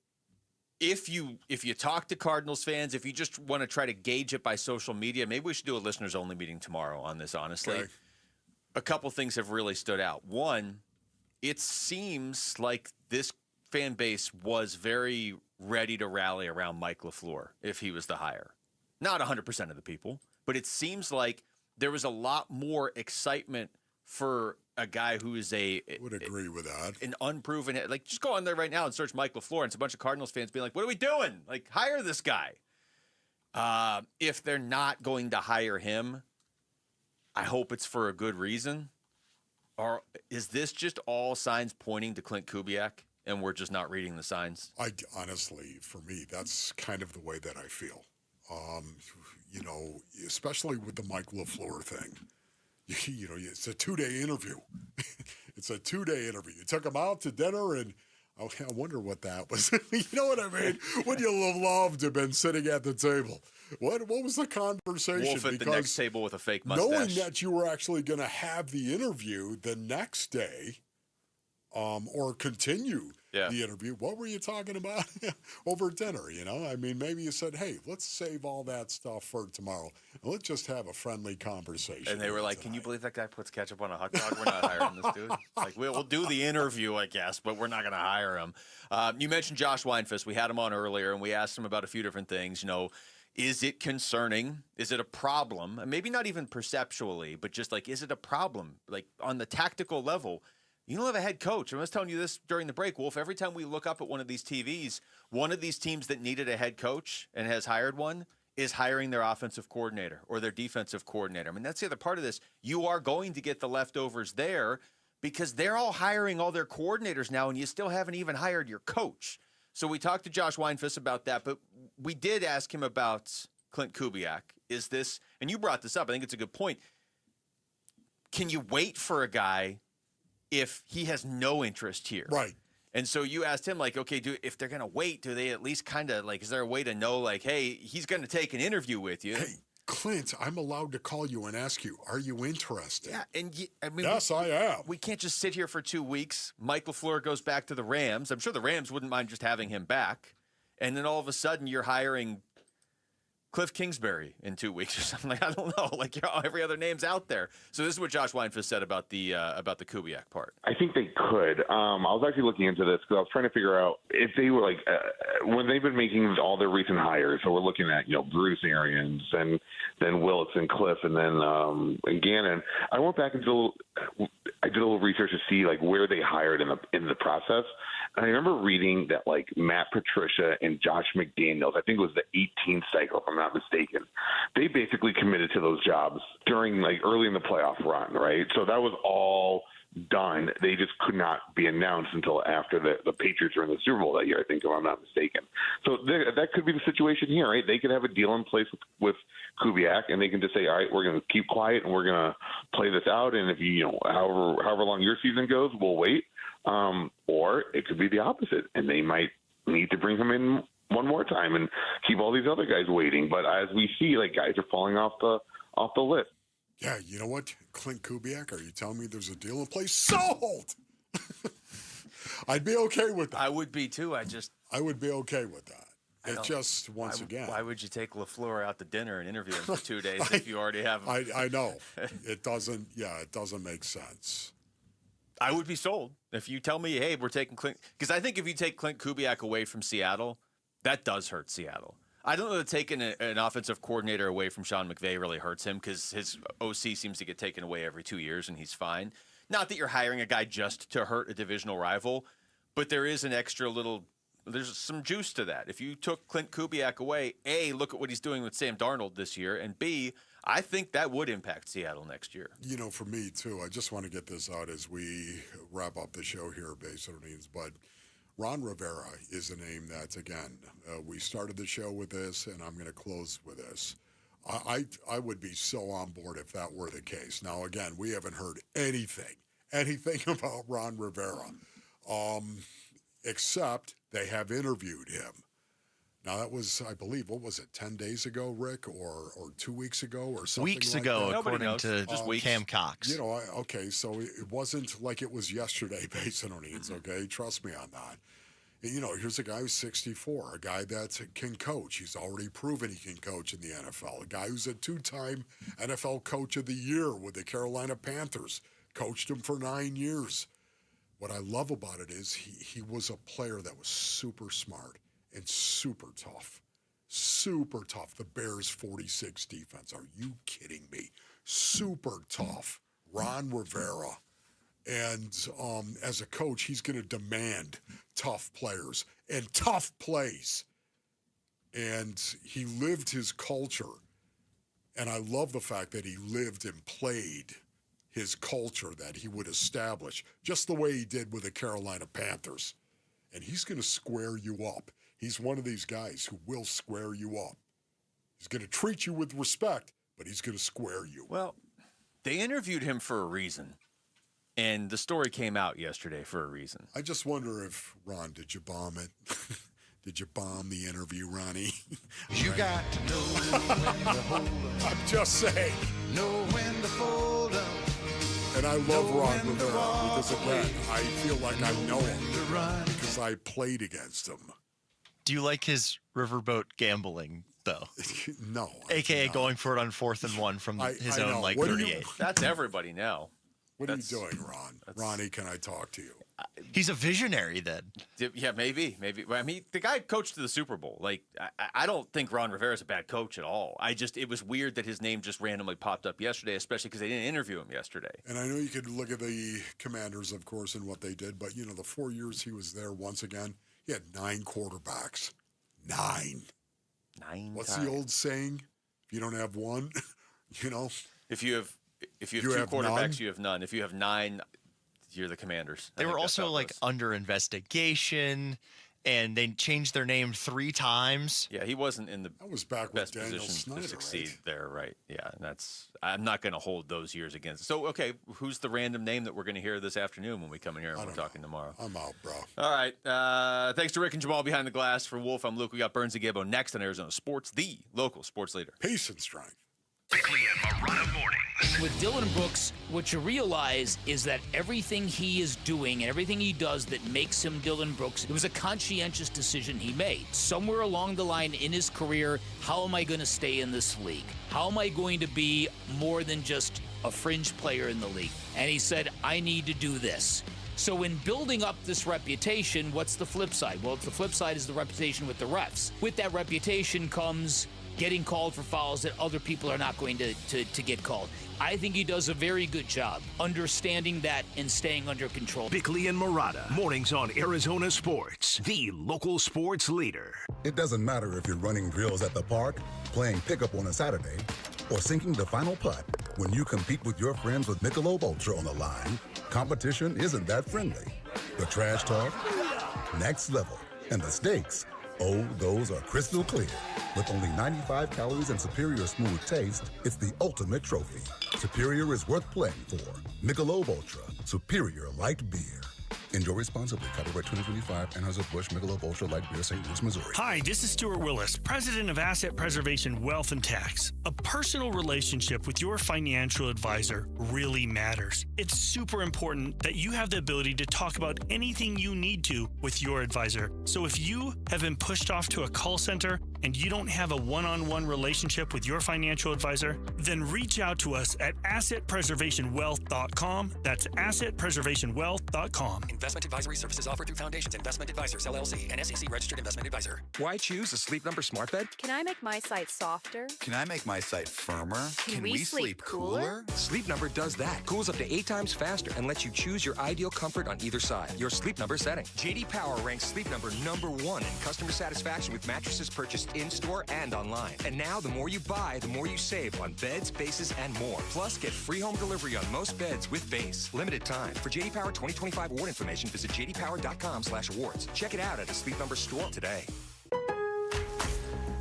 if you talk to Cardinals fans, if you just want to try to gauge it by social media, maybe we should do a listeners-only meeting tomorrow on this, honestly.
Okay.
A couple things have really stood out. One, it seems like this fan base was very ready to rally around Mike LaFleur if he was the hire. Not 100% of the people, but it seems like there was a lot more excitement for a guy who is
would agree with that.
An unproven, like, just go on there right now and search Mike LaFleur, and it's a bunch of Cardinals fans being like, what are we doing? Like, hire this guy. If they're not going to hire him, I hope it's for a good reason. Or is this just all signs pointing to Clint Kubiak, and we're just not reading the signs?
Honestly, for me, that's kind of the way that I feel. Especially with the Mike LaFleur thing. It's a 2-day interview. It's a 2-day interview. You took him out to dinner, and I wonder what that was. You know what I mean? Would you have loved to have been sitting at the table? What was the conversation?
Wolf at the next table with a fake mustache.
Knowing that you were actually going to have the interview the next day, or continue the interview, what were you talking about over dinner? I mean, maybe you said, hey, let's save all that stuff for tomorrow, and let's just have a friendly conversation.
And they were like, tonight. Can you believe that guy puts ketchup on a hot dog? We're not hiring this dude. Like, we'll do the interview, I guess, but we're not going to hire him. You mentioned Josh Weinfuss. We had him on earlier, and we asked him about a few different things. Is it concerning? Is it a problem? And maybe not even perceptually, but just like, is it a problem? Like, on the tactical level, you don't have a head coach. I was telling you this during the break, Wolf. Every time we look up at one of these TVs, one of these teams that needed a head coach and has hired one is hiring their offensive coordinator or their defensive coordinator. I mean, that's the other part of this. You are going to get the leftovers there because they're all hiring all their coordinators now, and you still haven't even hired your coach. So we talked to Josh Weinfuss about that, but we did ask him about Clint Kubiak. Is this, and you brought this up, I think it's a good point. Can you wait for a guy if he has no interest here?
Right.
And so you asked him, like, okay, if they're going to wait, do they at least kind of, like, is there a way to know, like, hey, he's going to take an interview with you?
Hey, Clint, I'm allowed to call you and ask you, are you interested?
Yeah, and I mean,
yes, I am.
We can't just sit here for 2 weeks. Mike LaFleur goes back to the Rams. I'm sure the Rams wouldn't mind just having him back. And then all of a sudden you're hiring Cliff Kingsbury in 2 weeks or something. Like, I don't know. Like, every other name's out there. So this is what Josh Weinfuss said about the Kubiak part.
I think they could. I was actually looking into this because I was trying to figure out if they were like when they've been making all their recent hires. So we're looking at Bruce Arians and then Willis and Cliff and then Gannon. I went back and I did a little research to see like where they hired in the process. And I remember reading that like Matt Patricia and Josh McDaniels, I think it was the 18th cycle, if I'm not mistaken, they basically committed to those jobs during like early in the playoff run, right? So that was all done. They just could not be announced until after the Patriots were in the Super Bowl that year, I think, if I'm not mistaken. So that could be the situation here, right? They could have a deal in place with Kubiak, and they can just say, all right, we're going to keep quiet and we're going to play this out. And if however long your season goes, we'll wait. Or it could be the opposite, and they might need to bring him in one more time and keep all these other guys waiting. But as we see, like, guys are falling off the list.
Yeah, you know what, Clint Kubiak, are you telling me there's a deal in place? Sold! I'd be okay with that.
I would be too.
I would be okay with that. It's just, once again.
Why would you take LaFleur out to dinner and interview him for 2 days if you already have him?
I know. It doesn't make sense.
I would be sold. If you tell me, hey, we're taking Clint, because I think if you take Clint Kubiak away from Seattle, that does hurt Seattle. I don't know that taking an offensive coordinator away from Sean McVay really hurts him because his OC seems to get taken away every 2 years and he's fine. Not that you're hiring a guy just to hurt a divisional rival, but there is an extra little, there's some juice to that. If you took Clint Kubiak away, A, look at what he's doing with Sam Darnold this year, and B, I think that would impact Seattle next year.
For me, too, I just want to get this out as we wrap up the show here, Base Earnings, but Ron Rivera is a name that, again, we started the show with this, and I'm going to close with this. I would be so on board if that were the case. Now, again, we haven't heard anything about Ron Rivera, except they have interviewed him. Now, that was, I believe, what was it, 10 days ago, Rick, or 2 weeks ago, or something
Weeks
like
ago,
that?
according to Cam Cox.
Okay, so it wasn't like it was yesterday, Base and O'Neens, okay? Trust me on that. Here's a guy who's 64, a guy that can coach. He's already proven he can coach in the NFL. A guy who's a two-time NFL Coach of the Year with the Carolina Panthers. Coached him for 9 years. What I love about it is he was a player that was super smart and super tough. Super tough. The Bears 46 defense. Are you kidding me? Super tough. Ron Rivera. And as a coach, he's going to demand tough players and tough plays. And he lived his culture. And I love the fact that he lived and played his culture that he would establish, just the way he did with the Carolina Panthers. And he's going to square you up. He's one of these guys who will square you up. He's going to treat you with respect, but he's going to square you.
Well, they interviewed him for a reason. And the story came out yesterday for a reason.
I just wonder if, Ron, did you bomb it? Did you bomb the interview, Ronnie?
You got to know when to hold up.
I'm just saying.
Know when to fold up.
And I love Ron Rivera because, again, I feel like I know him because I played against him.
Do you like his riverboat gambling, though?
No.
AKA going for it on 4th and 1 from his own, 38.
That's everybody now.
What are you doing, Ron? Ronnie, can I talk to you?
He's a visionary then.
Yeah, maybe. I mean, the guy coached to the Super Bowl. Like, I don't think Ron Rivera's a bad coach at all. It was weird that his name just randomly popped up yesterday, especially because they didn't interview him yesterday.
And I know you could look at the Commanders, of course, and what they did, but, the 4 years he was there, once again, he had 9 quarterbacks. 9.
9
What's the old saying? If you don't have one,
If you have two quarterbacks, none? You have none. If you have 9, you're the Commanders.
They were also under investigation, and they changed their name 3 times.
Yeah, he wasn't in the best
Daniel
position
Snyder,
to succeed
right?
there, right? Yeah, and I'm not going to hold those years against. So, okay, who's the random name that we're going to hear this afternoon when we come in here and we're talking tomorrow?
I'm out, bro.
All right. Thanks to Rick and Jamal behind the glass. For Wolf, I'm Luke. We got Burns and Gibbo next on Arizona Sports, the local sports leader.
Peace and strength.
Bickley and Marana mornings.
With Dylan Brooks, what you realize is that everything he is doing and everything he does that makes him Dylan Brooks, it was a conscientious decision he made. Somewhere along the line in his career, how am I going to stay in this league? How am I going to be more than just a fringe player in the league? And he said, I need to do this. So in building up this reputation, what's the flip side? Well, the flip side is the reputation with the refs. With that reputation comes getting called for fouls that other people are not going to get called. I think he does a very good job understanding that and staying under control.
Bickley and Murata, mornings on Arizona Sports, the local sports leader.
It doesn't matter if you're running drills at the park, playing pickup on a Saturday, or sinking the final putt. When you compete with your friends with Michelob Ultra on the line, competition isn't that friendly. The trash talk, next level, and the stakes, oh, those are crystal clear. With only 95 calories and superior smooth taste, it's the ultimate trophy. Superior is worth playing for. Michelob Ultra, superior light beer. Enjoy responsibly. Copyright 2025, Anheuser-Busch Michelob Ultra Light Beer, St. Louis, Missouri.
Hi, this is Stuart Willis, President of Asset Preservation Wealth and Tax. A personal relationship with your financial advisor really matters. It's super important that you have the ability to talk about anything you need to with your advisor. So if you have been pushed off to a call center and you don't have a one-on-one relationship with your financial advisor, then reach out to us at assetpreservationwealth.com. That's assetpreservationwealth.com.
Investment advisory services offered through Foundations Investment Advisors, LLC, an SEC-registered investment advisor.
Why choose a Sleep Number smart bed?
Can I make my site softer?
Can I make my site firmer?
Can we sleep cooler?
Sleep Number does that. Cools up to 8 times faster and lets you choose your ideal comfort on either side. Your Sleep Number setting. JD Power ranks Sleep Number #1 in customer satisfaction with mattresses purchased in-store and online. And now, the more you buy, the more you save on beds, bases, and more. Plus, get free home delivery on most beds with base. Limited time. For JD Power 2025 award information, visit jdpower.com/awards. Check it out at a Sleep Number store today.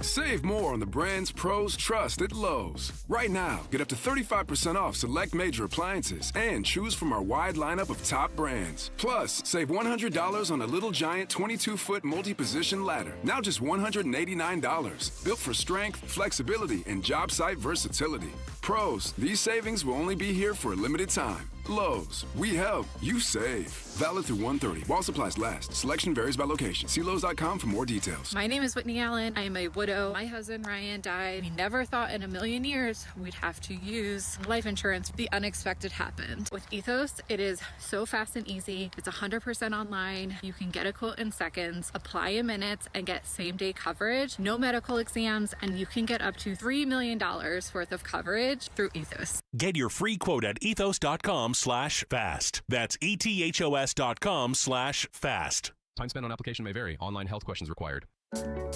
Save more on the brands pros trust at Lowe's. Right now, get up to 35% off select major appliances and choose from our wide lineup of top brands. Plus, save $100 on a Little Giant 22-foot multi-position ladder. Now just $189. Built for strength, flexibility, and job site versatility. Pros, these savings will only be here for a limited time. Lowe's, we help, you save. Valid through 1/30. While supplies last. Selection varies by location. See Lowe's.com for more details.
My name is Whitney Allen. I am a widow. My husband Ryan died. We never thought in a million years we'd have to use life insurance. The unexpected happened. With Ethos, it is so fast and easy. It's 100% online. You can get a quote in seconds, apply in minutes, and get same-day coverage. No medical exams, and you can get up to $3 million worth of coverage through Ethos.
Get your free quote at ethos.com/fast. That's ethos.com/fast.
Time spent on application may vary. Online health questions required.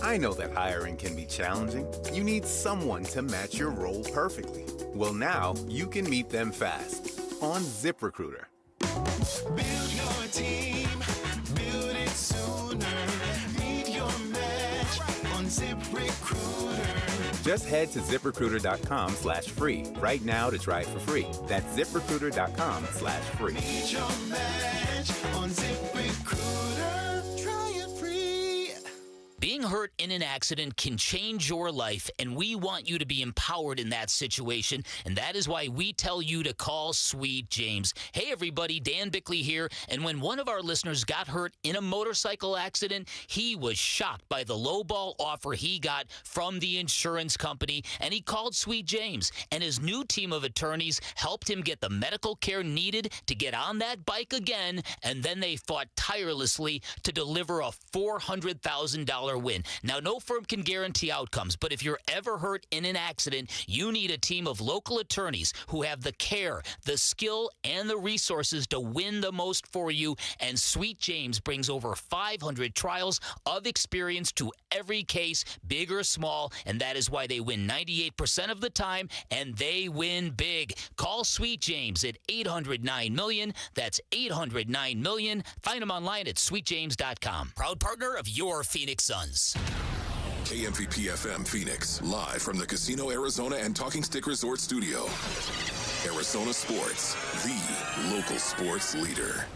I know that hiring can be challenging. You need someone to match your role perfectly. Well, now you can meet them fast on ZipRecruiter.
Build your team, build it sooner. Meet your match on ZipRecruiter.
Just head to ZipRecruiter.com/free right now to try it for free. That's ZipRecruiter.com/free.
Meet your match on ZipRecruiter. Try it free.
Being hurt in an accident can change your life, and we want you to be empowered in that situation, and that is why we tell you to call Sweet James. Hey, everybody, Dan Bickley here, and when one of our listeners got hurt in a motorcycle accident, he was shocked by the lowball offer he got from the insurance company, and he called Sweet James, and his new team of attorneys helped him get the medical care needed to get on that bike again, and then they fought tirelessly to deliver a $400,000 win. Now, no firm can guarantee outcomes, but if you're ever hurt in an accident, you need a team of local attorneys who have the care, the skill, and the resources to win the most for you, and Sweet James brings over 500 trials of experience to every case, big or small, and that is why they win 98% of the time, and they win big. Call Sweet James at 800-9-MILLION. That's 800-9-MILLION. Find them online at sweetjames.com. Proud partner of your Phoenix Suns.
KMVP FM Phoenix, live from the Casino Arizona and Talking Stick Resort Studio. Arizona Sports, the local sports leader.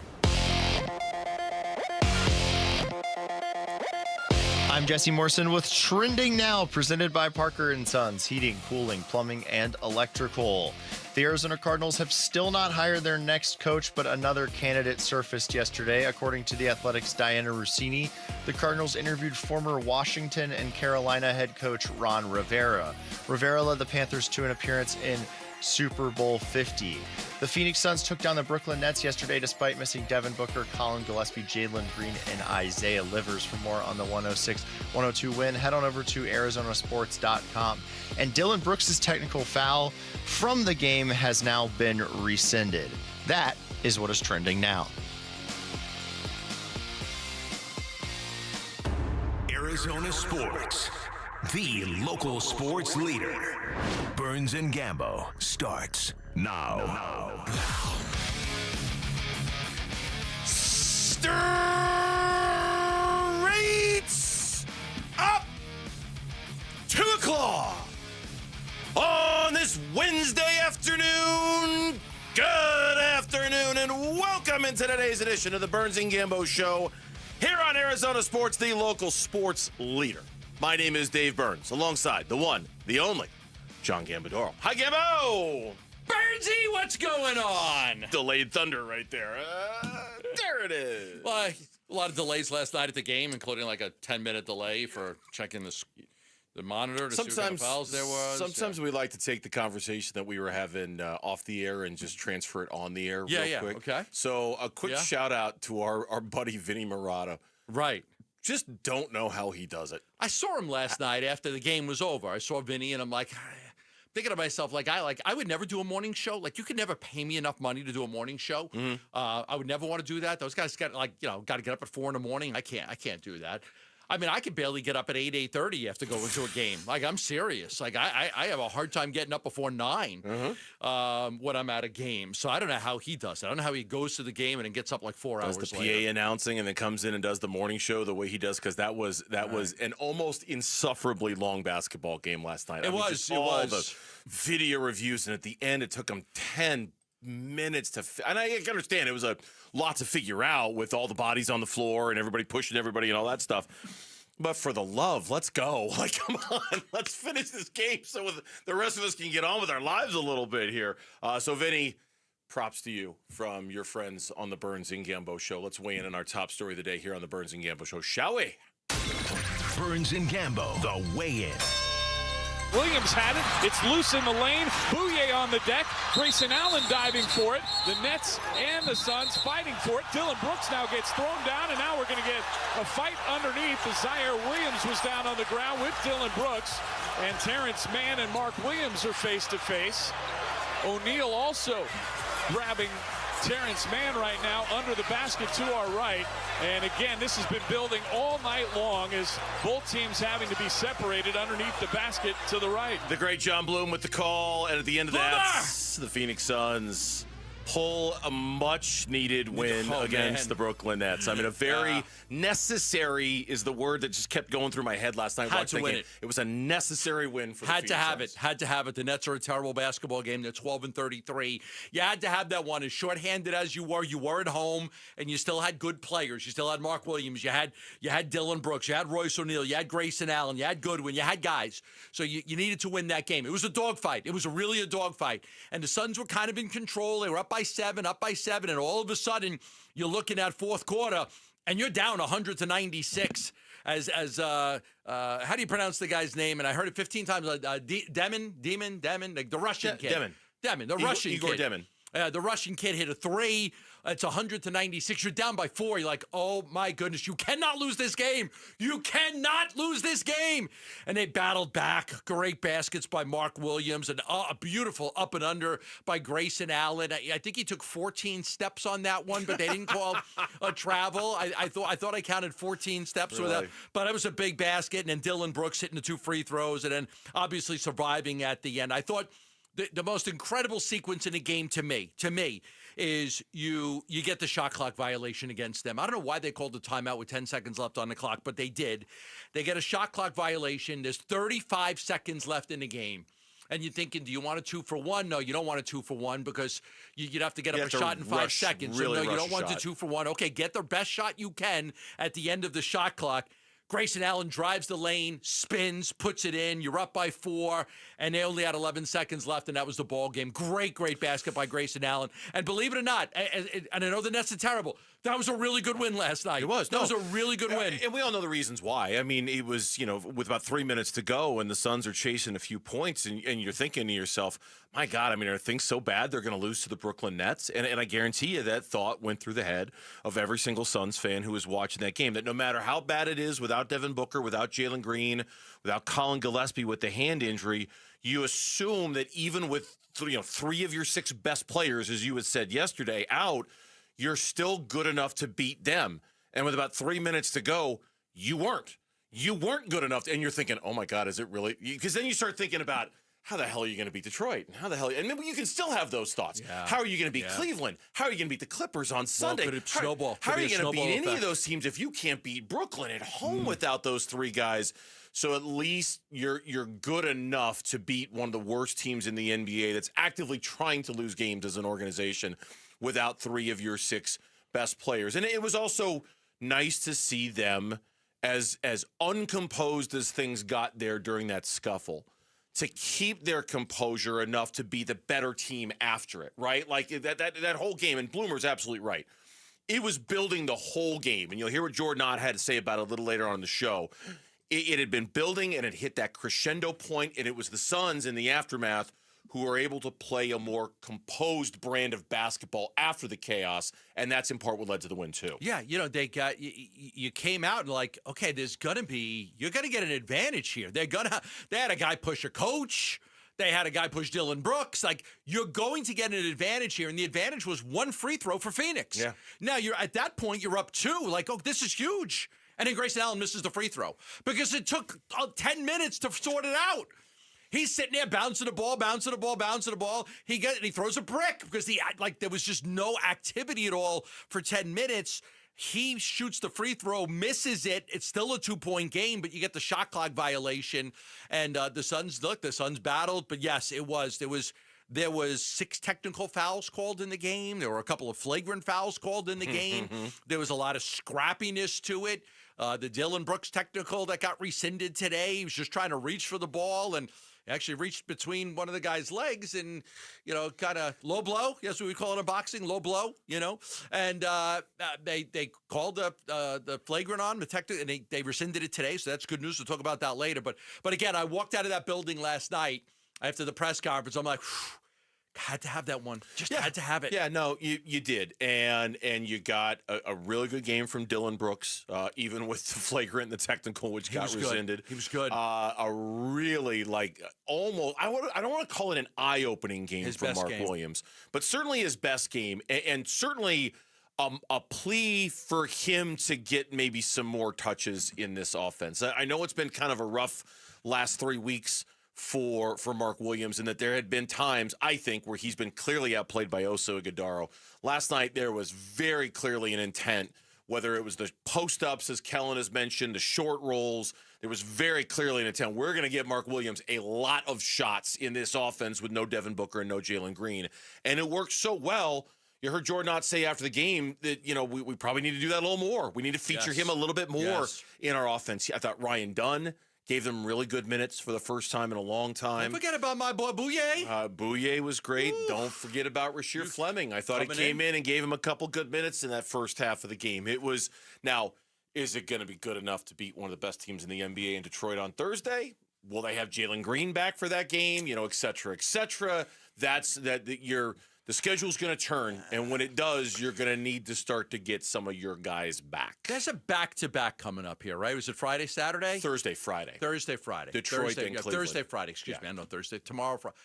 I'm Jesse Morrison with Trending Now, presented by Parker & Sons, heating, cooling, plumbing, and electrical. The Arizona Cardinals have still not hired their next coach, but another candidate surfaced yesterday. According to The Athletic's Diana Rossini, the Cardinals interviewed former Washington and Carolina head coach Ron Rivera. Rivera led the Panthers to an appearance in Super Bowl 50. The Phoenix Suns took down the Brooklyn Nets yesterday despite missing Devin Booker, Colin Gillespie, Jalen Green, and Isaiah Livers. For more on the 106-102 win, head on over to arizonasports.com. And Dylan Brooks' technical foul from the game has now been rescinded. That is what is trending now.
Arizona Sports, the local sports leader. Burns and Gambo starts now.
Straight up 2 o'clock on this Wednesday afternoon. Good afternoon and welcome into today's edition of the Burns and Gambo Show here on Arizona Sports, the local sports leader. My name is Dave Burns, alongside the one, the only, John Gambadoro. Hi, Gambo!
Burnsy, what's going on?
Delayed thunder right there. There it is.
Well, a lot of delays last night at the game, including like a 10-minute delay for checking the monitor to see what kind of fouls there was.
Sometimes we like to take the conversation that we were having off the air and just transfer it on the air real quick.
Okay.
So a quick shout out to our buddy Vinny Murata.
Right.
Just don't know how he does it.
I saw him last night after the game was over. I saw Vinny, and I'm like, thinking to myself, I would never do a morning show. Like, you could never pay me enough money to do a morning show.
Mm-hmm.
I would never want to do that. Those guys got to get up at 4 a.m. I can't do that. I mean, I could barely get up at 8:30 after going to a game. Like, I'm serious. Like, I have a hard time getting up before 9 when I'm at a game. So I don't know how he does it. I don't know how he goes to the game and then gets up like 4 hours
later. Does the
later.
PA announcing and then comes in and does the morning show the way he does, because that was an almost insufferably long basketball game last night.
It was.
The video reviews, and at the end it took him 10 minutes to and I can understand it was a lot to figure out with all the bodies on the floor and everybody pushing everybody and all that stuff, but for the love, let's go. Like, come on, let's finish this game so the rest of us can get on with our lives a little bit here. So Vinny, props to you from your friends on the Burns and Gambo Show. Let's weigh in on our top story of the day here on the Burns and Gambo Show, shall we?
Burns and Gambo, the weigh-in.
Williams had it. It's loose in the lane. Bouye on the deck. Grayson Allen diving for it. The Nets and the Suns fighting for it. Dylan Brooks now gets thrown down, and now we're going to get a fight underneath. Zaire Williams was down on the ground with Dylan Brooks, and Terrence Mann and Mark Williams are face-to-face. O'Neal also grabbing Terrence Mann right now under the basket to our right. And again, this has been building all night long as both teams having to be separated underneath the basket to the right.
The great John Bloom with the call, and at the end of that, the Phoenix Suns pull a much-needed win against the Brooklyn Nets. I mean, a very necessary is the word that just kept going through my head last night.
Had to win it.
It was a necessary win for the Phoenix Suns.
Had to have it. The Nets are a terrible basketball game. They're 12-33. You had to have that one. As shorthanded as you were at home, and you still had good players. You still had Mark Williams. You had Dylan Brooks. You had Royce O'Neal. You had Grayson Allen. You had Goodwin. You had guys. So you needed to win that game. It was a dogfight. It was really a dogfight. And the Suns were kind of in control. They were up by seven, and all of a sudden you're looking at fourth quarter and you're down 100-96 as how do you pronounce the guy's name? And I heard it 15 times. Demon, like the Russian kid. Demon, the Russian
Igor
kid.
Demon.
The Russian kid hit a 3. It's 100-96. You're down by 4. You're like, oh my goodness, you cannot lose this game. You cannot lose this game. And they battled back. Great baskets by Mark Williams and a beautiful up and under by Grayson Allen. I think he took 14 steps on that one, but they didn't call a travel. I thought I counted 14 steps with that, but it was a big basket. And then Dylan Brooks hitting the 2 free throws, and then obviously surviving at the end. I thought the most incredible sequence in a game to me is you get the shot clock violation against them. I don't know why they called the timeout with 10 seconds left on the clock, but they did. They get a shot clock violation. There's 35 seconds left in the game. And you're thinking, do you want a 2-for-1? No, you don't want a 2-for-1 because you'd have to get up a shot in 5 seconds.
Really
so no, you don't want
shot.
the 2-for-1. Okay, get the best shot you can at the end of the shot clock. Grayson Allen drives the lane, spins, puts it in. You're up by 4, and they only had 11 seconds left, and that was the ball game. Great basket by Grayson Allen. And believe it or not, and I know the Nets are terrible, that was a really good win last night.
It was.
That was a really good win.
And we all know the reasons why. I mean, it was, with about 3 minutes to go and the Suns are chasing a few points and you're thinking to yourself, my God, I mean, are things so bad they're going to lose to the Brooklyn Nets? And I guarantee you that thought went through the head of every single Suns fan who was watching that game, that no matter how bad it is without Devin Booker, without Jalen Green, without Colin Gillespie with the hand injury, you assume that even with 3 of your 6 best players, as you had said yesterday, out, you're still good enough to beat them. And with about 3 minutes to go, you weren't. You weren't good enough. And you're thinking, oh, my God, is it really? Because then you start thinking about, how the hell are you going to beat Detroit? How the hell? And maybe you can still have those thoughts.
Yeah.
How are you going to beat Cleveland? How are you going to beat the Clippers on Sunday?
Could it snowball?
How are you going to beat any
effect?
of those teams if you can't beat Brooklyn at home without those 3 guys? So at least you're good enough to beat one of the worst teams in the NBA that's actively trying to lose games as an organization without 3 of your 6 best players. And it was also nice to see them as uncomposed as things got there during that scuffle, to keep their composure enough to be the better team after it, right? Like that whole game, and Bloomer's absolutely right. It was building the whole game, and you'll hear what Jordan Ott had to say about it a little later on in the show. It had been building, and it hit that crescendo point, and it was the Suns in the aftermath who were able to play a more composed brand of basketball after the chaos, and that's in part what led to the win too.
Yeah, they got you came out and like, okay, you're gonna get an advantage here. They had a guy push a coach. They had a guy push Dylan Brooks. Like, you're going to get an advantage here, and the advantage was 1 free throw for Phoenix.
Yeah.
Now you're at that point, you're up 2. Like, oh, this is huge. And then Grayson Allen misses the free throw because it took 10 minutes to sort it out. He's sitting there bouncing the ball. He throws a brick because there was just no activity at all for 10 minutes. He shoots the free throw, misses it. It's still a 2-point game, but you get the shot clock violation. And the Suns battled. But yes, there was 6 technical fouls called in the game. There were a couple of flagrant fouls called in the game. There was a lot of scrappiness to it. The Dylan Brooks technical that got rescinded today. He was just trying to reach for the ball and actually reached between one of the guy's legs and, kind of low blow. That's what we call it in boxing, low blow, And they called the flagrant on, and they rescinded it today, so that's good news. We'll talk about that later. But again, I walked out of that building last night after the press conference. I'm like, had to have that one. Had to have it.
Yeah, no, you did. And you got a really good game from Dylan Brooks, even with the flagrant and the technical, which got rescinded.
He was good.
A really, almost, I don't want to call it an eye-opening game for Mark Williams, but certainly his best game. And certainly a plea for him to get maybe some more touches in this offense. I know it's been kind of a rough last 3 weeks for Mark Williams, and that there had been times, I think, where he's been clearly outplayed by Oso Ighodaro. Last night, there was very clearly an intent, whether it was the post-ups, as Kellen has mentioned, the short rolls. There was very clearly an intent. We're going to get Mark Williams a lot of shots in this offense with no Devin Booker and no Jalen Green. And it worked so well. You heard Jordan Ott say after the game that, we probably need to do that a little more. We need to feature him a little bit more in our offense. I thought Ryan Dunn gave them really good minutes for the first time in a long time.
Don't forget about my boy Bouye.
Bouye was great. Ooh. Don't forget about Rasheer Fleming. I thought he came in and gave him a couple good minutes in that first half of the game. Now, is it going to be good enough to beat one of the best teams in the NBA in Detroit on Thursday? Will they have Jalen Green back for that game? Et cetera, et cetera. The schedule's going to turn, and when it does, you're going to need to start to get some of your guys back.
There's a back-to-back coming up here, right? Was it Friday, Saturday?
Thursday, Friday.
Detroit
and Cleveland.
Thursday, Friday. Excuse me. I know Thursday. Tomorrow, Friday.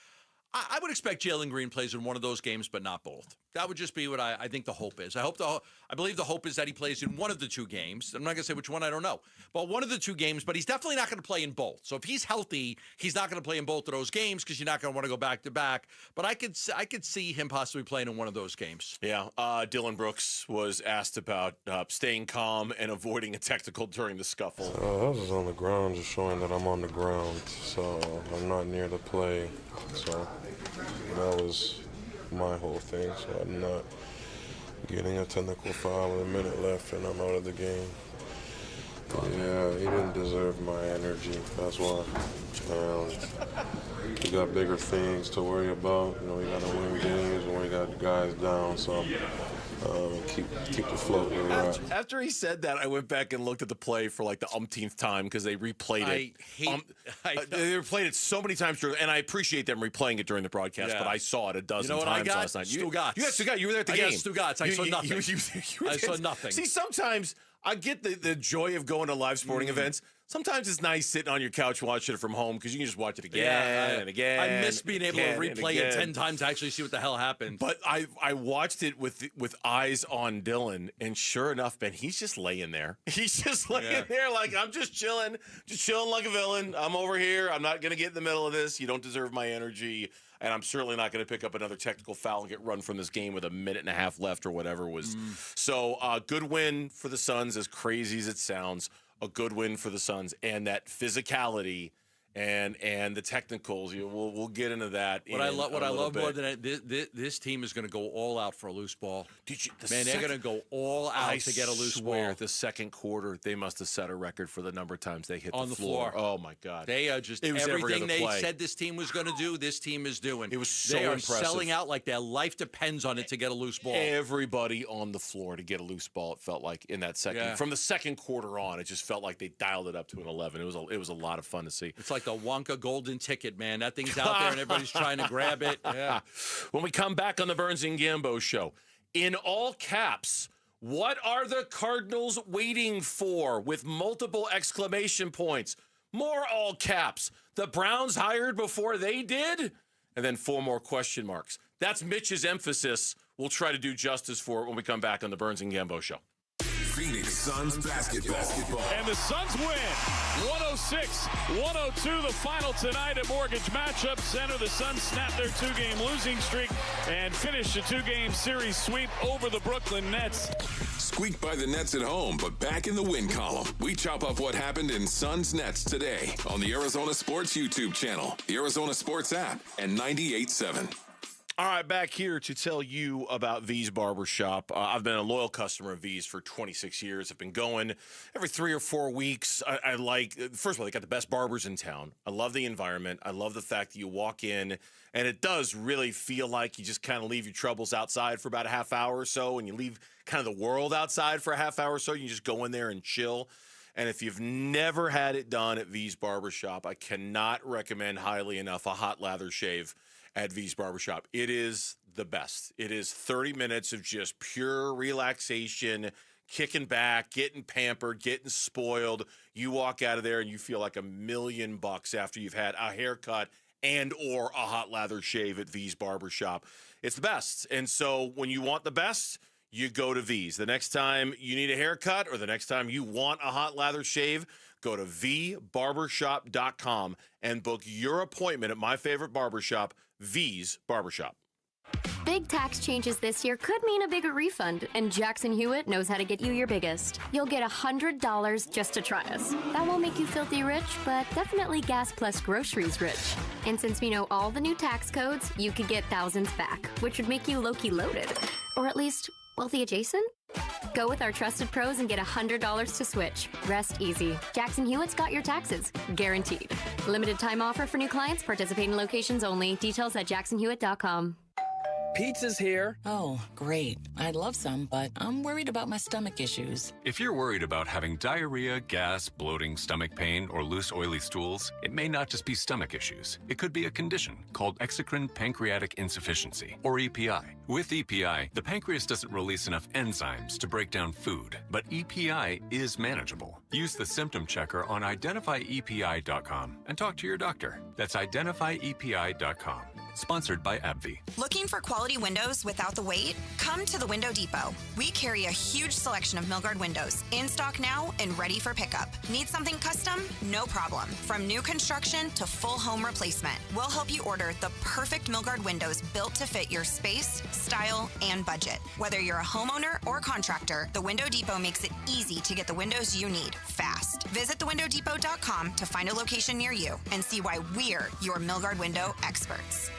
I would expect Jalen Green plays in one of those games, but not both. That would just be what I think the hope is. I believe the hope is that he plays in one of the 2 games. I'm not going to say which one, I don't know. But one of the 2 games, but he's definitely not going to play in both. So if he's healthy, he's not going to play in both of those games because you're not going to want to go back-to-back. But I could see him possibly playing in one of those games.
Yeah. Dylan Brooks was asked about staying calm and avoiding a technical during the scuffle.
I was on the ground, just showing that I'm on the ground. So I'm not near the play. So that was my whole thing. So I'm not getting a technical foul with a minute left and I'm out of the game. Yeah, he didn't deserve my energy. That's why. We got bigger things to worry about. We got to win games when we got guys down. So keep the float where we're at.
After he said that, I went back and looked at the play for like the umpteenth time because they replayed it. They replayed it so many times, and I appreciate them replaying it during the broadcast, but I saw it a dozen times last night.
Stu Gatz.
You got Stu Gatz. You were there at the game.
I got Stu Gatz. I saw nothing. I saw nothing.
See, sometimes I get the joy of going to live sporting events. Sometimes it's nice sitting on your couch watching it from home because you can just watch it again and again.
I miss being able to replay it 10 times to actually see what the hell happened.
But I watched it with eyes on Dylan, and sure enough, Ben, he's just laying there. He's just laying there like, I'm just chilling like a villain. I'm over here. I'm not going to get in the middle of this. You don't deserve my energy. And I'm certainly not going to pick up another technical foul and get run from this game with a minute and a half left or whatever it was. So good win for the Suns, as crazy as it sounds. A good win for the Suns, and that physicality and the technicals. We'll get into that.
What I love more than this team is going to go all out for a loose ball. They're going to go all out to get a loose ball.
The second quarter, they must have set a record for the number of times they hit
on the floor.
Oh my God!
They are just everything they said this team was going to do. This team is doing.
It was so
they are
impressive.
Selling out like their life depends on it to get a loose ball.
Everybody on the floor to get a loose ball. It felt like in that second, from the second quarter on, it just felt like they dialed it up to an 11. It was a lot of fun to see.
It's like the Wonka golden ticket, man. That thing's out there and everybody's trying to grab it. Yeah.
When we come back on the Burns and Gambo show, in all caps, what are the Cardinals waiting for? With multiple exclamation points. More all caps. The Browns hired before they did? And then 4 more question marks. That's Mitch's emphasis. We'll try to do justice for it when we come back on the Burns and Gambo show.
Phoenix Suns basketball.
And the Suns win 106-102, the final tonight at Mortgage Matchup Center. The Suns snap their 2-game losing streak and finish a 2-game series sweep over the Brooklyn Nets.
Squeaked by the Nets at home, but back in the win column. We chop up what happened in Suns Nets today on the Arizona Sports YouTube channel, the Arizona Sports app, and 98.7.
All right, back here to tell you about V's Barbershop. I've been a loyal customer of V's for 26 years. I've been going every 3 or 4 weeks. I like, first of all, they got the best barbers in town. I love the environment. I love the fact that you walk in, and it does really feel like you just kind of leave your troubles outside for about a half hour or so, and you leave kind of the world outside for a half hour or so. You can just go in there and chill. And if you've never had it done at V's Barbershop, I cannot recommend highly enough a hot lather shave at V's Barbershop. It is the best. It is 30 minutes of just pure relaxation, kicking back, getting pampered, getting spoiled. You walk out of there and you feel like $1,000,000 after you've had a haircut and or a hot lather shave at V's Barbershop. It's the best. And so when you want the best, you go to V's. The next time you need a haircut or the next time you want a hot lather shave, go to vbarbershop.com and book your appointment at my favorite barbershop, V's Barbershop.
Big tax changes this year could mean a bigger refund, and Jackson Hewitt knows how to get you your biggest. You'll get $100 just to try us. That won't make you filthy rich, but definitely gas plus groceries rich. And since we know all the new tax codes, you could get thousands back, which would make you low-key loaded. Or at least wealthy adjacent? Go with our trusted pros and get $100 to switch. Rest easy. Jackson Hewitt's got your taxes. Guaranteed. Limited time offer for new clients. Participating locations only. Details at jacksonhewitt.com.
Pizza's here. Oh, great. I'd love some, but I'm worried about my stomach issues.
If you're worried about having diarrhea, gas, bloating, stomach pain, or loose, oily stools, it may not just be stomach issues. It could be a condition called exocrine pancreatic insufficiency, or EPI. With EPI, the pancreas doesn't release enough enzymes to break down food, but EPI is manageable. Use the symptom checker on identifyepi.com and talk to your doctor. That's identifyepi.com. Sponsored by AbbVie.
Looking for quality windows without the wait? Come to the Window Depot. We carry a huge selection of Milgard windows, in stock now and ready for pickup. Need something custom? No problem. From new construction to full home replacement, we'll help you order the perfect Milgard windows built to fit your space, style, and budget. Whether you're a homeowner or contractor, the Window Depot makes it easy to get the windows you need fast. Visit thewindowdepot.com to find a location near you and see why we're your Milgard window experts.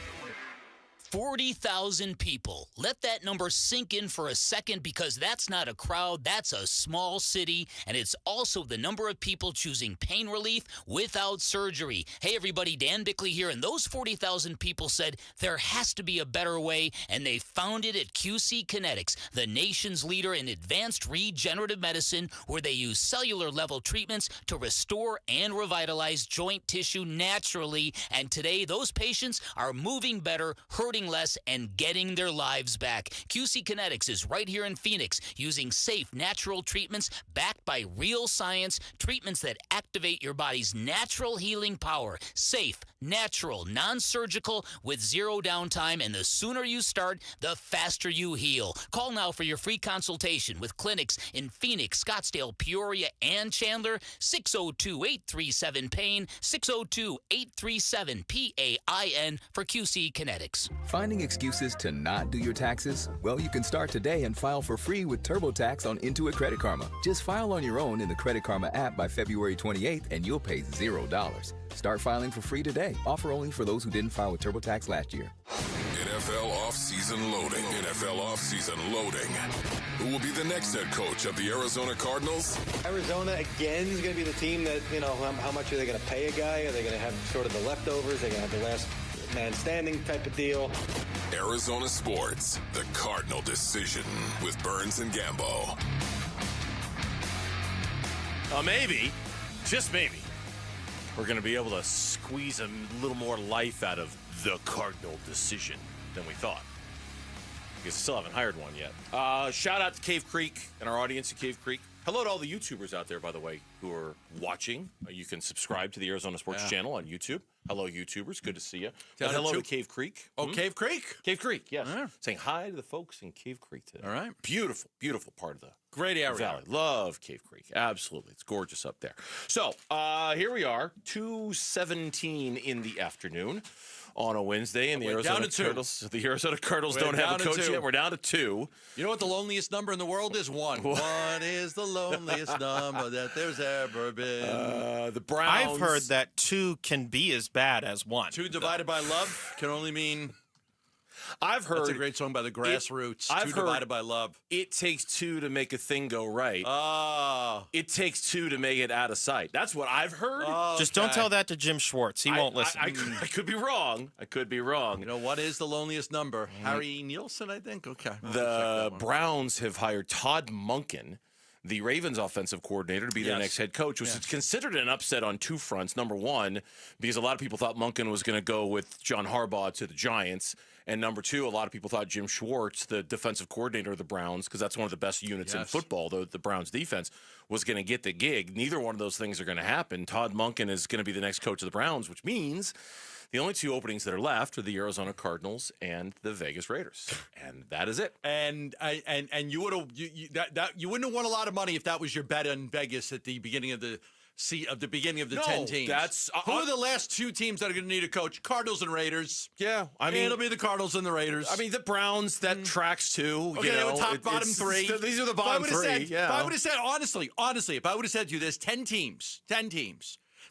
40,000 people. Let that number sink in for a second, because that's not a crowd, that's a small city, and it's also the number of people choosing pain relief without surgery. Hey everybody, Dan Bickley here, and those 40,000 people said there has to be a better way, and they found it at QC Kinetics, the nation's leader in advanced regenerative medicine, where they use cellular level treatments to restore and revitalize joint tissue naturally, and today those patients are moving better, hurting less, and getting their lives back. QC Kinetics is right here in Phoenix, using safe, natural treatments backed by real science, treatments that activate your body's natural healing power. Safe, natural, non-surgical, with zero downtime, and the sooner you start, the faster you heal. Call now for your free consultation with clinics in Phoenix, Scottsdale, Peoria, and Chandler. 602-837-PAIN, 602-837-PAIN for QC Kinetics.
Finding excuses to not do your taxes? Well, you can start today and file for free with TurboTax on Intuit Credit Karma. Just file on your own in the Credit Karma app by February 28th, and you'll pay $0. Start filing for free today. Offer only for those who didn't file with TurboTax last year.
NFL offseason loading. NFL offseason loading. Who will be the next head coach of the Arizona Cardinals?
Arizona, again, is going to be the team that, how much are they going to pay a guy? Are they going to have sort of the leftovers? Are they going to have the last man standing type of deal?
Arizona Sports, the Cardinal Decision with Burns and Gambo.
Maybe, just maybe, we're going to be able to squeeze a little more life out of the Cardinal Decision than we thought. Because we still haven't hired one yet. Shout out to Cave Creek and our audience at Cave Creek. Hello to all the YouTubers out there, by the way, who are watching. You can subscribe to the Arizona Sports channel on YouTube. Hello, YouTubers. Good to see you. And hello to Cave Creek.
Oh, Cave Creek?
Cave Creek, yes. Saying hi to the folks in Cave Creek today.
All right.
Beautiful, beautiful part of the
great area.
Valley. Love Cave Creek. Absolutely. It's gorgeous up there. So here we are, 2:17 in the afternoon on a Wednesday, and the Arizona Cardinals don't have a coach yet. We're down to 2.
You know what the loneliest number in the world is? 1. 1 is the loneliest number that there's ever been.
The Browns.
I've heard that 2 can be as bad as 1.
2 divided by love can only mean...
I've heard...
That's a great song by the Grassroots.
I've
2
heard
divided by love.
It takes 2 to make a thing go right.
Oh.
It takes 2 to make it out of sight. That's what I've heard.
Oh,
Just don't tell that to Jim Schwartz. He won't listen.
I could be wrong. I could be wrong.
You know, what is the loneliest number? Harry Nielsen, I think? Okay.
The Browns have hired Todd Monken, the Ravens offensive coordinator, to be their next head coach, which is considered an upset on 2 fronts. Number one, because a lot of people thought Monken was going to go with John Harbaugh to the Giants. And number 2, a lot of people thought Jim Schwartz, the defensive coordinator of the Browns, because that's one of the best units in football, the Browns defense, was going to get the gig. Neither one of those things are going to happen. Todd Monken is going to be the next coach of the Browns, which means the only 2 openings that are left are the Arizona Cardinals and the Vegas Raiders, and that is it.
And you would have you wouldn't have won a lot of money if that was your bet on Vegas at the beginning of the 10 teams.
That's
who are the last 2 teams that are going to need a coach? Cardinals and Raiders.
Yeah, I mean
it'll be the Cardinals and the Raiders.
I mean the Browns that tracks too.
Okay, they were bottom 3.
These are the bottom 3.
If I would have said honestly, if I would have said to you, there's 10 teams.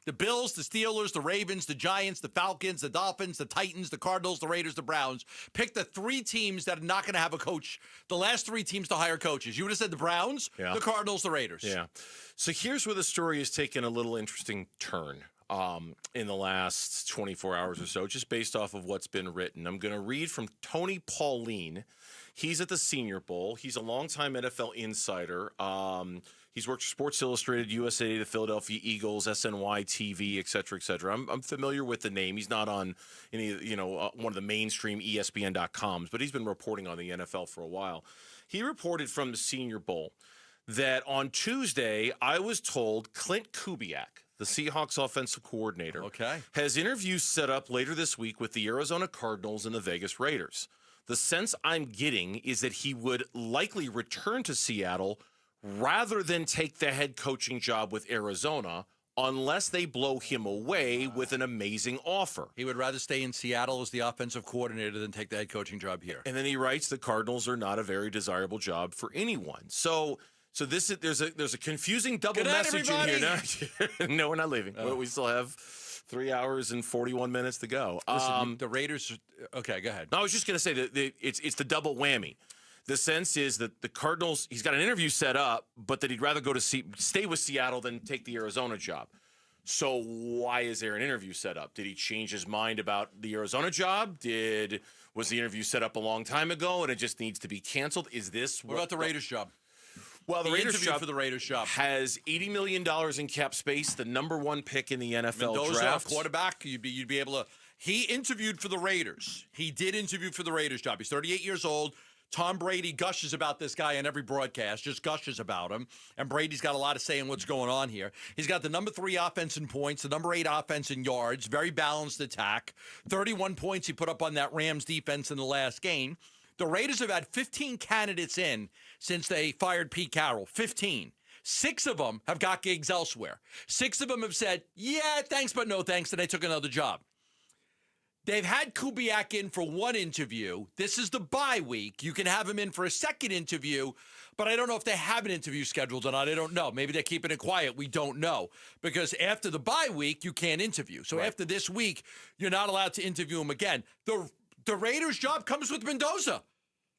The Bills, the Steelers, the Ravens, the Giants, the Falcons, the Dolphins, the Titans, the Cardinals, the Raiders, the Browns. Pick the 3 teams that are not going to have a coach. The last 3 teams to hire coaches. You would have said the Browns, the Cardinals, the Raiders.
Yeah. So here's where the story has taken a little interesting turn in the last 24 hours or so, just based off of what's been written. I'm going to read from Tony Pauline. He's at the Senior Bowl. He's a longtime NFL insider. He's worked for Sports Illustrated, USA, the Philadelphia Eagles, SNY TV, et cetera, et cetera. I'm familiar with the name. He's not on any, one of the mainstream ESPN.coms, but he's been reporting on the NFL for a while. He reported from the Senior Bowl that on Tuesday, I was told Clint Kubiak, the Seahawks offensive coordinator, has interviews set up later this week with the Arizona Cardinals and the Vegas Raiders. The sense I'm getting is that he would likely return to Seattle rather than take the head coaching job with Arizona unless they blow him away with an amazing offer.
He would rather stay in Seattle as the offensive coordinator than take the head coaching job here.
And then he writes the Cardinals are not a very desirable job for anyone. So there's a confusing double message in here. No, we're not leaving. We still have 3 hours and 41 minutes to go.
Listen, the Raiders. Okay, go ahead.
No, I was just going to say that it's the double whammy. The sense is that the Cardinals, he's got an interview set up, but that he'd rather go to stay with Seattle than take the Arizona job. So why is there an interview set up? Did he change his mind about the Arizona job? Was the interview set up a long time ago and it just needs to be canceled? Is this
What about the Raiders job?
Well, the Raiders
interview
job
for the Raiders job
has $80 million in cap space, the number one pick in the NFL
Mendoza,
draft.
quarterback. You'd be able to. He interviewed for the Raiders. He did interview for the Raiders job. He's 38 years old. Tom Brady gushes about this guy on every broadcast, just gushes about him. And Brady's got a lot to say in what's going on here. He's got the number 3 offense in points, the number 8 offense in yards, very balanced attack. 31 points he put up on that Rams defense in the last game. The Raiders have had 15 candidates in since they fired Pete Carroll. 15. 6 of them have got gigs elsewhere. 6 of them have said, yeah, thanks, but no thanks, and they took another job. They've had Kubiak in for one interview. This is the bye week. You can have him in for a second interview, but I don't know if they have an interview scheduled or not. I don't know. Maybe they're keeping it quiet. We don't know. Because after the bye week, you can't interview. So after this week, you're not allowed to interview him again. The Raiders' job comes with Mendoza.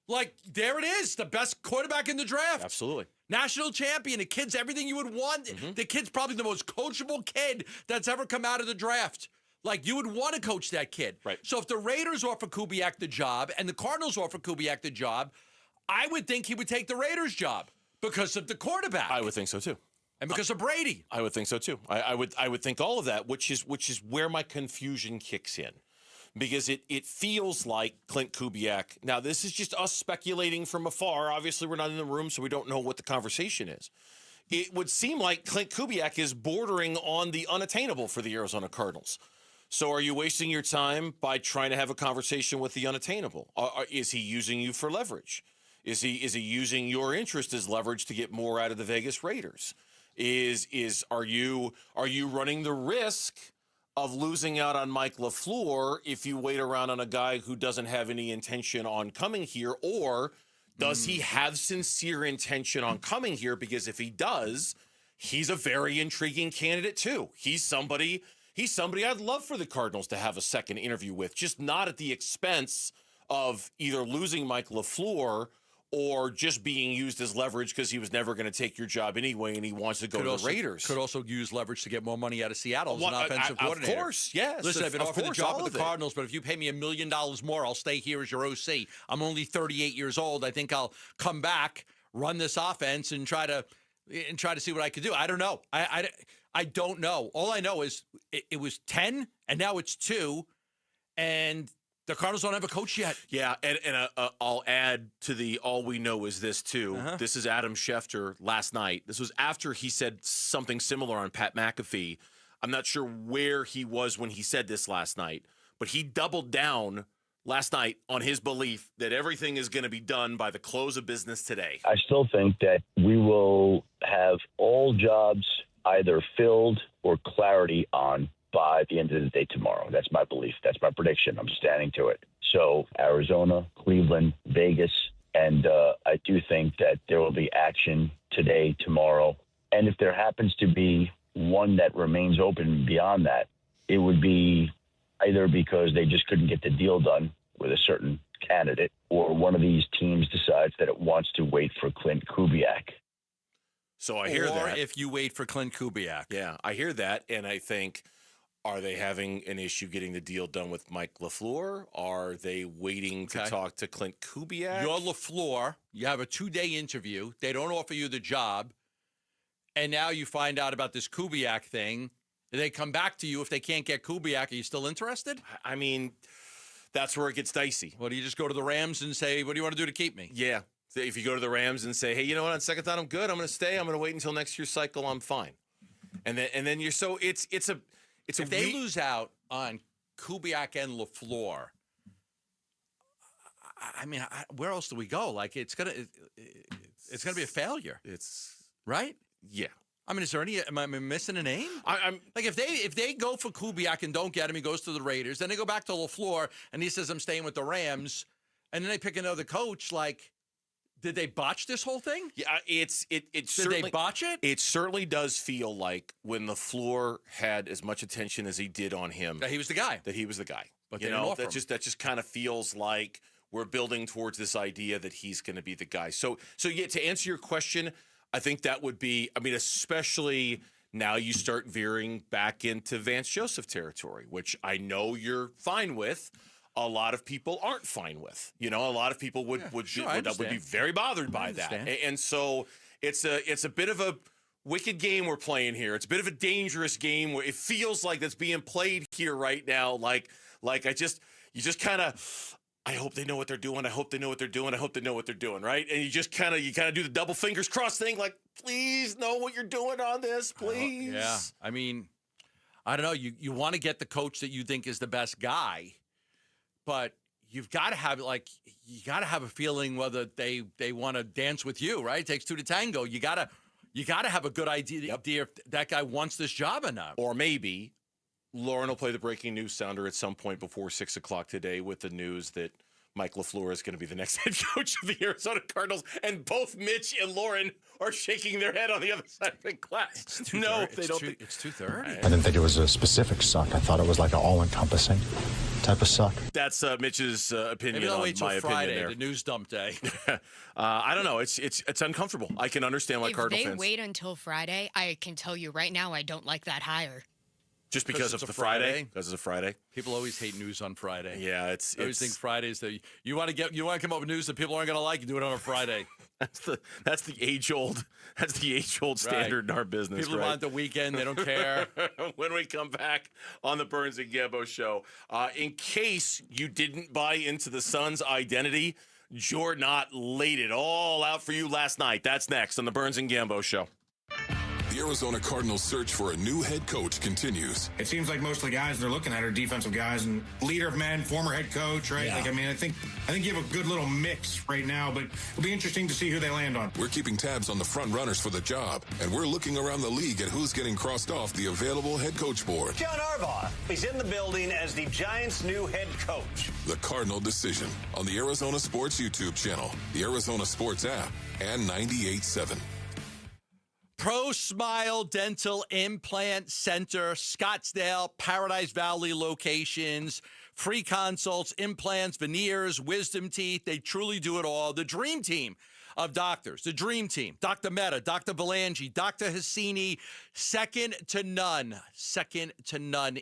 Like, there it is. The best quarterback in the draft.
Absolutely.
National champion. The kid's everything you would want. Mm-hmm. The kid's probably the most coachable kid that's ever come out of the draft. Like, you would want to coach that kid.
Right.
So if the Raiders offer Kubiak the job and the Cardinals offer Kubiak the job, I would think he would take the Raiders job because of the quarterback.
I would think so, too.
And because of Brady.
I would think so, too. I would think all of that, which is where my confusion kicks in. Because it feels like Clint Kubiak. Now, this is just us speculating from afar. Obviously, we're not in the room, so we don't know what the conversation is. It would seem like Clint Kubiak is bordering on the unattainable for the Arizona Cardinals. So are you wasting your time by trying to have a conversation with the unattainable? Is he using you for leverage? Is he using your interest as leverage to get more out of the Vegas Raiders? Are you running the risk of losing out on Mike LaFleur if you wait around on a guy who doesn't have any intention on coming here? Or does he have sincere intention on coming here? Because if he does, he's a very intriguing candidate too. He's somebody I'd love for the Cardinals to have a second interview with, just not at the expense of either losing Mike LaFleur or just being used as leverage because he was never going to take your job anyway and he wants to go to the Raiders.
Could also use leverage to get more money out of Seattle as an offensive coordinator.
Of course, yes.
Listen, I've been offered the job with the Cardinals, but if you pay me $1 million more, I'll stay here as your OC. I'm only 38 years old. I think I'll come back, run this offense, and try to see what I could do. I don't know. I don't know. All I know is it was 10, and now it's 2, and the Cardinals don't have a coach yet.
Yeah, and I'll add to the all we know is this, too. Uh-huh. This is Adam Schefter last night. This was after he said something similar on Pat McAfee. I'm not sure where he was when he said this last night, but he doubled down last night on his belief that everything is going to be done by the close of business today.
I still think that we will have all jobs either filled or clarity on by the end of the day tomorrow. That's my belief. That's my prediction. I'm standing to it. So Arizona, Cleveland, Vegas, and I do think that there will be action today, tomorrow. And if there happens to be one that remains open beyond that, it would be either because they just couldn't get the deal done with a certain candidate, or one of these teams decides that it wants to wait for Clint Kubiak.
So I hear that.
Or if you wait for Clint Kubiak.
Yeah, I hear that, and I think, are they having an issue getting the deal done with Mike LaFleur? Are they waiting to talk to Clint Kubiak?
You're LaFleur. You have a 2-day interview. They don't offer you the job. And now you find out about this Kubiak thing. They come back to you. If they can't get Kubiak, are you still interested?
I mean, that's where it gets dicey.
Well, do you just go to the Rams and say, what do you want to do to keep me?
Yeah. If you go to the Rams and say, hey, you know what, on second thought, I'm good. I'm going to stay. I'm going to wait until next year's cycle. I'm fine. And then you're so it's a
if they lose out on Kubiak and LaFleur, I mean, where else do we go? Like it's gonna be a failure.
It's
right.
Yeah.
I mean, is there any? Am I missing a name?
I'm
like if they go for Kubiak and don't get him, he goes to the Raiders. Then they go back to LaFleur and he says, I'm staying with the Rams. And then they pick another coach. Like, Did they botch this whole thing?
Yeah, it
Did
certainly,
they botch it?
It certainly does feel like when LaFleur had as much attention as he did on him,
That he was the guy.
That he was the guy.
But
you
they didn't
know,
offer him.
that just kind of feels like we're building towards this idea that he's going to be the guy. So yeah, to answer your question, I think that would be. I mean, especially now you start veering back into Vance Joseph territory, which I know you're fine with. A lot of people aren't fine with. You know, a lot of people would be very bothered by that. And so it's a bit of a wicked game we're playing here. It's a bit of a dangerous game where it feels like that's being played here right now. Like you just kind of, I hope they know what they're doing. I hope they know what they're doing. I hope they know what they're doing, right? And you kind of do the double fingers crossed thing, like, please know what you're doing on this, please.
Yeah, I mean, I don't know. You want to get the coach that you think is the best guy, but you've got to have a feeling whether they want to dance with you, right? It takes two to tango. You gotta have a good idea if that guy wants this job or not.
Or maybe Lauren will play the breaking news sounder at some point before 6 o'clock today with the news that Mike LaFleur is going to be the next head coach of the Arizona Cardinals, and both Mitch and Lauren are shaking their head on the other side of the glass. No, they don't.
It's 2:30.
I didn't think it was a specific suck. I thought it was like an all-encompassing type of suck.
That's Mitch's opinion.
Maybe they'll
on
wait till
my
Friday,
opinion there.
the news dump day.
I don't know. It's uncomfortable. I can understand why
If
Cardinal
they
fans.
wait until Friday, I can tell you right now I don't like that hire.
Just because
it's
of
a
the Friday?
Friday?
Because it's a Friday.
People always hate news on Friday.
Yeah,
I always think Fridays that you want to come up with news that people aren't going to like. You do it on a Friday.
That's the age old standard in our business.
People
right?
want the weekend. They don't care.
When we come back on the Burns and Gambo show, in case you didn't buy into the Suns' identity, Jordan laid it all out for you last night. That's next on the Burns and Gambo show.
The Arizona Cardinals' search for a new head coach continues.
It seems like most of the guys they're looking at are defensive guys and leader of men, former head coach, right?
Yeah.
Like, I mean, I think you have a good little mix right now, but it'll be interesting to see who they land on.
We're keeping tabs on the front runners for the job, and we're looking around the league at who's getting crossed off the available head coach board.
John Harbaugh is in the building as the Giants' new head coach.
The Cardinal Decision on the Arizona Sports YouTube channel, the Arizona Sports app, and 98.7.
Pro Smile Dental Implant Center, Scottsdale, Paradise Valley locations, free consults, implants, veneers, wisdom teeth. They truly do it all. The dream team of doctors, the dream team, Dr. Mehta, Dr. Valangi, Dr. Hassini, second to none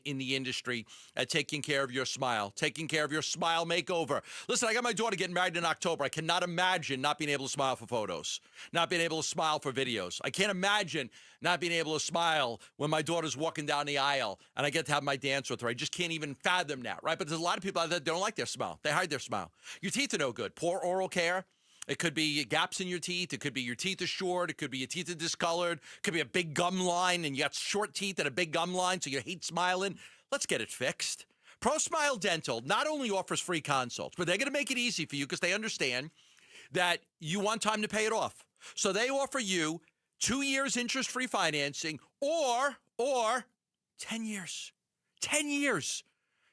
in the industry at taking care of your smile, taking care of your smile makeover. Listen, I got my daughter getting married in October. I cannot imagine not being able to smile for photos, not being able to smile for videos. I can't imagine not being able to smile when my daughter's walking down the aisle and I get to have my dance with her. I just can't even fathom that, right? But there's a lot of people out there that don't like their smile. They hide their smile. Your teeth are no good. Poor oral care. It could be gaps in your teeth. It could be your teeth are short. It could be your teeth are discolored. It could be a big gum line and you got short teeth and a big gum line, so you hate smiling. Let's get it fixed. Pro Smile Dental not only offers free consults, but they're going to make it easy for you because they understand that you want time to pay it off. So they offer you 2 years interest-free financing or 10 years. 10 years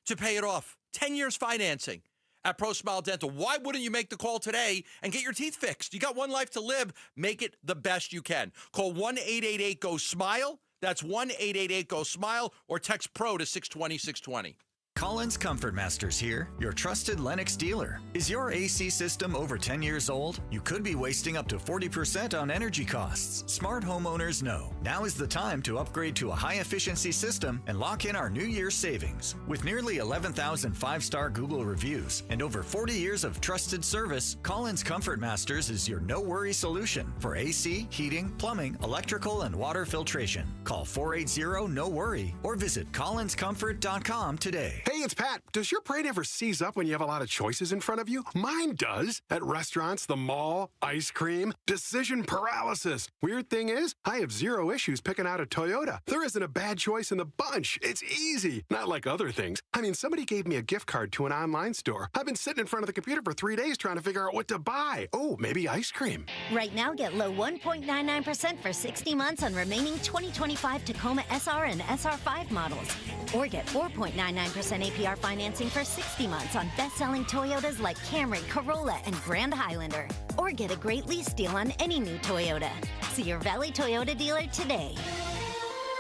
to pay it off. 10 years financing at Pro Smile Dental. Why wouldn't you make the call today and get your teeth fixed? You got one life to live. Make it the best you can. Call 1-888-GO-SMILE. That's 1-888-GO-SMILE or text PRO to 620-620.
Collins Comfort Masters here, your trusted Lennox dealer. Is your AC system over 10 years old? You could be wasting up to 40% on energy costs. Smart homeowners know. Now is the time to upgrade to a high-efficiency system and lock in our New Year's savings. With nearly 11,000 five-star Google reviews and over 40 years of trusted service, Collins Comfort Masters is your no-worry solution for AC, heating, plumbing, electrical, and water filtration. Call 480-NO-WORRY or visit collinscomfort.com today.
Hey, it's Pat. Does your brain ever seize up when you have a lot of choices in front of you? Mine does. At restaurants, the mall, ice cream, decision paralysis. Weird thing is, I have zero issues picking out a Toyota. There isn't a bad choice in the bunch. It's easy. Not like other things. I mean, somebody gave me a gift card to an online store. I've been sitting in front of the computer for 3 days trying to figure out what to buy. Oh, maybe ice cream.
Right now, get low 1.99% for 60 months on remaining 2025 Tacoma SR and SR5 models. Or get 4.99% APR financing for 60 months on best-selling Toyotas like Camry, Corolla, and Grand Highlander. Or get a great lease deal on any new Toyota. See your Valley Toyota dealer today.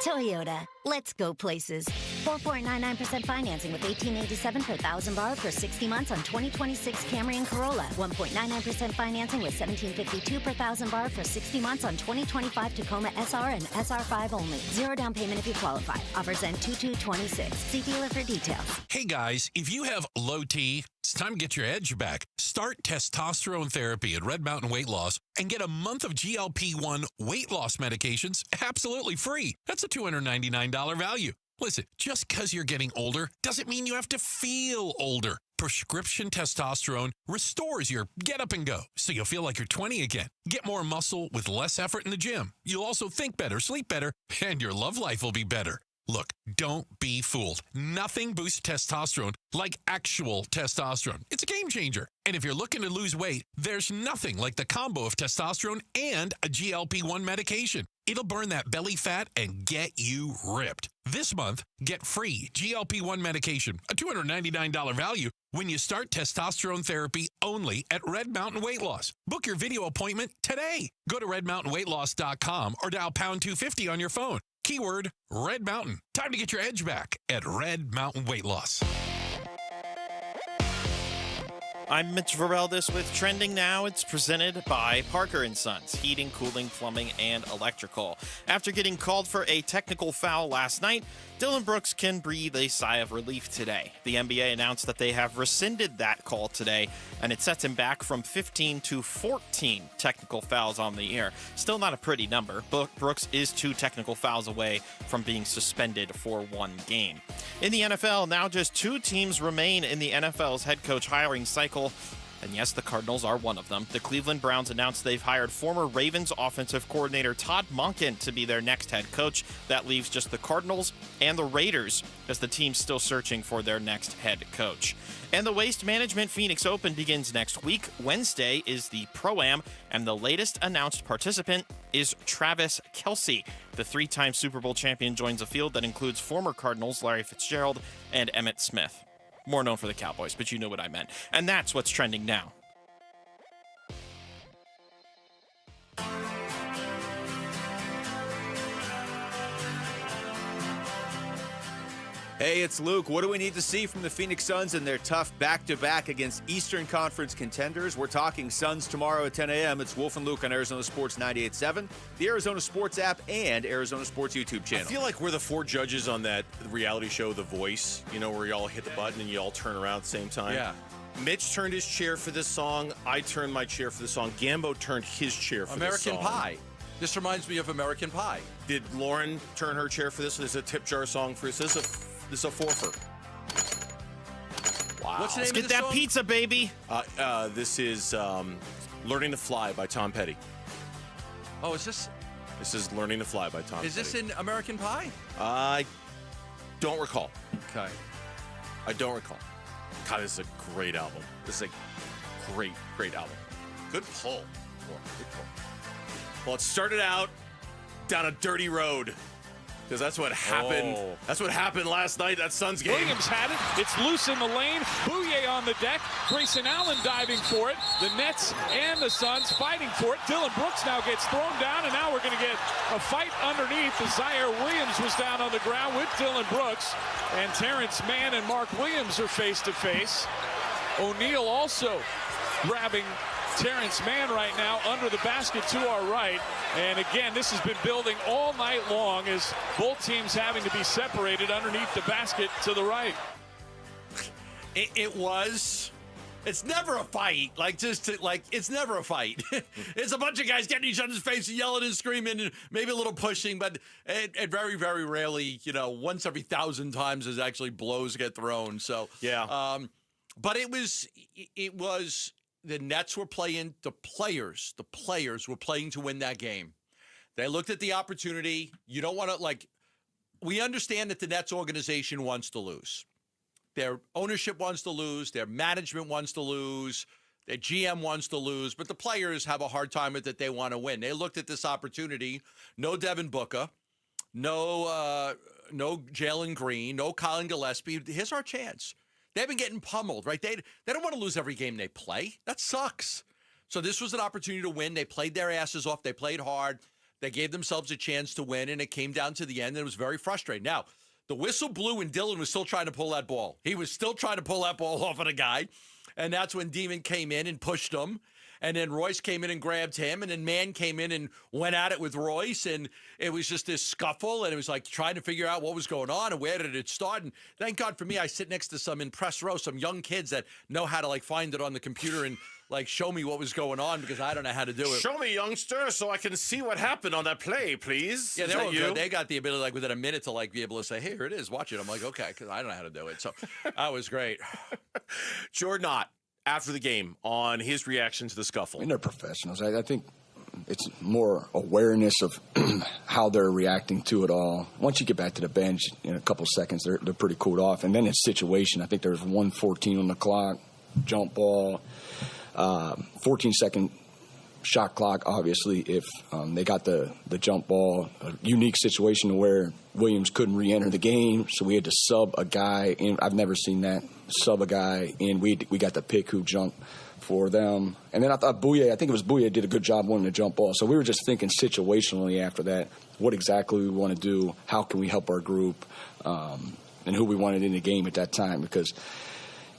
Toyota, let's go places. 4.99% financing with $1,887 per thousand borrowed for 60 months on 2026 Camry and Corolla. 1.99% financing with $1,752 per thousand borrowed for 60 months on 2025 Tacoma SR and SR5 only. Zero down payment if you qualify. Offers end 2/2/26. See dealer for details.
Hey guys, if you have low T, it's time to get your edge back. Start testosterone therapy at Red Mountain Weight Loss and get a month of GLP-1 weight loss medications absolutely free. That's a $299 value. Listen, just because you're getting older doesn't mean you have to feel older. Prescription testosterone restores your get up and go, so you'll feel like you're 20 again. Get more muscle with less effort in the gym. You'll also think better, sleep better, and your love life will be better. Look, don't be fooled. Nothing boosts testosterone like actual testosterone. It's a game changer. And if you're looking to lose weight, there's nothing like the combo of testosterone and a GLP-1 medication. It'll burn that belly fat and get you ripped. This month, get free GLP-1 medication, a $299 value, when you start testosterone therapy only at Red Mountain Weight Loss. Book your video appointment today. Go to redmountainweightloss.com or dial pound 250 on your phone. Keyword Red Mountain. Time to get your edge back at Red Mountain Weight Loss.
I'm Mitch Vareldis with Trending Now. It's presented by Parker & Sons, heating, cooling, plumbing, and electrical. After getting called for a technical foul last night, Dylan Brooks can breathe a sigh of relief today. The NBA announced that they have rescinded that call today, and it sets him back from 15 to 14 technical fouls on the year. Still not a pretty number, but Brooks is 2 technical fouls away from being suspended for 1 game. In the NFL, now just 2 teams remain in the NFL's head coach hiring cycle. And yes, the Cardinals are one of them. The Cleveland Browns announced they've hired former Ravens offensive coordinator Todd Monken to be their next head coach. That leaves just the Cardinals and the Raiders as the team's still searching for their next head coach. And the Waste Management Phoenix Open begins next week. Wednesday is the Pro-Am, and the latest announced participant is Travis Kelce. The 3-time Super Bowl champion joins a field that includes former Cardinals Larry Fitzgerald and Emmitt Smith. More known for the Cowboys, but you know what I meant. And that's what's trending now.
Hey, it's Luke. What do we need to see from the Phoenix Suns in their tough back-to-back against Eastern Conference contenders? We're talking Suns tomorrow at 10 a.m. It's Wolf and Luke on Arizona Sports 98.7, the Arizona Sports app, and Arizona Sports YouTube channel.
I feel like we're the 4 judges on that reality show, The Voice, you know, where you all hit the button and you all turn around at the same time.
Yeah.
Mitch turned his chair for this song. I turned my chair for the song. Gambo turned his chair for this song.
American Pie. This reminds me of American Pie.
Did Lauren turn her chair for this? This is a tip jar song for this. This is a forfer. Wow.
What's the name
Let's
of
get
this
that
song?
pizza, baby.
This is Learning to Fly by Tom Petty.
Oh, is this?
This is Learning to Fly by Tom Petty.
Is this in American Pie?
I don't recall.
Okay.
I don't recall. God, this is a great album. This is a great, great album. Good pull. Good pull. Well, it started out down a dirty road. Because that's what happened.
Oh.
That's what happened last night. That Suns game.
Williams had it. It's loose in the lane. Bouye on the deck. Grayson Allen diving for it. The Nets and the Suns fighting for it. Dylan Brooks now gets thrown down, and now we're going to get a fight underneath. Zaire Williams was down on the ground with Dylan Brooks. And Terrence Mann and Mark Williams are face to face. O'Neal also grabbing Terrence Mann right now under the basket to our right. And again, this has been building all night long as both teams having to be separated underneath the basket to the right.
It's never a fight. It's never a fight. It's a bunch of guys getting each other's face and yelling and screaming and maybe a little pushing, but it very, very rarely, once every 1,000 times is actually blows get thrown. So,
yeah.
But it was the Nets were playing, the players were playing to win that game. They looked at the opportunity. You don't want to, we understand that the Nets organization wants to lose. Their ownership wants to lose. Their management wants to lose. Their GM wants to lose. But the players have a hard time with it. They want to win. They looked at this opportunity. No Devin Booker. No no Jalen Green, no Colin Gillespie. Here's our chance. They've been getting pummeled, right? They don't want to lose every game they play. That sucks. So this was an opportunity to win. They played their asses off. They played hard. They gave themselves a chance to win, and it came down to the end, and it was very frustrating. Now, the whistle blew, and Dylan was still trying to pull that ball. He was still trying to pull that ball off of the guy, and that's when Demon came in and pushed him. And then Royce came in and grabbed him, and then Mann came in and went at it with Royce, and it was just this scuffle, and it was like trying to figure out what was going on and where did it start. And thank God for me, I sit next to some in press row, some young kids that know how to like find it on the computer and like show me what was going on because I don't know how to do it.
Show me, youngster, so I can see what happened on that play, please.
Yeah, they were good. They got the ability, like within a minute, to like be able to say, "Hey, here it is. Watch it." I'm like, okay, because I don't know how to do it. So that was great.
Jordan Ott, after the game, on his reaction to the scuffle.
I mean, they're professionals. I think it's more awareness of how they're reacting to it all. Once you get back to the bench in a couple seconds, they're pretty cooled off. And then it's situation. I think there's 1:14 on the clock, jump ball, 14-second shot clock, obviously, if they got the jump ball. A unique situation where Williams couldn't re-enter the game, so we had to sub a guy in. I've never seen that. Sub a guy in. We got the pick who jumped for them. And then I thought Bouye did a good job winning the jump ball. So we were just thinking situationally after that, what exactly we want to do, how can we help our group, and who we wanted in the game at that time, because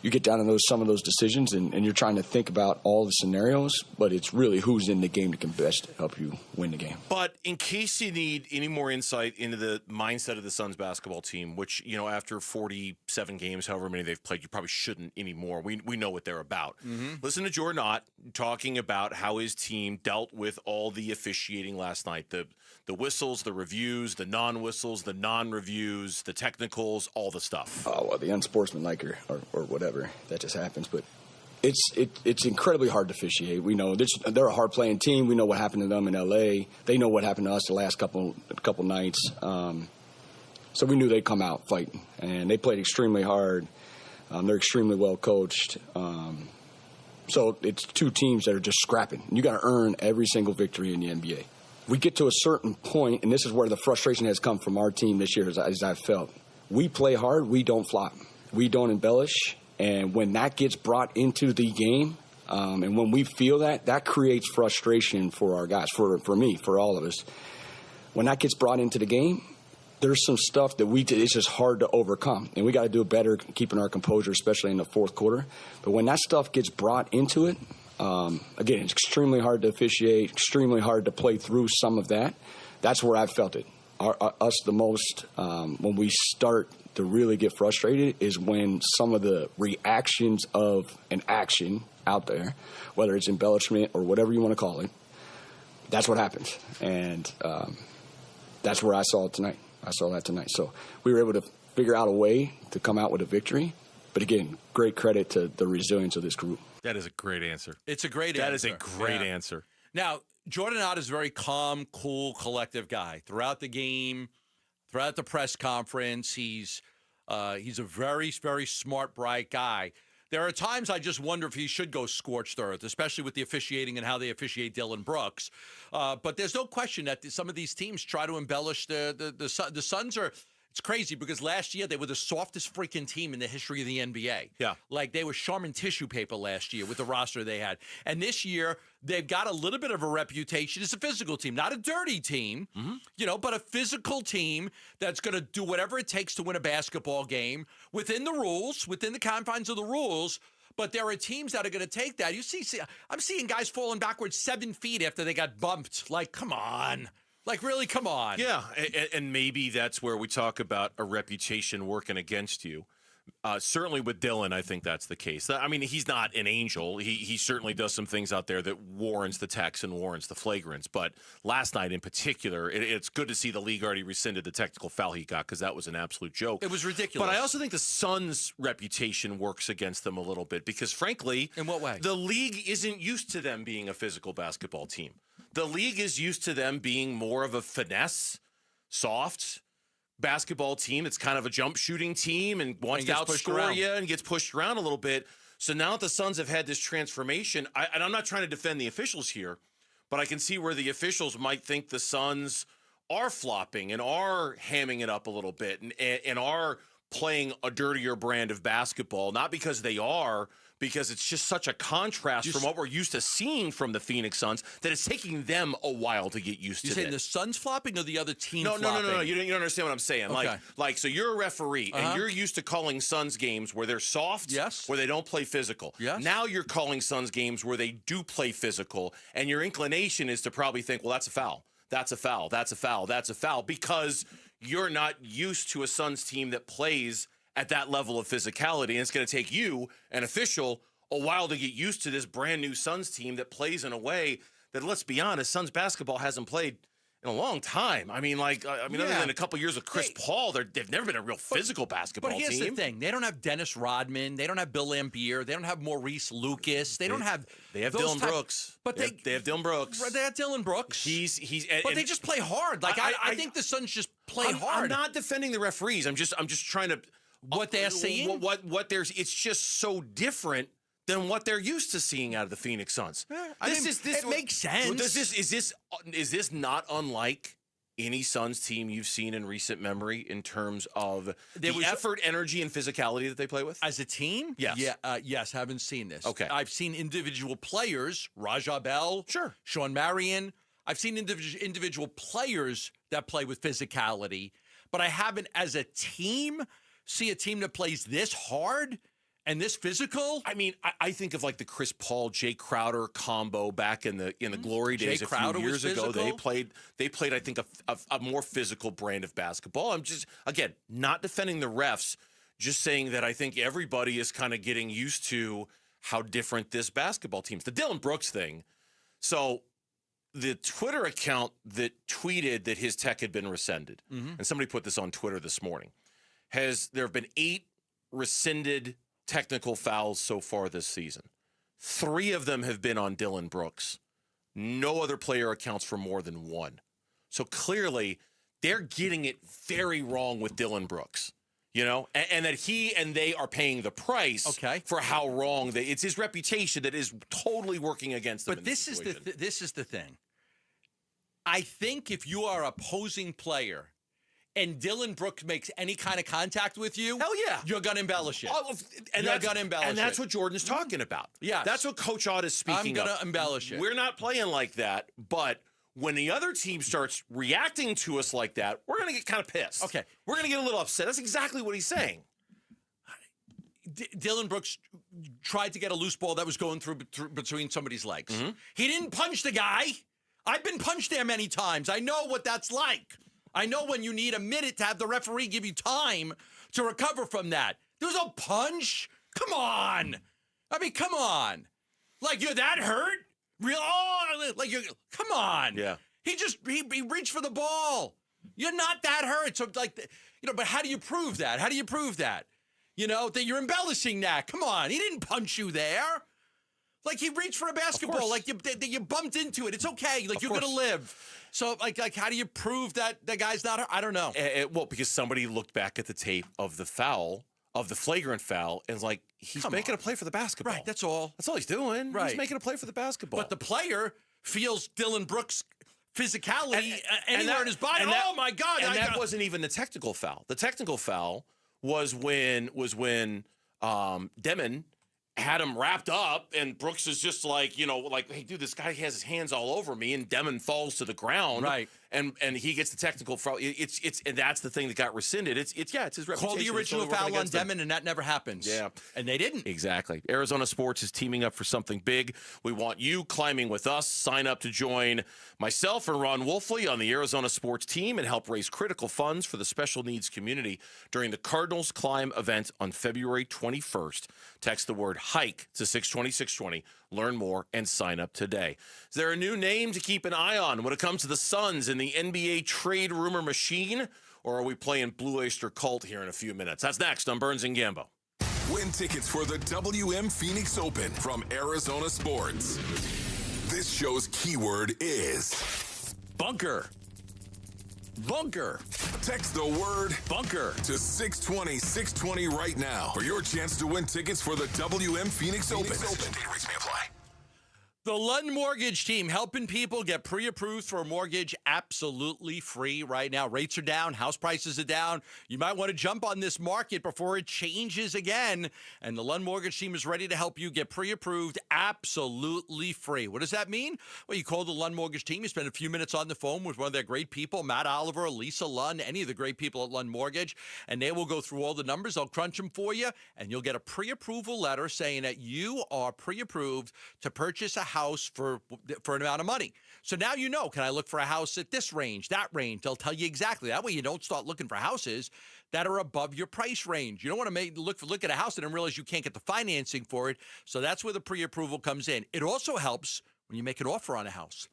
you get down to some of those decisions, and you're trying to think about all the scenarios, but it's really who's in the game that can best help you win the game.
But in case you need any more insight into the mindset of the Suns basketball team, which, after 47 games, however many they've played, you probably shouldn't anymore. We know what they're about. Mm-hmm. Listen to Jordan Ott talking about how his team dealt with all the officiating last night. The whistles, the reviews, the non-whistles, the non-reviews, the technicals, all the stuff.
Oh, well, the unsportsmanlike or whatever, that just happens. But it's incredibly hard to officiate. We know they're a hard-playing team. We know what happened to them in L.A. They know what happened to us the last couple nights. So we knew they'd come out fighting, and they played extremely hard. They're extremely well coached. So it's two teams that are just scrapping. You got to earn every single victory in the NBA. We get to a certain point, and this is where the frustration has come from our team this year, as I've felt. We play hard. We don't flop. We don't embellish. And when that gets brought into the game, and when we feel that creates frustration for our guys, for me, for all of us. When that gets brought into the game, there's some stuff that it's just hard to overcome. And we got to do better keeping our composure, especially in the fourth quarter. But when that stuff gets brought into it, again, it's extremely hard to officiate, extremely hard to play through some of that. That's where I've felt it. Us the most, when we start to really get frustrated, is when some of the reactions of an action out there, whether it's embellishment or whatever you want to call it, that's what happens. And that's where I saw it tonight. I saw that tonight. So we were able to figure out a way to come out with a victory. But again, great credit to the resilience of this group.
That is a great answer.
It's a great answer.
That is a great answer.
Now, Jordan Ott is a very calm, cool, collective guy. Throughout the game, throughout the press conference, he's a very, very smart, bright guy. There are times I just wonder if he should go scorched earth, especially with the officiating and how they officiate Dylan Brooks. But there's no question that some of these teams try to embellish the Suns are. It's crazy because last year they were the softest freaking team in the history of the NBA. Yeah. Like they were Charmin tissue paper last year with the roster they had. And this year they've got a little bit of a reputation as a physical team, not a dirty team, but a physical team that's going to do whatever it takes to win a basketball game within the rules, within the confines of the rules. But there are teams that are going to take that. I'm seeing guys falling backwards 7 feet after they got bumped. Like, come on. Like, really, come on.
Yeah, and maybe that's where we talk about a reputation working against you. Certainly with Dylan, I think that's the case. I mean, he's not an angel. He certainly does some things out there that warrants the text and warrants the flagrants. But last night in particular, it's good to see the league already rescinded the technical foul he got because that was an absolute joke.
It was ridiculous.
But I also think the Suns' reputation works against them a little bit because, frankly,
in what way?
The league isn't used to them being a physical basketball team. The league is used to them being more of a finesse, soft basketball team. It's kind of a jump shooting team and wants to outscore you and gets pushed around a little bit. So now that the Suns have had this transformation, and I'm not trying to defend the officials here, but I can see where the officials might think the Suns are flopping and are hamming it up a little bit and are playing a dirtier brand of basketball, not because they are, because it's just such a contrast from what we're used to seeing from the Phoenix Suns that it's taking them a while to get used to.
You saying the Suns flopping or the other team
No,
flopping?
no. You don't understand what I'm saying.
Okay.
Like, so you're a referee and you're used to calling Suns games where they're soft, where they don't play physical.
Yes.
Now you're calling Suns games where they do play physical, and your inclination is to probably think, well, that's a foul. That's a foul. That's a foul. That's a foul, because you're not used to a Suns team that plays at that level of physicality. And it's going to take you, an official, a while to get used to this brand new Suns team that plays in a way that, let's be honest, Suns basketball hasn't played in a long time. I mean, other than a couple years with Chris Paul, they've never been a real physical basketball team.
But here's the thing. They don't have Dennis Rodman. They don't have Bill Laimbeer. They don't have Maurice Lucas. They don't have...
They have
those
Dylan Brooks.
But
they have Dylan Brooks.
They have Dylan Brooks.
But
they just play hard. Like, I think the Suns just play hard.
I'm not defending the referees. I'm just trying to...
What they're seeing?
It's just so different than what they're used to seeing out of the Phoenix Suns.
It makes sense.
Is this not unlike any Suns team you've seen in recent memory in terms of the effort, energy, and physicality that they play with?
As a team?
Yes.
Yeah, yes, haven't seen this.
Okay.
I've seen individual players, Raja Bell, Sean Marion. I've seen individual players that play with physicality, but I haven't, as a team, see a team that plays this hard and this physical.
I mean, I think of like the Chris Paul, Jay Crowder combo back in the glory days
Jay
a few
Crowder
years
was
ago.
physical?
They played I think a more physical brand of basketball. I'm just, again, not defending the refs, just saying that I think everybody is kind of getting used to how different this basketball team is. The Dylan Brooks thing. So the Twitter account that tweeted that his tech had been rescinded, and somebody put this on Twitter this morning, there have been 8 rescinded technical fouls so far this season. 3 of them have been on Dylan Brooks. No other player accounts for more than 1. So clearly, they're getting it very wrong with Dylan Brooks, and that he and they are paying the price for how wrong it's his reputation that is totally working against them.
But this is the thing. I think if you are an opposing player and Dylan Brooks makes any kind of contact with you,
hell yeah,
you're going to embellish it.
And that's what Jordan's talking about.
Yeah,
that's what Coach Ott is speaking of.
I'm going to embellish it.
We're not playing like that, but when the other team starts reacting to us like that, we're going to get kind of pissed.
Okay.
We're going to get a little upset. That's exactly what he's saying.
Dylan Brooks tried to get a loose ball that was going through between somebody's legs. He didn't punch the guy. I've been punched there many times. I know what that's like. I know when you need a minute to have the referee give you time to recover from that. There was no punch. Come on. I mean, come on. Like, you're that hurt? Come on.
Yeah.
He reached for the ball. You're not that hurt. So, but how do you prove that? How do you prove that? That you're embellishing that. Come on. He didn't punch you there. Like, he reached for a basketball. Like, you bumped into it. It's okay. Like, you're going to live. So, like, how do you prove that the guy's not hurt? I don't know.
Well, because somebody looked back at the tape of the foul, of the flagrant foul, and was like, he's making a play for the basketball.
Right, that's all.
That's all he's doing.
Right.
He's making a play for the basketball.
But the player feels Dylan Brooks' physicality anywhere in his body. Oh, my God.
And that wasn't even the technical foul. The technical foul was when Demon had him wrapped up, and Brooks is just like, hey, dude, this guy has his hands all over me, and Demon falls to the ground.
Right.
And he gets the technical foul. And that's the thing that got rescinded. It's his reputation.
Call the original foul on Demon, and that never happens.
Yeah.
And they didn't.
Exactly. Arizona Sports is teaming up for something big. We want you climbing with us. Sign up to join myself and Ron Wolfley on the Arizona Sports team and help raise critical funds for the special needs community during the Cardinals Climb event on February 21st. Text the word HIKE to 620-620. Learn more and sign up today. Is there a new name to keep an eye on when it comes to the Suns in the NBA trade rumor machine? Or are we playing Blue Oyster Cult here in a few minutes? That's next on Burns and Gambo.
Win tickets for the WM Phoenix Open from Arizona Sports. This show's keyword is
bunker. Bunker.
Text the word
bunker
to 620-620 right now for your chance to win tickets for the WM Phoenix Open. Data rates may apply.
The Lund Mortgage Team helping people get pre-approved for a mortgage absolutely free right now. Rates are down. House prices are down. You might want to jump on this market before it changes again. And the Lund Mortgage Team is ready to help you get pre-approved absolutely free. What does that mean? Well, you call the Lund Mortgage Team. You spend a few minutes on the phone with one of their great people, Matt Oliver, Lisa Lund, any of the great people at Lund Mortgage, and they will go through all the numbers. They'll crunch them for you, and you'll get a pre-approval letter saying that you are pre-approved to purchase a house for an amount of money. So now you know, can I look for a house at this range, that range? They'll tell you exactly. That way you don't start looking for houses that are above your price range. You don't want to look at a house and then realize you can't get the financing for it. So that's where the pre-approval comes in. It also helps when you make an offer on a house.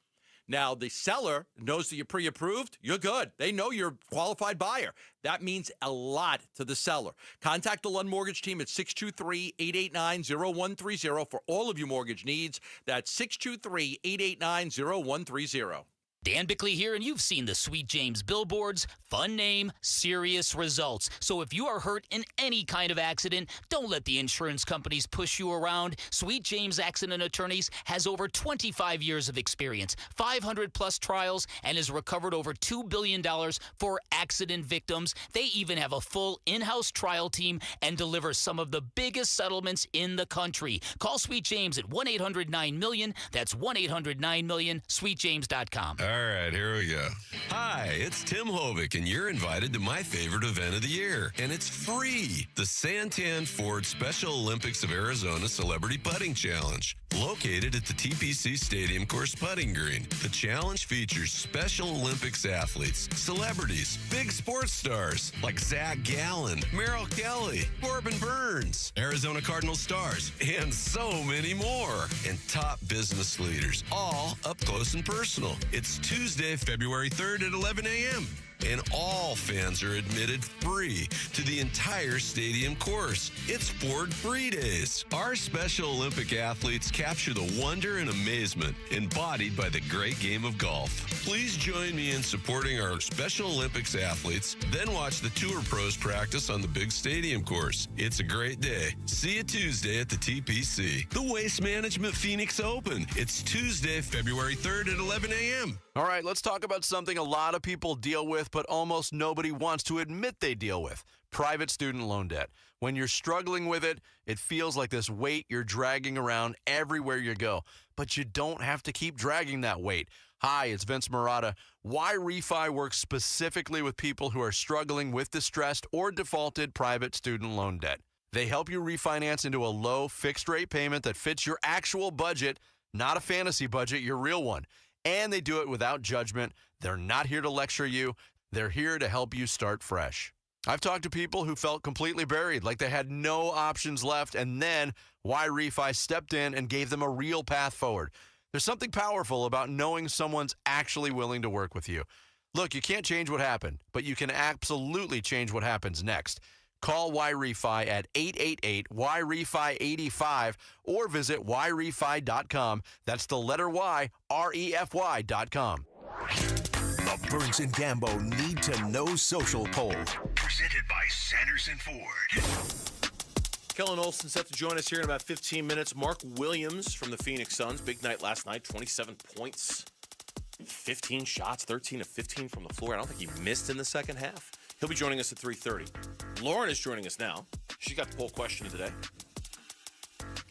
Now, the seller knows that you're pre-approved. You're good. They know you're a qualified buyer. That means a lot to the seller. Contact the Lund Mortgage Team at 623-889-0130 for all of your mortgage needs. That's 623-889-0130.
Dan Bickley here, and you've seen the Sweet James billboards. Fun name, serious results. So if you are hurt in any kind of accident, don't let the insurance companies push you around. Sweet James Accident Attorneys has over 25 years of experience, 500-plus trials, and has recovered over $2 billion for accident victims. They even have a full in-house trial team and deliver some of the biggest settlements in the country. Call Sweet James at 1-800-9-MILLION. That's 1-800-9-MILLION, sweetjames.com.
All right, here we go. Hi, it's Tim Hovick, and you're invited to my favorite event of the year, and it's free. The Santan Ford Special Olympics of Arizona Celebrity Putting Challenge, located at the TPC Stadium Course Putting Green. The challenge features Special Olympics athletes, celebrities, big sports stars like Zach Gallen, Merrill Kelly, Corbin Burns, Arizona Cardinals stars, and so many more. And top business leaders, all up close and personal. It's Tuesday, February 3rd at 11 a.m. And all fans are admitted free to the entire stadium course. It's Ford Free Days. Our Special Olympic athletes capture the wonder and amazement embodied by the great game of golf. Please join me in supporting our Special Olympics athletes, then watch the Tour Pros practice on the big stadium course. It's a great day. See you Tuesday at the TPC. The Waste Management Phoenix Open. It's Tuesday, February 3rd at 11 a.m.
All right, let's talk about something a lot of people deal with, but almost nobody wants to admit they deal with: private student loan debt. When you're struggling with it, it feels like this weight you're dragging around everywhere you go. But you don't have to keep dragging that weight. Hi, it's Vince Marotta. Why Refi works specifically with people who are struggling with distressed or defaulted private student loan debt. They help you refinance into a low fixed-rate payment that fits your actual budget, not a fantasy budget, your real one. And they do it without judgment. They're not here to lecture you. They're here to help you start fresh. I've talked to people who felt completely buried, like they had no options left, and then Y-Refi stepped in and gave them a real path forward. There's something powerful about knowing someone's actually willing to work with you. Look, you can't change what happened, but you can absolutely change what happens next. Call Y-Refi at 888-Y-REFI-85 or visit YRefi.com. That's the letter Y, REFY.com.
The Burns and Gambo Need to Know Social Poll. Presented by Sanderson Ford.
Kellen Olson set to join us here in about 15 minutes. Mark Williams from the Phoenix Suns. Big night last night, 27 points, 15 shots, 13 of 15 from the floor. I don't think he missed in the second half. He'll be joining us at 3:30. Lauren is joining us now. She got the poll question of the day.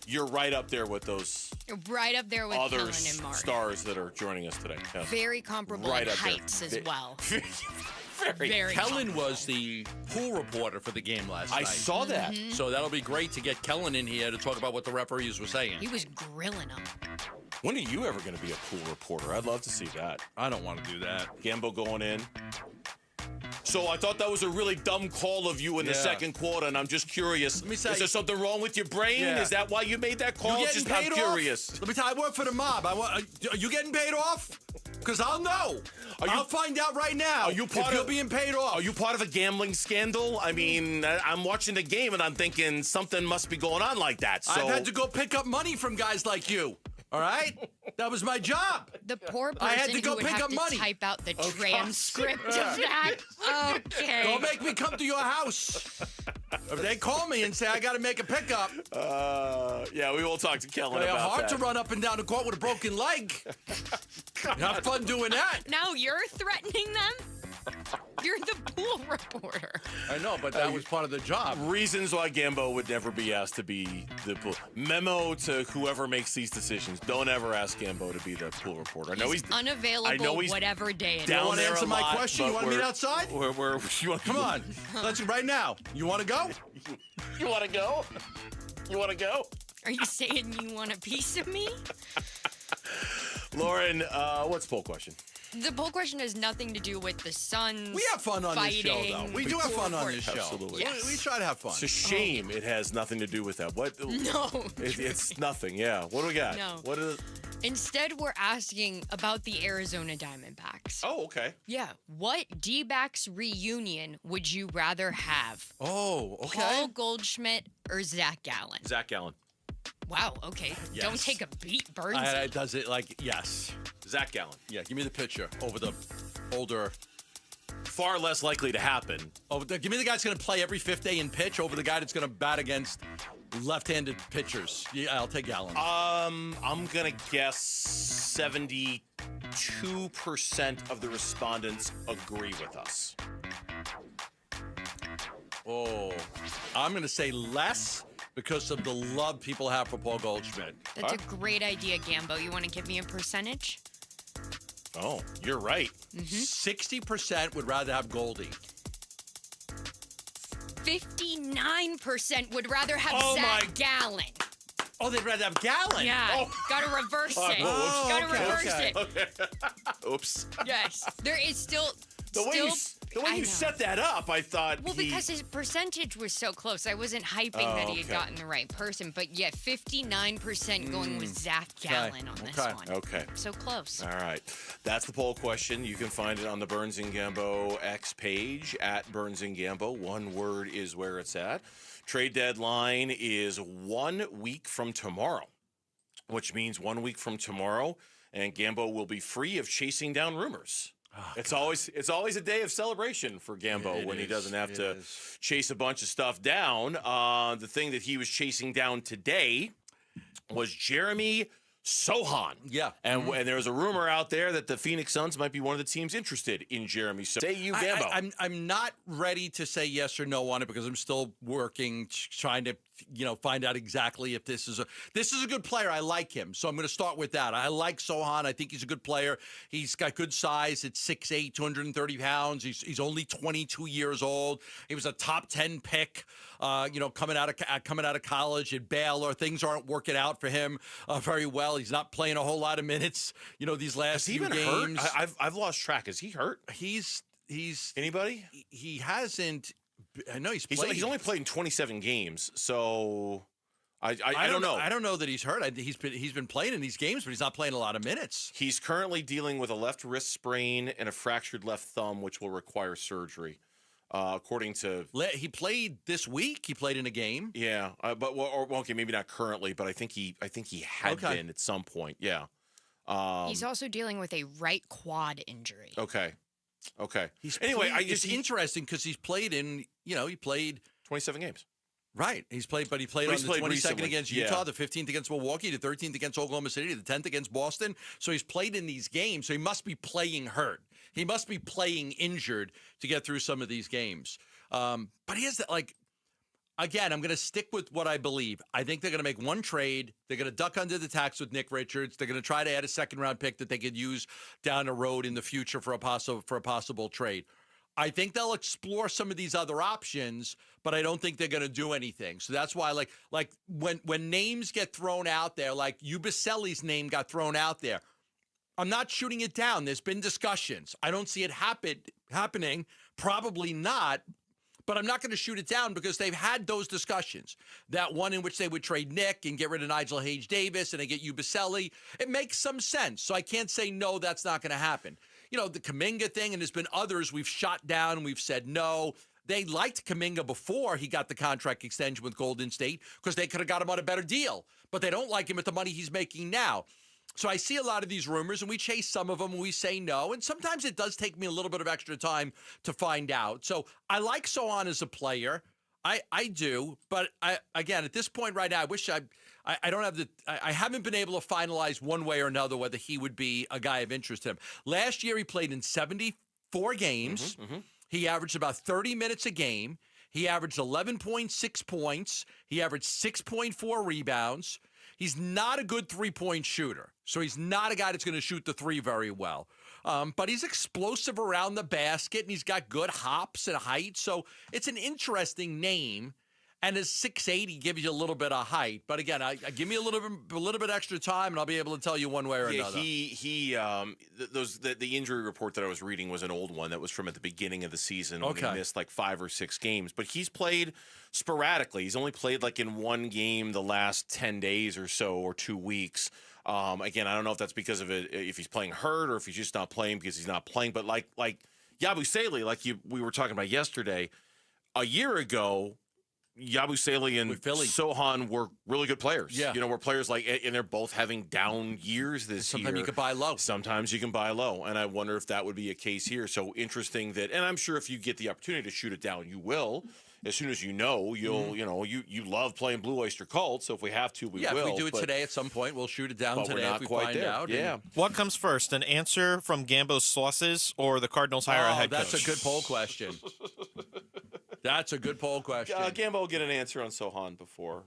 You're right up there with those
Right up there with
other
Kellen and Mark.
stars that are joining us today. Yeah.
Very comparable
Right
in
up there.
heights as well.
Very Kellen was the pool reporter for the game last night.
I saw that.
Mhm.
So that'll be great to get Kellen in here to talk about what the referees were saying.
He was grilling them.
When are you ever going to be a pool reporter? I'd love to see that.
I don't want to do that.
Gambo going in. So I thought that was a really dumb call of you in the second quarter, and I'm just curious.
Let me say,
is there something wrong with your brain?
Yeah.
Is that why you made that call?
You getting
Just
paid
I'm curious.
off? Let me tell you, I work for the mob. Are you getting paid off? Because I'll know. I'll find out right now.
Are you part
if you're
of
being paid off?
Are you part of a gambling scandal? I mean, I'm watching the game and I'm thinking something must be going on like that. So
I've had to go pick up money from guys like you. All right? That was my job.
The poor person
I had to go
who would
pick
have
up
to
money.
type out the
Oh,
transcript
gosh.
of that. Okay.
Don't make me come to your house. If they call me and say I got to make a pickup,
yeah, we will talk to Kellen
it's
about
hard
that.
to run up and down the court with a broken leg. Have fun doing that.
Now you're threatening them? You're the pool reporter.
I know, but that was part of the job.
Reasons why Gambo would never be asked to be the pool. Memo to whoever makes these decisions: don't ever ask Gambo to be the pool reporter. I know he's
unavailable.
I know he's
whatever day it
down
is.
You want to
there
answer
a
my
lot,
question? You
but
want to meet outside? Come on. Let's right now. You want to go?
You want to go? You want to go?
Are you saying you want a piece of me?
Lauren, what's the poll question?
The poll question has nothing to do with the Suns.
We have fun on this show, though. We do have fun on this show.
Absolutely.
We try to have fun.
It's a shame it has nothing to do with that. What?
No.
It's nothing. Yeah. What do we got?
No.
What is?
Instead, we're asking about the Arizona Diamondbacks.
Oh, okay.
Yeah. What D-backs reunion would you rather have?
Oh, okay.
Paul Goldschmidt or Zach Gallen?
Zach Gallen.
Wow, okay.
Yes.
Don't take a beat, Burns.
Does it like, yes.
Zach Gallen.
Yeah, give me the picture over the older.
Far less likely to happen.
Oh, give me the guy that's going to play every fifth day and pitch over the guy that's going to bat against left-handed pitchers. Yeah, I'll take Gallen.
I'm going to guess 72% of the respondents agree with us.
Oh, I'm going to say less because of the love people have for Paul Goldschmidt.
That's a great idea, Gambo. You want to give me a percentage?
Oh, you're right.
60% would rather have Goldie.
59% would rather have Zach Gallen.
Oh, they'd rather have Gallen.
Yeah,
Oh.
gotta reverse it.
Oh,
Gotta
okay,
reverse
okay.
it.
Okay. Oops.
Yes, there is still.
The way
I
you
know.
set that up, I thought.
Well, because his percentage was so close, I wasn't hyping that he had gotten the right person. But yeah, 59% going with Zach Gallen on this one.
Okay.
So close.
All right. That's the poll question. You can find it on the Burns and Gambo X page at Burns and Gambo. One word is where it's at. Trade deadline is 1 week from tomorrow, which means 1 week from tomorrow, and Gambo will be free of chasing down rumors. Oh, it's always a day of celebration for Gambo when he doesn't have to chase a bunch of stuff down. The thing that he was chasing down today was Jeremy Sohan.
Yeah.
And there was a rumor out there that the Phoenix Suns might be one of the teams interested in Jeremy Sohan. Say you, Gambo.
I'm not ready to say yes or no on it because I'm still working, trying to find out exactly if this is a good player. I like him, so I'm going to start with that. I like Sohan. I think he's a good player. He's got good size. It's 6'8", 230 pounds. He's only 22 years old. He was a top 10 pick. Coming out of college at Baylor. Things aren't working out for him very well. He's not playing a whole lot of minutes. These last few games.
Hurt? I've lost track. Is he hurt?
He's
anybody?
He hasn't. I know he's
only played in 27 games, so I don't know.
I don't know that he's hurt. He's been playing in these games, but he's not playing a lot of minutes.
He's currently dealing with a left wrist sprain and a fractured left thumb, which will require surgery. According to
he played this week. He played in a game.
Yeah, okay, maybe not currently, but I think he had been at some point. Yeah.
He's also dealing with a right quad injury.
Okay.
It's interesting because he's played in, he played
27 games.
Right. He played on the 22nd
recently.
against Utah, the 15th against Milwaukee, the 13th against Oklahoma City, the 10th against Boston. So he's played in these games. So he must be playing hurt. He must be playing injured to get through some of these games. But he has that, again, I'm going to stick with what I believe. I think they're going to make one trade. They're going to duck under the tax with Nick Richards. They're going to try to add a second-round pick that they could use down the road in the future for a possible trade. I think they'll explore some of these other options, but I don't think they're going to do anything. So that's why, when names get thrown out there, like Ubaselli's name got thrown out there, I'm not shooting it down. There's been discussions. I don't see it happening. Probably not. But I'm not going to shoot it down because they've had those discussions. That one in which they would trade Nick and get rid of Nigel Hayes-Davis and they get Ubaselli. It makes some sense. So I can't say, no, that's not going to happen. The Kuminga thing, and there's been others we've shot down. We've said no. They liked Kuminga before he got the contract extension with Golden State because they could have got him on a better deal. But they don't like him at the money he's making now. So I see a lot of these rumors, and we chase some of them, and we say no. And sometimes it does take me a little bit of extra time to find out. So I like Sohan as a player. I do, but again, at this point right now, I wish I don't have I haven't been able to finalize one way or another whether he would be a guy of interest to him. Last year, he played in 74 games. He averaged about 30 minutes a game. He averaged 11.6 points. He averaged 6.4 rebounds. He's not a good three-point shooter, so he's not a guy that's going to shoot the three very well. But he's explosive around the basket, and he's got good hops and height. So it's an interesting name. And his 6'8", gives you a little bit of height. But again, give me a little bit extra time, and I'll be able to tell you one way or another.
The injury report that I was reading was an old one that was from at the beginning of the season when he missed like 5 or 6 games. But he's played sporadically. He's only played like in one game the last 10 days or so, or 2 weeks. Again, I don't know if that's because of it, if he's playing hurt or if he's just not playing because he's not playing. But like Yabusele, we were talking about yesterday, a year ago, Yabusele and Sohan were really good players.
Yeah.
Were players and they're both having down years this year.
Sometimes you can buy low.
Sometimes you can buy low. And I wonder if that would be a case here. So interesting that, and I'm sure if you get the opportunity to shoot it down, you will. As soon as you love playing Blue Oyster Cult. So if we have to, we will.
Yeah, if we do it today at some point, we'll shoot it down today
we're not
if we
quite
find
there.
out.
Yeah.
What comes first, an answer from Gambo's sources or the Cardinals hire a head coach?
That's a good poll question. That's a good poll question.
Gambo will get an answer on Sohan before.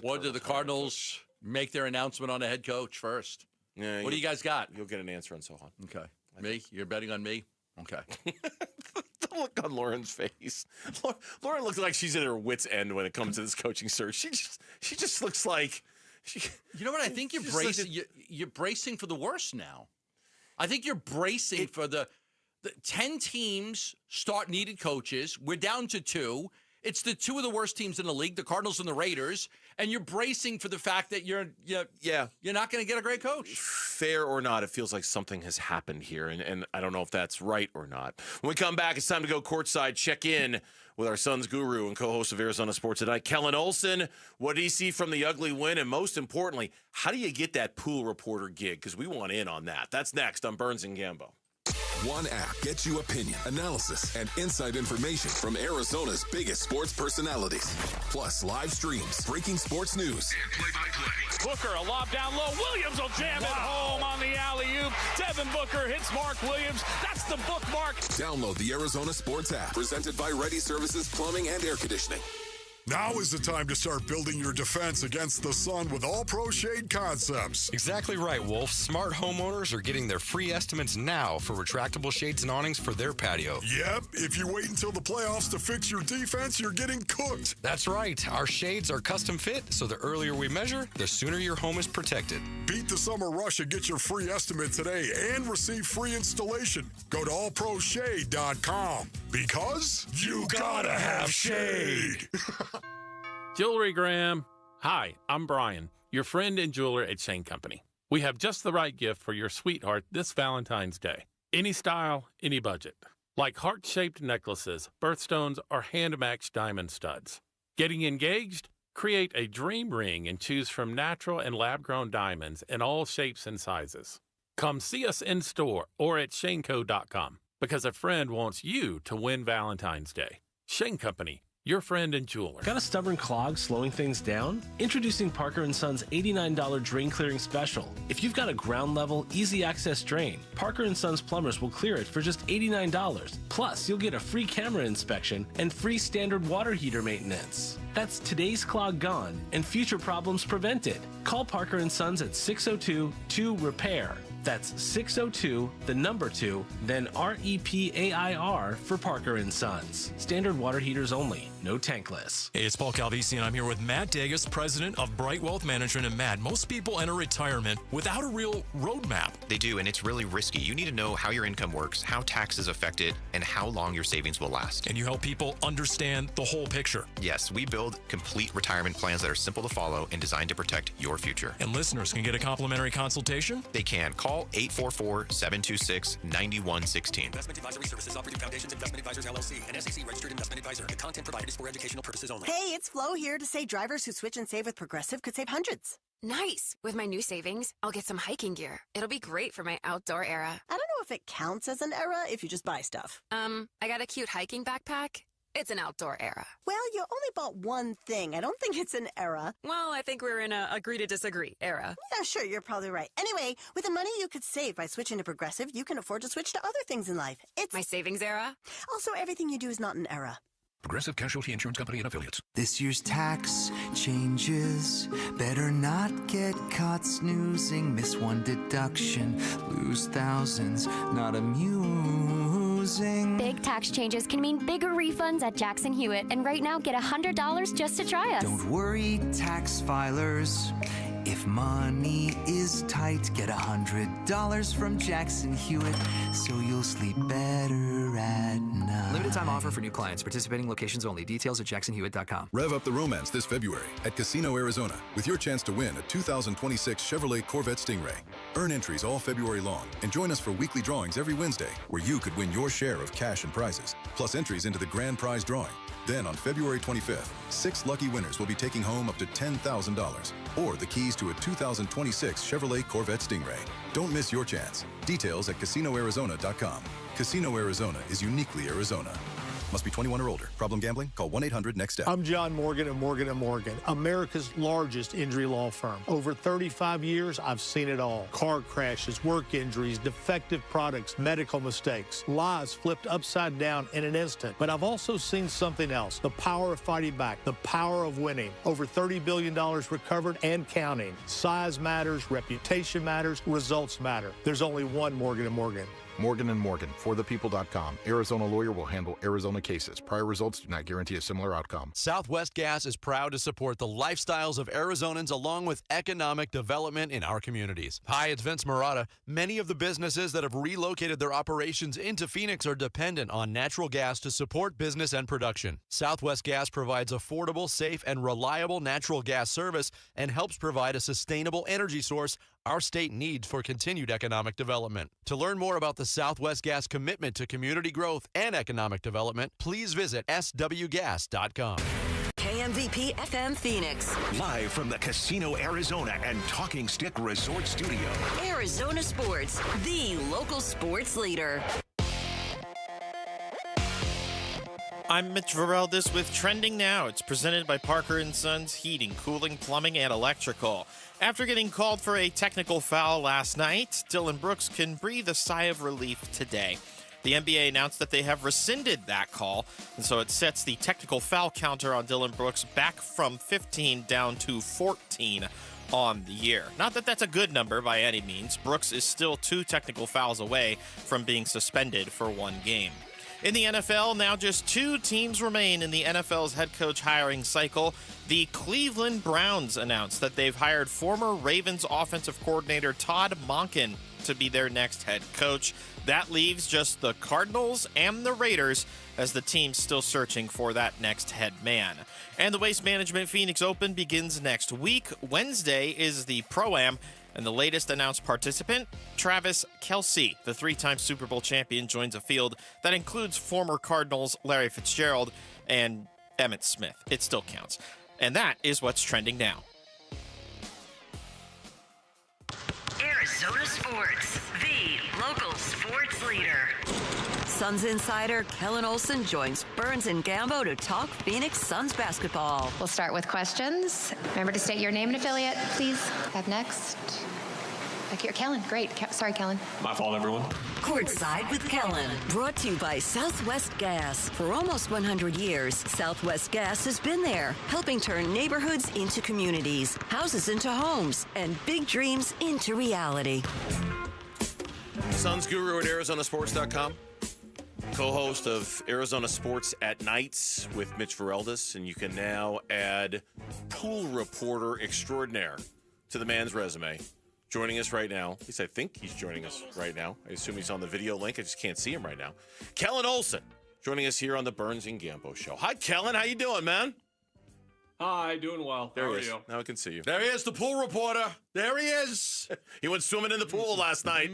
What do the Cardinals make their announcement on the head coach first?
Yeah,
what do you guys got?
You'll get an answer on Sohan.
Okay. Me? You're betting on me? Okay.
The look on Lauren's face. Lauren looks like she's at her wit's end when it comes to this coaching search. She just looks like.
You know what? I think you're bracing. You're bracing for the worst now. I think you're bracing for the 10 teams needed coaches. We're down to 2. It's the 2 of the worst teams in the league, the Cardinals and the Raiders, and you're bracing for the fact that you're not going to get a great coach.
Fair or not, it feels like something has happened here, and I don't know if that's right or not. When we come back, it's time to go courtside, check in with our Suns guru and co-host of Arizona Sports Tonight, Kellen Olson. What did he see from the ugly win? And most importantly, how do you get that pool reporter gig? Because we want in on that. That's next on Burns and Gambo.
One app gets you opinion, analysis, and inside information from Arizona's biggest sports personalities. Plus live streams, breaking sports news, and play-by-play.
Booker, a lob down low. Williams will jam it home on the alley-oop. Devin Booker hits Mark Williams. That's the bookmark.
Download the Arizona Sports app, presented by Ready Services Plumbing and Air Conditioning.
Now is the time to start building your defense against the sun with All-Pro Shade Concepts.
Exactly right, Wolf. Smart homeowners are getting their free estimates now for retractable shades and awnings for their patio.
Yep, if you wait until the playoffs to fix your defense, you're getting cooked.
That's right. Our shades are custom fit, so the earlier we measure, the sooner your home is protected.
Beat the summer rush and get your free estimate today and receive free installation. Go to allproshade.com because you gotta have shade.
Jewelry Graham. Hi, I'm Brian, your friend and jeweler at Shane Company. We have just the right gift for your sweetheart this Valentine's Day. Any style, any budget. Like heart-shaped necklaces, birthstones, or hand-matched diamond studs. Getting engaged? Create a dream ring and choose from natural and lab-grown diamonds in all shapes and sizes. Come see us in store or at shaneco.com because a friend wants you to win Valentine's Day. Shane Company, your friend and jeweler.
Got a stubborn clog slowing things down? Introducing Parker & Son's $89 drain clearing special. If you've got a ground level, easy access drain, Parker & Son's plumbers will clear it for just $89. Plus, you'll get a free camera inspection and free standard water heater maintenance. That's today's clog gone and future problems prevented. Call Parker & Sons at 602-2-REPAIR. That's 602, the number 2, then REPAIR for Parker & Sons. Standard water heaters only, no tankless.
Hey, it's Paul Calvisi, and I'm here with Matt Dagas, president of Bright Wealth Management. And Matt, most people enter retirement without a real roadmap.
They do, and it's really risky. You need to know how your income works, how taxes affect it, and how long your savings will last.
And you help people understand the whole picture.
Yes, we build complete retirement plans that are simple to follow and designed to protect your future.
And listeners can get a complimentary consultation?
They can. Call 844-726-9116.
Investment advisory services offered through Foundations Investment Advisors, LLC, an SEC registered investment advisor. The content provided is for educational purposes only.
Hey, it's Flo here to say drivers who switch and save with Progressive could save hundreds.
Nice. With my new savings, I'll get some hiking gear. It'll be great for my outdoor era.
I don't know if it counts as an era if you just buy stuff.
I got a cute hiking backpack. It's an outdoor era.
Well, you only bought one thing. I don't think it's an era.
Well, I think we're in a agree to disagree era.
Yeah, sure, you're probably right. Anyway, with the money you could save by switching to Progressive, you can afford to switch to other things in life. It's
my savings era.
Also, everything you do is not an era.
Progressive Casualty Insurance Company and Affiliates.
This year's tax changes. Better not get caught snoozing. Miss one deduction, lose thousands. Not amusing.
Big tax changes can mean bigger refunds at Jackson Hewitt. And right now, get $100 just to try us.
Don't worry, tax filers. If money is tight, get $100 from Jackson Hewitt, so you'll sleep better at night.
Limited time offer for new clients. Participating locations only. Details at jacksonhewitt.com.
Rev up the romance this February at Casino Arizona with your chance to win a 2026 Chevrolet Corvette Stingray. Earn entries all February long and join us for weekly drawings every Wednesday where you could win your share of cash and prizes, plus entries into the grand prize drawing. Then on February 25th, 6 lucky winners will be taking home up to $10,000 or the keys to a 2026 Chevrolet Corvette Stingray. Don't miss your chance. Details at CasinoArizona.com. Casino Arizona is uniquely Arizona. Must be 21 or older. Problem gambling? Call 1-800-NEXT-STEP.
I'm John Morgan of Morgan & Morgan, America's largest injury law firm. Over 35 years, I've seen it all. Car crashes, work injuries, defective products, medical mistakes, lives flipped upside down in an instant. But I've also seen something else, the power of fighting back, the power of winning. Over $30 billion recovered and counting. Size matters, reputation matters, results matter. There's only one Morgan & Morgan.
Morgan & Morgan, forthepeople.com. Arizona lawyer will handle Arizona cases. Prior results do not guarantee a similar outcome.
Southwest Gas is proud to support the lifestyles of Arizonans along with economic development in our communities. Hi, it's Vince Marotta. Many of the businesses that have relocated their operations into Phoenix are dependent on natural gas to support business and production. Southwest Gas provides affordable, safe, and reliable natural gas service and helps provide a sustainable energy source our state needs for continued economic development. To learn more about the Southwest Gas commitment to community growth and economic development, please visit swgas.com.
KMVP FM Phoenix.
Live from the Casino Arizona and Talking Stick Resort Studio.
Arizona Sports, the local sports leader.
I'm Mitch Vareldes with Trending Now. It's presented by Parker & Sons Heating, Cooling, Plumbing, and Electrical. After getting called for a technical foul last night, Dillon Brooks can breathe a sigh of relief today. The NBA announced that they have rescinded that call, and so it sets the technical foul counter on Dillon Brooks back from 15 down to 14 on the year. Not that that's a good number by any means. Brooks is still 2 technical fouls away from being suspended for 1 game. In the NFL, now just 2 teams remain in the NFL's head coach hiring cycle. The Cleveland Browns announced that they've hired former Ravens offensive coordinator Todd Monken to be their next head coach. That leaves just the Cardinals and the Raiders as the team's still searching for that next head man. And the Waste Management Phoenix Open begins next week. Wednesday is the Pro-Am. And the latest announced participant, Travis Kelce, the 3-time Super Bowl champion, joins a field that includes former Cardinals Larry Fitzgerald and Emmitt Smith. It still counts. And that is what's trending now.
Arizona Sports, the local sports leader. Suns insider Kellen Olson joins Burns and Gambo to talk Phoenix Suns basketball.
We'll start with questions. Remember to state your name and affiliate, please. Up next. Back here, Kellen. Great. Sorry, Kellen.
My fault, everyone.
Courtside with Kellen. Brought to you by Southwest Gas. For almost 100 years, Southwest Gas has been there, helping turn neighborhoods into communities, houses into homes, and big dreams into reality.
Suns Guru at ArizonaSports.com. Co-host of Arizona Sports at Nights with Mitch Vareldes, and you can now add pool reporter extraordinaire to the man's resume. Joining us right now, at least I think he's joining us right now. I assume he's on the video link. I just can't see him right now. Kellen Olson joining us here on the Burns and Gambo Show. Hi, Kellen. How you doing, man?
Hi, doing well.
There
How
he
are
is.
you?
Now I can see you.
There he is, the pool reporter. There he is.
He went swimming in the pool last night.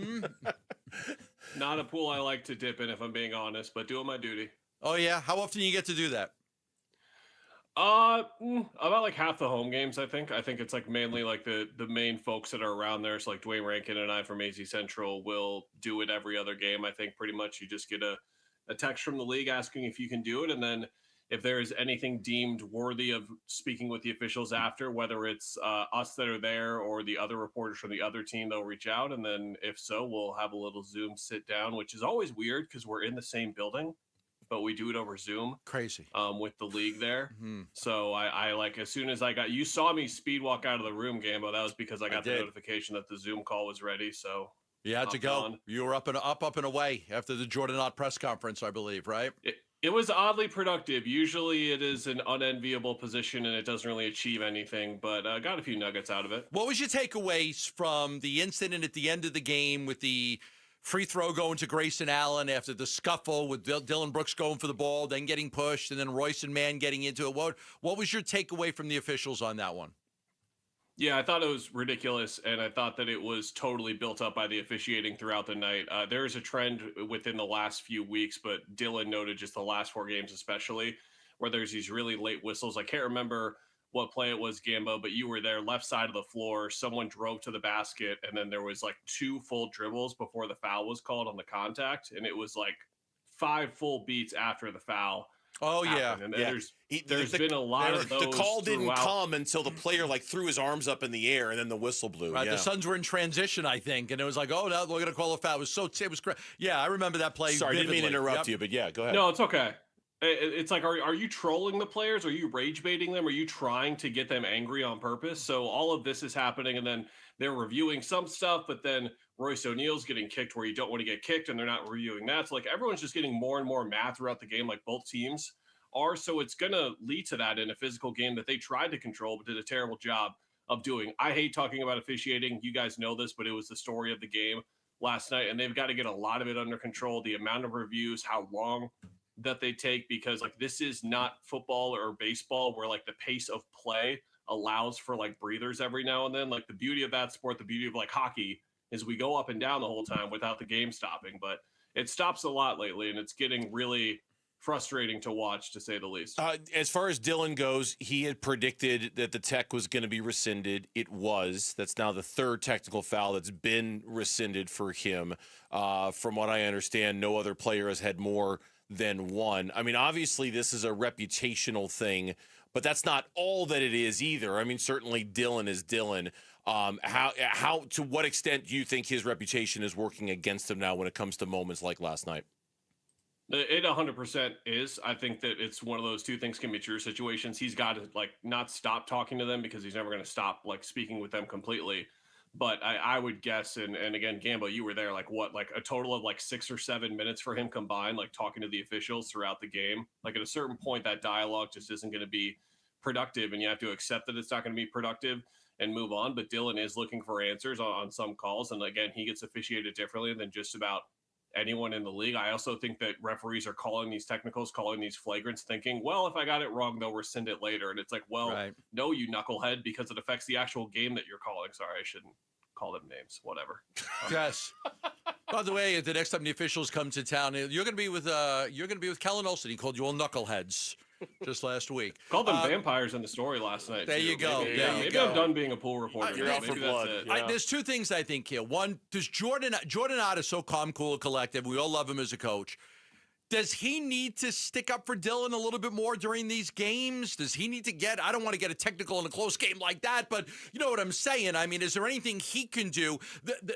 Not a pool I like to dip in, if I'm being honest, but doing my duty.
Oh, yeah? How often do you get to do that?
About like half the home games, I think. I think it's like mainly like the main folks that are around there. So like Dwayne Rankin and I from AZ Central will do it every other game. I think pretty much you just get a text from the league asking if you can do it. And then if there is anything deemed worthy of speaking with the officials after, whether it's us that are there or the other reporters from the other team, they'll reach out. And then if so, we'll have a little Zoom sit down, which is always weird because we're in the same building, but we do it over Zoom.
Crazy.
With the league there. So I like, as soon as you saw me speed walk out of the room, Gambo, that was because I got the notification that the Zoom call was ready. So
you had to go. You were up and away after the Jordan Ott press conference, I believe, right?
It was oddly productive. Usually it is an unenviable position and it doesn't really achieve anything, but got a few nuggets out of it.
What was your takeaways from the incident at the end of the game with the free throw going to Grayson Allen after the scuffle with Dylan Brooks going for the ball, then getting pushed, and then Royce and Mann getting into it? What was your takeaway from the officials on that one?
Yeah, I thought it was ridiculous, and I thought that it was totally built up by the officiating throughout the night. There is a trend within the last few weeks, but Dylan noted just the last 4 games especially, where there's these really late whistles. I can't remember what play it was, Gambo, but you were there, left side of the floor. Someone drove to the basket, and then there was like 2 full dribbles before the foul was called on the contact, and it was like 5 full beats after the foul.
Oh, yeah.
And there's been a lot of those.
The call didn't
throughout.
come until the player threw his arms up in the air, and then the whistle blew.
Right,
yeah.
the Suns were in transition, I think, and it was like, oh, no, we're going to call a foul. It was great. Yeah, I remember that play.
Sorry,
vividly.
I didn't mean to interrupt you, but yeah, go ahead.
No, it's okay. It's like, are you trolling the players? Are you rage baiting them? Are you trying to get them angry on purpose? So all of this is happening, and then they're reviewing some stuff, but then Royce O'Neal's getting kicked where you don't want to get kicked, and they're not reviewing that. So like everyone's just getting more and more mad throughout the game, like both teams are. So it's going to lead to that in a physical game that they tried to control but did a terrible job of doing. I hate talking about officiating. You guys know this, but it was the story of the game last night, and they've got to get a lot of it under control. The amount of reviews, how long that they take, because like this is not football or baseball where like the pace of play allows for like breathers every now and then. Like the beauty of that sport, the beauty of like hockey is we go up and down the whole time without the game stopping, but it stops a lot lately, and it's getting really frustrating to watch, to say the least.
As far as Dylan goes, he had predicted that the tech was going to be rescinded. It was. That's now the 3rd technical foul that's been rescinded for him. From what I understand, no other player has had more than 1. I mean, obviously, this is a reputational thing, but that's not all that it is either. I mean, certainly Dylan is Dylan. How to what extent do you think his reputation is working against him now when it comes to moments like last night?
It 100% is. I think that it's one of those two things can be true situations. He's got to like not stop talking to them because he's never going to stop like speaking with them completely. But I would guess, and again, Gambo, you were there, like what, like a total of like 6 or 7 minutes for him combined, like talking to the officials throughout the game. Like at a certain point, that dialogue just isn't going to be productive, and you have to accept that it's not going to be productive and move on. But Dylan is looking for answers on some calls, and again, he gets officiated differently than just about anyone in the league. I also think that referees are calling these technicals, calling these flagrants, thinking, well, if I got it wrong, they'll rescind it later. And it's like, well, no, you knucklehead, because it affects the actual game that you're calling. Sorry, I shouldn't call them names. Whatever.
Yes. By the way, the next time the officials come to town, you're going to be with Kellen Olson. He called you all knuckleheads just last week.
Called them vampires in the story last night.
There
too.
you go.
Maybe I'm done being a pool reporter.
You're out for blood.
There's 2 things I think here. One, does Jordan Ott is so calm, cool, and collected. We all love him as a coach. Does he need to stick up for Dylan a little bit more during these games? Does he need to I don't want to get a technical in a close game like that, but you know what I'm saying. I mean, is there anything he can do?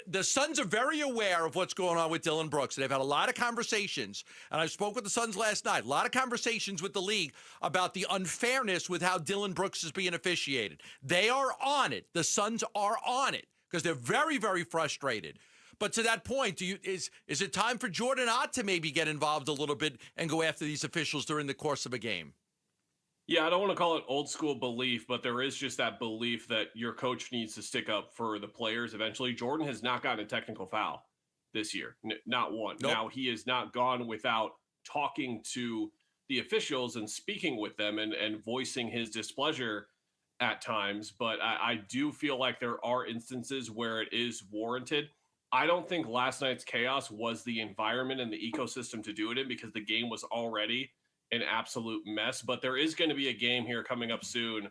The Suns are very aware of what's going on with Dylan Brooks. They've had a lot of conversations, and I spoke with the Suns last night, a lot of conversations with the league about the unfairness with how Dylan Brooks is being officiated. They are on it. The Suns are on it because they're very, very frustrated. But to that point, is it time for Jordan Ott to maybe get involved a little bit and go after these officials during the course of a game?
Yeah, I don't want to call it old school belief, but there is just that belief that your coach needs to stick up for the players eventually. Jordan has not gotten a technical foul this year, not one.
Nope.
Now, he has not gone without talking to the officials and speaking with them and voicing his displeasure at times, but I do feel like there are instances where it is warranted. I don't think last night's chaos was the environment and the ecosystem to do it in, because the game was already an absolute mess. But there is going to be a game here coming up soon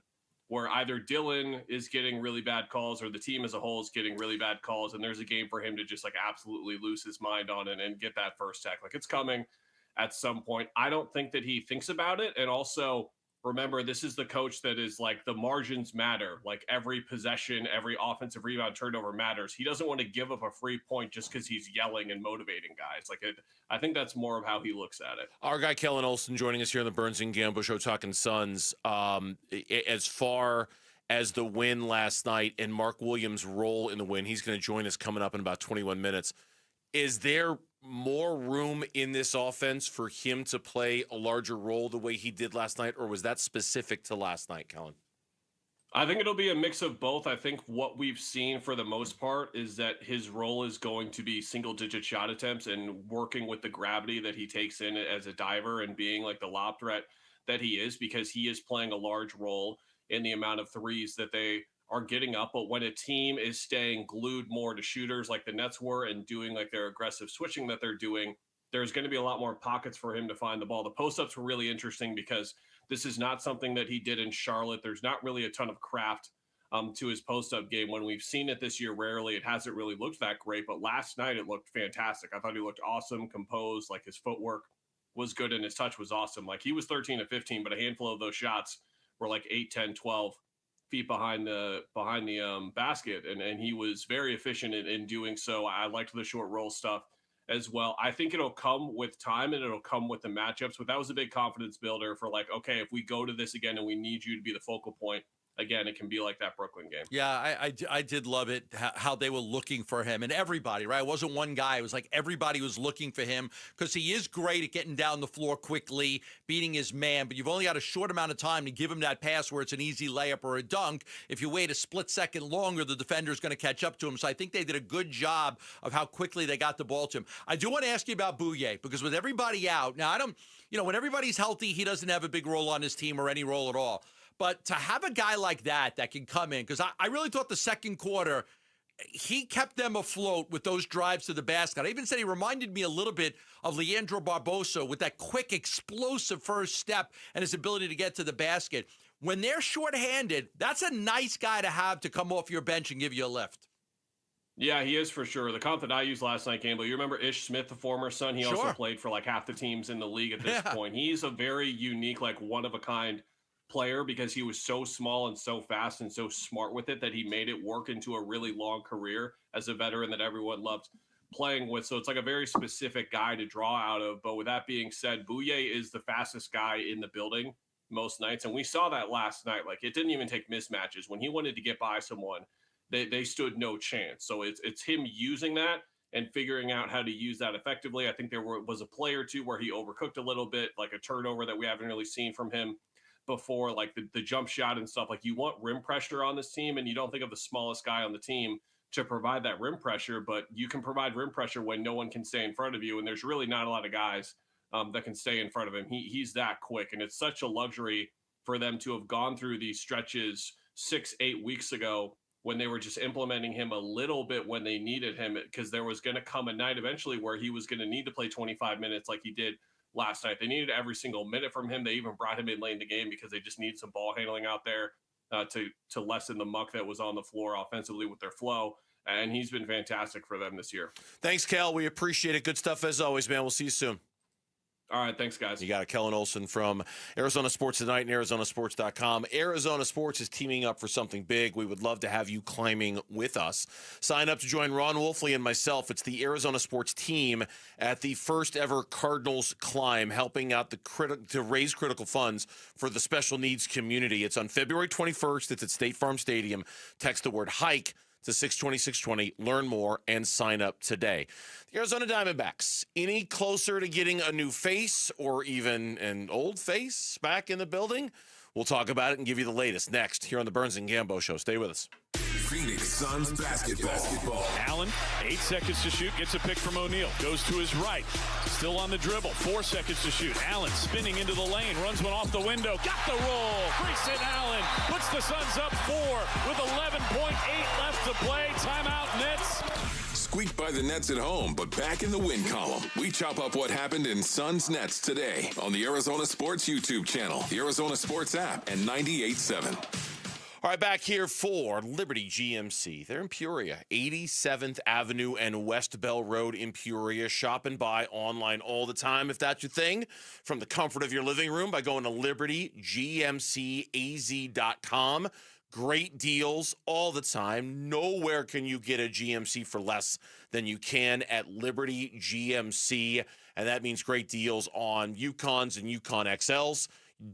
where either Dylan is getting really bad calls or the team as a whole is getting really bad calls. And there's a game for him to just like absolutely lose his mind on it and get that first tech. Like it's coming at some point. I don't think that he thinks about it. And also, remember, this is the coach that is like the margins matter. Like every possession, every offensive rebound, turnover matters. He doesn't want to give up a free point just because he's yelling and motivating guys. I think that's more of how he looks at it.
Our guy Kellen Olson joining us here on the Burns and Gambo Show, talking Suns. As far as the win last night and Mark Williams' role in the win, he's going to join us coming up in about 21 minutes. Is there more room in this offense for him to play a larger role the way he did last night, or was that specific to last night, Kellen?
I think it'll be a mix of both. I think what we've seen for the most part is that his role is going to be single-digit shot attempts and working with the gravity that he takes in as a diver and being like the lob threat that he is, because he is playing a large role in the amount of threes that they are getting up. But when a team is staying glued more to shooters like the Nets were and doing like their aggressive switching that they're doing, there's going to be a lot more pockets for him to find the ball. The post-ups were really interesting because this is not something that he did in Charlotte. There's not really a ton of craft to his post-up game. When we've seen it this year, rarely. It hasn't really looked that great, but last night it looked fantastic. I thought he looked awesome, composed, like his footwork was good and his touch was awesome. Like he was 13 of 15, but a handful of those shots were like 8, 10, 12 feet behind the basket, and he was very efficient in doing so. I liked the short roll stuff as well. I think it'll come with time and it'll come with the matchups, but that was a big confidence builder for like, okay, if we go to this again and we need you to be the focal point, again, it can be like that Brooklyn game.
Yeah, I did love it, how they were looking for him. And everybody, right? It wasn't one guy. It was like everybody was looking for him because he is great at getting down the floor quickly, beating his man, but you've only got a short amount of time to give him that pass where it's an easy layup or a dunk. If you wait a split second longer, the defender's going to catch up to him. So I think they did a good job of how quickly they got the ball to him. I do want to ask you about Bouye, because with everybody out, now when everybody's healthy, he doesn't have a big role on his team or any role at all. But to have a guy like that can come in, because I really thought the second quarter, he kept them afloat with those drives to the basket. I even said he reminded me a little bit of Leandro Barbosa with that quick, explosive first step and his ability to get to the basket. When they're shorthanded, that's a nice guy to have to come off your bench and give you a lift.
Yeah, he is for sure. The comp that I used last night, Campbell, you remember Ish Smith, the former Sun? He also played for like half the teams in the league at this point. He's a very unique, like one-of-a-kind player because he was so small and so fast and so smart with it that he made it work into a really long career as a veteran that everyone loved playing with. So it's like a very specific guy to draw out of. But with that being said, Bouye is the fastest guy in the building most nights. And we saw that last night. Like it didn't even take mismatches. When he wanted to get by someone, they stood no chance. So it's him using that and figuring out how to use that effectively. I think there was a play or two where he overcooked a little bit, like a turnover that we haven't really seen from him before, like the jump shot and stuff. Like you want rim pressure on this team, and you don't think of the smallest guy on the team to provide that rim pressure, but you can provide rim pressure when no one can stay in front of you, and there's really not a lot of guys that can stay in front of him. He's that quick, and it's such a luxury for them to have gone through these stretches 6-8 weeks ago when they were just implementing him a little bit when they needed him, because there was going to come a night eventually where he was going to need to play 25 minutes like he did last night. They needed every single minute from him. They even brought him in late in the game because they just needed some ball handling out there to lessen the muck that was on the floor offensively with their flow. And he's been fantastic for them this year.
Thanks, Kel. We appreciate it. Good stuff as always, man. We'll see you soon.
All right, thanks, guys.
You got Kellen Olson from Arizona Sports Tonight and ArizonaSports.com. Arizona Sports is teaming up for something big. We would love to have you climbing with us. Sign up to join Ron Wolfley and myself. It's the Arizona Sports team at the first ever Cardinals Climb, helping out to raise critical funds for the special needs community. It's on February 21st. It's at State Farm Stadium. Text the word hike to 620-620. Learn more and sign up today. The Arizona Diamondbacks, any closer to getting a new face or even an old face back in the building? We'll talk about it and give you the latest next here on the Burns and Gambo Show. Stay with us.
Phoenix Suns basketball.
Allen, 8 seconds to shoot, gets a pick from O'Neal, goes to his right, still on the dribble, 4 seconds to shoot. Allen spinning into the lane, runs one off the window, got the roll. Grayson Allen puts the Suns up 4 with 11.8 left to play. Timeout, Nets.
Squeaked by the Nets at home, but back in the win column. We chop up what happened in Suns Nets today on the Arizona Sports YouTube channel, the Arizona Sports app, and 98.7.
All right, back here for Liberty GMC. They're in Peoria, 87th Avenue and West Bell Road in Peoria. Shop and buy online all the time if that's your thing. From the comfort of your living room by going to libertygmcaz.com. Great deals all the time. Nowhere can you get a GMC for less than you can at Liberty GMC. And that means great deals on Yukons and Yukon XLs.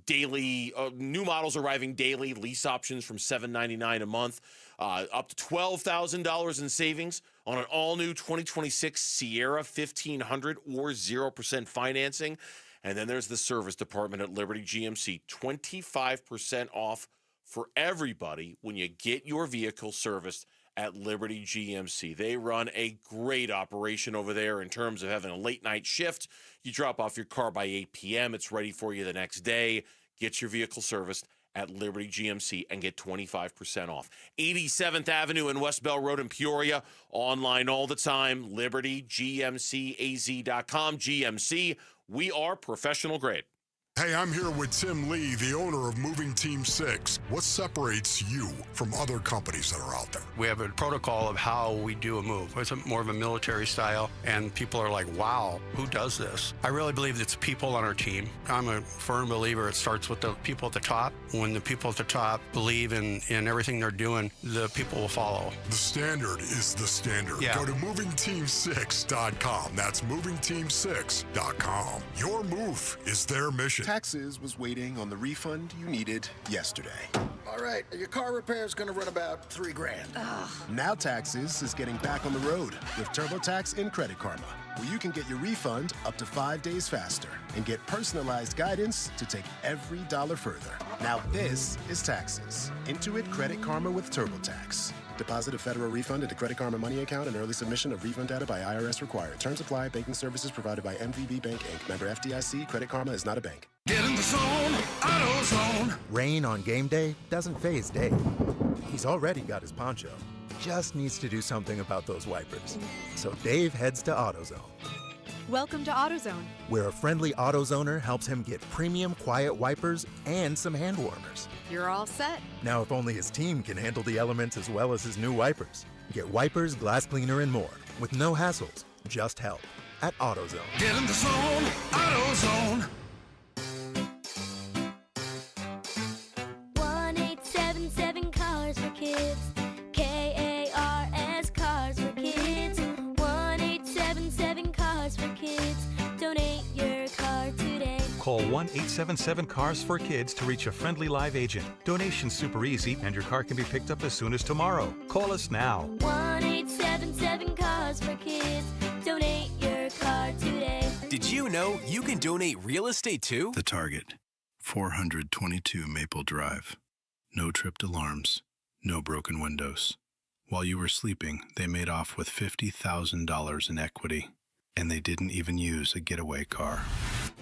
Daily new models arriving daily, lease options from $799 a month, up to $12,000 in savings on an all-new 2026 Sierra 1500 or 0% financing. And then there's the service department at Liberty GMC, 25% off for everybody when you get your vehicle serviced at Liberty GMC. They run a great operation over there in terms of having a late night shift. You drop off your car by 8 p.m. It's ready for you the next day. Get your vehicle serviced at Liberty GMC and get 25% off. 87th Avenue and West Bell Road in Peoria. Online all the time. LibertyGMCAZ.com. GMC, we are professional grade.
Hey, I'm here with Tim Lee, the owner of Moving Team 6. What separates you from other companies that are out there?
We have a protocol of how we do a move. It's more of a military style, and people are like, wow, who does this? I really believe it's people on our team. I'm a firm believer it starts with the people at the top. When the people at the top believe in everything they're doing, the people will follow.
The standard is the standard.
Yeah.
Go to movingteam6.com. That's movingteam6.com. Your move is their mission.
Taxes was waiting on the refund you needed yesterday.
All right, your car repair is going to run about $3,000.
Now Taxes is getting back on the road with TurboTax and Credit Karma, where you can get your refund up to 5 days faster and get personalized guidance to take every dollar further. Now this is Taxes. Intuit Credit Karma with TurboTax. Deposit a federal refund into Credit Karma Money account and early submission of refund data by IRS required. Terms apply. Banking services provided by MVB Bank, Inc. Member FDIC. Credit Karma is not a bank.
Get in the zone, AutoZone. Rain on game day doesn't faze Dave. He's already got his poncho. Just needs to do something about those wipers. So Dave heads to AutoZone,
Welcome to AutoZone.
where a friendly AutoZoner helps him get premium quiet wipers and some hand warmers.
You're all set.
Now, if only his team can handle the elements as well as his new wipers. Get wipers, glass cleaner, and more with no hassles, just help at AutoZone. Get in the zone, AutoZone.
1877 Cars for Kids. KARS Cars for Kids. 1877 Cars for Kids. Donate your car today.
Call 1-877-CARS for Kids to reach a friendly live agent. Donation's super easy, and your car can be picked up as soon as tomorrow. Call us now.
1877 Cars for Kids. Donate your car today.
Did you know you can donate real estate too?
The Target, 422 Maple Drive. No tripped alarms, no broken windows. While you were sleeping, they made off with $50,000 in equity, and they didn't even use a getaway car.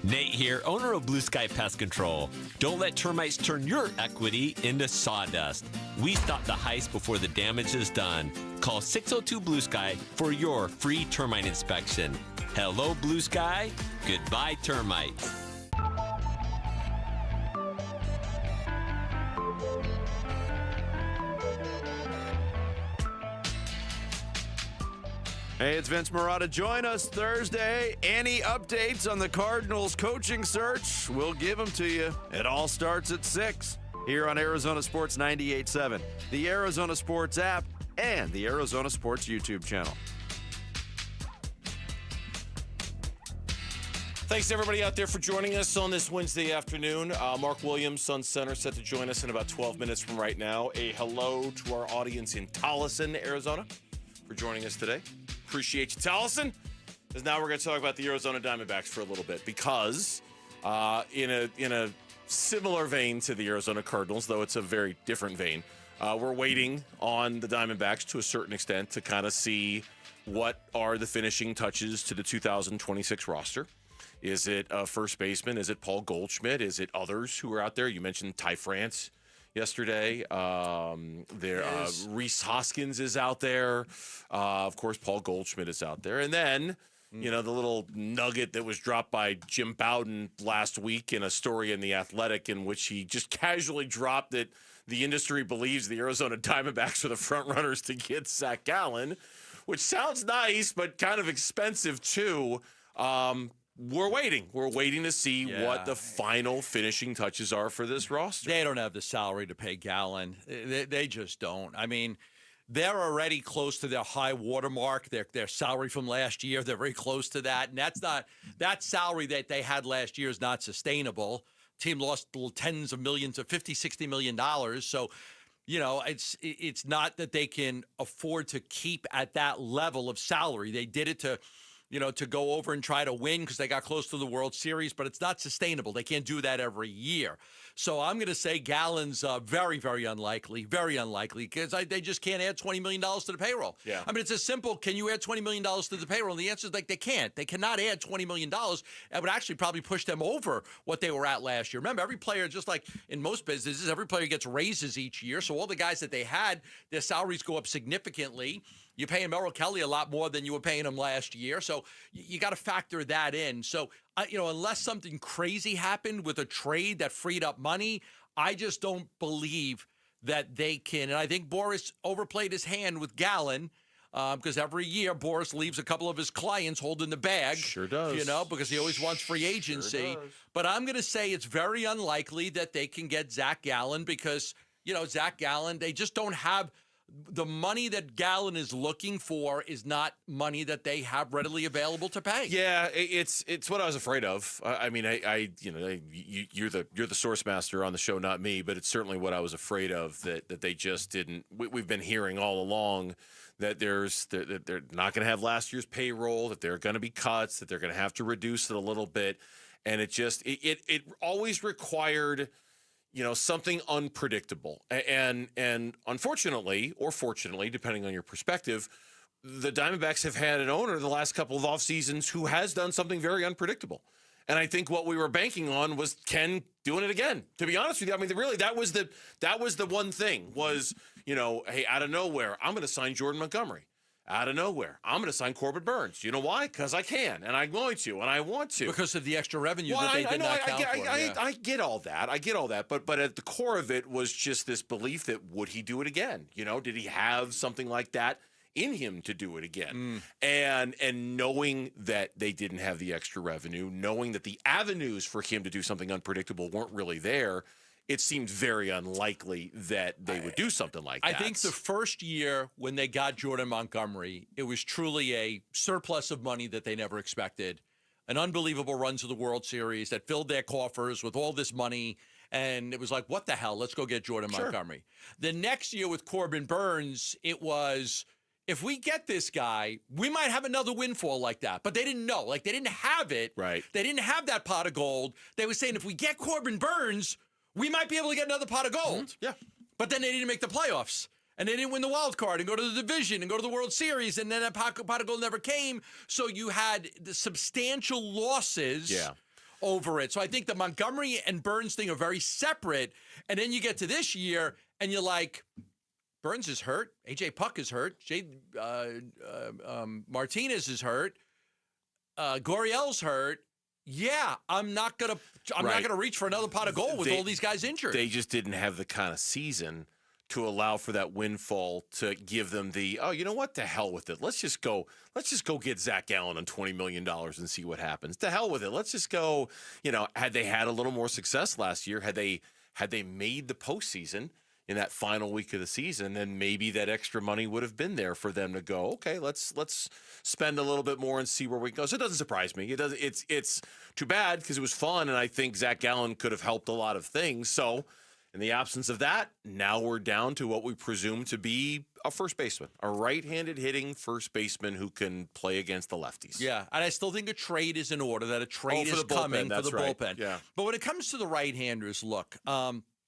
Nate here, owner of Blue Sky Pest Control. Don't let termites turn your equity into sawdust. We stop the heist before the damage is done. Call 602 Blue Sky for your free termite inspection. Hello, Blue Sky. Goodbye, termites.
Hey, it's Vince Marotta. Join us Thursday. Any updates on the Cardinals coaching search? We'll give them to you. It all starts at 6 here on Arizona Sports 98.7, the Arizona Sports app, and the Arizona Sports YouTube channel.
Thanks to everybody out there for joining us on this Wednesday afternoon. Mark Williams, Sun Center, set to join us in about 12 minutes from right now. A hello to our audience in Tolleson, Arizona, for joining us today. Appreciate you, Tolleson. Because now we're going to talk about the Arizona Diamondbacks for a little bit, because in a similar vein to the Arizona Cardinals, though it's a very different vein, we're waiting on the Diamondbacks to a certain extent to kind of see what are the finishing touches to the 2026 roster. Is it a first baseman? Is it Paul Goldschmidt? Is it others who are out there? You mentioned Ty France yesterday. Reese Hoskins is out there. Of course, Paul Goldschmidt is out there. And then, You know, the little nugget that was dropped by Jim Bowden last week in a story in The Athletic, in which he just casually dropped that the industry believes the Arizona Diamondbacks are the front runners to get Zach Gallen, which sounds nice, but kind of expensive too. We're waiting. We're waiting to see what the final finishing touches are for this roster.
They don't have the salary to pay Gallen. They just don't. I mean, they're already close to their high watermark. Their salary from last year, they're very close to that. And that salary that they had last year is not sustainable. Team lost tens of millions of $50-60 million. So, you know, it's not that they can afford to keep at that level of salary. They did it to go over and try to win because they got close to the World Series, but it's not sustainable. They can't do that every year. So I'm going to say Gallen's very, very unlikely, because they just can't add $20 million to the payroll.
Yeah.
I mean, it's as simple, can you add $20 million to the payroll? And the answer is like they can't. They cannot add $20 million. That would actually probably push them over what they were at last year. Remember, every player, just like in most businesses, every player gets raises each year. So all the guys that they had, their salaries go up significantly. You're paying Merrill Kelly a lot more than you were paying him last year. So you got to factor that in. So, unless something crazy happened with a trade that freed up money, I just don't believe that they can. And I think Boris overplayed his hand with Gallen because every year Boris leaves a couple of his clients holding the bag.
Sure does.
Because he always wants free agency.
Sure does.
But I'm going to say it's very unlikely that they can get Zach Gallen because, Zach Gallen, they just don't have – the money that Gallen is looking for is not money that they have readily available to pay.
Yeah, it's what I was afraid of. I mean, you're the source master on the show, not me, but it's certainly what I was afraid of that they just didn't. We've been hearing all along that they're not going to have last year's payroll, that there are going to be cuts, that they're going to have to reduce it a little bit, and it always required something unpredictable. And unfortunately, or fortunately, depending on your perspective, the Diamondbacks have had an owner the last couple of off seasons who has done something very unpredictable. And I think what we were banking on was Ken doing it again. To be honest with you, I mean, really, that was the one thing was, hey, out of nowhere, I'm going to sign Jordan Montgomery. Out of nowhere, I'm going to sign Corbin Burns. You know why? Because I can, and I'm going to, and I want to.
Because of the extra revenue that they did not count for.
I get all that. But at the core of it was just this belief that would he do it again? Did he have something like that in him to do it again? And knowing that they didn't have the extra revenue, knowing that the avenues for him to do something unpredictable weren't really there, it seemed very unlikely that they would do something like that.
I think the first year when they got Jordan Montgomery, it was truly a surplus of money that they never expected. An unbelievable run to the World Series that filled their coffers with all this money. And it was like, what the hell? Let's go get Jordan Montgomery. The next year with Corbin Burns, it was, if we get this guy, we might have another windfall like that. But they didn't know. Like, they didn't have it.
Right.
They didn't have that pot of gold. They were saying, if we get Corbin Burns, we might be able to get another pot of gold.
Yeah.
But then they didn't make the playoffs. And they didn't win the wild card and go to the division and go to the World Series. And then that pot of gold never came. So you had the substantial losses over it. So I think the Montgomery and Burns thing are very separate. And then you get to this year and you're like, Burns is hurt. A.J. Puck is hurt. Martinez is hurt. Goriel's hurt. Yeah, I'm not gonna reach for another pot of gold with all these guys injured.
They just didn't have the kind of season to allow for that windfall to give them the, oh, you know what? To hell with it. Let's just go get Zach Gallen on $20 million and see what happens. To hell with it. Let's just go, had they had a little more success last year, had they made the postseason in that final week of the season, then maybe that extra money would have been there for them to go, okay, let's spend a little bit more and see where we go. So it doesn't surprise me. It's too bad because it was fun, and I think Zach Gallen could have helped a lot of things. So in the absence of that, now we're down to what we presume to be a first baseman, a right-handed hitting first baseman who can play against the lefties.
Yeah, and I still think a trade is in order, that a trade is coming for the bullpen.
Yeah.
But when it comes to the right-handers, look,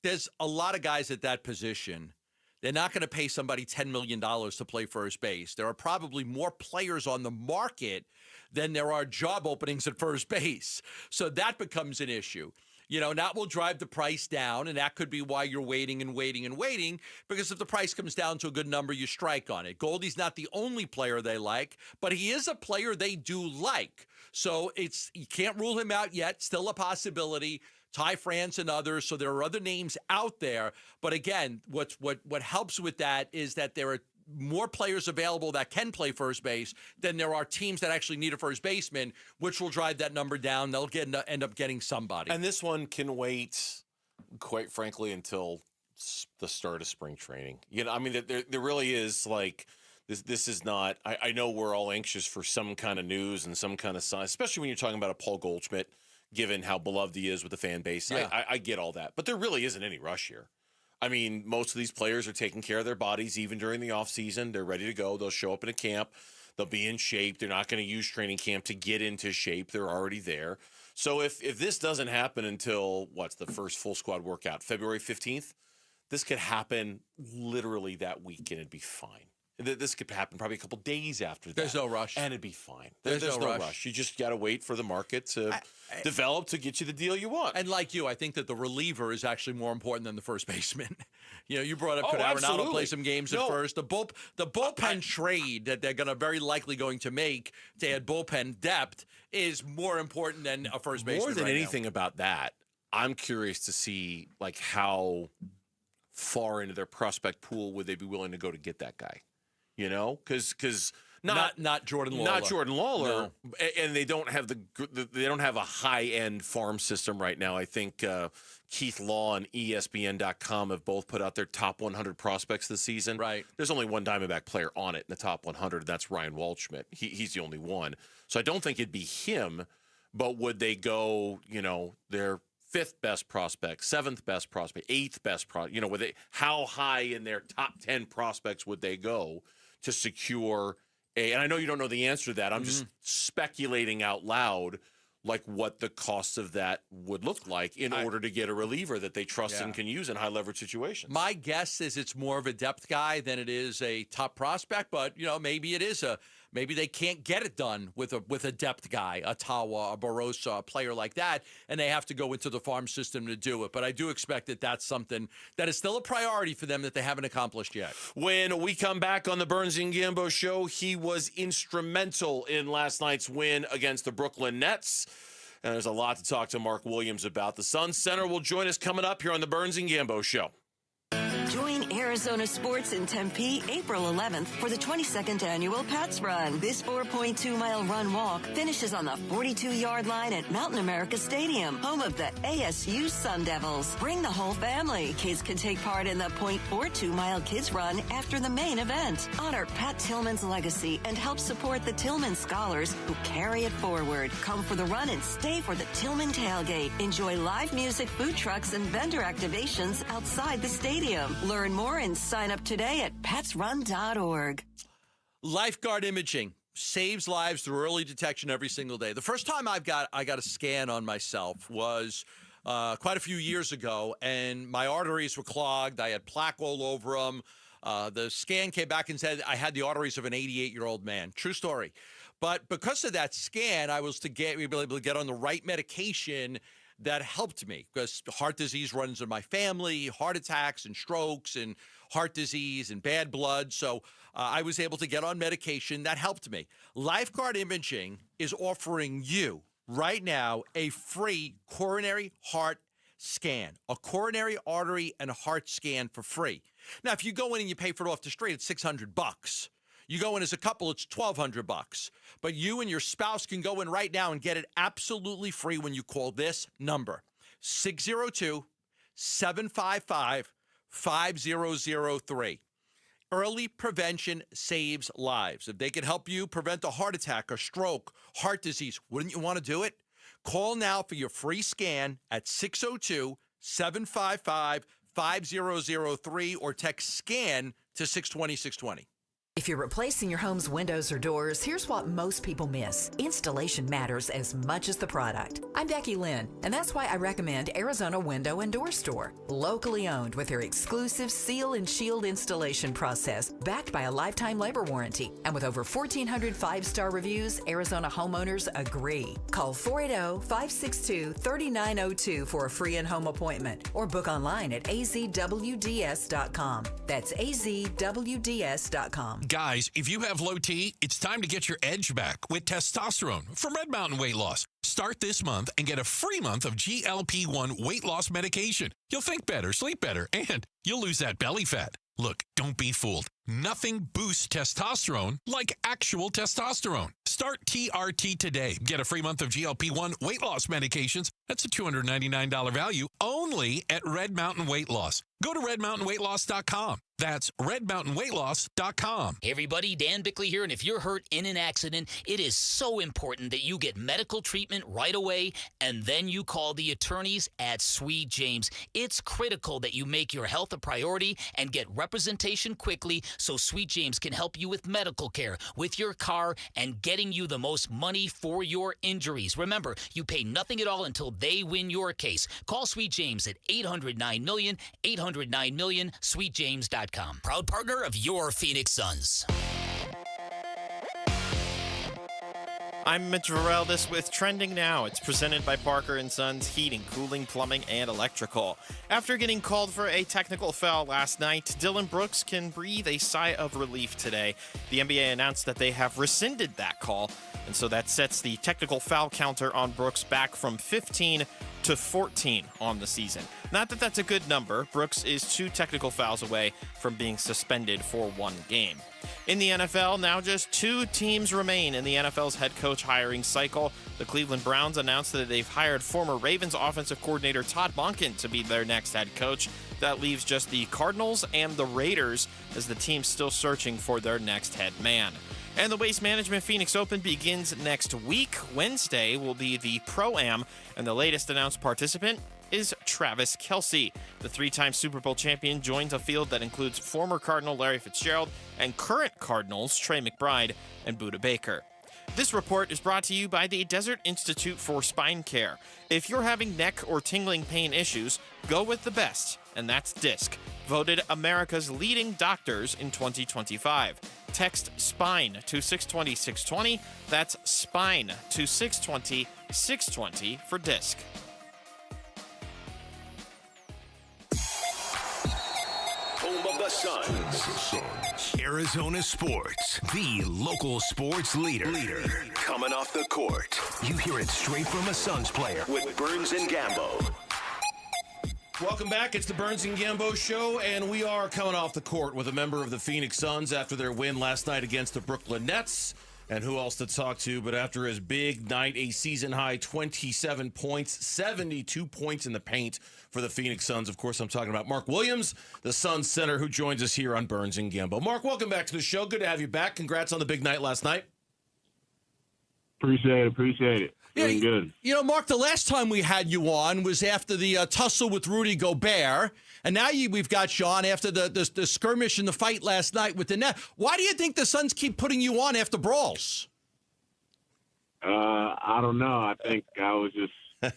there's a lot of guys at that position. They're not going to pay somebody $10 million to play first base. There are probably more players on the market than there are job openings at first base. So that becomes an issue. And that will drive the price down, and that could be why you're waiting and waiting and waiting, because if the price comes down to a good number, you strike on it. Goldie's not the only player they like, but he is a player they do like. So you can't rule him out yet, still a possibility. Ty France and others, so there are other names out there. But again, what helps with that is that there are more players available that can play first base than there are teams that actually need a first baseman, which will drive that number down. They'll end up getting somebody.
And this one can wait, quite frankly, until the start of spring training. I mean, there really is like this is not. I know we're all anxious for some kind of news and some kind of sign, especially when you're talking about a Paul Goldschmidt, given how beloved he is with the fan base.
Yeah.
I get all that, but there really isn't any rush here. I mean, most of these players are taking care of their bodies even during the offseason. They're ready to go. They'll show up in a camp. They'll be in shape. They're not going to use training camp to get into shape. They're already there. So if this doesn't happen until, what's the first full squad workout, February 15th, this could happen literally that week and it'd be fine. This could happen probably a couple days after that.
There's no rush.
And it'd be fine. There's no rush. You just got to wait for the market to develop to get you the deal you want.
And like you, I think that the reliever is actually more important than the first baseman. You brought up, could Arenado
absolutely.
play some games at first? The bullpen trade that they're going to very likely going to make to add bullpen depth is more important than a first baseman.
More than
right
anything about that, I'm curious to see like how far into their prospect pool would they be willing to go to get that guy? Because not
Jordan Lawler,
not Jordan Lawler, and they don't have a high end farm system right now. I think Keith Law and ESPN.com have both put out their top 100 prospects this season.
Right.
There's only one Diamondback player on it in the top 100. That's Ryan Waldschmidt. He's the only one. So I don't think it'd be him. But would they go? Their fifth best prospect, seventh best prospect, eighth best prospect. How high in their top 10 prospects would they go to secure and I know you don't know the answer to that. I'm just speculating out loud, like what the cost of that would look like in order to get a reliever that they trust and can use in high leverage situations.
My guess is it's more of a depth guy than it is a top prospect, but maybe it is maybe they can't get it done with a depth guy, a Tawa, a Barossa, a player like that, and they have to go into the farm system to do it. But I do expect that that's something that is still a priority for them that they haven't accomplished yet.
When we come back on the Burns and Gambo show, he was instrumental in last night's win against the Brooklyn Nets. And there's a lot to talk to Mark Williams about. The Sun Center will join us coming up here on the Burns and Gambo show.
Join Arizona Sports in Tempe April 11th for the 22nd annual Pats Run. This 4.2-mile run-walk finishes on the 42-yard line at Mountain America Stadium, home of the ASU Sun Devils. Bring the whole family. Kids can take part in the 0.42-mile Kids Run after the main event. Honor Pat Tillman's legacy and help support the Tillman scholars who carry it forward. Come for the run and stay for the Tillman tailgate. Enjoy live music, food trucks, and vendor activations outside the stadium. Learn more and sign up today at petsrun.org.
Lifeguard imaging saves lives through early detection every single day. The first time I got a scan on myself was quite a few years ago, and my arteries were clogged. I had plaque all over them. The scan came back and said I had the arteries of an 88-year-old man. True story. But because of that scan, I was able to get on the right medication that helped me, because heart disease runs in my family, heart attacks and strokes and heart disease and bad blood. So I was able to get on medication that helped me. Lifeguard Imaging is offering you right now a free coronary heart scan, a coronary artery and heart scan for free. Now, if you go in and you pay for it off the street, it's $600. You go in as a couple, it's $1,200. But you and your spouse can go in right now and get it absolutely free when you call this number, 602-755-5003. Early prevention saves lives. If they can help you prevent a heart attack, a stroke, heart disease, wouldn't you want to do it? Call now for your free scan at 602-755-5003 or text SCAN to 620-620.
If you're replacing your home's windows or doors, here's what most people miss. Installation matters as much as the product. I'm Becky Lynn, and that's why I recommend Arizona Window and Door Store. Locally owned with their exclusive seal and shield installation process, backed by a lifetime labor warranty. And with over 1,400 five-star reviews, Arizona homeowners agree. Call 480-562-3902 for a free in-home appointment or book online at azwds.com. That's azwds.com.
Guys, if you have low T, it's time to get your edge back with testosterone from Red Mountain Weight Loss. Start this month and get a free month of GLP-1 weight loss medication. You'll think better, sleep better, and you'll lose that belly fat. Look, don't be fooled. Nothing boosts testosterone like actual testosterone. Start TRT today. Get a free month of GLP-1 weight loss medications. That's a $299 value only at Red Mountain Weight Loss. Go to redmountainweightloss.com. That's redmountainweightloss.com.
Hey everybody, Dan Bickley here, and if you're hurt in an accident, it is so important that you get medical treatment right away, and then you call the attorneys at Sweet James. It's critical that you make your health a priority and get representation quickly so Sweet James can help you with medical care, with your car, and getting you the most money for your injuries. Remember, you pay nothing at all until they win your case. Call Sweet James at 800-9-MILLION, 800-9-MILLION, sweetjames.com. Proud partner of your Phoenix Suns.
I'm Mitch Vareldes with Trending Now. It's presented by Parker & Sons Heating, Cooling, Plumbing, and Electrical. After getting called for a technical foul last night, Dylan Brooks can breathe a sigh of relief today. The NBA announced that they have rescinded that call, and so that sets the technical foul counter on Brooks back from 15 to 14 on the season. Not that that's a good number. Brooks is 2 technical fouls away from being suspended for 1 game. In the NFL, now just 2 teams remain in the NFL's head coach hiring cycle. The Cleveland Browns announced that they've hired former Ravens offensive coordinator Todd Monken to be their next head coach. That leaves just the Cardinals and the Raiders as the team's still searching for their next head man. And the Waste Management Phoenix Open begins next week. Wednesday will be the Pro-Am, and the latest announced participant is Travis Kelce. The 3-time Super Bowl champion joins a field that includes former Cardinal Larry Fitzgerald and current Cardinals Trey McBride and Budda Baker. This report is brought to you by the Desert Institute for Spine Care. If you're having neck or tingling pain issues, go with the best, and that's DISC, voted America's leading doctors in 2025. Text SPINE to 620-620. That's SPINE to 620-620 for DISC.
Home of the Suns. Arizona sports, the local sports leader. Coming off the court, you hear it straight from a Suns player with Burns and Gambo.
Welcome back. It's the Burns and Gambo Show, and we are coming off the court with a member of the Phoenix Suns after their win last night against the Brooklyn Nets. And who else to talk to but after his big night, a season-high 27 points, 72 points in the paint for the Phoenix Suns. Of course, I'm talking about Mark Williams, the Suns center, who joins us here on Burns and Gambo. Mark, welcome back to the show. Good to have you back. Congrats on the big night last night.
Appreciate it. Doing good.
You know, Mark, the last time we had you on was after the tussle with Rudy Gobert, and now we've got you on after the skirmish and the fight last night with the Nets. Why do you think the Suns keep putting you on after brawls?
I don't know. I think I was just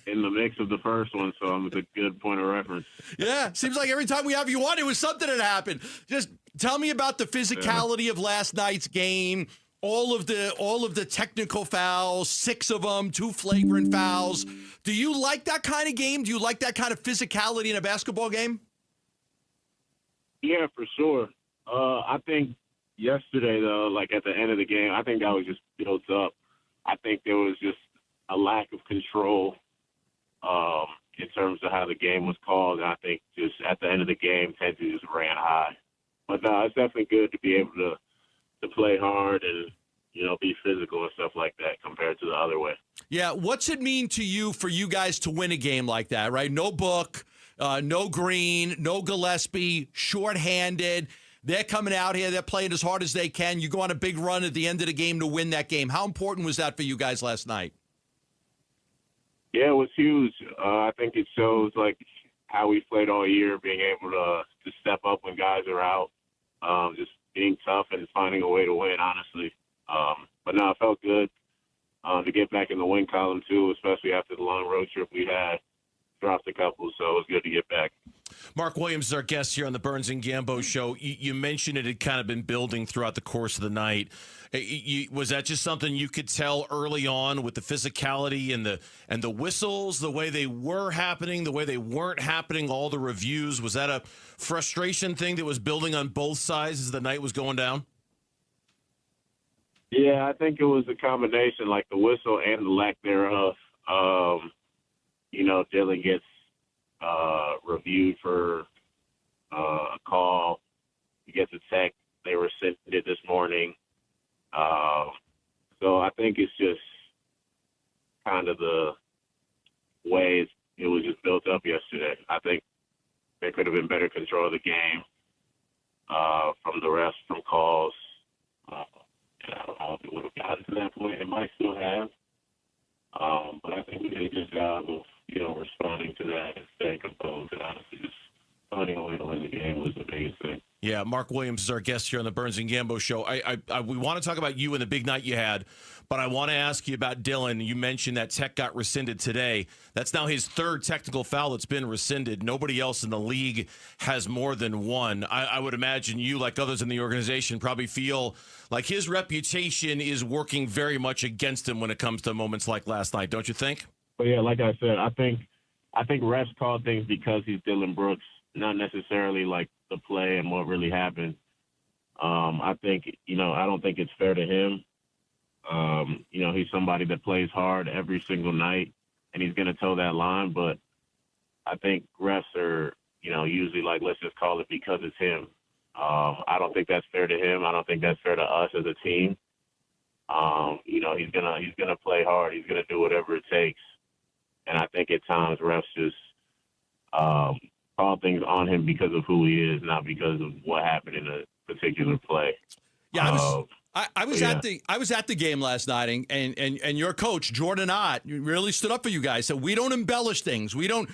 in the mix of the first one, so I'm a good point of reference.
Yeah, seems like every time we have you on, it was something that happened. Just tell me about the physicality of last night's game. All of the technical fouls, 6 of them, 2 flagrant fouls. Do you like that kind of game? Do you like that kind of physicality in a basketball game?
Yeah, for sure. I think yesterday, though, like at the end of the game, I think that was just built up. I think there was just a lack of control in terms of how the game was called. And I think just at the end of the game, Tenty just ran high. But no, it's definitely good to be able to play hard and, you know, be physical and stuff like that compared to the other way.
Yeah, what's it mean to you for you guys to win a game like that, right? No Book, no Green, no Gillespie, shorthanded. They're coming out here. They're playing as hard as they can. You go on a big run at the end of the game to win that game. How important was that for you guys last night?
Yeah, it was huge. I think it shows, like, how we played all year, being able to step up when guys are out, just being tough and finding a way to win, honestly. But no, it felt good to get back in the win column, too, especially after the long road trip we had. Dropped a couple, so it was good to get back.
Mark Williams is our guest here on the Burns and Gambo show. You mentioned it had kind of been building throughout the course of the night. Was that just something you could tell early on with the physicality and the whistles, the way they were happening, the way they weren't happening, all the reviews? Was that a frustration thing that was building on both sides as the night was going down?
Yeah, I think it was a combination, like the whistle and the lack thereof. Dylan gets reviewed for a call. He gets a text. They rescinded this morning. So I think it's just kind of the way it was just built up yesterday. I think there could have been better control of the game from the refs, from calls. And I don't know if it would have gotten to that point. It might still have. But I think we did a good job of, responding to that and staying composed. And honestly, just finding a way to win the game was the biggest thing.
Yeah, Mark Williams is our guest here on the Burns and Gambo show. We want to talk about you and the big night you had, but I want to ask you about Dylan. You mentioned that tech got rescinded today. That's now his third technical foul that's been rescinded. Nobody else in the league has more than one. I would imagine you, like others in the organization, probably feel like his reputation is working very much against him when it comes to moments like last night, don't you think?
But yeah, like I said, I think refs call things because he's Dylan Brooks, not necessarily like the play and what really happened. I think, I don't think it's fair to him. He's somebody that plays hard every single night, and he's going to toe that line. But I think refs are, usually like, let's just call it because it's him. I don't think that's fair to him. I don't think that's fair to us as a team. He's gonna play hard. He's gonna do whatever it takes. And I think at times refs just call things on him because of who he is, not because of what happened in a particular play.
Yeah, I was at the game last night, and your coach Jordan Ott really stood up for you guys. So we don't embellish things. We don't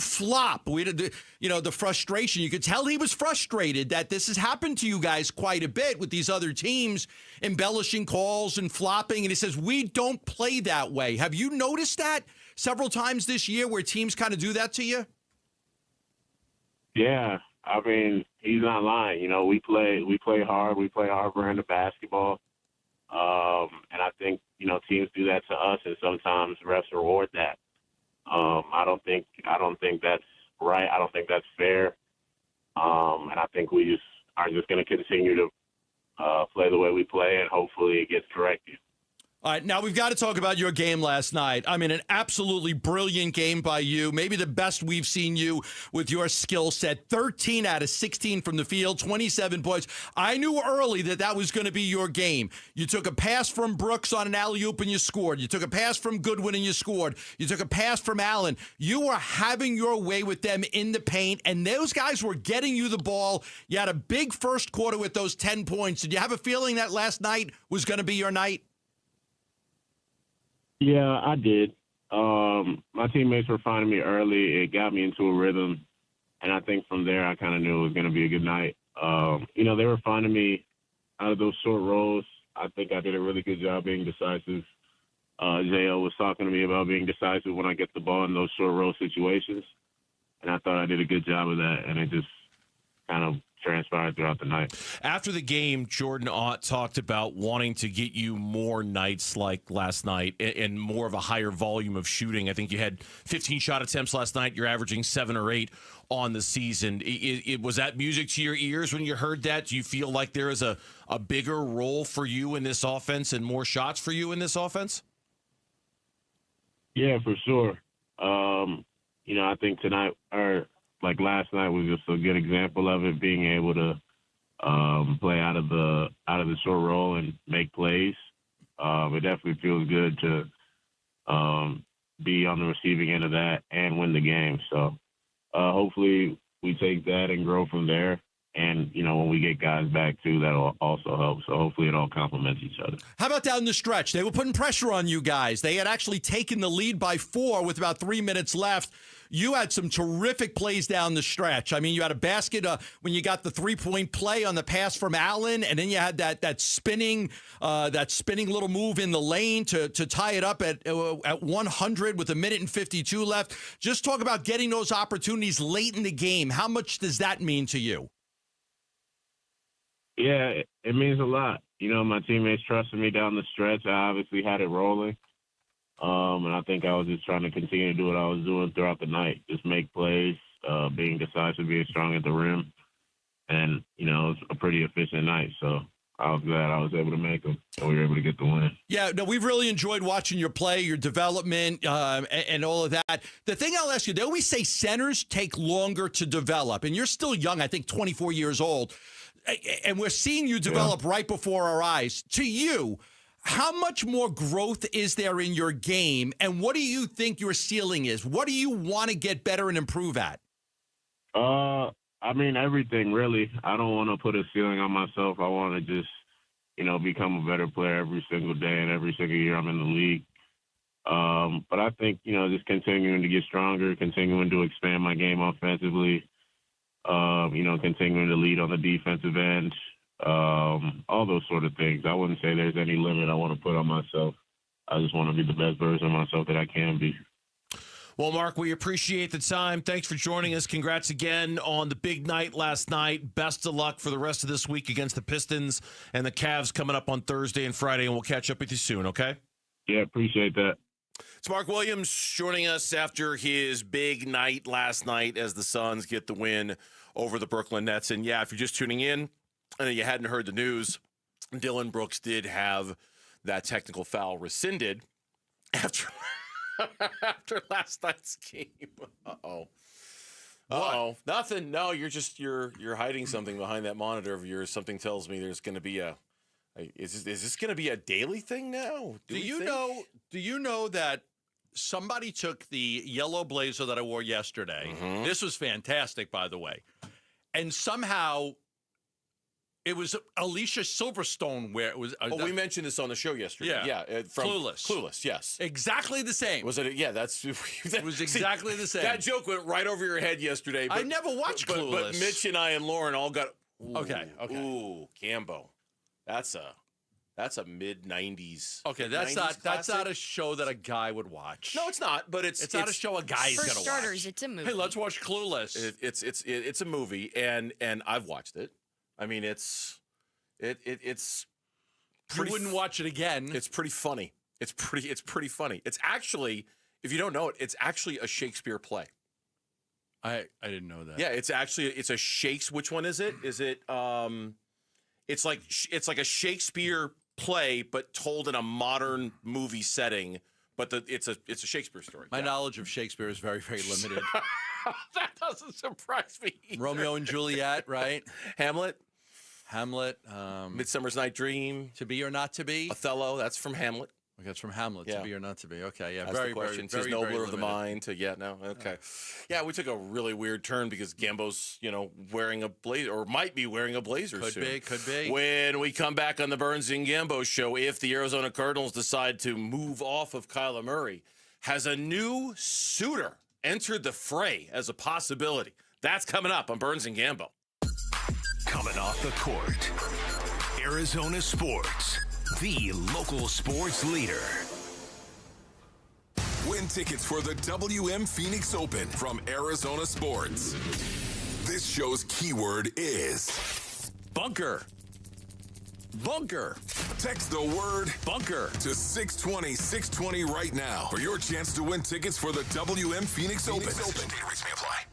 flop. The frustration. You could tell he was frustrated that this has happened to you guys quite a bit with these other teams embellishing calls and flopping. And he says we don't play that way. Have you noticed that several times this year where teams kind of do that to you?
Yeah. I mean, he's not lying. We play hard. We play hard brand of basketball. And I think, teams do that to us, and sometimes refs reward that. I don't think that's right. I don't think that's fair. And I think we just are just going to continue to play the way we play, and hopefully it gets corrected.
All right, now we've got to talk about your game last night. I mean, an absolutely brilliant game by you, maybe the best we've seen you with your skill set. 13 out of 16 from the field, 27 points. I knew early that was going to be your game. You took a pass from Brooks on an alley-oop and you scored. You took a pass from Goodwin and you scored. You took a pass from Allen. You were having your way with them in the paint, and those guys were getting you the ball. You had a big first quarter with those 10 points. Did you have a feeling that last night was going to be your night?
Yeah, I did. My teammates were finding me early. It got me into a rhythm. And I think from there, I kind of knew it was going to be a good night. They were finding me out of those short rolls. I think I did a really good job being decisive. J.O. was talking to me about being decisive when I get the ball in those short roll situations. And I thought I did a good job of that. And it just kind of transpired throughout the night.
After the game, Jordan Ott talked about wanting to get you more nights like last night and more of a higher volume of shooting. I think you had 15 shot attempts last night. You're averaging 7 or 8 on the season. Was that music to your ears when you heard that? Do you feel like there is a bigger role for you in this offense and more shots for you in this offense?
Yeah, for sure. I think tonight like last night was just a good example of it, being able to play out of the short roll and make plays. It definitely feels good to be on the receiving end of that and win the game. So hopefully we take that and grow from there. And, when we get guys back, too, that'll also help. So hopefully it all complements each other.
How about down the stretch? They were putting pressure on you guys. They had actually taken the lead by 4 with about 3 minutes left. You had some terrific plays down the stretch. I mean, you had a basket when you got the 3-point play on the pass from Allen, and then you had that spinning little move in the lane to tie it up at 100 with 1:52 left. Just talk about getting those opportunities late in the game. How much does that mean to you?
Yeah, it means a lot. My teammates trusted me down the stretch. I obviously had it rolling. And I think I was just trying to continue to do what I was doing throughout the night. Just make plays, being decisive, being strong at the rim. And, it was a pretty efficient night. So I was glad I was able to make them, and we were able to get the win.
Yeah, no, we've really enjoyed watching your play, your development, and all of that. The thing I'll ask you, they always say centers take longer to develop. And you're still young, I think 24 years old. And we're seeing you develop right before our eyes. To you, how much more growth is there in your game, and what do you think your ceiling is? What do you want to get better and improve at?
I mean, everything, really. I don't want to put a ceiling on myself. I want to just, become a better player every single day and every single year I'm in the league. But I think, just continuing to get stronger, continuing to expand my game offensively, continuing to lead on the defensive end, all those sort of things. I wouldn't say there's any limit I want to put on myself. I just want to be the best version of myself that I can be.
Well, Mark, we appreciate the time. Thanks for joining us. Congrats again on the big night last night. Best of luck for the rest of this week against the Pistons and the Cavs coming up on Thursday and Friday, and we'll catch up with you soon, okay?
Yeah, appreciate that.
It's Mark Williams joining us after his big night last night as the Suns get the win over the Brooklyn Nets. And, yeah, if you're just tuning in and you hadn't heard the news, Dillon Brooks did have that technical foul rescinded after last night's game. Uh-oh. Nothing. No, you're hiding something behind that monitor of yours. Something tells me there's going to be is this going to be a daily thing now?
Do you know that somebody took the yellow blazer that I wore yesterday?
Mm-hmm.
This was fantastic, by the way. And somehow it was Alicia Silverstone where it was.
We mentioned this on the show yesterday.
Yeah.
From
Clueless.
Clueless, yes.
Exactly the same.
Was it? Yeah, that's.
It was exactly the same.
That joke went right over your head yesterday.
I never watched Clueless.
But Mitch and I and Lauren all got.
Okay.
Ooh, Gambo. That's a mid-90s.
Okay, that's not a show that a guy would watch.
No, it's not. But it's
not a show a guy's
For
gonna watch.
starters, it's a movie.
Hey, let's watch Clueless.
It's a movie, and I've watched it. I mean, it's
you wouldn't watch it again.
It's pretty funny. It's pretty funny. It's actually, if you don't know it, it's actually a Shakespeare play.
I didn't know that.
Yeah, it's a Shakespeare. Which one is it? Is it it's like a Shakespeare play but told in a modern movie setting, but it's a Shakespeare story.
My knowledge of Shakespeare is very, very limited.
That doesn't surprise me either.
Romeo and Juliet, right?
Hamlet.
Midsummer's Night Dream. To Be or Not to Be.
Othello, that's from Hamlet.
Okay, that's from Hamlet.
Yeah.
To Be or Not to Be. Okay, yeah.
That's
very,
the question.
very,
Tis
very,
nobler
very
of the
limited.
mind to, no, okay. Yeah, we took a really weird turn because Gambo's, wearing a blazer, or might be wearing a blazer soon.
Could be.
When we come back on the Burns and Gambo show, if the Arizona Cardinals decide to move off of Kyler Murray, has a new suitor entered the fray as a possibility? That's coming up on Burns and Gambo.
Coming off the court, Arizona Sports, the local sports leader.
Win tickets for the WM Phoenix Open from Arizona Sports. This show's keyword is
bunker. Bunker.
Text the word
bunker
to 620-620 right now for your chance to win tickets for the WM Phoenix Open. Data rates may apply.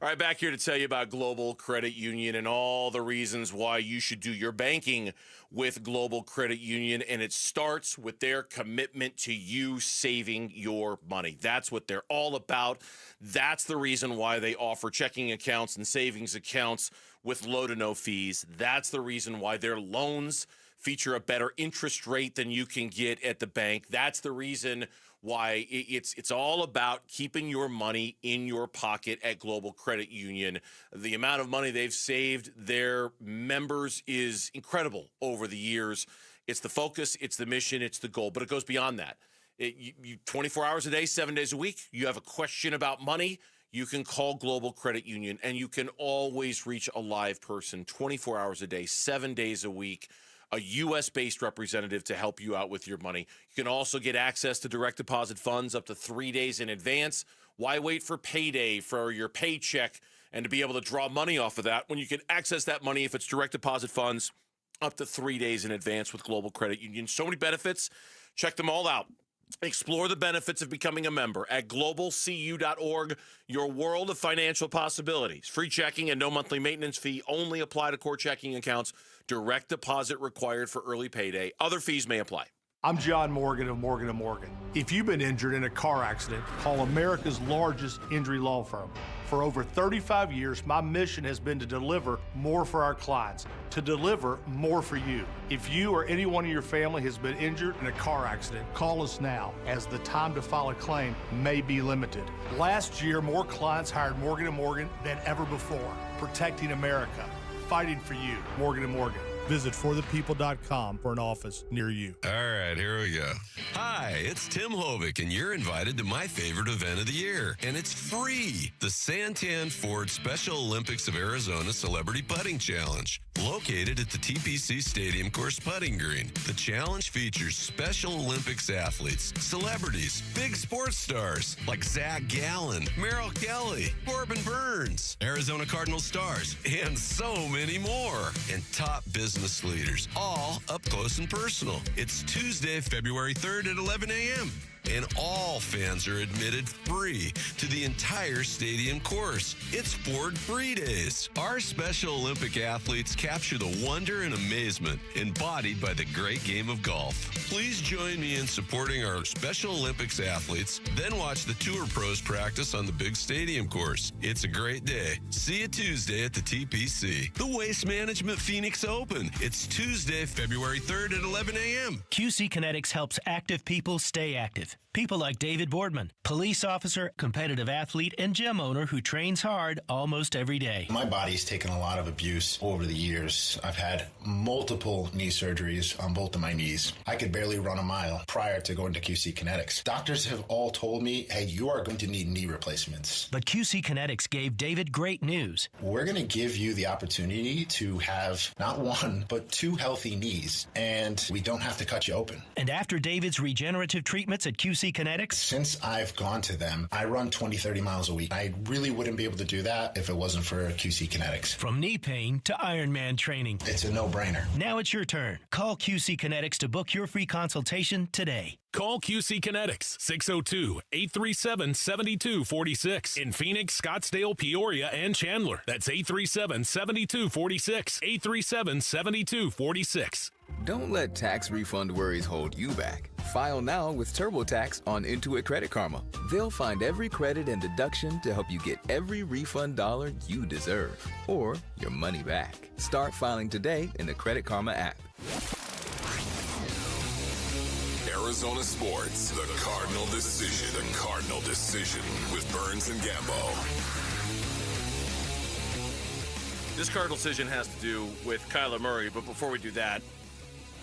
All right, back here to tell you about Global Credit Union and all the reasons why you should do your banking with Global Credit Union. And it starts with their commitment to you saving your money. That's what they're all about. That's the reason why they offer checking accounts and savings accounts with low to no fees. That's the reason why their loans feature a better interest rate than you can get at the bank. That's the reason why it's all about keeping your money in your pocket at Global Credit Union. The amount of money they've saved their members is incredible over the years. It's the focus, it's the mission, it's the goal, but it goes beyond that. You 24 hours a day, 7 days a week, you have a question about money, you can call Global Credit Union, and you can always reach a live person 24 hours a day, 7 days a week, a U.S.-based representative to help you out with your money. You can also get access to direct deposit funds up to 3 days in advance. Why wait for payday for your paycheck and to be able to draw money off of that when you can access that money if it's direct deposit funds up to 3 days in advance with Global Credit Union? So many benefits. Check them all out. Explore the benefits of becoming a member at globalcu.org, your world of financial possibilities. Free checking and no monthly maintenance fee only apply to core checking accounts. Direct deposit required for early payday. Other fees may apply.
I'm John Morgan of Morgan & Morgan. If you've been injured in a car accident, call America's largest injury law firm. For over 35 years, my mission has been to deliver more for our clients, to deliver more for you. If you or anyone in your family has been injured in a car accident, call us now, as the time to file a claim may be limited. Last year, more clients hired Morgan & Morgan than ever before, protecting America, fighting for you. Morgan & Morgan. Visit forthepeople.com for an office near you.
All right, here we go. Hi, it's Tim Hovick, and you're invited to my favorite event of the year, and it's free. The Santan Ford Special Olympics of Arizona Celebrity Putting Challenge, located at the TPC Stadium Course Putting Green. The challenge features Special Olympics athletes, celebrities, big sports stars like Zach Gallen, Merrill Kelly, Corbin Burns, Arizona Cardinals stars, and so many more. And top business leaders, all up close and personal. It's Tuesday, February 3rd at 11 a.m. And all fans are admitted free to the entire stadium course. It's Ford Free Days. Our Special Olympic athletes capture the wonder and amazement embodied by the great game of golf. Please join me in supporting our Special Olympics athletes, then watch the tour pros practice on the big stadium course. It's a great day. See you Tuesday at the TPC. The Waste Management Phoenix Open. It's Tuesday, February 3rd at 11 a.m.
QC Kinetics helps active people stay active. People like David Boardman, police officer, competitive athlete, and gym owner who trains hard almost every day.
My body's taken a lot of abuse over the years. I've had multiple knee surgeries on both of my knees. I could barely run a mile prior to going to QC Kinetics. Doctors have all told me, hey, you are going to need knee replacements.
But QC Kinetics gave David great news.
We're going to give you the opportunity to have not one, but 2 healthy knees, and we don't have to cut you open.
And after David's regenerative treatments at QC Kinetics?
Since I've gone to them, I run 20, 30 miles a week. I really wouldn't be able to do that if it wasn't for QC Kinetics.
From knee pain to Ironman training.
It's a no-brainer.
Now it's your turn. Call QC Kinetics to book your free consultation today.
Call QC Kinetics, 602-837-7246. In Phoenix, Scottsdale, Peoria, and Chandler. That's 837-7246. 837-7246.
Don't let tax refund worries hold you back. File now with TurboTax on Intuit Credit Karma. They'll find every credit and deduction to help you get every refund dollar you deserve, or your money back. Start filing today in the Credit Karma app.
Arizona Sports, the Cardinal Decision. The Cardinal Decision with Burns and Gambo.
This Cardinal Decision has to do with Kyler Murray, but before we do that,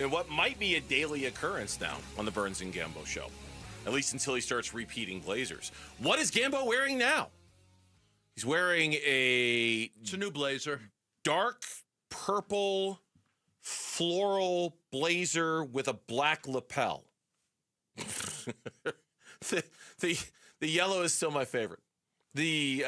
and what might be a daily occurrence now on the Burns and Gambo show, at least until he starts repeating Blazers. What is Gambo wearing now? He's wearing
It's a new blazer.
Dark purple floral blazer with a black lapel. the yellow is still my favorite. The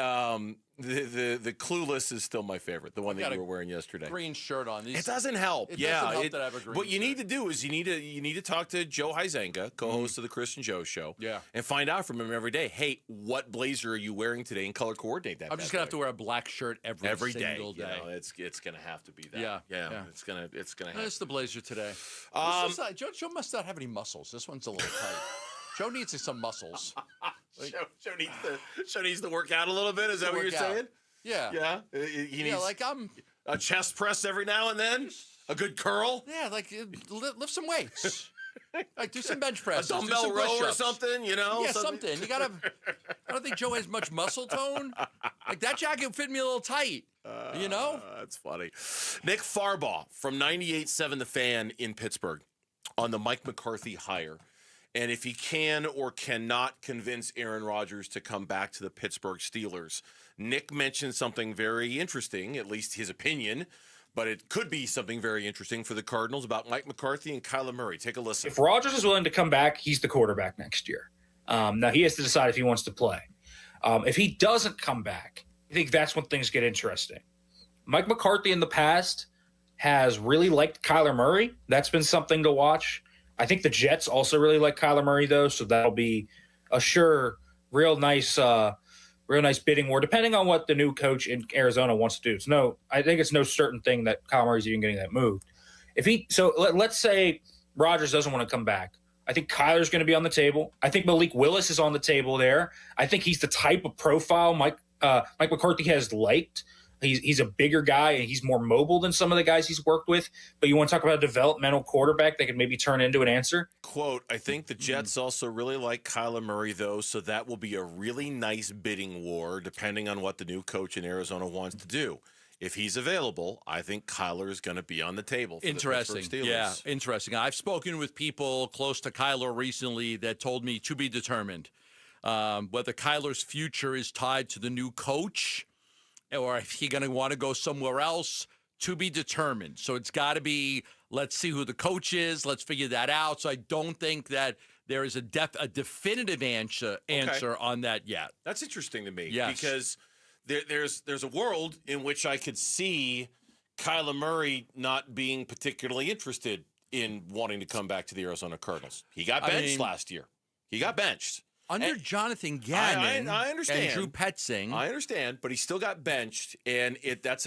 Clueless is still my favorite. The one that you were wearing yesterday.
Green shirt on.
It doesn't help.
It doesn't help that I have a green
What you
shirt.
need to do is you need to talk to Joe Huizenga, co-host of the Chris and Joe Show.
Yeah.
And find out from him every day. Hey, what blazer are you wearing today? And color coordinate that.
I'm just gonna have to wear a black shirt every single day.
You know, it's gonna have to be that.
Yeah.
It's gonna have.
That's the blazer today. Joe must not have any muscles. This one's a little tight. Joe needs some muscles.
Joe needs to work out a little bit. Is that what you're saying?
Yeah.
Yeah. He needs
like I'm
a chest press every now and then. A good curl?
Yeah, like lift some weights. Like do some bench presses.
A dumbbell row or something, you know?
Yeah, something. You gotta. I don't think Joe has much muscle tone. Like that jacket would fit me a little tight. You know?
That's funny. Nick Farbaugh from 98.7 The Fan in Pittsburgh on the Mike McCarthy hire. And if he can or cannot convince Aaron Rodgers to come back to the Pittsburgh Steelers, Nick mentioned something very interesting, at least his opinion, but it could be something very interesting for the Cardinals about Mike McCarthy and Kyler Murray. Take a listen.
If Rodgers is willing to come back, he's the quarterback next year. Now, he has to decide if he wants to play. If he doesn't come back, I think that's when things get interesting. Mike McCarthy in the past has really liked Kyler Murray. That's been something to watch. I think the Jets also really like Kyler Murray, though, so that'll be a real nice bidding war, depending on what the new coach in Arizona wants to do. I think it's no certain thing that Kyler Murray's even getting that moved. Let's say Rodgers doesn't want to come back. I think Kyler's going to be on the table. I think Malik Willis is on the table there. I think he's the type of profile Mike McCarthy has liked. He's a bigger guy, and he's more mobile than some of the guys he's worked with. But you want to talk about a developmental quarterback that could maybe turn into an answer?
Quote, I think the Jets also really like Kyler Murray, though, so that will be a really nice bidding war, depending on what the new coach in Arizona wants to do. If he's available, I think Kyler is going to be on the table for
Interesting.
the Pittsburgh Steelers.
Yeah, interesting. I've spoken with people close to Kyler recently that told me to be determined whether Kyler's future is tied to the new coach or if he's going to want to go somewhere else, to be determined. So it's got to be, let's see who the coach is. Let's figure that out. So I don't think that there is a definitive answer on that yet.
That's interesting to me.
Yes.
Because there's a world in which I could see Kyler Murray not being particularly interested in wanting to come back to the Arizona Cardinals. He got benched last year. He got benched.
Under Jonathan Gannon
I understand.
and Drew Petzing.
I understand, but he still got benched, and it's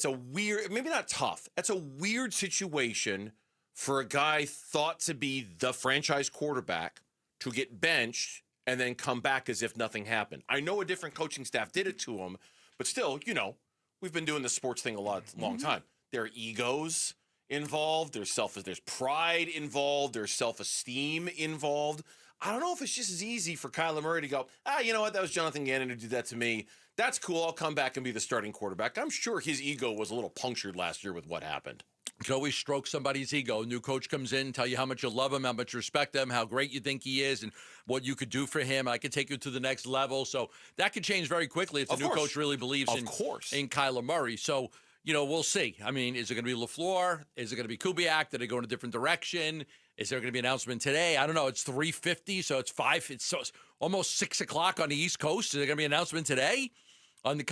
a weird, maybe not tough. That's a weird situation for a guy thought to be the franchise quarterback to get benched and then come back as if nothing happened. I know a different coaching staff did it to him, but still, we've been doing the sports thing a long time. There are egos involved. There's pride involved. There's self-esteem involved. I don't know if it's just as easy for Kyler Murray to go, you know what? That was Jonathan Gannon who did that to me. That's cool. I'll come back and be the starting quarterback. I'm sure his ego was a little punctured last year with what happened.
You can always stroke somebody's ego. New coach comes in, tell you how much you love him, how much you respect him, how great you think he is, and what you could do for him. I could take you to the next level. So that could change very quickly if the new coach really believes in Kyler Murray. So, we'll see. I mean, is it going to be LaFleur? Is it going to be Kubiak? Did they go in a different direction? Is there going to be an announcement today? I don't know. It's 3:50, so it's 5. It's almost 6 o'clock on the East Coast. Is there going to be an announcement today on the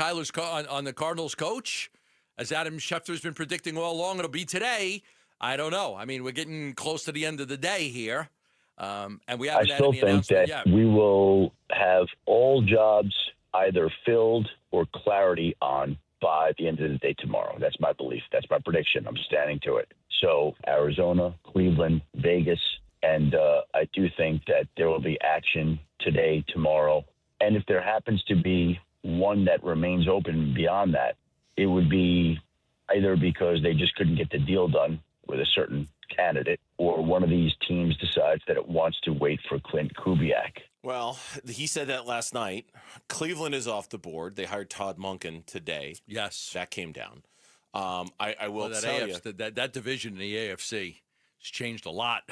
Cardinals coach? As Adam Schefter's been predicting all along, it'll be today. I don't know. I mean, we're getting close to the end of the day here, and we haven't had any announcement yet.
We will have all jobs either filled or clarity on by the end of the day tomorrow. That's my belief. That's my prediction. I'm standing to it. So Arizona, Cleveland, Vegas, and I do think that there will be action today, tomorrow. And if there happens to be one that remains open beyond that, it would be either because they just couldn't get the deal done with a certain candidate, or one of these teams decides that it wants to wait for Clint Kubiak.
Well, he said that last night. Cleveland is off the board. They hired Todd Monken today.
Yes.
That came down. I will tell you.
That division in the AFC has changed a lot.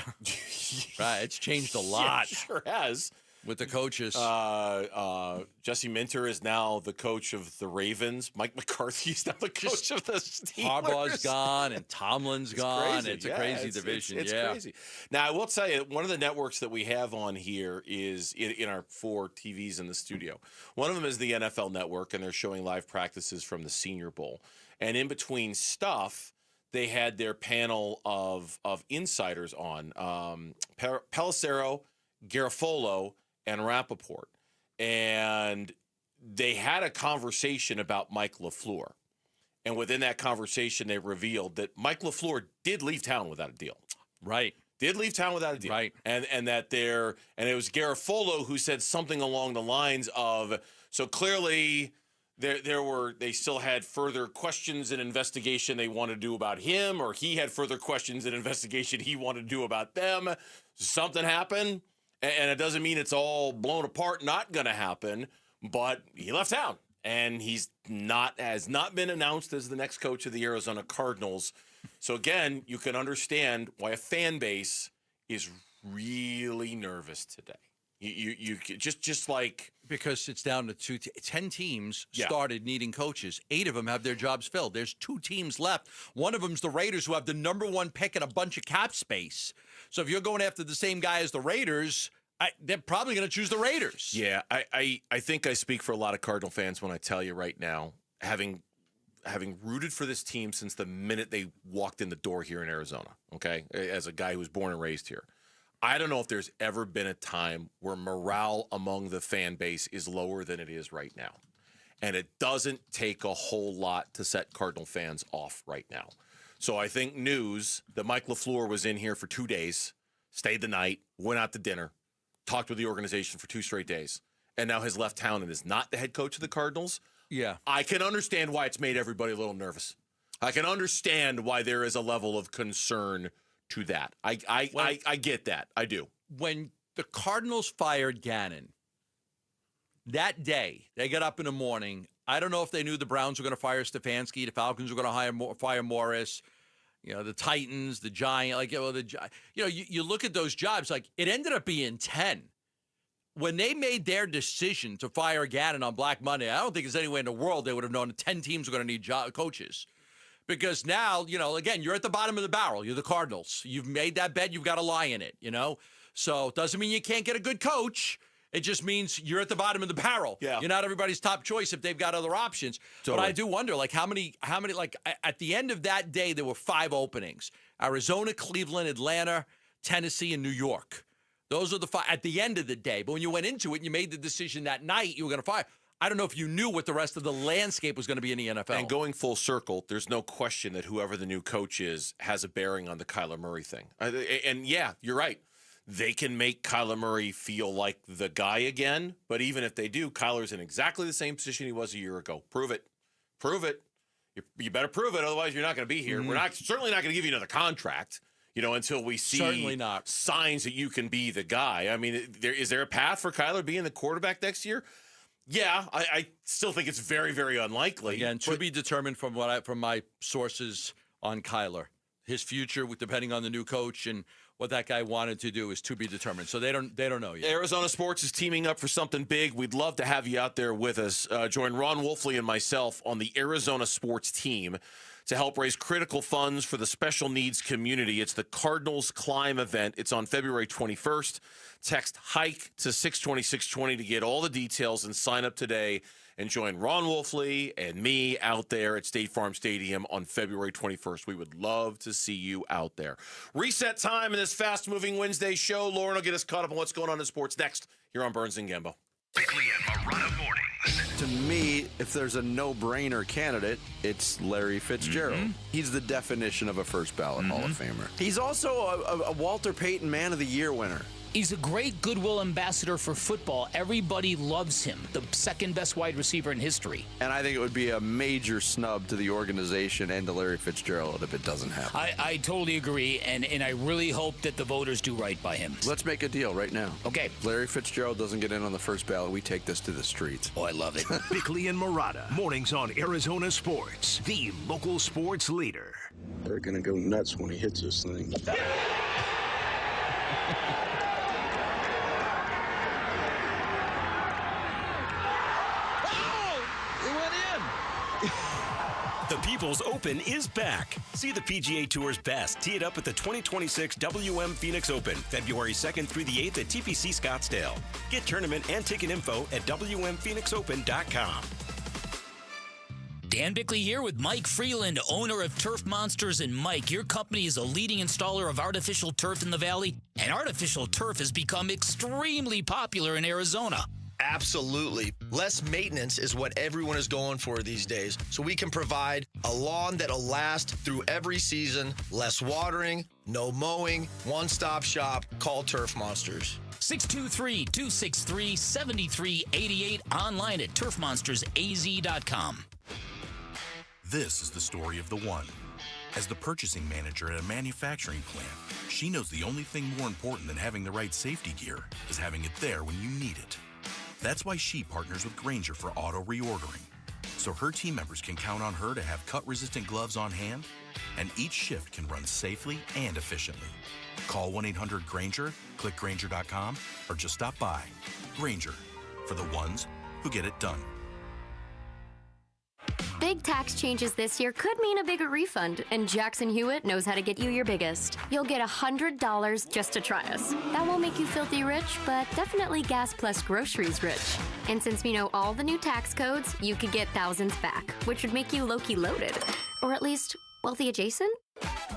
Right? It's changed a lot.
Yeah, it sure has.
With the coaches.
Jesse Minter is now the coach of the Ravens. Mike McCarthy is now the coach of the Steelers.
Harbaugh's gone and Tomlin's gone.
Crazy.
It's a crazy division.
It's crazy. Now, I will tell you, one of the networks that we have on here is in our 4 TVs in the studio. One of them is the NFL Network, and they're showing live practices from the Senior Bowl. And in between stuff, they had their panel of insiders on. Pelissero, Garofolo, and Rappaport. And they had a conversation about Mike LaFleur. And within that conversation, they revealed that Mike LaFleur did leave town without a deal.
Right.
Did leave town without a deal.
Right.
And it was Garofolo who said something along the lines of, so clearly They still had further questions and investigation they wanted to do about him, or he had further questions and investigation he wanted to do about them. Something happened, and it doesn't mean it's all blown apart, not going to happen, but he left town, and has not been announced as the next coach of the Arizona Cardinals. So again, you can understand why a fan base is really nervous today. You just like,
because it's down to 10 teams started needing coaches. 8 of them have their jobs filled. There's 2 teams left. One of them's the Raiders, who have the number 1 pick and a bunch of cap space. So if you're going after the same guy as the Raiders, they're probably going to choose the Raiders.
Yeah, I think I speak for a lot of Cardinal fans when I tell you right now, having rooted for this team since the minute they walked in the door here in Arizona, okay, as a guy who was born and raised here, I don't know if there's ever been a time where morale among the fan base is lower than it is right now. And it doesn't take a whole lot to set Cardinal fans off right now. So I think news that Mike LaFleur was in here for 2 days, stayed the night, went out to dinner, talked with the organization for 2 straight days, and now has left town and is not the head coach of the Cardinals.
Yeah.
I can understand why it's made everybody a little nervous. I can understand why there is a level of concern to that. I get that. I do.
When the Cardinals fired Gannon, that day, they got up in the morning. I don't know if they knew the Browns were going to fire Stefanski, the Falcons were going to fire Morris, the Titans, the Giants. You look at those jobs, like it ended up being 10. When they made their decision to fire Gannon on Black Monday, I don't think there's anywhere in the world they would have known that 10 teams were going to need coaches. Because now, again, you're at the bottom of the barrel. You're the Cardinals. You've made that bet. You've got a lie in it, So it doesn't mean you can't get a good coach. It just means you're at the bottom of the barrel.
Yeah.
You're not everybody's top choice if they've got other options.
Totally.
But I do wonder, how many, at the end of that day, there were 5 openings. Arizona, Cleveland, Atlanta, Tennessee, and New York. Those are the 5 at the end of the day. But when you went into it and you made the decision that night you were going to fire, I don't know if you knew what the rest of the landscape was going to be in the NFL.
And going full circle, there's no question that whoever the new coach is has a bearing on the Kyler Murray thing. And yeah, you're right. They can make Kyler Murray feel like the guy again. But even if they do, Kyler's in exactly the same position he was a year ago. Prove it. Prove it. You better prove it. Otherwise, you're not going to be here.
Mm-hmm.
We're certainly not going to give you another contract. Until we see
Certainly not.
signs that you can be the guy. I mean, is there a path for Kyler being the quarterback next year? Yeah, I still think it's very, very unlikely.
Again, to be determined from my sources on Kyler. His future, depending on the new coach and what that guy wanted to do, is to be determined. So they don't know yet.
Arizona Sports is teaming up for something big. We'd love to have you out there with us. Join Ron Wolfley and myself on the Arizona Sports team to help raise critical funds for the special needs community. It's the Cardinals Climb event. It's on February 21st. Text HIKE to 620-620 to get all the details and sign up today and join Ron Wolfley and me out there at State Farm Stadium on February 21st. We would love to see you out there. Reset time in this fast-moving Wednesday show. Lauren will get us caught up on what's going on in sports next here on Burns and Gambo.
Bickley and Morada mornings.
To me, if there's a no-brainer candidate, it's Larry Fitzgerald.
Mm-hmm.
He's the definition of a first ballot Hall of Famer. He's also a Walter Payton Man of the Year winner.
He's a great goodwill ambassador for football. Everybody loves him, the second best wide receiver in history.
And I think it would be a major snub to the organization and to Larry Fitzgerald if it doesn't happen.
I totally agree, and I really hope that the voters do right by him.
Let's make a deal right now.
Okay.
Larry Fitzgerald doesn't get in on the first ballot. We take this to the streets.
Oh, I love it.
Bickley and Morada mornings on Arizona Sports, the local sports leader.
They're going to go nuts when he hits this thing.
The People's Open is back. See the PGA Tour's best tee it up at the 2026 WM Phoenix Open, February 2nd through the 8th at TPC Scottsdale. Get tournament and ticket info at WMPhoenixOpen.com.
Dan Bickley here with Mike Freeland, owner of Turf Monsters. And Mike, your company is a leading installer of artificial turf in the Valley, and artificial turf has become extremely popular in Arizona.
Absolutely. Less maintenance is what everyone is going for these days. So we can provide a lawn that'll last through every season, less watering, no mowing, one-stop shop. Call Turf Monsters.
623-263-7388. Online at turfmonstersaz.com.
This is the story of the one. As the purchasing manager at a manufacturing plant, she knows the only thing more important than having the right safety gear is having it there when you need it. That's why she partners with Grainger for auto reordering, so her team members can count on her to have cut-resistant gloves on hand, and each shift can run safely and efficiently. Call 1-800-GRAINGER, click Grainger.com, or just stop by. Grainger, for the ones who get it done.
Big tax changes this year could mean a bigger refund, and Jackson Hewitt knows how to get you your biggest. You'll get $100 just to try us. That won't make you filthy rich, but definitely gas plus groceries rich. And since we know all the new tax codes, you could get thousands back, which would make you low-key loaded. Or at least wealthy adjacent?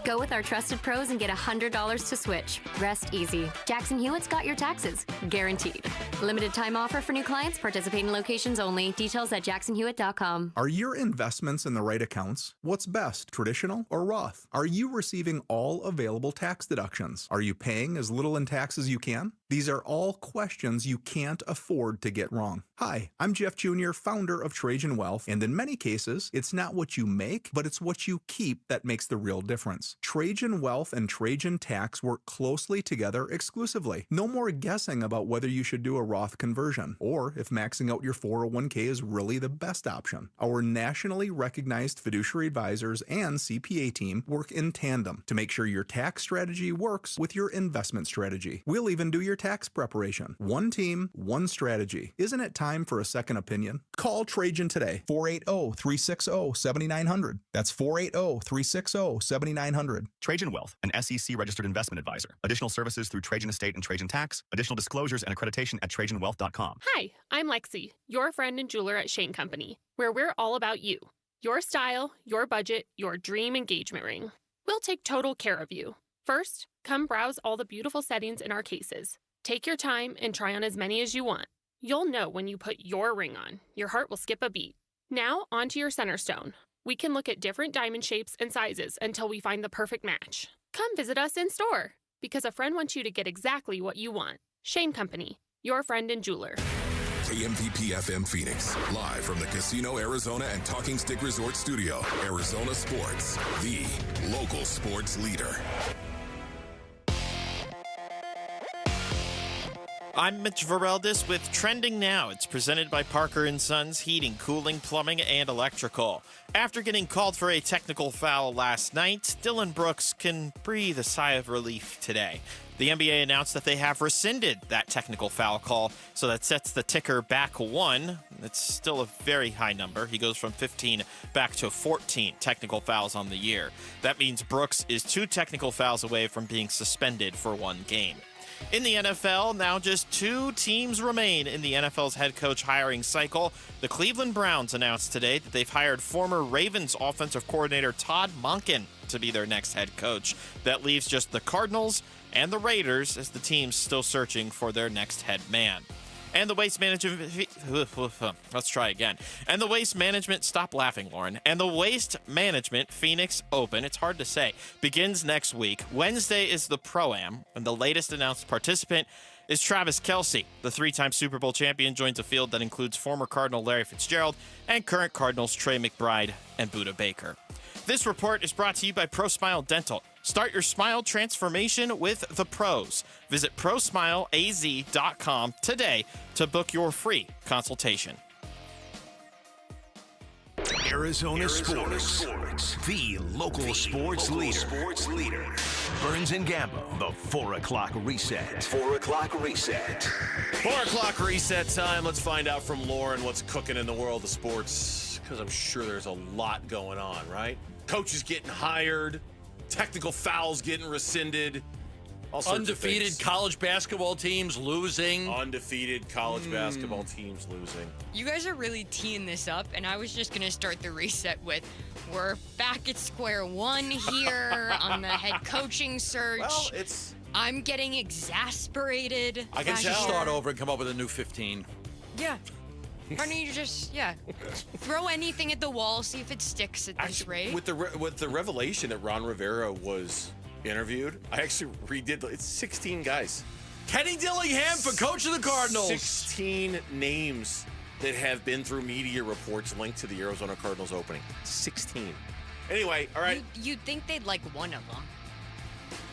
Go with our trusted pros and get $100 to switch. Rest easy. Jackson Hewitt's got your taxes. Guaranteed. Limited time offer for new clients. Participating locations only. Details at jacksonhewitt.com.
Are your investments in the right accounts? What's best, traditional or Roth? Are you receiving all available tax deductions? Are you paying as little in tax as you can? These are all questions you can't afford to get wrong. Hi, I'm Jeff Jr., founder of Trajan Wealth, and in many cases, it's not what you make, but it's what you keep that makes the real difference. Trajan Wealth and Trajan Tax work closely together exclusively. No more guessing about whether you should do a Roth conversion, or if maxing out your 401k is really the best option. Our nationally recognized fiduciary advisors and CPA team work in tandem to make sure your tax strategy works with your investment strategy. We'll even do your tax preparation. One team, one strategy. Isn't it time for a second opinion? Call Trajan today, 480-360-7900. That's 480-360-7900.
Trajan Wealth, an SEC registered investment advisor. Additional services through Trajan Estate and Trajan Tax. Additional disclosures and accreditation at TrajanWealth.com.
Hi, I'm Lexi, your friend and jeweler at Shane Company, where we're all about you. Your style, your budget, your dream engagement ring. We'll take total care of you. First, come browse all the beautiful settings in our cases. Take your time and try on as many as you want. You'll know when you put your ring on. Your heart will skip a beat. Now, onto your center stone. We can look at different diamond shapes and sizes until we find the perfect match. Come visit us in store, because a friend wants you to get exactly what you want. Shane Company, your friend and jeweler.
KMVP FM Phoenix, live from the Casino Arizona and Talking Stick Resort Studio. Arizona Sports, the local sports leader.
I'm Mitch Vareldis with Trending Now. It's presented by Parker & Sons Heating, Cooling, Plumbing, and Electrical. After getting called for a technical foul last night, Dillon Brooks can breathe a sigh of relief today. The NBA announced that they have rescinded that technical foul call, so that sets the ticker back one. It's still a very high number. He goes from 15 back to 14 technical fouls on the year. That means Brooks is 2 technical fouls away from being suspended for 1 game. In the NFL, now just 2 teams remain in the NFL's head coach hiring cycle. The Cleveland Browns announced today that they've hired former Ravens offensive coordinator Todd Monken to be their next head coach. That leaves just the Cardinals and the Raiders as the teams still searching for their next head man. And the Waste Management, let's try again. And the Waste Management, stop laughing, Lauren. And the Waste Management Phoenix Open, it's hard to say, begins next week. Wednesday is the Pro-Am, and the latest announced participant is Travis Kelce. The 3-time Super Bowl champion joins a field that includes former Cardinal Larry Fitzgerald and current Cardinals Trey McBride and Budda Baker. This report is brought to you by ProSmile Dental. Start your smile transformation with the pros. Visit ProSmileAZ.com today to book your free consultation.
Arizona Sports, the local sports leader. Burns and Gambo, the 4 o'clock reset. 4 o'clock reset.
4 o'clock reset time. Let's find out from Lauren what's cooking in the world of sports, because I'm sure there's a lot going on, right? Coaches getting hired, technical fouls getting rescinded, all sorts
undefeated
of things.
college basketball teams losing.
Undefeated college basketball teams losing.
You guys are really teeing this up, and I was just going to start the reset with, we're back at square one here on the head coaching search.
Well,
I'm getting exasperated.
I can just start over and come up with a new 15.
Yeah. Why don't you just, throw anything at the wall, see if it sticks at this rate?
With the revelation that Ron Rivera was interviewed, I actually redid. It's 16 guys.
Kenny Dillingham for coach of the Cardinals.
16 names that have been through media reports linked to the Arizona Cardinals opening. 16. Anyway, all right.
You'd think they'd like one of them.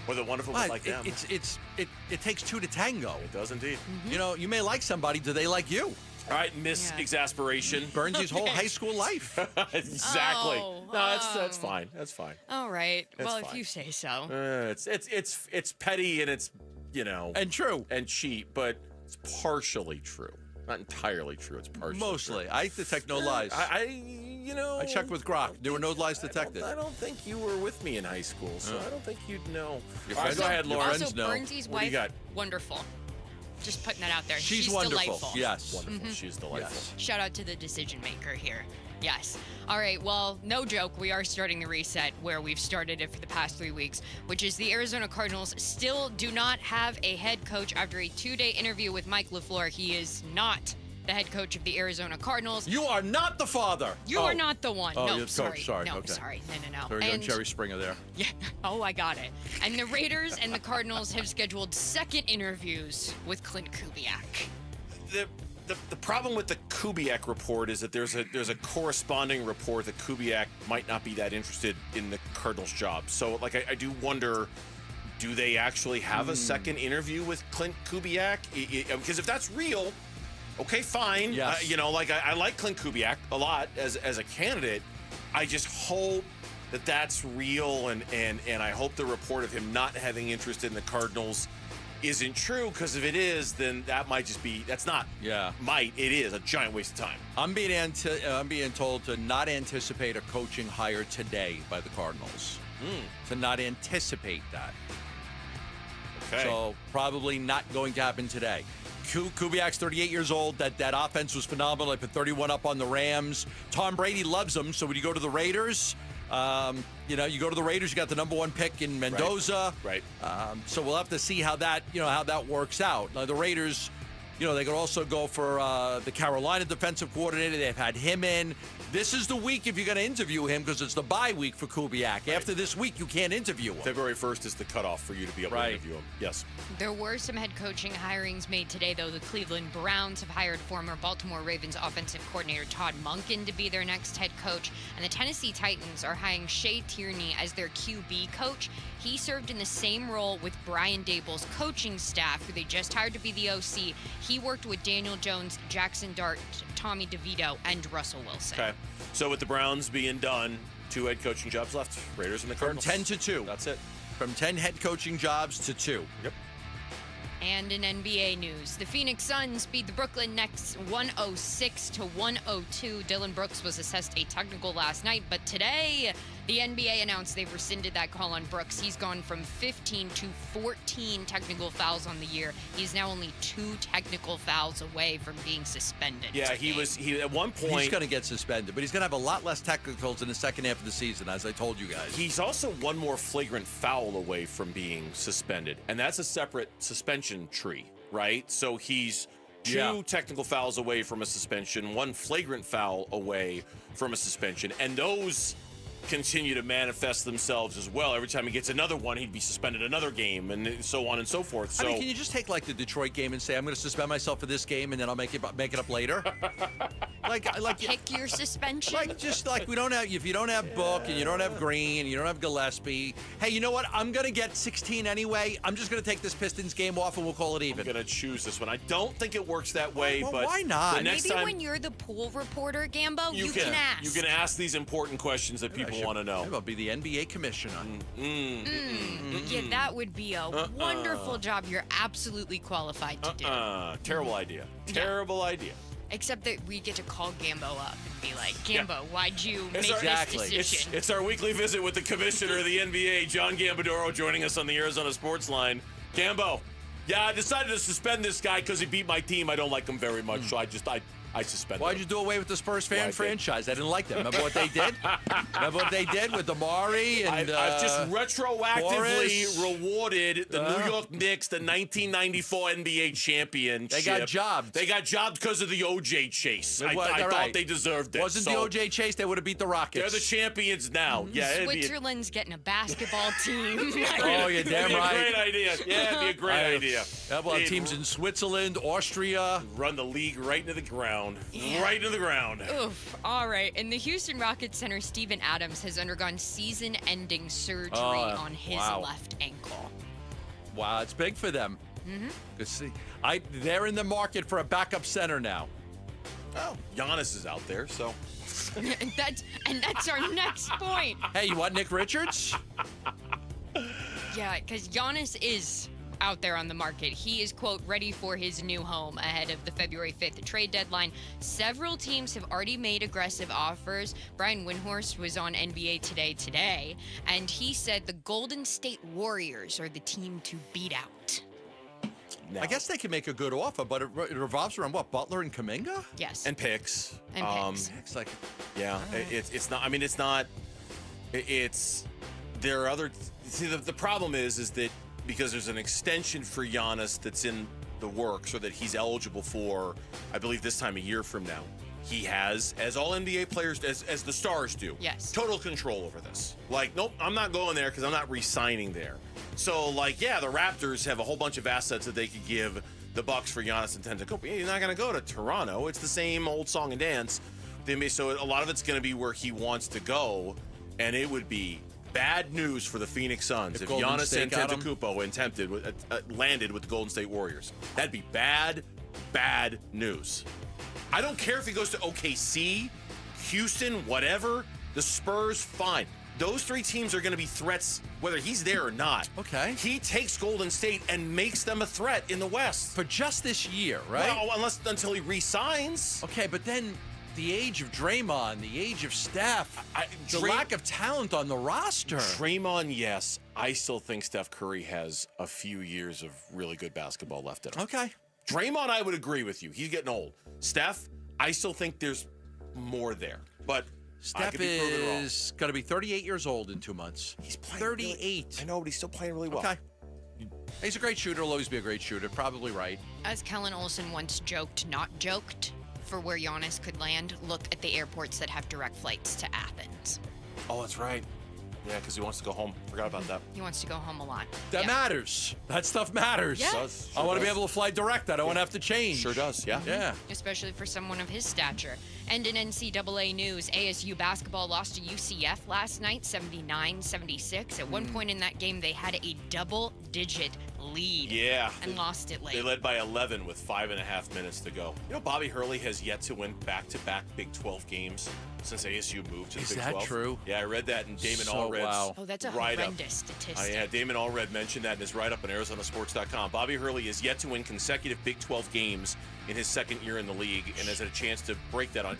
Or the one of them would like them.
It takes two to tango.
It does indeed.
You know, you may like somebody. Do they like you?
All right, Miss Exasperation.
Burns his whole high school life.
Exactly.
Oh,
No, that's fine. That's fine.
All right.
That's
well,
fine.
if you say so.
It's petty and it's,
and true
and cheap, but it's partially true. Not entirely true. It's partially
Mostly.
true.
I detect no lies.
I
checked with Grok. There were no lies detected.
I don't think you were with me in high school, so I don't think you'd know.
Your
All right,
friends-
go ahead,
your
Laura.
friends know.
Burnsy's
What do you
wife,
got?
wonderful. Just putting that out there.
She's
She's
wonderful.
delightful.
Yes.
Wonderful. She's delightful.
Shout out to the decision maker here. Yes. All right. Well, no joke. We are starting the reset where we've started it for the past 3 weeks, which is the Arizona Cardinals still do not have a head coach after a 2-day interview with Mike LaFleur. He is not the head coach of the Arizona Cardinals.
You are not the father.
You are not the one.
Oh,
no,
you're
sorry.
coach. Sorry.
No,
okay.
sorry. No.
Very young Jerry Springer there.
Yeah. Oh, I got it. And the Raiders and the Cardinals have scheduled second interviews with Clint Kubiak.
The problem with the Kubiak report is that there's a corresponding report that Kubiak might not be that interested in the Cardinals job. So, like, I do wonder, do they actually have a second interview with Clint Kubiak? Because if that's real, okay, fine.
Yes.
I like Clint Kubiak a lot as a candidate. I just hope that that's real, and I hope the report of him not having interest in the Cardinals isn't true, because if it is, then that might just be, that's not, it is a giant waste of time.
I'm being told to not anticipate a coaching hire today by the Cardinals. To not anticipate that.
Okay.
So probably not going to happen today. Kubiak's 38 years old. That offense was phenomenal. They put 31 up on the Rams. Tom Brady loves them. So when you go to the Raiders, you go to the Raiders, you got the number 1 pick in Mendoza.
Right.
So we'll have to see how that works out. Now the Raiders, they could also go for the Carolina defensive coordinator. They've had him in. This is the week if you're going to interview him, because it's the bye week for Kubiak. Right. After this week, you can't interview him.
February 1st is the cutoff for you to be able to interview him. Yes.
There were some head coaching hirings made today, though. The Cleveland Browns have hired former Baltimore Ravens offensive coordinator Todd Monken to be their next head coach. And the Tennessee Titans are hiring Shea Tierney as their QB coach. He served in the same role with Brian Daboll's coaching staff, who they just hired to be the OC. He worked with Daniel Jones, Jackson Dart, Tommy DeVito, and Russell Wilson.
Okay. So with the Browns being done, 2 head coaching jobs left. Raiders and the Cardinals.
From 10 to 2.
That's it.
From 10 head coaching jobs to 2.
Yep.
And in NBA news, the Phoenix Suns beat the Brooklyn Nets 106-102. Dylan Brooks was assessed a technical last night, but today the NBA announced they've rescinded that call on Brooks. He's gone from 15 to 14 technical fouls on the year. He's now only 2 technical fouls away from being suspended.
Yeah, he at one point.
He's going to get suspended, but he's going to have a lot less technicals in the second half of the season, as I told you guys.
He's also one more flagrant foul away from being suspended, and that's a separate suspension tree, right? So he's 2 technical fouls away from a suspension, 1 flagrant foul away from a suspension, and those continue to manifest themselves as well. Every time he gets another one, he'd be suspended another game, and so on and so forth. So,
I mean, can you just take like the Detroit game and say, I'm going to suspend myself for this game, and then I'll make it up later? like
Pick your suspension.
If you don't have Book and you don't have Green and you don't have Gillespie, hey, you know what? I'm going to get 16 anyway. I'm just going to take this Pistons game off and we'll call it even.
I'm going to choose this one. I don't think it works that way, but
why not?
Maybe when you're the pool reporter, Gambo, you can ask.
You can ask these important questions that people want to know.
I'll be the NBA commissioner.
Yeah, that would be a wonderful job. You're absolutely qualified to do.
Terrible idea. Terrible idea.
Except that we get to call Gambo up and be like, Gambo, why'd you make this decision?
It's our weekly visit with the commissioner of the NBA, John Gambadoro, joining us on the Arizona Sports Line. Gambo, I decided to suspend this guy because he beat my team. I don't like him very much, so I I suspended
Why'd
him.
you do away with the Spurs fan
Well, I did.
franchise? I didn't like them. Remember what they did? Remember what they did with Amari and
I've just retroactively
Forrest?
rewarded the New York Knicks the 1994 NBA championship.
They got jobbed.
They got jobbed because of the OJ chase. I
All
thought
right.
they deserved it.
Wasn't
So
the OJ chase? They would have beat the Rockets.
They're the champions now. Yeah, it'd be
Switzerland's getting a basketball team.
Oh, you're damn
it'd be
right.
a great idea. Yeah, it'd be a great idea.
Yeah, well,
They'd
teams in Switzerland, Austria.
run the league right into the ground.
Yeah.
Right into the ground.
Oof. All right. And the Houston Rockets center Steven Adams has undergone season-ending surgery on his left ankle.
Wow, it's big for them.
Mm-hmm.
Good see. They're in the market for a backup center now.
Oh, Giannis is out there, so.
and that's our next point.
Hey, you want Nick Richards?
Yeah, because Giannis is out there on the market. He is, quote, ready for his new home ahead of the February 5th trade deadline. Several teams have already made aggressive offers. Brian Windhorst was on NBA Today, and he said the Golden State Warriors are the team to beat out.
I guess they can make a good offer, but it revolves around what? Butler and Kuminga?
Yes.
And picks.
And picks.
It's like,
yeah, it's not. I mean, it's not. It's there are other. See, the problem is that because there's an extension for Giannis that's in the works or that he's eligible for, I believe this time a year from now. He has, as all NBA players, as the stars do,
yes,
total control over this. Like, nope, I'm not going there because I'm not re-signing there. So, like, yeah, the Raptors have a whole bunch of assets that they could give the Bucks for Giannis and Antetokounmpo. Yeah, you're not going to go to Toronto. It's the same old song and dance. So a lot of it's going to be where he wants to go, and it would be bad news for the Phoenix Suns if
Golden
Giannis
State got him?
Antetokounmpo landed with the Golden State Warriors. That'd be bad news. I don't care if he goes to OKC, Houston, whatever. The Spurs, fine. Those three teams are going to be threats whether he's there or not.
Okay.
He takes Golden State and makes them a threat in the West.
For just this year, right?
Well, until he re-signs.
Okay, but then the age of Draymond, the age of Steph, the lack of talent on the roster.
Draymond, yes. I still think Steph Curry has a few years of really good basketball left in him.
Okay.
Draymond, I would agree with you. He's getting old. Steph, I still think there's more there. But I
Steph
could be proven wrong.
is going to be 38 years old in 2 months.
He's playing
38.
I know, but he's still playing really well.
Okay. He's a great shooter. Will always be a great shooter. Probably right.
As Kellen Olson once joked, not joked, for where Giannis could land, look at the airports that have direct flights to Athens.
Oh, that's right. Yeah, because he wants to go home. Forgot about that.
He wants to go home a lot.
That matters. That stuff matters.
Yeah.
Does.
I want to be
does.
able to fly direct. I don't want to have to change.
Sure does, yeah.
Yeah.
Especially for someone of his stature. And in NCAA news, ASU basketball lost to UCF last night, 79-76. At one point in that game, they had a double-digit lead.
Yeah.
And lost it late.
They led by 11 with 5.5 minutes to go. You know, Bobby Hurley has yet to win back-to-back Big 12 games since ASU moved to the Big 12.
Is that true?
Yeah, I read that in Damon
So,
Allred's
wow.
Oh, that's a
write-up.
horrendous statistic.
Yeah, Damon Allred mentioned that in his write-up on ArizonaSports.com. Bobby Hurley is yet to win consecutive Big 12 games in his second year in the league and had a chance to break that on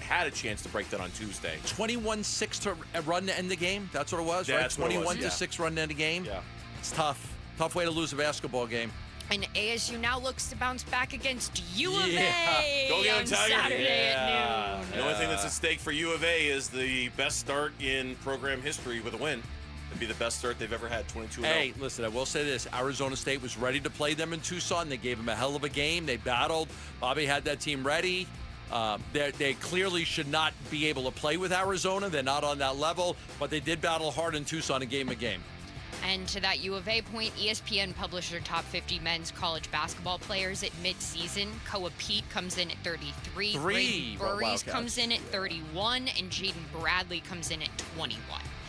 Tuesday.
21-6 to run to end the game. That's what it was,
That's what
right?
it was,
21-6 run to end the game.
Yeah.
It's tough. Tough way to lose a basketball game.
And ASU now looks to bounce back against U of
Yeah.
A
Go get
on
him, Tiger.
Saturday at noon.
The only thing that's at stake for U of A is the best start in program history with a win. It'd be the best start they've ever had, 22-0.
Hey, listen, I will say this. Arizona State was ready to play them in Tucson. They gave them a hell of a game. They battled. Bobby had that team ready. They clearly should not be able to play with Arizona. They're not on that level, but they did battle hard in Tucson and gave them a game.
And to that U of A point, ESPN published their top 50 men's college basketball players at midseason. Koa Pete comes in at 33. Braden Burries comes in at 31. And Jaden Bradley comes in at 21.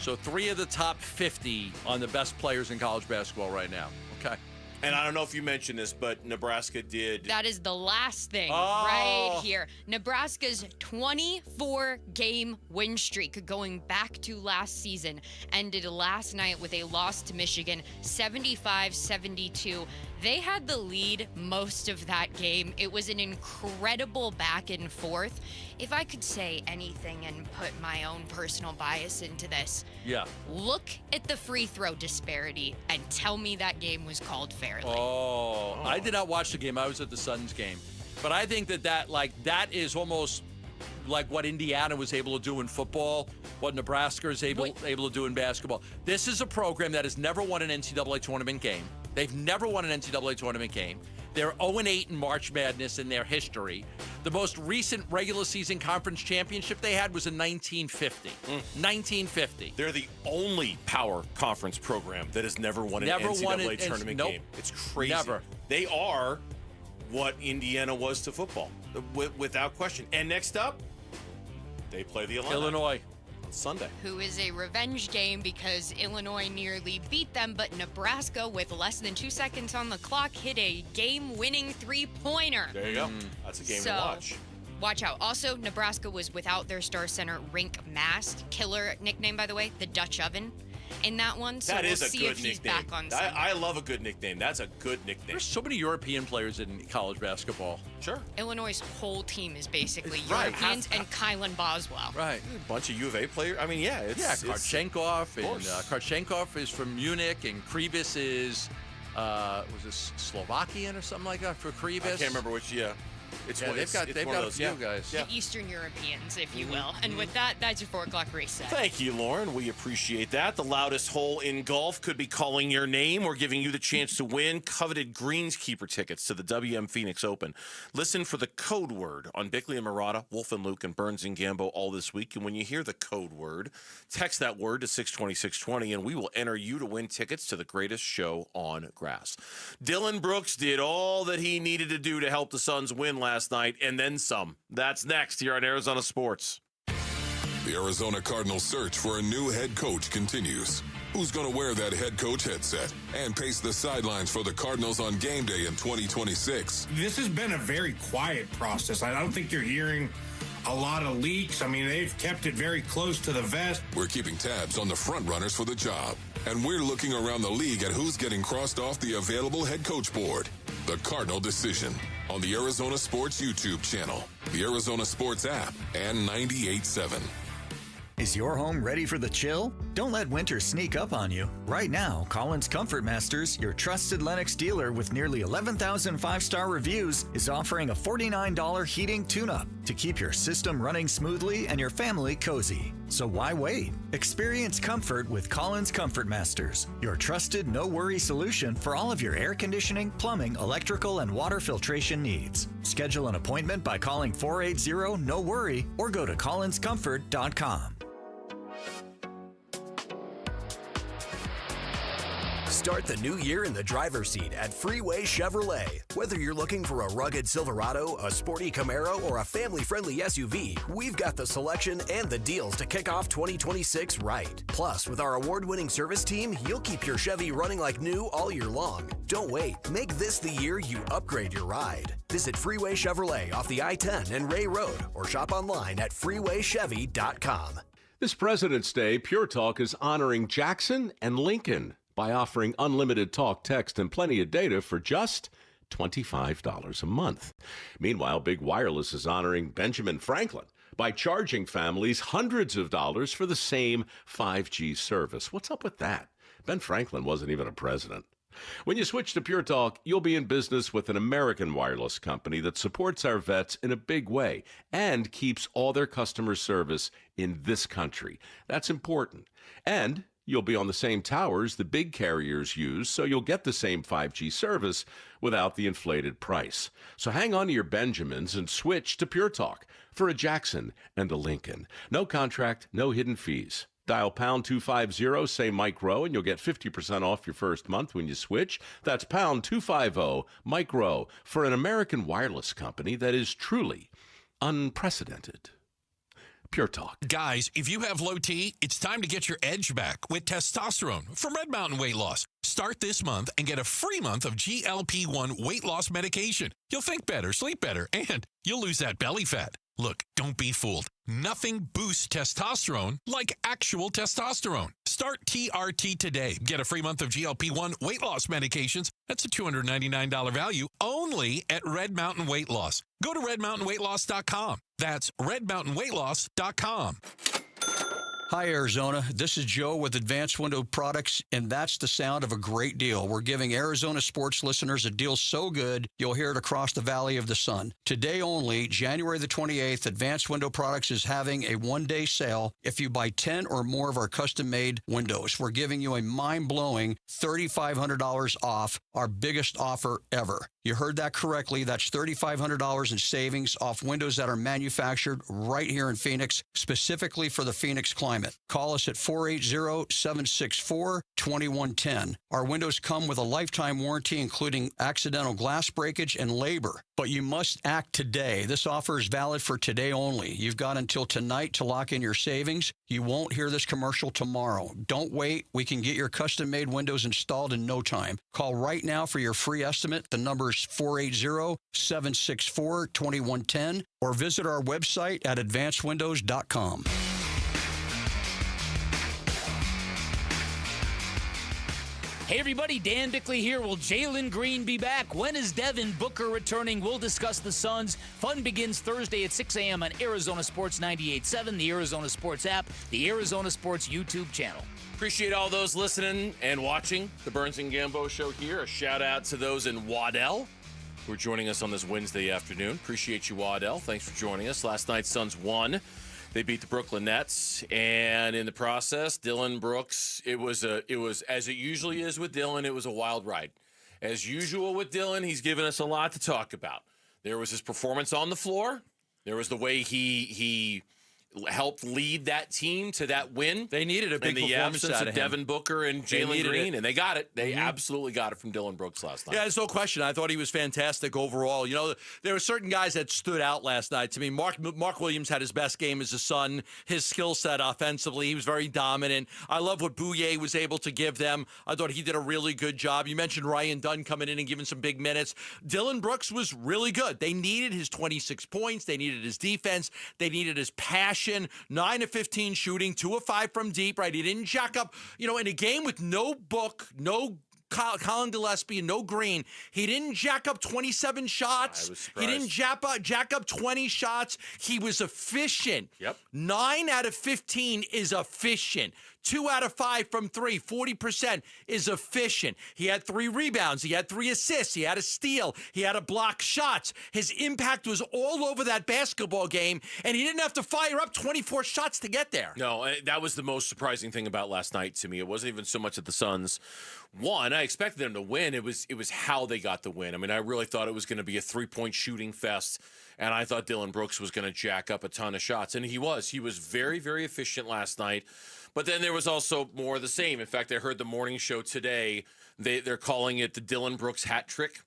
So 3 of the top 50 on the best players in college basketball right now. Okay.
And I don't know if you mentioned this, but Nebraska did.
That is the last thing
Oh.
right here. Nebraska's 24-game win streak going back to last season ended last night with a loss to Michigan, 75-72. They had the lead most of that game. It was an incredible back and forth. If I could say anything and put my own personal bias into this,
Yeah.
look at the free throw disparity and tell me that game was called fairly.
Oh, I did not watch the game. I was at the Suns game. But I think that is almost like what Indiana was able to do in football, what Nebraska is able to do in basketball. This is a program that has never won an NCAA tournament game. They've never won an NCAA tournament game. They're 0-8 in March Madness in their history. The most recent regular season conference championship they had was in 1950. 1950.
They're the only power conference program that has never won an NCAA tournament game. It's crazy.
Never.
They are what Indiana was to football, without question. And next up, they play the
Illinois
on Sunday.
Who is a revenge game because Illinois nearly beat them, but Nebraska, with less than 2 seconds on the clock, hit a game-winning three-pointer.
There you go. That's a game to watch.
Watch out. Also, Nebraska was without their star center, Rink Mast. Killer nickname, by the way, the Dutch Oven. In that one, so
That
we'll
is a
see
good
if he's
nickname.
back on Sunday.
I love a good nickname. That's a good nickname.
There's so many European players in college basketball.
Sure.
Illinois' whole team is basically
Right.
Europeans and Kylan Boswell.
Right.
A bunch of U of A players. I mean,
Karchenkov, and Karchenkov is from Munich, and Krivas is, was this Slovakian or something like that for Krivas?
I can't remember which. They've got
a few guys.
The Eastern Europeans, if you will. And with that, that's your 4 o'clock race set.
Thank you, Lauren. We appreciate that. The loudest hole in golf could be calling your name or giving you the chance to win coveted Greenskeeper tickets to the WM Phoenix Open. Listen for the code word on Bickley and Murata, Wolf and Luke, and Burns and Gambo all this week. And when you hear the code word, text that word to 620-620, and we will enter you to win tickets to the greatest show on grass. Dylan Brooks did all that he needed to do to help the Suns win last night, and then some. That's next here on Arizona Sports.
The Arizona Cardinals' search for a new head coach continues. Who's going to wear that head coach headset and pace the sidelines for the Cardinals on game day in 2026?
This has been a very quiet process. I don't think you're hearing a lot of leaks. I mean, they've kept it very close to the vest.
We're keeping tabs on the front runners for the job, and we're looking around the league at who's getting crossed off the available head coach board. The Cardinal Decision on the Arizona Sports YouTube channel, the Arizona Sports app, and 98.7.
Is your home ready for the chill? Don't let winter sneak up on you. Right now, Collins Comfort Masters, your trusted Lennox dealer with nearly 11,000 five-star reviews, is offering a $49 heating tune-up to keep your system running smoothly and your family cozy. So why wait? Experience comfort with Collins Comfort Masters, your trusted no-worry solution for all of your air conditioning, plumbing, electrical, and water filtration needs. Schedule an appointment by calling 480-NO-WORRY or go to collinscomfort.com.
Start the new year in the driver's seat at Freeway Chevrolet. Whether you're looking for a rugged Silverado, a sporty Camaro, or a family-friendly SUV, we've got the selection and the deals to kick off 2026 right. Plus, with our award-winning service team, you'll keep your Chevy running like new all year long. Don't wait. Make this the year you upgrade your ride. Visit Freeway Chevrolet off the I-10 and Ray Road or shop online at freewaychevy.com.
This President's Day, Pure Talk is honoring Jackson and Lincoln by offering unlimited talk, text, and plenty of data for just $25 a month. Meanwhile, Big Wireless is honoring Benjamin Franklin by charging families hundreds of dollars for the same 5G service. What's up with that? Ben Franklin wasn't even a president. When you switch to Pure Talk, you'll be in business with an American wireless company that supports our vets in a big way and keeps all their customer service in this country. That's important. And you'll be on the same towers the big carriers use, so you'll get the same 5G service without the inflated price. So hang on to your Benjamins and switch to Pure Talk for a Jackson and a Lincoln. No contract, no hidden fees. Dial pound 250, say Mike Rowe, and you'll get 50% off your first month when you switch. That's pound 250, Mike Rowe, for an American wireless company that is truly unprecedented. Pure Talk.
Guys, if you have low T, it's time to get your edge back with testosterone from Red Mountain Weight Loss. Start this month and get a free month of GLP-1 weight loss medication. You'll think better, sleep better, and you'll lose that belly fat. Look, don't be fooled. Nothing boosts testosterone like actual testosterone. Start TRT today. Get a free month of GLP-1 weight loss medications. That's a $299 value only at Red Mountain Weight Loss. Go to redmountainweightloss.com. That's redmountainweightloss.com.
Hi, Arizona. This is Joe with Advanced Window Products, and that's the sound of a great deal. We're giving Arizona sports listeners a deal so good, you'll hear it across the Valley of the Sun. Today only, January the 28th, Advanced Window Products is having a one-day sale. If you buy 10 or more of our custom-made windows, we're giving you a mind-blowing $3,500 off, our biggest offer ever. You heard that correctly. That's $3,500 in savings off windows that are manufactured right here in Phoenix, specifically for the Phoenix climate. Call us at 480-764-2110. Our windows come with a lifetime warranty, including accidental glass breakage and labor. But you must act today. This offer is valid for today only. You've got until tonight to lock in your savings. You won't hear this commercial tomorrow. Don't wait. We can get your custom-made windows installed in no time. Call right now for your free estimate. The number is 480-764-2110, or visit our website at advancedwindows.com.
Hey everybody, Dan Bickley here. Will Jalen Green be back? When is Devin Booker returning? We'll discuss the Suns. Fun begins Thursday at 6 a.m. on Arizona Sports 98.7, the Arizona Sports app, the Arizona Sports YouTube channel.
Appreciate all those listening and watching the Burns and Gambo show here. A shout out to those in Waddell who are joining us on this Wednesday afternoon. Appreciate you, Waddell. Thanks for joining us. Last night, Suns won. They beat the Brooklyn Nets, and in the process, Dillon Brooks, it was as it usually is with Dillon, it was a wild ride. As usual with Dillon, he's given us a lot to talk about. There was his performance on the floor. There was the way he helped lead that team to that win.
They needed a big performance out of him.
Devin Booker and Jalen Green, and they got it. They absolutely got it from Dillon Brooks last night.
Yeah, there's no question. I thought he was fantastic overall. You know, there were certain guys that stood out last night to me. Mark Williams had his best game as a Sun. His skill set offensively, he was very dominant. I love what Bouye was able to give them. I thought he did a really good job. You mentioned Ryan Dunn coming in and giving some big minutes. Dillon Brooks was really good. They needed his 26 points. They needed his defense. They needed his passion. 9 of 15 shooting, 2 of 5 from deep, right? He didn't jack up, you know, in a game with no Book, no Colin Gillespie, and no Green. He didn't jack up 27 shots. He didn't jack up 20 shots. He was efficient.
Yep.
9 out of 15 is efficient. 2 out of 5 from 3, 40% is efficient. He had 3 rebounds. He had 3 assists. He had a steal. He had a block shots. His impact was all over that basketball game, and he didn't have to fire up 24 shots to get there.
No, that was the most surprising thing about last night to me. It wasn't even so much that the Suns won. I expected them to win. It was how they got the win. I mean, I really thought it was going to be a 3-point shooting fest, and I thought Dillon Brooks was going to jack up a ton of shots, and he was. He was very, very efficient last night. But then there was also more of the same. In fact, I heard the morning show today. They're calling it the Dillon Brooks hat trick.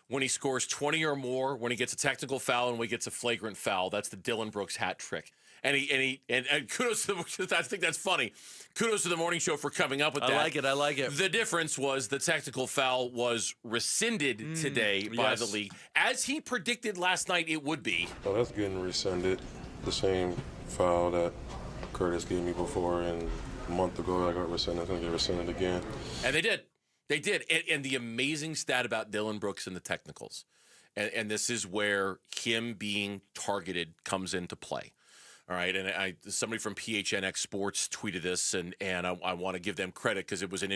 When he scores 20 or more, when he gets a technical foul and when he gets a flagrant foul, that's the Dillon Brooks hat trick. And kudos to the, I think that's funny. Kudos to the morning show for coming up with that.
I like it.
The difference was the technical foul was rescinded today by the league, as he predicted last night it would be.
Oh, that's getting rescinded. The same foul that Curtis gave me before, and a month ago I got rescinded. It's going to get rescinded again.
And they did. They did. And the amazing stat about Dillon Brooks and the technicals, and this is where him being targeted comes into play. All right, and somebody from PHNX Sports tweeted this, and I want to give them credit because it was a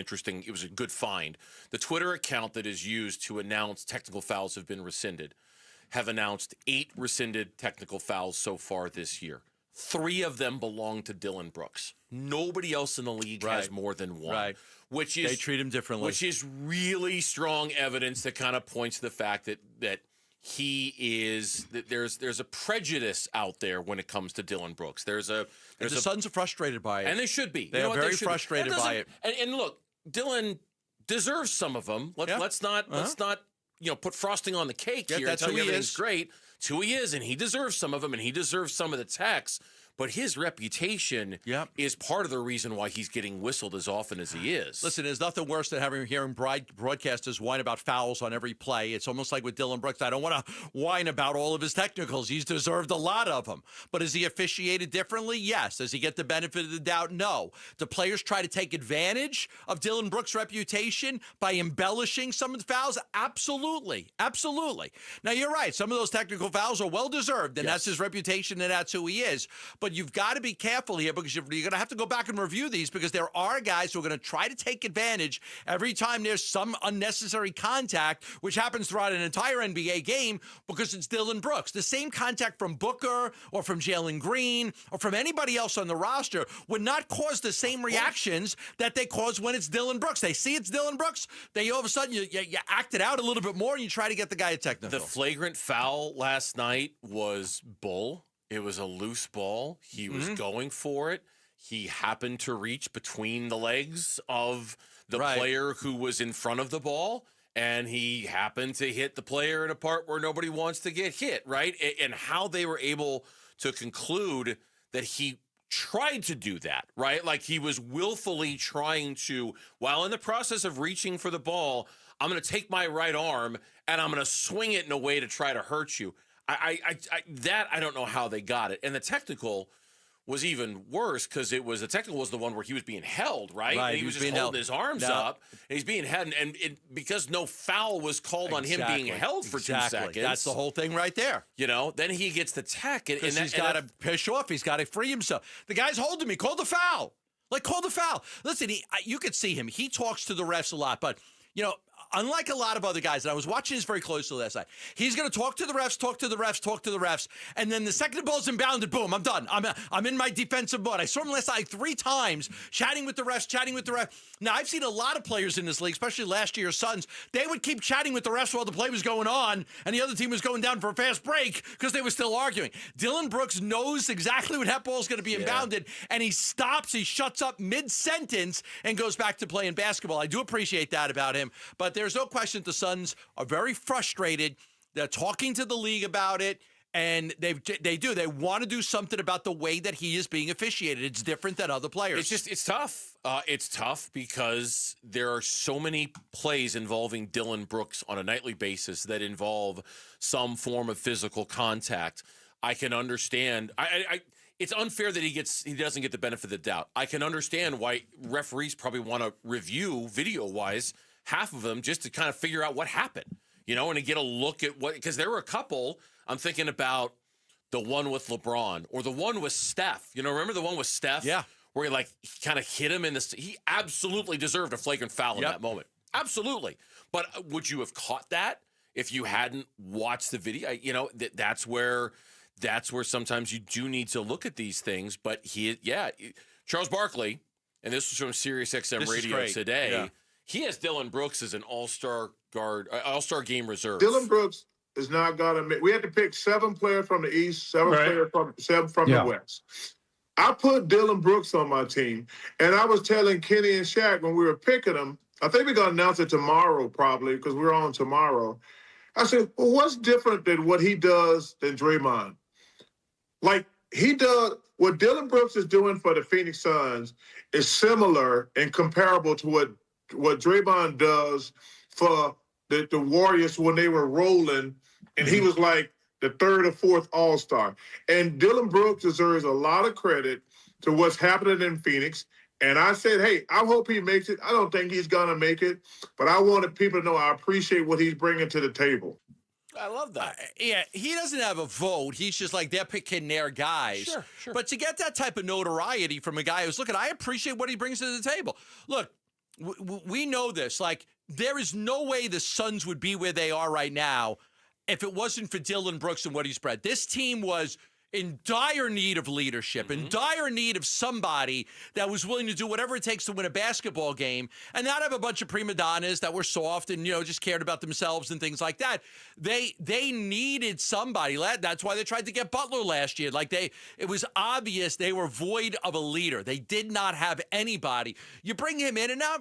good find. The Twitter account that is used to announce technical fouls have been rescinded have announced 8 rescinded technical fouls so far this year. 3 of them belong to Dillon Brooks. Nobody else in the league has more than 1.
Right.
Which is,
they treat him differently.
Which is really strong evidence that kind of points to the fact that he is that there's a prejudice out there when it comes to Dillon Brooks. The
Suns are frustrated by it,
and they should be.
They are very frustrated by it.
And look, Dillon deserves some of them. Let's not put frosting on the cake here.
That's who he is.
Great. It's who he is, and he deserves some of them, and he deserves some of the texts. But his reputation is part of the reason why he's getting whistled as often as he is.
Listen, there's nothing worse than hearing broadcasters whine about fouls on every play. It's almost like with Dillon Brooks. I don't want to whine about all of his technicals. He's deserved a lot of them. But is he officiated differently? Yes. Does he get the benefit of the doubt? No. Do players try to take advantage of Dillon Brooks' reputation by embellishing some of the fouls? Absolutely. Absolutely. Now, you're right. Some of those technical fouls are well-deserved, and that's his reputation, and that's who he is. But but you've got to be careful here because you're going to have to go back and review these because there are guys who are going to try to take advantage every time there's some unnecessary contact, which happens throughout an entire NBA game because it's Dillon Brooks. The same contact from Booker or from Jalen Green or from anybody else on the roster would not cause the same reactions that they cause when it's Dillon Brooks. They see it's Dillon Brooks, they all of a sudden you act it out a little bit more and you try to get the guy a technical.
The flagrant foul last night was bull. It was a loose ball. He was going for it. He happened to reach between the legs of the player who was in front of the ball, and he happened to hit the player in a part where nobody wants to get hit, right? And how they were able to conclude that he tried to do that, right? Like he was willfully trying to, while in the process of reaching for the ball, I'm going to take my right arm and I'm going to swing it in a way to try to hurt you. I don't know how they got it. And the technical was even worse because the technical was the one where he was being held, right? And he was just holding his arms up, and he's being held. And because no foul was called on him being held for 2 seconds.
That's the whole thing right there.
You know, then he gets the tech. And
he's got to push off. He's got to free himself. The guy's holding me. Call the foul. Call the foul. Listen, you could see him. He talks to the refs a lot, but, you know, unlike a lot of other guys, and I was watching this very closely last night, he's going to talk to the refs, and then the second the ball's inbounded, boom, I'm done. I'm in my defensive mode. I saw him last night 3 times, chatting with the refs. Now, I've seen a lot of players in this league, especially last year's Suns. They would keep chatting with the refs while the play was going on, and the other team was going down for a fast break because they were still arguing. Dillon Brooks knows exactly when that ball's going to be inbounded, and he stops, he shuts up mid-sentence, and goes back to playing basketball. I do appreciate that about him, but there's no question the Suns are very frustrated. They're talking to the league about it, and they want to do something about the way that he is being officiated. It's different than other players.
It's tough. It's tough because there are so many plays involving Dillon Brooks on a nightly basis that involve some form of physical contact. I can understand. It's unfair that he doesn't get the benefit of the doubt. I can understand why referees probably want to review video-wise half of them just to kind of figure out what happened, you know, and to get a look at because there were a couple. I'm thinking about the one with LeBron or the one with Steph. You know, remember the one with Steph?
Yeah.
Where he kind of hit him he absolutely deserved a flagrant foul in that moment. Absolutely. But would you have caught that if you hadn't watched the video? You know, that's where sometimes you do need to look at these things. But Charles Barkley, and this was from SiriusXM Radio today. Yeah. He has Dillon Brooks as an all-star game reserve.
Dillon Brooks is not going to. We had to pick 7 players from the East, 7 players from the West. I put Dillon Brooks on my team, and I was telling Kenny and Shaq when we were picking him. I think we're going to announce it tomorrow, probably, because we're on tomorrow. I said, well, what's different than what he does than Draymond? Like, he does what Dillon Brooks is doing for the Phoenix Suns is similar and comparable to what Draymond does for the Warriors when they were rolling, and he was like the 3rd or 4th All-Star. And Dillon Brooks deserves a lot of credit to what's happening in Phoenix. And I said, hey, I hope he makes it. I don't think he's going to make it, but I wanted people to know I appreciate what he's bringing to the table.
I love that.
He doesn't have a vote. He's just like they're picking their guys.
Sure.
But to get that type of notoriety from a guy who's, I appreciate what he brings to the table. Look, we know this. Like, there is no way the Suns would be where they are right now if it wasn't for Dillon Brooks and what he's brought. This team was in dire need of leadership, in dire need of somebody that was willing to do whatever it takes to win a basketball game and not have a bunch of prima donnas that were soft and, just cared about themselves and things like that. They needed somebody. That's why they tried to get Butler last year. It was obvious they were void of a leader. They did not have anybody. You bring him in, and now,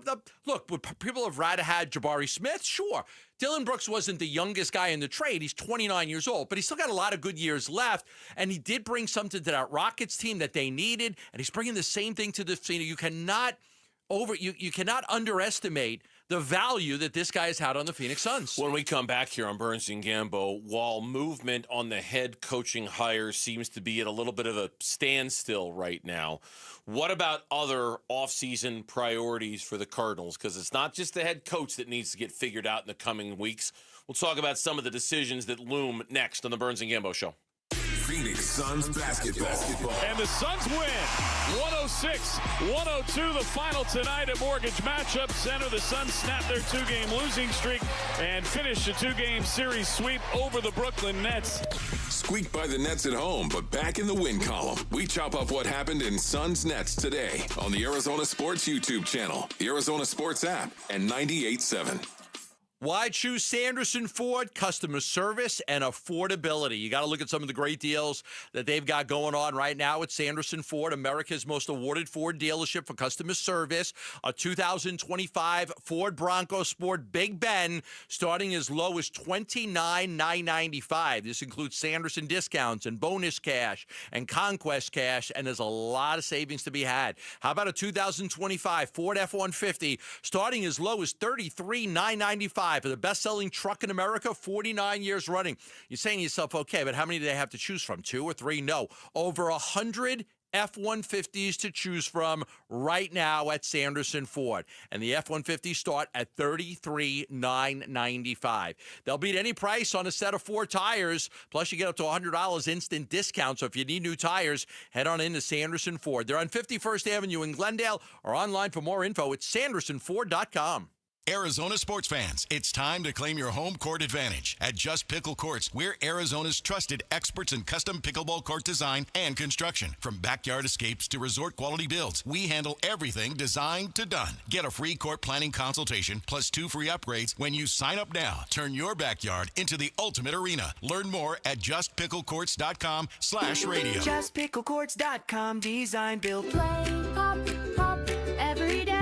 look, would people have rather had Jabari Smith? Sure. Dillon Brooks wasn't the youngest guy in the trade. He's 29 years old, but he's still got a lot of good years left, and he did bring something to that Rockets team that they needed, and he's bringing the same thing to the scene. You cannot underestimate the value that this guy has had on the Phoenix Suns.
When we come back here on Burns and Gambo, while movement on the head coaching hire seems to be at a little bit of a standstill right now, what about other offseason priorities for the Cardinals? Because it's not just the head coach that needs to get figured out in the coming weeks. We'll talk about some of the decisions that loom next on the Burns and Gambo Show.
Phoenix Suns basketball.
And the Suns win 106-102, the final tonight at Mortgage Matchup Center. The Suns snap their two-game losing streak and finish a two-game series sweep over the Brooklyn Nets.
Squeaked by the Nets at home, but back in the win column. We chop up what happened in Suns Nets today on the Arizona Sports YouTube channel, the Arizona Sports app, and 98.7.
Why choose Sanderson Ford? Customer service and affordability. You got to look at some of the great deals that they've got going on right now at Sanderson Ford, America's most awarded Ford dealership for customer service. A 2025 Ford Bronco Sport Big Ben starting as low as $29,995. This includes Sanderson discounts and bonus cash and conquest cash, and there's a lot of savings to be had. How about a 2025 Ford F-150 starting as low as $33,995? For the best-selling truck in America, 49 years running. You're saying to yourself, okay, but how many do they have to choose from? 2 or 3? No. Over 100 F-150s to choose from right now at Sanderson Ford. And the F-150s start at $33,995. They'll beat any price on a set of 4 tires. Plus, you get up to $100 instant discount. So if you need new tires, head on into Sanderson Ford. They're on 51st Avenue in Glendale, or online for more info at sandersonford.com.
Arizona sports fans, it's time to claim your home court advantage. At Just Pickle Courts, we're Arizona's trusted experts in custom pickleball court design and construction. From backyard escapes to resort quality builds, we handle everything designed to done. Get a free court planning consultation plus 2 free upgrades when you sign up now. Turn your backyard into the ultimate arena. Learn more at justpicklecourts.com/radio.
Justpicklecourts.com. Design, build, play, pop, pop, every day.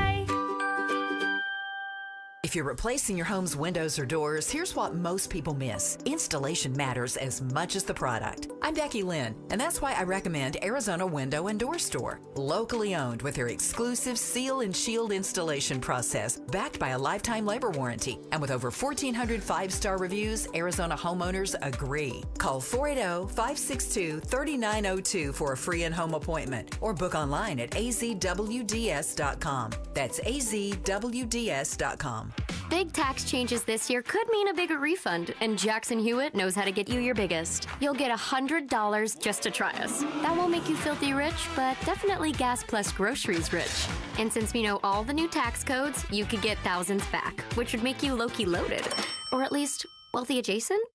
If you're replacing your home's windows or doors, here's what most people miss. Installation matters as much as the product. I'm Becky Lynn, and that's why I recommend Arizona Window and Door Store. Locally owned with their exclusive seal and shield installation process, backed by a lifetime labor warranty. And with over 1,400 5-star reviews, Arizona homeowners agree. Call 480-562-3902 for a free in-home appointment or book online at azwds.com. That's azwds.com.
Big tax changes this year could mean a bigger refund, and Jackson Hewitt knows how to get you your biggest. You'll get $100 just to try us. That won't make you filthy rich, but definitely gas plus groceries rich. And since we know all the new tax codes, you could get thousands back, which would make you low-key loaded. Or at least wealthy adjacent?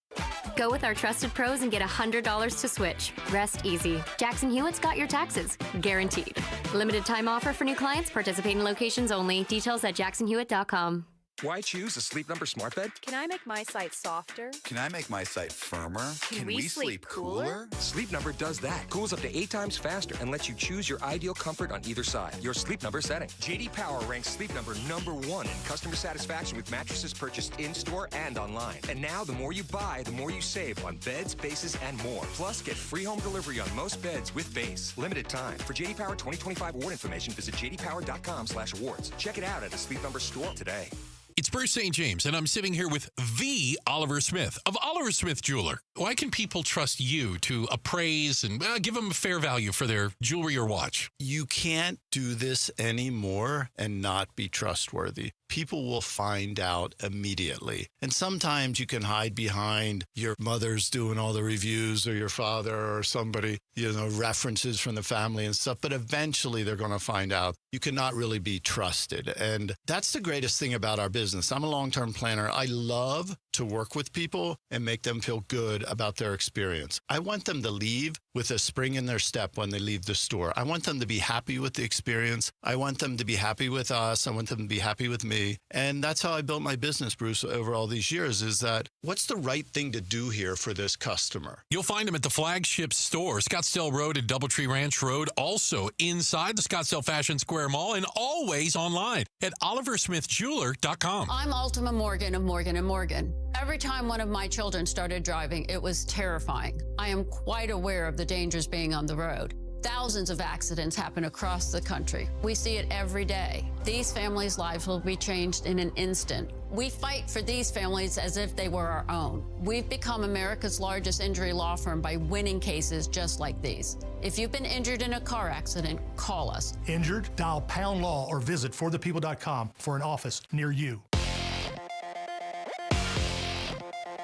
Go with our trusted pros and get $100 to switch. Rest easy. Jackson Hewitt's got your taxes. Guaranteed. Limited time offer for new clients. Participating locations only. Details at jacksonhewitt.com.
Why choose a Sleep Number smart bed?
Can I make my site softer?
Can I make my site firmer?
Can we sleep cooler?
Sleep Number does that. Cools up to 8 times faster and lets you choose your ideal comfort on either side. Your Sleep Number setting. JD Power ranks Sleep Number #1 in customer satisfaction with mattresses purchased in-store and online. And now, the more you buy, the more you save on beds, bases, and more. Plus, get free home delivery on most beds with base. Limited time. For JD Power 2025 award information, visit jdpower.com/awards. Check it out at a Sleep Number store today.
It's Bruce St. James, and I'm sitting here with the Oliver Smith of Oliver Smith Jeweler. Why can people trust you to appraise and give them a fair value for their jewelry or watch?
You can't do this anymore and not be trustworthy. People will find out immediately. And sometimes you can hide behind your mother's doing all the reviews or your father or somebody, references from the family and stuff. But eventually they're going to find out you cannot really be trusted. And that's the greatest thing about our business. I'm a long-term planner. I love to work with people and make them feel good about their experience. I want them to leave with a spring in their step when they leave the store. I want them to be happy with the experience. I want them to be happy with us. I want them to be happy with me. And that's how I built my business, Bruce, over all these years, is that what's the right thing to do here for this customer?
You'll find them at the flagship store, Scottsdale Road and Doubletree Ranch Road, also inside the Scottsdale Fashion Square Mall, and always online at oliversmithjeweler.com.
I'm Ultima Morgan of Morgan & Morgan. Every time one of my children started driving, it was terrifying. I am quite aware of the dangers being on the road. Thousands of accidents happen across the country. We see it every day. These families' lives will be changed in an instant. We fight for these families as if they were our own. We've become America's largest injury law firm by winning cases just like these. If you've been injured in a car accident, call us.
Injured? Dial # law or visit forthepeople.com for an office near you.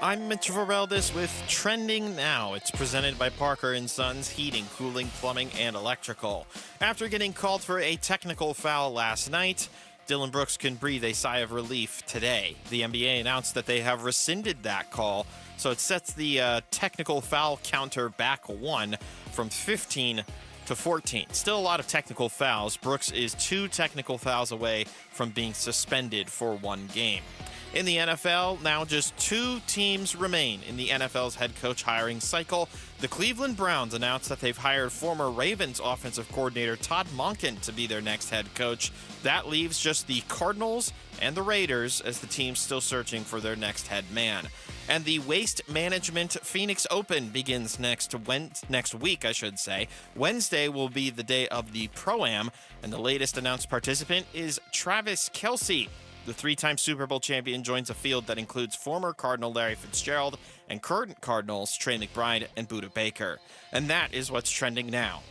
I'm Mitch Vareldes with Trending Now. It's presented by Parker & Sons Heating, Cooling, Plumbing, and Electrical. After getting called for a technical foul last night, Dylan Brooks can breathe a sigh of relief today. The NBA announced that they have rescinded that call, so it sets the technical foul counter back 1 from 15 to 14. Still a lot of technical fouls. Brooks is 2 technical fouls away from being suspended for 1 game. In the NFL, now just 2 teams remain in the NFL's head coach hiring cycle. The Cleveland Browns announced that they've hired former Ravens offensive coordinator Todd Monken to be their next head coach. That leaves just the Cardinals and the Raiders as the teams still searching for their next head man. And the Waste Management Phoenix Open begins next week, I should say. Wednesday will be the day of the Pro-Am, and the latest announced participant is Travis Kelce. The 3-time Super Bowl champion joins a field that includes former Cardinal Larry Fitzgerald and current Cardinals Trey McBride and Budda Baker. And that is what's trending now.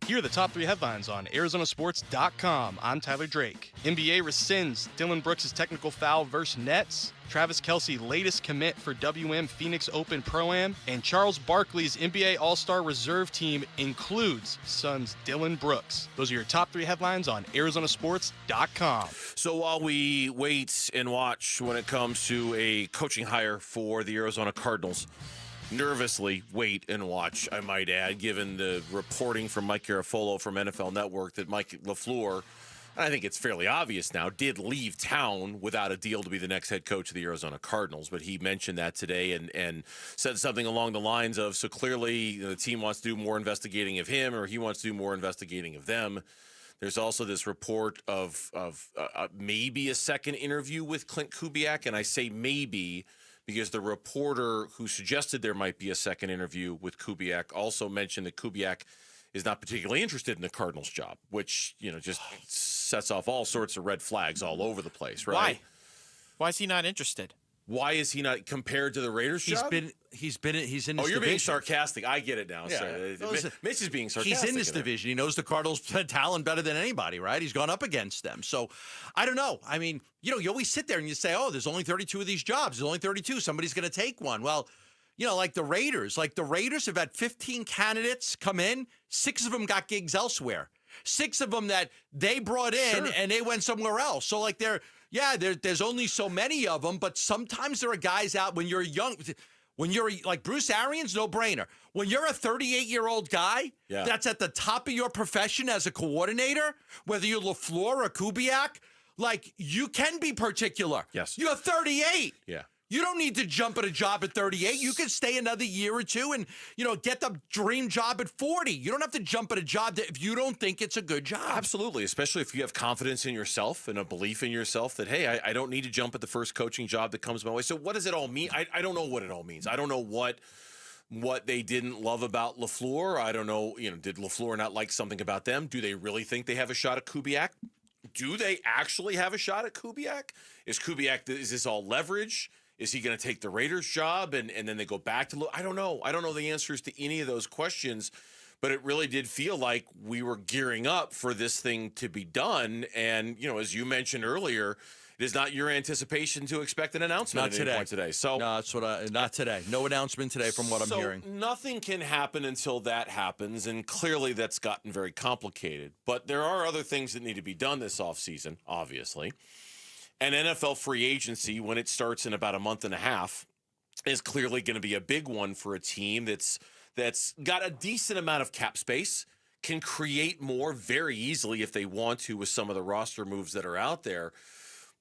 Here are the top 3 headlines on ArizonaSports.com. I'm Tyler Drake. NBA rescinds Dylan Brooks' technical foul versus Nets. Travis Kelce latest commit for WM Phoenix Open Pro-Am. And Charles Barkley's NBA All-Star Reserve team includes Suns Dylan Brooks. Those are your top 3 headlines on ArizonaSports.com.
So while we wait and watch when it comes to a coaching hire for the Arizona Cardinals, nervously wait and watch, I might add, given the reporting from Mike Garafolo from NFL Network that Mike LaFleur, and I think it's fairly obvious now, did leave town without a deal to be the next head coach of the Arizona Cardinals. But he mentioned that today and said something along the lines of, so clearly the team wants to do more investigating of him, or he wants to do more investigating of them. There's also this report of maybe a second interview with Clint Kubiak, and I say maybe because the reporter who suggested there might be a second interview with Kubiak also mentioned that Kubiak is not particularly interested in the Cardinals job, which, just sets off all sorts of red flags all over the place, right?
Why is he not interested?
Why is he not compared to the Raiders job?
He's in this division.
Oh, you're being sarcastic. I get it now.
Yeah.
Sorry. Mitch is being sarcastic.
He's in this division. He knows the Cardinals' talent better than anybody, right? He's gone up against them. So, I don't know. I mean, you always sit there and you say, oh, there's only 32 of these jobs. There's only 32. Somebody's going to take one. Well, like the Raiders. Like the Raiders have had 15 candidates come in. 6 of them got gigs elsewhere. 6 of them that they brought in and they went somewhere else. So, like, there's only so many of them, but sometimes there are guys out when you're young. When you're like Bruce Arians, no brainer. When you're a 38-year-old guy that's at the top of your profession as a coordinator, whether you're LaFleur or Kubiak, like you can be particular.
Yes.
You're 38.
Yeah.
You don't need to jump at a job at 38. You can stay another year or two and, get the dream job at 40. You don't have to jump at a job if you don't think it's a good job.
Absolutely, especially if you have confidence in yourself and a belief in yourself that, hey, I don't need to jump at the first coaching job that comes my way. So what does it all mean? I don't know what it all means. I don't know what they didn't love about LaFleur. I don't know, did LaFleur not like something about them? Do they really think they have a shot at Kubiak? Do they actually have a shot at Kubiak? Is this all leverage? Is he going to take the Raiders job and then they go back to I don't know. I don't know the answers to any of those questions, but it really did feel like we were gearing up for this thing to be done. And, as you mentioned earlier, it is not your anticipation to expect an announcement at any point today. So
no, that's not today. No announcement today from what I'm hearing.
Nothing can happen until that happens, and clearly that's gotten very complicated. But there are other things that need to be done this offseason, obviously. And NFL free agency, when it starts in about a month and a half, is clearly going to be a big one for a team that's got a decent amount of cap space, can create more very easily if they want to with some of the roster moves that are out there.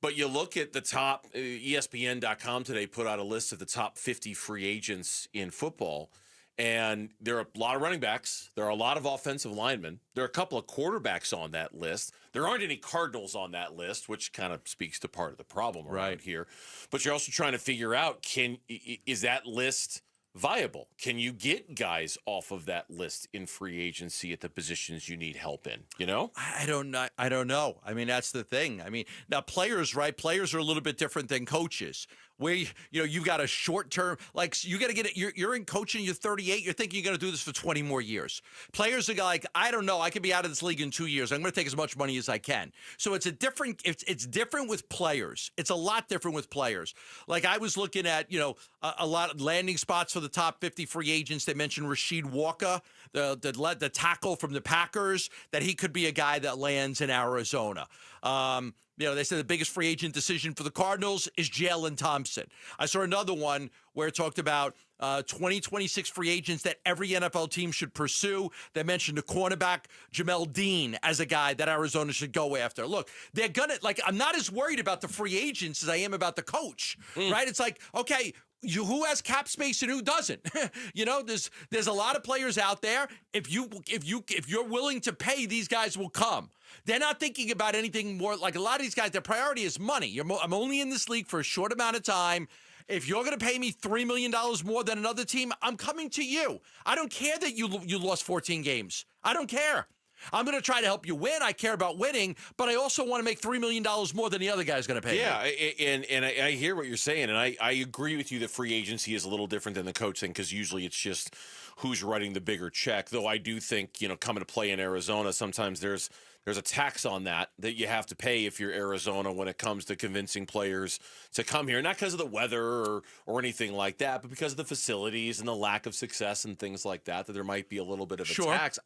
But you look at the top, ESPN.com today put out a list of the top 50 free agents in football. And there are a lot of running backs. There are a lot of offensive linemen. There are a couple of quarterbacks on that list. There aren't any Cardinals on that list, which kind of speaks to part of the problem around here. But you're also trying to figure out, is that list viable? Can you get guys off of that list in free agency at the positions you need help in?
I don't know. I mean, that's the thing. I mean, now players, right? Players are a little bit different than coaches. where you've got a short term, like you got to get it. You're in coaching. You're 38. You're thinking you're going to do this for 20 more years. Players are like, I don't know. I could be out of this league in 2 years. I'm going to take as much money as I can. So it's it's different with players. It's a lot different with players. Like I was looking at a lot of landing spots for the top 50 free agents. They mentioned Rasheed Walker, the tackle from the Packers, that he could be a guy that lands in Arizona. They said the biggest free agent decision for the Cardinals is Jalen Thompson. I saw another one where it talked about 2026 free agents that every NFL team should pursue. They mentioned the cornerback Jamel Dean as a guy that Arizona should go after. Look, they're going to, I'm not as worried about the free agents as I am about the coach, right? It's like, okay, who has cap space and who doesn't? There's a lot of players out there. If you're willing to pay, these guys will come. They're not thinking about anything more. Like a lot of these guys, their priority is money. I'm only in this league for a short amount of time. If you're going to pay me $3 million more than another team, I'm coming to you. I don't care that you lost 14 games. I don't care. I'm going to try to help you win. I care about winning, but I also want to make $3 million more than the other guy's going to pay.
Yeah, and I hear what you're saying, and I agree with you that free agency is a little different than the coach thing because usually it's just who's writing the bigger check. Though I do think, coming to play in Arizona, sometimes there's a tax on that you have to pay if you're Arizona when it comes to convincing players to come here, not because of the weather or anything like that, but because of the facilities and the lack of success and things like that there might be a little bit of a tax.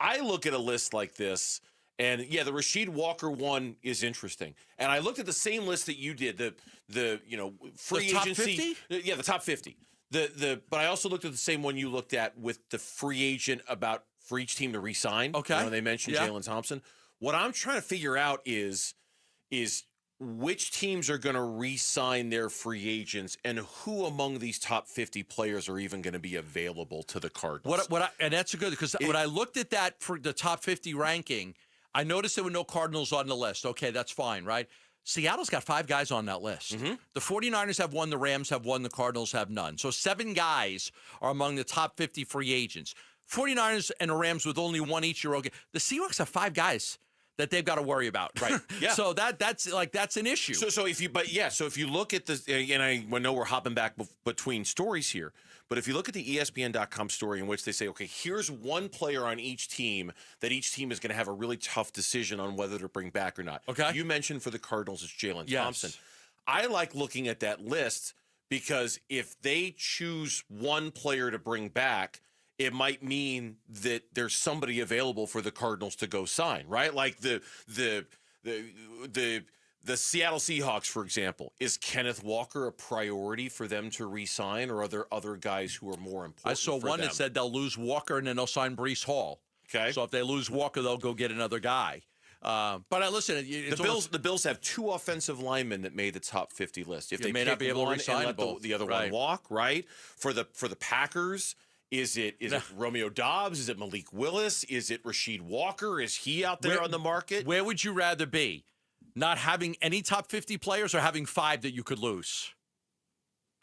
I look at a list like this, and the Rasheed Walker one is interesting. And I looked at the same list that you did, the free agency.
Top 50?
Yeah, the top 50. But I also looked at the same one you looked at with the free agent for each team to re-sign.
Okay.
They mentioned Jalen Thompson. What I'm trying to figure out is which teams are going to re-sign their free agents and who among these top 50 players are even going to be available to the Cardinals.
And that's a good, because when I looked at that for the top 50 ranking, I noticed there were no Cardinals on the list. Okay, that's fine, right? Seattle's got 5 guys on that list. Mm-hmm. The 49ers have 1, the Rams have 1, the Cardinals have none. So 7 guys are among the top 50 free agents. 49ers and the Rams with only 1 each are okay. The Seahawks have 5 guys that they've got to worry about.
Right. Yeah.
So that's an issue.
So if you look at this, and I know we're hopping back between stories here, but if you look at the ESPN.com story in which they say, okay, here's one player on each team that each team is going to have a really tough decision on whether to bring back or not.
Okay.
You mentioned for the Cardinals, it's Jalen Thompson. I like looking at that list because if they choose one player to bring back, it might mean that there's somebody available for the Cardinals to go sign, right? Like the Seattle Seahawks, for example. Is Kenneth Walker a priority for them to re-sign, or are there other guys who are more important?
I saw one that said they'll lose Walker and then they'll sign Breece Hall.
Okay.
So if they lose Walker, they'll go get another guy. But listen,
the Bills have 2 offensive linemen that made the top 50 list. If they
may not be able to re-sign
and let the other one walk, right? For the Packers. Is it Romeo Doubs? Is it Malik Willis? Is it Rasheed Walker? Is he out there on the market?
Where would you rather be? Not having any top 50 players or having 5 that you could lose?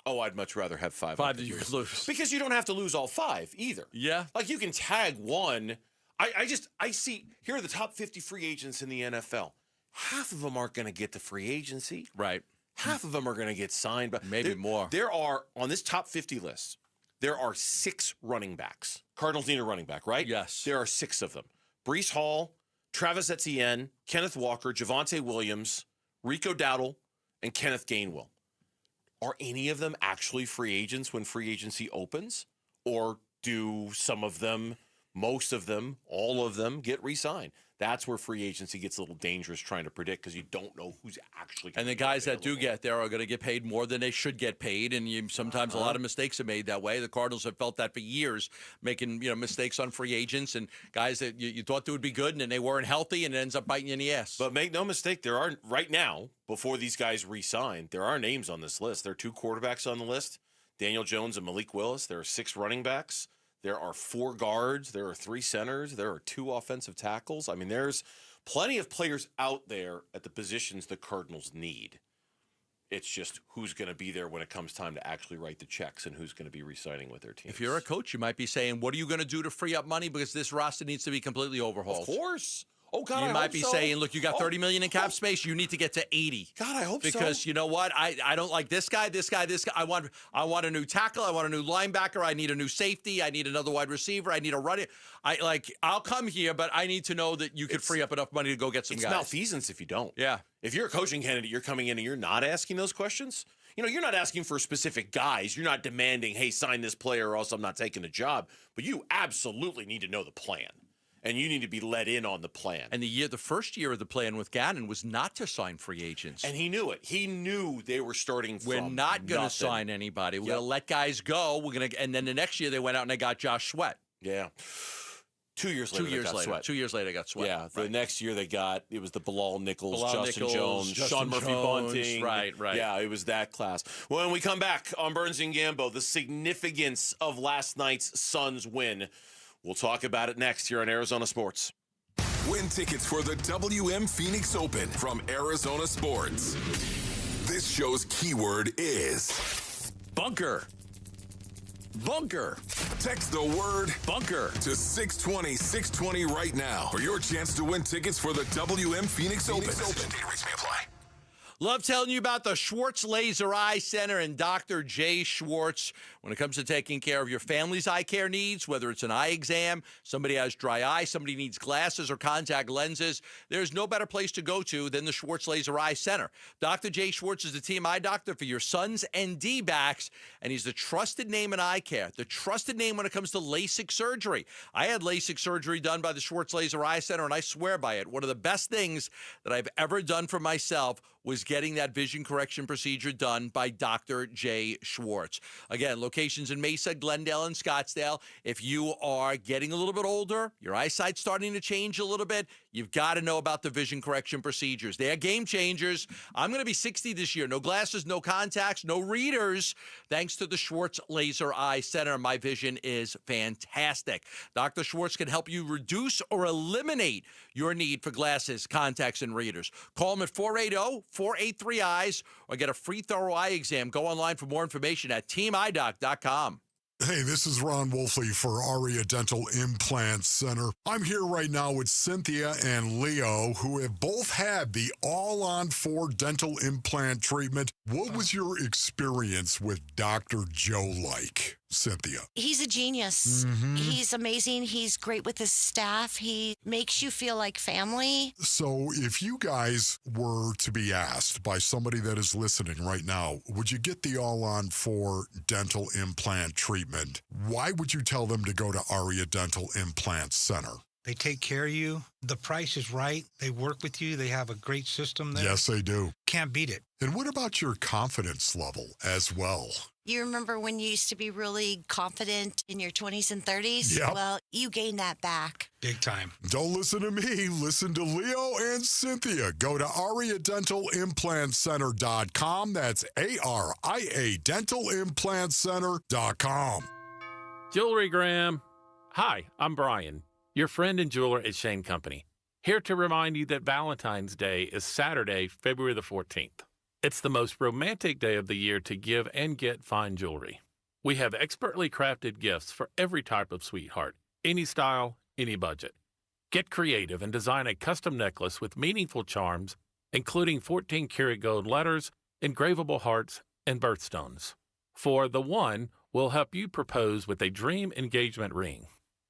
Oh, I'd much rather have 5
that you could lose.
Because you don't have to lose all 5 either.
Yeah.
Like you can tag one. I see, here are the top 50 free agents in the NFL. Half of them aren't going to get to free agency.
Right.
Half of them are going to get signed. But
maybe more.
There are, on this top 50 list, there are 6 running backs. Cardinals need a running back, right?
Yes.
There are 6 of them. Breece Hall, Travis Etienne, Kenneth Walker, Javonte Williams, Rico Dowdle, and Kenneth Gainwell. Are any of them actually free agents when free agency opens? Or do some of them, most of them, all of them get re-signed? That's where free agency gets a little dangerous trying to predict because you don't know who's actually going to
And the guys that do get there are going to get paid more than they should get paid, and sometimes a lot of mistakes are made that way. The Cardinals have felt that for years, making mistakes on free agents and guys that you thought they would be good and then they weren't healthy and it ends up biting you in the ass.
But make no mistake, there are right now, before these guys re-sign, there are names on this list. There are 2 quarterbacks on the list, Daniel Jones and Malik Willis. There are 6 running backs. There are 4 guards. There are 3 centers. There are 2 offensive tackles. I mean, there's plenty of players out there at the positions the Cardinals need. It's just who's going to be there when it comes time to actually write the checks and who's going to be re-signing with their team.
If you're a coach, you might be saying, what are you going to do to free up money because this roster needs to be completely overhauled?
Of course. Oh, God,
you
I
might
hope
be
so.
saying, look, you got $30 million in cap space. You need to get to 80.
God, I hope so.
Because you know what? I don't like this guy. I want a new tackle. I want a new linebacker. I need a new safety. I need another wide receiver. I need a running. I'll come here, but I need to know that you could free up enough money to go get some guys.
It's malfeasance if you don't.
Yeah.
If you're a coaching candidate, you're coming in and you're not asking those questions. You know, you're not asking for specific guys. You're not demanding, hey, sign this player or else I'm not taking the job. But you absolutely need to know the plan. And you need to be let in on the plan.
And the first year of the plan with Gannon was not to sign free agents.
And he knew it. He knew they were starting from
We're not going to
nothing.
sign anybody. We're going to let guys go. And then the next year they went out and they got Josh Sweat.
Yeah. 2 years later,
2 years later, they got Sweat.
Yeah, the next year it was the Bilal Nichols,
Bilal
Justin
Nichols,
Jones,
Justin
Sean Murphy
Jones,
Bunting.
right.
Yeah, it was that class. When we come back on Burns and Gambo, the significance of last night's Suns win. We'll talk about it next here on Arizona Sports.
Win tickets for the WM Phoenix Open from Arizona Sports. This show's keyword is
bunker. Bunker.
Text the word
bunker
to 620-620 right now for your chance to win tickets for the WM Phoenix Open. Data rates may apply.
Love telling you about the Schwartz Laser Eye Center and Dr. Jay Schwartz. When it comes to taking care of your family's eye care needs, whether it's an eye exam, somebody has dry eye, somebody needs glasses or contact lenses, there's no better place to go to than the Schwartz Laser Eye Center. Dr. Jay Schwartz is the team eye doctor for your sons and D-backs, and he's the trusted name in eye care, the trusted name when it comes to LASIK surgery. I had LASIK surgery done by the Schwartz Laser Eye Center, and I swear by it. One of the best things that I've ever done for myself was getting that vision correction procedure done by Dr. Jay Schwartz. Again, locations in Mesa, Glendale, and Scottsdale. If you are getting a little bit older, your eyesight's starting to change a little bit, you've got to know about the vision correction procedures. They are game changers. I'm going to be 60 this year. No glasses, no contacts, no readers, thanks to the Schwartz Laser Eye Center. My vision is fantastic. Dr. Schwartz can help you reduce or eliminate your need for glasses, contacts, and readers. Call him at 480-483-EYES or get a free thorough eye exam. Go online for more information at teamidoc.com.
Hey, this is Ron Wolfley for Aria Dental Implant Center. I'm here right now with Cynthia and Leo, who have both had the all-on-4 dental implant treatment. What was your experience with Dr. Joe like, Cynthia?
He's a genius. He's amazing. He's great with his staff. He makes you feel like family.
So if you guys were to be asked by somebody that is listening right now, would you get the all-on-4 dental implant treatment? Why would you tell them to go to Aria Dental Implant Center?
They take care of you. The price is right. They work with you. They have a great system there.
Yes, they do.
Can't beat it.
And what about your confidence level as well?
You remember when you used to be really confident in your 20s and 30s?
Yep.
Well, you gained that back.
Big time.
Don't listen to me. Listen to Leo and Cynthia. Go to AriaDentalImplantCenter.com. That's ARIA DentalImplantCenter.com.
Jewelry Graham. Hi, I'm Brian, your friend and jeweler at Shane Company. Here to remind you that Valentine's Day is Saturday, February the 14th. It's the most romantic day of the year to give and get fine jewelry. We have expertly crafted gifts for every type of sweetheart, any style, any budget. Get creative and design a custom necklace with meaningful charms, including 14-karat gold letters, engravable hearts, and birthstones. For the one, we'll help you propose with a dream engagement ring.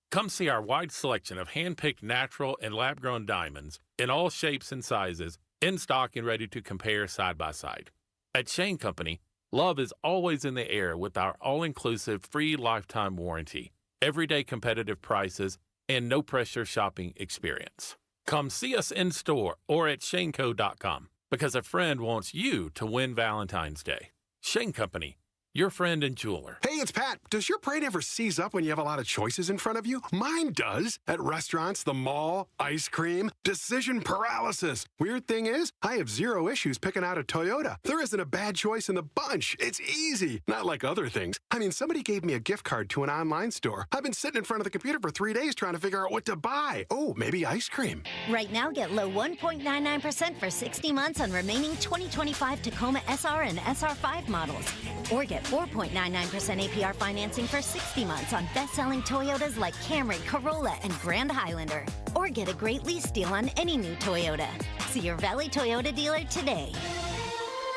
Come see our wide selection of hand-picked natural and lab-grown diamonds in all shapes and sizes, in stock and ready to compare side by side. At Shane Company, love is always in the air with our all-inclusive free lifetime warranty, everyday competitive prices, and no-pressure shopping experience. Come see us in store or at shaneco.com because a friend wants you to win Valentine's Day. Shane Company, your friend and jeweler.
Hey, it's Pat. Does your brain ever seize up when you have a lot of choices in front of you? Mine does. At restaurants, the mall, ice cream, decision paralysis. Weird thing is, I have zero issues picking out a Toyota. There isn't a bad choice in the bunch. It's easy. Not like other things. I mean, somebody gave me a gift card to an online store. I've been sitting in front of the computer for 3 days trying to figure out what to buy. Oh, maybe ice cream.
Right now, get low 1.99% for 60 months on remaining 2025 Tacoma SR and SR5 models. Or get 4.99% APR financing for 60 months on best-selling Toyotas like Camry, Corolla, and Grand Highlander. Or get a great lease deal on any new Toyota. See your Valley Toyota dealer today.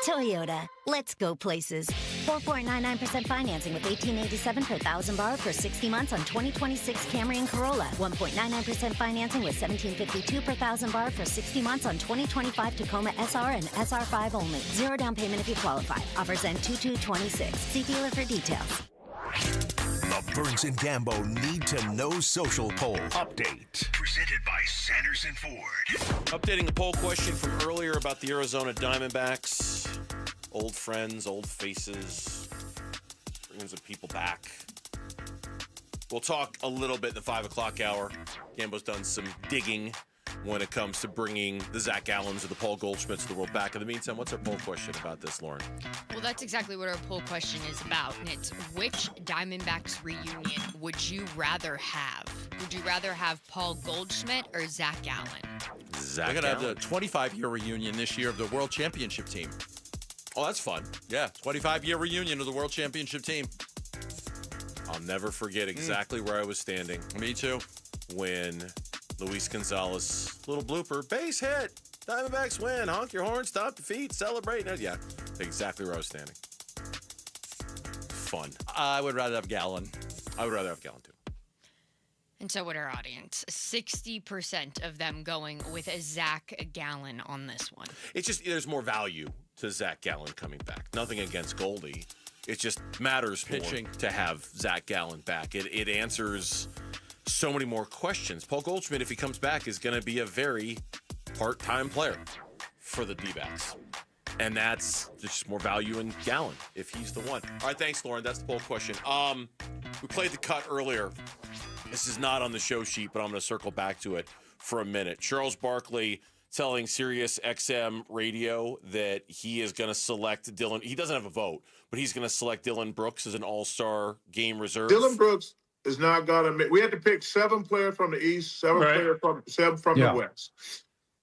Toyota, let's go places. 4.99% financing with $1,887 per thousand borrowed for 60 months on 2026 Camry and Corolla. 1.99% financing with $1,752 per thousand borrowed for 60 months on 2025 Tacoma SR and SR5 only. Zero down payment if you qualify. Offers end 2/2/26. See dealer for details.
The Burns and Gambo Need to Know Social Poll Update. Presented by Sanderson Ford.
Updating the poll question from earlier about the Arizona Diamondbacks. Old friends, old faces, bringing some people back. We'll talk a little bit in the 5 o'clock hour. Gambo's done some digging when it comes to bringing the Zach Allens or the Paul Goldschmidts of the world back. In the meantime, what's our poll question about this, Lauren?
Well, that's exactly what our poll question is about, and it's which Diamondbacks reunion would you rather have? Would you rather have Paul Goldschmidt or Zach Allen?
We're going to have the 25-year reunion this year of the World Championship team.
Oh, that's fun.
Yeah, 25-year reunion of the World Championship team.
I'll never forget exactly where I was standing.
Me too.
When Luis Gonzalez, little blooper, base hit. Diamondbacks win. Honk your horn, stomp the feet, celebrate. Yeah, exactly where I was standing. Fun.
I would rather have Gallen.
I would rather have Gallen, too.
And so would our audience. 60% of them going with a Zach Gallen on this one.
It's just, there's more value to Zach Gallen coming back. Nothing against Goldie. It just matters pitching to have Zach Gallen back. It answers so many more questions. Paul Goldschmidt, if he comes back, is going to be a very part-time player for the D-backs. And that's just more value in Gallen if he's the one. All right, thanks, Lauren. That's the poll question. We played the cut earlier. This is not on the show sheet, but I'm going to circle back to it for a minute. Charles Barkley telling Sirius XM Radio that he is going to select Dylan. He doesn't have a vote, but he's going to select Dylan Brooks as an all-star game reserve.
Dylan Brooks is not going to. We had to pick 7 players from the East, 7 players from the West.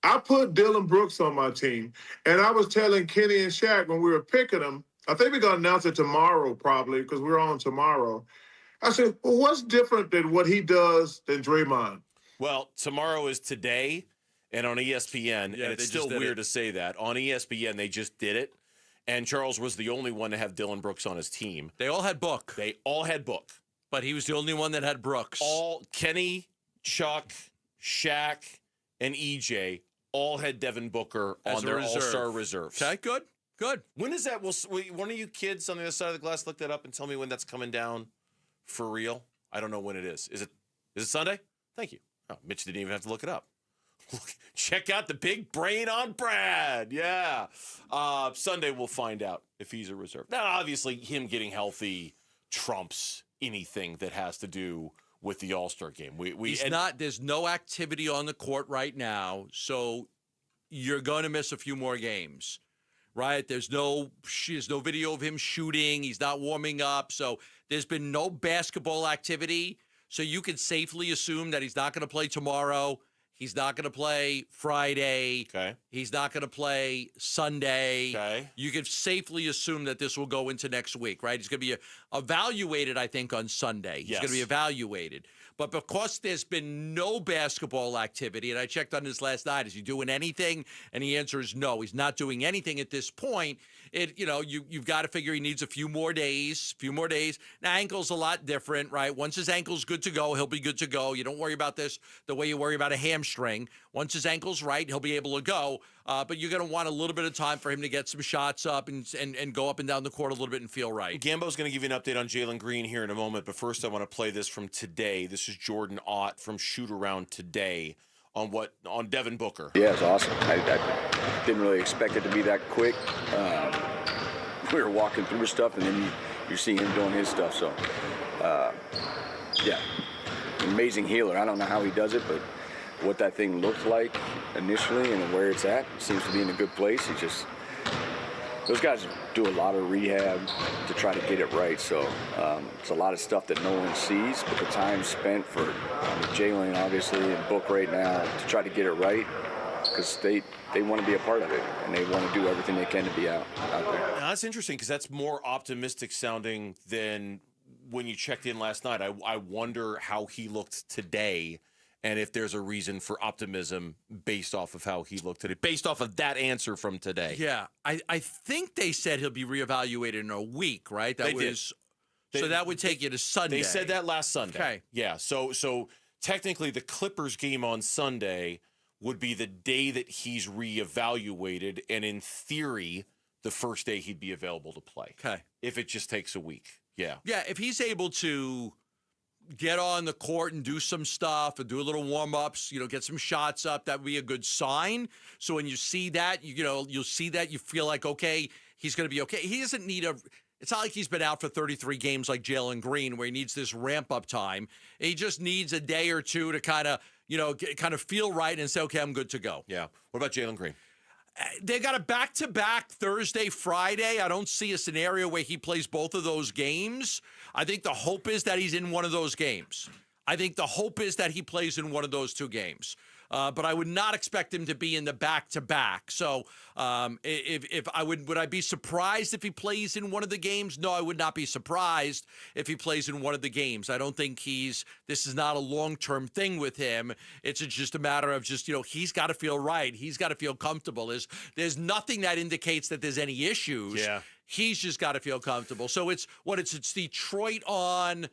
I put Dylan Brooks on my team, and I was telling Kenny and Shaq when we were picking him, I think we're going to announce it tomorrow probably because we're on tomorrow. I said, well, what's different than what he does than Draymond?
Well, tomorrow is today, and on ESPN, and it's still weird to say that. On ESPN, they just did it, and Charles was the only one to have Dylan Brooks on his team.
They all had Book.
But
he was the only one that had Brooks.
All Kenny, Chuck, Shaq, and EJ all had Devin Booker on their all-star reserves.
Okay, good.
When is that? One of you kids on the other side of the glass look that up and tell me when that's coming down for real. I don't know when it is. Is it Sunday? Thank you. Oh, Mitch didn't even have to look it up. Check out the big brain on Brad. Yeah. Sunday we'll find out if he's a reserve. Now, obviously, him getting healthy trumps anything that has to do with the All-Star game.
There's no activity on the court right now, so you're going to miss a few more games, right? There's no video of him shooting. He's not warming up, so there's been no basketball activity, so you can safely assume that he's not going to play tomorrow. He's not going to play Friday.
Okay.
He's not going to play Sunday.
Okay.
You can safely assume that this will go into next week, right? He's going to be evaluated, I think, on Sunday. He's going to be evaluated. But because there's been no basketball activity, and I checked on this last night, is he doing anything? And the answer is no. He's not doing anything at this point. You've got to figure he needs a few more days. Now, ankle's a lot different, right? Once his ankle's good to go, he'll be good to go. You don't worry about this the way you worry about a hamstring. Once his ankle's right, he'll be able to go. But you're going to want a little bit of time for him to get some shots up and go up and down the court a little bit and feel right.
Gambo's going to give you an update on Jalen Green here in a moment, but first I want to play this from today. This is Jordan Ott from Shoot Around Today on Devin Booker.
Yeah, it's awesome. I didn't really expect it to be that quick. We were walking through stuff, and then you see him doing his stuff. So, amazing healer. I don't know how he does it, but what that thing looked like initially and where it's at seems to be in a good place. Those guys do a lot of rehab to try to get it right. So it's a lot of stuff that no one sees, but the time spent for Jalen, obviously, and Book right now to try to get it right, because they want to be a part of it, and they want to do everything they can to be out there.
Now, that's interesting, because that's more optimistic sounding than when you checked in last night. I wonder how he looked today, and if there's a reason for optimism based off of how he looked today, based off of that answer from today.
Yeah, I think they said he'll be reevaluated in a week, right?
They did.
So that would take you to Sunday.
They said that last Sunday.
Okay.
Yeah. So technically, the Clippers game on Sunday would be the day that he's reevaluated, and in theory, the first day he'd be available to play.
Okay.
If it just takes a week. Yeah.
Yeah, if he's able to get on the court and do some stuff and do a little warm-ups, get some shots up, that would be a good sign. So when you see that, you'll see that, you feel like, okay, he's going to be okay. He doesn't need it's not like he's been out for 33 games like Jalen Green, where he needs this ramp-up time. He just needs a day or two to kind of feel right and say, okay, I'm good to go.
Yeah. What about Jalen Green?
They got a back-to-back Thursday, Friday. I don't see a scenario where he plays both of those games. I think the hope is that he's in one of those games. I think the hope is that he plays in one of those two games. But I would not expect him to be in the back-to-back. So would I be surprised if he plays in one of the games? No, I would not be surprised if he plays in one of the games. I don't think this is not a long-term thing with him. It's just a matter of he's got to feel right. He's got to feel comfortable. There's nothing that indicates that there's any issues.
Yeah.
He's just got to feel comfortable. So it's Detroit on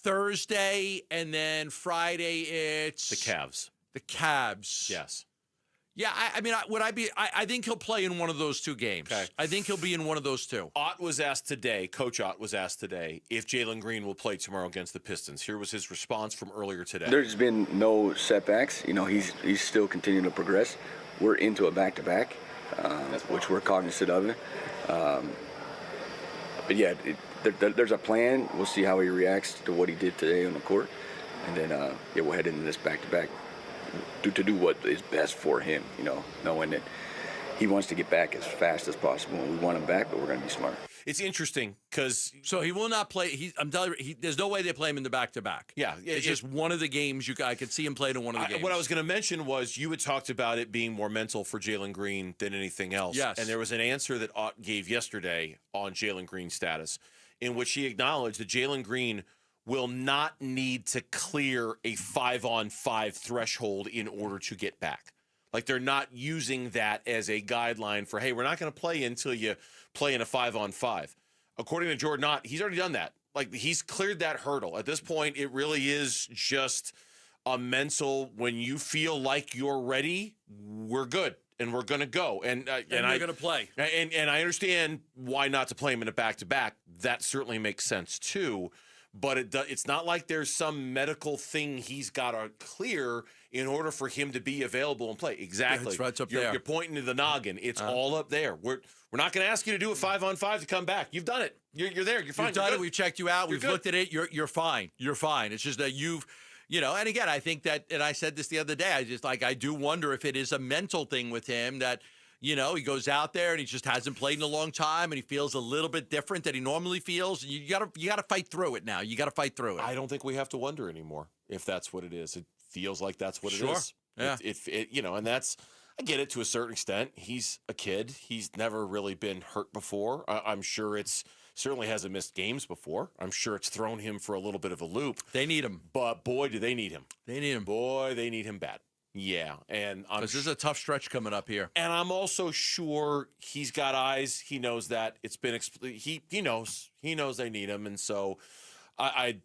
Thursday, and then Friday it's
the Cavs.
The Cavs.
Yes.
Yeah, I think he'll play in one of those two games.
Okay.
I think he'll be in one of those two.
Coach Ott was asked today if Jalen Green will play tomorrow against the Pistons. Here was his response from earlier today.
There's been no setbacks. He's still continuing to progress. We're into a back-to-back, which we're cognizant of. But yeah, there's a plan. We'll see how he reacts to what he did today on the court. And then, we'll head into this back-to-back to do what is best for him, knowing that he wants to get back as fast as possible. We want him back, but we're going to be smart.
It's interesting because...
So he will not play... I'm telling you, there's no way they play him in the back-to-back.
Yeah.
It's just one of the games. I could see him playing in one of the games.
What I was going to mention was you had talked about it being more mental for Jalen Green than anything else.
Yes.
And there was an answer that Ott gave yesterday on Jalen Green's status in which he acknowledged that Jalen Green will not need to clear a 5-on-5 threshold in order to get back. Like, they're not using that as a guideline for, hey, we're not going to play until you play in a 5-on-5. According to Jordan Ott, he's already done that. Like, he's cleared that hurdle. At this point, it really is just a mental, when you feel like you're ready, we're good. And we're going to go. And
we're going to play.
And I understand why not to play him in a back-to-back. That certainly makes sense, too. But it's not like there's some medical thing he's got to clear in order for him to be available and play. Exactly.
It's right up there.
You're pointing to the noggin. It's all up there. We're not going to ask you to do a 5-on-5 to come back. You've done it. You're there. You're fine.
You've done it. We've checked you out. We've
good.
looked at it. You're fine. You're fine. It's just that you've, and again, I think that, and I said this the other day, I do wonder if it is a mental thing with him that, he goes out there and he just hasn't played in a long time and he feels a little bit different than he normally feels. And you gotta fight through it now. You gotta fight through it.
I don't think we have to wonder anymore if that's what it is. It feels like that's what it is.
Yeah.
And that's, I get it to a certain extent. He's a kid. He's never really been hurt before. I'm sure certainly hasn't missed games before. I'm sure it's thrown him for a little bit of a loop.
They need him.
But boy, do they need him.
They need him.
Boy, they need him bad. Yeah, and
this is a tough stretch coming up here.
And I'm also sure he's got eyes. He knows that it's been. He knows they need him, and so I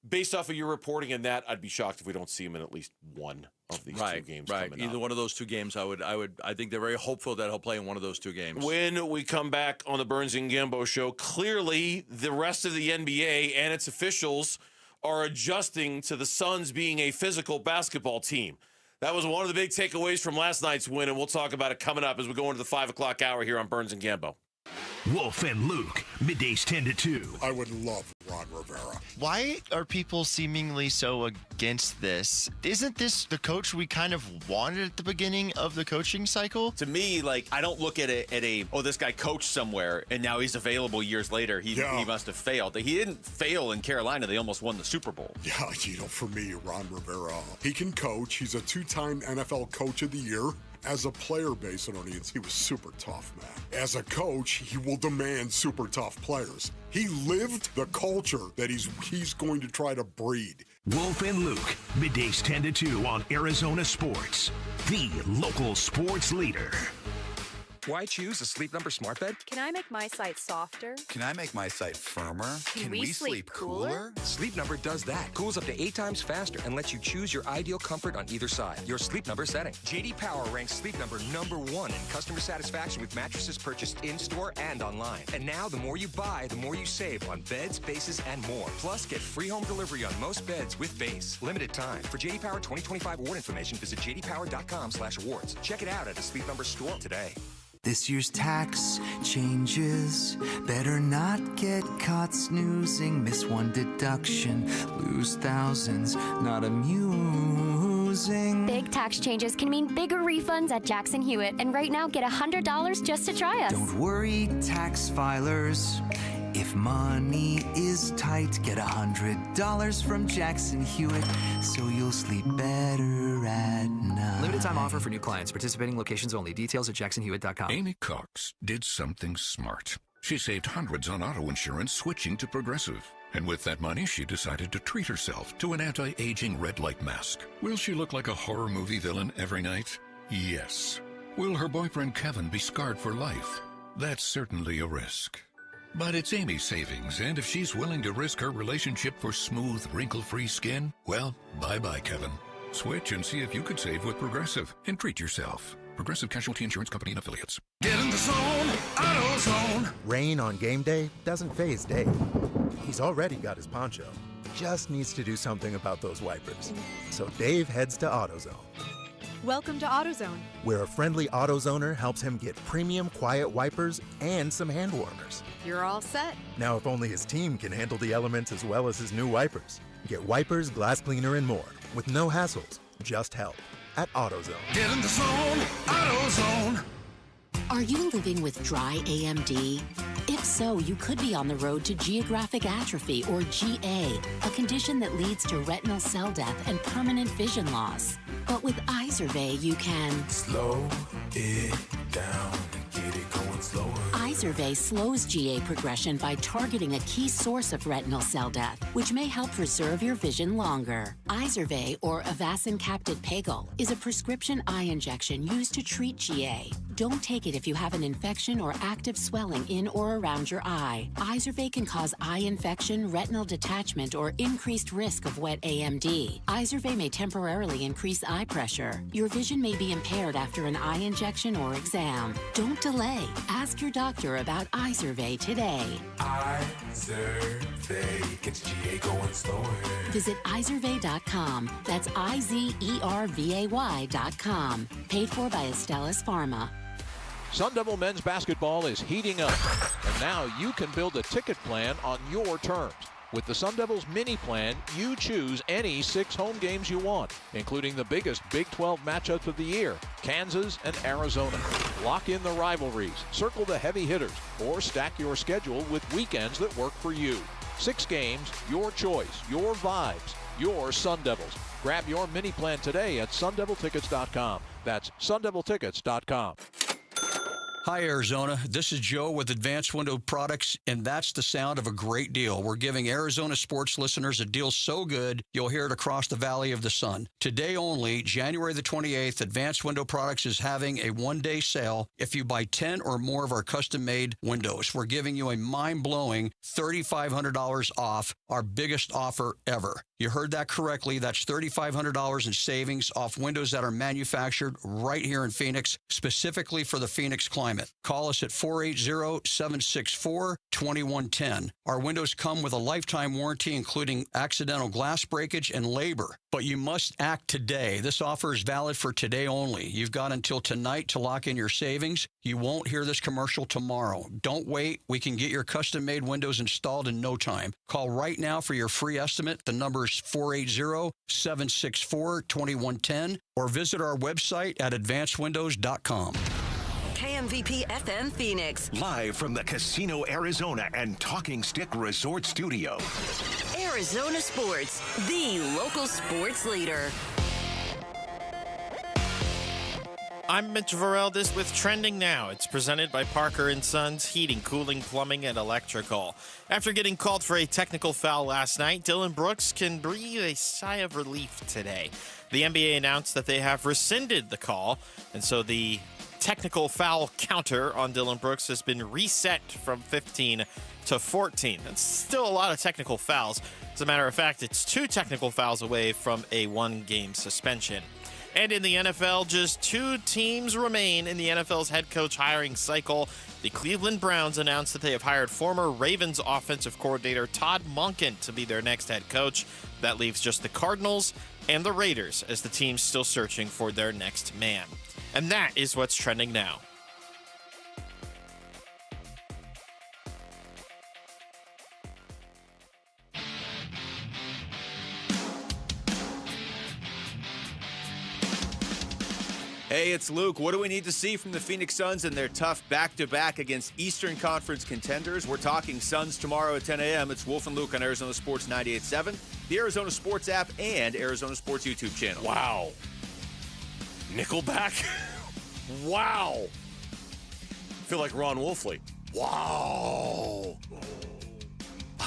based off of your reporting and that, I'd be shocked if we don't see him in at least one of these two games.
Right,
coming
either
up.
one of those two games. I think they're very hopeful that he'll play in one of those two games.
When we come back on the Burns and Gambo show, clearly the rest of the NBA and its officials are adjusting to the Suns being a physical basketball team. That was one of the big takeaways from last night's win, and we'll talk about it coming up as we go into the 5 o'clock hour here on Burns and Gambo.
Wolf and Luke, middays 10 to 2.
I would love Ron Rivera.
Why are people seemingly so against this? Isn't this the coach we kind of wanted at the beginning of the coaching cycle?
To me, I don't look at this guy coached somewhere and now he's available years later. He must have failed. He didn't fail in Carolina. They almost won the Super Bowl.
Yeah, for me, Ron Rivera, he can coach. He's a 2-time NFL Coach of the Year. As a player, Basin Onions, he was super tough, man. As a coach, he will demand super tough players. He lived the culture that he's going to try to breed.
Wolf and Luke, middays 10 to 2 on Arizona Sports, the local sports leader.
Why choose a Sleep Number smart bed?
Can I make my site softer?
Can I make my site firmer?
Can we sleep cooler?
Sleep Number does that. Cools up to 8 times faster and lets you choose your ideal comfort on either side. Your Sleep Number setting. JD Power ranks Sleep Number #1 in customer satisfaction with mattresses purchased in-store and online. And now, the more you buy, the more you save on beds, bases, and more. Plus, get free home delivery on most beds with base. Limited time. For JD Power 2025 award information, visit jdpower.com/awards. Check it out at a Sleep Number store today.
This year's tax changes. Better not get caught snoozing. Miss one deduction, lose thousands. Not amusing.
Big tax changes can mean bigger refunds at Jackson Hewitt. And right now, get $100 just to try us.
Don't worry, tax filers. If money is tight, get $100 from Jackson Hewitt, so you'll sleep better at night.
Limited time offer for new clients. Participating locations only. Details at jacksonhewitt.com.
Amy Cox did something smart. She saved hundreds on auto insurance switching to Progressive. And with that money, she decided to treat herself to an anti-aging red light mask. Will she look like a horror movie villain every night? Yes. Will her boyfriend Kevin be scarred for life? That's certainly a risk. But it's Amy's savings, and if she's willing to risk her relationship for smooth, wrinkle-free skin, well, bye-bye, Kevin. Switch and see if you could save with Progressive and treat yourself. Progressive Casualty Insurance Company and Affiliates.
Get in the zone, AutoZone. Rain on game day doesn't faze Dave. He's already got his poncho. Just needs to do something about those wipers. So Dave heads to AutoZone,
Welcome to AutoZone.
where a friendly AutoZoner helps him get premium quiet wipers and some hand warmers.
You're all set.
Now, if only his team can handle the elements as well as his new wipers. Get wipers, glass cleaner, and more with no hassles, just help at AutoZone. Get in the zone, AutoZone.
Are you living with dry AMD? If so, you could be on the road to geographic atrophy, or GA, a condition that leads to retinal cell death and permanent vision loss. But with Izervay, you can
slow it down and get it going slower.
Izervay slows GA progression by targeting a key source of retinal cell death, which may help preserve your vision longer. Izervay, or Avastin Captid Pagel, is a prescription eye injection used to treat GA. Don't take it if you have an infection or active swelling in or around your eye. Izervay can cause eye infection, retinal detachment, or increased risk of wet AMD. Izervay may temporarily increase eye pressure. Your vision may be impaired after an eye injection or exam. Don't delay. Ask your doctor about Izervay today.
Izervay gets GA going slower.
Visit Izervay.com. That's IZERVAY.com. Paid for by Astellas Pharma.
Sun Devil men's basketball is heating up, and now you can build a ticket plan on your terms. With the Sun Devils mini plan, you choose any 6 home games you want, including the biggest Big 12 matchups of the year, Kansas and Arizona. Lock in the rivalries, circle the heavy hitters, or stack your schedule with weekends that work for you. 6 games, your choice, your vibes, your Sun Devils. Grab your mini plan today at sundeviltickets.com. That's sundeviltickets.com.
Hi, Arizona. This is Joe with Advanced Window Products, and that's the sound of a great deal. We're giving Arizona sports listeners a deal so good, you'll hear it across the Valley of the Sun. Today only, January the 28th, Advanced Window Products is having a one-day sale if you buy 10 or more of our custom-made windows. We're giving you a mind-blowing $3,500 off, our biggest offer ever. You heard that correctly. That's $3,500 in savings off windows that are manufactured right here in Phoenix, specifically for the Phoenix climate. Call us at 480-764-2110. Our windows come with a lifetime warranty, including accidental glass breakage and labor. But you must act today. This offer is valid for today only. You've got until tonight to lock in your savings. You won't hear this commercial tomorrow. Don't wait. We can get your custom-made windows installed in no time. Call right now for your free estimate. The number is 480-764-2110, or visit our website at advancedwindows.com.
KMVP FM Phoenix.
Live from the Casino Arizona and Talking Stick Resort Studio.
Arizona Sports, the local sports leader.
I'm Mitch Varel, with Trending Now. It's presented by Parker & Sons Heating, Cooling, Plumbing, and Electrical. After getting called for a technical foul last night, Dylan Brooks can breathe a sigh of relief today. The NBA announced that they have rescinded the call, and so the technical foul counter on Dylan Brooks has been reset from 15 to 14. That's still a lot of technical fouls. As a matter of fact, it's 2 technical fouls away from a 1-game suspension. And in the NFL, just 2 teams remain in the NFL's head coach hiring cycle. The Cleveland Browns announced that they have hired former Ravens offensive coordinator Todd Monken to be their next head coach. That leaves just the Cardinals and the Raiders as the teams still searching for their next man. And that is what's trending now.
Hey, it's Luke. What do we need to see from the Phoenix Suns in their tough back-to-back against Eastern Conference contenders? We're talking Suns tomorrow at 10 a.m. It's Wolf and Luke on Arizona Sports 98.7, the Arizona Sports app, and Arizona Sports YouTube channel.
Wow. Nickelback? Wow. I feel like Ron Wolfley. Wow.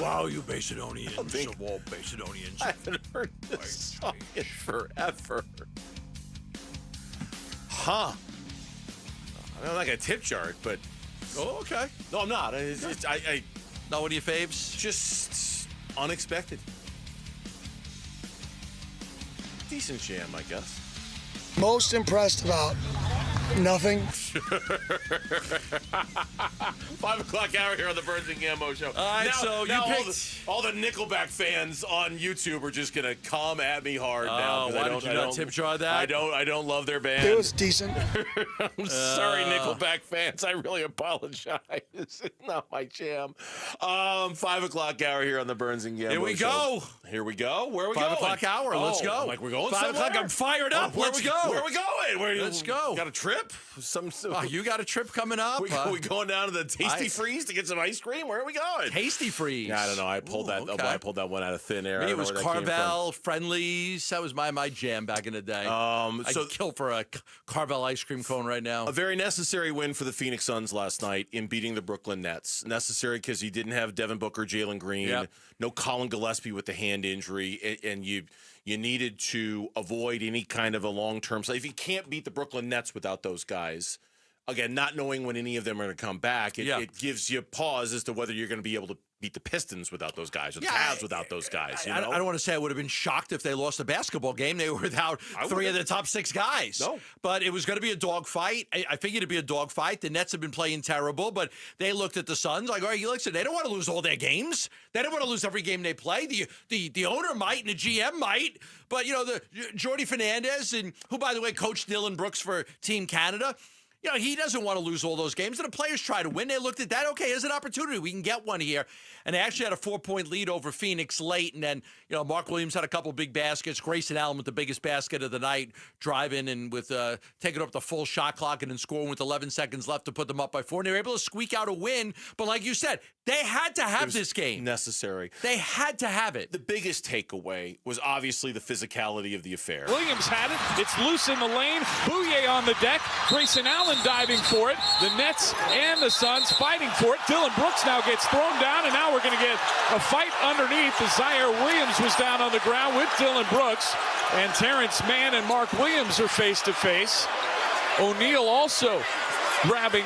Wow, you Macedonians. Wall Macedonians.
I haven't heard this song in forever. Huh. I'm not going to tip chart, but...
Oh, okay.
No, I'm not.
Not one of your faves?
Just unexpected. Decent jam, I guess.
Most impressed about nothing.
5 o'clock hour here on the Burns and Gambo Show.
All right,
now,
so
now
you picked...
all the Nickelback fans on YouTube are just gonna come at me hard now.
Why did you not tip jar that?
I don't love their band.
It was decent.
I'm sorry, Nickelback fans. I really apologize. It's not my jam. 5 o'clock hour here on the Burns and Gambo
Here we
Show.
go.
Here we go. Where are we
5
going?
o'clock hour. Let's go.
Like we're going
5
somewhere?
o'clock. I'm fired up. Let's go.
Where are we going?
Let's go.
Got a trip?
You got a trip coming up?
We going down to the Tasty Freeze to get some ice cream? Where are we going?
Tasty Freeze.
Yeah, I don't know. I pulled I pulled that one out of thin air.
Me, it was Carvel, Friendlies. That was my jam back in the day. I'd kill for a Carvel ice cream cone right now.
A very necessary win for the Phoenix Suns last night in beating the Brooklyn Nets. Necessary because you didn't have Devin Booker, Jalen Green, no Colin Gillespie with the hand injury, and you needed to avoid any kind of a long-term. So if you can't beat the Brooklyn Nets without those guys, again, not knowing when any of them are going to come back, it gives you pause as to whether you're going to be able to beat the Pistons without those guys, or the Cavs without those guys.
I don't want to say I would have been shocked if they lost a basketball game. They were without 3 of the top 6 guys.
No.
But it was going to be a dogfight. I figured it'd be a dogfight. The Nets have been playing terrible, but they looked at the Suns like, all right, listen, they don't want to lose all their games. They don't want to lose every game they play. The owner might and the GM might, but, the Jordy Fernandez, and who, by the way, coached Dylan Brooks for Team Canada, he doesn't want to lose all those games. And the players try to win. They looked at that. Okay, here's an opportunity. We can get one here. And they actually had a 4-point lead over Phoenix late. And then, Mark Williams had a couple big baskets. Grayson Allen with the biggest basket of the night, driving and with taking up the full shot clock and then scoring with 11 seconds left to put them up by 4. And they were able to squeak out a win. But like you said, they had to have this game.
Necessary.
They had to have it.
The biggest takeaway was obviously the physicality of the affair.
Williams had it. It's loose in the lane. Bouye on the deck. Grayson Allen diving for it. The Nets and the Suns fighting for it. Dylan Brooks now gets thrown down, and now we're going to get a fight underneath. Zaire Williams was down on the ground with Dylan Brooks, and Terrence Mann and Mark Williams are face to face. O'Neal also grabbing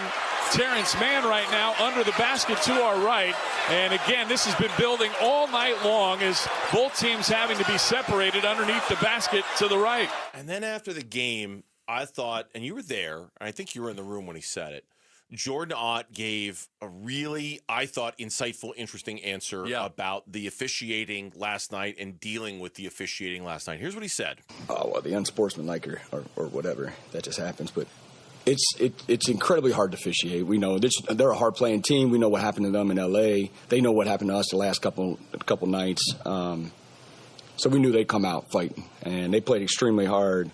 Terrence Mann right now under the basket to our right. And again, this has been building all night long as both teams having to be separated underneath the basket to the right.
And then after the game, I thought, and you were there, I think you were in the room when he said it, Jordan Ott gave a really, I thought, insightful, interesting answer about the officiating last night and dealing with the officiating last night. Here's what he said.
Oh, well, the unsportsmanlike or whatever, that just happens. But it's incredibly hard to officiate. We know they're a hard-playing team. We know what happened to them in L.A. They know what happened to us the last couple nights. So we knew they'd come out fighting, and they played extremely hard.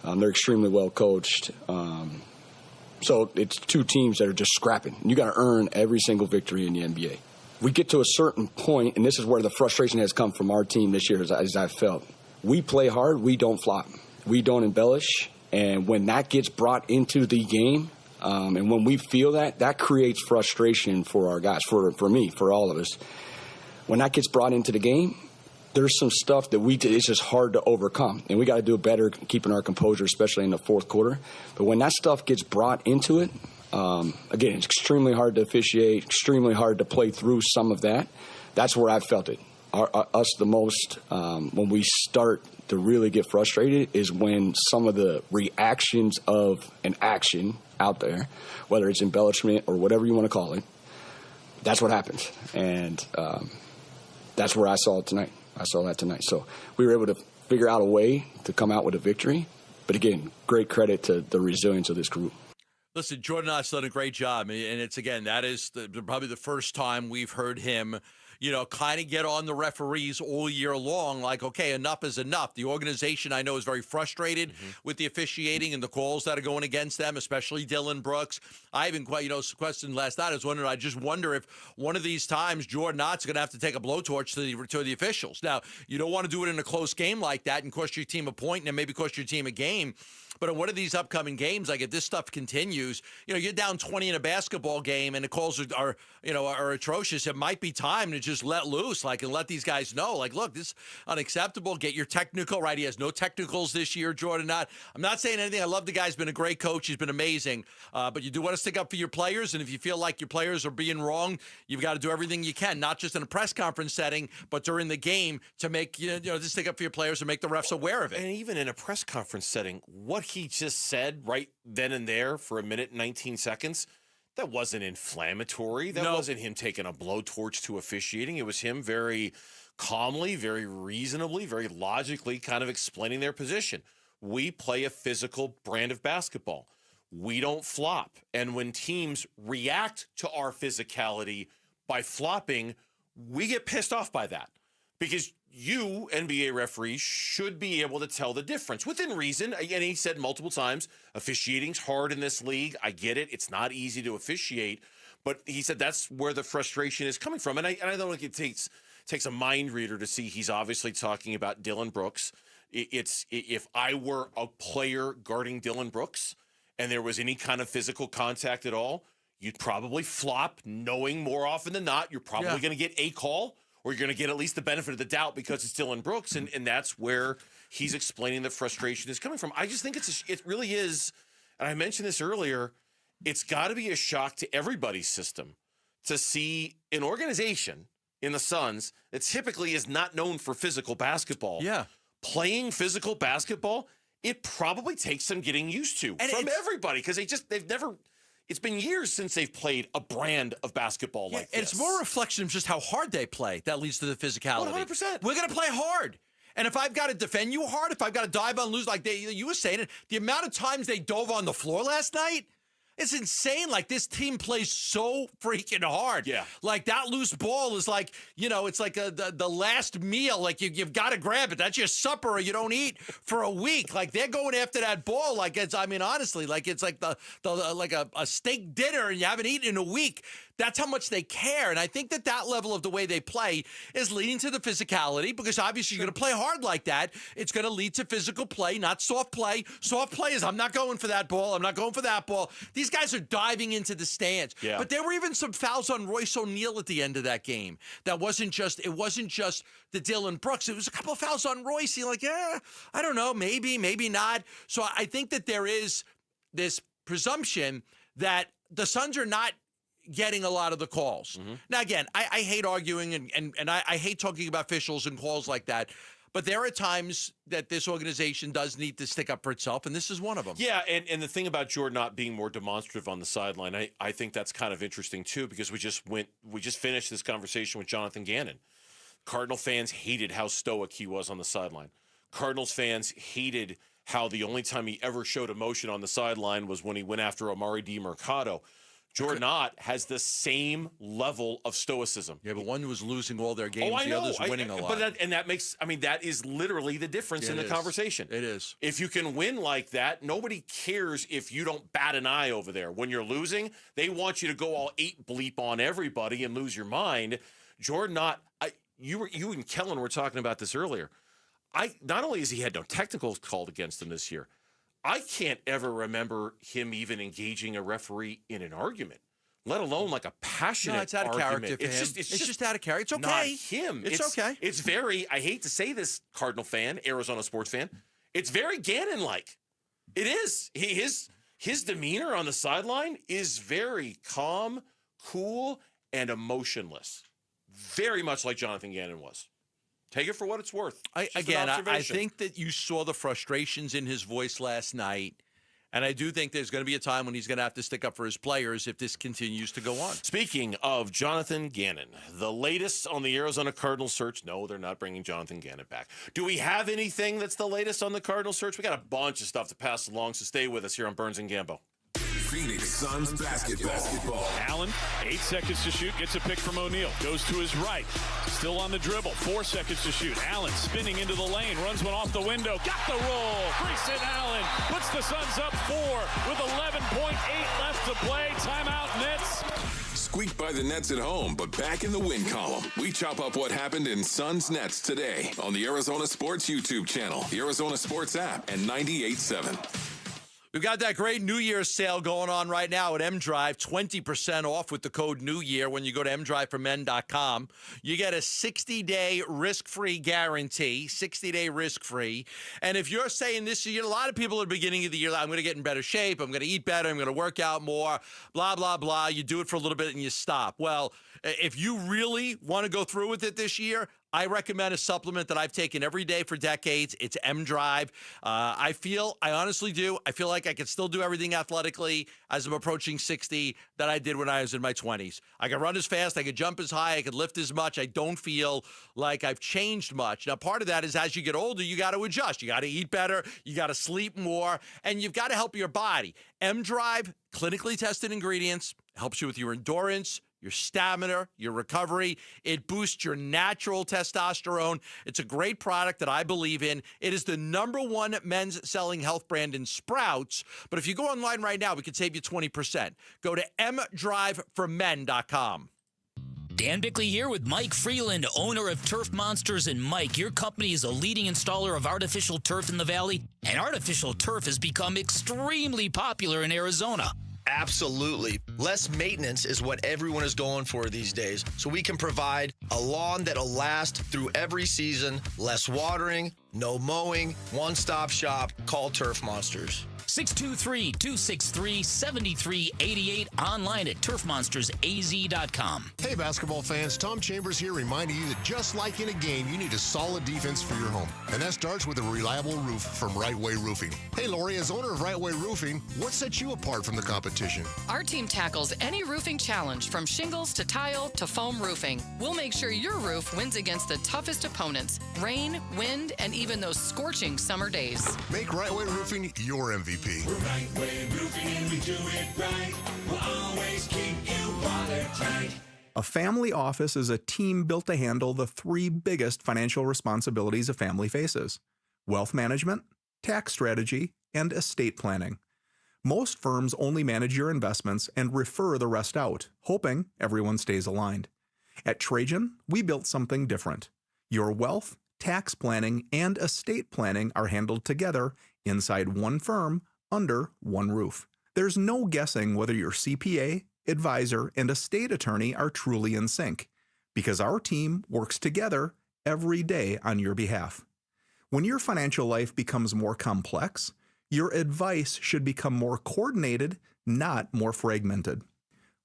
They're extremely well coached. So it's 2 teams that are just scrapping. You got to earn every single victory in the NBA. We get to a certain point, and this is where the frustration has come from our team this year, as I've felt. We play hard. We don't flop. We don't embellish. And when that gets brought into the game, and when we feel that creates frustration for our guys, for me, for all of us. When that gets brought into the game, there's some stuff that it's just hard to overcome. And we got to do better keeping our composure, especially in the fourth quarter. But when that stuff gets brought into it, again, it's extremely hard to officiate, extremely hard to play through some of that. That's where I felt it. Us the most, when we start to really get frustrated, is when some of the reactions of an action out there, whether it's embellishment or whatever you want to call it, that's what happens. And that's where I saw it tonight. I saw that tonight. So we were able to figure out a way to come out with a victory. But again, great credit to the resilience of this group.
Listen, Jordan Knott's done a great job. And it's, again, that is probably the first time we've heard him, kind of get on the referees all year long, like, okay, enough is enough. The organization, I know, is very frustrated with the officiating and the calls that are going against them, especially Dylan Brooks. I even questioned last night. I just wonder if one of these times Jordan Knott's going to have to take a blowtorch to the officials. Now, you don't want to do it in a close game like that and cost your team a point and then maybe cost your team a game. But in one of these upcoming games, like if this stuff continues, you're down 20 in a basketball game and the calls are atrocious. It might be time to just let loose, and let these guys know, look, this is unacceptable. Get your technical right. He has no technicals this year, Jordan Knott. I'm not saying anything. I love the guy. He's been a great coach. He's been amazing. But you do want to stick up for your players. And if you feel like your players are being wrong, you've got to do everything you can, not just in a press conference setting, but during the game to make, just stick up for your players and make the refs aware of it.
And even in a press conference setting, what he just said right then and there for a minute and 19 seconds, that wasn't inflammatory. That wasn't him taking a blowtorch to officiating. It was him very calmly, very reasonably, very logically kind of explaining their position. We play a physical brand of basketball. We don't flop. And when teams react to our physicality by flopping, we get pissed off by that. Because you, NBA referees, should be able to tell the difference within reason. And he said multiple times, officiating's hard in this league. I get it. It's not easy to officiate. But he said that's where the frustration is coming from. And I don't think it takes a mind reader to see he's obviously talking about Dylan Brooks. If I were a player guarding Dylan Brooks and there was any kind of physical contact at all, you'd probably flop, knowing more often than not you're probably going to get a call, or you're going to get at least the benefit of the doubt because it's Dylan Brooks, and that's where he's explaining the frustration is coming from. I just think it really is, and I mentioned this earlier, it's got to be a shock to everybody's system to see an organization in the Suns that typically is not known for physical basketball. Playing physical basketball, it probably takes some getting used to from everybody, because they've never. It's been years since they've played a brand of basketball like this.
It's more a reflection of just how hard they play that leads to the physicality.
100%.
We're going to play hard. And if I've got to defend you hard, if I've got to dive on lose, like you were saying, the amount of times they dove on the floor last night, it's insane. Like, this team plays so freaking hard. Like, that loose ball is like, it's like the last meal. Like, you've got to grab it. That's your supper, or you don't eat for a week. Like, they're going after that ball. Like, honestly, like it's like like a steak dinner and you haven't eaten in a week. That's how much they care. And I think that level of the way they play is leading to the physicality, because obviously you're going to play hard like that. It's going to lead to physical play, not soft play. Soft play is, I'm not going for that ball. I'm not going for that ball. These guys are diving into the stands. But there were even some fouls on Royce O'Neal at the end of that game. It wasn't just the Dylan Brooks. It was a couple of fouls on Royce. You're like, I don't know, maybe not. So I think that there is this presumption that the Suns are not getting a lot of the calls. Now, again, I hate arguing and I hate talking about officials and calls like that, but there are times that this organization does need to stick up for itself, and this is one of them.
Yeah, and the thing about Jordan not being more demonstrative on the sideline, I think that's kind of interesting too, because we just finished this conversation with Jonathan Gannon. Cardinal fans hated how stoic he was on the sideline. Cardinals fans hated how the only time he ever showed emotion on the sideline was when he went after Amari DiMercato. Jordan Knott has the same level of stoicism.
Yeah, but one was losing all their games, the other's winning a lot.
But that is literally the difference in the conversation.
It is.
If you can win like that, nobody cares if you don't bat an eye over there. When you're losing, they want you to go all 8 bleep on everybody and lose your mind. Jordan Knott, you and Kellen were talking about this earlier. Not only has he had no technicals called against him this year, I can't ever remember him even engaging a referee in an argument, let alone like a passionate
No, it's out of
argument.
character for him.
It's
just out of character. It's okay.
Not him.
It's okay.
It's very, I hate to say this, Cardinal fan, Arizona sports fan, it's very Gannon-like. It is. His demeanor on the sideline is very calm, cool, and emotionless. Very much like Jonathan Gannon was. Take it for what it's worth.
I think that you saw the frustrations in his voice last night, and I do think there's going to be a time when he's going to have to stick up for his players if this continues to go on.
Speaking of Jonathan Gannon, the latest on the Arizona Cardinals search. No, they're not bringing Jonathan Gannon back. Do we have anything that's the latest on the Cardinals search? We got a bunch of stuff to pass along, so stay with us here on Burns and Gambo.
Phoenix Suns basketball.
Allen, 8 seconds to shoot, gets a pick from O'Neal. Goes to his right. Still on the dribble. 4 seconds to shoot. Allen spinning into the lane. Runs one off the window. Got the roll. Grayson Allen puts the Suns up 4 with 11.8 left to play. Timeout Nets.
Squeaked by the Nets at home, but back in the win column. We chop up what happened in Suns Nets today on the Arizona Sports YouTube channel, the Arizona Sports app, and 98.7.
We've got that great New Year's sale going on right now at M-Drive, 20% off with the code New Year when you go to mdriveformen.com. You get a 60-day risk-free guarantee, 60-day risk-free. And if you're saying this year, a lot of people at the beginning of the year, I'm going to get in better shape, I'm going to eat better, I'm going to work out more, blah, blah, blah. You do it for a little bit and you stop. Well, if you really want to go through with it this year, I recommend a supplement that I've taken every day for decades. It's M-Drive. I honestly do. I feel like I can still do everything athletically as I'm approaching 60 that I did when I was in my 20s. I can run as fast. I can jump as high. I can lift as much. I don't feel like I've changed much. Now, part of that is as you get older, you got to adjust. You got to eat better. You got to sleep more. And you've got to help your body. M-Drive, clinically tested ingredients, helps you with your endurance, your stamina, your recovery. It boosts your natural testosterone. It's a great product that I believe in. It is the #1 men's selling health brand in Sprouts. But if you go online right now, we could save you 20%. Go to mdriveformen.com.
Dan Bickley here with Mike Freeland, owner of Turf Monsters. And Mike, your company is a leading installer of artificial turf in the Valley, and artificial turf has become extremely popular in Arizona.
Absolutely. Less maintenance is what everyone is going for these days. So we can provide a lawn that'll last through every season, less watering, no mowing, one-stop shop. Call Turf Monsters.
623-263-7388, online at turfmonstersaz.com.
Hey, basketball fans, Tom Chambers here reminding you that just like in a game, you need a solid defense for your home. And that starts with a reliable roof from Right Way Roofing. Hey, Lori, as owner of Right Way Roofing, what sets you apart from the competition?
Our team tackles any roofing challenge, from shingles to tile to foam roofing. We'll make sure your roof wins against the toughest opponents: rain, wind, and even those scorching summer days.
Make Right Way Roofing your MVP.
We're Right Way Roofing and we do it right. We'll always keep you watertight.
A family office is a team built to handle the 3 biggest financial responsibilities a family faces: wealth management, tax strategy, and estate planning. Most firms only manage your investments and refer the rest out, hoping everyone stays aligned. At Trajan, we built something different. Your wealth, tax planning, and estate planning are handled together inside one firm, under one roof. There's no guessing whether your CPA, advisor, and estate attorney are truly in sync, because our team works together every day on your behalf. When your financial life becomes more complex, your advice should become more coordinated, not more fragmented.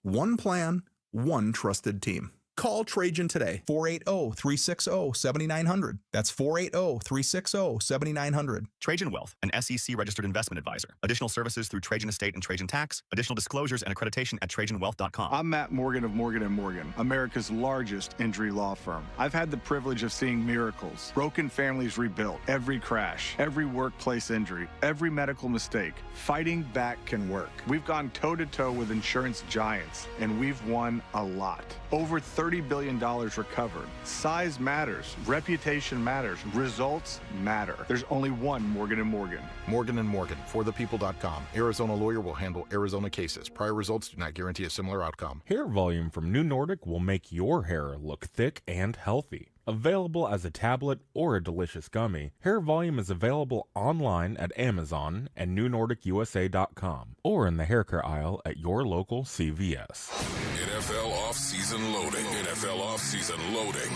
One plan, one trusted team. Call Trajan today, 480-360-7900. That's 480-360-7900.
Trajan Wealth, an SEC-registered investment advisor. Additional services through Trajan Estate and Trajan Tax. Additional disclosures and accreditation at TrajanWealth.com.
I'm Matt Morgan of Morgan & Morgan, America's largest injury law firm. I've had the privilege of seeing miracles, broken families rebuilt, every crash, every workplace injury, every medical mistake. Fighting back can work. We've gone toe-to-toe with insurance giants, and we've won a lot. Over $30 billion recovered. Size matters. Reputation matters. Results matter. There's only one Morgan & Morgan.
Morgan & Morgan, forthepeople.com. Arizona lawyer will handle Arizona cases. Prior results do not guarantee a similar outcome.
Hair volume from New Nordic will make your hair look thick and healthy.
Available as a tablet or a delicious gummy, Hair Volume is available online at Amazon and NewNordicUSA.com or in the hair care aisle at your local CVS.
NFL offseason loading. NFL offseason loading.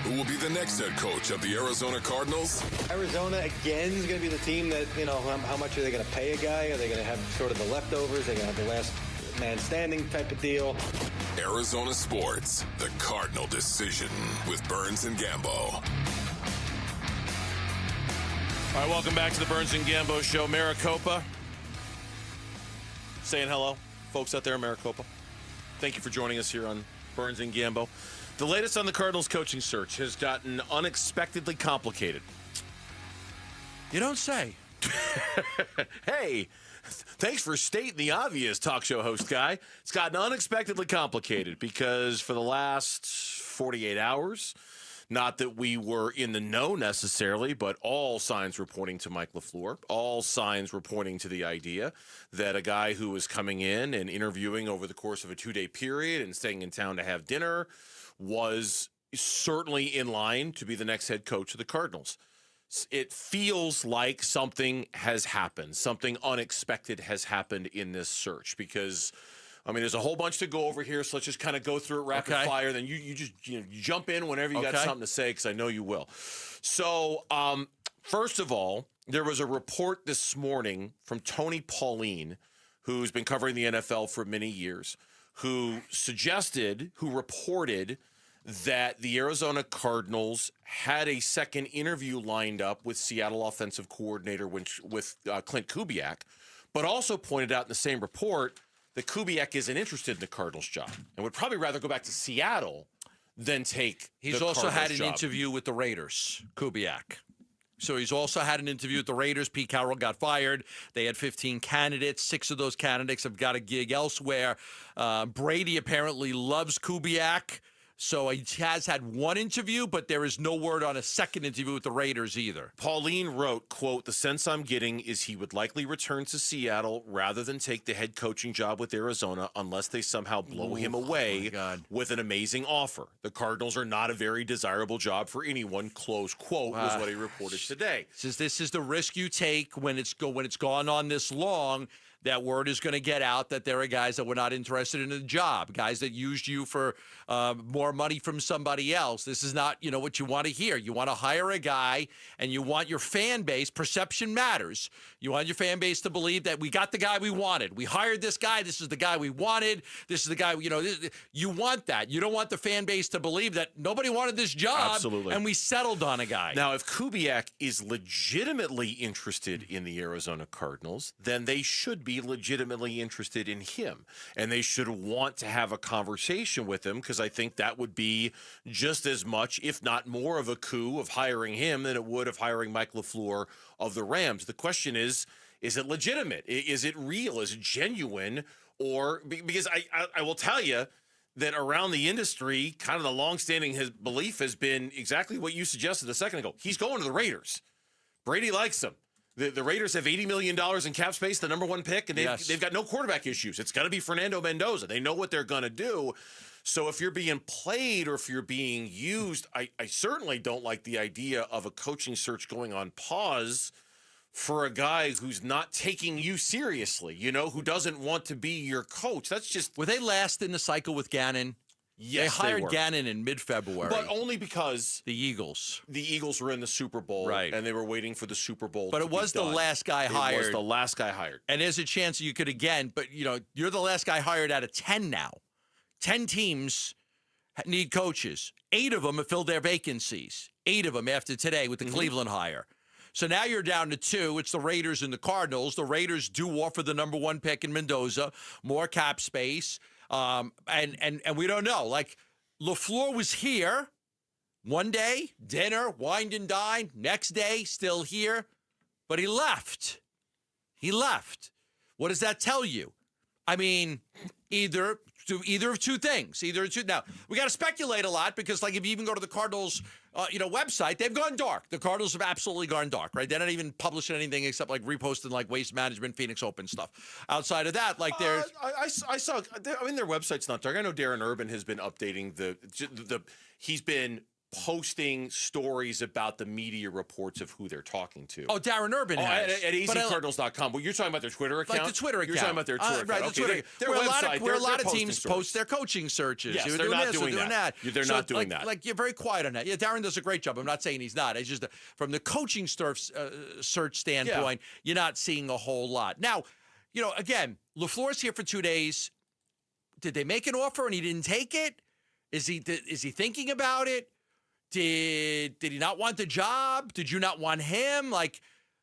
Who will be the next head coach of the Arizona Cardinals?
Arizona, again, is going to be the team that, how much are they going to pay a guy? Are they going to have sort of the leftovers? Are they going to have the last man standing type of deal?
Arizona Sports, the Cardinal Decision with Burns and Gambo.
All right, welcome back to the Burns and Gambo Show. Maricopa. Saying hello, folks out there in Maricopa. Thank you for joining us here on Burns and Gambo. The latest on the Cardinals coaching search has gotten unexpectedly complicated.
You don't say.
Hey, thanks for stating the obvious, talk show host guy. It's gotten unexpectedly complicated because for the last 48 hours, not that we were in the know necessarily, but all signs were pointing to Mike LaFleur. All signs were pointing to the idea that a guy who was coming in and interviewing over the course of a 2-day period and staying in town to have dinner was certainly in line to be the next head coach of the Cardinals. It feels like something has happened. Something unexpected has happened in this search because, there's a whole bunch to go over here, so let's just kind of go through it rapid fire. Then you just jump in whenever you got something to say because I know you will. So, first of all, there was a report this morning from Tony Pauline, who's been covering the NFL for many years, who reported that the Arizona Cardinals had a second interview lined up with Seattle offensive coordinator with Clint Kubiak, but also pointed out in the same report that Kubiak isn't interested in the Cardinals job and would probably rather go back to Seattle than take
He's
the
also
Cardinals
had an
job.
interview with the Raiders, Kubiak. So he's also had an interview with the Raiders. Pete Carroll got fired. They had 15 candidates. 6 of those candidates have got a gig elsewhere. Brady apparently loves Kubiak. So he has had one interview, but there is no word on a second interview with the Raiders either.
Pauline wrote, quote, "The sense I'm getting is he would likely return to Seattle rather than take the head coaching job with Arizona unless they somehow blow him away with an amazing offer. The Cardinals are not a very desirable job for anyone," close quote, was what he reported today.
Says this is the risk you take when it's gone on this long. That word is going to get out that there are guys that were not interested in the job, guys that used you for more money from somebody else. This is not, what you want to hear. You want to hire a guy, and you want your fan base. Perception matters. You want your fan base to believe that we got the guy we wanted. We hired this guy. This is the guy we wanted. This is the guy. You want that. You don't want the fan base to believe that nobody wanted this job.
Absolutely.
And we settled on a guy.
Now, if Kubiak is legitimately interested in the Arizona Cardinals, then they should be legitimately interested in him, and they should want to have a conversation with him because I think that would be just as much, if not more, of a coup of hiring him than it would of hiring Mike LaFleur of the Rams. The question is it legitimate? Is it real? Is it genuine? Or because I will tell you that around the industry, kind of the longstanding belief has been exactly what you suggested a second ago. He's going to the Raiders. Brady likes him. The Raiders have $80 million in cap space, the number one pick, and they've got no quarterback issues. It's got to be Fernando Mendoza. They know what they're going to do. So if you're being played or if you're being used, I certainly don't like the idea of a coaching search going on pause for a guy who's not taking you seriously, who doesn't want to be your coach. That's just...
Were they last in the cycle with Gannon?
Yes,
they hired
were.
Gannon in mid-February.
But only because
the Eagles
were in the Super Bowl,
right?
And they were waiting for the Super Bowl.
But it was the last guy hired.
It was the last guy hired.
And there's a chance you could again. But you're the last guy hired out of 10 now. 10 teams need coaches. 8 of them have filled their vacancies. 8 of them after today with the Cleveland hire. So now you're down to 2. It's the Raiders and the Cardinals. The Raiders do offer the number 1 pick in Mendoza, more cap space. And we don't know. Like, LaFleur was here one day, dinner, wined and dined. Next day, still here. But he left. He left. What does that tell you? I mean, either of two things. Now, we got to speculate a lot because, like, if you even go to the Cardinals, website, they've gone dark. The Cardinals have absolutely gone dark, right? They're not even publishing anything except, like, reposting, like, Waste Management, Phoenix Open stuff. Outside of that, like, there's...
I saw... their website's not dark. I know Darren Urban has been updating he's been posting stories about the media reports of who they're talking to.
Oh, Darren Urban has.
At azcardinals.com. Well, you're talking about their Twitter account?
Like the Twitter account.
You're talking about their Twitter
right,
account.
the Twitter.
Their
where a lot of
posting
teams
stories.
post their coaching searches.
Yes,
You're
they're
doing
not
this,
doing
doing
that.
that.
They're not doing that.
Like, you're very quiet on that. Yeah, Darren does a great job. I'm not saying he's not. It's just from the coaching search standpoint, you're not seeing a whole lot. Now, again, LaFleur's here for 2 days. Did they make an offer and he didn't take it? Is he thinking about it? Did he not want the job? Did you not want him?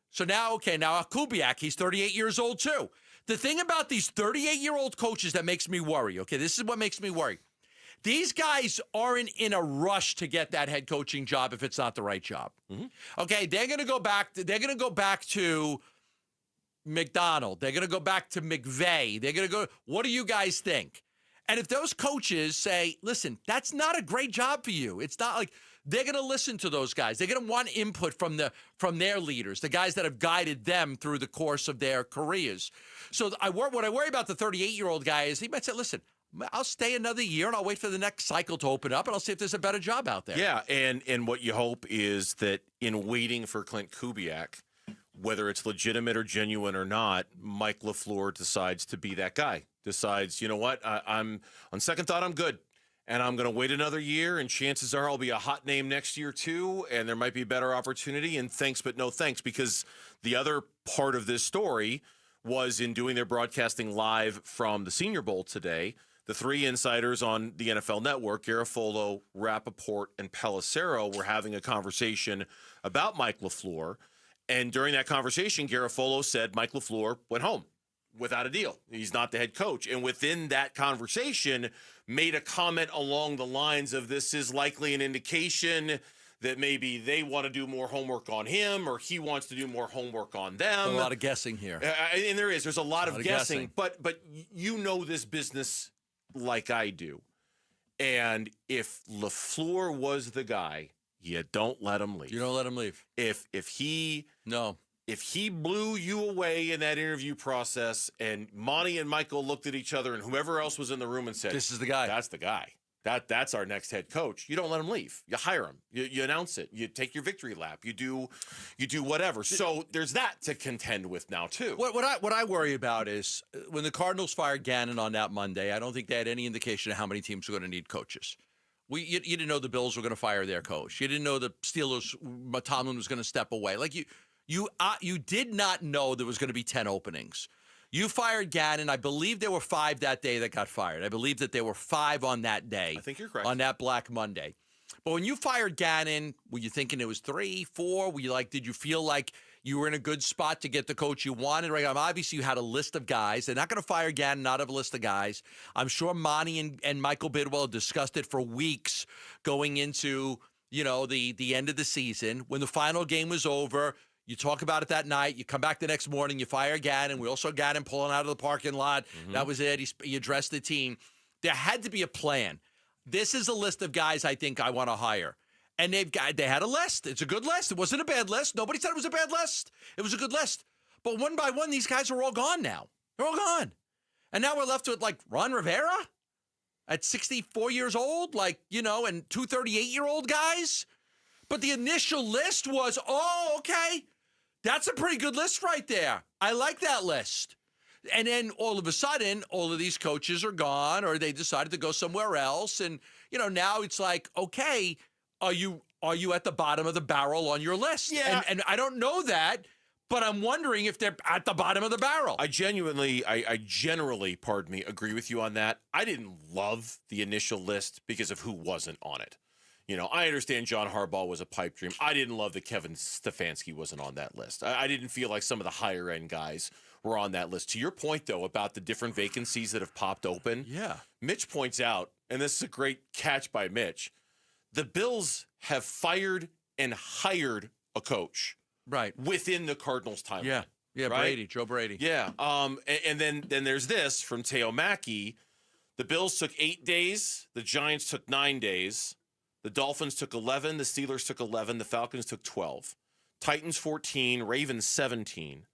So now Kubiak, he's 38 years old too. The thing about these 38-year-old coaches that makes me worry, okay, this is what makes me worry. These guys aren't in a rush to get that head coaching job if it's not the right job.
Mm-hmm.
Okay, they're going to go back to McDonald. They're going to go back to McVay. They're going to go, what do you guys think? And if those coaches say, listen, that's not a great job for you. It's not like they're going to listen to those guys. They're going to want input from their leaders, the guys that have guided them through the course of their careers. So what I worry about the 38-year-old guy is he might say, listen, I'll stay another year and I'll wait for the next cycle to open up and I'll see if there's a better job out there.
Yeah, and what you hope is that in waiting for Clint Kubiak, whether it's legitimate or genuine or not, Mike LaFleur decides to be that guy. Decides, you know what, I'm on second thought, I'm good. And I'm going to wait another year, and chances are I'll be a hot name next year too, and there might be a better opportunity, and thanks but no thanks, because the other part of this story was in doing their broadcasting live from the Senior Bowl today, the three insiders on the NFL Network, Garafolo, Rappaport, and Pelissero, were having a conversation about Mike LaFleur. And during that conversation, Garafolo said Mike LaFleur went home without a deal. He's not the head coach. And within that conversation, made a comment along the lines of this is likely an indication that maybe they want to do more homework on him or he wants to do more homework on them.
A lot of guessing here.
And there's a lot of guessing. But you know this business like I do. And if LaFleur was the guy, you don't let him leave.
You don't let him leave.
If he blew you away in that interview process and Monty and Michael looked at each other and whoever else was in the room and said,
this is the guy.
That's the guy. That's our next head coach. You don't let him leave. You hire him. You announce it. You take your victory lap. You do whatever. So there's that to contend with now too.
What I worry about is when the Cardinals fired Gannon on that Monday, I don't think they had any indication of how many teams were going to need coaches. You didn't know the Bills were going to fire their coach. You didn't know the Steelers, Tomlin was going to step away. You did not know there was going to be 10 openings. You fired Gannon. I believe there were 5 that day that got fired. I believe that there were 5 on that day.
I think you're correct.
On that Black Monday. But when you fired Gannon, were you thinking it was 3, 4? Did you feel like you were in a good spot to get the coach you wanted? Right? Obviously, you had a list of guys. They're not going to fire Gannon, not have a list of guys. I'm sure Monty and Michael Bidwell discussed it for weeks going into, the end of the season. When the final game was over, you talk about it that night. You come back the next morning. You fire Gannon. We also got him pulling out of the parking lot. Mm-hmm. That was it. He addressed the team. There had to be a plan. This is a list of guys I think I want to hire. And they had a list. It's a good list. It wasn't a bad list. Nobody said it was a bad list. It was a good list. But one by one, these guys are all gone now. They're all gone. And now we're left with Ron Rivera at 64 years old, and 2 38-year-old guys. But the initial list was, okay, that's a pretty good list right there. I like that list. And then all of a sudden, all of these coaches are gone or they decided to go somewhere else. And, now it's like, okay, are you at the bottom of the barrel on your list?
Yeah.
And I don't know that, but I'm wondering if they're at the bottom of the barrel.
I generally, agree with you on that. I didn't love the initial list because of who wasn't on it. I understand John Harbaugh was a pipe dream. I didn't love that Kevin Stefanski wasn't on that list. I didn't feel like some of the higher end guys were on that list. To your point, though, about the different vacancies that have popped open.
Yeah.
Mitch points out, and this is a great catch by Mitch, the Bills have fired and hired a coach.
Right.
Within the Cardinals timeline.
Yeah. Yeah,
right?
Brady, Joe Brady.
Yeah. And then there's this from Teo Mackey. The Bills took 8 days. The Giants took 9 days. The Dolphins took 11. The Steelers took 11. The Falcons took 12. Titans 14. Ravens 17.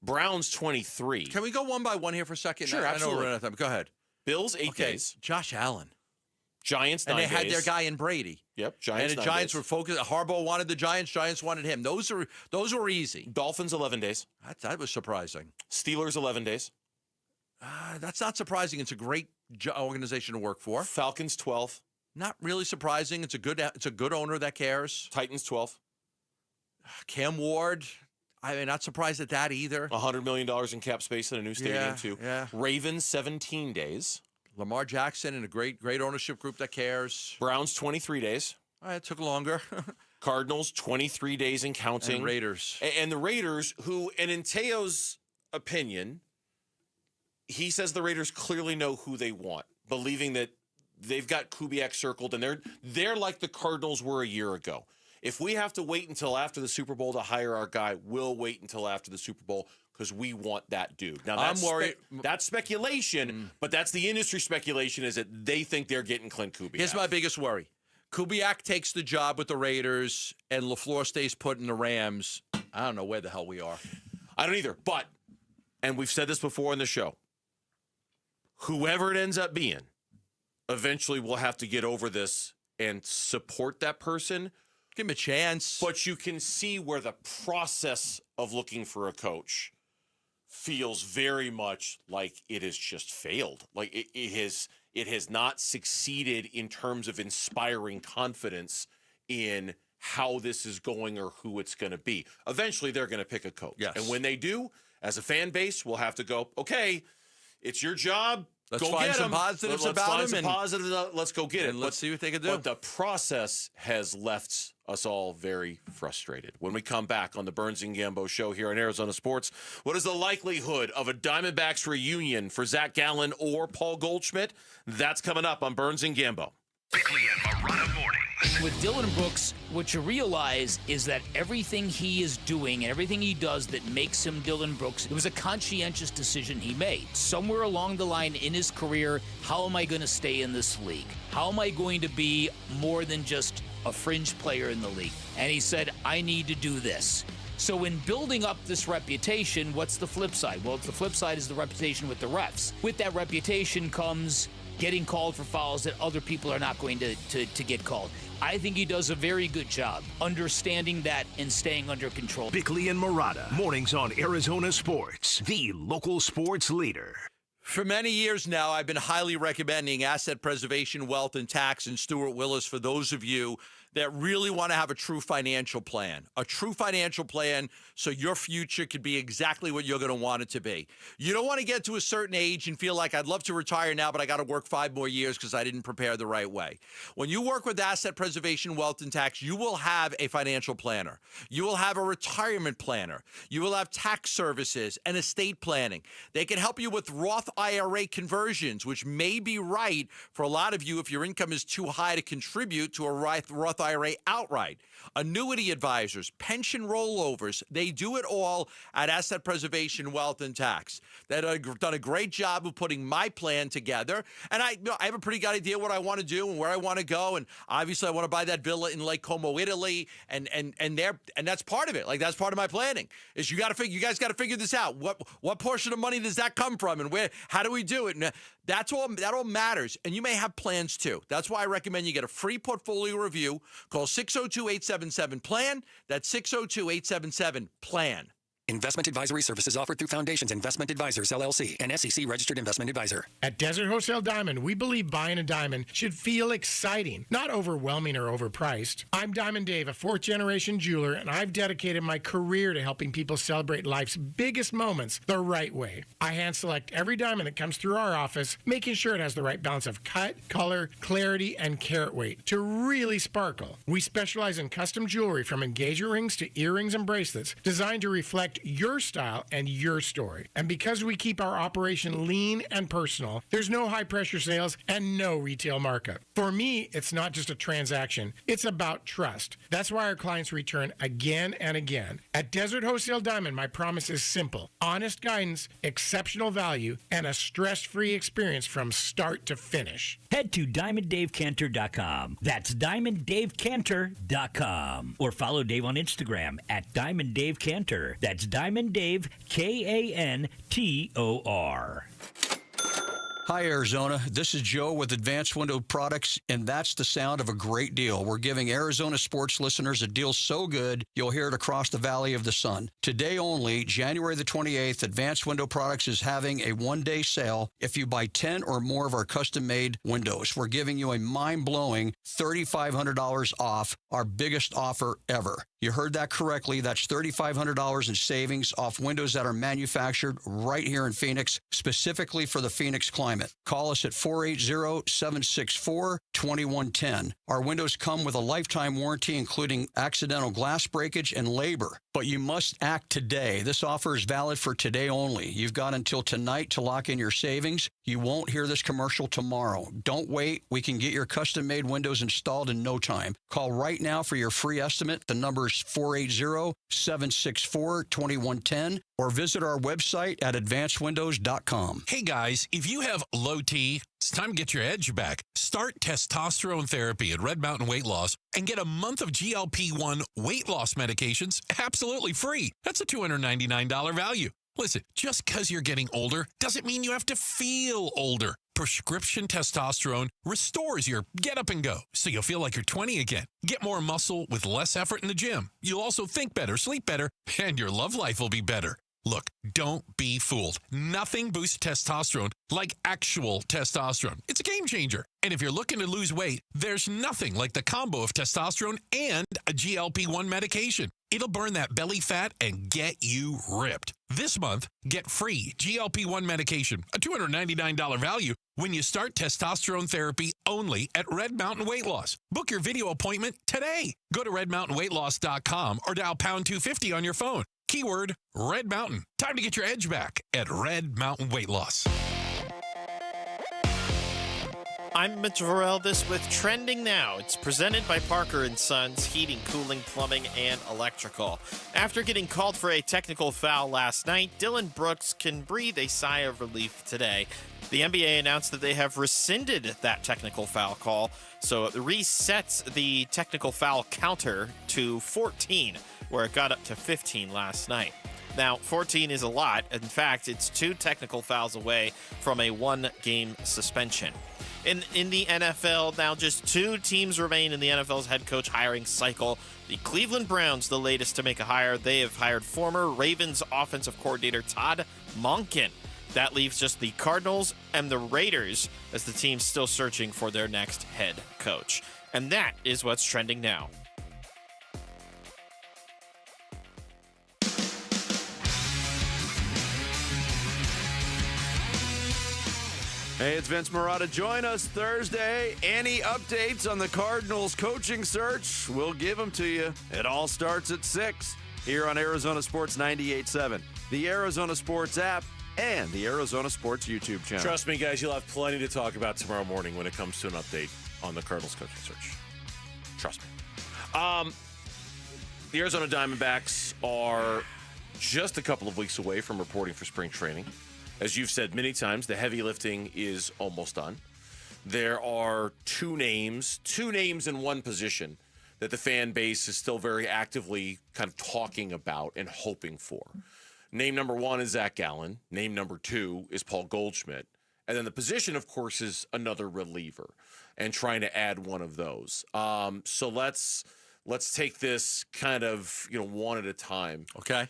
Browns 23.
Can we go one by one here for a second?
Sure, absolutely.
I know we're out of time. Go ahead.
Bills 8 days.
Josh Allen.
Giants, 9
and they had
days.
their guy in Brady.
Yep, Giants.
And the
9
Giants
days.
were focused. Harbaugh wanted the Giants. Giants wanted him. Those were easy.
Dolphins, 11 days.
That was surprising.
Steelers, 11 days.
That's not surprising. It's a great organization to work for.
Falcons, 12.
Not really surprising. It's a good owner that cares.
Titans, 12.
Cam Ward. I mean, not surprised at that either.
$100 million in cap space in a new stadium, too.
Yeah.
Ravens, 17 days.
Lamar Jackson and a great ownership group that cares.
Browns, 23 days.
It took longer.
Cardinals, 23 days and counting.
And Raiders.
And the Raiders, who, and in Teo's opinion, he says the Raiders clearly know who they want, believing that they've got Kubiak circled, and they're like the Cardinals were a year ago. If we have to wait until after the Super Bowl to hire our guy, we'll wait until after the Super Bowl because we want that dude. Now,
I'm worried.
That's speculation, but that's the industry speculation is that they think they're getting Clint Kubiak.
Here's my biggest worry. Kubiak takes the job with the Raiders, and LaFleur stays put in the Rams. I don't know where the hell we are.
I don't either. But, and we've said this before in the show, whoever it ends up being, eventually will have to get over this and support that person.
Give him a chance.
But you can see where the process of looking for a coach feels very much like it has just failed. Like it has not succeeded in terms of inspiring confidence in how this is going or who it's going to be. Eventually, they're going to pick a coach.
Yes.
And when they do, as a fan base, we'll have to go, okay, it's your job.
Let's
go
find
get
some
him.
positives
Let's
about
find
him
some
and-
positives. Let's go get it.
And let's see what they can do.
But the process has left us all very frustrated. When we come back on the Burns and Gambo show here on Arizona Sports, what is the likelihood of a Diamondbacks reunion for Zach Gallen or Paul Goldschmidt? That's coming up on Burns and Gambo.
Bickley and Marotta mornings.
With Dylan Brooks, what you realize is that everything he is doing and everything he does that makes him Dylan Brooks, it was a conscientious decision he made. Somewhere along the line in his career, how am I going to stay in this league? How am I going to be more than just a fringe player in the league? And he said, I need to do this. So in building up this reputation, what's the flip side? Well, the flip side is the reputation with the refs. With that reputation comes getting called for fouls that other people are not going to get called. I think he does a very good job understanding that and staying under control.
Bickley and Marotta mornings on Arizona Sports, the local sports leader.
For many years now, I've been highly recommending Asset Preservation, Wealth, and Tax and Stuart Willis for those of you that really want to have a true financial plan. A true financial plan so your future could be exactly what you're going to want it to be. You don't want to get to a certain age and feel like I'd love to retire now, but I got to work 5 more years because I didn't prepare the right way. When you work with Asset Preservation, Wealth, and Tax, you will have a financial planner. You will have a retirement planner. You will have tax services and estate planning. They can help you with Roth IRA conversions, which may be right for a lot of you if your income is too high to contribute to a Roth IRA outright. Annuity advisors, pension rollovers, they do it all at Asset Preservation, Wealth, and Tax. They've done a great job of putting my plan together, and I have a pretty good idea what I want to do and where I want to go, and obviously I want to buy that villa in Lake Como, Italy, and that's part of it. Like, that's part of my planning. Is you guys got to figure this out. What portion of money does that come from, and where? How do we do it? And that all matters, and you may have plans too. That's why I recommend you get a free portfolio review. Call 602-877-PLAN. That's 602-877-PLAN.
Investment advisory services offered through Foundations Investment Advisors, LLC, an SEC-registered investment advisor.
At Desert Wholesale Diamond, we believe buying a diamond should feel exciting, not overwhelming or overpriced. I'm Diamond Dave, a fourth-generation jeweler, and I've dedicated my career to helping people celebrate life's biggest moments the right way. I hand-select every diamond that comes through our office, making sure it has the right balance of cut, color, clarity, and carat weight to really sparkle. We specialize in custom jewelry from engagement rings to earrings and bracelets designed to reflect your style and your story. And because we keep our operation lean and personal, there's no high-pressure sales and no retail markup. For me, it's not just a transaction. It's about trust. That's why our clients return again and again. At Desert Wholesale Diamond, my promise is simple. Honest guidance, exceptional value, and a stress-free experience from start to finish.
Head to DiamondDaveCantor.com. That's DiamondDaveCantor.com. Or follow Dave on Instagram at DiamondDaveCantor. That's Diamond Dave, Kantor.
Hi, Arizona. This is Joe with Advanced Window Products, and that's the sound of a great deal. We're giving Arizona sports listeners a deal so good, you'll hear it across the Valley of the Sun. Today only, January the 28th, Advanced Window Products is having a one-day sale. If you buy 10 or more of our custom-made windows, we're giving you a mind-blowing $3,500 off, our biggest offer ever. You heard that correctly. That's $3,500 in savings off windows that are manufactured right here in Phoenix, specifically for the Phoenix climate. Call us at 480-764-2110. Our windows come with a lifetime warranty, including accidental glass breakage and labor. But you must act today. This offer is valid for today only. You've got until tonight to lock in your savings. You won't hear this commercial tomorrow. Don't wait. We can get your custom-made windows installed in no time. Call right now for your free estimate. The number is 480-764-2110, or visit our website at advancedwindows.com.
Hey guys, if you have low T, it's time to get your edge back. Start testosterone therapy at Red Mountain Weight Loss and get a month of GLP-1 weight loss medications absolutely free. That's a $299 value. Listen, just because you're getting older doesn't mean you have to feel older. Prescription testosterone restores your get up and go, so you'll feel like you're 20 again. Get more muscle with less effort in the gym. You'll also think better, sleep better, and your love life will be better. Look, don't be fooled. Nothing boosts testosterone like actual testosterone. It's a game changer. And if you're looking to lose weight, there's nothing like the combo of testosterone and a GLP-1 medication. It'll burn that belly fat and get you ripped. This month, get free GLP-1 medication, a $299 value, when you start testosterone therapy only at Red Mountain Weight Loss. Book your video appointment today. Go to redmountainweightloss.com or dial pound 250 on your phone. Keyword Red Mountain. Time to get your edge back at Red Mountain Weight Loss.
I'm Mitch Varel, this with Trending Now. It's presented by Parker & Sons, Heating, Cooling, Plumbing, and Electrical. After getting called for a technical foul last night, Dylan Brooks can breathe a sigh of relief today. The NBA announced that they have rescinded that technical foul call, so it resets the technical foul counter to 14, where it got up to 15 last night. Now, 14 is a lot. In fact, it's 2 technical fouls away from a 1-game suspension. In the NFL, now just 2 teams remain in the NFL's head coach hiring cycle. The Cleveland Browns, the latest to make a hire. They have hired former Ravens offensive coordinator Todd Monken. That leaves just the Cardinals and the Raiders as the teams still searching for their next head coach. And that is what's trending now.
Hey, it's Vince Marotta. Join us Thursday. Any updates on the Cardinals coaching search? We'll give them to you. It all starts at 6 here on Arizona Sports 98.7, the Arizona Sports app, and the Arizona Sports YouTube channel. Trust me, guys, you'll have plenty to talk about tomorrow morning when it comes to an update on the Cardinals coaching search. Trust me. The Arizona Diamondbacks are just a couple of weeks away from reporting for spring training. As you've said many times, the heavy lifting is almost done. There are two names in one position that the fan base is still very actively kind of talking about and hoping for. Name number 1 is Zach Gallen. Name number 2 is Paul Goldschmidt. And then the position, of course, is another reliever and trying to add one of those. So let's take this kind of, one at a time.
Okay.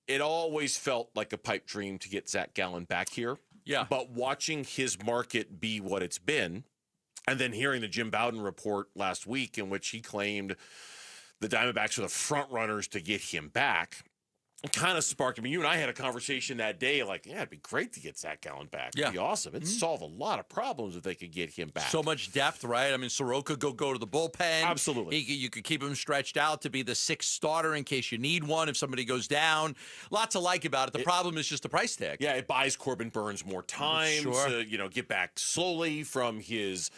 It always felt like a pipe dream to get Zach Gallen back here.
Yeah.
But watching his market be what it's been, and then hearing the Jim Bowden report last week in which he claimed the Diamondbacks were the front runners to get him back, it kind of sparked. I mean, you and I had a conversation that day, like, yeah, it'd be great to get Zach Gallen back. It'd be awesome. It'd solve a lot of problems if they could get him back.
So much depth, right? I mean, Soroka go to the bullpen.
Absolutely.
You could keep him stretched out to be the 6th starter in case you need one if somebody goes down. Lots to like about it. The problem is just the price tag.
Yeah, it buys Corbin Burns more time to, get back slowly from his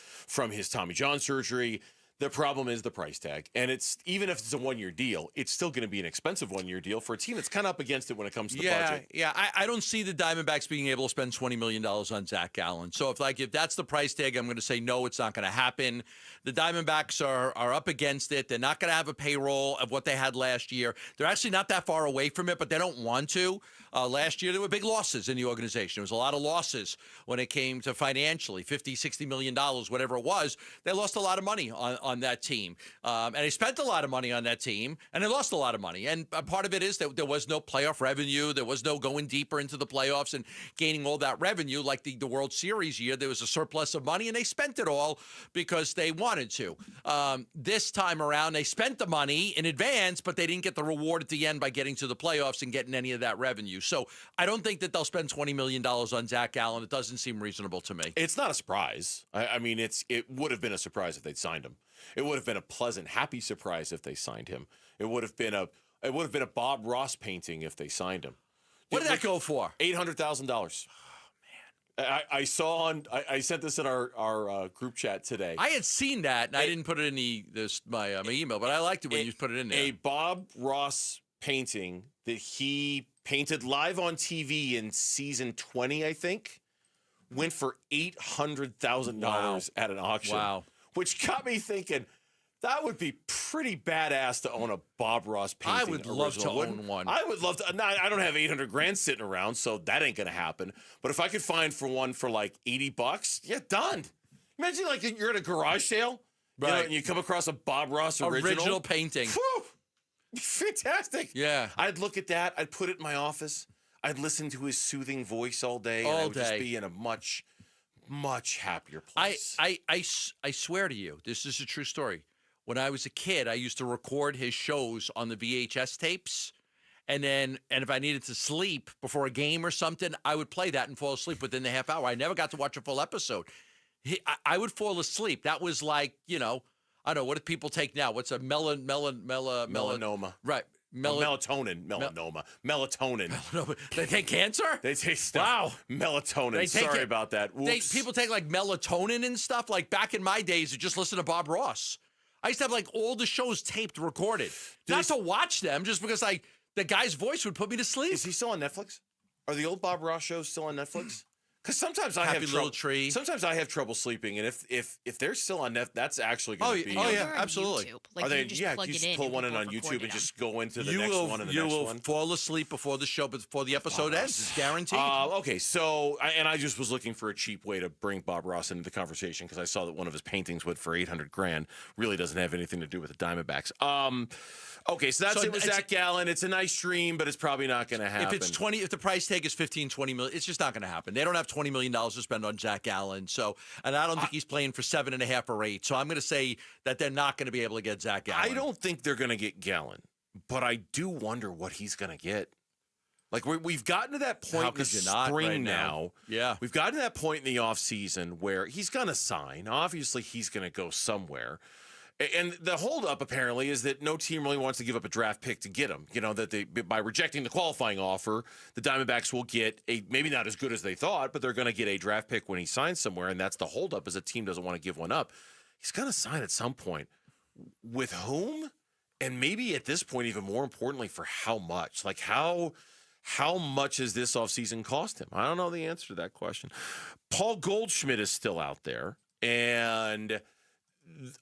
Tommy John surgery. The problem is the price tag. And it's even if it's a one-year deal, it's still going to be an expensive one-year deal for a team that's kind of up against it when it comes to the budget.
Yeah. I don't see the Diamondbacks being able to spend $20 million on Zach Gallen. So if that's the price tag, I'm going to say no, it's not going to happen. The Diamondbacks are up against it. They're not going to have a payroll of what they had last year. They're actually not that far away from it, but they don't want to. Last year, there were big losses in the organization. There was a lot of losses when it came to financially, $50, $60 million, whatever it was. They lost a lot of money on that team. And they spent a lot of money on that team, and they lost a lot of money. And part of it is that there was no playoff revenue. There was no going deeper into the playoffs and gaining all that revenue. Like the World Series year, there was a surplus of money, and they spent it all because they wanted to. This time around, they spent the money in advance, but they didn't get the reward at the end by getting to the playoffs and getting any of that revenue. So I don't think that they'll spend $20 million on Zach Gallen. It doesn't seem reasonable to me.
It's not a surprise. I mean, it would have been a surprise if they'd signed him. It would have been a pleasant, happy surprise if they signed him. It would have been a Bob Ross painting if they signed him.
What did that go for?
$800,000. Oh man! I saw I sent this in our group chat today.
I had seen that, and I didn't put it in my email, but I liked it when you put it in there.
A Bob Ross painting that he painted live on TV in season 20, I think, went for $800,000 at an auction.
Wow.
Which got me thinking, that would be pretty badass to own a Bob Ross painting.
I would love to own one.
I would love to. I don't have $800,000 sitting around, so that ain't going to happen. But if I could find one for like $80, yeah, done. Imagine like you're at a garage sale,
right?
And you come across a Bob Ross original
painting.
Whew, fantastic.
Yeah.
I'd look at that. I'd put it in my office. I'd listen to his soothing voice all day. And I would just be in a much happier place.
I swear to you, this is a true story. When I was a kid, I used to record his shows on the VHS tapes. And if I needed to sleep before a game or something, I would play that and fall asleep within the half hour. I never got to watch a full episode. I would fall asleep. That was like, I don't know, what do people take now? What's a
melanoma?
Right.
Melatonin. Melatonin.
They take cancer?
They take stuff. Wow. Melatonin. Sorry about that.
People take like melatonin and stuff. Like back in my days, to just listen to Bob Ross. I used to have like all the shows taped, recorded. Not to watch them, just because the guy's voice would put me to sleep.
Is he still on Netflix? Are the old Bob Ross shows still on Netflix? Because sometimes I have
Little Tree.
Sometimes I have trouble sleeping, and if they're still on Netflix, that's actually going to be.
Oh yeah, absolutely.
Like,
are they?
you just plug
you
it
just
in
pull
and
one in
people
on
record
YouTube
it
and
on.
just go into the next one and the
you
next
will
one.
fall asleep before the show, before the episode ends. It's guaranteed.
Okay, so I just was looking for a cheap way to bring Bob Ross into the conversation because I saw that one of his paintings went for $800,000. Really doesn't have anything to do with the Diamondbacks. Okay, so that's it with Zach Gallen. It's a nice dream, but it's probably not going to happen.
If the price tag is $20 million, it's just not going to happen. They don't have $20 million to spend on Zach Gallen. So, and I don't think he's playing for 7.5 or 8. So I'm going to say that they're not going to be able to get Zach Gallen.
I don't think they're going to get Gallen, but I do wonder what he's going to get. Like we've gotten to that point in the spring now.
Yeah.
We've gotten to that point in the offseason where he's going to sign. Obviously, he's going to go somewhere. And the holdup apparently is that no team really wants to give up a draft pick to get him. That by rejecting the qualifying offer, the Diamondbacks will get maybe not as good as they thought, but they're going to get a draft pick when he signs somewhere. And that's the holdup, is a team doesn't want to give one up. He's going to sign at some point. With whom? And maybe at this point, even more importantly, for how much? Like how much has this offseason cost him? I don't know the answer to that question. Paul Goldschmidt is still out there, and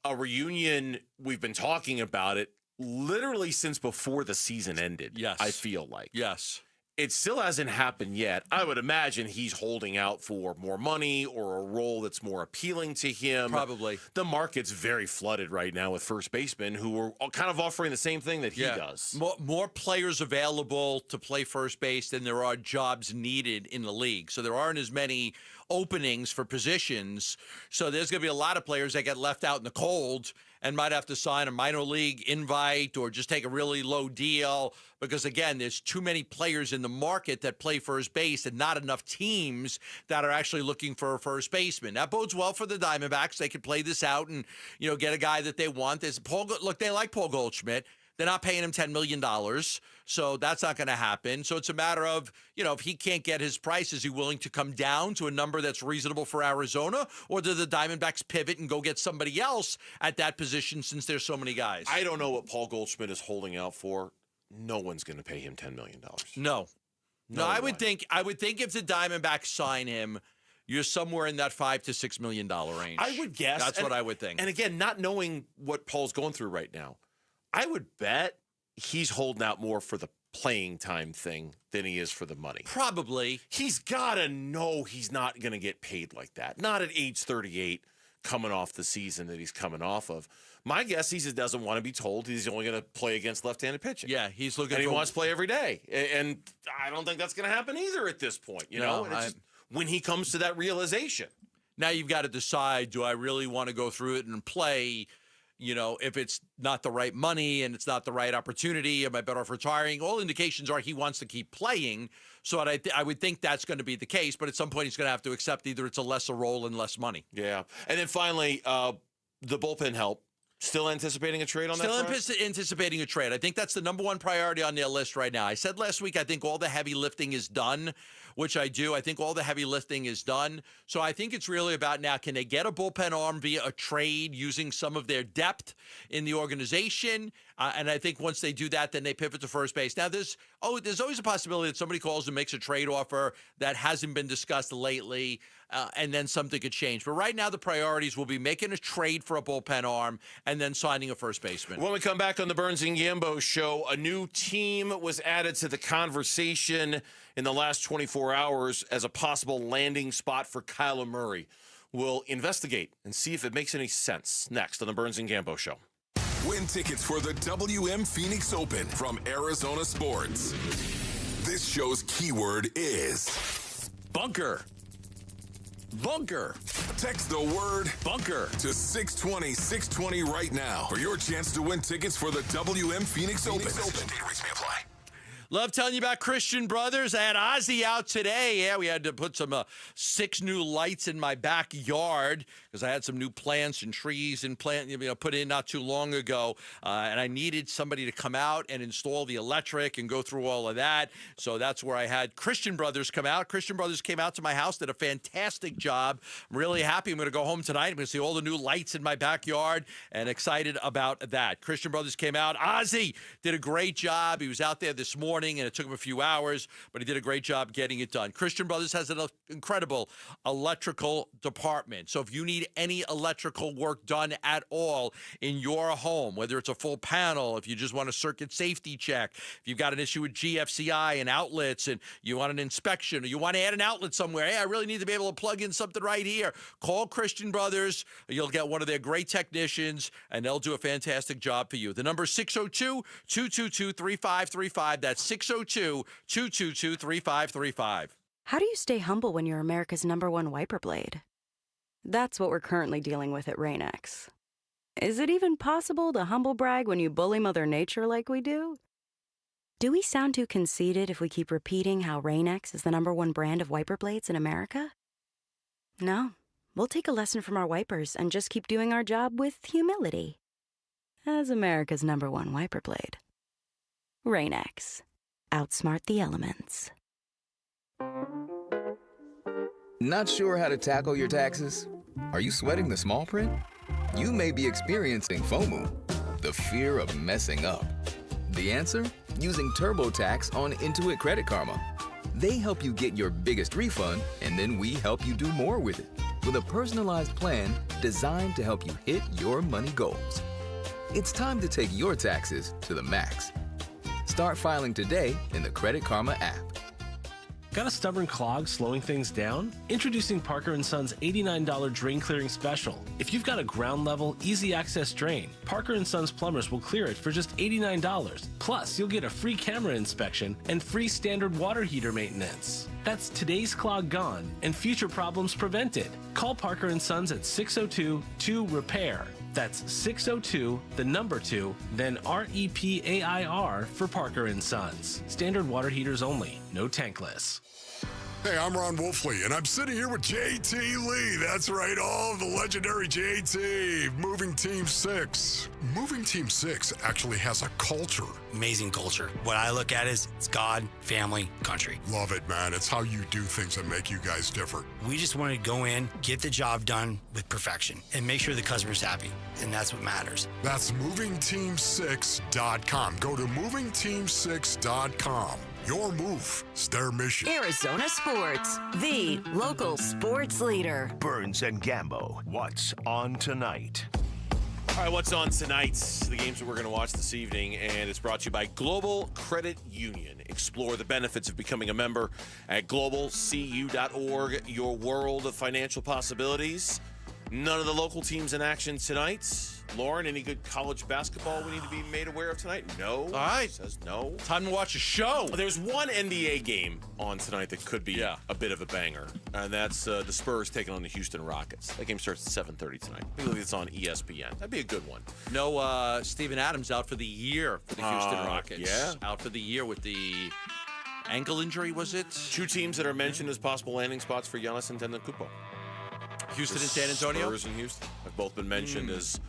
a reunion, we've been talking about it literally since before the season ended.
Yes.
I feel like.
Yes.
It still hasn't happened yet. I would imagine he's holding out for more money or a role that's more appealing to him.
Probably.
The market's very flooded right now with first basemen who are kind of offering the same thing that he does.
More players available to play first base than there are jobs needed in the league. So there aren't as many openings for positions. So there's going to be a lot of players that get left out in the cold and might have to sign a minor league invite or just take a really low deal because, again, there's too many players in the market that play first base and not enough teams that are actually looking for a first baseman. That bodes well for the Diamondbacks. They can play this out and, get a guy that they want. They like Paul Goldschmidt. They're not paying him $10 million, so that's not going to happen. So it's a matter of, if he can't get his price, is he willing to come down to a number that's reasonable for Arizona, or do the Diamondbacks pivot and go get somebody else at that position since there's so many guys?
I don't know what Paul Goldschmidt is holding out for. No one's going to pay him $10 million.
No, I would think if the Diamondbacks sign him, you're somewhere in that $5 to $6 million range.
I would guess.
That's what I would think.
And again, not knowing what Paul's going through right now, I would bet he's holding out more for the playing time thing than he is for the money.
Probably.
He's got to know he's not going to get paid like that. Not at age 38, coming off the season that he's coming off of. My guess is he doesn't want to be told he's only going to play against left-handed pitching.
Yeah, he's looking
and he wants to play every day. And I don't think that's going to happen either at this point. You know, it's just when he comes to that realization.
Now you've got to decide, do I really want to go through it and play? If it's not the right money and it's not the right opportunity, am I better off retiring? All indications are he wants to keep playing. So I would think that's going to be the case. But at some point, he's going to have to accept either it's a lesser role and less money.
Yeah. And then finally, the bullpen help. Still anticipating a trade on that front?
Still anticipating a trade. I think that's the number one priority on their list right now. I said last week I think all the heavy lifting is done, which I do. I think all the heavy lifting is done. So I think it's really about now, can they get a bullpen arm via a trade using some of their depth in the organization? And I think once they do that, then they pivot to first base. Now, there's always a possibility that somebody calls and makes a trade offer that hasn't been discussed lately, and then something could change. But right now, the priorities will be making a trade for a bullpen arm and then signing a first baseman.
When we come back on the Burns and Gambo show, a new team was added to the conversation in the last 24 hours as a possible landing spot for Kyler Murray. We'll investigate and see if it makes any sense next on the Burns and Gambo show.
Win tickets for the WM Phoenix Open from Arizona Sports. This show's keyword is
bunker. Bunker.
Text the word bunker to 620-620 right now for your chance to win tickets for the WM Phoenix Open. Data rates may apply.
Love telling you about Christian Brothers. I had Ozzy out today. Yeah, we had to put some 6 new lights in my backyard because I had some new plants and trees and put in not too long ago. And I needed somebody to come out and install the electric and go through all of that. So that's where I had Christian Brothers come out. Christian Brothers came out to my house, did a fantastic job. I'm really happy. I'm going to go home tonight. I'm going to see all the new lights in my backyard and excited about that. Christian Brothers came out. Ozzy did a great job. He was out there this morning, and it took him a few hours, but he did a great job getting it done. Christian Brothers has an incredible electrical department. So if you need any electrical work done at all in your home, whether it's a full panel, if you just want a circuit safety check, if you've got an issue with GFCI and outlets and you want an inspection, or you want to add an outlet somewhere, hey, I really need to be able to plug in something right here, call Christian Brothers. You'll get one of their great technicians, and they'll do a fantastic job for you. The number is 602-222-3535. That's 602-222-3535.
How do you stay humble when you're America's #1 wiper blade? That's what we're currently dealing with at Rain-X. Is it even possible to humble brag when you bully Mother Nature like we do? Do we sound too conceited if we keep repeating how Rain-X is the #1 brand of wiper blades in America? No, we'll take a lesson from our wipers and just keep doing our job with humility. As America's #1 wiper blade. Rain-X. Outsmart the elements.
Not sure how to tackle your taxes? Are you sweating the small print? You may be experiencing FOMO, the fear of messing up. The answer? Using TurboTax on Intuit Credit Karma. They help you get your biggest refund, and then we help you do more with it, with a personalized plan designed to help you hit your money goals. It's time to take your taxes to the max. Start filing today in the Credit Karma app.
Got a stubborn clog slowing things down? Introducing Parker & Son's $89 drain clearing special. If you've got a ground level, easy access drain, Parker & Son's plumbers will clear it for just $89. Plus, you'll get a free camera inspection and free standard water heater maintenance. That's today's clog gone and future problems prevented. Call Parker & Sons at 602-2-REPAIR. That's 602, the number 2, then REPAIR for Parker & Sons. Standard water heaters only, no tankless.
Hey, I'm Ron Wolfley, and I'm sitting here with JT Lee. That's right, the legendary JT, Moving Team 6. Moving Team 6 actually has a culture.
Amazing culture. What I look at is it's God, family, country.
Love it, man. It's how you do things that make you guys different.
We just want to go in, get the job done with perfection, and make sure the customer's happy. And that's what matters.
That's movingteam6.com. Go to movingteam6.com. Your move. It's their mission.
Arizona Sports, the local sports leader.
Burns and Gambo. What's on tonight?
All right, what's on tonight? The games that we're going to watch this evening, and it's brought to you by Global Credit Union. Explore the benefits of becoming a member at globalcu.org, your world of financial possibilities. None of the local teams in action tonight. Lauren, any good college basketball we need to be made aware of tonight? No.
All right.
Says no.
Time to watch a show.
There's one NBA game on tonight that could be a bit of a banger, and that's the Spurs taking on the Houston Rockets. That game starts at 7:30 tonight. I believe it's on ESPN. That'd be a good one.
No, Steven Adams out for the year for the Houston Rockets.
Yeah.
Out for the year with the ankle injury, was it?
Two teams that are mentioned as possible landing spots for Giannis Antetokounmpo.
Houston and San Antonio?
Spurs and Houston have both been mentioned as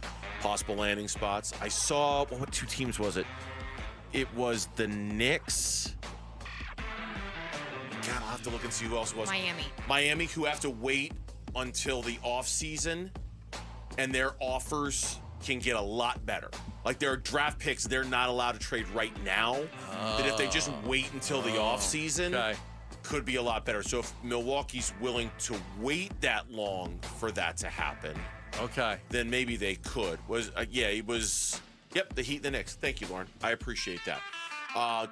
possible landing spots. I saw, what two teams was it? It was the Knicks. God, I'll have to look and see who else it was. Miami, who have to wait until the offseason, and their offers can get a lot better. Like their draft picks, they're not allowed to trade right now. That if they just wait until the offseason, could be a lot better. So if Milwaukee's willing to wait that long for that to happen, then maybe they could. It was the Heat and the Knicks. Thank you, Lauren. I appreciate that.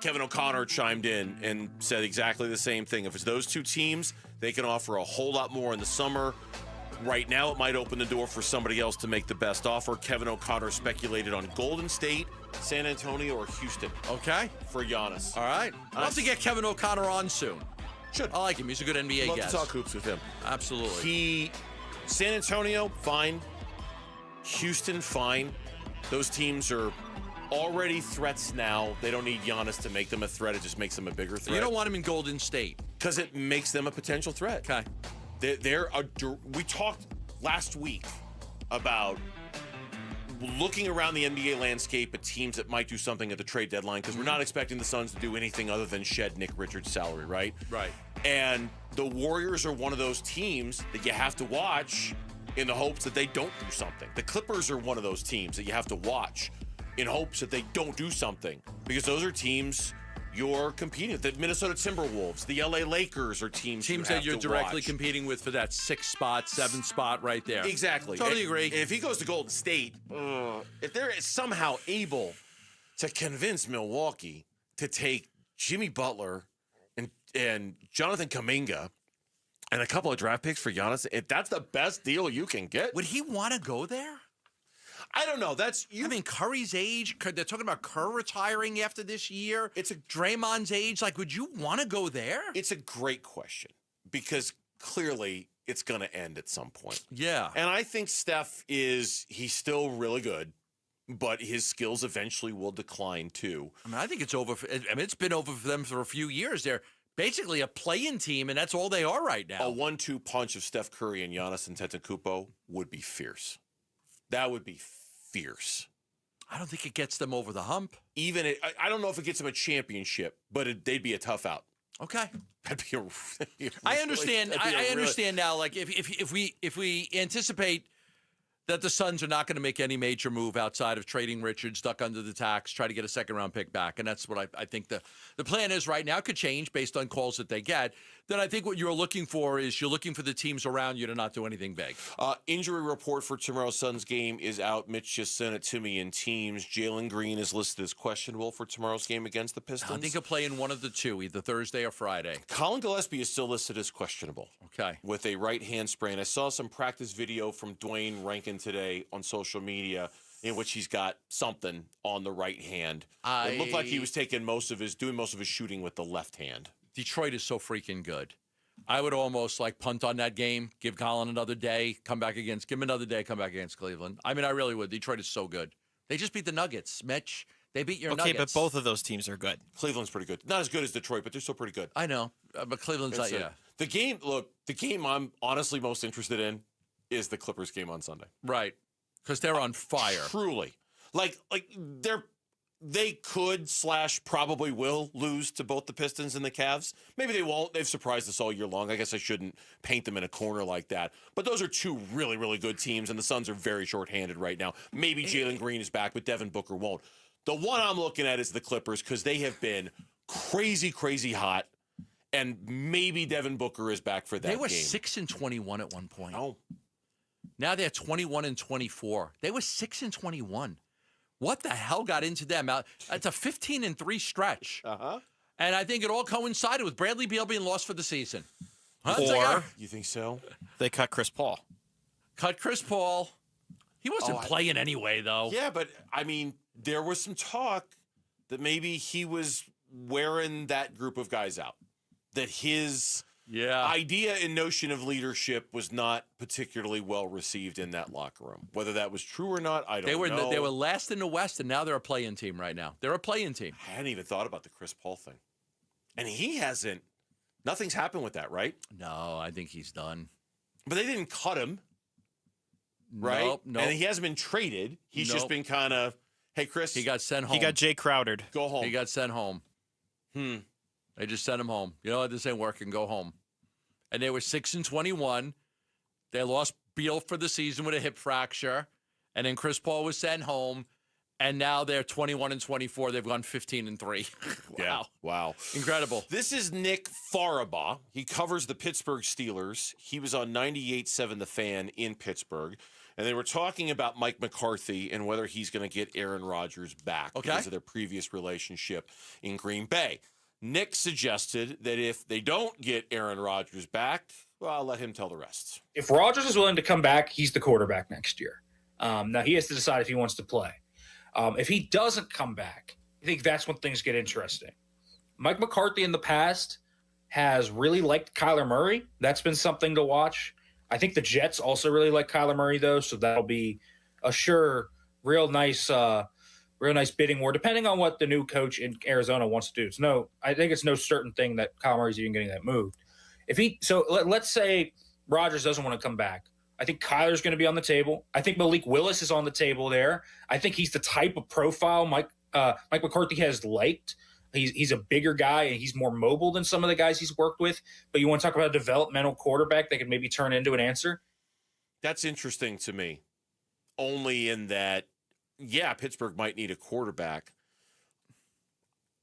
Kevin O'Connor chimed in and said exactly the same thing. If it's those two teams, they can offer a whole lot more in the summer. Right now, it might open the door for somebody else to make the best offer. Kevin O'Connor speculated on Golden State, San Antonio, or Houston.
Okay.
For Giannis.
All right. I'll have to get Kevin O'Connor on soon.
Should.
I like him. He's a good NBA
Love
guest.
to talk hoops with him.
Absolutely.
San Antonio, fine. Houston, fine. Those teams are already threats now. They don't need Giannis to make them a threat. It just makes them a bigger threat.
You don't want him in Golden State.
Because it makes them a potential threat.
Okay.
We talked last week about looking around the NBA landscape at teams that might do something at the trade deadline, because we're not expecting the Suns to do anything other than shed Nick Richards' salary, right?
Right.
And the Warriors are one of those teams that you have to watch in the hopes that they don't do something. The Clippers are one of those teams that you have to watch in hopes that they don't do something, because those are teams you're competing with. The Minnesota Timberwolves, the LA Lakers are teams
that you're directly competing with for that 6 spot, 7 spot right there.
Exactly.
Totally agree.
If he goes to Golden State, if they're somehow able to convince Milwaukee to take Jimmy Butler and Jonathan Kuminga and a couple of draft picks for Giannis, if that's the best deal you can get.
Would he want to go there?
I don't know. I
mean, Curry's age. They're talking about Kerr retiring after this year.
It's
Draymond's age. Like, would you want to go there?
It's a great question, because clearly it's going to end at some point.
Yeah.
And I think Steph he's still really good, but his skills eventually will decline too.
I mean, I think it's over. It's been over for them for a few years. They're basically a play-in team, and that's all they are right now.
A 1-2 punch of Steph Curry and Giannis Antetokounmpo would be fierce. That would be fierce.
I don't think it gets them over the hump.
I don't know if it gets them a championship, but they'd be a tough out.
Okay.
That'd be
I understand. I understand now. Like if we anticipate that the Suns are not going to make any major move outside of trading Richards, duck under the tax, try to get a second-round pick back, and that's what I think the plan is right now. It could change based on calls that they get. Then I think what you're looking for is you're looking for the teams around you to not do anything big.
Injury report for tomorrow's Suns game is out. Mitch just sent it to me in teams. Jalen Green is listed as questionable for tomorrow's game against the Pistons.
I think he'll play in one of the two, either Thursday or Friday.
Colin Gillespie is still listed as questionable.
Okay.
With a right hand sprain. I saw some practice video from Dwayne Rankin today on social media in which he's got something on the right hand. It looked like he was doing most of his shooting with the left hand.
Detroit is so freaking good. I would almost punt on that game, give Colin another day, give him another day, come back against Cleveland. I mean, I really would. Detroit is so good. They just beat the Nuggets, Mitch. They beat your Nuggets.
Okay, but both of those teams are good.
Cleveland's pretty good. Not as good as Detroit, but they're still pretty good.
I know, but Cleveland's not,
The game I'm honestly most interested in is the Clippers game on Sunday.
Right. Because they're on fire.
Truly. Like they could / probably will lose to both the Pistons and the Cavs. Maybe they won't. They've surprised us all year long. I guess I shouldn't paint them in a corner like that. But those are two really, really good teams, and the Suns are very shorthanded right now. Maybe Jalen Green is back, but Devin Booker won't. The one I'm looking at is the Clippers because they have been crazy, crazy hot, and maybe Devin Booker is back for that game.
They were 6-21 at one point.
Oh.
Now they're 21-24. They were 6-21. What the hell got into them? It's a 15-3 stretch.
Uh-huh.
And I think it all coincided with Bradley Beal being lost for the season.
Or, you think so?
They cut Chris Paul.
Cut Chris Paul. He wasn't playing anyway, though.
Yeah, but, I mean, there was some talk that maybe he was wearing that group of guys out. That his idea and notion of leadership was not particularly well received in that locker room. Whether that was true or not, I don't know.
They were last in the West, and now they're a play-in team right now. They're a play-in team.
I hadn't even thought about the Chris Paul thing. And nothing's happened with that, right?
No, I think he's done.
But they didn't cut him, right?
Nope.
And he hasn't been traded. He's just been kind of, hey, Chris.
He got sent home.
He got Jay Crowdered.
Go home.
He got sent home. They just sent him home. You know what? This ain't working. Go home. And they were 6-21. They lost Beal for the season with a hip fracture. And then Chris Paul was sent home. And now they're 21-24. They've gone 15-3. Wow.
Yeah. Wow.
Incredible.
This is Nick Farabaugh. He covers the Pittsburgh Steelers. He was on 98.7 The Fan in Pittsburgh. And they were talking about Mike McCarthy and whether he's going to get Aaron Rodgers back because of their previous relationship in Green Bay. Nick suggested that if they don't get Aaron Rodgers back, well, I'll let him tell the rest.
If Rodgers is willing to come back, he's the quarterback next year. Now, he has to decide if he wants to play. If he doesn't come back, I think that's when things get interesting. Mike McCarthy in the past has really liked Kyler Murray. That's been something to watch. I think the Jets also really like Kyler Murray, though, so that'll be a real nice bidding war, depending on what the new coach in Arizona wants to do. I think it's no certain thing that Kyler Murray's even getting that moved. Let's say Rodgers doesn't want to come back. I think Kyler's going to be on the table. I think Malik Willis is on the table there. I think he's the type of profile Mike McCarthy has liked. He's a bigger guy, and he's more mobile than some of the guys he's worked with. But you want to talk about a developmental quarterback that could maybe turn into an answer?
That's interesting to me, only in that, Pittsburgh might need a quarterback.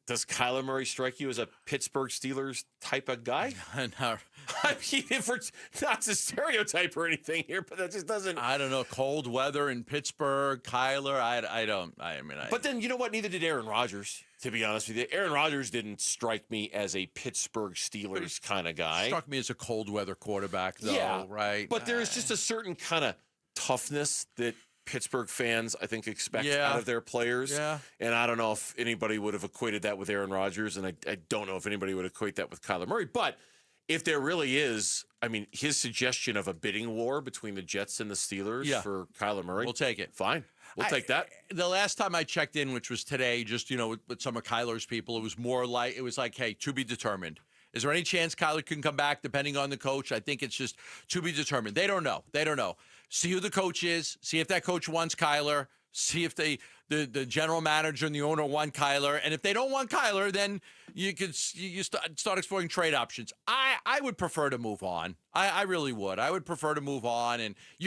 Does Kyler Murray strike you as a Pittsburgh Steelers type of guy?
No.
I mean, if we're not to stereotype or anything here, but that just doesn't.
I don't know. Cold weather in Pittsburgh, Kyler. I don't.
But then you know what? Neither did Aaron Rodgers. To be honest with you, Aaron Rodgers didn't strike me as a Pittsburgh Steelers kind of guy.
Struck me as a cold weather quarterback, though. Right.
But there is just a certain kind of toughness that Pittsburgh fans, I think, expect out of their players.
Yeah.
And I don't know if anybody would have equated that with Aaron Rodgers, and I don't know if anybody would equate that with Kyler Murray. But if there really is, I mean, his suggestion of a bidding war between the Jets and the Steelers for Kyler Murray.
We'll take it.
Fine. We'll take that.
The last time I checked in, which was today, just, with some of Kyler's people, it was like, hey, to be determined. Is there any chance Kyler can come back depending on the coach? I think it's just to be determined. They don't know. See who the coach is. See if that coach wants Kyler. See if the general manager and the owner want Kyler. And if they don't want Kyler, then you start exploring trade options. I would prefer to move on. I really would. I would prefer to move on. And